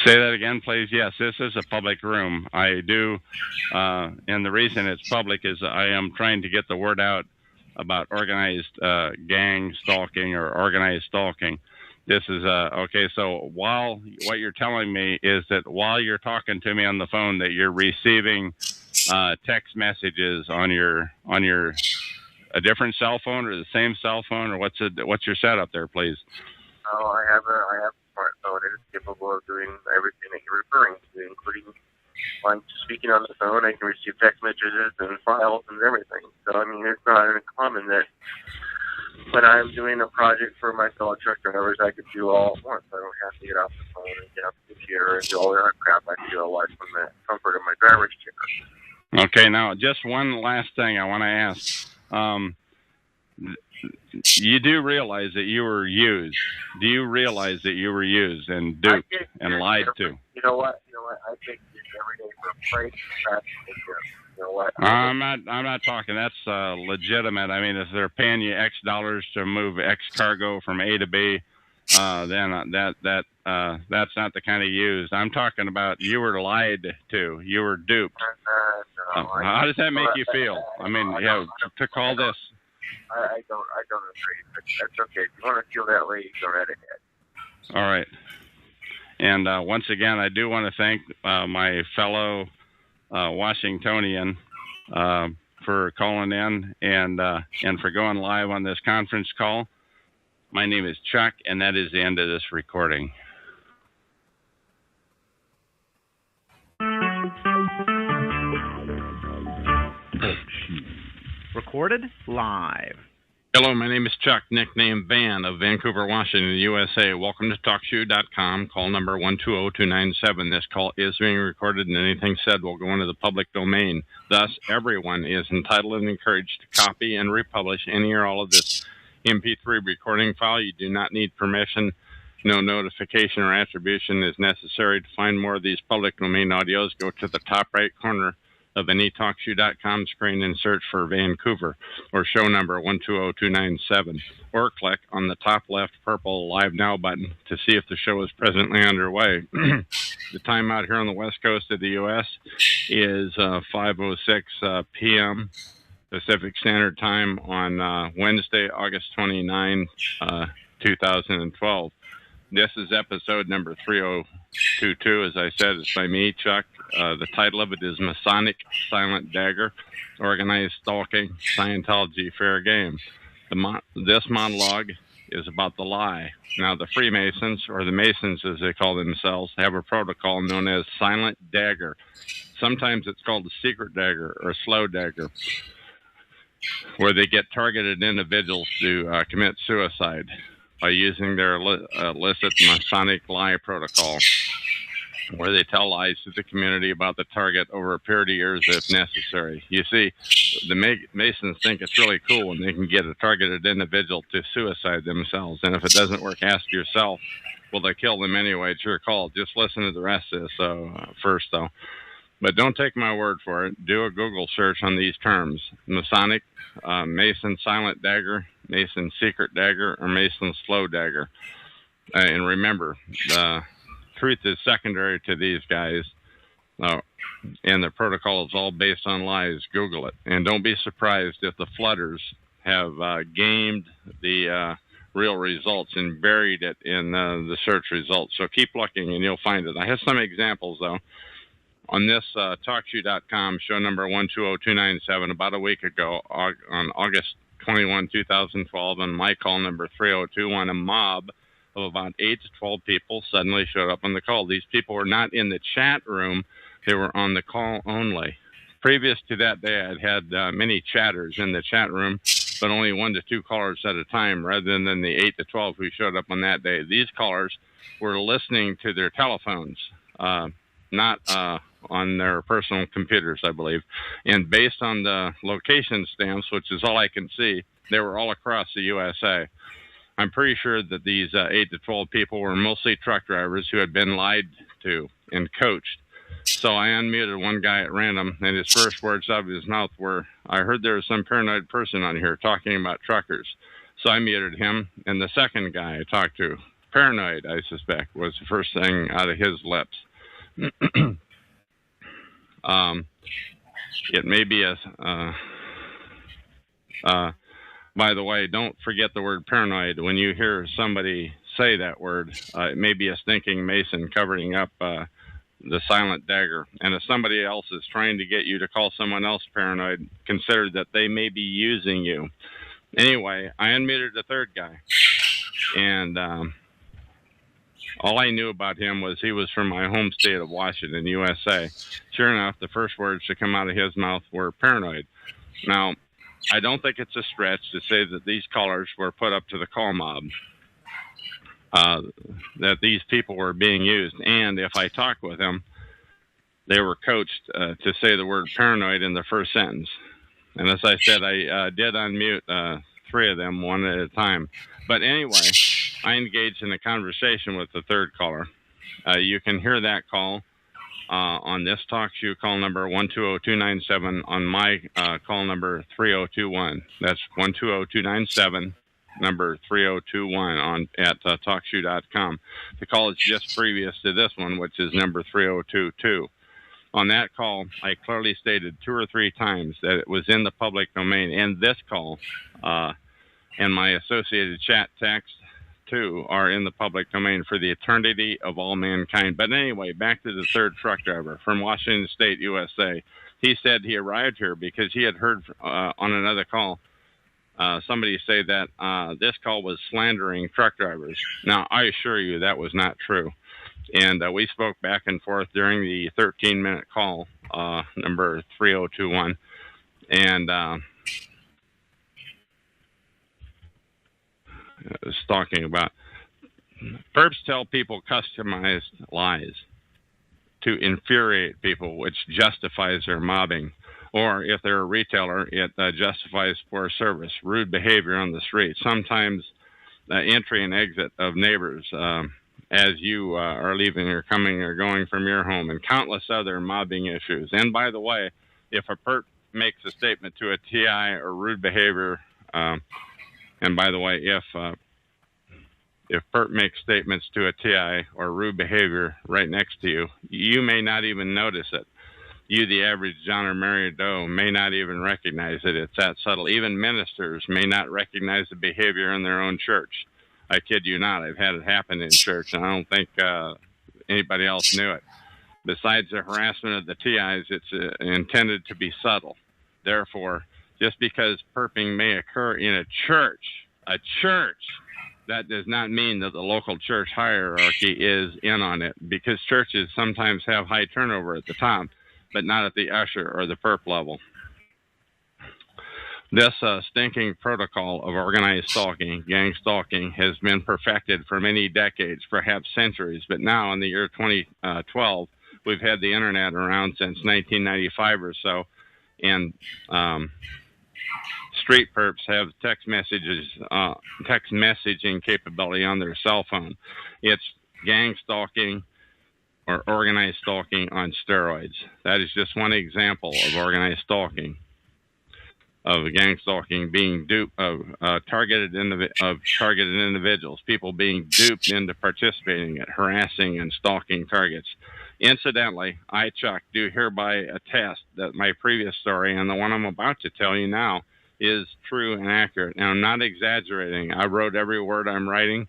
Say that again, please. Yes, this is a public room. I do, and the reason it's public is I am trying to get the word out about organized gang stalking or organized stalking. This is okay. So while what you're telling me is that while you're talking to me on the phone, that you're receiving text messages on your a different cell phone or the same cell phone, or what's your setup there, please? Oh, I have a smartphone. It is capable of doing everything that you're referring to, including when speaking on the phone. I can receive text messages and files and everything. So I mean, it's not uncommon that when I'm doing a project for my fellow truck drivers, I could do all at once. I don't have to get off the phone and get off the computer and do all that crap. I can do it live from the comfort of my driver's chair. Okay, now just one last thing I want to ask. You do realize that you were used? Do you realize that you were used and duped and lied to? You know what? I take this every day for freight traffic. You know what? I'm not talking. That's legitimate. I mean, if they're paying you X dollars to move X cargo from A to B, then that's not the kind of used. I'm talking about you were lied to. You were duped. How does that make you feel? I mean, to call this. I don't agree, but that's okay. If you want to feel that way, you go right ahead. All right. And once again, I do want to thank my fellow Washingtonian for calling in and for going live on this conference call. My name is Chuck, and that is the end of this recording. Recorded live. Hello, my name is Chuck, nickname Van of Vancouver, Washington, USA. Welcome to TalkShoe.com, call number 120297. This call is being recorded, and anything said will go into the public domain. Thus, everyone is entitled and encouraged to copy and republish any or all of this MP3 recording file. You do not need permission. No notification or attribution is necessary. To find more of these public domain audios, go to the top right corner of any TalkShoe.com screen and search for Vancouver or show number 120297, or click on the top left purple Live Now button to see if the show is presently underway. The time out here on the west coast of the U.S. is 5:06 p.m. Pacific Standard Time on Wednesday, August 29, 2012. This is episode number 3022. As I said, it's by me, Chuck. The title of it is Masonic Silent Dagger, Organized Stalking, Scientology Fair Game. This monologue is about the lie. Now, the Freemasons, or the Masons as they call themselves, have a protocol known as Silent Dagger. Sometimes it's called the Secret Dagger or Slow Dagger, where they get targeted individuals to commit suicide by using their illicit Masonic lie protocol, where they tell lies to the community about the target over a period of years if necessary. You see, the Masons think it's really cool when they can get a targeted individual to suicide themselves. And if it doesn't work, ask yourself, will they kill them anyway? It's your call. Just listen to the rest of this first, though. But don't take my word for it. Do a Google search on these terms: Masonic, Mason Silent Dagger, Mason Secret Dagger, or Mason Slow Dagger. And remember, truth is secondary to these guys, and the protocol is all based on lies. Google it. And don't be surprised if the flooders have gamed the real results and buried it in the search results. So keep looking and you'll find it. I have some examples, though. On this TalkShoe.com, show number 120297, about a week ago, on August 21, 2012, and my call number 3021, a mob of about 8 to 12 people suddenly showed up on the call. These people were not in the chat room. They were on the call only. Previous to that day, I'd had many chatters in the chat room, but only 1 to 2 callers at a time rather than the 8 to 12 who showed up on that day. These callers were listening to their telephones, not on their personal computers, I believe. And based on the location stamps, which is all I can see, they were all across the USA. I'm pretty sure that these 8 to 12 people were mostly truck drivers who had been lied to and coached. So I unmuted one guy at random, and his first words out of his mouth were, "I heard there was some paranoid person on here talking about truckers." So I muted him, and the second guy I talked to, paranoid, I suspect, was the first thing out of his lips. It may be a... by the way, don't forget the word paranoid. When you hear somebody say that word, it may be a stinking Mason covering up the silent dagger. And if somebody else is trying to get you to call someone else paranoid, consider that they may be using you. Anyway, I unmuted the third guy. And all I knew about him was he was from my home state of Washington, USA. Sure enough, the first words to come out of his mouth were paranoid. Now, I don't think it's a stretch to say that these callers were put up to the call mob, that these people were being used. And if I talked with them, they were coached to say the word paranoid in the first sentence. And as I said, I did unmute 3 of them one at a time. But anyway, I engaged in a conversation with the third caller. You can hear that call on this talk show, call number 120297, on my call number 3021. That's 120297, number 3021 on at talkshoe.com. The call is just previous to this one, which is number 3022. On that call, I clearly stated 2 or 3 times that it was in the public domain. And this call and my associated chat text too are in the public domain for the eternity of all mankind. But anyway, back to the third truck driver from Washington State, USA. He said he arrived here because he had heard on another call somebody say that this call was slandering truck drivers. Now, I assure you that was not true. And we spoke back and forth during the 13-minute call, number 3021. And was talking about perps tell people customized lies to infuriate people, which justifies their mobbing. Or if they're a retailer, it justifies poor service, rude behavior on the street, sometimes entry and exit of neighbors as you are leaving or coming or going from your home, and countless other mobbing issues. And by the way, if a perp makes a statement to a TI or rude behavior, and by the way, if perp makes statements to a TI or rude behavior right next to you, you may not even notice it. You, the average John or Mary Doe, may not even recognize it. It's that subtle. Even ministers may not recognize the behavior in their own church. I kid you not. I've had it happen in church, and I don't think anybody else knew it. Besides the harassment of the TIs, it's intended to be subtle. Therefore, just because perping may occur in a church, that does not mean that the local church hierarchy is in on it, because churches sometimes have high turnover at the top, but not at the usher or the perp level. This stinking protocol of organized stalking, gang stalking, has been perfected for many decades, perhaps centuries, but now in the year 2012, we've had the internet around since 1995 or so, and street perps have text messaging capability on their cell phone. It's gang stalking or organized stalking on steroids. That is just one example of organized stalking, of gang stalking being duped of targeted individuals, people being duped into participating in harassing and stalking targets. Incidentally, I, Chuck, do hereby attest that my previous story and the one I'm about to tell you now is true and accurate. Now, I'm not exaggerating. I wrote every word I'm reading,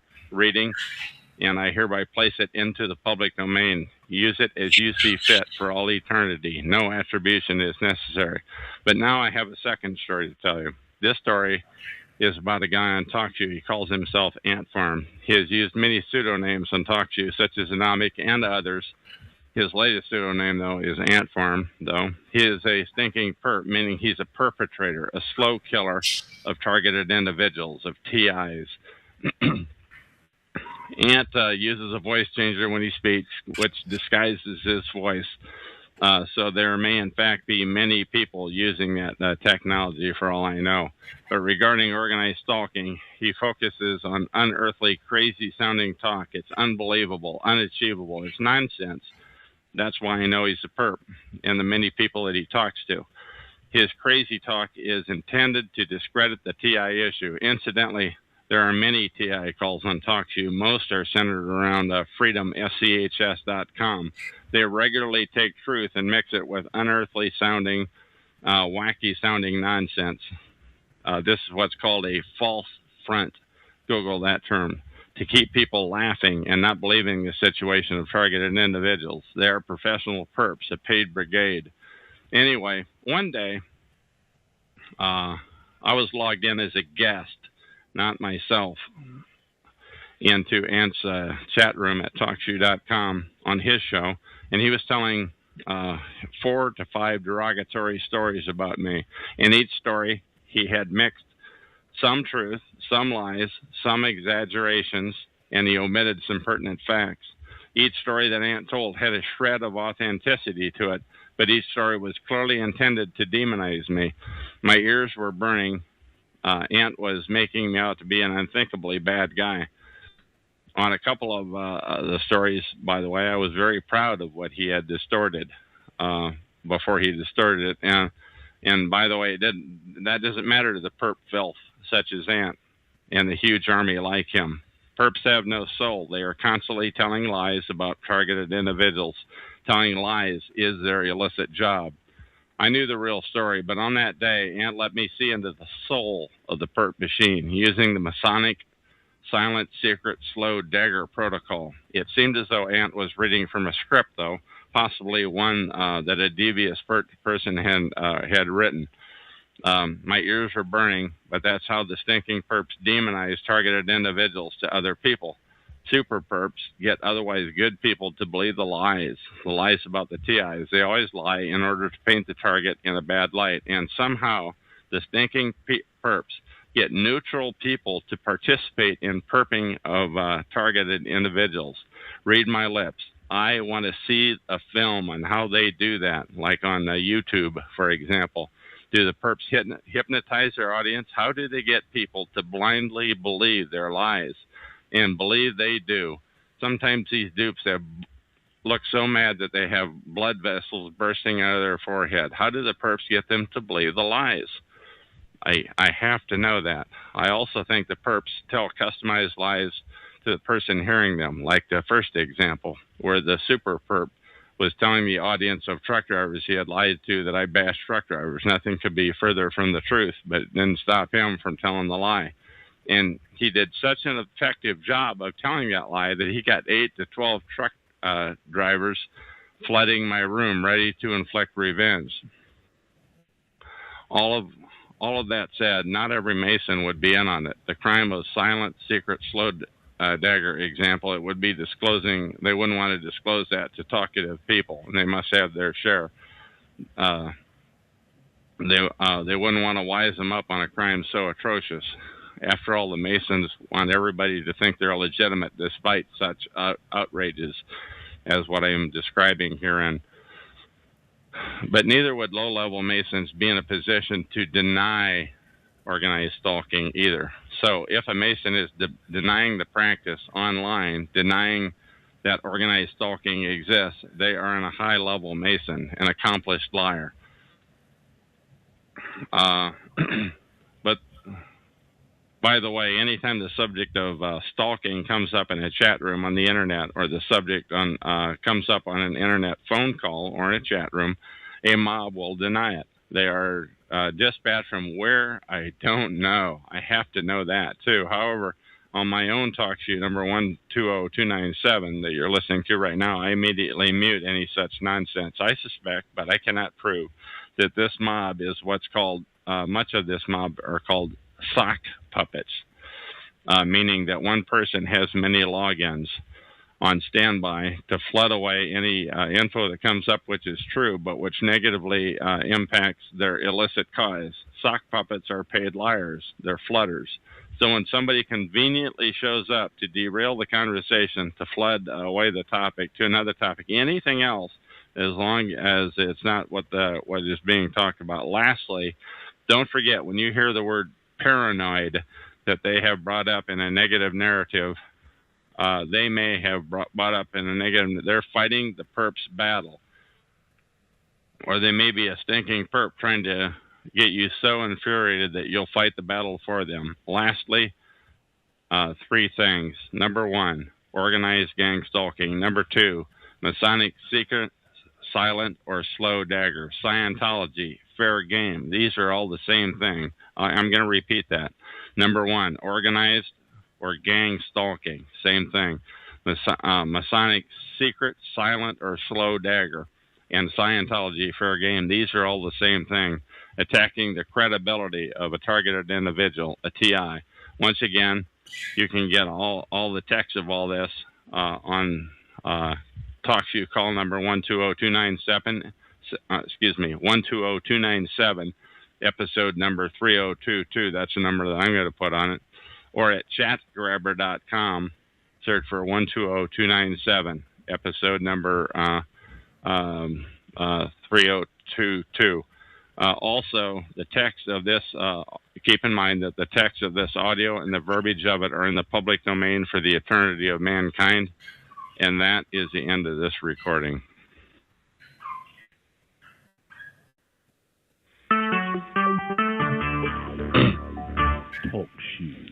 and I hereby place it into the public domain. Use it as you see fit for all eternity. No attribution is necessary. But now I have a second story to tell you. This story is about a guy on TalkShoe. He calls himself Ant Farm. He has used many pseudonyms on TalkShoe, such as Anomic and others, His latest pseudonym, though, is Ant Farm, though. He is a stinking perp, meaning he's a perpetrator, a slow killer of targeted individuals, of TIs. Ant uses a voice changer when he speaks, which disguises his voice. So there may, in fact, be many people using that technology for all I know. But regarding organized stalking, he focuses on unearthly, crazy-sounding talk. It's unbelievable, unachievable. It's nonsense. That's why I know he's a perp, and the many people that he talks to. His crazy talk is intended to discredit the TI issue. Incidentally, there are many TI calls on TalkShoe. Most are centered around freedomschs.com. They regularly take truth and mix it with unearthly sounding, wacky sounding nonsense. This is what's called a false front. Google that term. To keep people laughing and not believing the situation of targeted individuals. They are professional perps, a paid brigade. Anyway, one day, I was logged in as a guest, not myself, into Ant's chat room at TalkShoe.com on his show, and he was telling 4 to 5 derogatory stories about me. In each story, he had mixed some truth, some lies, some exaggerations, and he omitted some pertinent facts. Each story that Ant told had a shred of authenticity to it, but each story was clearly intended to demonize me. My ears were burning. Ant was making me out to be an unthinkably bad guy. On a couple of the stories, by the way, I was very proud of what he had distorted before he distorted it. And by the way, that doesn't matter to the perp filth, such as Ant and the huge army like him. Perps have no soul. They are constantly telling lies about targeted individuals. Telling lies is their illicit job. I knew the real story, but on that day, Ant let me see into the soul of the perp machine using the Masonic silent, secret, slow dagger protocol. It seemed as though Ant was reading from a script, though, possibly one that a devious person had written. My ears were burning, but that's how the stinking perps demonize targeted individuals to other people. Super perps get otherwise good people to believe the lies about the TIs. They always lie in order to paint the target in a bad light, and somehow the stinking perps get neutral people to participate in perping of targeted individuals. Read my lips. I want to see a film on how they do that, like on YouTube, for example. Do the perps hypnotize their audience? How do they get people to blindly believe their lies? And believe they do. Sometimes these dupes look so mad that they have blood vessels bursting out of their forehead. How do the perps get them to believe the lies? I have to know that. I also think the perps tell customized lies to the person hearing them, like the first example, where the super perp was telling the audience of truck drivers he had lied to that I bashed truck drivers. Nothing could be further from the truth, but it didn't stop him from telling the lie. And he did such an effective job of telling that lie that he got 8 to 12 truck drivers flooding my room, ready to inflict revenge. All of that said, not every Mason would be in on it. The crime of silent, secret, slow dagger example, it would be disclosing. They wouldn't want to disclose that to talkative people, and they must have their share. They wouldn't want to wise them up on a crime so atrocious. After all, the Masons want everybody to think they're legitimate despite such outrages as what I am describing herein. But neither would low-level Masons be in a position to deny organized stalking either. So if a Mason is denying the practice online, denying that organized stalking exists, they are in a high-level Mason, an accomplished liar. But by the way, anytime the subject of stalking comes up in a chat room on the internet, or the subject comes up on an internet phone call or in a chat room, a mob will deny it. They are dispatched from where? I don't know. I have to know that too. However, on my own talk sheet, number 120297 that you're listening to right now, I immediately mute any such nonsense. I suspect, but I cannot prove, that this mob is what's called, much of this mob are called sock puppets, meaning that one person has many logins. on standby to flood away any info that comes up which is true, but which negatively impacts their illicit cause. Sock puppets are paid liars. They're flooders. So when somebody conveniently shows up to derail the conversation, to flood away the topic to another topic, anything else, as long as it's not what is being talked about. Lastly, don't forget, when you hear the word paranoid that they have brought up in a negative narrative, they may have brought up in a negative, they're fighting the perp's battle. Or they may be a stinking perp trying to get you so infuriated that you'll fight the battle for them. Lastly, 3 things. Number 1, organized gang stalking. Number 2, Masonic secret, silent or slow dagger. Scientology, fair game. These are all the same thing. I'm going to repeat that. Number 1, organized or gang stalking. Same thing. Masonic secret, silent or slow dagger. And Scientology, fair game. These are all the same thing. Attacking the credibility of a targeted individual, a TI. Once again, you can get all the text of all this on TalkShoe call number 120-297, episode number 3022. That's the number that I'm going to put on it. Or at chatgrabber.com, search for 120-297, episode number 3022. Also, the text of this, keep in mind that the text of this audio and the verbiage of it are in the public domain for the eternity of mankind. And that is the end of this recording. TalkShoe.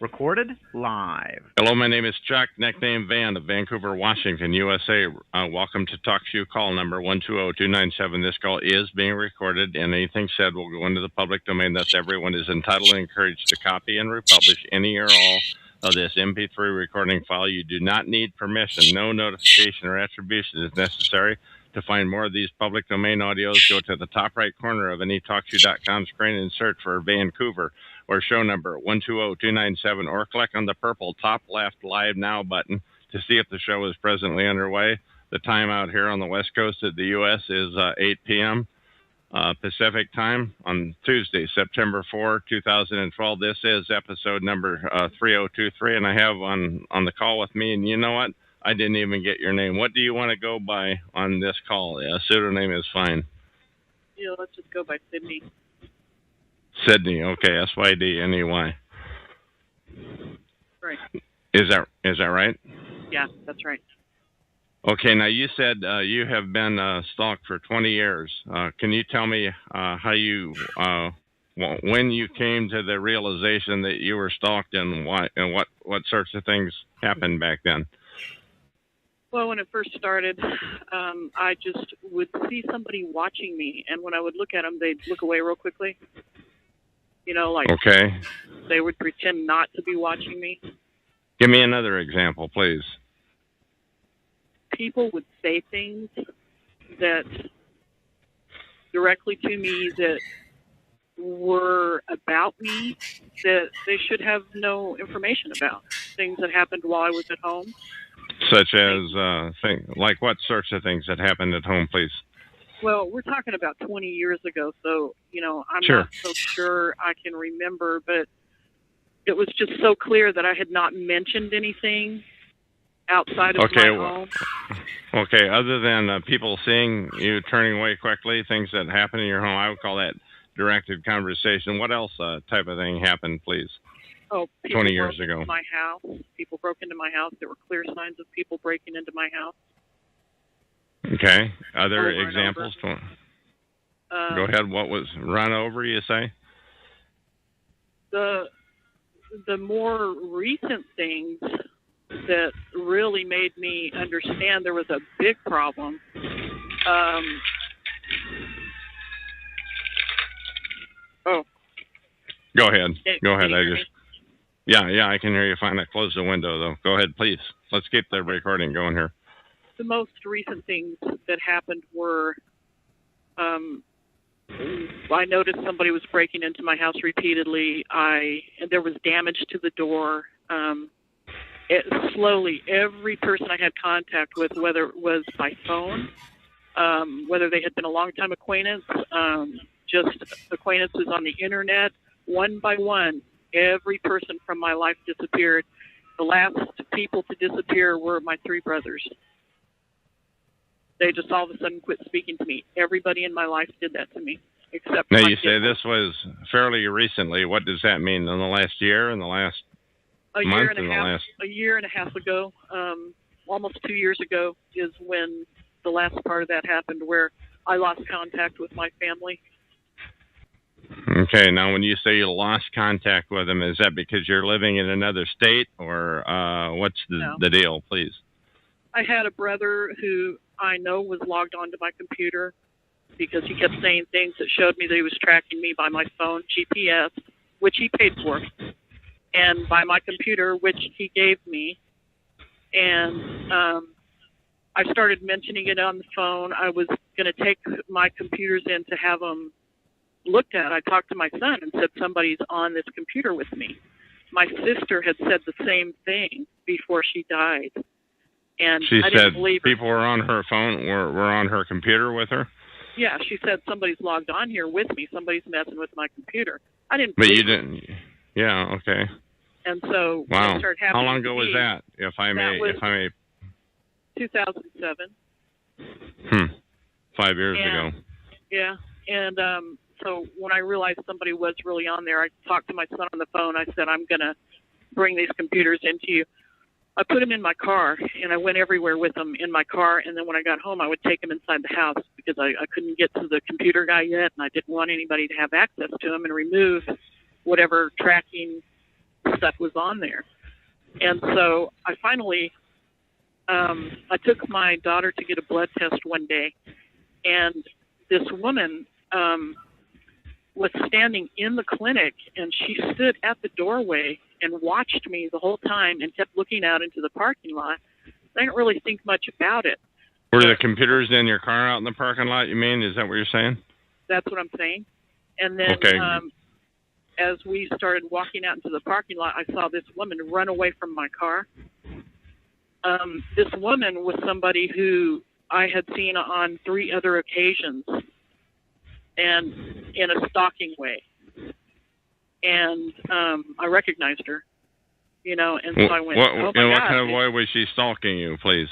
Recorded live. Hello, my name is Chuck, nickname Van of Vancouver, Washington, USA. Welcome to TalkShoe call number 120-297. This call is being recorded, and anything said will go into the public domain. Thus, everyone is entitled and encouraged to copy and republish any or all of this MP3 recording file. You do not need permission. No notification or attribution is necessary. To find more of these public domain audios, go to the top right corner of any TalkShoe.com screen and search for Vancouver or show number 120-297, or click on the purple top left Live Now button to see if the show is presently underway. The time out here on the west coast of the U.S. is 8 p.m. Pacific time on Tuesday, September 4, 2012. This is episode number 3023, and I have on the call with me, and you know what? I didn't even get your name. What do you want to go by on this call? A pseudonym is fine. Yeah, let's just go by Sydney. Sydney, okay, S-Y-D-N-E-Y. Right. Is that right? Yeah, that's right. Okay, now you said you have been stalked for 20 years. Can you tell me how you, when you came to the realization that you were stalked, and why, and what sorts of things happened back then? Well, when it first started, I just would see somebody watching me, and when I would look at them, they'd look away real quickly. You know, like okay. They would pretend not to be watching me. Give me another example, please. People would say things that directly to me that were about me that they should have no information about. Things that happened while I was at home. Such as, like what sorts of things that happened at home, please? Well, we're talking about 20 years ago, so, you know, I'm sure. Not so sure I can remember, but it was just so clear that I had not mentioned anything outside of my home. Okay, other than people seeing you turning away quickly, things that happen in your home, I would call that directed conversation. What else type of thing happened, please? Oh, 20 years ago. My house. People broke into my house. There were clear signs of people breaking into my house. Okay. Other examples? Go ahead. What was run over, you say? The more recent things that really made me understand there was a big problem. Go ahead. Go ahead. I just. Yeah, I can hear you fine. I closed the window, though. Go ahead, please. Let's keep the recording going here. The most recent things that happened were I noticed somebody was breaking into my house repeatedly. And there was damage to the door. slowly, every person I had contact with, whether it was by phone, whether they had been a long-time acquaintance, just acquaintances on the internet, one by one, every person from my life disappeared. The last people to disappear were my 3 brothers. They just all of a sudden quit speaking to me. Everybody in my life did that to me, except now my you say kids. this was fairly recently. What does that mean? In the last year? In the last month? A year and a half ago, almost 2 years ago, is when the last part of that happened, where I lost contact with my family. Okay, now when you say you lost contact with them, is that because you're living in another state, or what's the deal, please? I had a brother who I know was logged onto my computer because he kept saying things that showed me that he was tracking me by my phone, GPS, which he paid for, and by my computer, which he gave me. And I started mentioning it on the phone. I was going to take my computers in to have them looked at. I talked to my son and said, somebody's on this computer with me. My sister had said the same thing before she died. And she I said didn't believe her. People were on her phone, were on her computer with her? Yeah, she said, somebody's logged on here with me. Somebody's messing with my computer. I didn't But believe you her. didn't. Yeah, okay. And so wow. when it started happening, how long ago was that? If I may, 2007. 5 years ago. Yeah, and so when I realized somebody was really on there, I talked to my son on the phone. I said, I'm going to bring these computers into you. I put them in my car, and I went everywhere with them in my car, and then when I got home, I would take them inside the house because I couldn't get to the computer guy yet, and I didn't want anybody to have access to him and remove whatever tracking stuff was on there. And so I finally, I took my daughter to get a blood test one day, and this woman was standing in the clinic, and she stood at the doorway and watched me the whole time and kept looking out into the parking lot. I didn't really think much about it. Were the computers in your car out in the parking lot, you mean? Is that what you're saying? That's what I'm saying. And then as we started walking out into the parking lot, I saw this woman run away from my car. This woman was somebody who I had seen on 3 other occasions and in a stalking way. And I recognized her, and so I went, oh my God. What kind of way was she stalking you, please?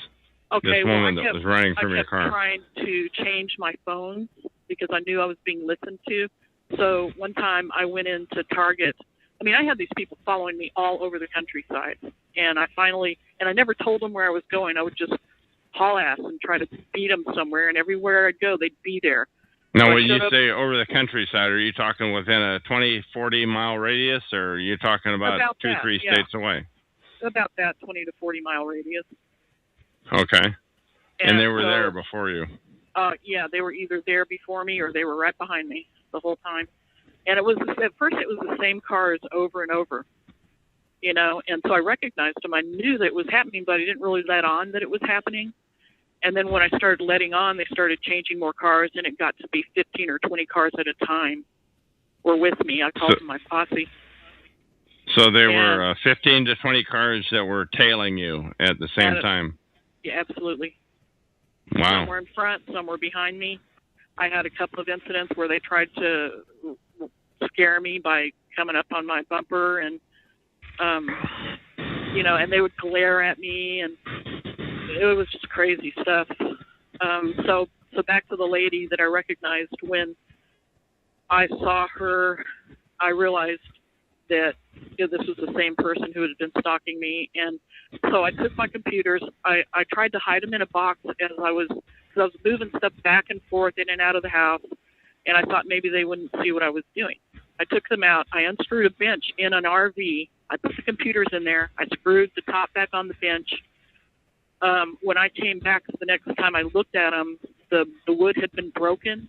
Okay, this woman that was running from your car. I kept trying to change my phone because I knew I was being listened to. So one time I went into Target. I mean, I had these people following me all over the countryside. And I never told them where I was going. I would just haul ass and try to beat them somewhere. And everywhere I'd go, they'd be there. Now, when you say over the countryside, are you talking within a 20, 40-mile radius, or are you talking about 2, 3 states away? About that 20 to 40-mile radius. Okay. And they were there before you? Yeah, they were either there before me or they were right behind me the whole time. And at first it was the same cars over and over, and so I recognized them. I knew that it was happening, but I didn't really let on that it was happening. And then when I started letting on, they started changing more cars, and it got to be 15 or 20 cars at a time were with me. I called them my posse. So there were 15 to 20 cars that were tailing you at the same time? Yeah, absolutely. Wow. Some were in front, some were behind me. I had a couple of incidents where they tried to scare me by coming up on my bumper and, and they would glare at me, and it was just crazy stuff. So back to the lady that I recognized. When I saw her, I realized that this was the same person who had been stalking me. And so I took my computers. I tried to hide them in a box as I was moving stuff back and forth in and out of the house. And I thought maybe they wouldn't see what I was doing. I took them out. I unscrewed a bench in an RV. I put the computers in there. I screwed the top back on the bench. When I came back the next time I looked at them, the wood had been broken.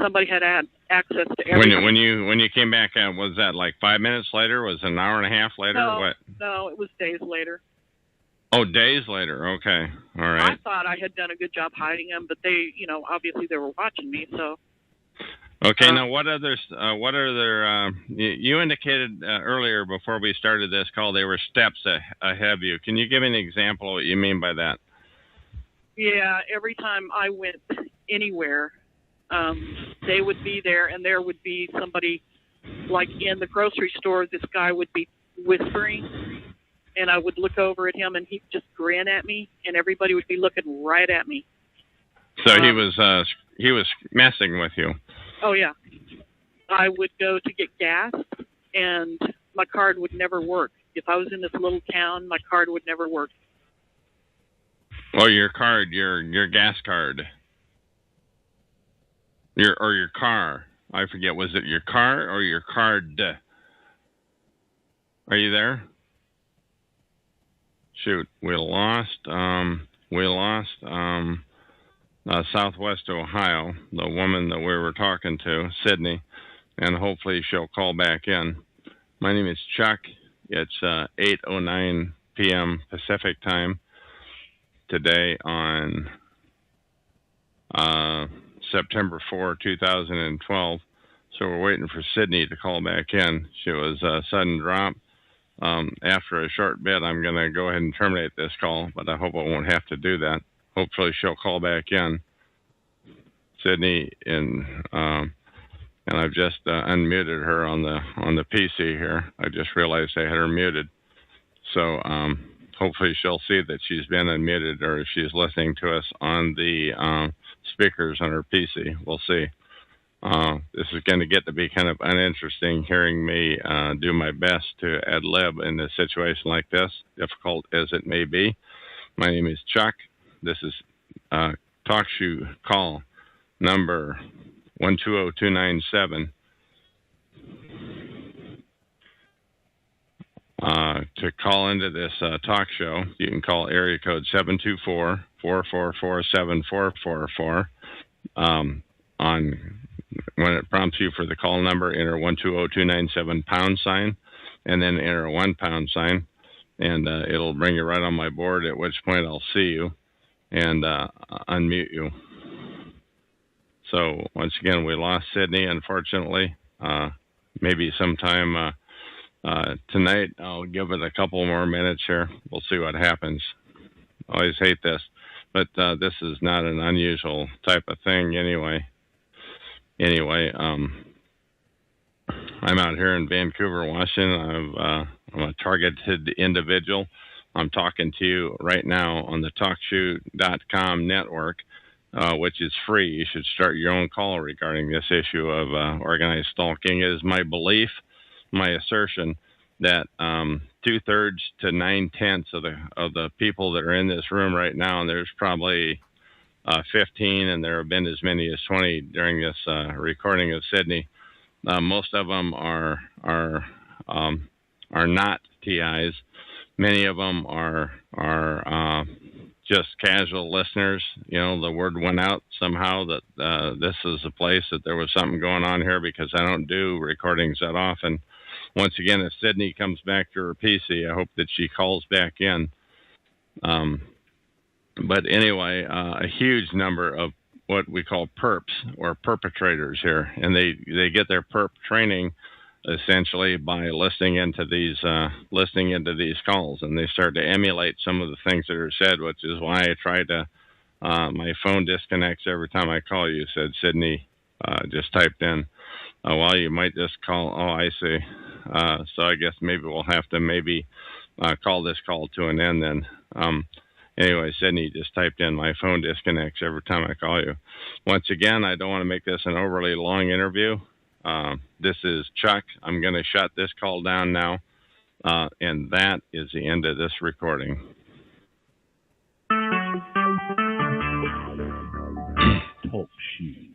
Somebody had access to everything. When you came back, was that like 5 minutes later? Was it an hour and a half later? No, what? No, it was days later. Oh, days later. Okay, all right. I thought I had done a good job hiding them, but they, obviously they were watching me. So. Okay. Now, what other? You indicated earlier before we started this call they were steps ahead of you. Can you give me an example of what you mean by that? Yeah, every time I went anywhere, they would be there, and there would be somebody, like in the grocery store, this guy would be whispering, and I would look over at him, and he'd just grin at me, and everybody would be looking right at me. So he was messing with you. Oh, yeah. I would go to get gas, and my card would never work. If I was in this little town, my card would never work. Oh, your card, your gas card. Your car. I forget, was it your car or your card? Are you there? Shoot, we lost Southwest Ohio, the woman that we were talking to, Sydney, and hopefully she'll call back in. My name is Chuck. It's 8:09 p.m. Pacific time today on September 4, 2012. So we're waiting for Sydney to call back in. She was a sudden drop. After a short bit, I'm going to go ahead and terminate this call, but I hope I won't have to do that. Hopefully she'll call back in. Sydney, and I've just unmuted her on the PC here. I just realized I had her muted. So hopefully she'll see that she's been unmuted, or she's listening to us on the speakers on her PC. We'll see. This is going to get to be kind of uninteresting, hearing me do my best to ad lib in a situation like this, difficult as it may be. My name is Chuck. This is TalkShoe call number 120297. To call into this talk show, you can call area code 724-444-7444. On when it prompts you for the call number, enter 120297 #, and then enter a £1 and it'll bring you right on my board, at which point I'll see you and unmute you. So once again, we lost Sydney, unfortunately. Maybe sometime tonight, I'll give it a couple more minutes here. We'll see what happens. Always hate this, but this is not an unusual type of thing anyway. I'm out here in Vancouver, Washington. I'm a targeted individual. I'm talking to you right now on the TalkShoe.com network, which is free. You should start your own call regarding this issue of organized stalking. It is my belief, my assertion, that 2/3 to 9/10 of the people that are in this room right now, and there's probably 15, and there have been as many as 20 during this recording of Sydney. Most of them are not TIs. Many of them are just casual listeners. You know, the word went out somehow that this is a place that there was something going on here, because I don't do recordings that often. Once again, if Sydney comes back to her PC, I hope that she calls back in. But anyway, a huge number of what we call perps, or perpetrators here, and they get their perp training essentially by listening into these calls, and they start to emulate some of the things that are said, which is why I try to. My phone disconnects every time I call you, said Sydney. Just typed in. Well, you might just call. Oh, I see. So I guess maybe we'll have to call this call to an end then. Anyway, Sydney just typed in, my phone disconnects every time I call you. Once again, I don't want to make this an overly long interview. This is Chuck. I'm going to shut this call down now. And that is the end of this recording. Talk Shoe.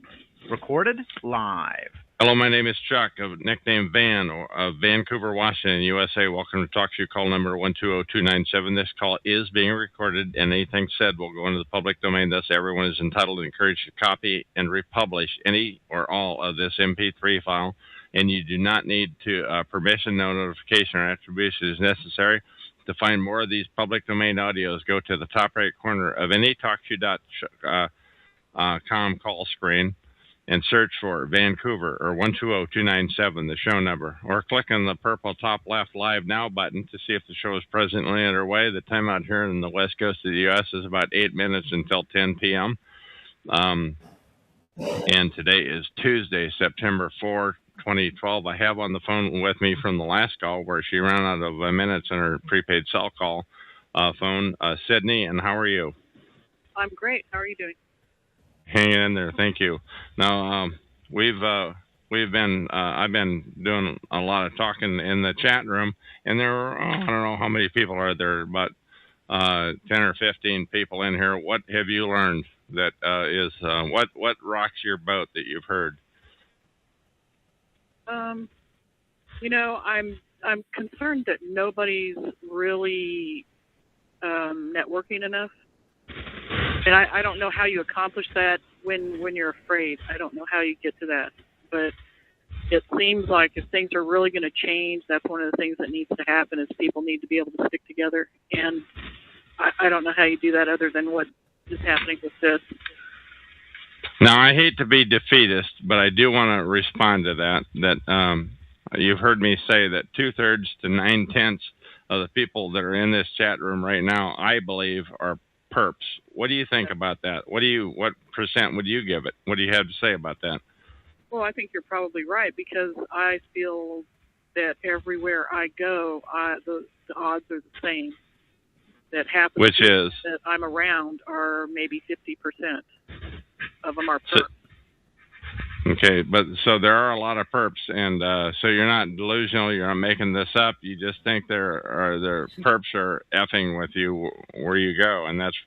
Recorded live. Hello, my name is Chuck, nickname Van, of Vancouver, Washington, USA. Welcome to TalkShoe call number 120297. This call is being recorded, and anything said will go into the public domain. Thus, everyone is entitled and encouraged to copy and republish any or all of this MP3 file, and you do not need to permission, no notification, or attribution is necessary. To find more of these public domain audios, go to the top right corner of any TalkShoe.com call screen. and search for Vancouver or 120-297, the show number, or click on the purple top left Live Now button to see if the show is presently underway. The time out here in the west coast of the U.S. is about 8 minutes until 10 p.m. And today is Tuesday, September 4, 2012. I have on the phone with me from the last call where she ran out of minutes on her prepaid cell call phone, Sydney, and how are you? I'm great. How are you doing? Hanging in there, thank you. Now, I've been doing a lot of talking in the chat room, and there are, I don't know how many people are there, but 10 or 15 people in here. What have you learned that what rocks your boat that you've heard? I'm concerned that nobody's really networking enough. And I don't know how you accomplish that when you're afraid. I don't know how you get to that. But it seems like if things are really going to change, that's one of the things that needs to happen is people need to be able to stick together. And I don't know how you do that other than what is happening with this. Now, I hate to be defeatist, but I do want to respond to that you've heard me say that 2/3 to 9/10 of the people that are in this chat room right now, I believe, are perps. What do you think about that? What percent would you give it? What do you have to say about that? Well, I think you're probably right because I feel that everywhere I go, the odds are the same. That happens that I'm around are maybe 50% of them are perps. Okay, but so there are a lot of perps, and so you're not delusional. You're not making this up. You just think their perps are effing with you where you go, and that's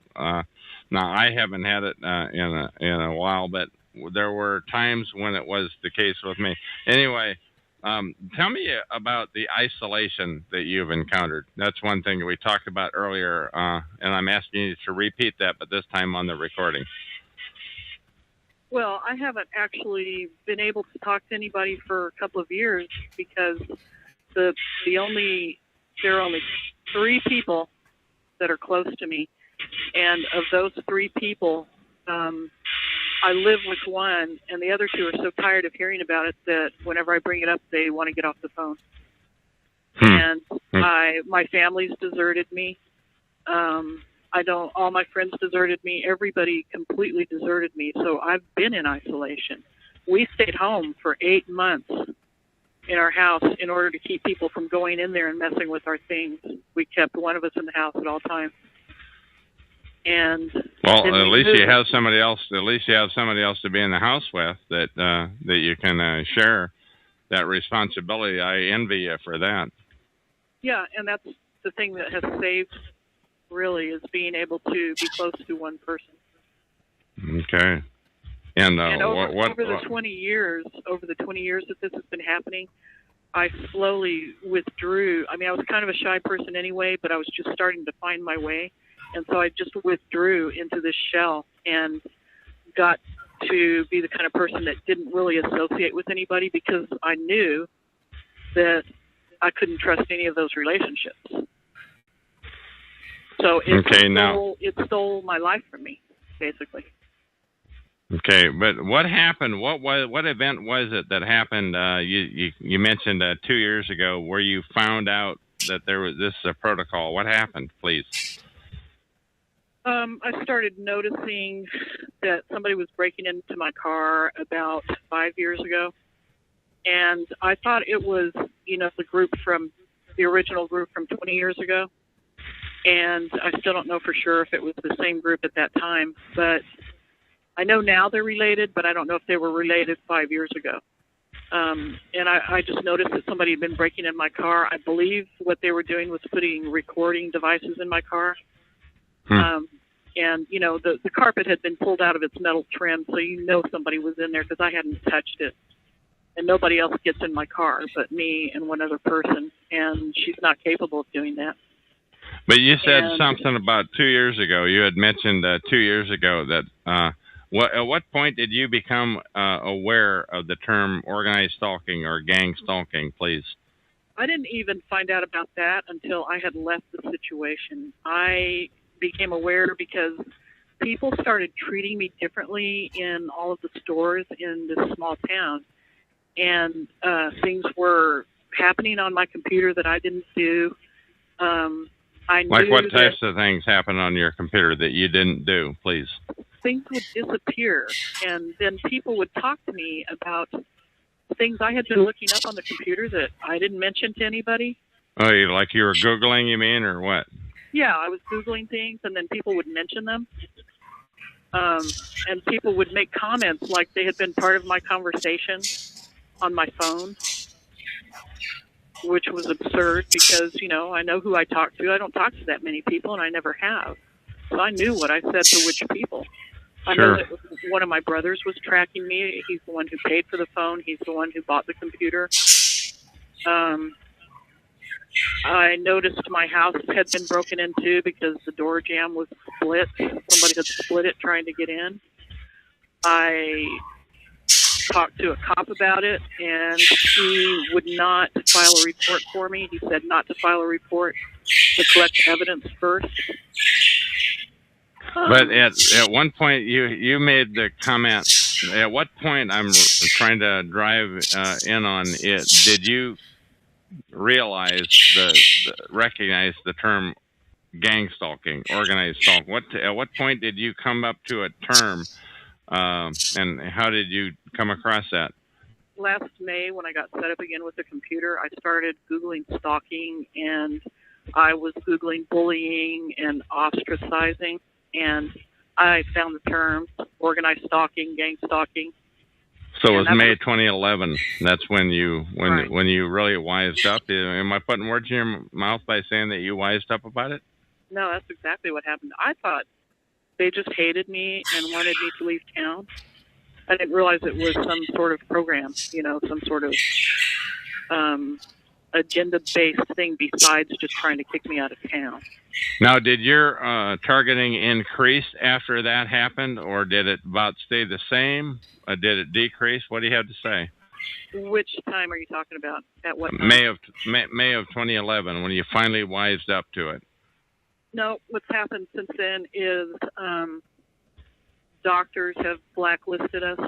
now I haven't had it in a while, but there were times when it was the case with me. Anyway, tell me about the isolation that you've encountered. That's one thing we talked about earlier, and I'm asking you to repeat that, but this time on the recording. Well, I haven't actually been able to talk to anybody for a couple of years because there are only 3 people that are close to me, and of those 3 people, I live with one, and the other 2 are so tired of hearing about it that whenever I bring it up, they want to get off the phone. And my family's deserted me. All my friends deserted me. Everybody completely deserted me. So I've been in isolation. We stayed home for 8 months in our house in order to keep people from going in there and messing with our things. We kept one of us in the house at all times. And well, at least you have somebody else. At least you have somebody else to be in the house with that you can share that responsibility. I envy you for that. Yeah, and that's the thing that has saved. Really is being able to be close to one person. Okay. And over the 20 years that this has been happening, I slowly withdrew. I mean, I was kind of a shy person anyway, but I was just starting to find my way. And so I just withdrew into this shell and got to be the kind of person that didn't really associate with anybody because I knew that I couldn't trust any of those relationships. So it stole my life from me, basically. Okay, but what happened? What event was it that happened? You mentioned 2 years ago where you found out that there was this protocol. What happened, please? I started noticing that somebody was breaking into my car about 5 years ago, and I thought it was the original group from 20 years ago. And I still don't know for sure if it was the same group at that time, but I know now they're related, but I don't know if they were related 5 years ago. And I just noticed that somebody had been breaking in my car. I believe what they were doing was putting recording devices in my car. And, the carpet had been pulled out of its metal trim, so somebody was in there because I hadn't touched it. And nobody else gets in my car but me and one other person, and she's not capable of doing that. But you said something about 2 years ago. You had mentioned 2 years ago that at what point did you become aware of the term organized stalking or gang stalking, please? I didn't even find out about that until I had left the situation. I became aware because people started treating me differently in all of the stores in this small town, and things were happening on my computer that I didn't do. I Like knew what types that of things happen on your computer that you didn't do, please? things would disappear, and then people would talk to me about things I had been looking up on the computer that I didn't mention to anybody. Oh, like you were Googling, you mean, or what? Yeah, I was Googling things, and then people would mention them. And people would make comments like they had been part of my conversation on my phone, which was absurd because, I know who I talk to. I don't talk to that many people, and I never have. So I knew what I said to which people. I know that one of my brothers was tracking me. He's the one who paid for the phone. He's the one who bought the computer. I noticed my house had been broken into because the door jamb was split. Somebody had split it trying to get in. I talked to a cop about it, and he would not file a report for me. He said not to file a report, to collect evidence first. But at one point, you made the comment. At what point, I'm trying to drive in on it, did you realize recognize the term gang stalking, organized stalk? At what point did you come up to a term, and how did you come across that? Last May, when I got set up again with the computer, I started Googling stalking, and I was Googling bullying and ostracizing, and I found the terms organized stalking, gang stalking. So it was May 2011. That's when you when you really wised up. Am I putting words in your mouth by saying that you wised up about it? No, that's exactly what happened. I thought they just hated me and wanted me to leave town. I didn't realize it was some sort of program, some sort of agenda-based thing besides just trying to kick me out of town. Now, did your targeting increase after that happened, or did it about stay the same? Did it decrease? What do you have to say? Which time are you talking about? At what time? May of 2011, when you finally wised up to it. No, what's happened since then is doctors have blacklisted us.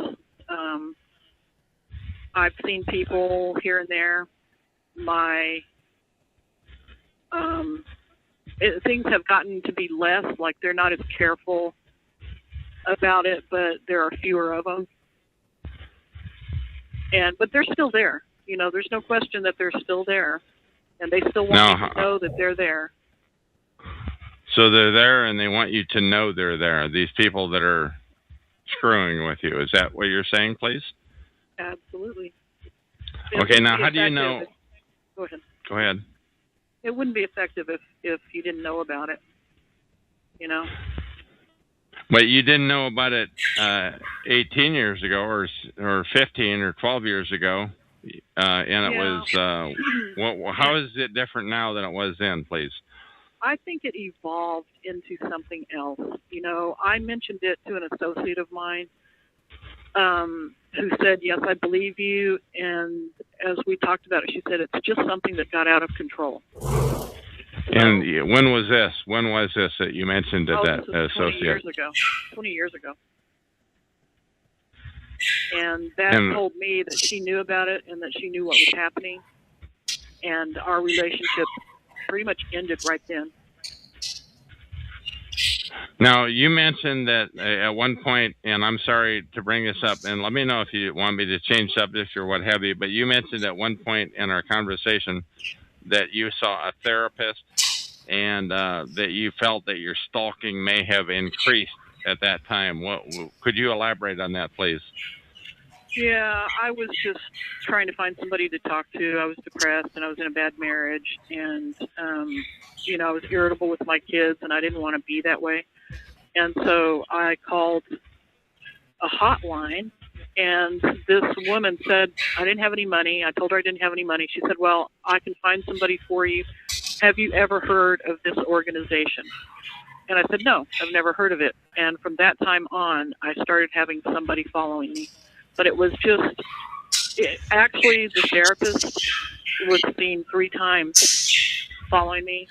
I've seen people here and there. Things have gotten to be less, like they're not as careful about it, but there are fewer of them. But they're still there. There's no question that they're still there, and they still want you to know that they're there. So they're there, and they want you to know they're there. These people that are screwing with you. Is that what you're saying, please? Absolutely. Okay, now how do you know? Go ahead. Go ahead. It wouldn't be effective if you didn't know about it. But you didn't know about it 18 years ago, or 15 or 12 years ago, and it was. How is it different now than it was then, please? I think it evolved into something else. I mentioned it to an associate of mine who said, yes, I believe you. And as we talked about it, she said, it's just something that got out of control. And when was this? When was this that you mentioned that associate? 20 years ago. And that told me that she knew about it and that she knew what was happening. And our relationship pretty much ended right then. Now, you mentioned that at one point, and I'm sorry to bring this up, and let me know if you want me to change subjects or what have you, but you mentioned at one point in our conversation that you saw a therapist and that you felt that your stalking may have increased at that time. Could you elaborate on that, please? Yeah, I was just trying to find somebody to talk to. I was depressed, and I was in a bad marriage, and, I was irritable with my kids, and I didn't want to be that way. And so I called a hotline, and this woman said, I didn't have any money. I told her I didn't have any money. She said, well, I can find somebody for you. Have you ever heard of this organization? And I said, no, I've never heard of it. And from that time on, I started having somebody following me. But it was actually the therapist was seen 3 times following me.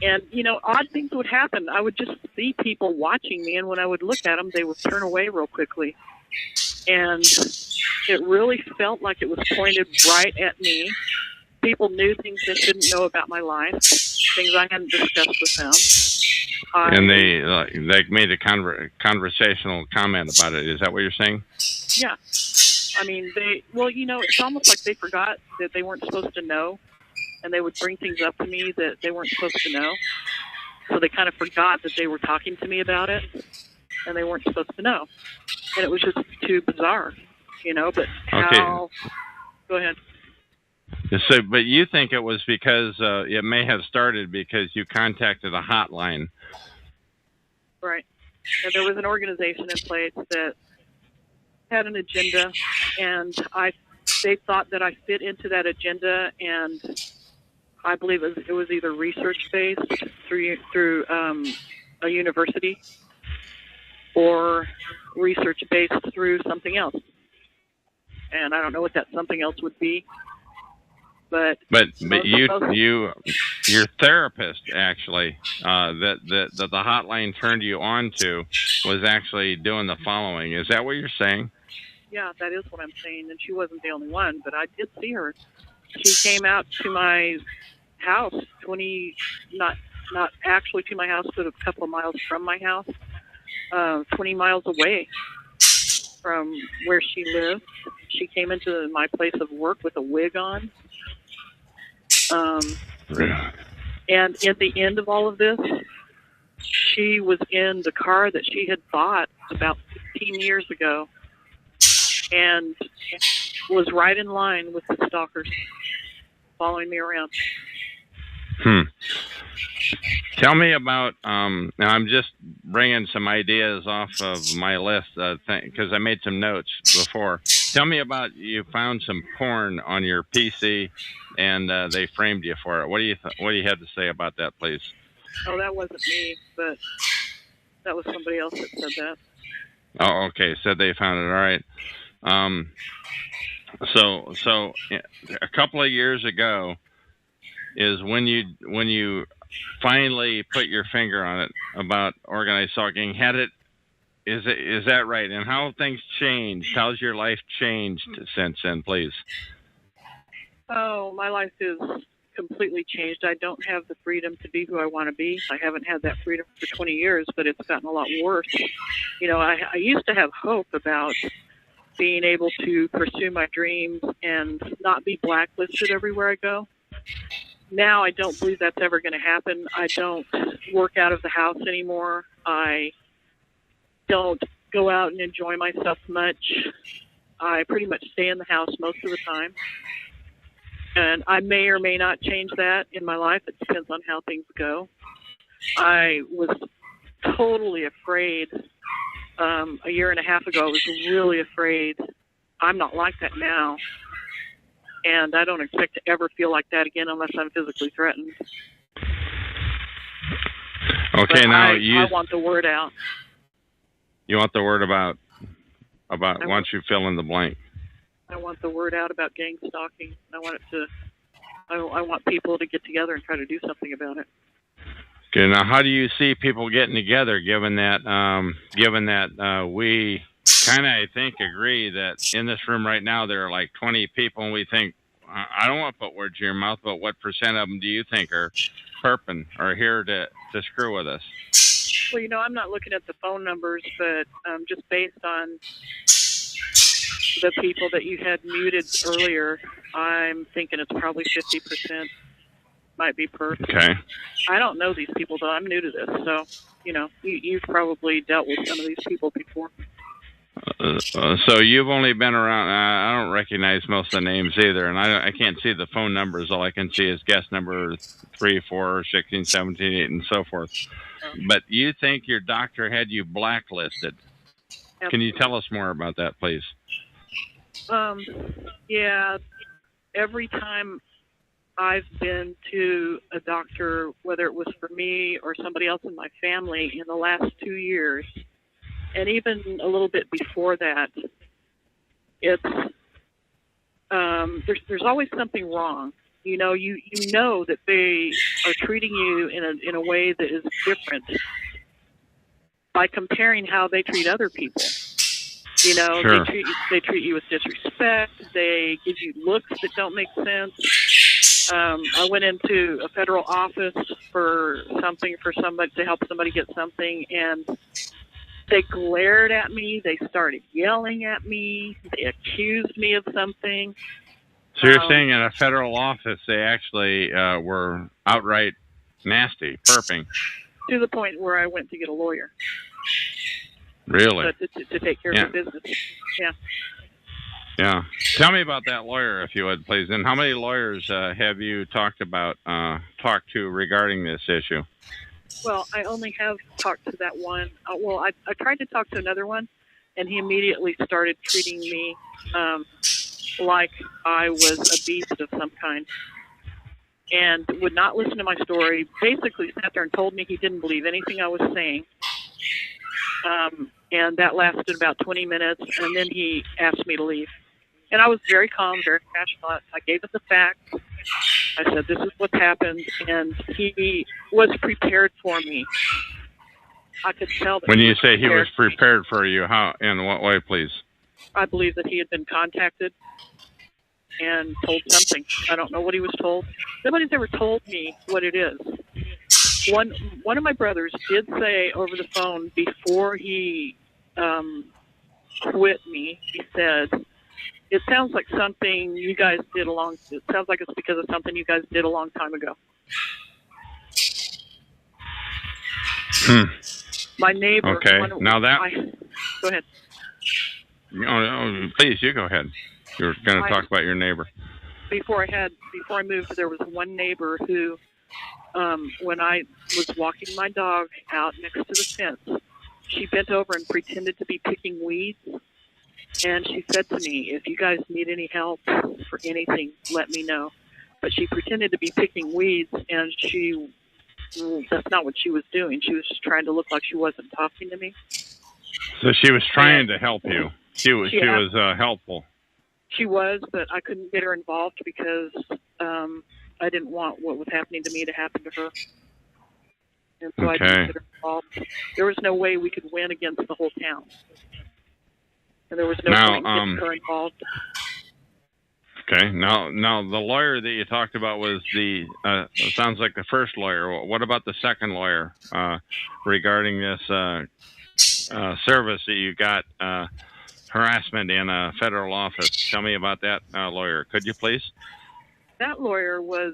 And, you know, odd things would happen. I would just see people watching me, and when I would look at them, they would turn away real quickly. And it really felt like it was pointed right at me. People knew things they shouldn't know about my life, things I hadn't discussed with them. And they made a conversational comment about it. Is that what you're saying? Yeah. I mean, it's almost like they forgot that they weren't supposed to know, and they would bring things up to me that they weren't supposed to know. So they kind of forgot that they were talking to me about it, and they weren't supposed to know. And it was just too bizarre, you know, but how... Okay. Go ahead. So, but you think it was because it may have started because you contacted a hotline. Right. And there was an organization in place that had an agenda, and they thought that I fit into that agenda, and I believe it was either research-based through a university or research-based through something else. And I don't know what that something else would be. But your therapist actually that the hotline turned you on to was actually doing the following. Is that what you're saying? Yeah, that is what I'm saying. And she wasn't the only one, but I did see her. She came out to my house, not actually to my house, but a couple of miles from my house, 20 miles away from where she lived. She came into my place of work with a wig on. And at the end of all of this, she was in the car that she had bought about 15 years ago and was right in line with the stalkers following me around. Tell me about, now I'm just bringing some ideas off of my list because I made some notes before. Tell me about, you found some porn on your PC and they framed you for it. What do you have to say about that, please? Oh, that wasn't me, but that was somebody else that said that. Oh, okay. Said they found it. All right. So a couple of years ago is when you finally put your finger on it about organized stalking. Is that right? And how have things changed? How's your life changed since then, please? Oh, my life is completely changed. I don't have the freedom to be who I want to be. I haven't had that freedom for 20 years, but it's gotten a lot worse. You know, I used to have hope about being able to pursue my dreams and not be blacklisted everywhere I go. Now I don't believe that's ever going to happen. I don't work out of the house anymore. I don't go out and enjoy myself much. I pretty much stay in the house most of the time. And I may or may not change that in my life. It depends on how things go. I was totally afraid a year and a half ago. I was really afraid. I'm not like that now. And I don't expect to ever feel like that again unless I'm physically threatened. Okay, but now I want the word out. You want the word about why don't you fill in the blank? I want the word out about gang stalking. I want people to get together and try to do something about it. Okay, now how do you see people getting together, given that we kind of, I think, agree that in this room right now there are like 20 people, and we think, I don't want to put words in your mouth, but what percent of them do you think are perping or here to screw with us? Well, you know, I'm not looking at the phone numbers, but just based on the people that you had muted earlier, I'm thinking it's probably 50% might be perp. Okay. I don't know these people, though. I'm new to this, so, you know, you've probably dealt with some of these people before. So you've only been around, I don't recognize most of the names either, and I can't see the phone numbers. All I can see is guest number 3, 4, 16, 17, 8, and so forth. But you think your doctor had you blacklisted. Yep. Can you tell us more about that, please? Yeah, every time I've been to a doctor, whether it was for me or somebody else in my family in the last 2 years, and even a little bit before that, it's there's always something wrong. You know, you know that they are treating you in a way that is different by comparing how they treat other people. You know, Sure. they treat you with disrespect. They give you looks that don't make sense. I went into a federal office for somebody to help somebody get something, and they glared at me. They started yelling at me. They accused me of something. So you're saying in a federal office they actually were outright nasty, perping? To the point where I went to get a lawyer. Really? To take care of the business. Yeah. Yeah. Tell me about that lawyer, if you would, please. And how many lawyers have you talked to regarding this issue? Well, I only have talked to that one. I tried to talk to another one, and he immediately started treating me like I was a beast of some kind, and would not listen to my story. Basically sat there and told me he didn't believe anything I was saying. And that lasted about 20 minutes, and then he asked me to leave. And I was very calm, very passionate. I gave him the facts. I said, this is what's happened, and he was prepared for me. I could tell that. When you say he was prepared for you, how, in what way, please? I believe that he had been contacted and told something. I don't know what he was told. Nobody's ever told me what it is. One of my brothers did say over the phone before he quit me, he said, it sounds like something you guys did it sounds like it's because of something you guys did a long time ago. My neighbor. Okay. Now that. Go ahead. Oh, please, you go ahead. You're going to talk about your neighbor. Before I moved, there was one neighbor who, when I was walking my dog out next to the fence, she bent over and pretended to be picking weeds. And she said to me, if you guys need any help for anything, let me know. But she pretended to be picking weeds, and that's not what she was doing. She was just trying to look like she wasn't talking to me. So she was trying to help you. She was helpful. She was, but I couldn't get her involved because I didn't want what was happening to me to happen to her. And so I didn't get her involved. There was no way we could win against the whole town. And there was no point in getting her involved. Okay. Now the lawyer that you talked about was sounds like the first lawyer. What about the second lawyer regarding this service that you got, harassment in a federal office? Tell me about that lawyer, could you please? That lawyer was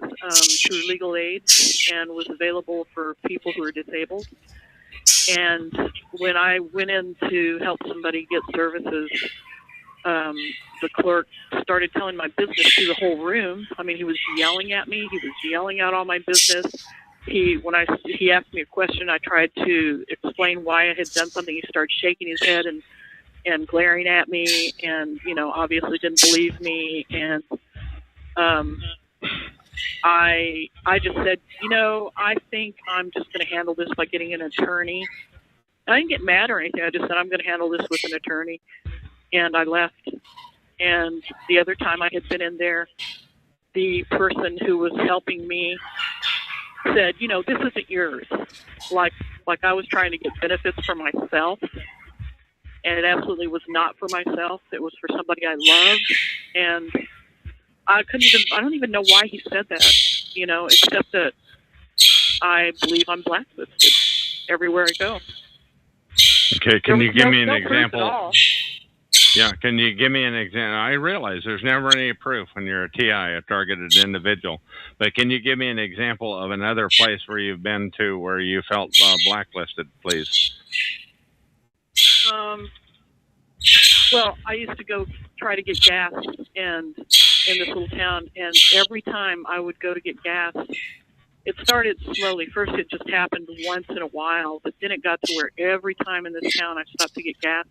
through legal aid and was available for people who are disabled. And when I went in to help somebody get services, the clerk started telling my business to the whole room. I mean, he was yelling at me. He was yelling out all my business. He asked me a question, I tried to explain why I had done something. He started shaking his head and glaring at me, and obviously didn't believe me. And I just said, I think I'm just going to handle this by getting an attorney. I didn't get mad or anything. I just said, I'm going to handle this with an attorney. And I left. And the other time I had been in there, the person who was helping me said, this isn't yours. Like I was trying to get benefits for myself. And it absolutely was not for myself. It was for somebody I loved. And I don't even know why he said that, except that I believe I'm blacklisted everywhere I go. Okay, can you give me an example? Yeah, can you give me an example? I realize there's never any proof when you're a TI, a targeted individual, but can you give me an example of another place where you've been to where you felt blacklisted, please? Well, I used to go try to get gas in this little town, and every time I would go to get gas, it started slowly. First, it just happened once in a while, but then it got to where every time in this town I stopped to get gas,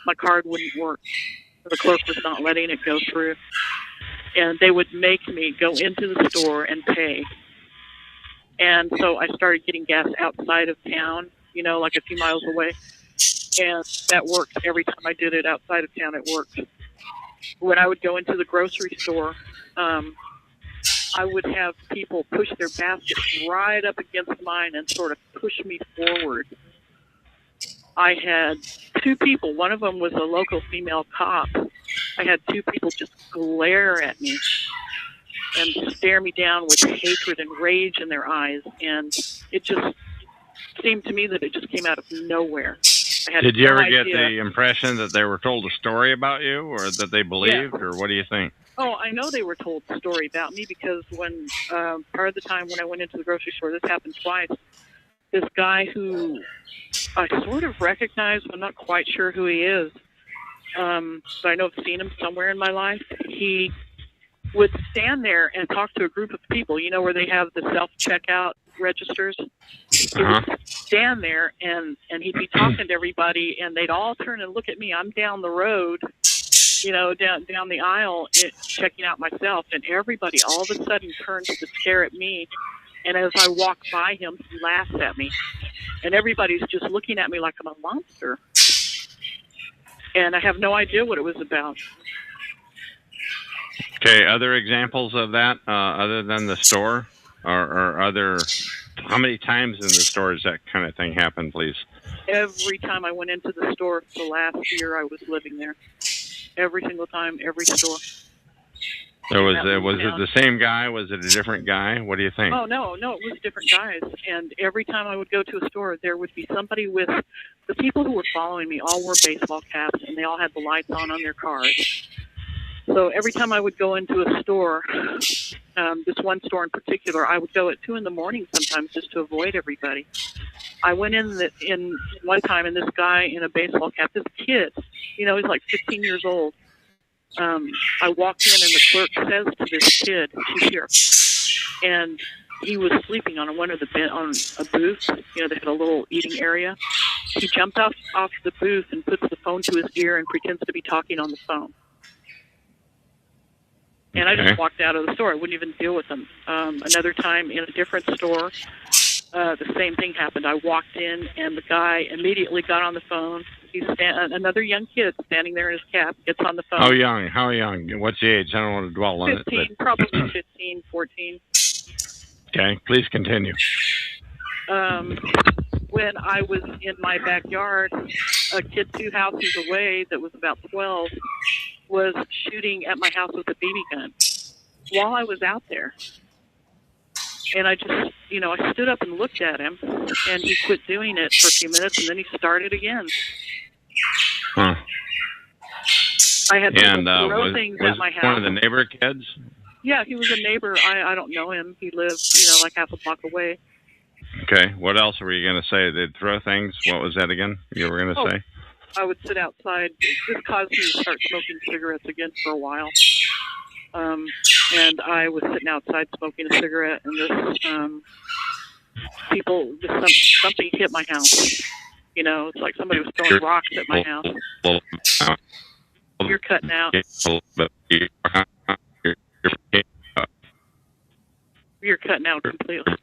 my card wouldn't work. The clerk was not letting it go through. And they would make me go into the store and pay. And so I started getting gas outside of town, like a few miles away. And that worked. Every time I did it outside of town, it worked. When I would go into the grocery store, I would have people push their baskets right up against mine and sort of push me forward. I had 2 people. One of them was a local female cop. I had 2 people just glare at me and stare me down with hatred and rage in their eyes. And it just seemed to me that it just came out of nowhere. I had Did you no ever get idea. the impression that they were told a story about you, or that they believed, or what do you think? Oh, I know they were told a story about me because when part of the time when I went into the grocery store, this happened twice. This guy who I sort of recognize, I'm not quite sure who he is, but I know I've seen him somewhere in my life. He would stand there and talk to a group of people, you know, where they have the self-checkout registers. He would stand there and he'd be talking to everybody, and they'd all turn and look at me. I'm down the road, you know, down the aisle, checking out myself, and everybody all of a sudden turns to stare at me. And as I walk by him, he laughs at me. And everybody's just looking at me like I'm a monster. And I have no idea what it was about. Okay, other examples of that, other than the store, or other, how many times in the store does that kind of thing happen, please? Every time I went into the store for the last year I was living there. Every single time, every store. So was it the same guy? Was it a different guy? What do you think? Oh, no, it was different guys. And every time I would go to a store, there would be somebody with, the people who were following me all wore baseball caps, and they all had the lights on their cars. So every time I would go into a store, this one store in particular, I would go at 2 in the morning sometimes just to avoid everybody. I went in one time, and this guy in a baseball cap, this kid, you know, he's like 15 years old. I walked in, and the clerk says to this kid, "She's here," and he was sleeping on one of on a booth. You know, they had a little eating area. He jumped off the booth and puts the phone to his ear and pretends to be talking on the phone. And I just walked out of the store. I wouldn't even deal with him. Another time in a different store, the same thing happened. I walked in, and the guy immediately got on the phone. He's another young kid standing there in his cap, gets on the phone. How young? What's the age? I don't want to dwell on 15, it. probably 15, 14. Okay, please continue. When I was in my backyard, a kid 2 houses away that was about 12 was shooting at my house with a BB gun while I was out there. And I just, you know, I stood up and looked at him, and he quit doing it for a few minutes, and then he started again. Huh. I had to throw things at my house. One of the neighbor kids? Yeah, he was a neighbor. I don't know him. He lived, you know, like half a block away. Okay. What else were you going to say? They'd throw things. What was that again you were going to say? I would sit outside. This caused me to start smoking cigarettes again for a while. And I was sitting outside smoking a cigarette, and something hit my house. You know, it's like somebody was throwing rocks at my house. You're cutting out. You're cutting out completely.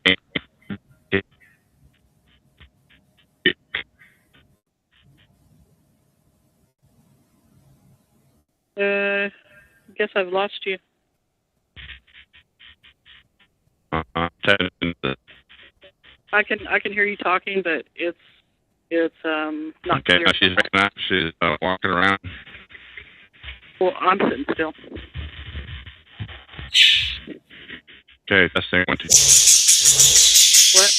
I guess I've lost you. I can hear you talking, but it's not clear. Okay, she's walking around. Well, I'm sitting still. Okay, testing 1, 2. What?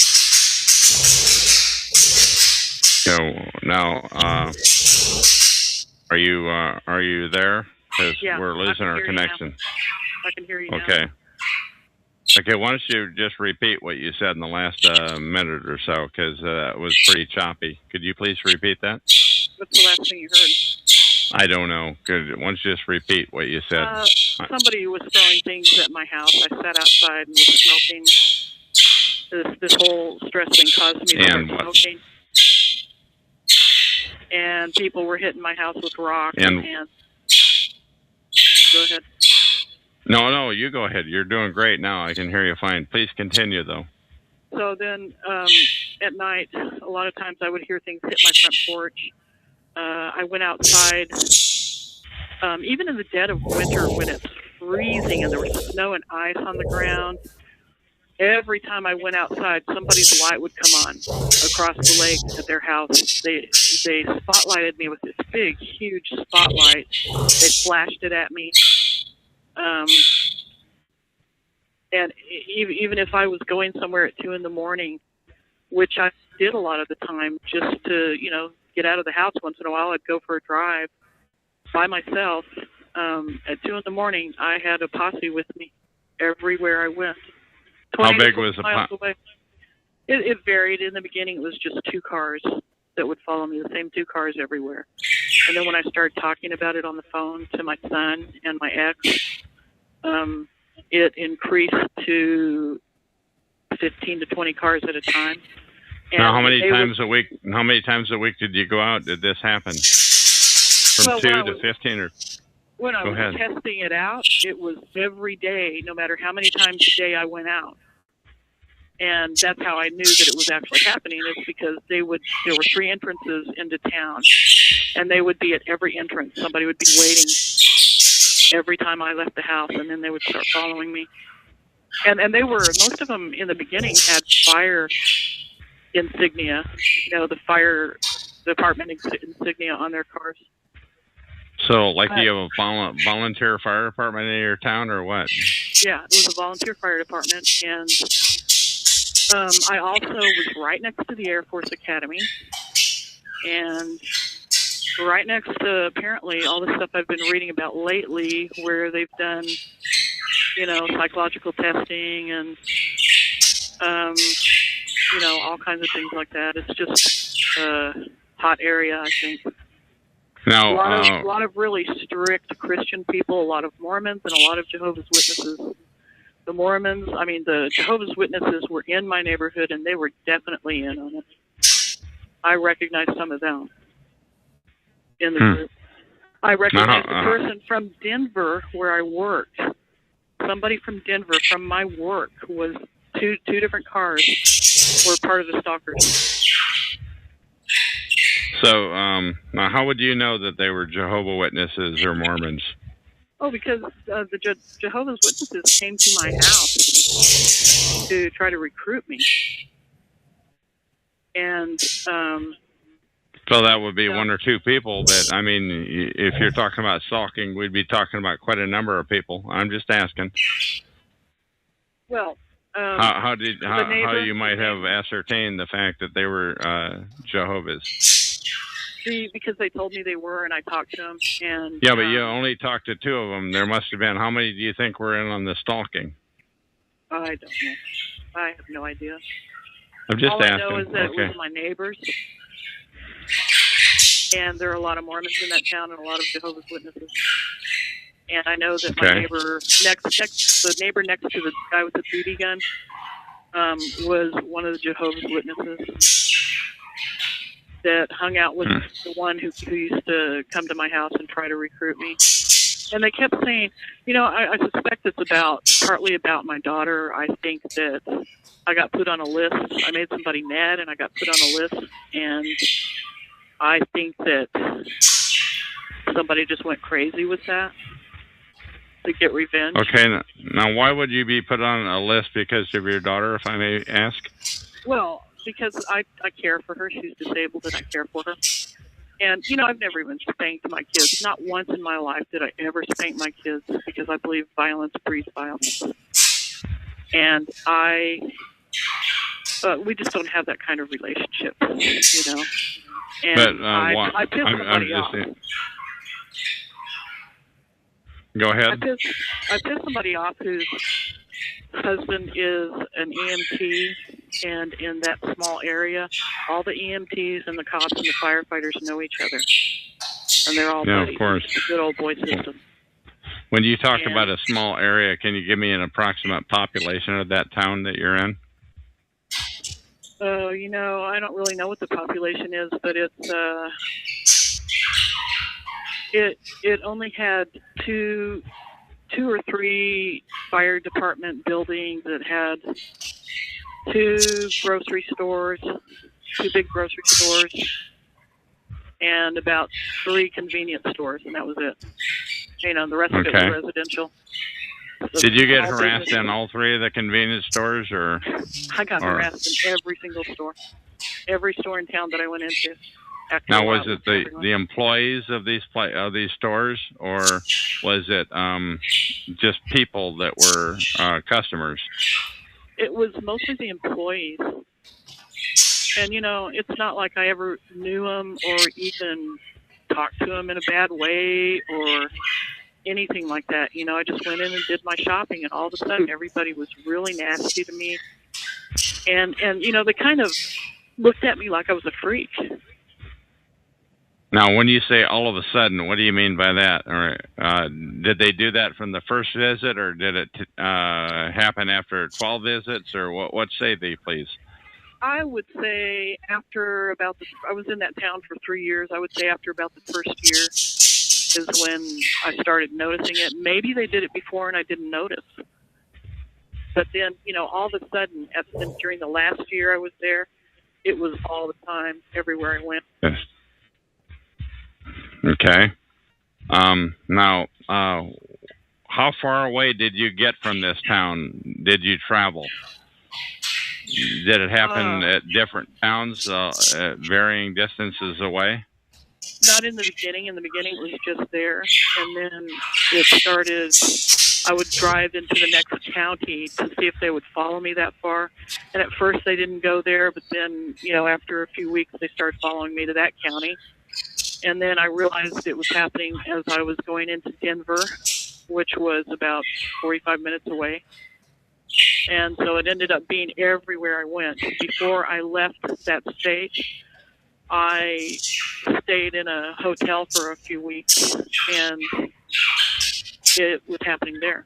So now, are you there? Because we're losing our connection. I can hear you now. Okay. Okay, why don't you just repeat what you said in the last minute or so, because it was pretty choppy. Could you please repeat that? What's the last thing you heard? I don't know. Why don't you just repeat what you said? Somebody was throwing things at my house. I sat outside and was smoking. This whole stress thing caused me to start smoking. And people were hitting my house with rocks. And go ahead. No, you go ahead. You're doing great now. I can hear you fine. Please continue, though. So then at night, a lot of times I would hear things hit my front porch. I went outside, even in the dead of winter when it's freezing, and there was snow and ice on the ground. Every time I went outside, somebody's light would come on across the lake at their house. They spotlighted me with this big, huge spotlight. They flashed it at me. And even if I was going somewhere at 2 a.m, which I did a lot of the time, just to get out of the house once in a while, I'd go for a drive by myself. At 2 a.m, I had a posse with me everywhere I went. How big was the posse? It varied. In the beginning, it was just 2 cars that would follow me, the same 2 cars everywhere. And then when I started talking about it on the phone to my son and my ex, it increased to 15 to 20 cars at a time. And now, how many times a week did you go out? Did this happen? From 2 to 15, or? When I was testing it out, it was every day, no matter how many times a day I went out. And that's how I knew that it was actually happening, is because there were 3 entrances into town, and they would be at every entrance. Somebody would be waiting every time I left the house, and then they would start following me. And most of them in the beginning had fire insignia, the fire department insignia on their cars. So, like, do you have a volunteer fire department in your town, or what? Yeah, it was a volunteer fire department, and I also was right next to the Air Force Academy, and right next to, apparently, all the stuff I've been reading about lately, where they've done, psychological testing and, all kinds of things like that. It's just a hot area, I think. Now, a lot of really strict Christian people, a lot of Mormons, and a lot of Jehovah's Witnesses. The Jehovah's Witnesses were in my neighborhood, and they were definitely in on it. I recognized some of them in the group. I recognized a person from Denver where I worked. Somebody from Denver from my work was two different cars were part of the stalkers. So, now how would you know that they were Jehovah's Witnesses or Mormons? Oh, because the Jehovah's Witnesses came to my house to try to recruit me. And so that would be 1 or 2 people. But if you're talking about stalking, we'd be talking about quite a number of people. I'm just asking. Well, how you might have ascertained the fact that they were Jehovah's? See, because they told me they were, and I talked to them. And yeah, but you only talked to 2 of them. There must have been. How many do you think were in on the stalking? I don't know. I have no idea. I'm just asking. All I know is that it was my neighbors, and there are a lot of Mormons in that town, and a lot of Jehovah's Witnesses. And I know that my neighbor the neighbor next to the guy with the BB gun, was one of the Jehovah's Witnesses that hung out with the one who used to come to my house and try to recruit me. And they kept saying, I suspect it's partly about my daughter. I think that I got put on a list. I made somebody mad, and I got put on a list. And I think that somebody just went crazy with that to get revenge. Okay, now why would you be put on a list because of your daughter, if I may ask? Well, because I care for her. She's disabled, and I care for her. And, I've never even spanked my kids. Not once in my life did I ever spank my kids, because I believe violence breeds violence. And we just don't have that kind of relationship, And I pissed somebody off. Go ahead. I pissed somebody off whose husband is an EMT, and in that small area, all the EMTs and the cops and the firefighters know each other, and they're all buddies. Of course. It's a good old boy system. When you talk about a small area, can you give me an approximate population of that town that you're in? I don't really know what the population is, but it only had two or three fire department buildings. It had 2 grocery stores, 2 big grocery stores, and about 3 convenience stores, and that was it. The rest of it was residential. So did you get all harassed business. in all three of the convenience stores, or? I got harassed in every single store. Every store in town that I went into. Now, was it the employees of these stores, or was it just people that were customers? It was mostly the employees. And, it's not like I ever knew them or even talked to them in a bad way or anything like that. I just went in and did my shopping, and all of a sudden everybody was really nasty to me. And they kind of looked at me like I was a freak. Now, when you say all of a sudden, what do you mean by that? Or did they do that from the first visit, or did it happen after 12 visits, or what say they, please? I would say after I was in that town for 3 years. I would say after about the first year is when I started noticing it. Maybe they did it before and I didn't notice. But then, all of a sudden, during the last year I was there, it was all the time, everywhere I went. Yes. Okay. Now, how far away did you get from this town? Did you travel? Did it happen at different towns, at varying distances away? Not in the beginning. In the beginning, it was just there. And then it started, I would drive into the next county to see if they would follow me that far. And at first, they didn't go there. But then, after a few weeks, they started following me to that county. And then I realized it was happening as I was going into Denver, which was about 45 minutes away. And so it ended up being everywhere I went. Before I left that state, I stayed in a hotel for a few weeks, and it was happening there.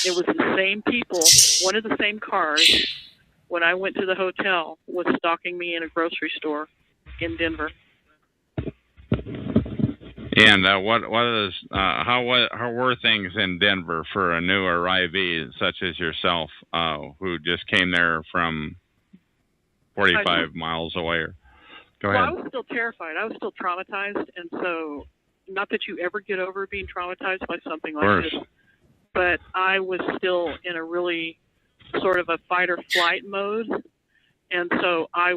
It was the same people, one of the same cars, when I went to the hotel, was stalking me in a grocery store in Denver. And how were things in Denver for a new arrivee such as yourself, who just came there from 45 miles away? Go ahead. Well, I was still terrified. I was still traumatized, and so not that you ever get over being traumatized by something like this, but I was still in a really sort of a fight or flight mode. And so I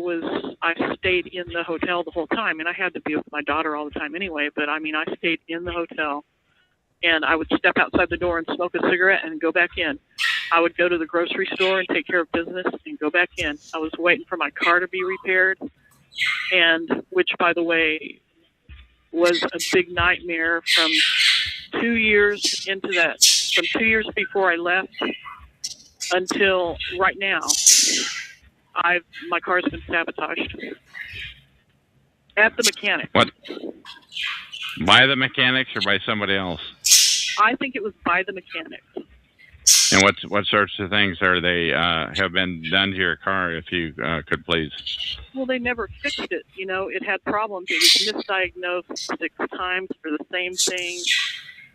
stayed in the hotel the whole time, and I had to be with my daughter all the time anyway, but I stayed in the hotel, and I would step outside the door and smoke a cigarette and go back in. I would go to the grocery store and take care of business and go back in. I was waiting for my car to be repaired, and which, by the way, was a big nightmare from 2 years into that, from 2 years before I left until right now. My car's been sabotaged at the mechanic. What? By the mechanics or by somebody else? I think it was by the mechanics. And what sorts of things are they have been done to your car, if you could please? Well, they never fixed it. It had problems. It was misdiagnosed 6 times for the same thing.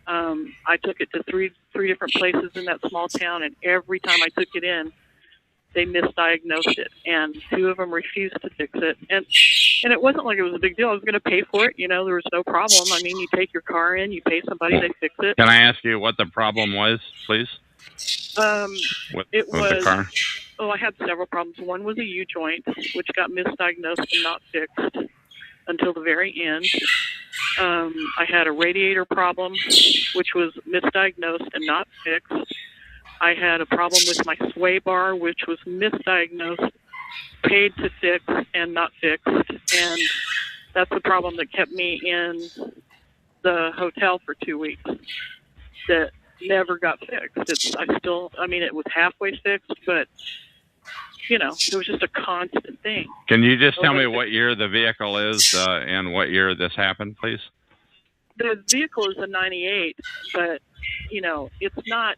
I took it to three different places in that small town, and every time I took it in, they misdiagnosed it, and 2 of them refused to fix it. And it wasn't like it was a big deal. I was going to pay for it. There was no problem. You take your car in, you pay somebody, they fix it. Can I ask you what the problem was, please? With the car? Oh, I had several problems. One was a U-joint, which got misdiagnosed and not fixed until the very end. I had a radiator problem, which was misdiagnosed and not fixed. I had a problem with my sway bar, which was misdiagnosed, paid to fix, and not fixed. And that's the problem that kept me in the hotel for 2 weeks. That never got fixed. It was halfway fixed, but, it was just a constant thing. Can you just tell me what year the vehicle is and what year this happened, please? The vehicle is a 98, but, it's not...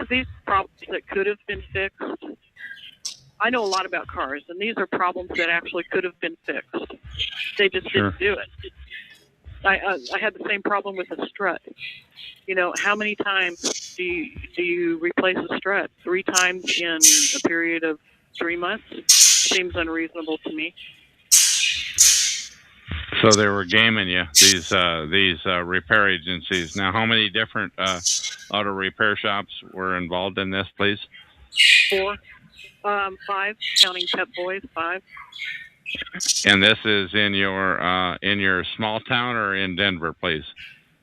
These problems that could have been fixed. I know a lot about cars, and these are problems that actually could have been fixed. They just didn't do it. I had the same problem with the strut. How many times do you replace a strut? 3 times in a period of 3 months? Seems unreasonable to me. So they were gaming you, these repair agencies. Now, how many different auto repair shops were involved in this, please? 4, 5, counting Pep Boys, 5. And this is in your small town or in Denver, please?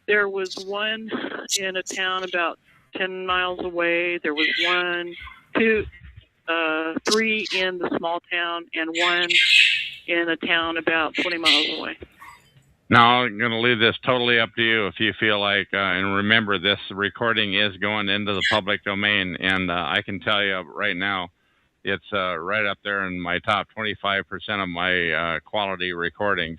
There was one in a town about 10 miles away. There was 3 in the small town, and 1 in a town about 20 miles away. Now, I'm going to leave this totally up to you if you feel like, and remember, this recording is going into the public domain, and I can tell you right now, it's right up there in my top 25% of my quality recording.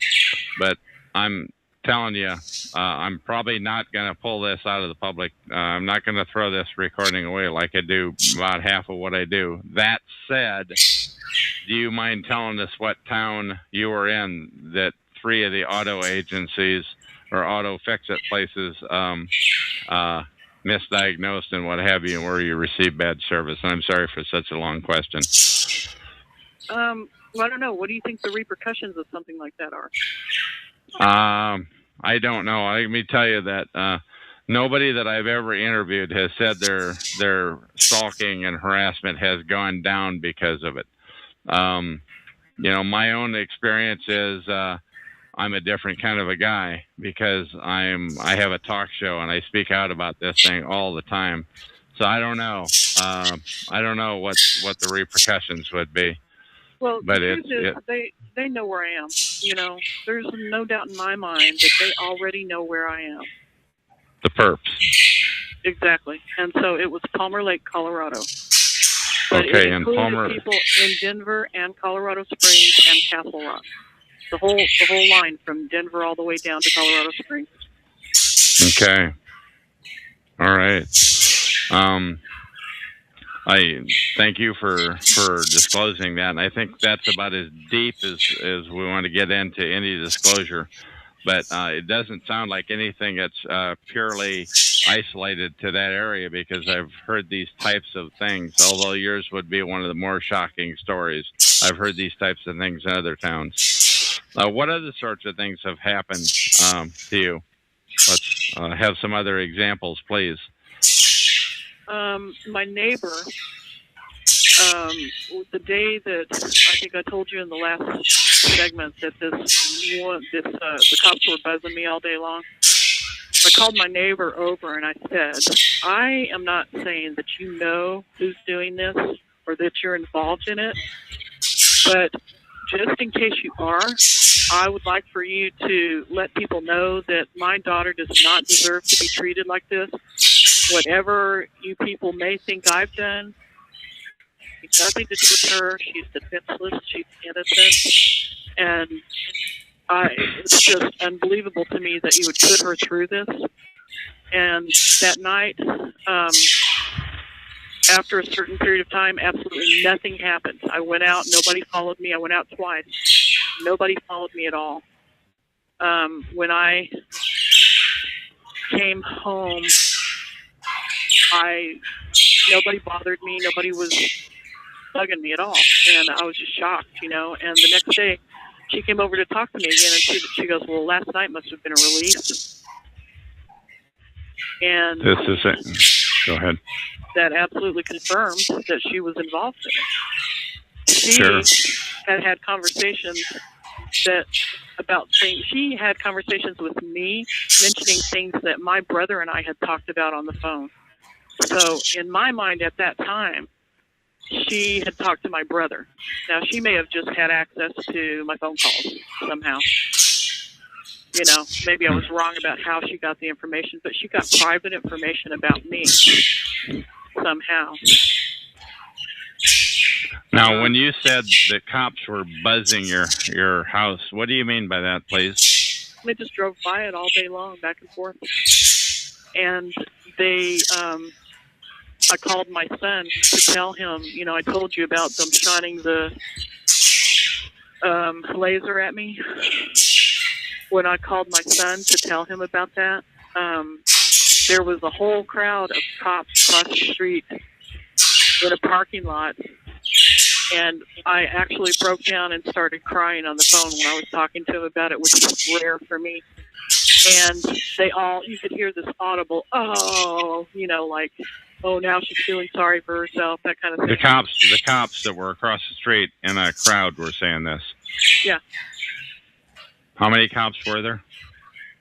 But I'm telling you, I'm probably not going to pull this out of the public. I'm not going to throw this recording away like I do about half of what I do. That said, do you mind telling us what town you were in that 3 of the auto agencies or auto fix-it places misdiagnosed and what have you, and where you received bad service? And I'm sorry for such a long question. Well, I don't know. What do you think the repercussions of something like that are? I don't know. Let me tell you that nobody that I've ever interviewed has said their stalking and harassment has gone down because of it. My own experience is I'm a different kind of a guy because I have a talk show and I speak out about this thing all the time. So I don't know. I don't know what the repercussions would be. Well, but the truth is they know where I am. There's no doubt in my mind that they already know where I am. The perps. Exactly. And so it was Palmer Lake, Colorado. But okay, it and included Palmer. people in Denver and Colorado Springs and Castle Rock. The whole line from Denver all the way down to Colorado Springs. Okay. All right. I thank you for disclosing that, and I think that's about as deep as we want to get into any disclosure. But it doesn't sound like anything that's purely isolated to that area, because I've heard these types of things, although yours would be one of the more shocking stories. I've heard these types of things in other towns. What other sorts of things have happened to you? Let's have some other examples, please. My neighbor, the day that I think I told you in the last segment that the cops were buzzing me all day long, I called my neighbor over and I said, I am not saying that you know who's doing this or that you're involved in it, but just in case you are, I would like for you to let people know that my daughter does not deserve to be treated like this. Whatever you people may think I've done, it's nothing to do with her. She's defenseless. She's innocent. And it's just unbelievable to me that you would put her through this. And that night, after a certain period of time, absolutely nothing happened. I went out. Nobody followed me. I went out twice. Nobody followed me at all. When I came home, nobody bothered me. Nobody was bugging me at all. And I was just shocked, And the next day, she came over to talk to me again, and she goes, well, last night must have been a release. And this is it. Go ahead. That absolutely confirmed that she was involved in it. She had conversations about things. She had conversations with me, mentioning things that my brother and I had talked about on the phone. So in my mind at that time, she had talked to my brother. Now, she may have just had access to my phone calls somehow. Maybe I was wrong about how she got the information, but she got private information about me somehow. Now, when you said that cops were buzzing your house, what do you mean by that, please? They just drove by it all day long, back and forth. And they... I called my son to tell him, I told you about them shining the laser at me. When I called my son to tell him about that, there was a whole crowd of cops across the street in a parking lot And I actually broke down and started crying on the phone when I was talking to him about it, which was rare for me. And you could hear this audible, oh, like, oh, now she's feeling sorry for herself, that kind of thing. The cops that were across the street in a crowd were saying this. Yeah. How many cops were there?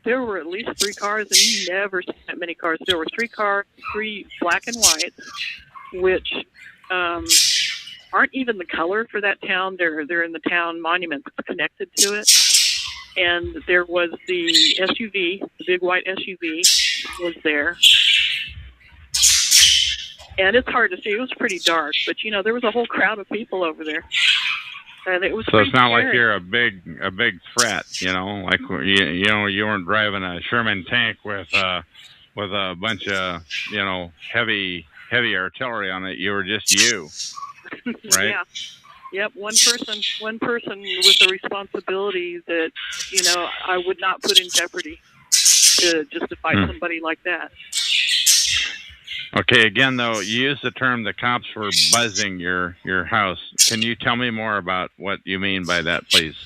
There were at least 3 cars, and you never see that many cars. There were 3 cars, 3 black and whites, which aren't even the color for that town. They're in the town monument connected to it. And there was the SUV, the big white SUV was there. And it's hard to see. It was pretty dark, but there was a whole crowd of people over there. And it was so it's not scary. Like you're a big threat, like you weren't driving a Sherman tank with a bunch of heavy artillery on it. You were just you, right? Yeah. Yep. One person with a responsibility that I would not put in jeopardy to fight somebody like that. Okay, again, though, you used the term the cops were buzzing your house. Can you tell me more about what you mean by that, please?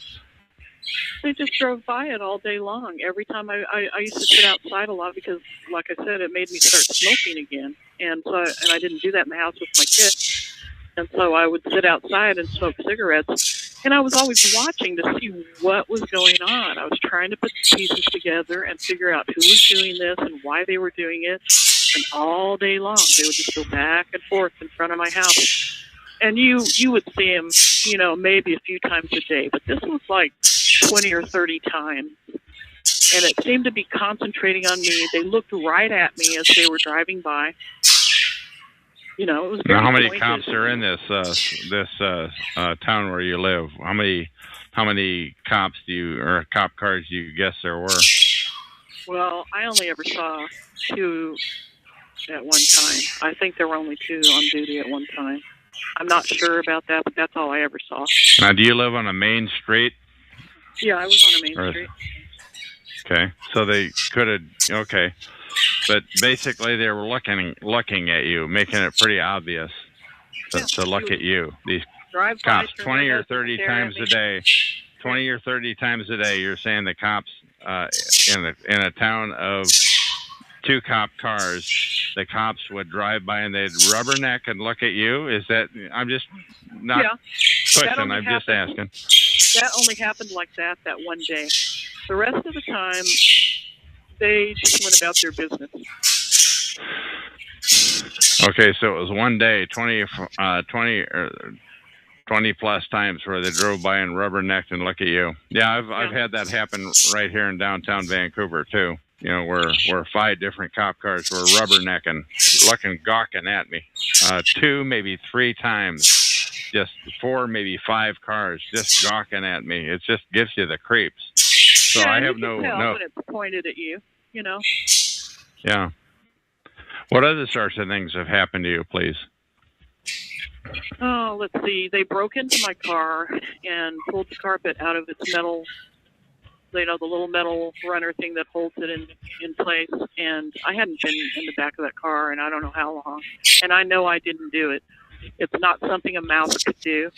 They just drove by it all day long. Every time I used to sit outside a lot because, like I said, it made me start smoking again. And I didn't do that in the house with my kids. And so I would sit outside and smoke cigarettes. And I was always watching to see what was going on. I was trying to put the pieces together and figure out who was doing this and why they were doing it. And all day long, they would just go back and forth in front of my house. And you would see them, maybe a few times a day. But this was like 20 or 30 times. And it seemed to be concentrating on me. They looked right at me as they were driving by. It was very Now, how many pointed. cops are in this town where you live? How many cops or cop cars do you guess there were? Well, I only ever saw 2 at one time. I think there were only 2 on duty at one time. I'm not sure about that, but that's all I ever saw. Now, do you live on a main street? Yeah, I was on a main street. Okay, so they could have. Okay, but basically they were looking at you, making it pretty obvious to look at you. These cops, 20 or 30 times a day. 20 or 30 times a day. You're saying the cops in a town of 2 cop cars, the cops would drive by and they'd rubberneck and look at you? Is that? I'm just not pushing. I'm just asking. That only happened like that one day. The rest of the time, they just went about their business. Okay, so it was one day, 20 plus times where they drove by and rubbernecked and look at you. Yeah, I've had that happen right here in downtown Vancouver too. Where 5 different cop cars were rubbernecking, gawking at me. 2, maybe 3 times. Just 4, maybe 5 cars just gawking at me. It just gives you the creeps. So I have no. When it's pointed at you, Yeah. What other sorts of things have happened to you, please? Oh, let's see. They broke into my car and pulled the carpet out of its metal, the little metal runner thing that holds it in place. And I hadn't been in the back of that car in I don't know how long. And I know I didn't do it. It's not something a mouse could do.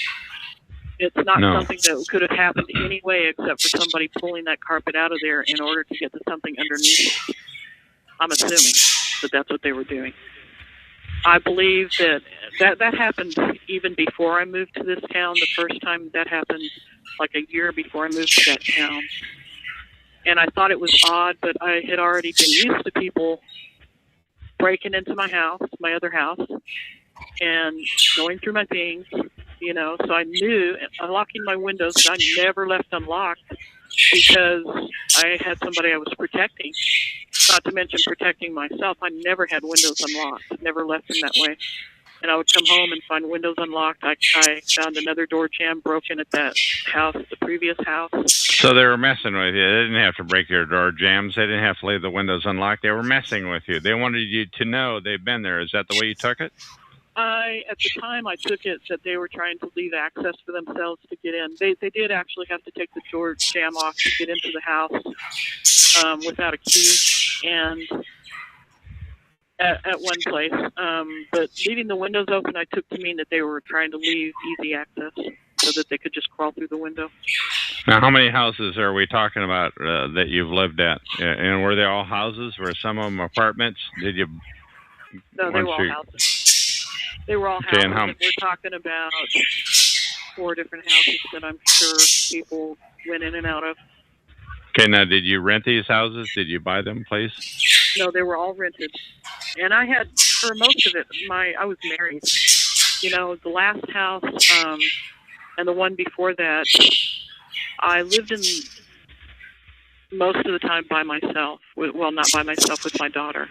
It's not something that could have happened anyway except for somebody pulling that carpet out of there in order to get to something underneath it. I'm assuming that that's what they were doing. I believe that happened even before I moved to this town. The first time that happened, like a year before I moved to that town. And I thought it was odd, but I had already been used to people breaking into my house, my other house, and going through my things, so I knew unlocking my windows, I never left unlocked because I had somebody I was protecting, not to mention protecting myself. I never had windows unlocked, never left them that way. And I would come home and find windows unlocked. I found another door jamb broken at that house, the previous house. So they were messing with you. They didn't have to break your door jambs. They didn't have to leave the windows unlocked. They were messing with you. They wanted you to know they've been there. Is that the way you took it? At the time, I took it that they were trying to leave access for themselves to get in. They did actually have to take the door jamb off to get into the house without a key. at one place. But leaving the windows open, I took to mean that they were trying to leave easy access so that they could just crawl through the window. Now, how many houses are we talking about that you've lived at? And were they all houses? Were some of them apartments? Did you? No, they were all houses. They were all houses. And we're talking about 4 different houses that I'm sure people went in and out of. Okay, now did you rent these houses? Did you buy them, please? No, they were all rented. And I had, for most of it, I was married. You know, the last house and the one before that, I lived in most of the time by myself. Well, not by myself, with my daughter.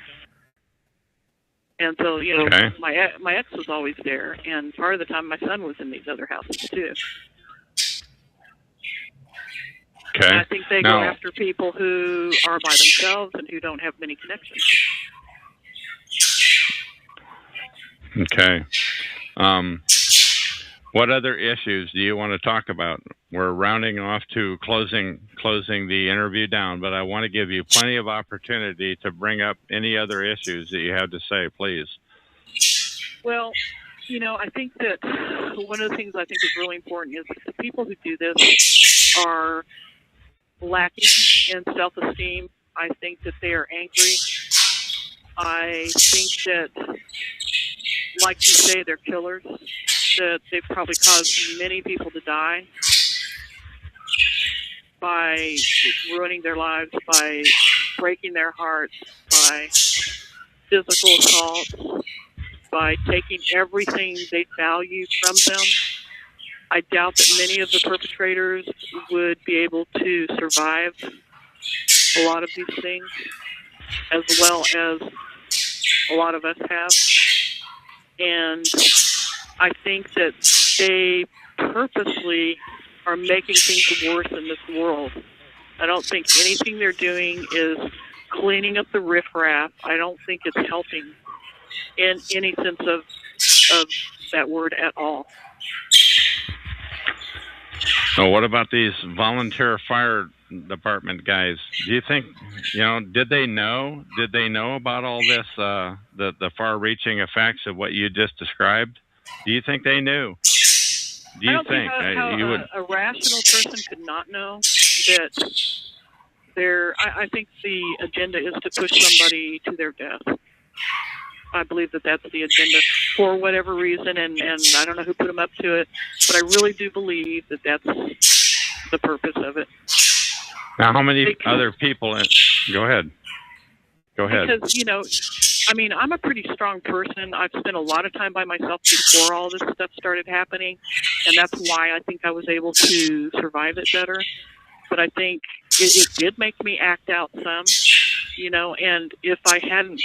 And so, you know, okay. my ex was always there, and part of the time my son was in these other houses too. Okay. And I think they go after people who are by themselves and who don't have many connections. Okay. What other issues do you want to talk about? We're rounding off to closing the interview down, but I want to give you plenty of opportunity to bring up any other issues that you have to say, please. Well, you know, I think that one of the things I think is really important is that the people who do this are lacking in self-esteem. I think that they are angry. I think that, like you say, they're killers, that they've probably caused many people to die by ruining their lives, by breaking their hearts, by physical assault, by taking everything they value from them. I doubt that many of the perpetrators would be able to survive a lot of these things, as well as a lot of us have. And I think that they purposely are making things worse in this world. I don't think anything they're doing is cleaning up the riffraff. I don't think it's helping in any sense of that word at all. So what about these volunteer fire department guys? Do you think, you know, did they know about all this, the far-reaching effects of what you just described? Do you think they knew? Do you think a rational person could not know that I think the agenda is to push somebody to their death. I believe that that's the agenda for whatever reason, and I don't know who put them up to it, but I really do believe that that's the purpose of it. Now, how many other people? Go ahead. Because, you know, I mean, I'm a pretty strong person. I've spent a lot of time by myself before all this stuff started happening, and that's why I think I was able to survive it better. But I think it did make me act out some, you know, and if I hadn't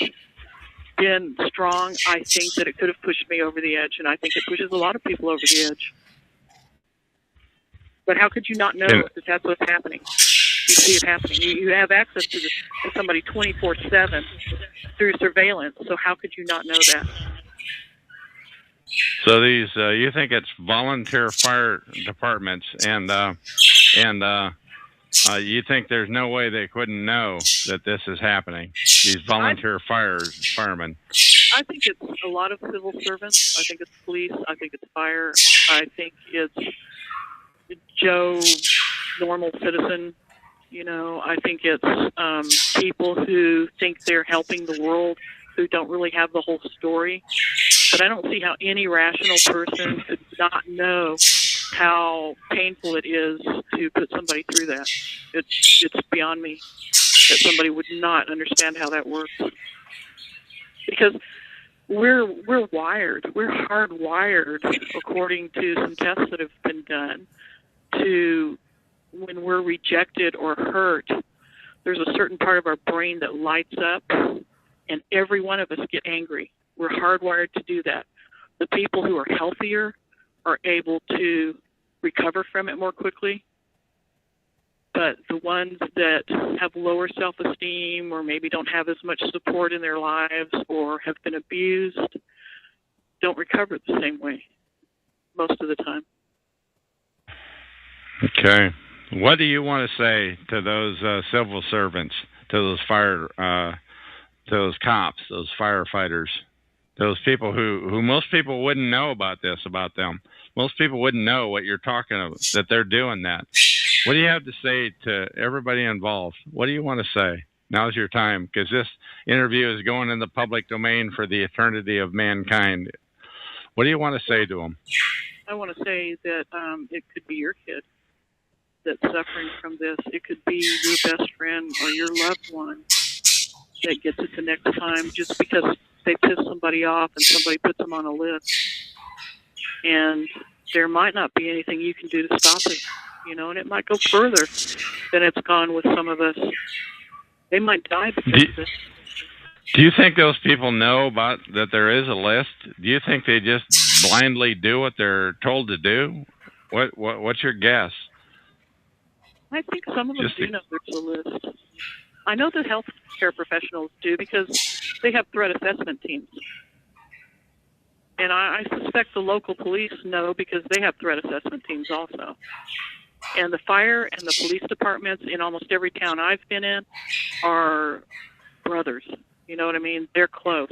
been strong, I think that it could have pushed me over the edge, and I think it pushes a lot of people over the edge. But how could you not know that that's what's happening? You see it happening. You have access to somebody 24/7 through surveillance, so how could you not know that? So these, you think it's volunteer fire departments, and you think there's no way they couldn't know that this is happening? These volunteer firemen. I think it's a lot of civil servants. I think it's police. I think it's fire. I think it's Joe, normal citizen. You know, I think it's people who think they're helping the world, who don't really have the whole story. But I don't see how any rational person could not know how painful it is to put somebody through that. It's beyond me that somebody would not understand how that works. Because we're wired, we're hardwired, according to some tests that have been done, to when we're rejected or hurt, there's a certain part of our brain that lights up, and every one of us get angry. We're hardwired to do that. The people who are healthier are able to recover from it more quickly, but the ones that have lower self-esteem or maybe don't have as much support in their lives or have been abused don't recover the same way most of the time. Okay. What do you want to say to those civil servants, to those fire those cops, those firefighters, those people who most people wouldn't know about this about them. Most people wouldn't know what you're talking about, that they're doing that. What do you have to say to everybody involved? What do you want to say? Now's your time, because this interview is going in the public domain for the eternity of mankind. What do you want to say to them? I want to say that it could be your kid that's suffering from this. It could be your best friend or your loved one that gets it the next time just because they piss somebody off and somebody puts them on a list. And there might not be anything you can do to stop it, you know, and it might go further than it's gone with some of us. They might die because of this. Do you think those people know about that there is a list? Do you think they just blindly do what they're told to do? What's your guess? I think some of them do know there's a list. I know that healthcare professionals do because they have threat assessment teams. And I suspect the local police know because they have threat assessment teams also. And the fire and the police departments in almost every town I've been in are brothers. You know what I mean? They're close.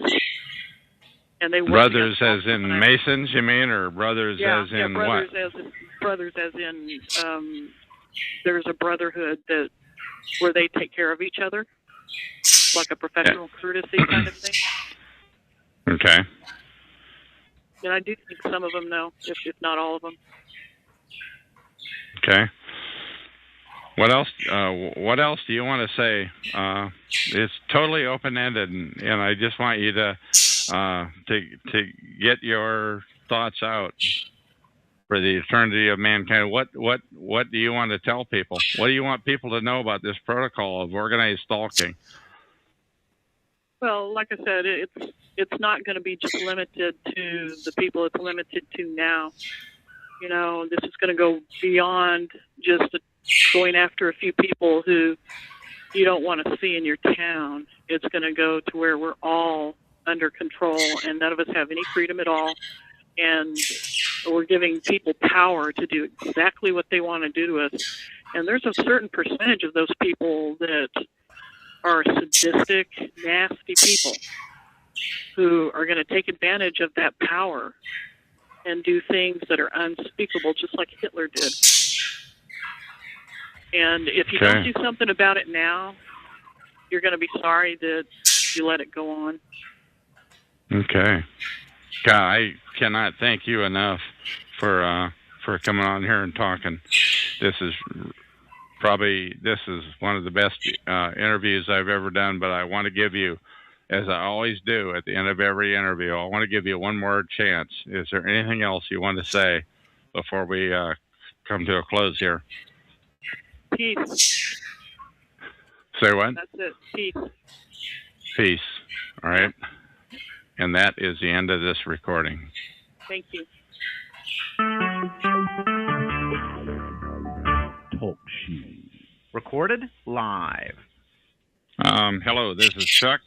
And they work brothers as in Masons, you mean, or brothers as in brothers what? Brothers as in there's a brotherhood where they take care of each other, like a professional courtesy kind of thing. Okay. And I do think some of them know, if not all of them. Okay. What else? What else do you want to say? It's totally open-ended, and I just want you to get your thoughts out for the eternity of mankind. What do you want to tell people? What do you want people to know about this protocol of organized stalking? Well, like I said, it's not going to be just limited to the people it's limited to now. You know, this is going to go beyond just going after a few people who you don't want to see in your town. It's going to go to where we're all under control and none of us have any freedom at all. And we're giving people power to do exactly what they want to do to us. And there's a certain percentage of those people that are sadistic, nasty people who are going to take advantage of that power and do things that are unspeakable, just like Hitler did. And if you don't do something about it now, you're going to be sorry that you let it go on. Okay. God, I cannot thank you enough for coming on here and talking. This is one of the best interviews I've ever done, but I want to give you, as I always do at the end of every interview, I want to give you one more chance. Is there anything else you want to say before we come to a close here? Peace. Say what? That's it. Peace. Peace. All right. And that is the end of this recording. Thank you. Talk shoes. Recorded live. Hello, this is Chuck,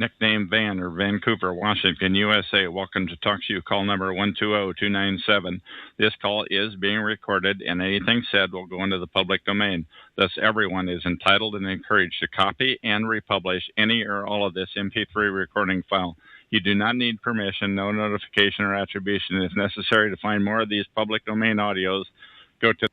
nickname Van, or Vancouver, Washington, USA. Welcome to Talk Shoe, call number 120297. This call is being recorded, and anything said will go into the public domain. Thus, everyone is entitled and encouraged to copy and republish any or all of this MP3 recording file. You do not need permission, no notification or attribution. If necessary to find more of these public domain audios, go to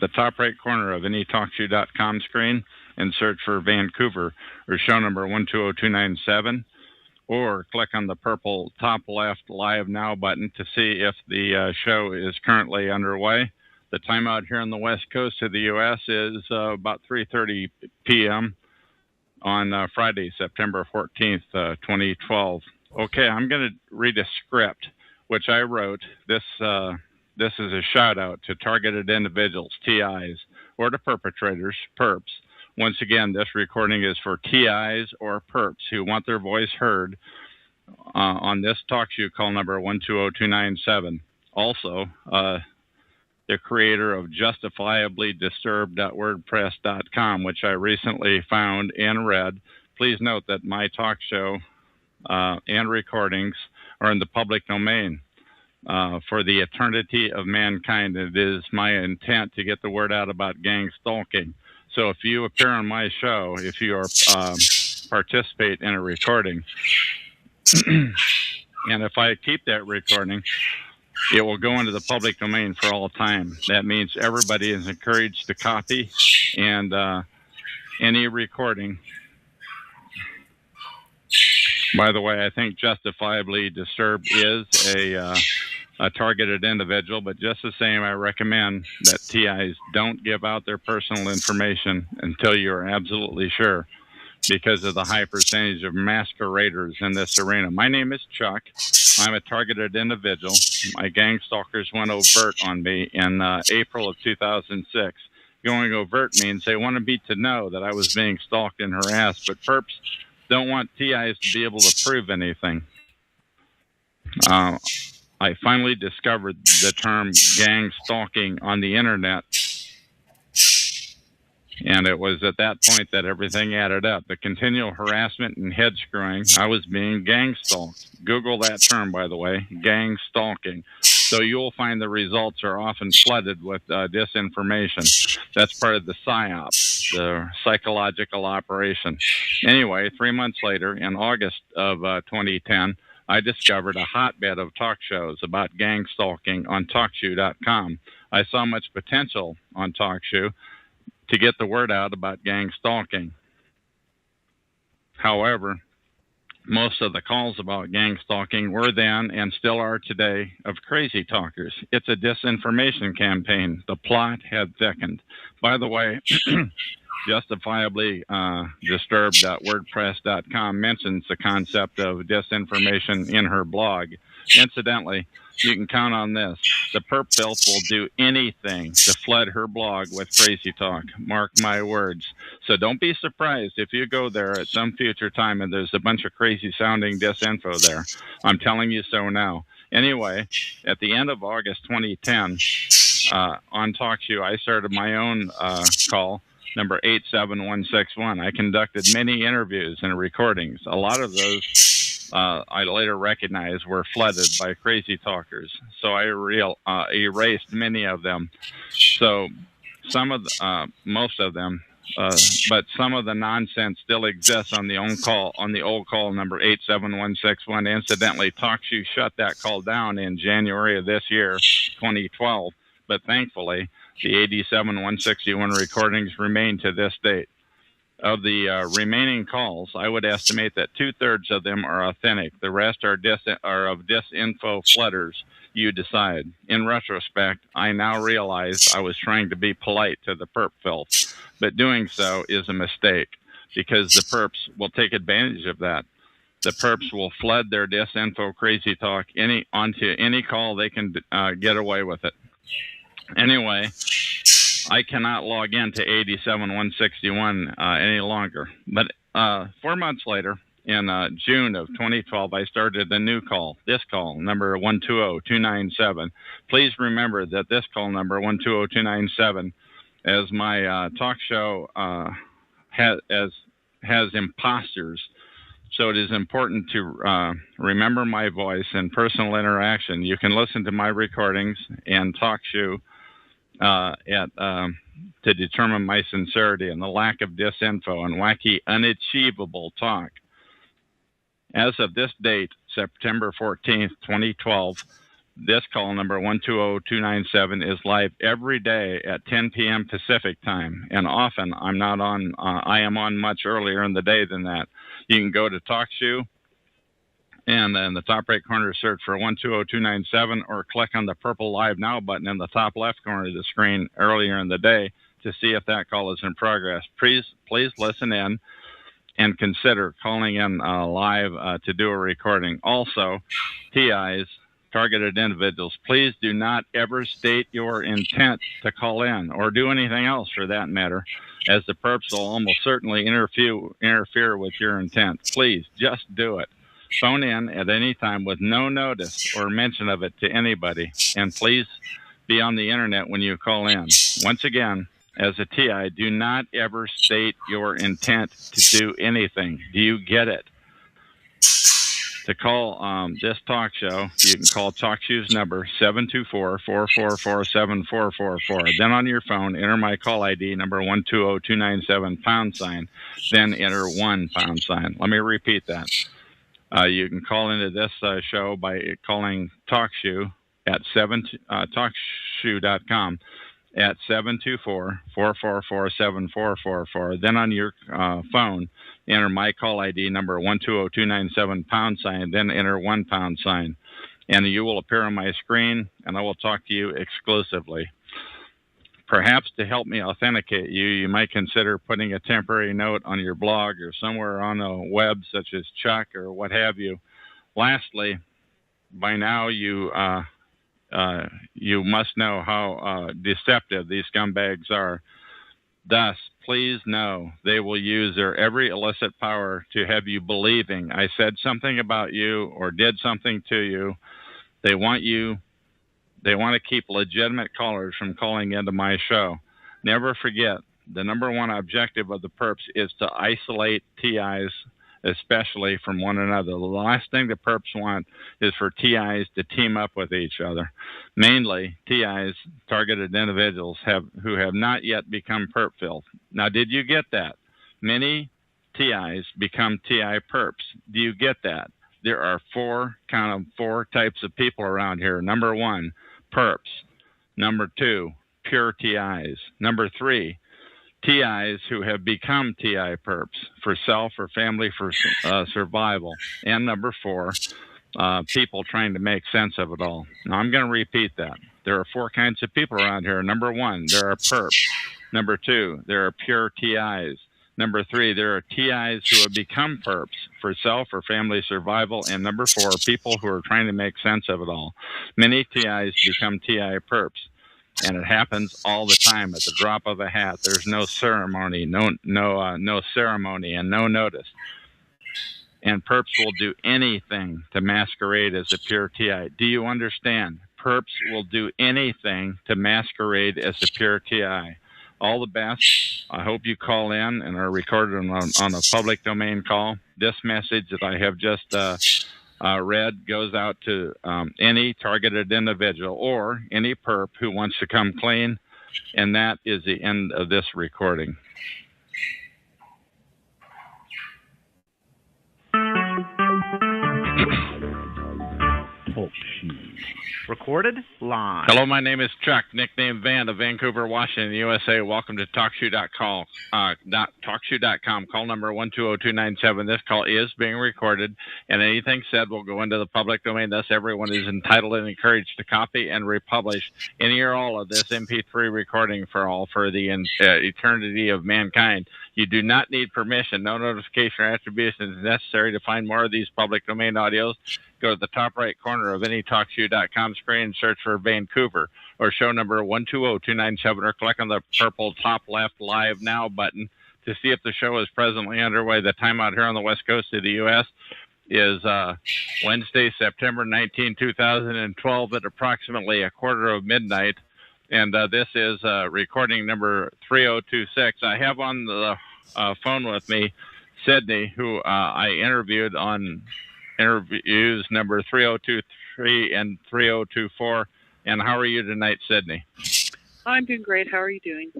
the top right corner of any TalkShoe.com screen and search for Vancouver or show number 120297, or click on the purple top left Live Now button to see if the show is currently underway. The time out here on the west coast of the U.S. is about 3:30 p.m. on Friday, September 14th, 2012. Okay, I'm going to read a script which I wrote. This is a shout out to targeted individuals, TIs, or to perpetrators, perps. Once again, this recording is for TIs or perps who want their voice heard on this talk show call number 120297. Also, the creator of justifiablydisturbed.wordpress.com, which I recently found and read. Please note that my talk show and recordings are in the public domain for the eternity of mankind. It is my intent to get the word out about gang stalking. So if you appear on my show, if you are participate in a recording, and if I keep that recording, it will go into the public domain for all time. That means everybody is encouraged to copy, and any recording. By the way, I think Justifiably Disturbed is a targeted individual, but just the same, I recommend that TIs don't give out their personal information until you're absolutely sure, because of the high percentage of masqueraders in this arena. My name is Chuck. I'm a targeted individual. My gang stalkers went overt on me in April of 2006. Going overt means they wanted me to know that I was being stalked and harassed, but perps don't want TIs to be able to prove anything. I finally discovered the term gang stalking on the internet, and it was at that point that everything added up. The continual harassment and head screwing, I was being gang stalked. Google that term, by the way, gang stalking. So you'll find the results are often flooded with disinformation. That's part of the PSYOP, the psychological operation. Anyway, 3 months later, in August of 2010, I discovered a hotbed of talk shows about gang stalking on TalkShoe.com. I saw much potential on TalkShoe to get the word out about gang stalking. However, most of the calls about gang stalking were then and still are today of crazy talkers. It's a disinformation campaign. The plot had thickened. By the way, justifiably disturbed.wordpress.com mentions the concept of disinformation in her blog. Incidentally, you can count on this. The perp filth will do anything to flood her blog with crazy talk. Mark my words. So don't be surprised if you go there at some future time and there's a bunch of crazy sounding disinfo there. I'm telling you so now. Anyway, at the end of August 2010, on TalkShoe, I started my own call, number 87161. I conducted many interviews and recordings. A lot of those I later recognized were flooded by crazy talkers. So I erased many of them. So some of the, most of them, but some of the nonsense still exists on the old call number 87161. Incidentally, TalkShoe shut that call down in January of this year, 2012. But thankfully, the 87161 recordings remain to this date. Of the remaining calls, I would estimate that 2/3 of them are authentic. The rest are of disinfo flooders. You decide. In retrospect, I now realize I was trying to be polite to the perp filth, but doing so is a mistake because the perps will take advantage of that. The perps will flood their disinfo crazy talk onto any call they can get away with it. Anyway, I cannot log into 87161 any longer. But 4 months later, in June of 2012, I started a new call, this call, number 120297. Please remember that this call number, 120297, as my talk show has imposters. So it is important to remember my voice and personal interaction. You can listen to my recordings and TalkShoe to determine my sincerity and the lack of disinfo and wacky, unachievable talk. As of this date, September 14th, 2012, This call number 120297 is live every day at 10 p.m. Pacific time, and often I'm not on. I am on much earlier in the day than that. You can go to TalkShoe, and in the top right corner, search for 120297, or click on the purple Live Now button in the top left corner of the screen earlier in the day to see if that call is in progress. Please listen in and consider calling in live to do a recording. Also, TIs, targeted individuals, please do not ever state your intent to call in or do anything else for that matter, as the perps will almost certainly interfere with your intent. Please just do it. Phone in at any time with no notice or mention of it to anybody, and please be on the internet when you call in. Once again, as a TI, do not ever state your intent to do anything. Do you get it? To call this talk show, you can call TalkShoe's number, 724-444-7444. Then on your phone, enter my call ID, number 120297 #, then enter 1 #. Let me repeat that. You can call into this show by calling TalkShoe at TalkShoe.com at 724-444-7444. Then on your phone, enter my call ID, number 120297 #, then enter 1 #. And you will appear on my screen, and I will talk to you exclusively. Perhaps to help me authenticate you, you might consider putting a temporary note on your blog or somewhere on the web, such as Chuck or what have you. Lastly, by now you must know how deceptive these scumbags are. Thus, please know they will use their every illicit power to have you believing I said something about you or did something to you. They want to keep legitimate callers from calling into my show. Never forget, the number one objective of the perps is to isolate TIs, especially from one another. The last thing the perps want is for TIs to team up with each other. Mainly, TIs, targeted individuals, who have not yet become perp filth. Now, did you get that? Many TIs become TI perps. Do you get that? There are four types of people around here. Number one, perps. Number two, pure TIs. Number three, TIs who have become TI perps for self or family for survival. And number four, people trying to make sense of it all. Now, I'm going to repeat that. There are four kinds of people around here. Number one, there are perps. Number two, there are pure TIs. Number three, there are TIs who have become perps for self or family survival. And number four, people who are trying to make sense of it all. Many TIs become TI perps, and it happens all the time at the drop of a hat. There's no ceremony, no ceremony, and no notice. And perps will do anything to masquerade as a pure TI. Do you understand? Perps will do anything to masquerade as a pure TI. All the best. I hope you call in and are recorded on a public domain call. This message that I have just read goes out to any targeted individual or any perp who wants to come clean. And that is the end of this recording. Recorded live. Hello, my name is Chuck, nickname Van of Vancouver, Washington, USA. Welcome to TalkShoe.com. TalkShoe.com. Call number 120297. This call is being recorded, and anything said will go into the public domain. Thus, everyone is entitled and encouraged to copy and republish any or all of this MP3 recording for the eternity of mankind. You do not need permission. No notification or attribution is necessary to find more of these public domain audios. Go to the top right corner of any TalkShoe.com screen and search for Vancouver or show number 120297, or click on the purple top left Live Now button to see if the show is presently underway. The time out here on the west coast of the U.S. is Wednesday, September 19, 2012 at approximately 12:45. And this is recording number 3026. I have on the phone with me Sydney, who I interviewed on interviews number 3023 and 3024. And how are you tonight, Sydney? I'm doing great. How are you doing?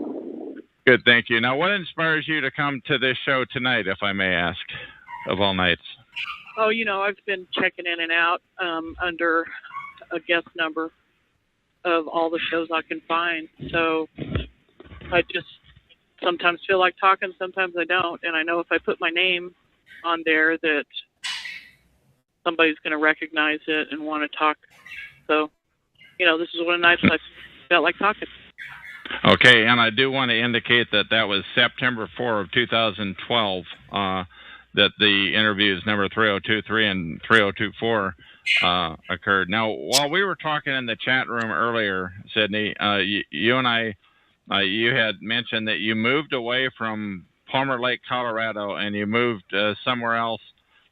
Good, thank you. Now, what inspires you to come to this show tonight, if I may ask, of all nights? Oh, I've been checking in and out under a guest number of all the shows I can find. So I just sometimes feel like talking, sometimes I don't. And I know if I put my name on there that somebody's going to recognize it and want to talk. So, this is one of the nights I felt like talking. Okay, and I do want to indicate that was September 4 of 2012 that the interviews number 3023 and 3024 occurred. Now, while we were talking in the chat room earlier, Sydney, you and I, you had mentioned that you moved away from Palmer Lake, Colorado, and you moved somewhere else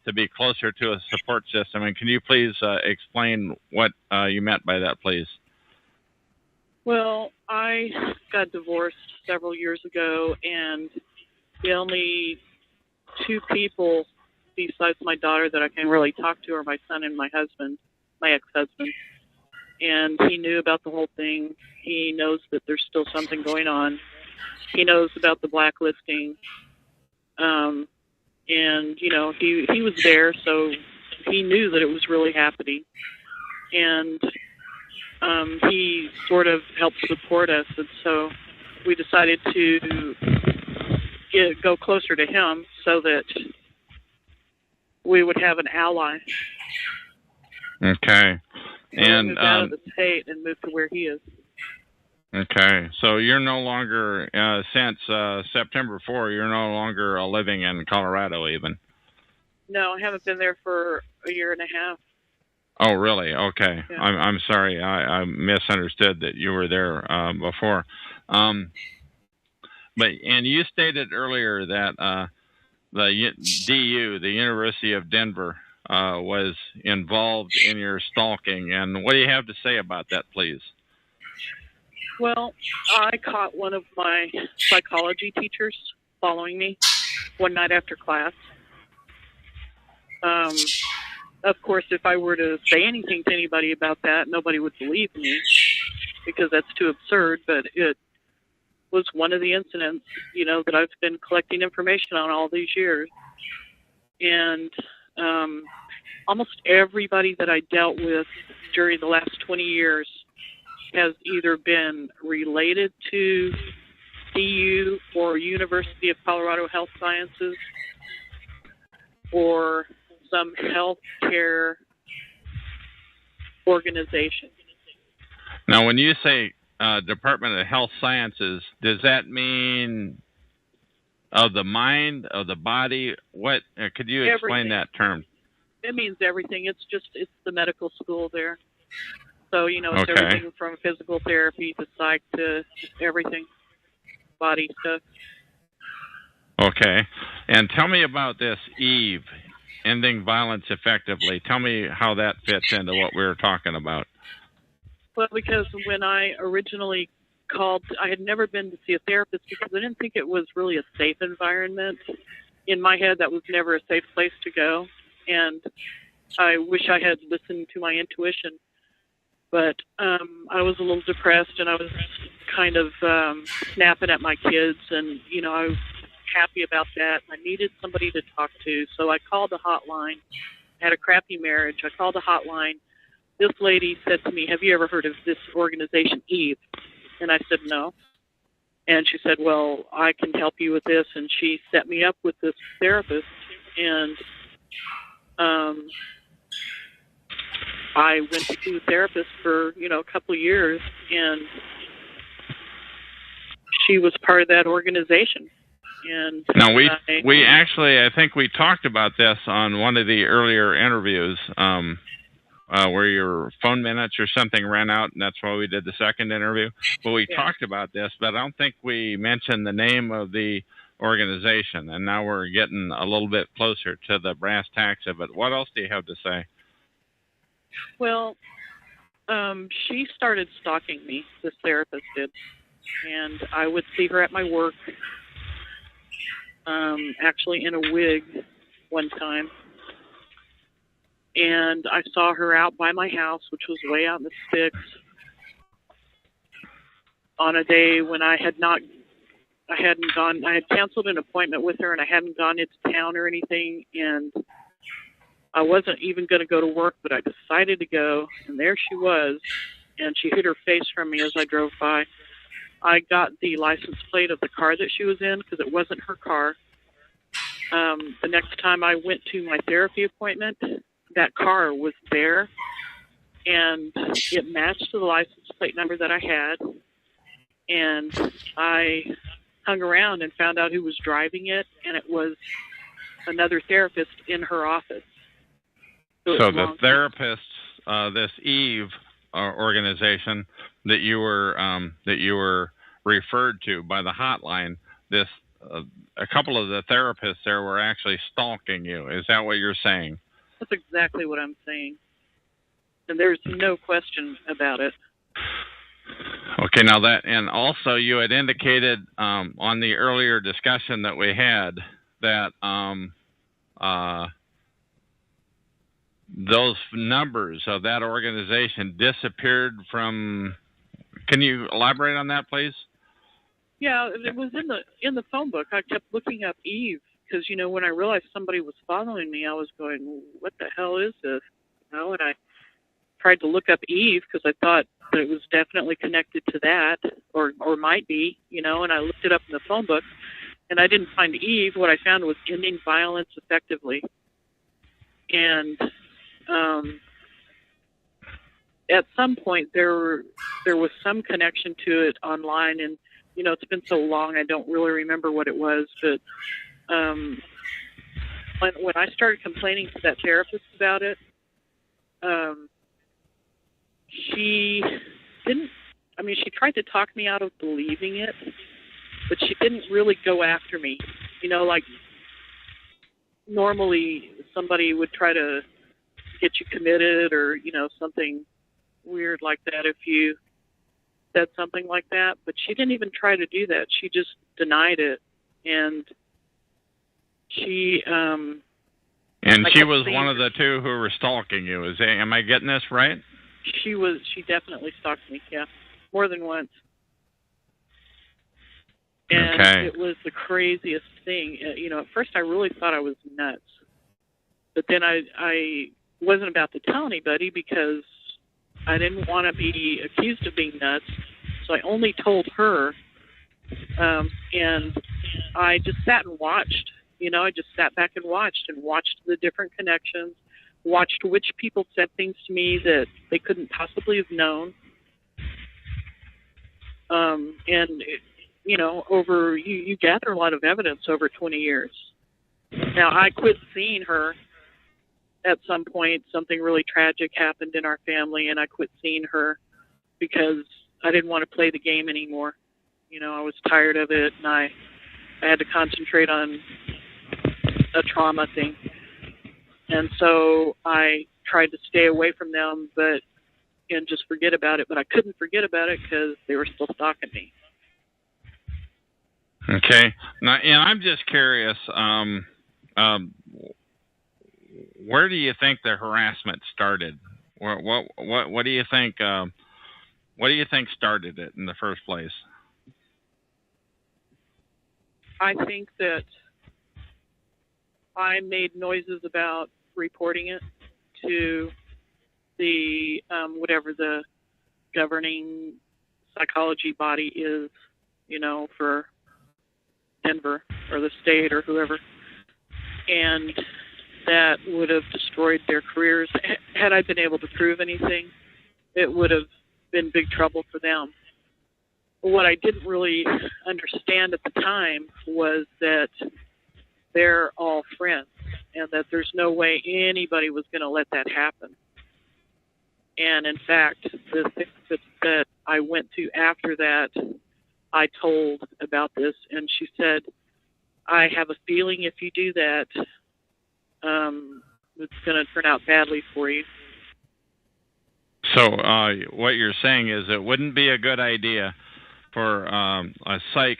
to be closer to a support system. And can you please explain what you meant by that, please? Well, I got divorced several years ago, and the only two people besides my daughter that I can really talk to are my son and my husband, my ex-husband. And he knew about the whole thing. He knows that there's still something going on. He knows about the blacklisting. And, he was there, so he knew that it was really happening. And he sort of helped support us, and so we decided to go closer to him so that we would have an ally. Okay. And moved out of the state and moved to where he is. Okay, so you're no longer since September 4. You're no longer living in Colorado, even. No, I haven't been there for a year and a half. Oh, really? Okay. Yeah. I'm sorry. I misunderstood that you were there before. But you stated earlier that the DU, the University of Denver, was involved in your stalking. And what do you have to say about that, please? Well, I caught one of my psychology teachers following me one night after class. Of course, if I were to say anything to anybody about that, nobody would believe me because that's too absurd, but it was one of the incidents, that I've been collecting information on all these years. And almost everybody that I dealt with during the last 20 years has either been related to DU or University of Colorado Health Sciences or some healthcare organization. Now, when you say Department of Health Sciences, does that mean of the mind, of the body? What could you explain that term? It means everything. It's the medical school there. So, it's Okay. everything from physical therapy to psych to everything, body stuff. Okay. And tell me about this EVE, Ending Violence Effectively. Tell me how that fits into what we were talking about. Well, because when I originally called, I had never been to see a therapist because I didn't think it was really a safe environment. In my head, that was never a safe place to go. And I wish I had listened to my intuition. But I was a little depressed, and I was kind of snapping at my kids, and, I was happy about that. I needed somebody to talk to, so I called the hotline. I had a crappy marriage. I called the hotline. This lady said to me, "Have you ever heard of this organization, EVE?" And I said, "No." And she said, "Well, I can help you with this." And she set me up with this therapist, and I went to see the therapist for, a couple of years, and she was part of that organization. And now we actually, I think we talked about this on one of the earlier interviews, where your phone minutes or something ran out, and that's why we did the second interview. But we talked about this, but I don't think we mentioned the name of the organization. And now we're getting a little bit closer to the brass tacks of it. What else do you have to say? Well, she started stalking me, this therapist did, and I would see her at my work, actually in a wig one time, and I saw her out by my house, which was way out in the sticks, on a day when I had canceled an appointment with her, and I hadn't gone into town or anything, and I wasn't even going to go to work, but I decided to go, and there she was, and she hid her face from me as I drove by. I got the license plate of the car that she was in because it wasn't her car. The next time I went to my therapy appointment, that car was there, and it matched the license plate number that I had. And I hung around and found out who was driving it, and it was another therapist in her office. So the therapist, this Eve organization that you were referred to by the hotline, this a couple of the therapists there were actually stalking you. Is that what you're saying? That's exactly what I'm saying, and there's no question about it. Okay, now that, and also you had indicated on the earlier discussion that we had that those numbers of that organization disappeared from. Can you elaborate on that, please? Yeah, it was in the phone book. I kept looking up Eve because, you know, when I realized somebody was following me, I was going, what the hell is this? You know, and I tried to look up Eve because I thought that it was definitely connected to that, or might be, you know, and I looked it up in the phone book, and I didn't find Eve. What I found was ending violence effectively. And at some point there was some connection to it online, and, you know, it's been so long I don't really remember what it was, but when I started complaining to that therapist about it, she tried to talk me out of believing it, but she didn't really go after me. You know, like normally somebody would try to get you committed or, you know, something weird like that if you said something like that, but she didn't even try to do that. She just denied it, and she she was one of the two who were stalking you. Am I getting this right? She definitely stalked me, yeah, more than once. And okay. It was the craziest thing. You know, at first I really thought I was nuts, but then I wasn't about to tell anybody because I didn't want to be accused of being nuts, so I only told her, and I just sat and watched. You know, I just sat back and watched the different connections, watched which people said things to me that they couldn't possibly have known. You know, you gather a lot of evidence over 20 years. Now, I quit seeing her at some point. Something really tragic happened in our family, and I quit seeing her because I didn't want to play the game anymore. You know, I was tired of it, and I had to concentrate on a trauma thing. And so I tried to stay away from them and just forget about it, but I couldn't forget about it because they were still stalking me. Okay. Now, and I'm just curious, where do you think the harassment started? What do you think? What do you think started it in the first place? I think that I made noises about reporting it to the whatever the governing psychology body is, you know, for Denver or the state or whoever, and that would have destroyed their careers. Had I been able to prove anything, it would have been big trouble for them. What I didn't really understand at the time was that they're all friends and that there's no way anybody was going to let that happen. And in fact, the therapist that I went to after that, I told about this, and she said, I have a feeling if you do that, it's going to turn out badly for you. So what you're saying is it wouldn't be a good idea for a psych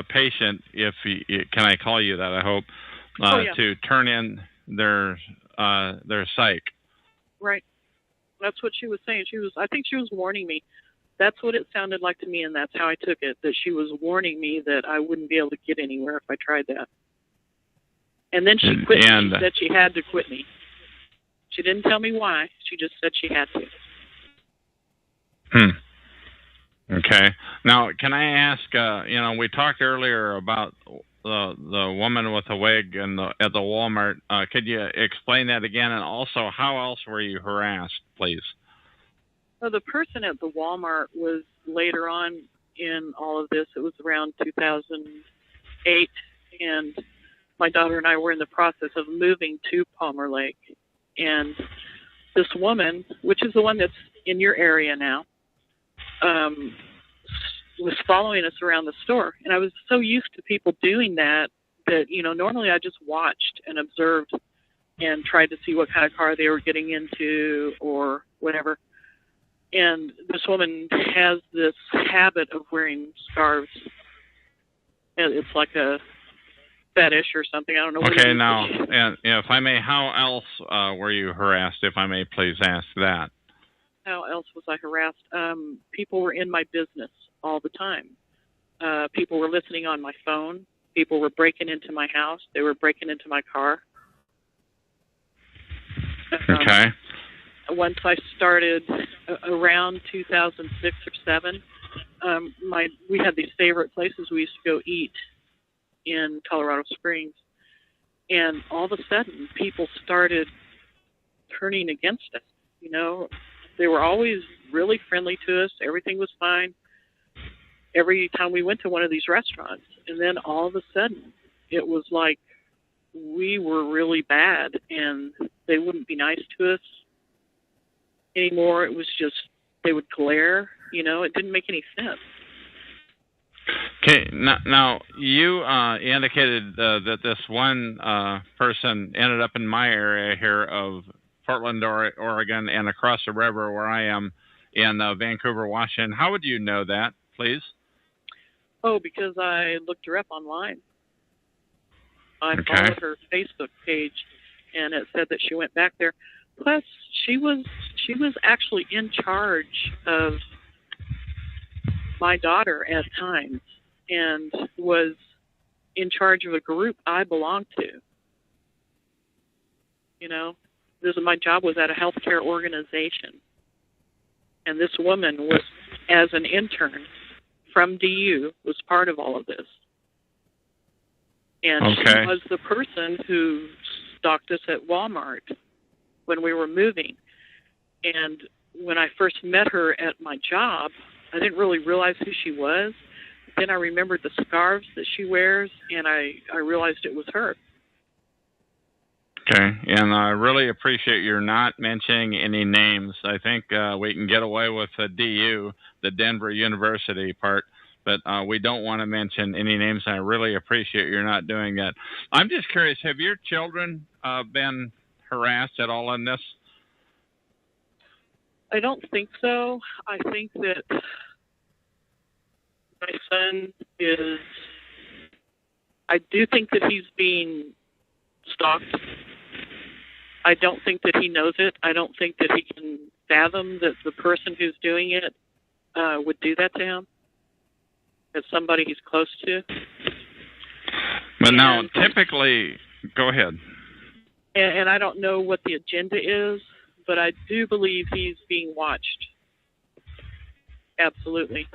patient, if can I call you that, I hope, to turn in their psych. Right. That's what she was saying. I think she was warning me. That's what it sounded like to me, and that's how I took it, that she was warning me that I wouldn't be able to get anywhere if I tried that. And then she quit me. She said she had to quit me. She didn't tell me why. She just said she had to. Okay. Now, can I ask? We talked earlier about the woman with the wig at the Walmart. Could you explain that again? And also, how else were you harassed, please? So the person at the Walmart was later on in all of this. It was around 2008, and my daughter and I were in the process of moving to Palmer Lake. And this woman, which is the one that's in your area now, was following us around the store. And I was so used to people doing that normally I just watched and observed and tried to see what kind of car they were getting into or whatever. And this woman has this habit of wearing scarves. And it's like a fetish or something. I don't know what it Okay, is. now, and if I may, how else were you harassed, if I may please ask that? How else was I harassed? People were in my business all the time. People were listening on my phone. People were breaking into my house. They were breaking into my car. Okay. Once I started around 2006 or 7, we had these favorite places we used to go eat in Colorado Springs. And all of a sudden, people started turning against us. They were always really friendly to us. Everything was fine every time we went to one of these restaurants. And then all of a sudden, it was like we were really bad and they wouldn't be nice to us anymore. It was just, they would glare. It didn't make any sense. Okay, now you indicated that this one person ended up in my area here of Portland, Oregon, and across the river where I am in Vancouver, Washington. How would you know that, please? Oh, because I looked her up online. I followed her Facebook page, and it said that she went back there. Plus, she was actually in charge of my daughter at times, and was in charge of a group I belonged to. My job was at a healthcare organization, and this woman was, as an intern from DU, was part of all of this. And she was the person who stalked us at Walmart when we were moving. And when I first met her at my job, I didn't really realize who she was. Then I remembered the scarves that she wears, and I realized it was her. Okay, and I really appreciate your not mentioning any names. I think we can get away with the DU, the Denver University part, but we don't want to mention any names. I really appreciate your not doing that. I'm just curious, have your children been harassed at all in this? I don't think so. I think that my son is, I do think that he's being stalked. I don't think that he knows it. I don't think that he can fathom that the person who's doing it would do that to him. As somebody he's close to. But now, typically, go ahead. And I don't know what the agenda is, but I do believe he's being watched. Absolutely.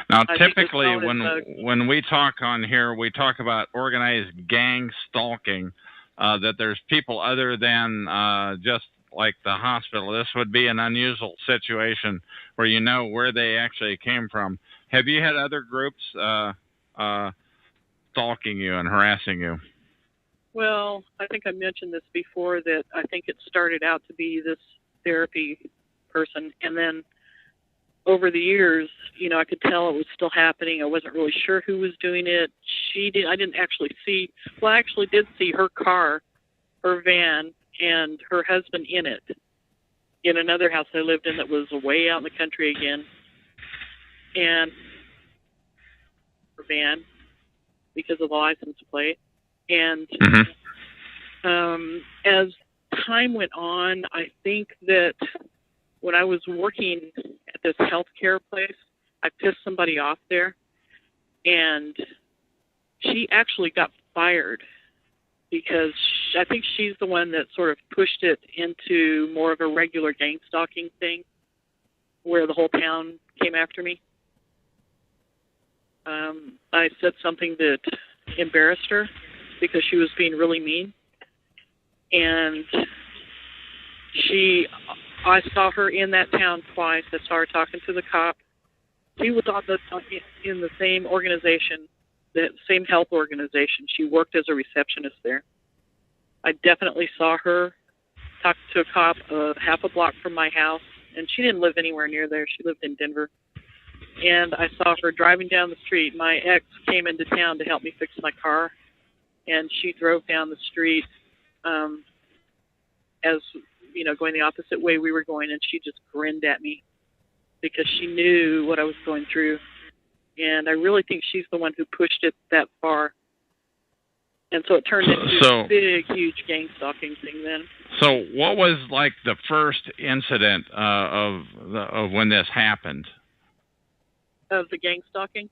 Now, typically, when we talk on here, we talk about organized gang stalking, that there's people other than just like the hospital. This would be an unusual situation where you know where they actually came from. Have you had other groups stalking you and harassing you? Well, I think I mentioned this before, that I think it started out to be this therapy person, and then over the years, I could tell it was still happening. I wasn't really sure who was doing it. I didn't actually see, well, I actually did see her car, her van, and her husband in it, in another house I lived in that was way out in the country again. And her van, because of the license plate. And as time went on, I think that when I was working at this healthcare place, I pissed somebody off there, and she actually got fired because I think she's the one that sort of pushed it into more of a regular gang stalking thing, where the whole town came after me. I said something that embarrassed her because she was being really mean, and I saw her in that town twice. I saw her talking to the cop. She was in the same organization, the same health organization. She worked as a receptionist there. I definitely saw her talk to a cop half a block from my house, and she didn't live anywhere near there. She lived in Denver. And I saw her driving down the street. My ex came into town to help me fix my car, and she drove down the street as, going the opposite way we were going, and she just grinned at me because she knew what I was going through. And I really think she's the one who pushed it that far. And so it turned into a big, huge gang stalking thing then. So what was like the first incident of when this happened? Of the gang stalking?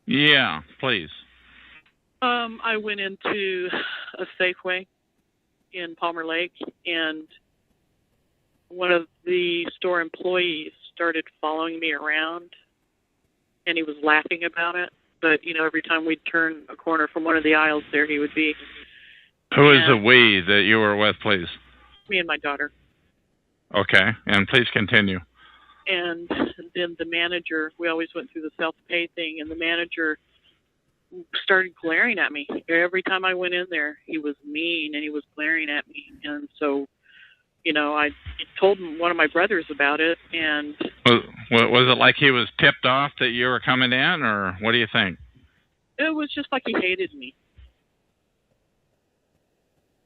Yeah, please. I went into a Safeway in Palmer Lake, and one of the store employees started following me around, and he was laughing about it. But, every time we'd turn a corner from one of the aisles, there he would be. Who is the we that you were with, please? Me and my daughter. Okay, and please continue. And then the manager, we always went through the self-pay thing, and the manager started glaring at me. Every time I went in there, he was mean, and he was glaring at me. And so, I told one of my brothers about it, and... Was it like he was tipped off that you were coming in, or what do you think? It was just like he hated me.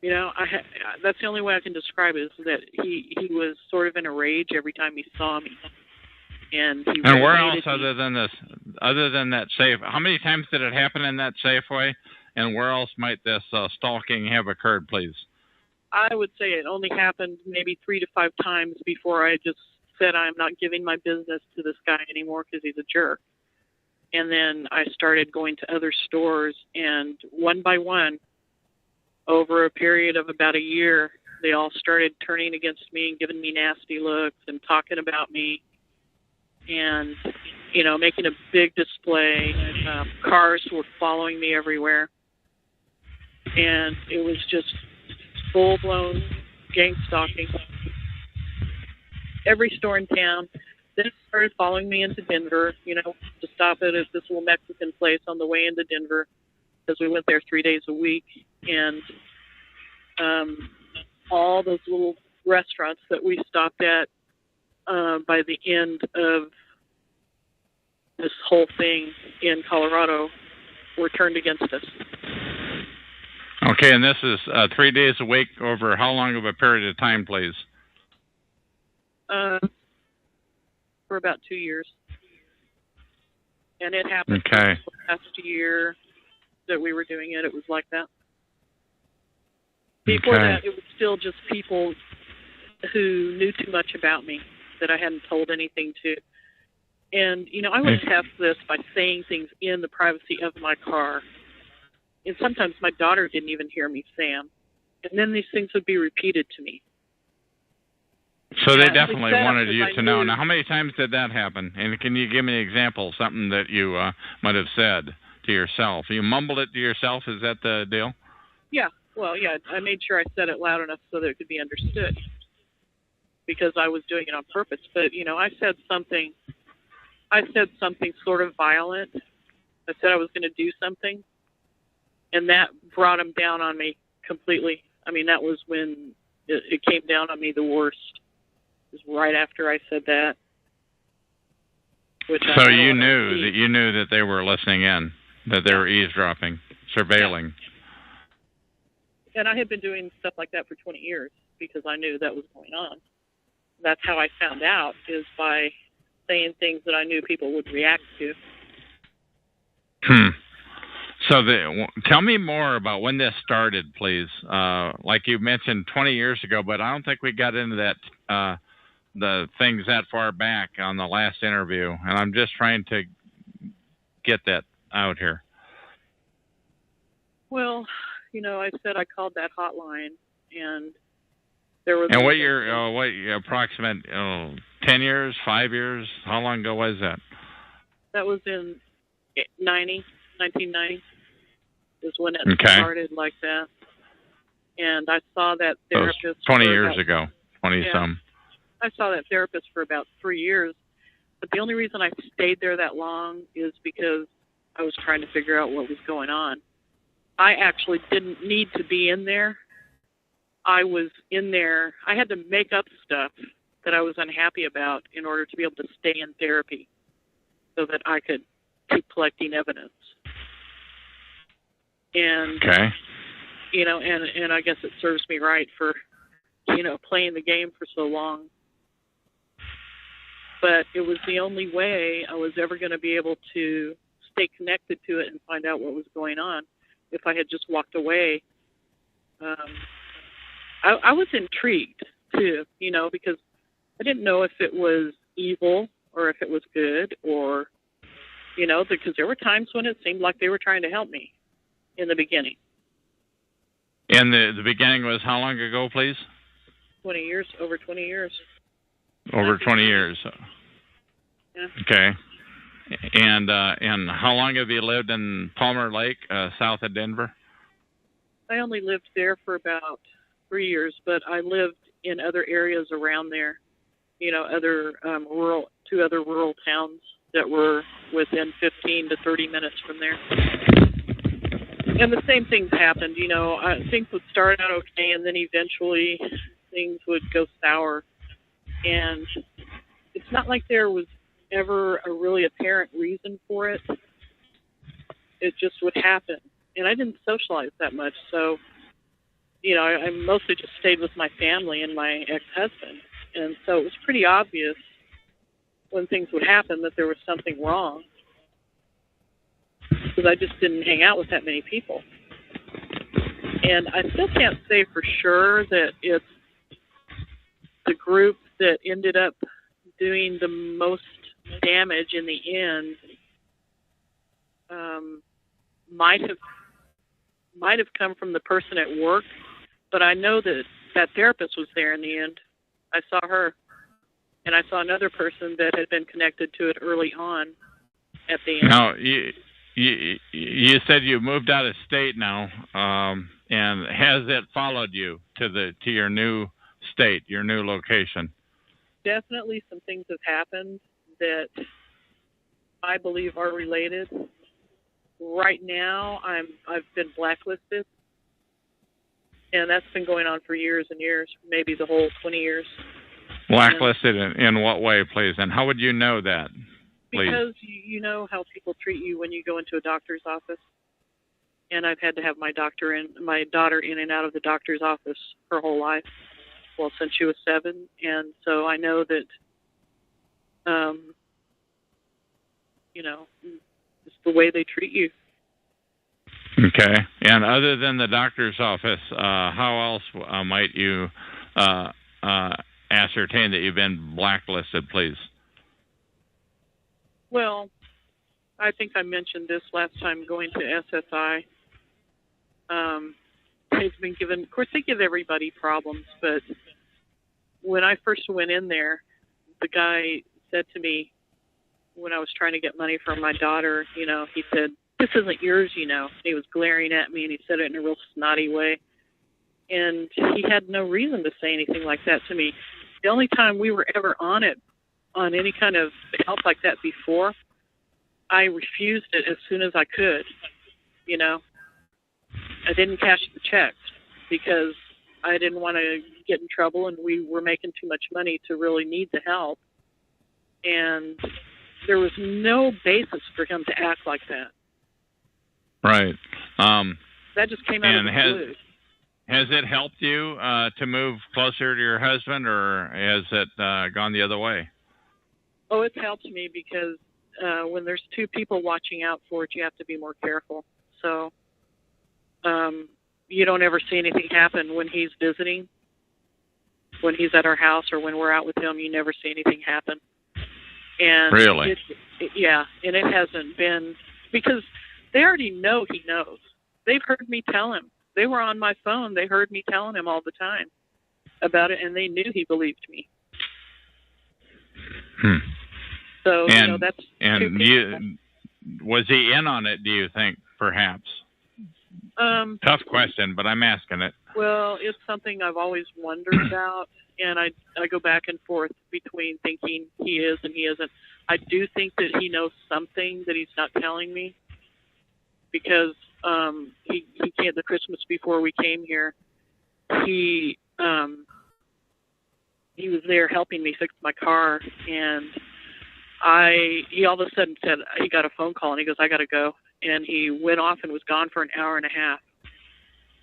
That's the only way I can describe it, is that he was sort of in a rage every time he saw me. And where else other than that safe? How many times did it happen in that Safeway? And where else might this stalking have occurred, please? I would say it only happened maybe 3 to 5 times before I just said I'm not giving my business to this guy anymore because he's a jerk. And then I started going to other stores, and one by one, over a period of about a year, they all started turning against me and giving me nasty looks and talking about me and, making a big display. Cars were following me everywhere. And it was just full-blown gang stalking. Every store in town. Then it started following me into Denver, to stop it at this little Mexican place on the way into Denver, because we went there 3 days a week. And all those little restaurants that we stopped at by the end of this whole thing in Colorado were turned against us. Okay, and this is 3 days a week over how long of a period of time, please? For about 2 years. And it happened last year that we were doing it. It was like that. Before that, it was still just people who knew too much about me that I hadn't told anything to. And, I would test this by saying things in the privacy of my car. And sometimes my daughter didn't even hear me say them. And then these things would be repeated to me. So they definitely wanted you to know. Now, how many times did that happen? And can you give me an example, something that you might have said to yourself? You mumbled it to yourself? Is that the deal? Yeah. Well, yeah. I made sure I said it loud enough so that it could be understood, because I was doing it on purpose. But, I said something sort of violent. I said I was going to do something, and that brought him down on me completely. I mean, that was when it came down on me the worst. It was right after I said that. So you knew that they were listening in, that they were eavesdropping, surveilling. And I had been doing stuff like that for 20 years because I knew that was going on. That's how I found out, is by saying things that I knew people would react to. So tell me more about when this started, please. Like you mentioned 20 years ago, but I don't think we got into that the things that far back on the last interview, and I'm just trying to get that out here. Well, I said I called that hotline, and there was. And what approximate 10 years, 5 years? How long ago was that? That was in 1990 is when it started like that. And I saw that therapist 20 years ago, 20 yeah, some. I saw that therapist for about 3 years. But the only reason I stayed there that long is because I was trying to figure out what was going on. I actually didn't need to be in there. I was in there. I had to make up stuff that I was unhappy about in order to be able to stay in therapy so that I could keep collecting evidence. And, and I guess it serves me right for, playing the game for so long. But it was the only way I was ever going to be able to stay connected to it and find out what was going on. If I had just walked away, I was intrigued too, because I didn't know if it was evil or if it was good or, because there were times when it seemed like they were trying to help me in the beginning. And the beginning was how long ago, please? 20 years, over 20 years. Over 20 years. Yeah. Okay. And how long have you lived in Palmer Lake, south of Denver? I only lived there for about 3 years, but I lived in other areas around there. Other two other rural towns that were within 15 to 30 minutes from there. And the same things happened. Things would start out okay, and then eventually things would go sour. And it's not like there was ever a really apparent reason for it. It just would happen. And I didn't socialize that much, so, I mostly just stayed with my family and my ex-husband. And so it was pretty obvious when things would happen that there was something wrong, because I just didn't hang out with that many people. And I still can't say for sure that it's the group that ended up doing the most damage in the end. Might have come from the person at work, but I know that therapist was there in the end. I saw her, and I saw another person that had been connected to it early on at the end. Now, you said you moved out of state now, and has it followed you to your new state, your new location? Definitely some things have happened that I believe are related. Right now, I've been blacklisted, and that's been going on for years and years, maybe the whole 20 years. Blacklisted in what way, please? And how would you know that, please? Because you know how people treat you when you go into a doctor's office. And I've had to have my daughter in and out of the doctor's office her whole life, well, since she was 7. And so I know that, it's the way they treat you. Okay. And other than the doctor's office, how else might you ascertain that you've been blacklisted, please? Well, I think I mentioned this last time going to SSI. They've been given, of course, they give everybody problems, but when I first went in there, the guy said to me, when I was trying to get money from my daughter, he said, "This isn't yours, He was glaring at me, and he said it in a real snotty way. And he had no reason to say anything like that to me. The only time we were ever on any kind of help like that before, I refused it as soon as I could, I didn't cash the checks because I didn't want to get in trouble, and we were making too much money to really need the help. And there was no basis for him to act like that. Right. That just came out of the blue. Has it helped you to move closer to your husband, or has it gone the other way? Oh, it's helped me because when there's two people watching out for it, you have to be more careful. So you don't ever see anything happen when he's visiting. When he's at our house or when we're out with him, you never see anything happen. And really? Yeah, and it hasn't been, because they already know he knows. They've heard me tell him They were on my phone. They heard me telling him all the time about it, and they knew he believed me. So, that's was he in on it, do you think, perhaps? Tough question, but I'm asking it. Well, it's something I've always wondered about, and I go back and forth between thinking he is and he isn't. I do think that he knows something that he's not telling me, because he came the Christmas before we came here. He was there helping me fix my car, and he all of a sudden said he got a phone call, and he goes, "I got to go," and he went off and was gone for an hour and a half.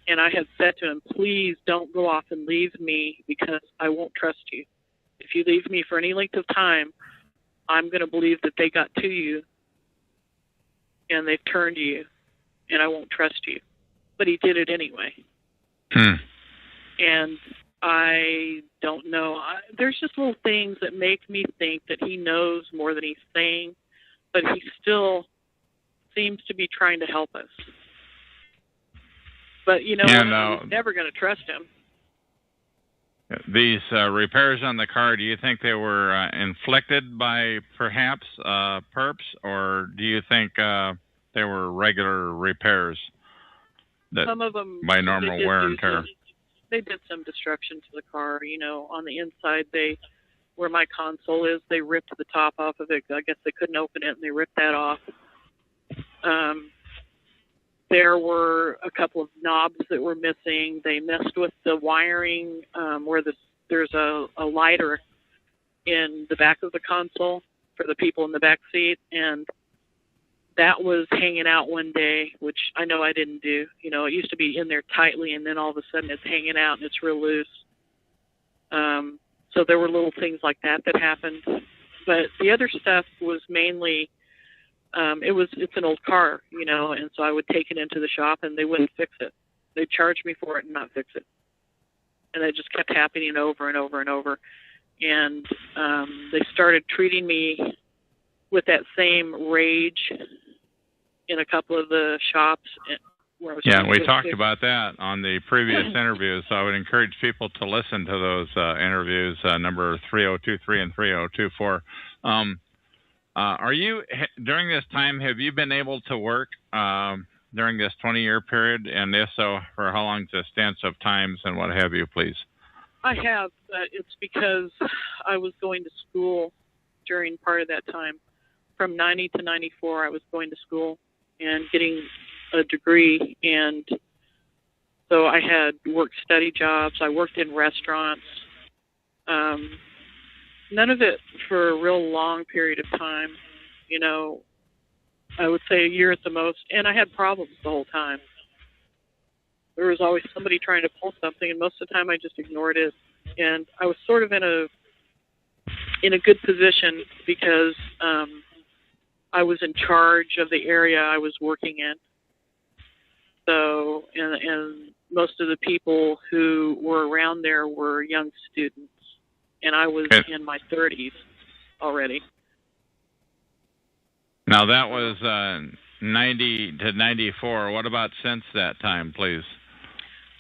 And I had said to him, "Please don't go off and leave me, because I won't trust you. If you leave me for any length of time, I'm going to believe that they got to you and they've turned you, and I won't trust you." But he did it anyway. And I don't know. There's just little things that make me think that he knows more than he's saying, but he still seems to be trying to help us. But, I'm never going to trust him. These repairs on the car, do you think they were inflicted by perhaps perps, or do you think they were regular repairs that some of them by normal wear and tear? They did some destruction to the car. On the inside, where my console is, they ripped the top off of it. I guess they couldn't open it, and they ripped that off. There were a couple of knobs that were missing. They messed with the wiring where there's a lighter in the back of the console for the people in the back seat, and that was hanging out one day, which I know I didn't do. It used to be in there tightly, and then all of a sudden it's hanging out and it's real loose. So there were little things like that happened. But the other stuff was mainly, it's an old car, and so I would take it into the shop and they wouldn't fix it. They'd charge me for it and not fix it. And it just kept happening over and over and over. And they started treating me with that same rage in a couple of the shops. Where I was we talked about that on the previous interviews, so I would encourage people to listen to those interviews, number 3023 and 3024. Are you, during this time, have you been able to work during this 20-year period? And if so, for how long extents of times and what have you, please? I have, but it's because I was going to school during part of that time. From 90 to 94, I was going to school and getting a degree. And so I had work-study jobs. I worked in restaurants. None of it for a real long period of time. I would say a year at the most. And I had problems the whole time. There was always somebody trying to pull something, and most of the time I just ignored it. And I was sort of in a good position because I was in charge of the area I was working in. So, and most of the people who were around there were young students, and I was in my 30s already. Now that was 90 to 94. What about since that time, please?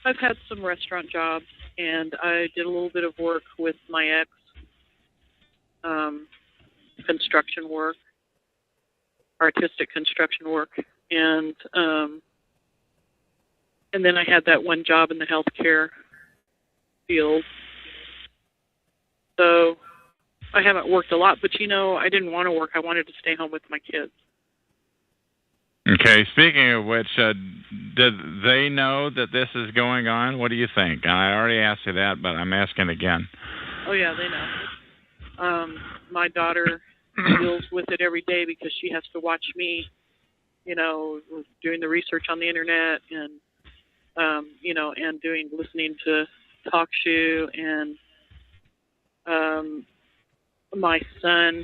I've had some restaurant jobs, and I did a little bit of work with my ex, construction work, artistic construction work, and then I had that one job in the healthcare field. So I haven't worked a lot, but I didn't want to work. I wanted to stay home with my kids. Okay, speaking of which, did they know that this is going on? What do you think? I already asked you that, but I'm asking again. Oh, yeah, they know. My daughter deals with it every day because she has to watch me, doing the research on the internet and, and listening to talk show. And my son,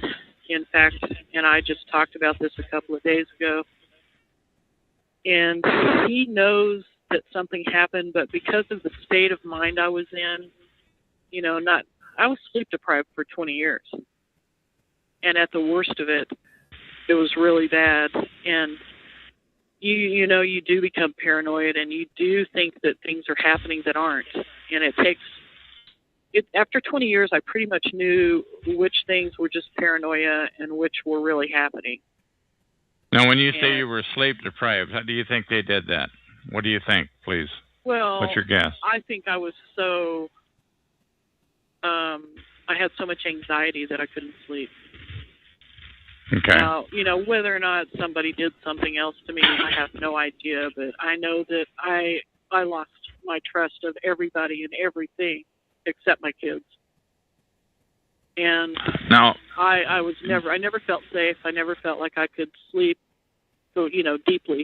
in fact, and I just talked about this a couple of days ago, and he knows that something happened, but because of the state of mind I was in, I was sleep deprived for 20 years. And at the worst of it, it was really bad. And you know, you do become paranoid, and you do think that things are happening that aren't. And it takes it. After 20 years, I pretty much knew which things were just paranoia and which were really happening. Now, when you say you were sleep deprived, how do you think they did that? What do you think, please? Well, what's your guess? I think I was so. I had so much anxiety that I couldn't sleep. Okay. Now, you know, whether or not somebody did something else to me, I have no idea. But I know that I lost my trust of everybody and everything except my kids. And now, I never felt safe. I never felt like I could sleep, you know, deeply.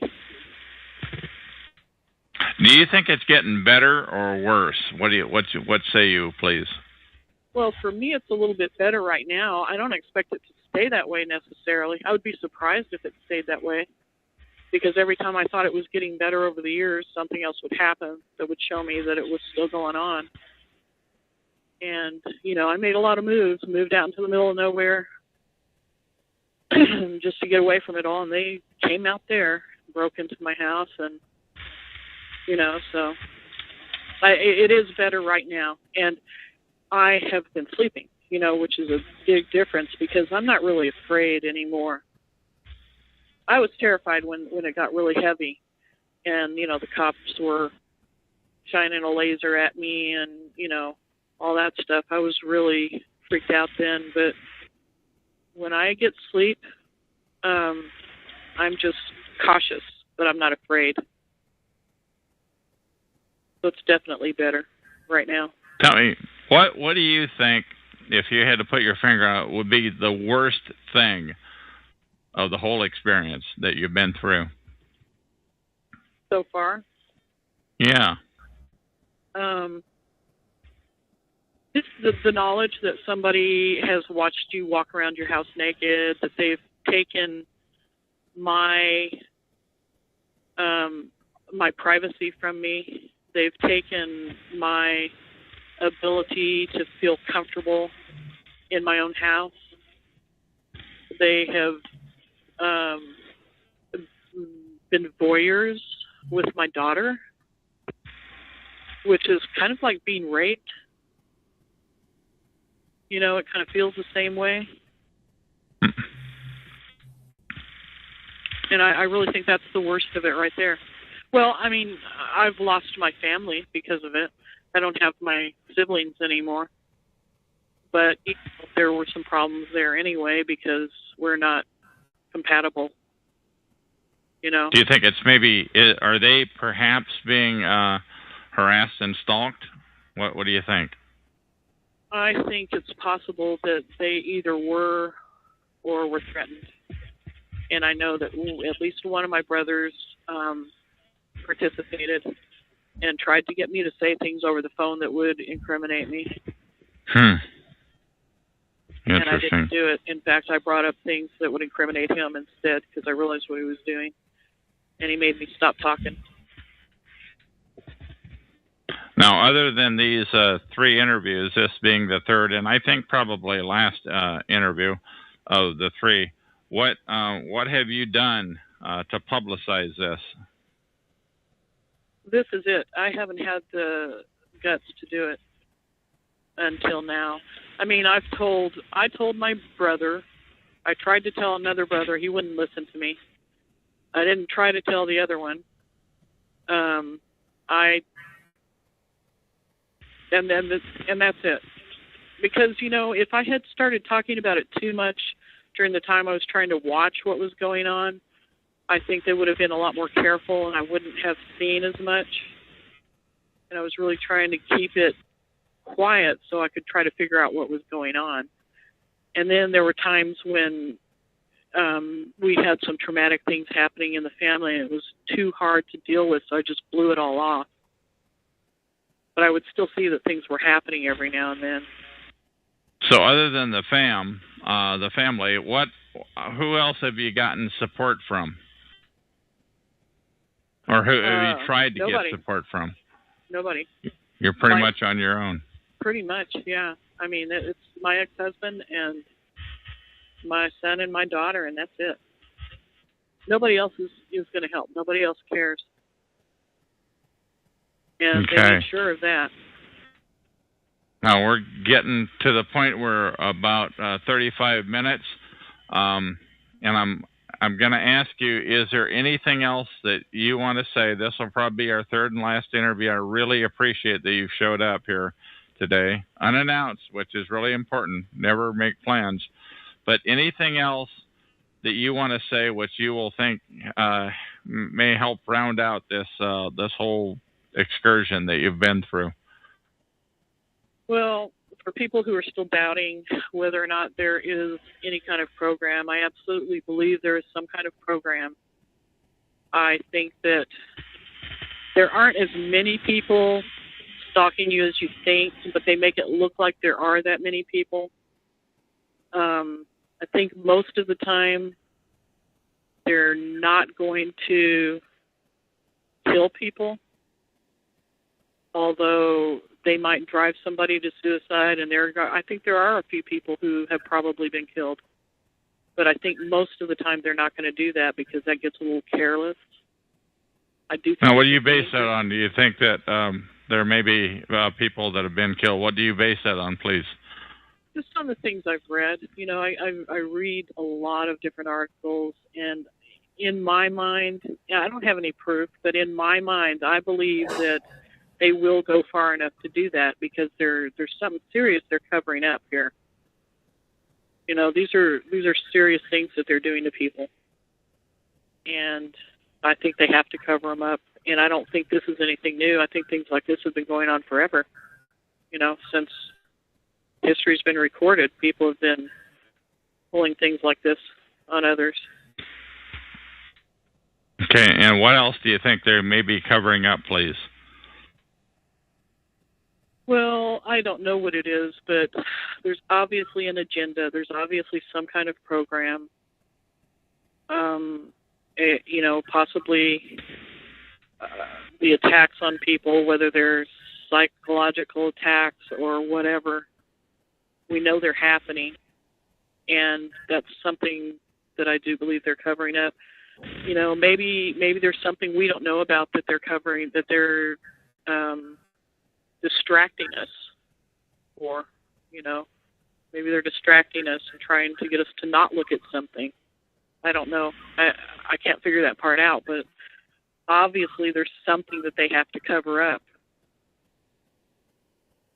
Do you think it's getting better or worse? What say you, please? Well, for me, it's a little bit better right now. I don't expect it to stay that way necessarily. I would be surprised if it stayed that way, because every time I thought it was getting better over the years, something else would happen that would show me that it was still going on. And, you know, I made a lot of moves, moved out into the middle of nowhere just to get away from it all. And they came out there, broke into my house, and, you know, so it is better right now. And I have been sleeping, you know, which is a big difference because I'm not really afraid anymore. I was terrified when it got really heavy and, you know, the cops were shining a laser at me and, you know, all that stuff. I was really freaked out then. But when I get sleep, I'm just cautious, but I'm not afraid. So it's definitely better right now. Tell me, what do you think, if you had to put your finger on it, would be the worst thing of the whole experience that you've been through? So far? Yeah. Just the knowledge that somebody has watched you walk around your house naked, that they've taken my my privacy from me. They've taken my ability to feel comfortable in my own house. They have been voyeurs with my daughter, which is kind of like being raped. You know, it kind of feels the same way. And I really think that's the worst of it right there. Well, I mean, I've lost my family because of it. I don't have my siblings anymore. But you know, there were some problems there anyway because we're not compatible. You know. Do you think it's maybe, are they perhaps being harassed and stalked? What do you think? I think it's possible that they either were or were threatened. And I know that at least one of my brothers participated and tried to get me to say things over the phone that would incriminate me. And I didn't do it. In fact, I brought up things that would incriminate him instead because I realized what he was doing. And he made me stop talking. Now, other than these 3 interviews, this being the third, and I think probably last interview of the 3, what have you done to publicize this? This is it. I haven't had the guts to do it until now. I mean, I told my brother. I tried to tell another brother. He wouldn't listen to me. I didn't try to tell the other one. And that's it. Because, you know, if I had started talking about it too much during the time I was trying to watch what was going on, I think they would have been a lot more careful and I wouldn't have seen as much. And I was really trying to keep it quiet so I could try to figure out what was going on. And then there were times when we had some traumatic things happening in the family and it was too hard to deal with, so I just blew it all off. But I would still see that things were happening every now and then. So other than the family, who else have you gotten support from? Or who have you tried to get support from? Nobody. You're pretty much on your own. Pretty much, yeah. I mean, it's my ex-husband and my son and my daughter, and that's it. Nobody else is going to help. Nobody else cares. And they Okay. made sure of that. Now we're getting to the point where about 35 minutes, and I'm going to ask you: is there anything else that you want to say? This will probably be our third and last interview. I really appreciate that you showed up here today, unannounced, which is really important. Never make plans, but anything else that you want to say, which you will think may help round out this whole excursion that you've been through? Well, for people who are still doubting whether or not there is any kind of program, I absolutely believe there is some kind of program. I think that there aren't as many people stalking you as you think, but they make it look like there are that many people. I think most of the time they're not going to kill people, although they might drive somebody to suicide, and I think there are a few people who have probably been killed. But I think most of the time they're not going to do that because that gets a little careless. I do think. Now, what do you base that on? Do you think that there may be people that have been killed? What do you base that on, please? Just on the things I've read. You know, I read a lot of different articles, and in my mind, I don't have any proof, but in my mind, I believe that they will go far enough to do that because there's something serious they're covering up here. You know, these are serious things that they're doing to people, and I think they have to cover them up. And I don't think this is anything new. I think things like this have been going on forever. You know, since history's been recorded, people have been pulling things like this on others. Okay, and what else do you think they may be covering up, please? Well, I don't know what it is, but there's obviously an agenda. There's obviously some kind of program. You know, possibly the attacks on people, whether they're psychological attacks or whatever. We know they're happening, and that's something that I do believe they're covering up. You know, maybe there's something we don't know about that they're covering, that they're distracting us, or, you know, maybe they're distracting us and trying to get us to not look at something. I don't know. I can't figure that part out, but obviously there's something that they have to cover up.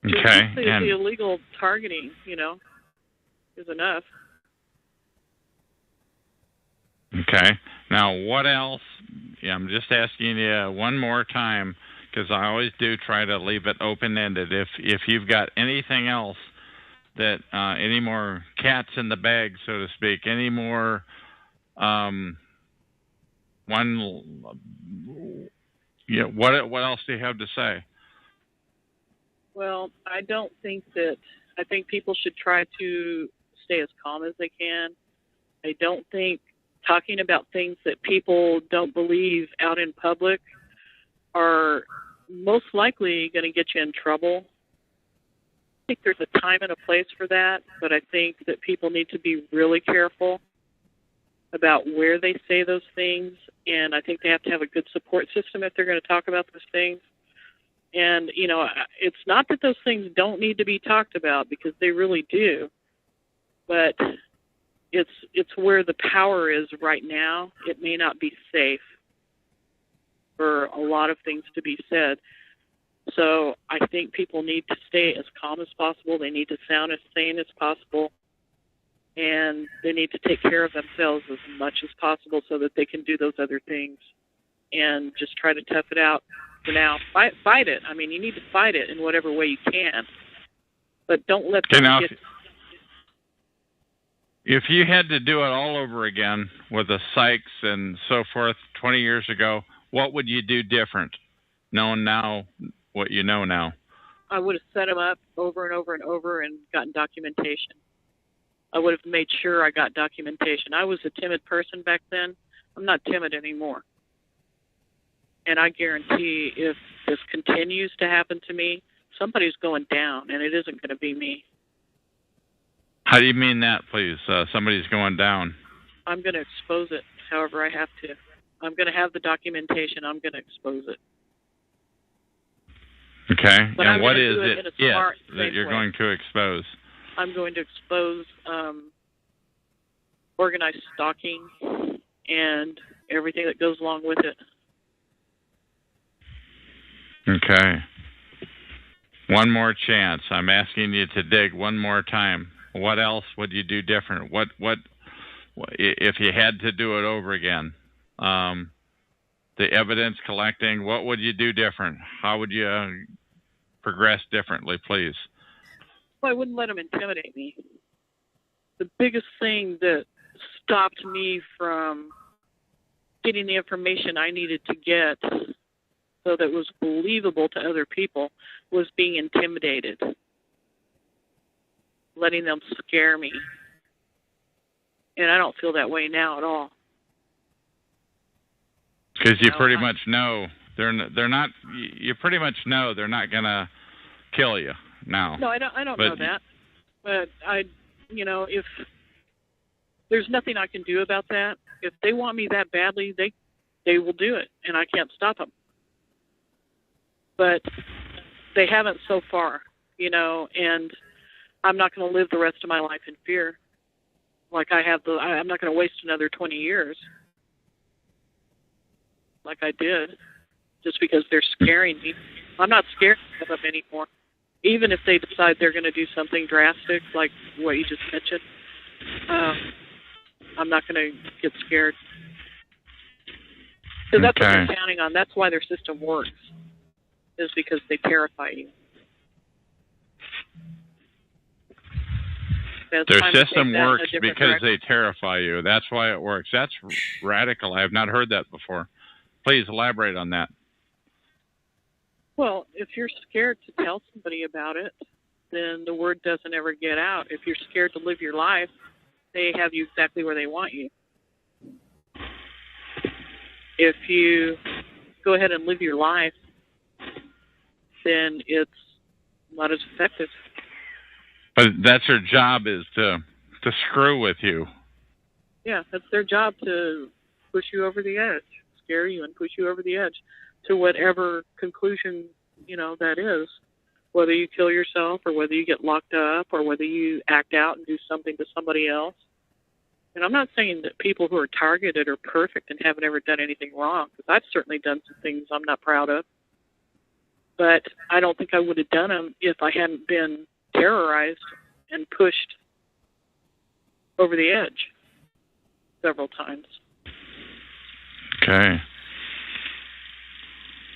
Okay. Just the illegal targeting, you know, is enough. Okay. Now, what else? Yeah, I'm just asking you one more time, because I always do try to leave it open-ended. If you've got anything else that any more cats in the bag, so to speak, any more what else do you have to say? Well, I think people should try to stay as calm as they can. I don't think talking about things that people don't believe out in public are most likely going to get you in trouble. I think there's a time and a place for that, but I think that people need to be really careful about where they say those things, and I think they have to have a good support system if they're going to talk about those things. And, you know, it's not that those things don't need to be talked about, because they really do, but it's where the power is right now. It may not be safe for a lot of things to be said. So I think people need to stay as calm as possible. They need to sound as sane as possible. And they need to take care of themselves as much as possible so that they can do those other things. And just try to tough it out for now. Fight it. I mean, you need to fight it in whatever way you can. But don't let them get... If you had to do it all over again with the Sykes and so forth 20 years ago, what would you do different, knowing now what you know now? I would have set them up over and over and over and gotten documentation. I would have made sure I got documentation. I was a timid person back then. I'm not timid anymore. And I guarantee if this continues to happen to me, somebody's going down, and it isn't going to be me. How do you mean that, please? Somebody's going down. I'm going to expose it. however I have to. I'm going to have the documentation. I'm going to expose it. Okay. But and what is it it that you're going to expose? I'm going to expose organized stalking and everything that goes along with it. Okay. One more chance. I'm asking you to dig one more time. What else would you do different? What if you had to do it over again? The evidence collecting, what would you do different? How would you progress differently, please? Well, I wouldn't let them intimidate me. The biggest thing that stopped me from getting the information I needed to get so that it was believable to other people was being intimidated, letting them scare me. And I don't feel that way now at all. Because you pretty much know they're not. You pretty much know they're not gonna kill you now. No, I don't know that. But if there's nothing I can do about that. If they want me that badly, they will do it, and I can't stop them. But they haven't so far, and I'm not going to live the rest of my life in fear. Like I have I'm not going to waste another 20 years like I did just because they're scaring me. I'm not scared of them anymore. Even if they decide they're going to do something drastic like what you just mentioned, I'm not going to get scared. Because that's what they're counting on. That's why their system works, is because they terrify you. Their system works because they terrify you. That's why it works. That's radical. I have not heard that before. Please elaborate on that. Well, if you're scared to tell somebody about it, then the word doesn't ever get out. If you're scared to live your life, they have you exactly where they want you. If you go ahead and live your life, then it's not as effective. But that's their job, is to screw with you. Yeah, that's their job, to push you over the edge, scare you and push you over the edge to whatever conclusion, that is. Whether you kill yourself or whether you get locked up or whether you act out and do something to somebody else. And I'm not saying that people who are targeted are perfect and haven't ever done anything wrong, because I've certainly done some things I'm not proud of. But I don't think I would have done them if I hadn't been terrorized and pushed over the edge several times. Okay.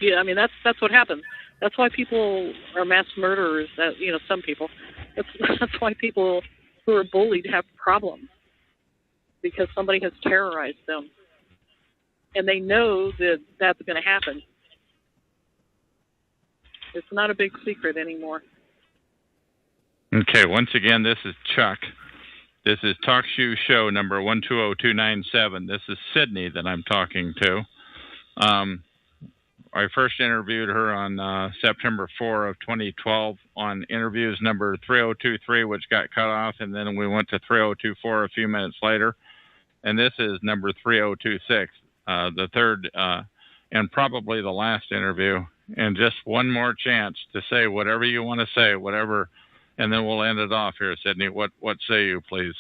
Yeah, I mean that's what happens. That's why people are mass murderers. That some people. That's why people who are bullied have problems, because somebody has terrorized them, and they know that that's going to happen. It's not a big secret anymore. Okay, once again, this is Chuck. This is Talk Show number 120297. This is Sydney that I'm talking to. I first interviewed her on September 4 of 2012 on interviews number 3023, which got cut off, and then we went to 3024 a few minutes later. And this is number 3026, the third and probably the last interview. And just one more chance to say whatever you want to say, whatever, and then we'll end it off here, Sydney. What say you, please?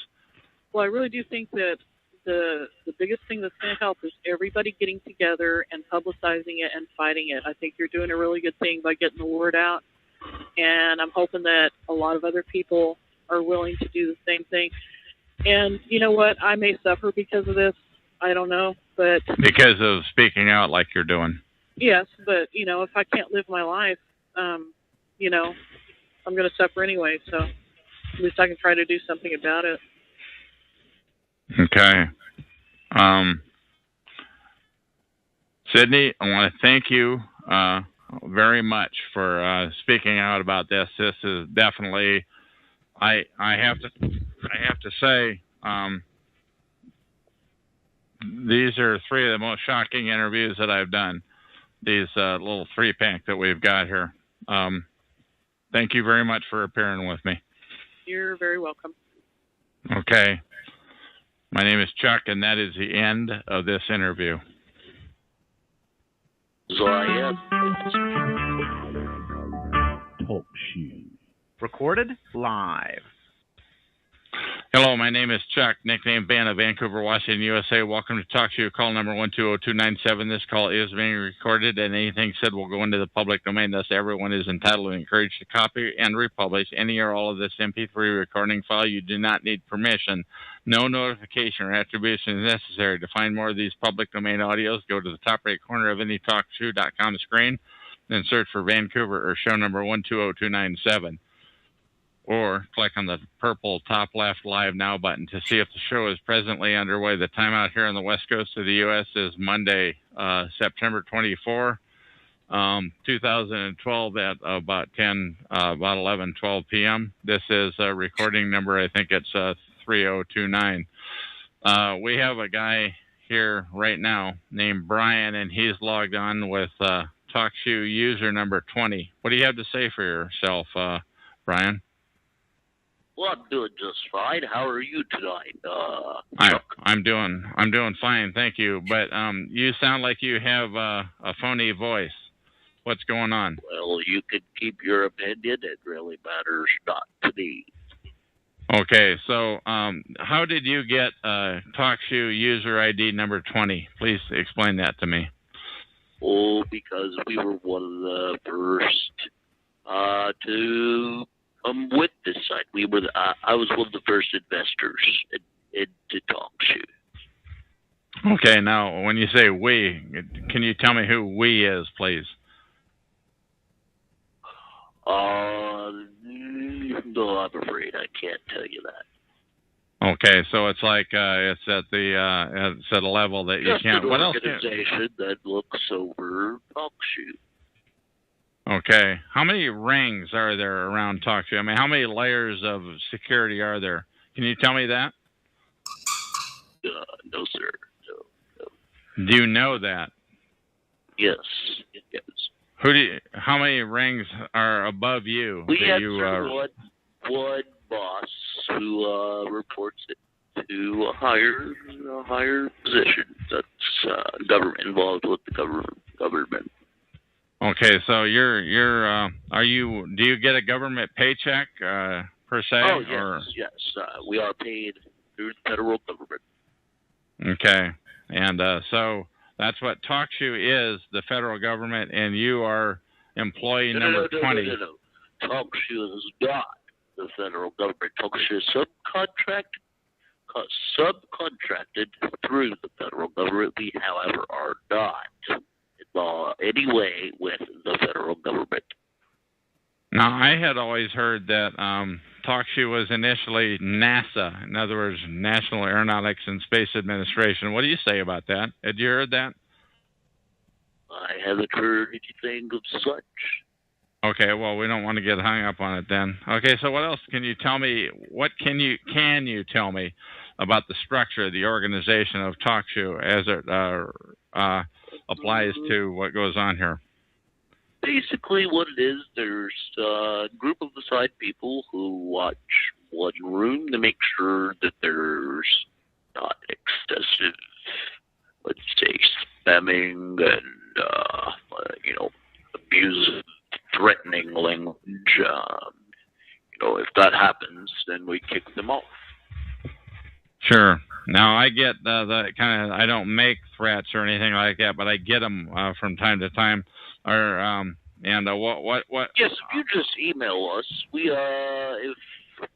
Well, I really do think that the biggest thing that's going to help is everybody getting together and publicizing it and fighting it. I think you're doing a really good thing by getting the word out, and I'm hoping that a lot of other people are willing to do the same thing. And you know what? I may suffer because of this. I don't know, but because of speaking out like you're doing. Yes, but if I can't live my life, I'm going to suffer anyway. So at least I can try to do something about it. Okay. Sydney, I want to thank you very much for speaking out about this. This is definitely, I have to say, these are three of the most shocking interviews that I've done. These little 3-pack that we've got here. Thank you very much for appearing with me. You're very welcome. Okay. My name is Chuck, and that is the end of this interview. Talk show. Recorded live. Hello, my name is Chuck, nickname Ben of Vancouver, Washington, USA. Welcome to Talk Show. Call number 120-297. This call is being recorded, and anything said will go into the public domain. Thus, everyone is entitled and encouraged to copy and republish any or all of this MP3 recording file. You do not need permission. No notification or attribution is necessary. To find more of these public domain audios, go to the top right corner of any TalkShoe.com screen, then search for Vancouver or show number 120-297. Or click on the purple top left Live Now button to see if the show is presently underway. The time out here on the west coast of the U.S. is Monday, September 24, 2012 at about 11, 12 p.m. This is a recording number, I think it's 3029. We have a guy here right now named Brian, and he's logged on with TalkShoe user number 20. What do you have to say for yourself, Brian? Well, I'm doing just fine. How are you tonight, I'm doing fine, thank you. But you sound like you have a phony voice. What's going on? Well, you can keep your opinion. It really matters not to me. Okay, so how did you get TalkShoe user ID number 20? Please explain that to me. Oh, because we were one of the first to with this site. We were. I was one of the first investors into TalkShoe. Okay, now when you say we, can you tell me who we is, please? No, I'm afraid I can't tell you that. Okay, so it's like it's at a level that you can't. An What else? organization that looks over TalkShoe. Okay, how many rings are there around TalkShoe? I mean, how many layers of security are there? Can you tell me that? No, sir. No. Do you know that? Yes. How many rings are above you? We have one boss who reports it to a higher position. That's government involved with the government. Okay, so do you get a government paycheck per se? Oh yes. We are paid through the federal government. Okay, and so that's what TalkShoe is, the federal government, and you are employee number 20. No. TalkShoe is not the federal government. TalkShoe is subcontracted through the federal government. We, however, are not any way with the federal government. Now, I had always heard that TalkShoe was initially NASA, in other words, National Aeronautics and Space Administration. What do you say about that? Had you heard that? I haven't heard anything of such. Okay, well, we don't want to get hung up on it then. Okay, so what else can you tell me? What can you tell me about the structure of the organization of TalkShoe as it applies to what goes on here? Basically, what it is, there's a group of aside people who watch one room to make sure that there's not excessive, let's say, spamming and abusive, threatening language. If that happens, then we kick them off. Sure. Now, I get the kind of, I don't make threats or anything like that, but I get them from time to time. Or what? Yes, if you just email us, we if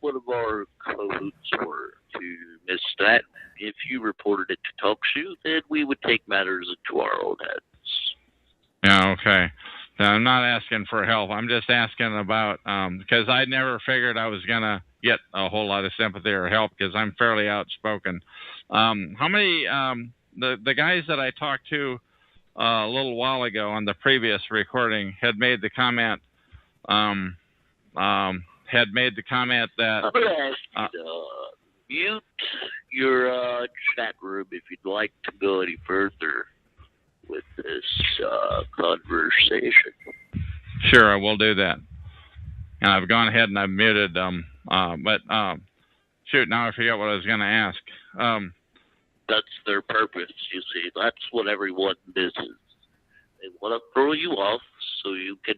one of our codes were to miss that, if you reported it to TalkShoe, then we would take matters into our own hands. Yeah. Okay. Now, I'm not asking for help. I'm just asking about because I never figured I was gonna get a whole lot of sympathy or help because I'm fairly outspoken. How many the guys that I talked to a little while ago on the previous recording had made the comment that I'm gonna ask you to mute your chat room if you'd like to go any further with this conversation. Sure, I will do that. And I've gone ahead and I've muted them. Shoot, now I forget what I was going to ask. That's their purpose, you see. That's what everyone is. They want to throw you off so you can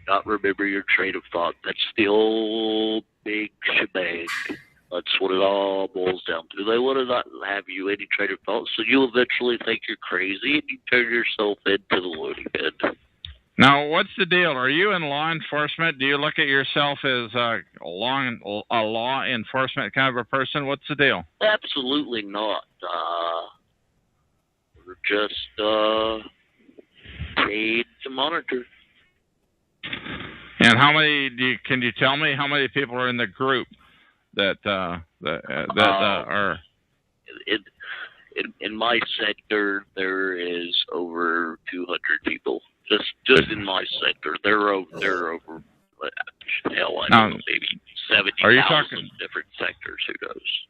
not remember your train of thought. That's the old big shebang. That's what it all boils down to. They want to not have you any train of thought, so you eventually think you're crazy and you turn yourself into the loony bin. Now, what's the deal? Are you in law enforcement? Do you look at yourself as a law enforcement kind of a person? What's the deal? Absolutely not. We're just paid to monitor. And how many? Can you tell me how many people are in the group that are? In my sector, there is over 200 people. Just in my sector, they're over. Hell, I don't know, maybe 70,000 different sectors. Who knows?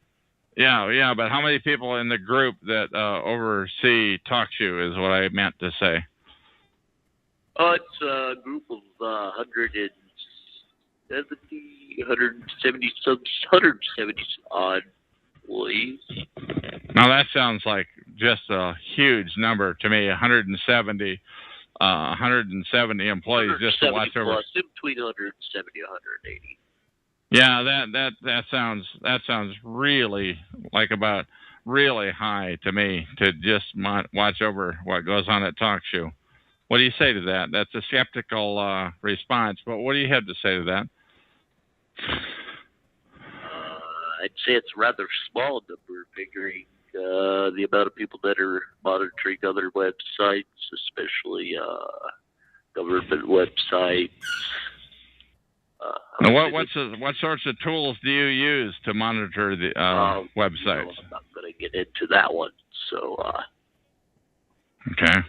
Yeah, but how many people in the group that oversee TalkShoe is what I meant to say. It's a group of 170 odd employees. Now that sounds like just a huge number to me. 170 employees just to watch over. Between 170 and 180. Yeah, that sounds really like about really high to me to just watch over what goes on at TalkShoe. What do you say to that? That's a skeptical response, but what do you have to say to that? I'd say it's a rather small number, figuring the amount of people that are monitoring other websites, especially government websites. Now what sorts of tools do you use to monitor the websites? I'm not going to get into that one. So. Okay.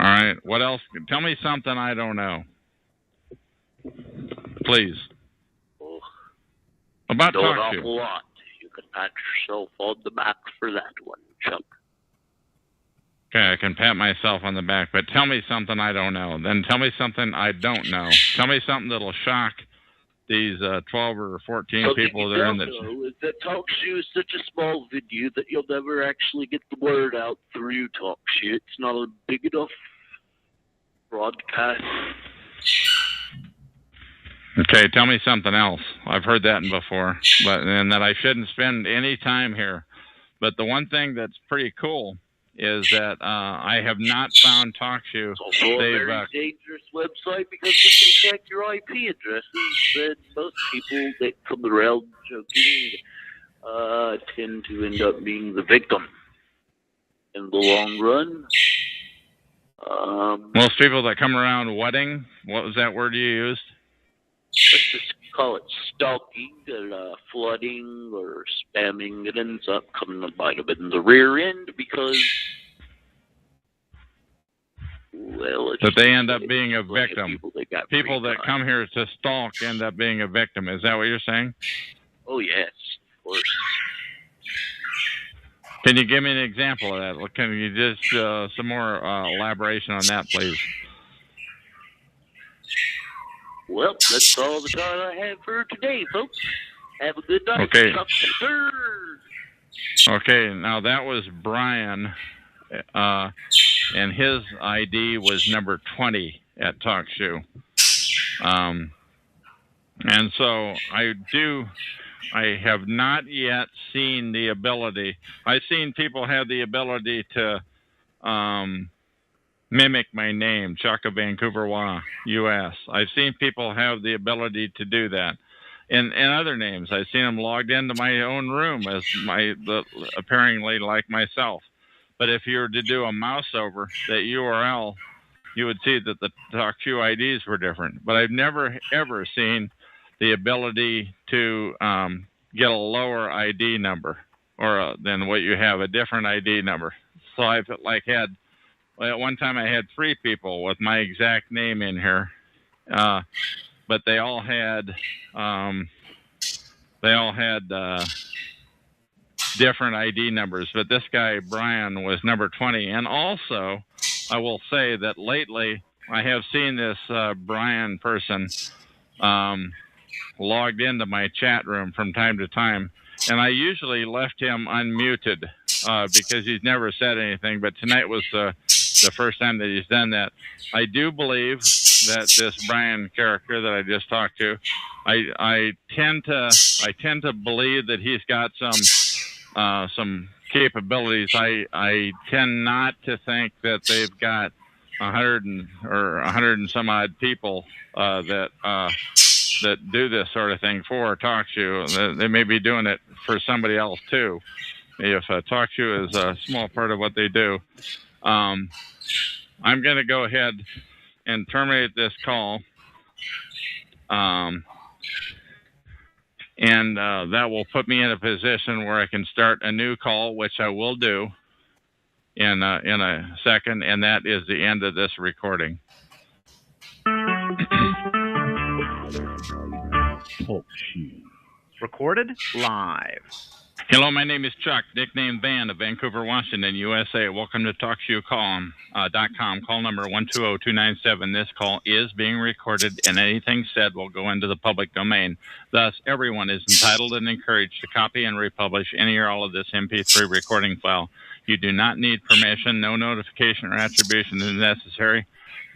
All right. What else? Tell me something I don't know. Please. Oh, about TalkShoe. An TalkShoe. awful lot. You can pat yourself on the back for that one, Chuck. Okay, I can pat myself on the back, but tell me something I don't know. Then tell me something I don't know. Tell me something that'll shock these 12 or 14 people that are in the... Something you don't know is that TalkShoe is such a small venue that you'll never actually get the word out through TalkShoe. It's not a big enough broadcast. Okay, tell me something else. I've heard that before, and that I shouldn't spend any time here. But the one thing that's pretty cool is that I have not found TalkShoe. It's also a very dangerous website because we can track your IP addresses, and most people that come around joking tend to end up being the victim in the long run. Most people that come around wedding, what was that word you used? Let's just call it stalking and flooding or spamming. It ends up coming to bite them in the rear end because, well, that they end up being a victim. People that come here to stalk end up being a victim. Is that what you're saying? Oh, yes, of course. Can you give me an example of that? Can you just some more elaboration on that, please? Well, that's all the time I have for today, folks. Have a good night. Okay. Chuck, sir. Okay, now that was Brian, and his ID was number 20 at TalkShoe. And so I have not yet seen the ability. I've seen people have the ability to mimic my name, Chuck of Vancouver, U.S. I've seen people have the ability to do that. And other names, I've seen them logged into my own room as apparently like myself. But if you were to do a mouse over that URL, you would see that the TalkShoe IDs were different. But I've never, ever seen the ability to get a lower ID number or than what you have, a different ID number. So I've at one time I had 3 people with my exact name in here, but they all had different ID numbers. But this guy Brian was number 20, and also I will say that lately I have seen this Brian person logged into my chat room from time to time, and I usually left him unmuted because he's never said anything, but tonight was the first time that he's done that. I do believe that this Brian character that I just talked to, I tend to believe that he's got some capabilities. I tend not to think that they've got 100 and some odd people that do this sort of thing for TalkShoe. They may be doing it for somebody else too. If TalkShoe is a small part of what they do, I'm going to go ahead and terminate this call. And that will put me in a position where I can start a new call, which I will do in a second, and that is the end of this recording. Recorded live. Hello, my name is Chuck, nickname Van of Vancouver, Washington, USA. Welcome to TalkShoe.com. Call number 120-297. This call is being recorded, and anything said will go into the public domain. Thus, everyone is entitled and encouraged to copy and republish any or all of this MP3 recording file. You do not need permission. No notification or attribution is necessary.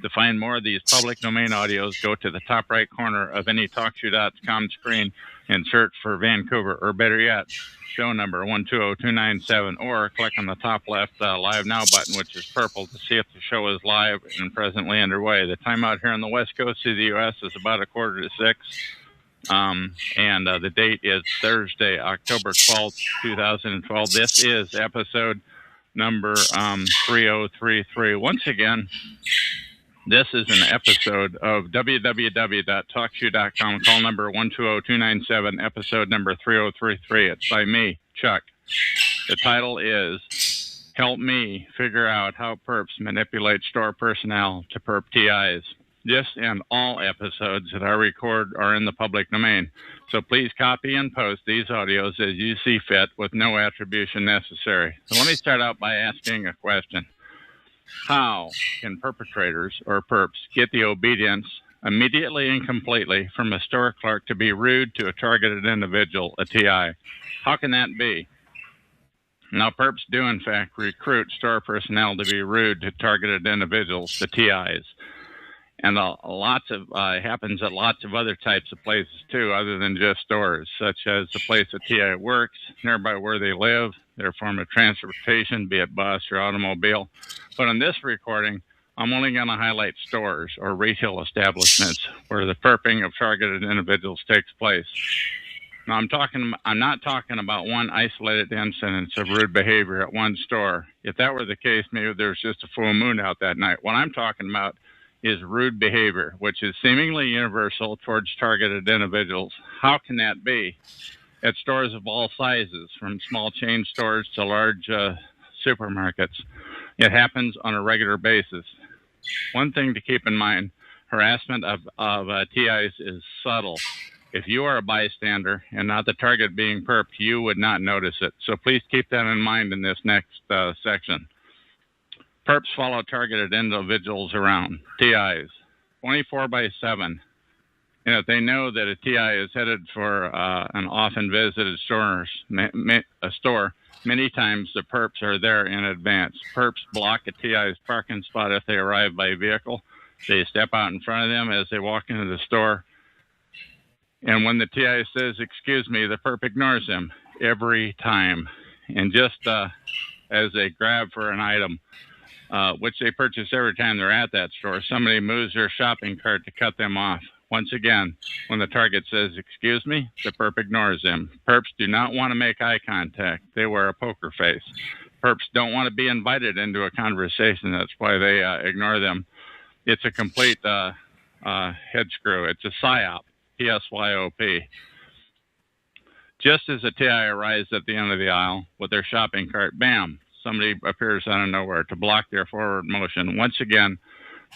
To find more of these public domain audios, go to the top right corner of any TalkShoe.com screen and search for Vancouver, or better yet, show number 120-297, or click on the top left Live Now button, which is purple, to see if the show is live and presently underway. The time out here on the west coast of the U.S. is about 5:45, and the date is Thursday, October 12th, 2012. This is episode number 3033. Once again, this is an episode of www.talkshoe.com, call number 120-297, episode number 3033. It's by me, Chuck. The title is Help Me Figure Out How Perps Manipulate Store Personnel to Perp TIs. This and all episodes that I record are in the public domain, so please copy and post these audios as you see fit with no attribution necessary. So let me start out by asking a question. How can perpetrators or perps get the obedience immediately and completely from a store clerk to be rude to a targeted individual, a TI? How can that be? Now, perps do, in fact, recruit store personnel to be rude to targeted individuals, the TIs. And happens at lots of other types of places, too, other than just stores, such as the place a TI works, nearby where they live, their form of transportation, be it bus or automobile. But in this recording, I'm only going to highlight stores or retail establishments where the perping of targeted individuals takes place. Now, I'm not talking about one isolated incidence of rude behavior at one store. If that were the case, maybe there's just a full moon out that night. What I'm talking about is rude behavior, which is seemingly universal towards targeted individuals. How can that be? At stores of all sizes, from small chain stores to large supermarkets. It happens on a regular basis. One thing to keep in mind, harassment of TIs is subtle. If you are a bystander and not the target being perped, you would not notice it. So please keep that in mind in this next section. Perps follow targeted individuals around, TIs, 24/7. And if they know that a TI is headed for an often visited store, many times the perps are there in advance. Perps block a TI's parking spot if they arrive by vehicle. They step out in front of them as they walk into the store. And when the TI says, "Excuse me," the perp ignores them every time. And just as they grab for an item, which they purchase every time they're at that store, somebody moves their shopping cart to cut them off. Once again, when the target says, "Excuse me," the perp ignores them. Perps do not want to make eye contact. They wear a poker face. Perps don't want to be invited into a conversation. That's why they ignore them. It's a complete head screw. It's a PSYOP, PSYOP. Just as a TI arrives at the end of the aisle with their shopping cart, bam, somebody appears out of nowhere to block their forward motion. Once again,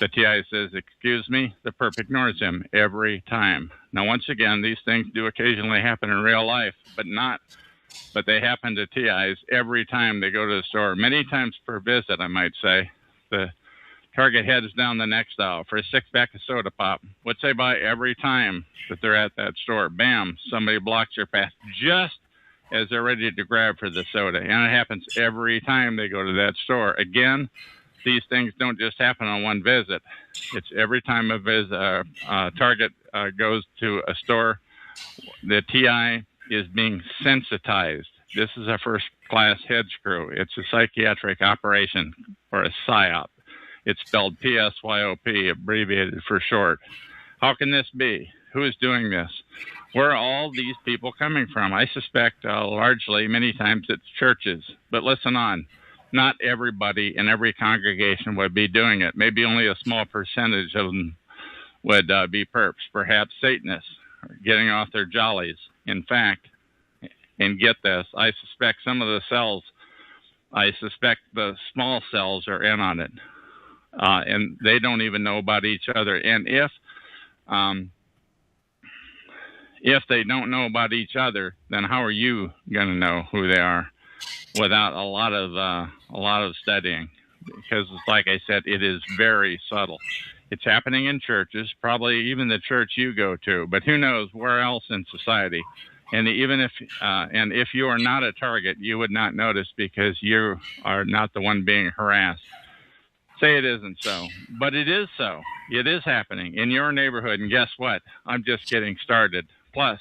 the TI says, "Excuse me," the perp ignores him every time. Now, once again, these things do occasionally happen in real life, but they happen to TIs every time they go to the store. Many times per visit, I might say. The Target heads down the next aisle for a 6-pack of soda pop, which they buy every time that they're at that store. Bam, somebody blocks their path just as they're ready to grab for the soda. And it happens every time they go to that store. Again, these things don't just happen on one visit. It's every time a Target goes to a store, the TI is being sensitized. This is a first-class head screw. It's a psychiatric operation, or a PSYOP. It's spelled PSYOP, abbreviated for short. How can this be? Who is doing this? Where are all these people coming from? I suspect largely, many times, it's churches. But listen on. Not everybody in every congregation would be doing it. Maybe only a small percentage of them would be perps, perhaps Satanists, getting off their jollies. In fact, and get this, I suspect some of the cells, the small cells are in on it. And they don't even know about each other. And if they don't know about each other, then how are you going to know who they are without a lot of studying? Because, like I said, it is very subtle. It's happening in churches, probably even the church you go to, but who knows where else in society. And even if you are not a target, you would not notice because you are not the one being harassed. Say it isn't so, but it is so. It is happening in your neighborhood, and guess what? I'm just getting started. Plus,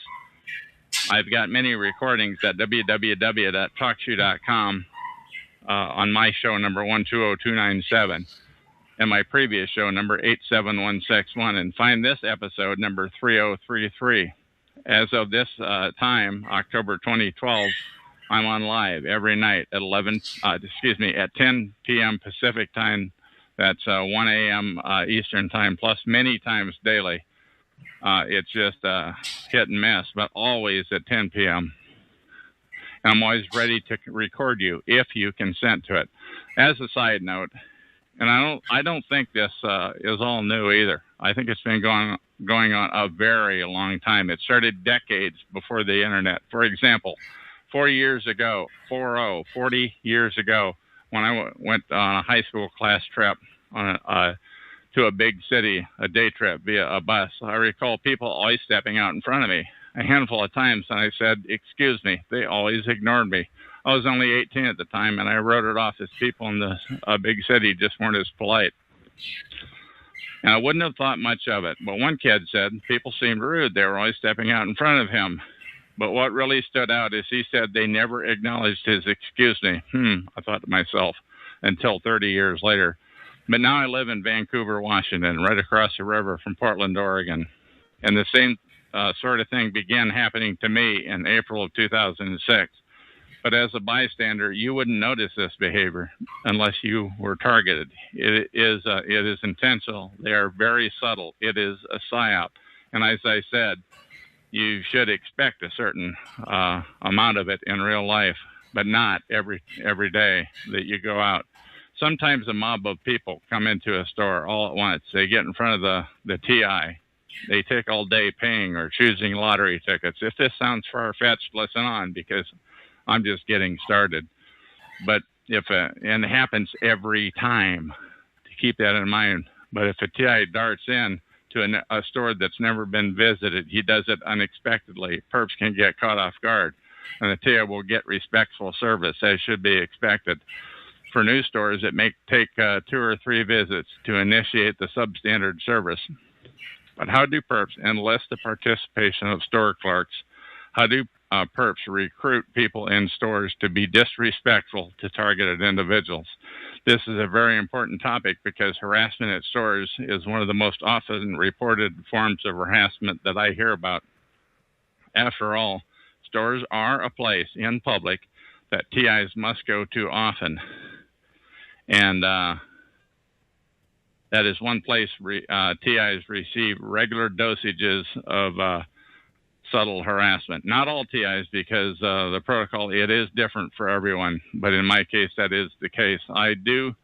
I've got many recordings at www.talkshoe.com on my show number 120297 and my previous show number 87161, and find this episode number 3033. As of this time, October 2012, I'm on live every night at 10 p.m. Pacific time. That's 1 a.m. Eastern time, plus many times daily. It's just hit and miss, but always at 10 p.m. And I'm always ready to record you if you consent to it. As a side note, and I don't think this is all new either. I think it's been going on a very long time. It started decades before the internet. For example, 40 years ago, when I went on a high school class trip to a big city, a day trip via a bus, I recall people always stepping out in front of me a handful of times, and I said, "Excuse me." They always ignored me. I was only 18 at the time, and I wrote it off as people in the big city just weren't as polite. And I wouldn't have thought much of it, but one kid said people seemed rude. They were always stepping out in front of him. But what really stood out is he said they never acknowledged his "excuse me." I thought to myself, until 30 years later. But now I live in Vancouver, Washington, right across the river from Portland, Oregon. And the same sort of thing began happening to me in April of 2006. But as a bystander, you wouldn't notice this behavior unless you were targeted. It is intentional. They are very subtle. It is a PSYOP. And as I said, you should expect a certain amount of it in real life, but not every day that you go out. Sometimes a mob of people come into a store all at once. They get in front of the TI. They take all day paying or choosing lottery tickets. If this sounds far-fetched, listen on, because I'm just getting started. But and it happens every time, to keep that in mind. But if a TI darts in to a store that's never been visited, he does it unexpectedly. Perps can get caught off guard, and the TI will get respectful service, as should be expected. For new stores, it may take 2 or 3 visits to initiate the substandard service. But how do perps enlist the participation of store clerks? How do perps recruit people in stores to be disrespectful to targeted individuals? This is a very important topic because harassment at stores is one of the most often reported forms of harassment that I hear about. After all, stores are a place in public that TIs must go to often. And that is one place TIs receive regular dosages of subtle harassment. Not all TIs, because the protocol, it is different for everyone. But in my case, that is the case. I do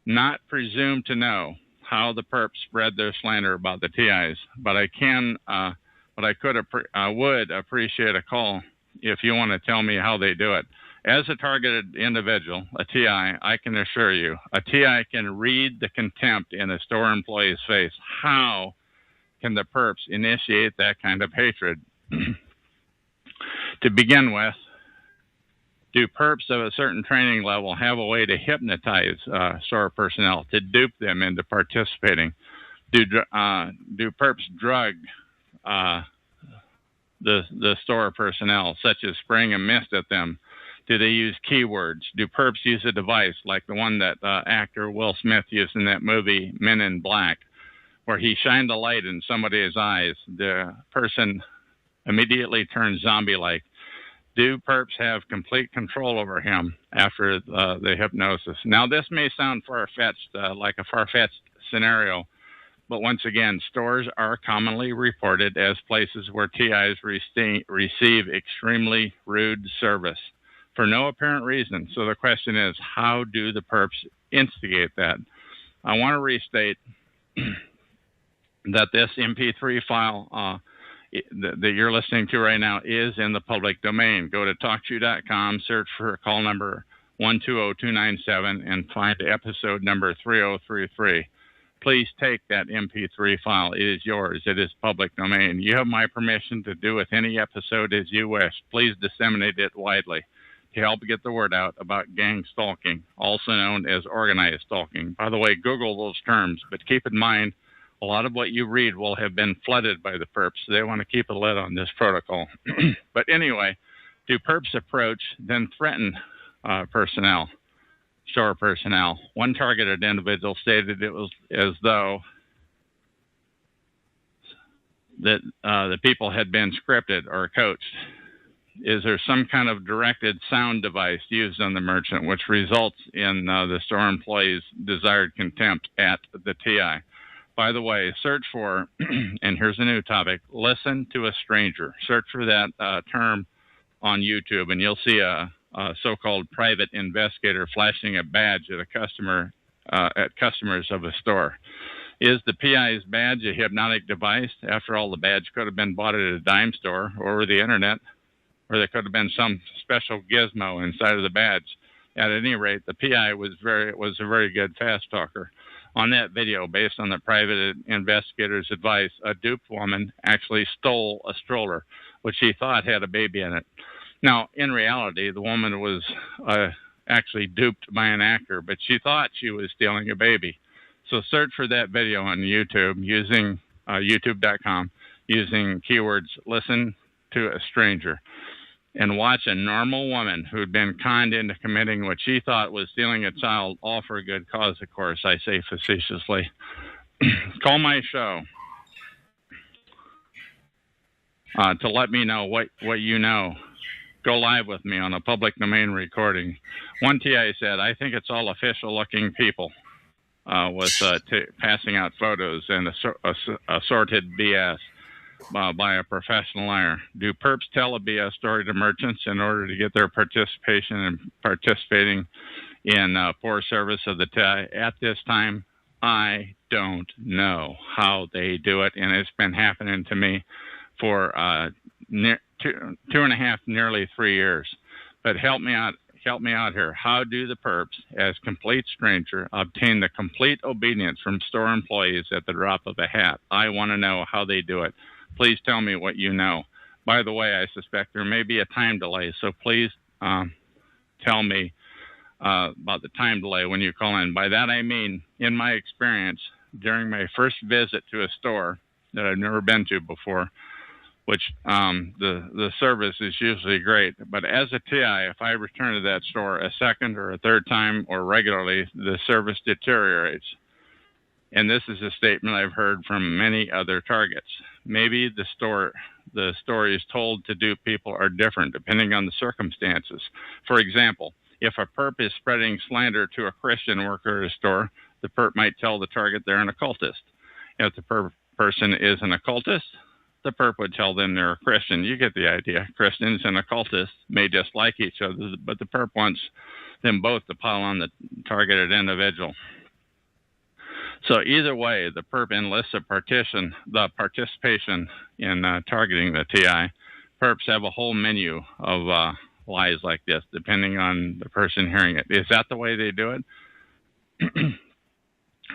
not presume to know how the perps spread their slander about the TIs, but I would appreciate a call if you want to tell me how they do it. As a targeted individual, a TI, I can assure you, a TI can read the contempt in a store employee's face. How can the perps initiate that kind of hatred? To begin with, do perps of a certain training level have a way to hypnotize store personnel, to dupe them into participating? Do perps drug the store personnel, such as spraying a mist at them? Do they use keywords? Do perps use a device like the one that actor Will Smith used in that movie Men in Black, where he shined a light in somebody's eyes? The person immediately turns zombie-like. Do perps have complete control over him after the hypnosis? Now, this may sound far-fetched, like a far-fetched scenario, but once again, stores are commonly reported as places where TIs receive extremely rude service for no apparent reason. So the question is, how do the perps instigate that? I want to restate that this MP3 file that you're listening to right now is in the public domain. Go to TalkShoe.com, search for call number 120297, and find episode number 3033. Please take that MP3 file. It is yours. It is public domain. You have my permission to do with any episode as you wish. Please disseminate it widely to help get the word out about gang stalking, also known as organized stalking. By the way, Google those terms, but keep in mind, a lot of what you read will have been flooded by the perps. They want to keep a lid on this protocol. But anyway, do perps approach, then threaten personnel, store personnel? One targeted individual stated it was as though that the people had been scripted or coached. Is there some kind of directed sound device used on the merchant which results in the store employee's desired contempt at the TI? By the way, search for, and here's a new topic, listen to a stranger. Search for that term on YouTube, and you'll see a so-called private investigator flashing a badge at a customer, at customers of a store. Is the PI's badge a hypnotic device? After all, the badge could have been bought at a dime store or over the internet, or there could have been some special gizmo inside of the badge. At any rate, the PI was a very good fast talker. On that video, based on the private investigator's advice, a duped woman actually stole a stroller, which she thought had a baby in it. Now, in reality, the woman was actually duped by an actor, but she thought she was stealing a baby. So search for that video on YouTube using youtube.com, using keywords listen to a stranger, and watch a normal woman who'd been conned into committing what she thought was stealing a child, all for a good cause, of course, I say facetiously. Call my show to let me know what you know. Go live with me on a public domain recording. One TI said, I think it's all official-looking people with passing out photos and assorted BS. By a professional liar. Do perps tell a BS story to merchants in order to get their participation and participating in poor service of the TI? At this time, I don't know how they do it, and it's been happening to me for two and a half, nearly 3 years. But help me out here. How do the perps, as complete stranger, obtain the complete obedience from store employees at the drop of a hat? I want to know how they do it. Please tell me what you know. By the way, I suspect there may be a time delay, so please tell me about the time delay when you call in. By that I mean, in my experience, during my first visit to a store that I've never been to before, which the service is usually great, but as a TI, if I return to that store a second or a third time or regularly, the service deteriorates. And this is a statement I've heard from many other targets. Maybe the stories told to dupe people are different depending on the circumstances. For example, if a perp is spreading slander to a Christian worker at a store, the perp might tell the target they're an occultist. If the person is an occultist, the perp would tell them they're a Christian. You get the idea. Christians and occultists may dislike each other, but the perp wants them both to pile on the targeted individual. So either way, the perp enlists the participation in targeting the TI. Perps have a whole menu of lies like this, depending on the person hearing it. Is that the way they do it?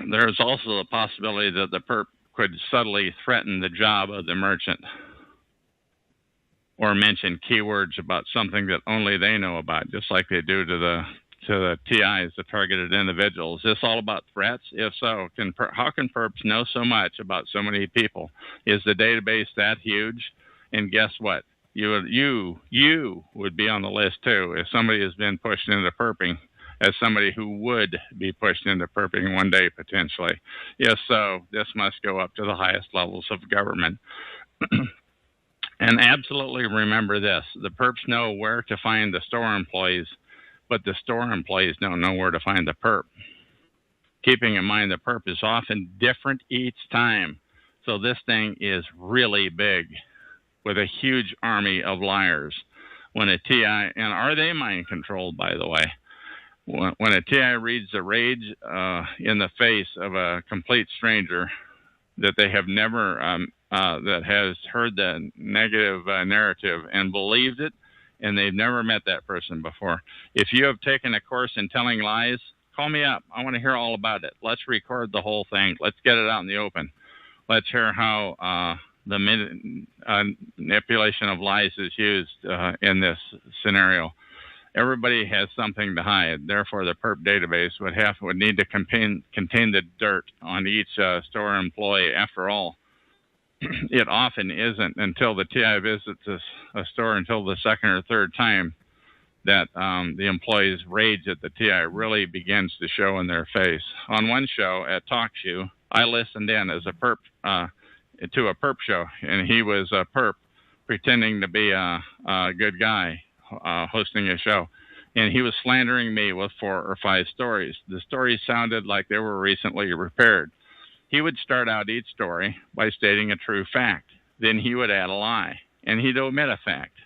There's also the possibility that the perp could subtly threaten the job of the merchant or mention keywords about something that only they know about, just like they do to the TIs, the targeted individuals. Is this all about threats? If so, how can perps know so much about so many people? Is the database that huge? And guess what? You would be on the list too if somebody has been pushed into perping, as somebody who would be pushed into perping one day potentially. If so, this must go up to the highest levels of government. And absolutely remember this: the perps know where to find the store employees, but the store employees don't know where to find the perp. Keeping in mind the perp is often different each time. So this thing is really big with a huge army of liars. When a TI, and are they mind controlled, by the way? When a TI reads the rage in the face of a complete stranger that they have never, that has heard the negative narrative and believed it, and they've never met that person before. If you have taken a course in telling lies, call me up. I want to hear all about it. Let's record the whole thing. Let's get it out in the open. Let's hear how the manipulation of lies is used in this scenario. Everybody has something to hide. Therefore, the perp database would need to contain the dirt on each store employee. After all, it often isn't until the TI visits a store until the second or third time that the employee's rage at the TI really begins to show in their face. On one show at TalkShoe, I listened in as a perp to a perp show, and he was a perp pretending to be a good guy hosting a show. And he was slandering me with 4 or 5 stories. The stories sounded like they were recently repaired. He would start out each story by stating a true fact. Then he would add a lie, and he'd omit a fact.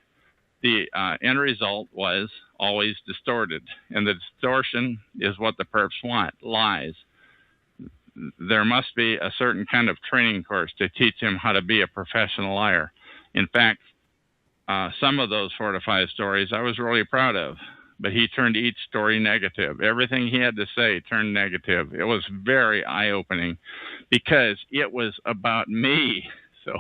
The end result was always distorted, and the distortion is what the perps want, lies. There must be a certain kind of training course to teach him how to be a professional liar. In fact, some of those 4 to 5 stories I was really proud of, but he turned each story negative. Everything he had to say turned negative. It was very eye-opening because it was about me. So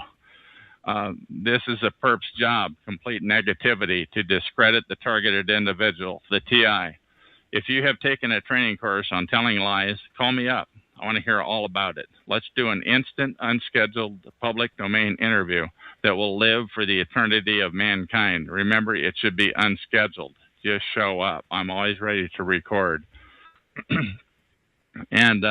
this is a perp's job, complete negativity, to discredit the targeted individual, the TI. If you have taken a training course on telling lies, call me up. I want to hear all about it. Let's do an instant, unscheduled, public domain interview that will live for the eternity of mankind. Remember, it should be unscheduled. Just show up. I'm always ready to record. And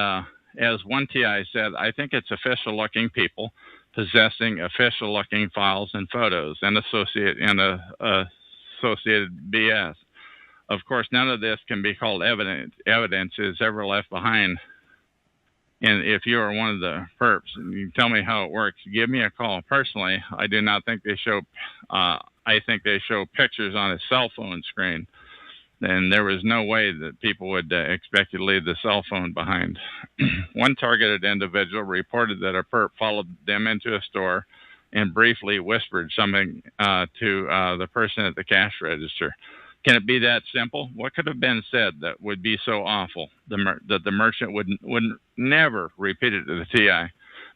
as one TI said, I think it's official-looking people possessing official-looking files and photos and associated BS. Of course, none of this can be called evidence. Evidence is ever left behind. And if you are one of the perps and you tell me how it works, give me a call. Personally, I do not think they show, I think they show pictures on a cell phone screen. And there was no way that people would expect you to leave the cell phone behind. One targeted individual reported that a perp followed them into a store and briefly whispered something to the person at the cash register. Can it be that simple? What could have been said that would be so awful that the merchant would never repeat it to the TI?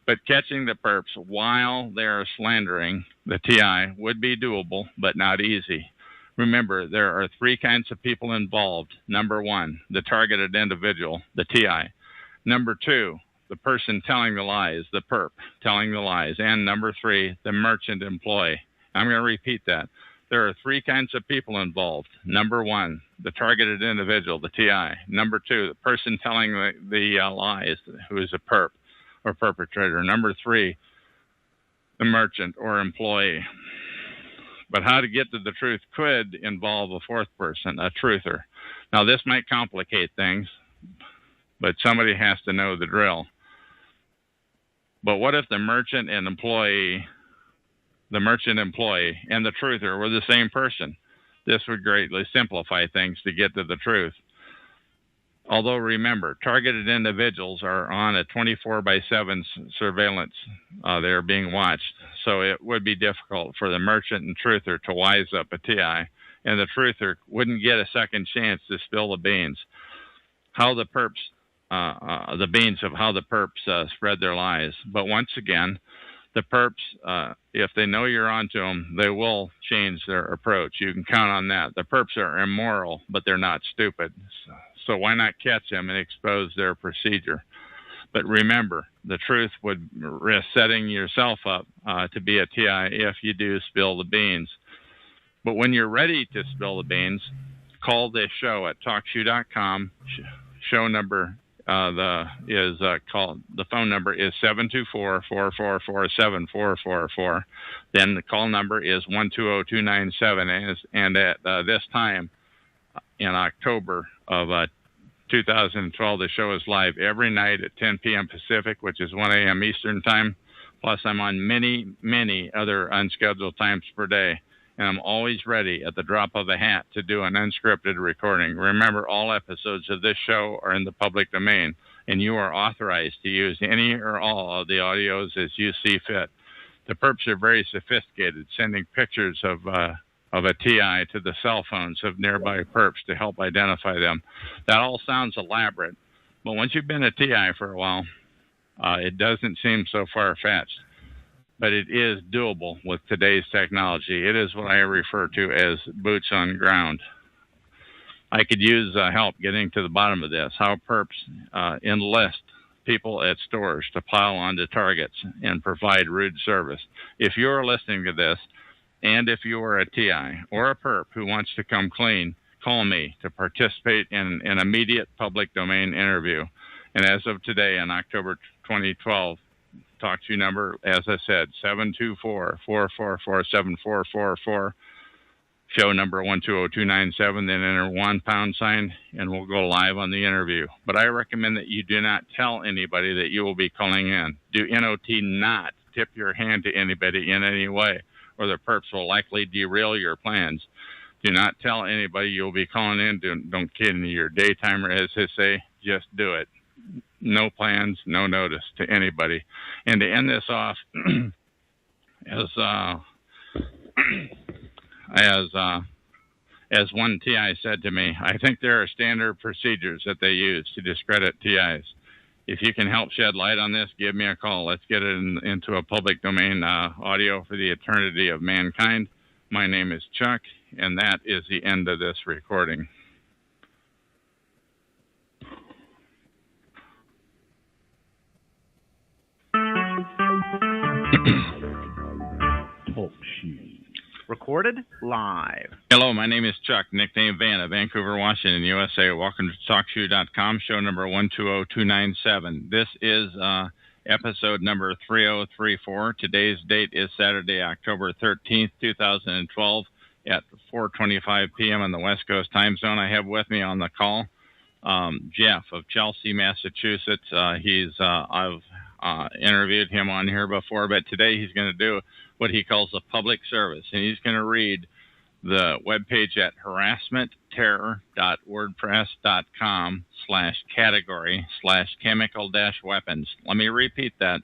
But catching the perps while they are slandering the TI would be doable, but not easy. Remember, there are 3 kinds of people involved. Number 1, the targeted individual, the TI. Number 2, the person telling the lies, the perp telling the lies. And number 3, the merchant employee. I'm going to repeat that. There are 3 kinds of people involved. Number 1, the targeted individual, the TI. Number 2, the person telling the lies, who is a perp or perpetrator. Number 3, the merchant or employee. But how to get to the truth could involve a 4th person, a truther. Now, this might complicate things, but somebody has to know the drill. But what if the merchant and employee and the truther were the same person? This would greatly simplify things to get to the truth. Although remember, targeted individuals are on a 24/7 surveillance. They are being watched. So it would be difficult for the merchant and truther to wise up a TI and the truther wouldn't get a second chance to spill the beans. How the perps, the beans of how the perps spread their lies. But once again, the perps, if they know you're onto them, they will change their approach. You can count on that. The perps are immoral, but they're not stupid. So why not catch them and expose their procedure? But remember, the truth would risk setting yourself up to be a TI if you do spill the beans. But when you're ready to spill the beans, call this show at talkshoe.com. Show number the phone number is 724-444-7444. Then the call number is 120-297. And at this time in October of 2012, the show is live every night at 10 p.m. Pacific, which is 1 a.m. Eastern time. Plus, I'm on many, many other unscheduled times per day. And I'm always ready at the drop of a hat to do an unscripted recording. Remember, all episodes of this show are in the public domain, and you are authorized to use any or all of the audios as you see fit. The perps are very sophisticated, sending pictures of a TI to the cell phones of nearby perps to help identify them. That all sounds elaborate, but once you've been a TI for a while, it doesn't seem so far-fetched. But it is doable with today's technology. It is what I refer to as boots on ground. I could use help getting to the bottom of this, how perps enlist people at stores to pile onto targets and provide rude service. If you're listening to this, and if you are a TI or a perp who wants to come clean, call me to participate in an immediate public domain interview. And as of today, in October 2012, talk to you number, as I said, 724-444-7444. Show number 120-297, then enter £1 and we'll go live on the interview. But I recommend that you do not tell anybody that you will be calling in. Do NOT not tip your hand to anybody in any way, or the perps will likely derail your plans. Do not tell anybody you'll be calling in. Don't get into your daytimer, as they say. Just do it. No plans, no notice to anybody. And to end this off, as one TI said to me, I think there are standard procedures that they use to discredit TIs. If you can help shed light on this, give me a call. Let's get it into a public domain audio for the eternity of mankind. My name is Chuck, and that is the end of this recording. Talk shoe. Recorded live. Hello, my name is Chuck, nickname Van of Vancouver, Washington, USA. Welcome to TalkShoe.com, show number 120-297. This is episode number 3034. Today's date is Saturday, October 13th, 2012 at 4:25 p.m. on the West Coast time zone. I have with me on the call Jeff of Chelsea, Massachusetts. I've interviewed him on here before, but today he's going to do what he calls a public service, and he's going to read the webpage at harassmentterror.wordpress.com/category/chemical-weapons. Let me repeat that.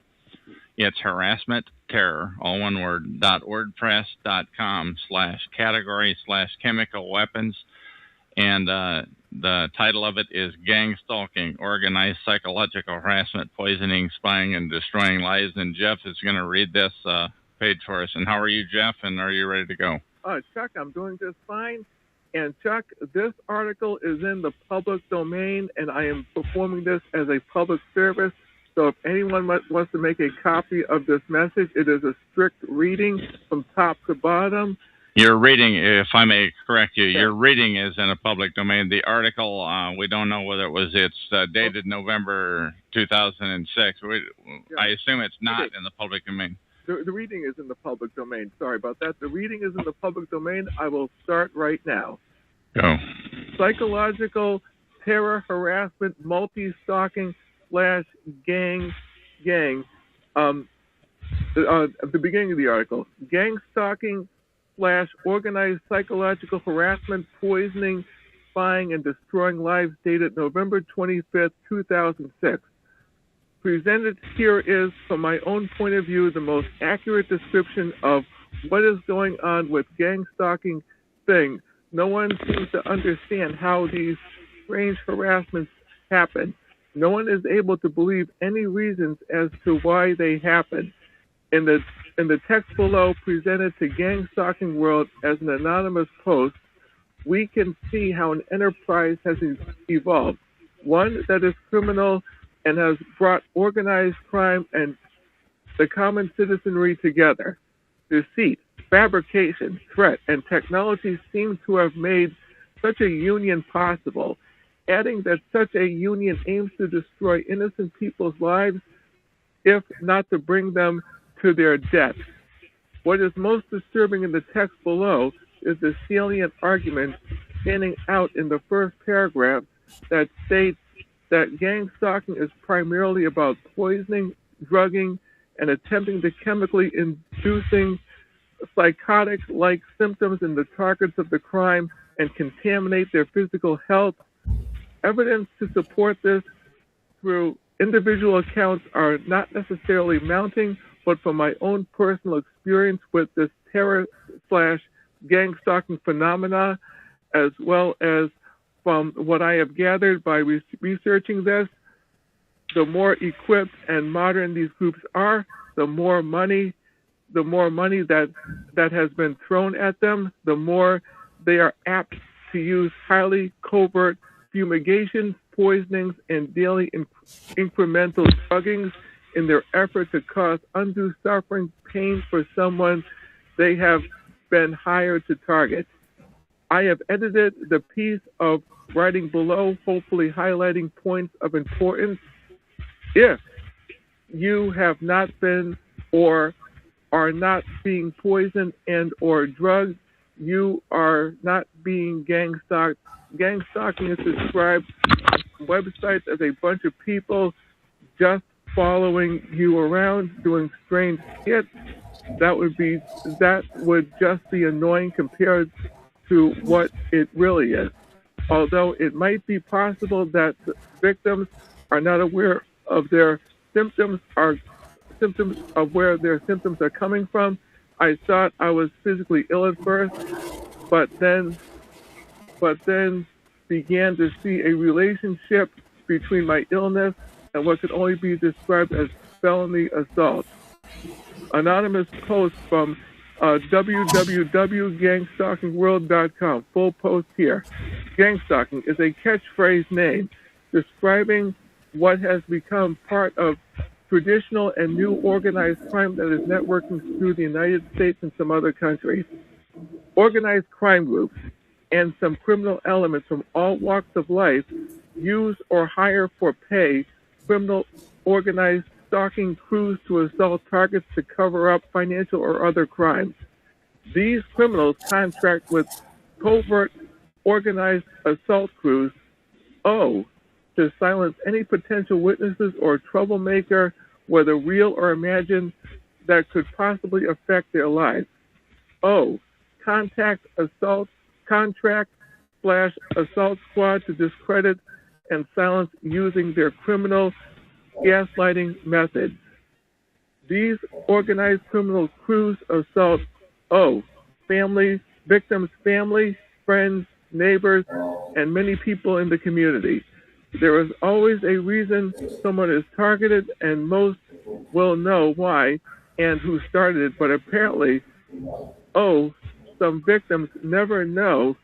It's harassmentterror, all one word, .wordpress.com/category/chemical-weapons. And the title of it is Gang Stalking, Organized Psychological Harassment, Poisoning, Spying, and Destroying Lives. And Jeff is going to read this page for us. And how are you, Jeff? And are you ready to go? Chuck, I'm doing just fine. And Chuck, this article is in the public domain, and I am performing this as a public service. So if anyone wants to make a copy of this message, it is a strict reading from top to bottom. Your reading, if I may correct you, your reading is in a public domain. The article, we don't know whether it's dated November 2006. I assume it's not in the public domain. The reading is in the public domain. Sorry about that. The reading is in the public domain. I will start right now. Go. Psychological terror, harassment, multi-stalking /gang. At the beginning of the article, gang stalking / organized psychological harassment, poisoning, spying, and destroying lives, dated November 25th, 2006. Presented here is, from my own point of view, the most accurate description of what is going on with gang stalking thing No one seems to understand how these strange harassments happen. No one is able to believe any reasons as to why they happen. In the text below, presented to Gang Stalking World as an anonymous post, we can see how an enterprise has evolved. One that is criminal and has brought organized crime and the common citizenry together. Deceit, fabrication, threat, and technology seem to have made such a union possible, adding that such a union aims to destroy innocent people's lives, if not to bring them to their death. What is most disturbing in the text below is the salient argument standing out in the first paragraph that states that gang stalking is primarily about poisoning, drugging, and attempting to chemically inducing psychotic-like symptoms in the targets of the crime and contaminate their physical health. Evidence to support this through individual accounts are not necessarily mounting, but from my own personal experience with this terror/gang stalking phenomena, as well as from what I have gathered by researching this, the more equipped and modern these groups are, the more money that has been thrown at them, the more they are apt to use highly covert fumigations, poisonings, and daily incremental druggings in their effort to cause undue suffering, pain for someone they have been hired to target. I have edited the piece of writing below, hopefully highlighting points of importance. If you have not been or are not being poisoned and or drugged, you are not being gang stalked. Gang stalking is described on websites as a bunch of people just following you around, doing strange shit. That would just be annoying compared to what it really is. Although it might be possible that the victims are not aware of their symptoms of where their symptoms are coming from. I thought I was physically ill at first, but then began to see a relationship between my illness and what could only be described as felony assault. Anonymous post from www.gangstalkingworld.com. Full post here. Gang stalking is a catchphrase name describing what has become part of traditional and new organized crime that is networking through the United States and some other countries. Organized crime groups and some criminal elements from all walks of life use or hire for pay criminal organized stalking crews to assault targets to cover up financial or other crimes. These criminals contract with covert organized assault crews, to silence any potential witnesses or troublemaker, whether real or imagined, that could possibly affect their lives. Contract /assault squad to discredit and silence using their criminal gaslighting methods. These organized criminal crews assault victims' family, friends, neighbors, and many people in the community. There is always a reason someone is targeted, and most will know why and who started it, but apparently, some victims never know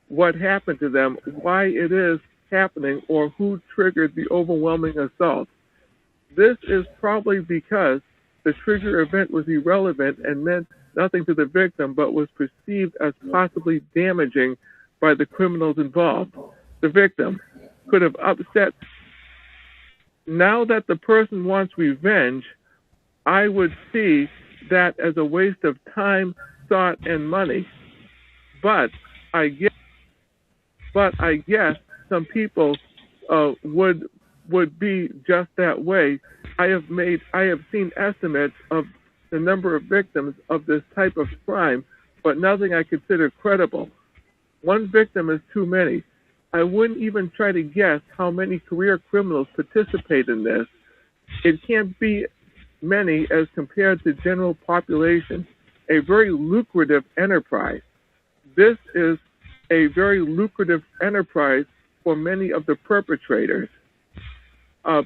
what happened to them, why it is happening, or who triggered the overwhelming assault. This is probably because the trigger event was irrelevant and meant nothing to the victim, but was perceived as possibly damaging by the criminals involved. The victim could have upset. Now that the person wants revenge, I would see that as a waste of time, thought, and money. But I guess some people would be just that way. I have seen estimates of the number of victims of this type of crime, but nothing I consider credible. One victim is too many. I wouldn't even try to guess how many career criminals participate in this. It can't be many as compared to general population. A very lucrative enterprise. This is a very lucrative enterprise for many of the perpetrators.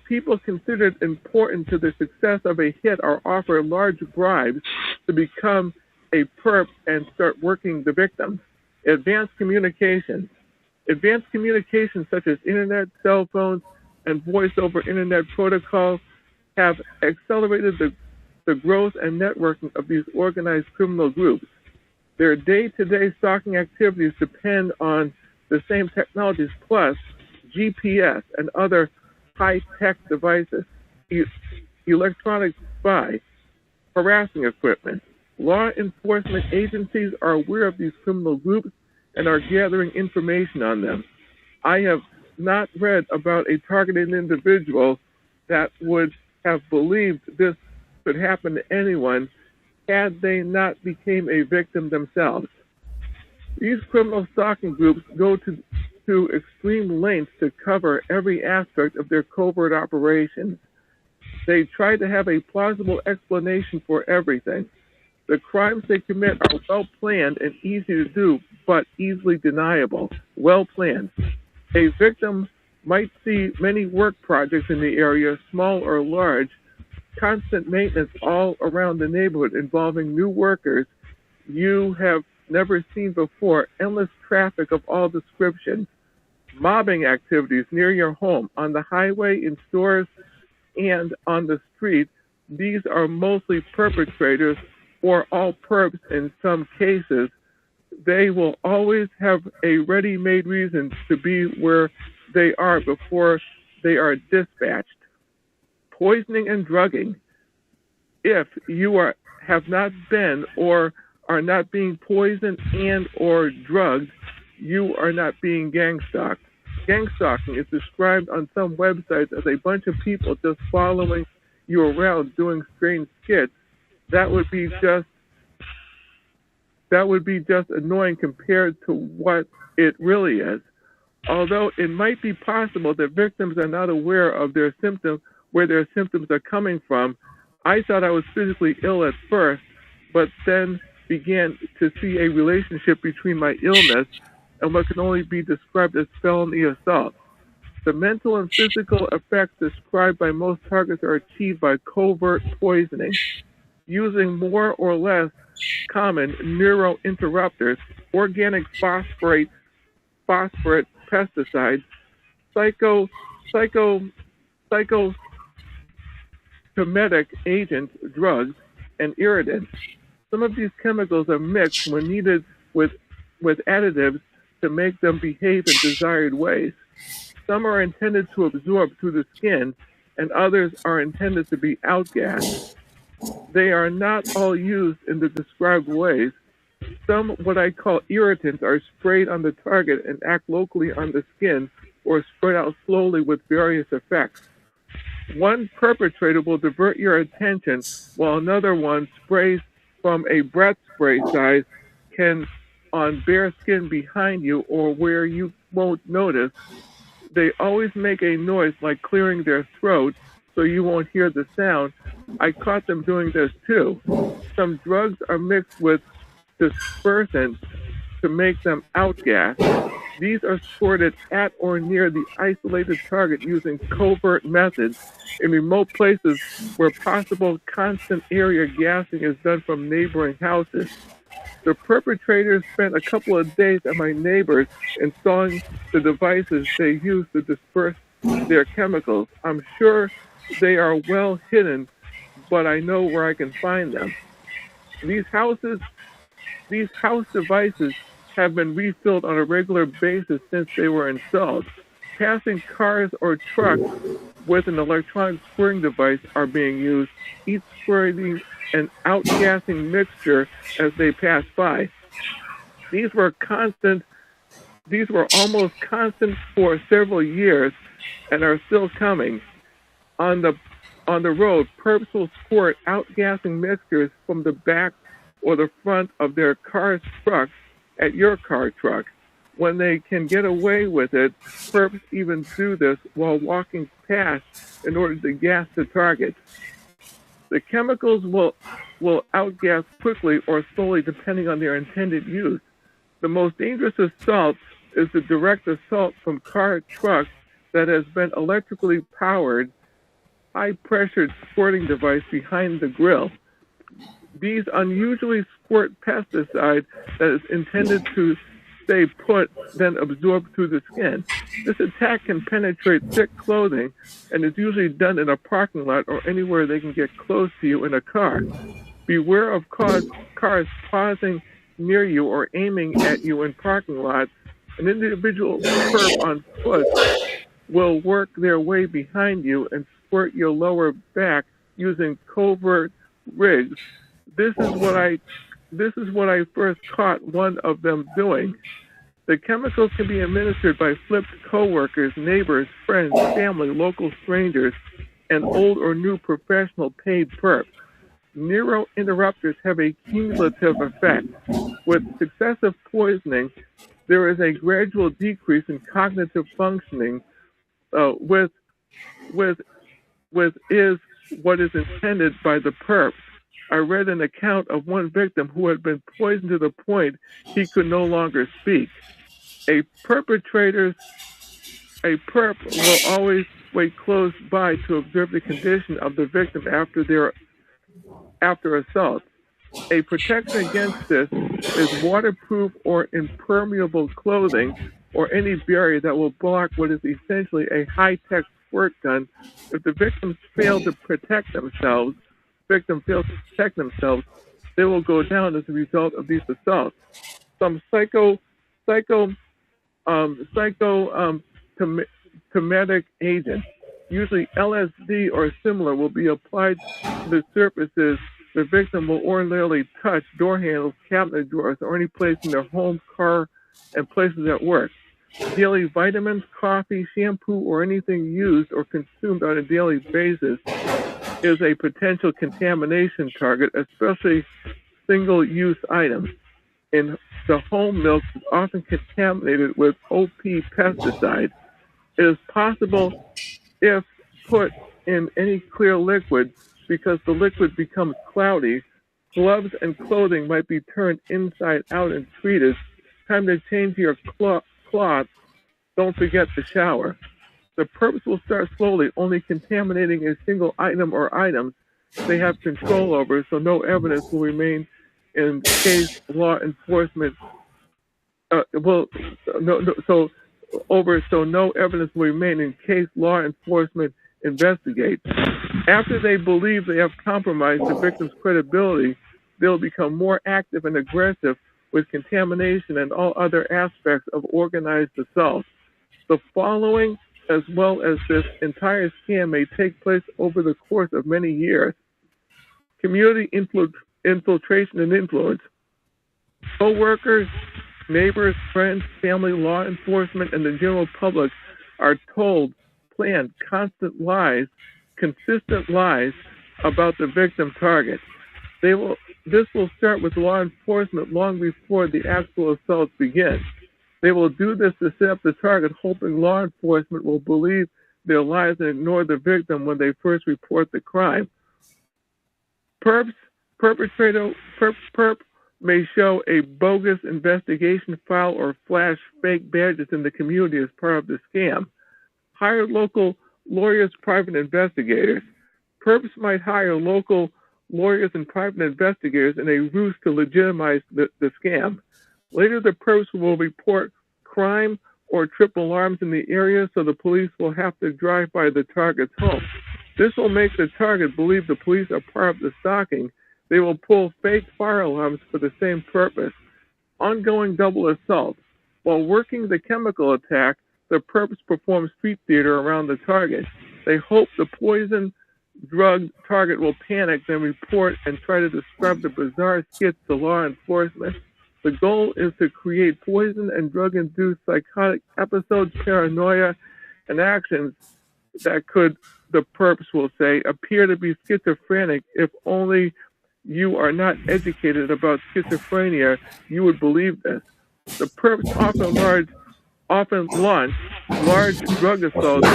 People considered important to the success of a hit are offered large bribes to become a perp and start working the victim. Advanced communications such as internet, cell phones, and voice over internet protocols have accelerated the growth and networking of these organized criminal groups. Their day-to-day stalking activities depend on the same technologies plus GPS and other high-tech devices, electronic spy, harassing equipment. Law enforcement agencies are aware of these criminal groups and are gathering information on them. I have not read about a targeted individual that would have believed this could happen to anyone had they not become a victim themselves. These criminal stalking groups go to extreme lengths to cover every aspect of their covert operations. They try to have a plausible explanation for everything. The crimes they commit are well planned and easy to do, but easily deniable. Well planned. A victim might see many work projects in the area, small or large, constant maintenance all around the neighborhood involving new workers you have never seen before, endless traffic of all descriptions, mobbing activities near your home, on the highway, in stores, and on the street. These are mostly perpetrators or all perps in some cases. They will always have a ready-made reason to be where they are before they are dispatched. Poisoning and drugging. If you have not been or are not being poisoned and or drugged, you are not being gang stalked. Gang stalking is described on some websites as a bunch of people just following you around doing strange skits. That would be just annoying compared to what it really is. Although it might be possible that victims are not aware of their symptoms, where their symptoms are coming from, I thought I was physically ill at first, but then began to see a relationship between my illness and what can only be described as felony assault. The mental and physical effects described by most targets are achieved by covert poisoning, using more or less common neurointerrupters, organic phosphorate pesticides, psychotomimetic agents, drugs, and irritants. Some of these chemicals are mixed when needed with additives to make them behave in desired ways. Some are intended to absorb through the skin, and others are intended to be outgassed. They are not all used in the described ways. Some, what I call irritants, are sprayed on the target and act locally on the skin or spread out slowly with various effects. One perpetrator will divert your attention while another one sprays from a breath spray size can on bare skin behind you or where you won't notice. They always make a noise like clearing their throat so you won't hear the sound. I caught them doing this too. Some drugs are mixed with dispersants to make them outgas. These are squirted at or near the isolated target using covert methods in remote places where possible constant area gassing is done from neighboring houses. The perpetrators spent a couple of days at my neighbors installing the devices they use to disperse their chemicals. I'm sure they are well hidden, but I know where I can find them. These house devices have been refilled on a regular basis since they were installed. Passing cars or trucks with an electronic squirting device are being used, each squirting an outgassing mixture as they pass by. These were almost constant for several years and are still coming. On the road, perps will squirt outgassing mixtures from the back or the front of their car's truck at your car truck. When they can get away with it, perps even do this while walking past in order to gas the target. The chemicals will outgas quickly or slowly depending on their intended use. The most dangerous assault is the direct assault from car truck that has been electrically powered, high-pressured squirting device behind the grill. These unusually squirt pesticide that is intended to stay put, then absorb through the skin. This attack can penetrate thick clothing and is usually done in a parking lot or anywhere they can get close to you in a car. Beware of cars pausing near you or aiming at you in parking lots. An individual perp on foot will work their way behind you and squirt your lower back using covert rigs. This is what I first caught one of them doing. The chemicals can be administered by flipped coworkers, neighbors, friends, family, local strangers, and old or new professional paid perps. Neurointerrupters have a cumulative effect. With successive poisoning, there is a gradual decrease in cognitive functioning, with is what is intended by the perp. I read an account of one victim who had been poisoned to the point he could no longer speak. A perp will always wait close by to observe the condition of the victim after assault. A protection against this is waterproof or impermeable clothing or any barrier that will block what is essentially a high-tech squirt gun. If the victims fail to protect themselves, they will go down as a result of these assaults. Some psychotomimetic agents, usually LSD or similar, will be applied to the surfaces the victim will ordinarily touch: door handles, cabinet drawers, or any place in their home, car, and places at work. Daily vitamins, coffee, shampoo, or anything used or consumed on a daily basis is a potential contamination target, especially single-use items. And the home milk is often contaminated with OP pesticide. It is possible, if put in any clear liquid, because the liquid becomes cloudy, gloves and clothing might be turned inside out and treated. Time to change your cloth. Don't forget the shower. The perps will start slowly, only contaminating a single item or items they have control over, so no evidence will remain in case law enforcement so no evidence will remain in case law enforcement investigates. After they believe they have compromised the victim's credibility, they'll become more active and aggressive with contamination and all other aspects of organized assault. The following, as well as this entire scam, may take place over the course of many years. Community infiltration and influence. Co-workers, neighbors, friends, family, law enforcement, and the general public are told, planned, consistent lies about the victim target. This will start with law enforcement long before the actual assaults begin. They will do this to set up the target, hoping law enforcement will believe their lies and ignore the victim when they first report the crime. Perp may show a bogus investigation file or flash fake badges in the community as part of the scam. Hire local lawyers, private investigators. Perps might hire local lawyers and private investigators in a ruse to legitimize the scam. Later, the perps will report crime or trip alarms in the area, so the police will have to drive by the target's home. This will make the target believe the police are part of the stalking. They will pull fake fire alarms for the same purpose. Ongoing double assault. While working the chemical attack, the perps perform street theater around the target. They hope the poison drug target will panic, then report and try to describe the bizarre skits to law enforcement. The goal is to create poison and drug-induced psychotic episodes, paranoia, and actions that could, the perps will say, appear to be schizophrenic. If only you are not educated about schizophrenia, you would believe this. The perps often launch large drug assaults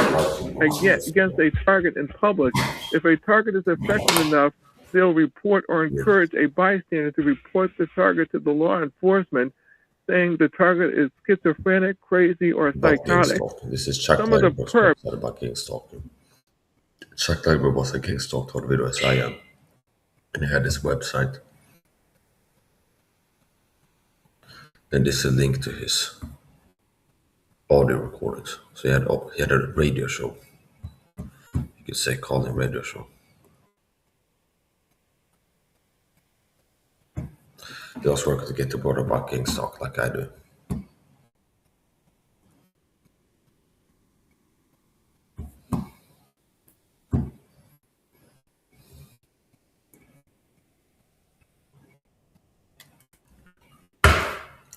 against a target in public. If a target is effective enough, they'll report or encourage a bystander to report the target to the law enforcement. saying the target is schizophrenic, crazy, or psychotic. This is Chuck Some of the Langberg's perps. website about gang stalking. Chuck Langberg was a gang stalker video as I am. And he had this website. And this is a link to his audio recordings. So he had a radio show. You could say called him radio show. He was working to get the word about gang stalk like I do.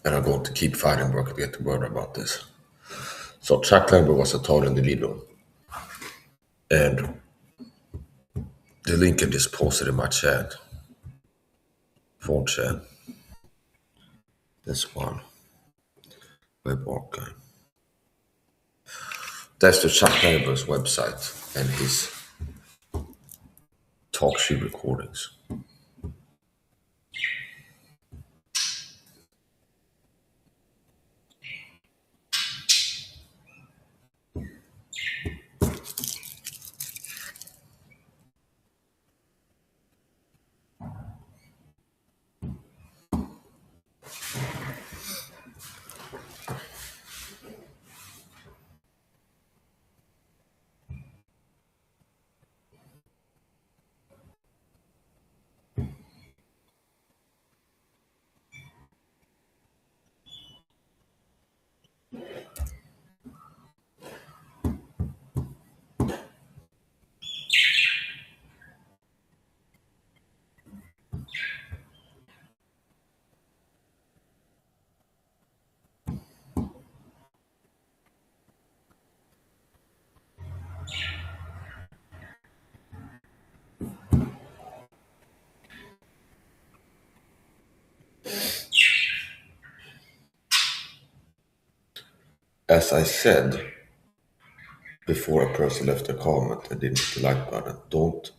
And I'm going to keep fighting work to get the word about this. So Chuck Langberg was a total individual. And the link I just posted in my chat. Phone chat. This one. Web archive. That's the Chuck Langberg's website and his talk show recordings. As I said before a person left a comment and didn't hit the like button, don't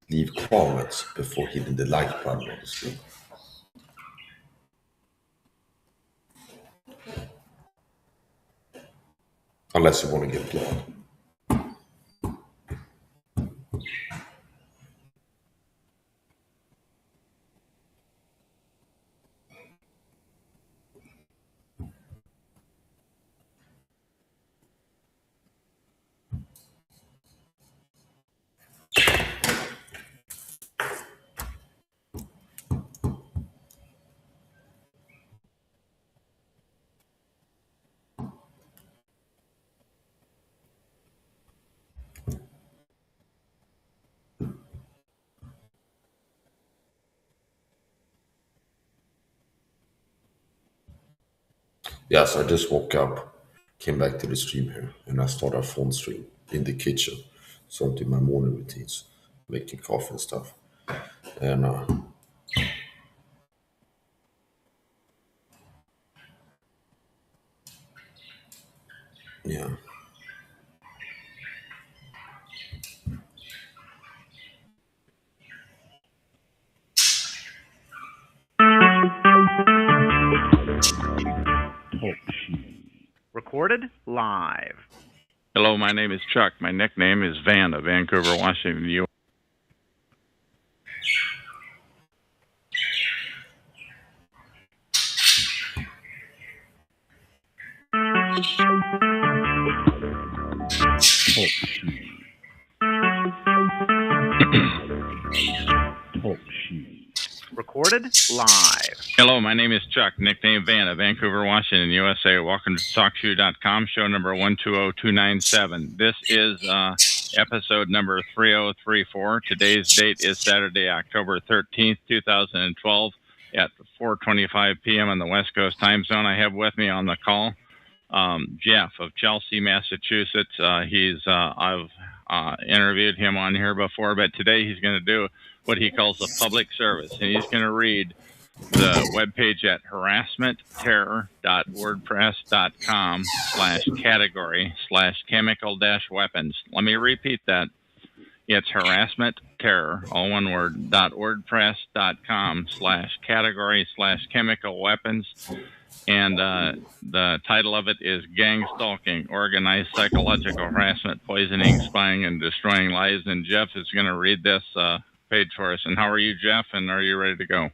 leave comments before hitting the like button on the screen. Unless you want to get blocked. Yeah, so I just woke up, came back to the stream here, and I started a phone stream in the kitchen. So I'm doing my morning routines, making coffee and stuff. And yeah. Recorded live. Hello, my name is Chuck. My nickname is Van of Vancouver, Washington, U.S. Recorded live. Hello, my name is Chuck, nickname Van of Vancouver, Washington, USA. Welcome to TalkShoe.com, show number 120297. This is episode number 3034. Today's date is Saturday, October 13th, 2012 at 4:25 p.m. on the West Coast time zone. I have with me on the call Jeff of Chelsea, Massachusetts. I've interviewed him on here before, but today he's going to do what he calls a public service, and he's going to read the webpage at harassmentterror.wordpress.com/category/chemical-weapons. Let me repeat that. It's harassmentterror, all one word, .wordpress.com/category/chemical-weapons. And the title of it is Gang Stalking, Organized Psychological Harassment, Poisoning, Spying, and Destroying Lives. And Jeff is going to read this page for us. And how are you, Jeff? And are you ready to go?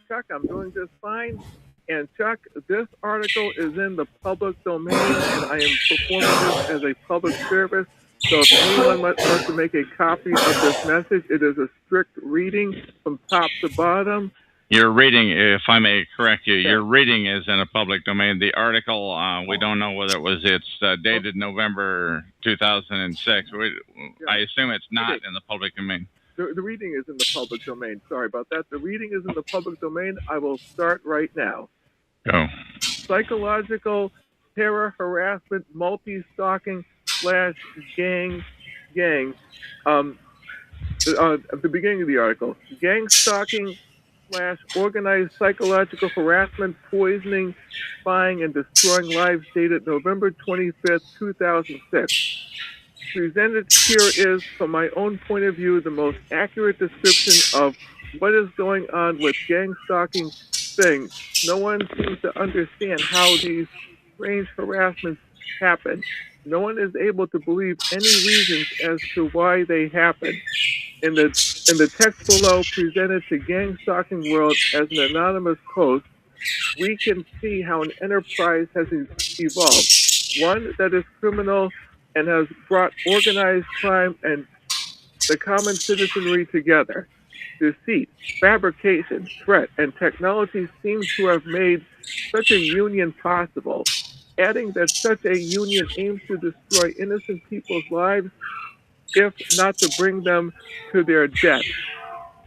Chuck, I'm doing just fine. And Chuck, this article is in the public domain, and I am performing this as a public service. So if anyone wants to make a copy of this message, it is a strict reading from top to bottom. Your reading, if I may correct you, your reading is in a public domain. The article, we don't know whether it's dated November 2006. I assume it's not in the public domain. The reading is in the public domain. Sorry about that. The reading is in the public domain. I will start right now. Go. Psychological terror, harassment, multi-stalking / gang. At the beginning of the article, gang stalking / organized psychological harassment, poisoning, spying, and destroying lives, dated November 25th, 2006. Presented here is, from my own point of view, the most accurate description of what is going on with gang stalking things. No one seems to understand how these strange harassments happen. No one is able to believe any reasons as to why they happen. In the text below, presented to Gang Stalking World as an anonymous post, we can see how an enterprise has evolved. One that is criminal and has brought organized crime and the common citizenry together. Deceit, fabrication, threat, and technology seem to have made such a union possible. Adding that such a union aims to destroy innocent people's lives, if not to bring them to their death.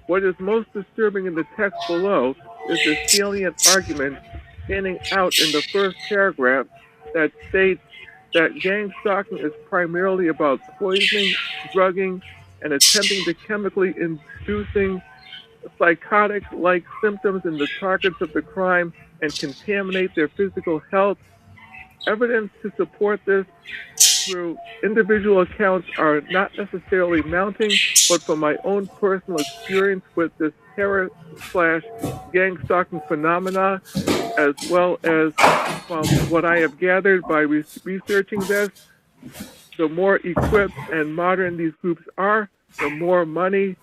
What is most disturbing in the text below is the salient argument standing out in the first paragraph that states that gang stalking is primarily about poisoning, drugging, and attempting to chemically inducing psychotic-like symptoms in the targets of the crime and contaminate their physical health. Evidence to support this through individual accounts are not necessarily mounting, but from my own personal experience with this terror / gang stalking phenomena, as well as from what I have gathered by researching this, the more equipped and modern these groups are, the more money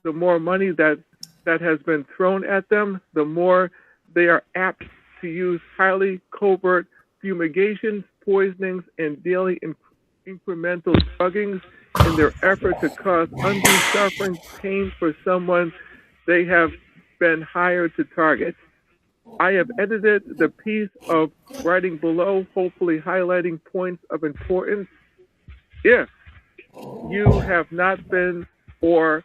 that has been thrown at them, the more they are apt to use highly covert fumigations, poisonings, and daily incremental druggings in their effort to cause undue suffering, pain for someone they have been hired to target. I have edited the piece of writing below, hopefully highlighting points of importance. If you have not been or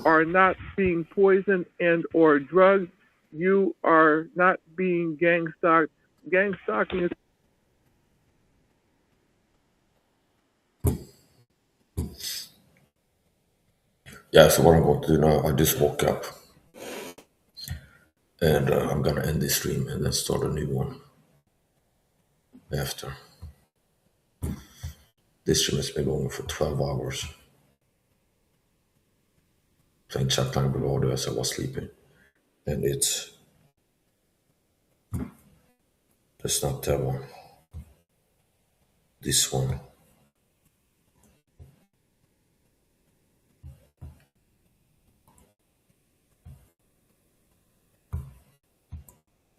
are not being poisoned and or drugged, you are not being gang stalked. Gang stalking is Yeah, so what I'm going to do now, I just woke up and I'm going to end this stream and then start a new one after. This stream has been going for 12 hours. Playing Chattanooga audio as I was sleeping. And it's not that one. This one.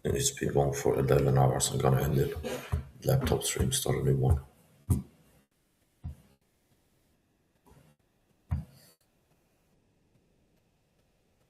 And it's been going for 11 hours. I'm gonna end it. Laptop stream, start a new one.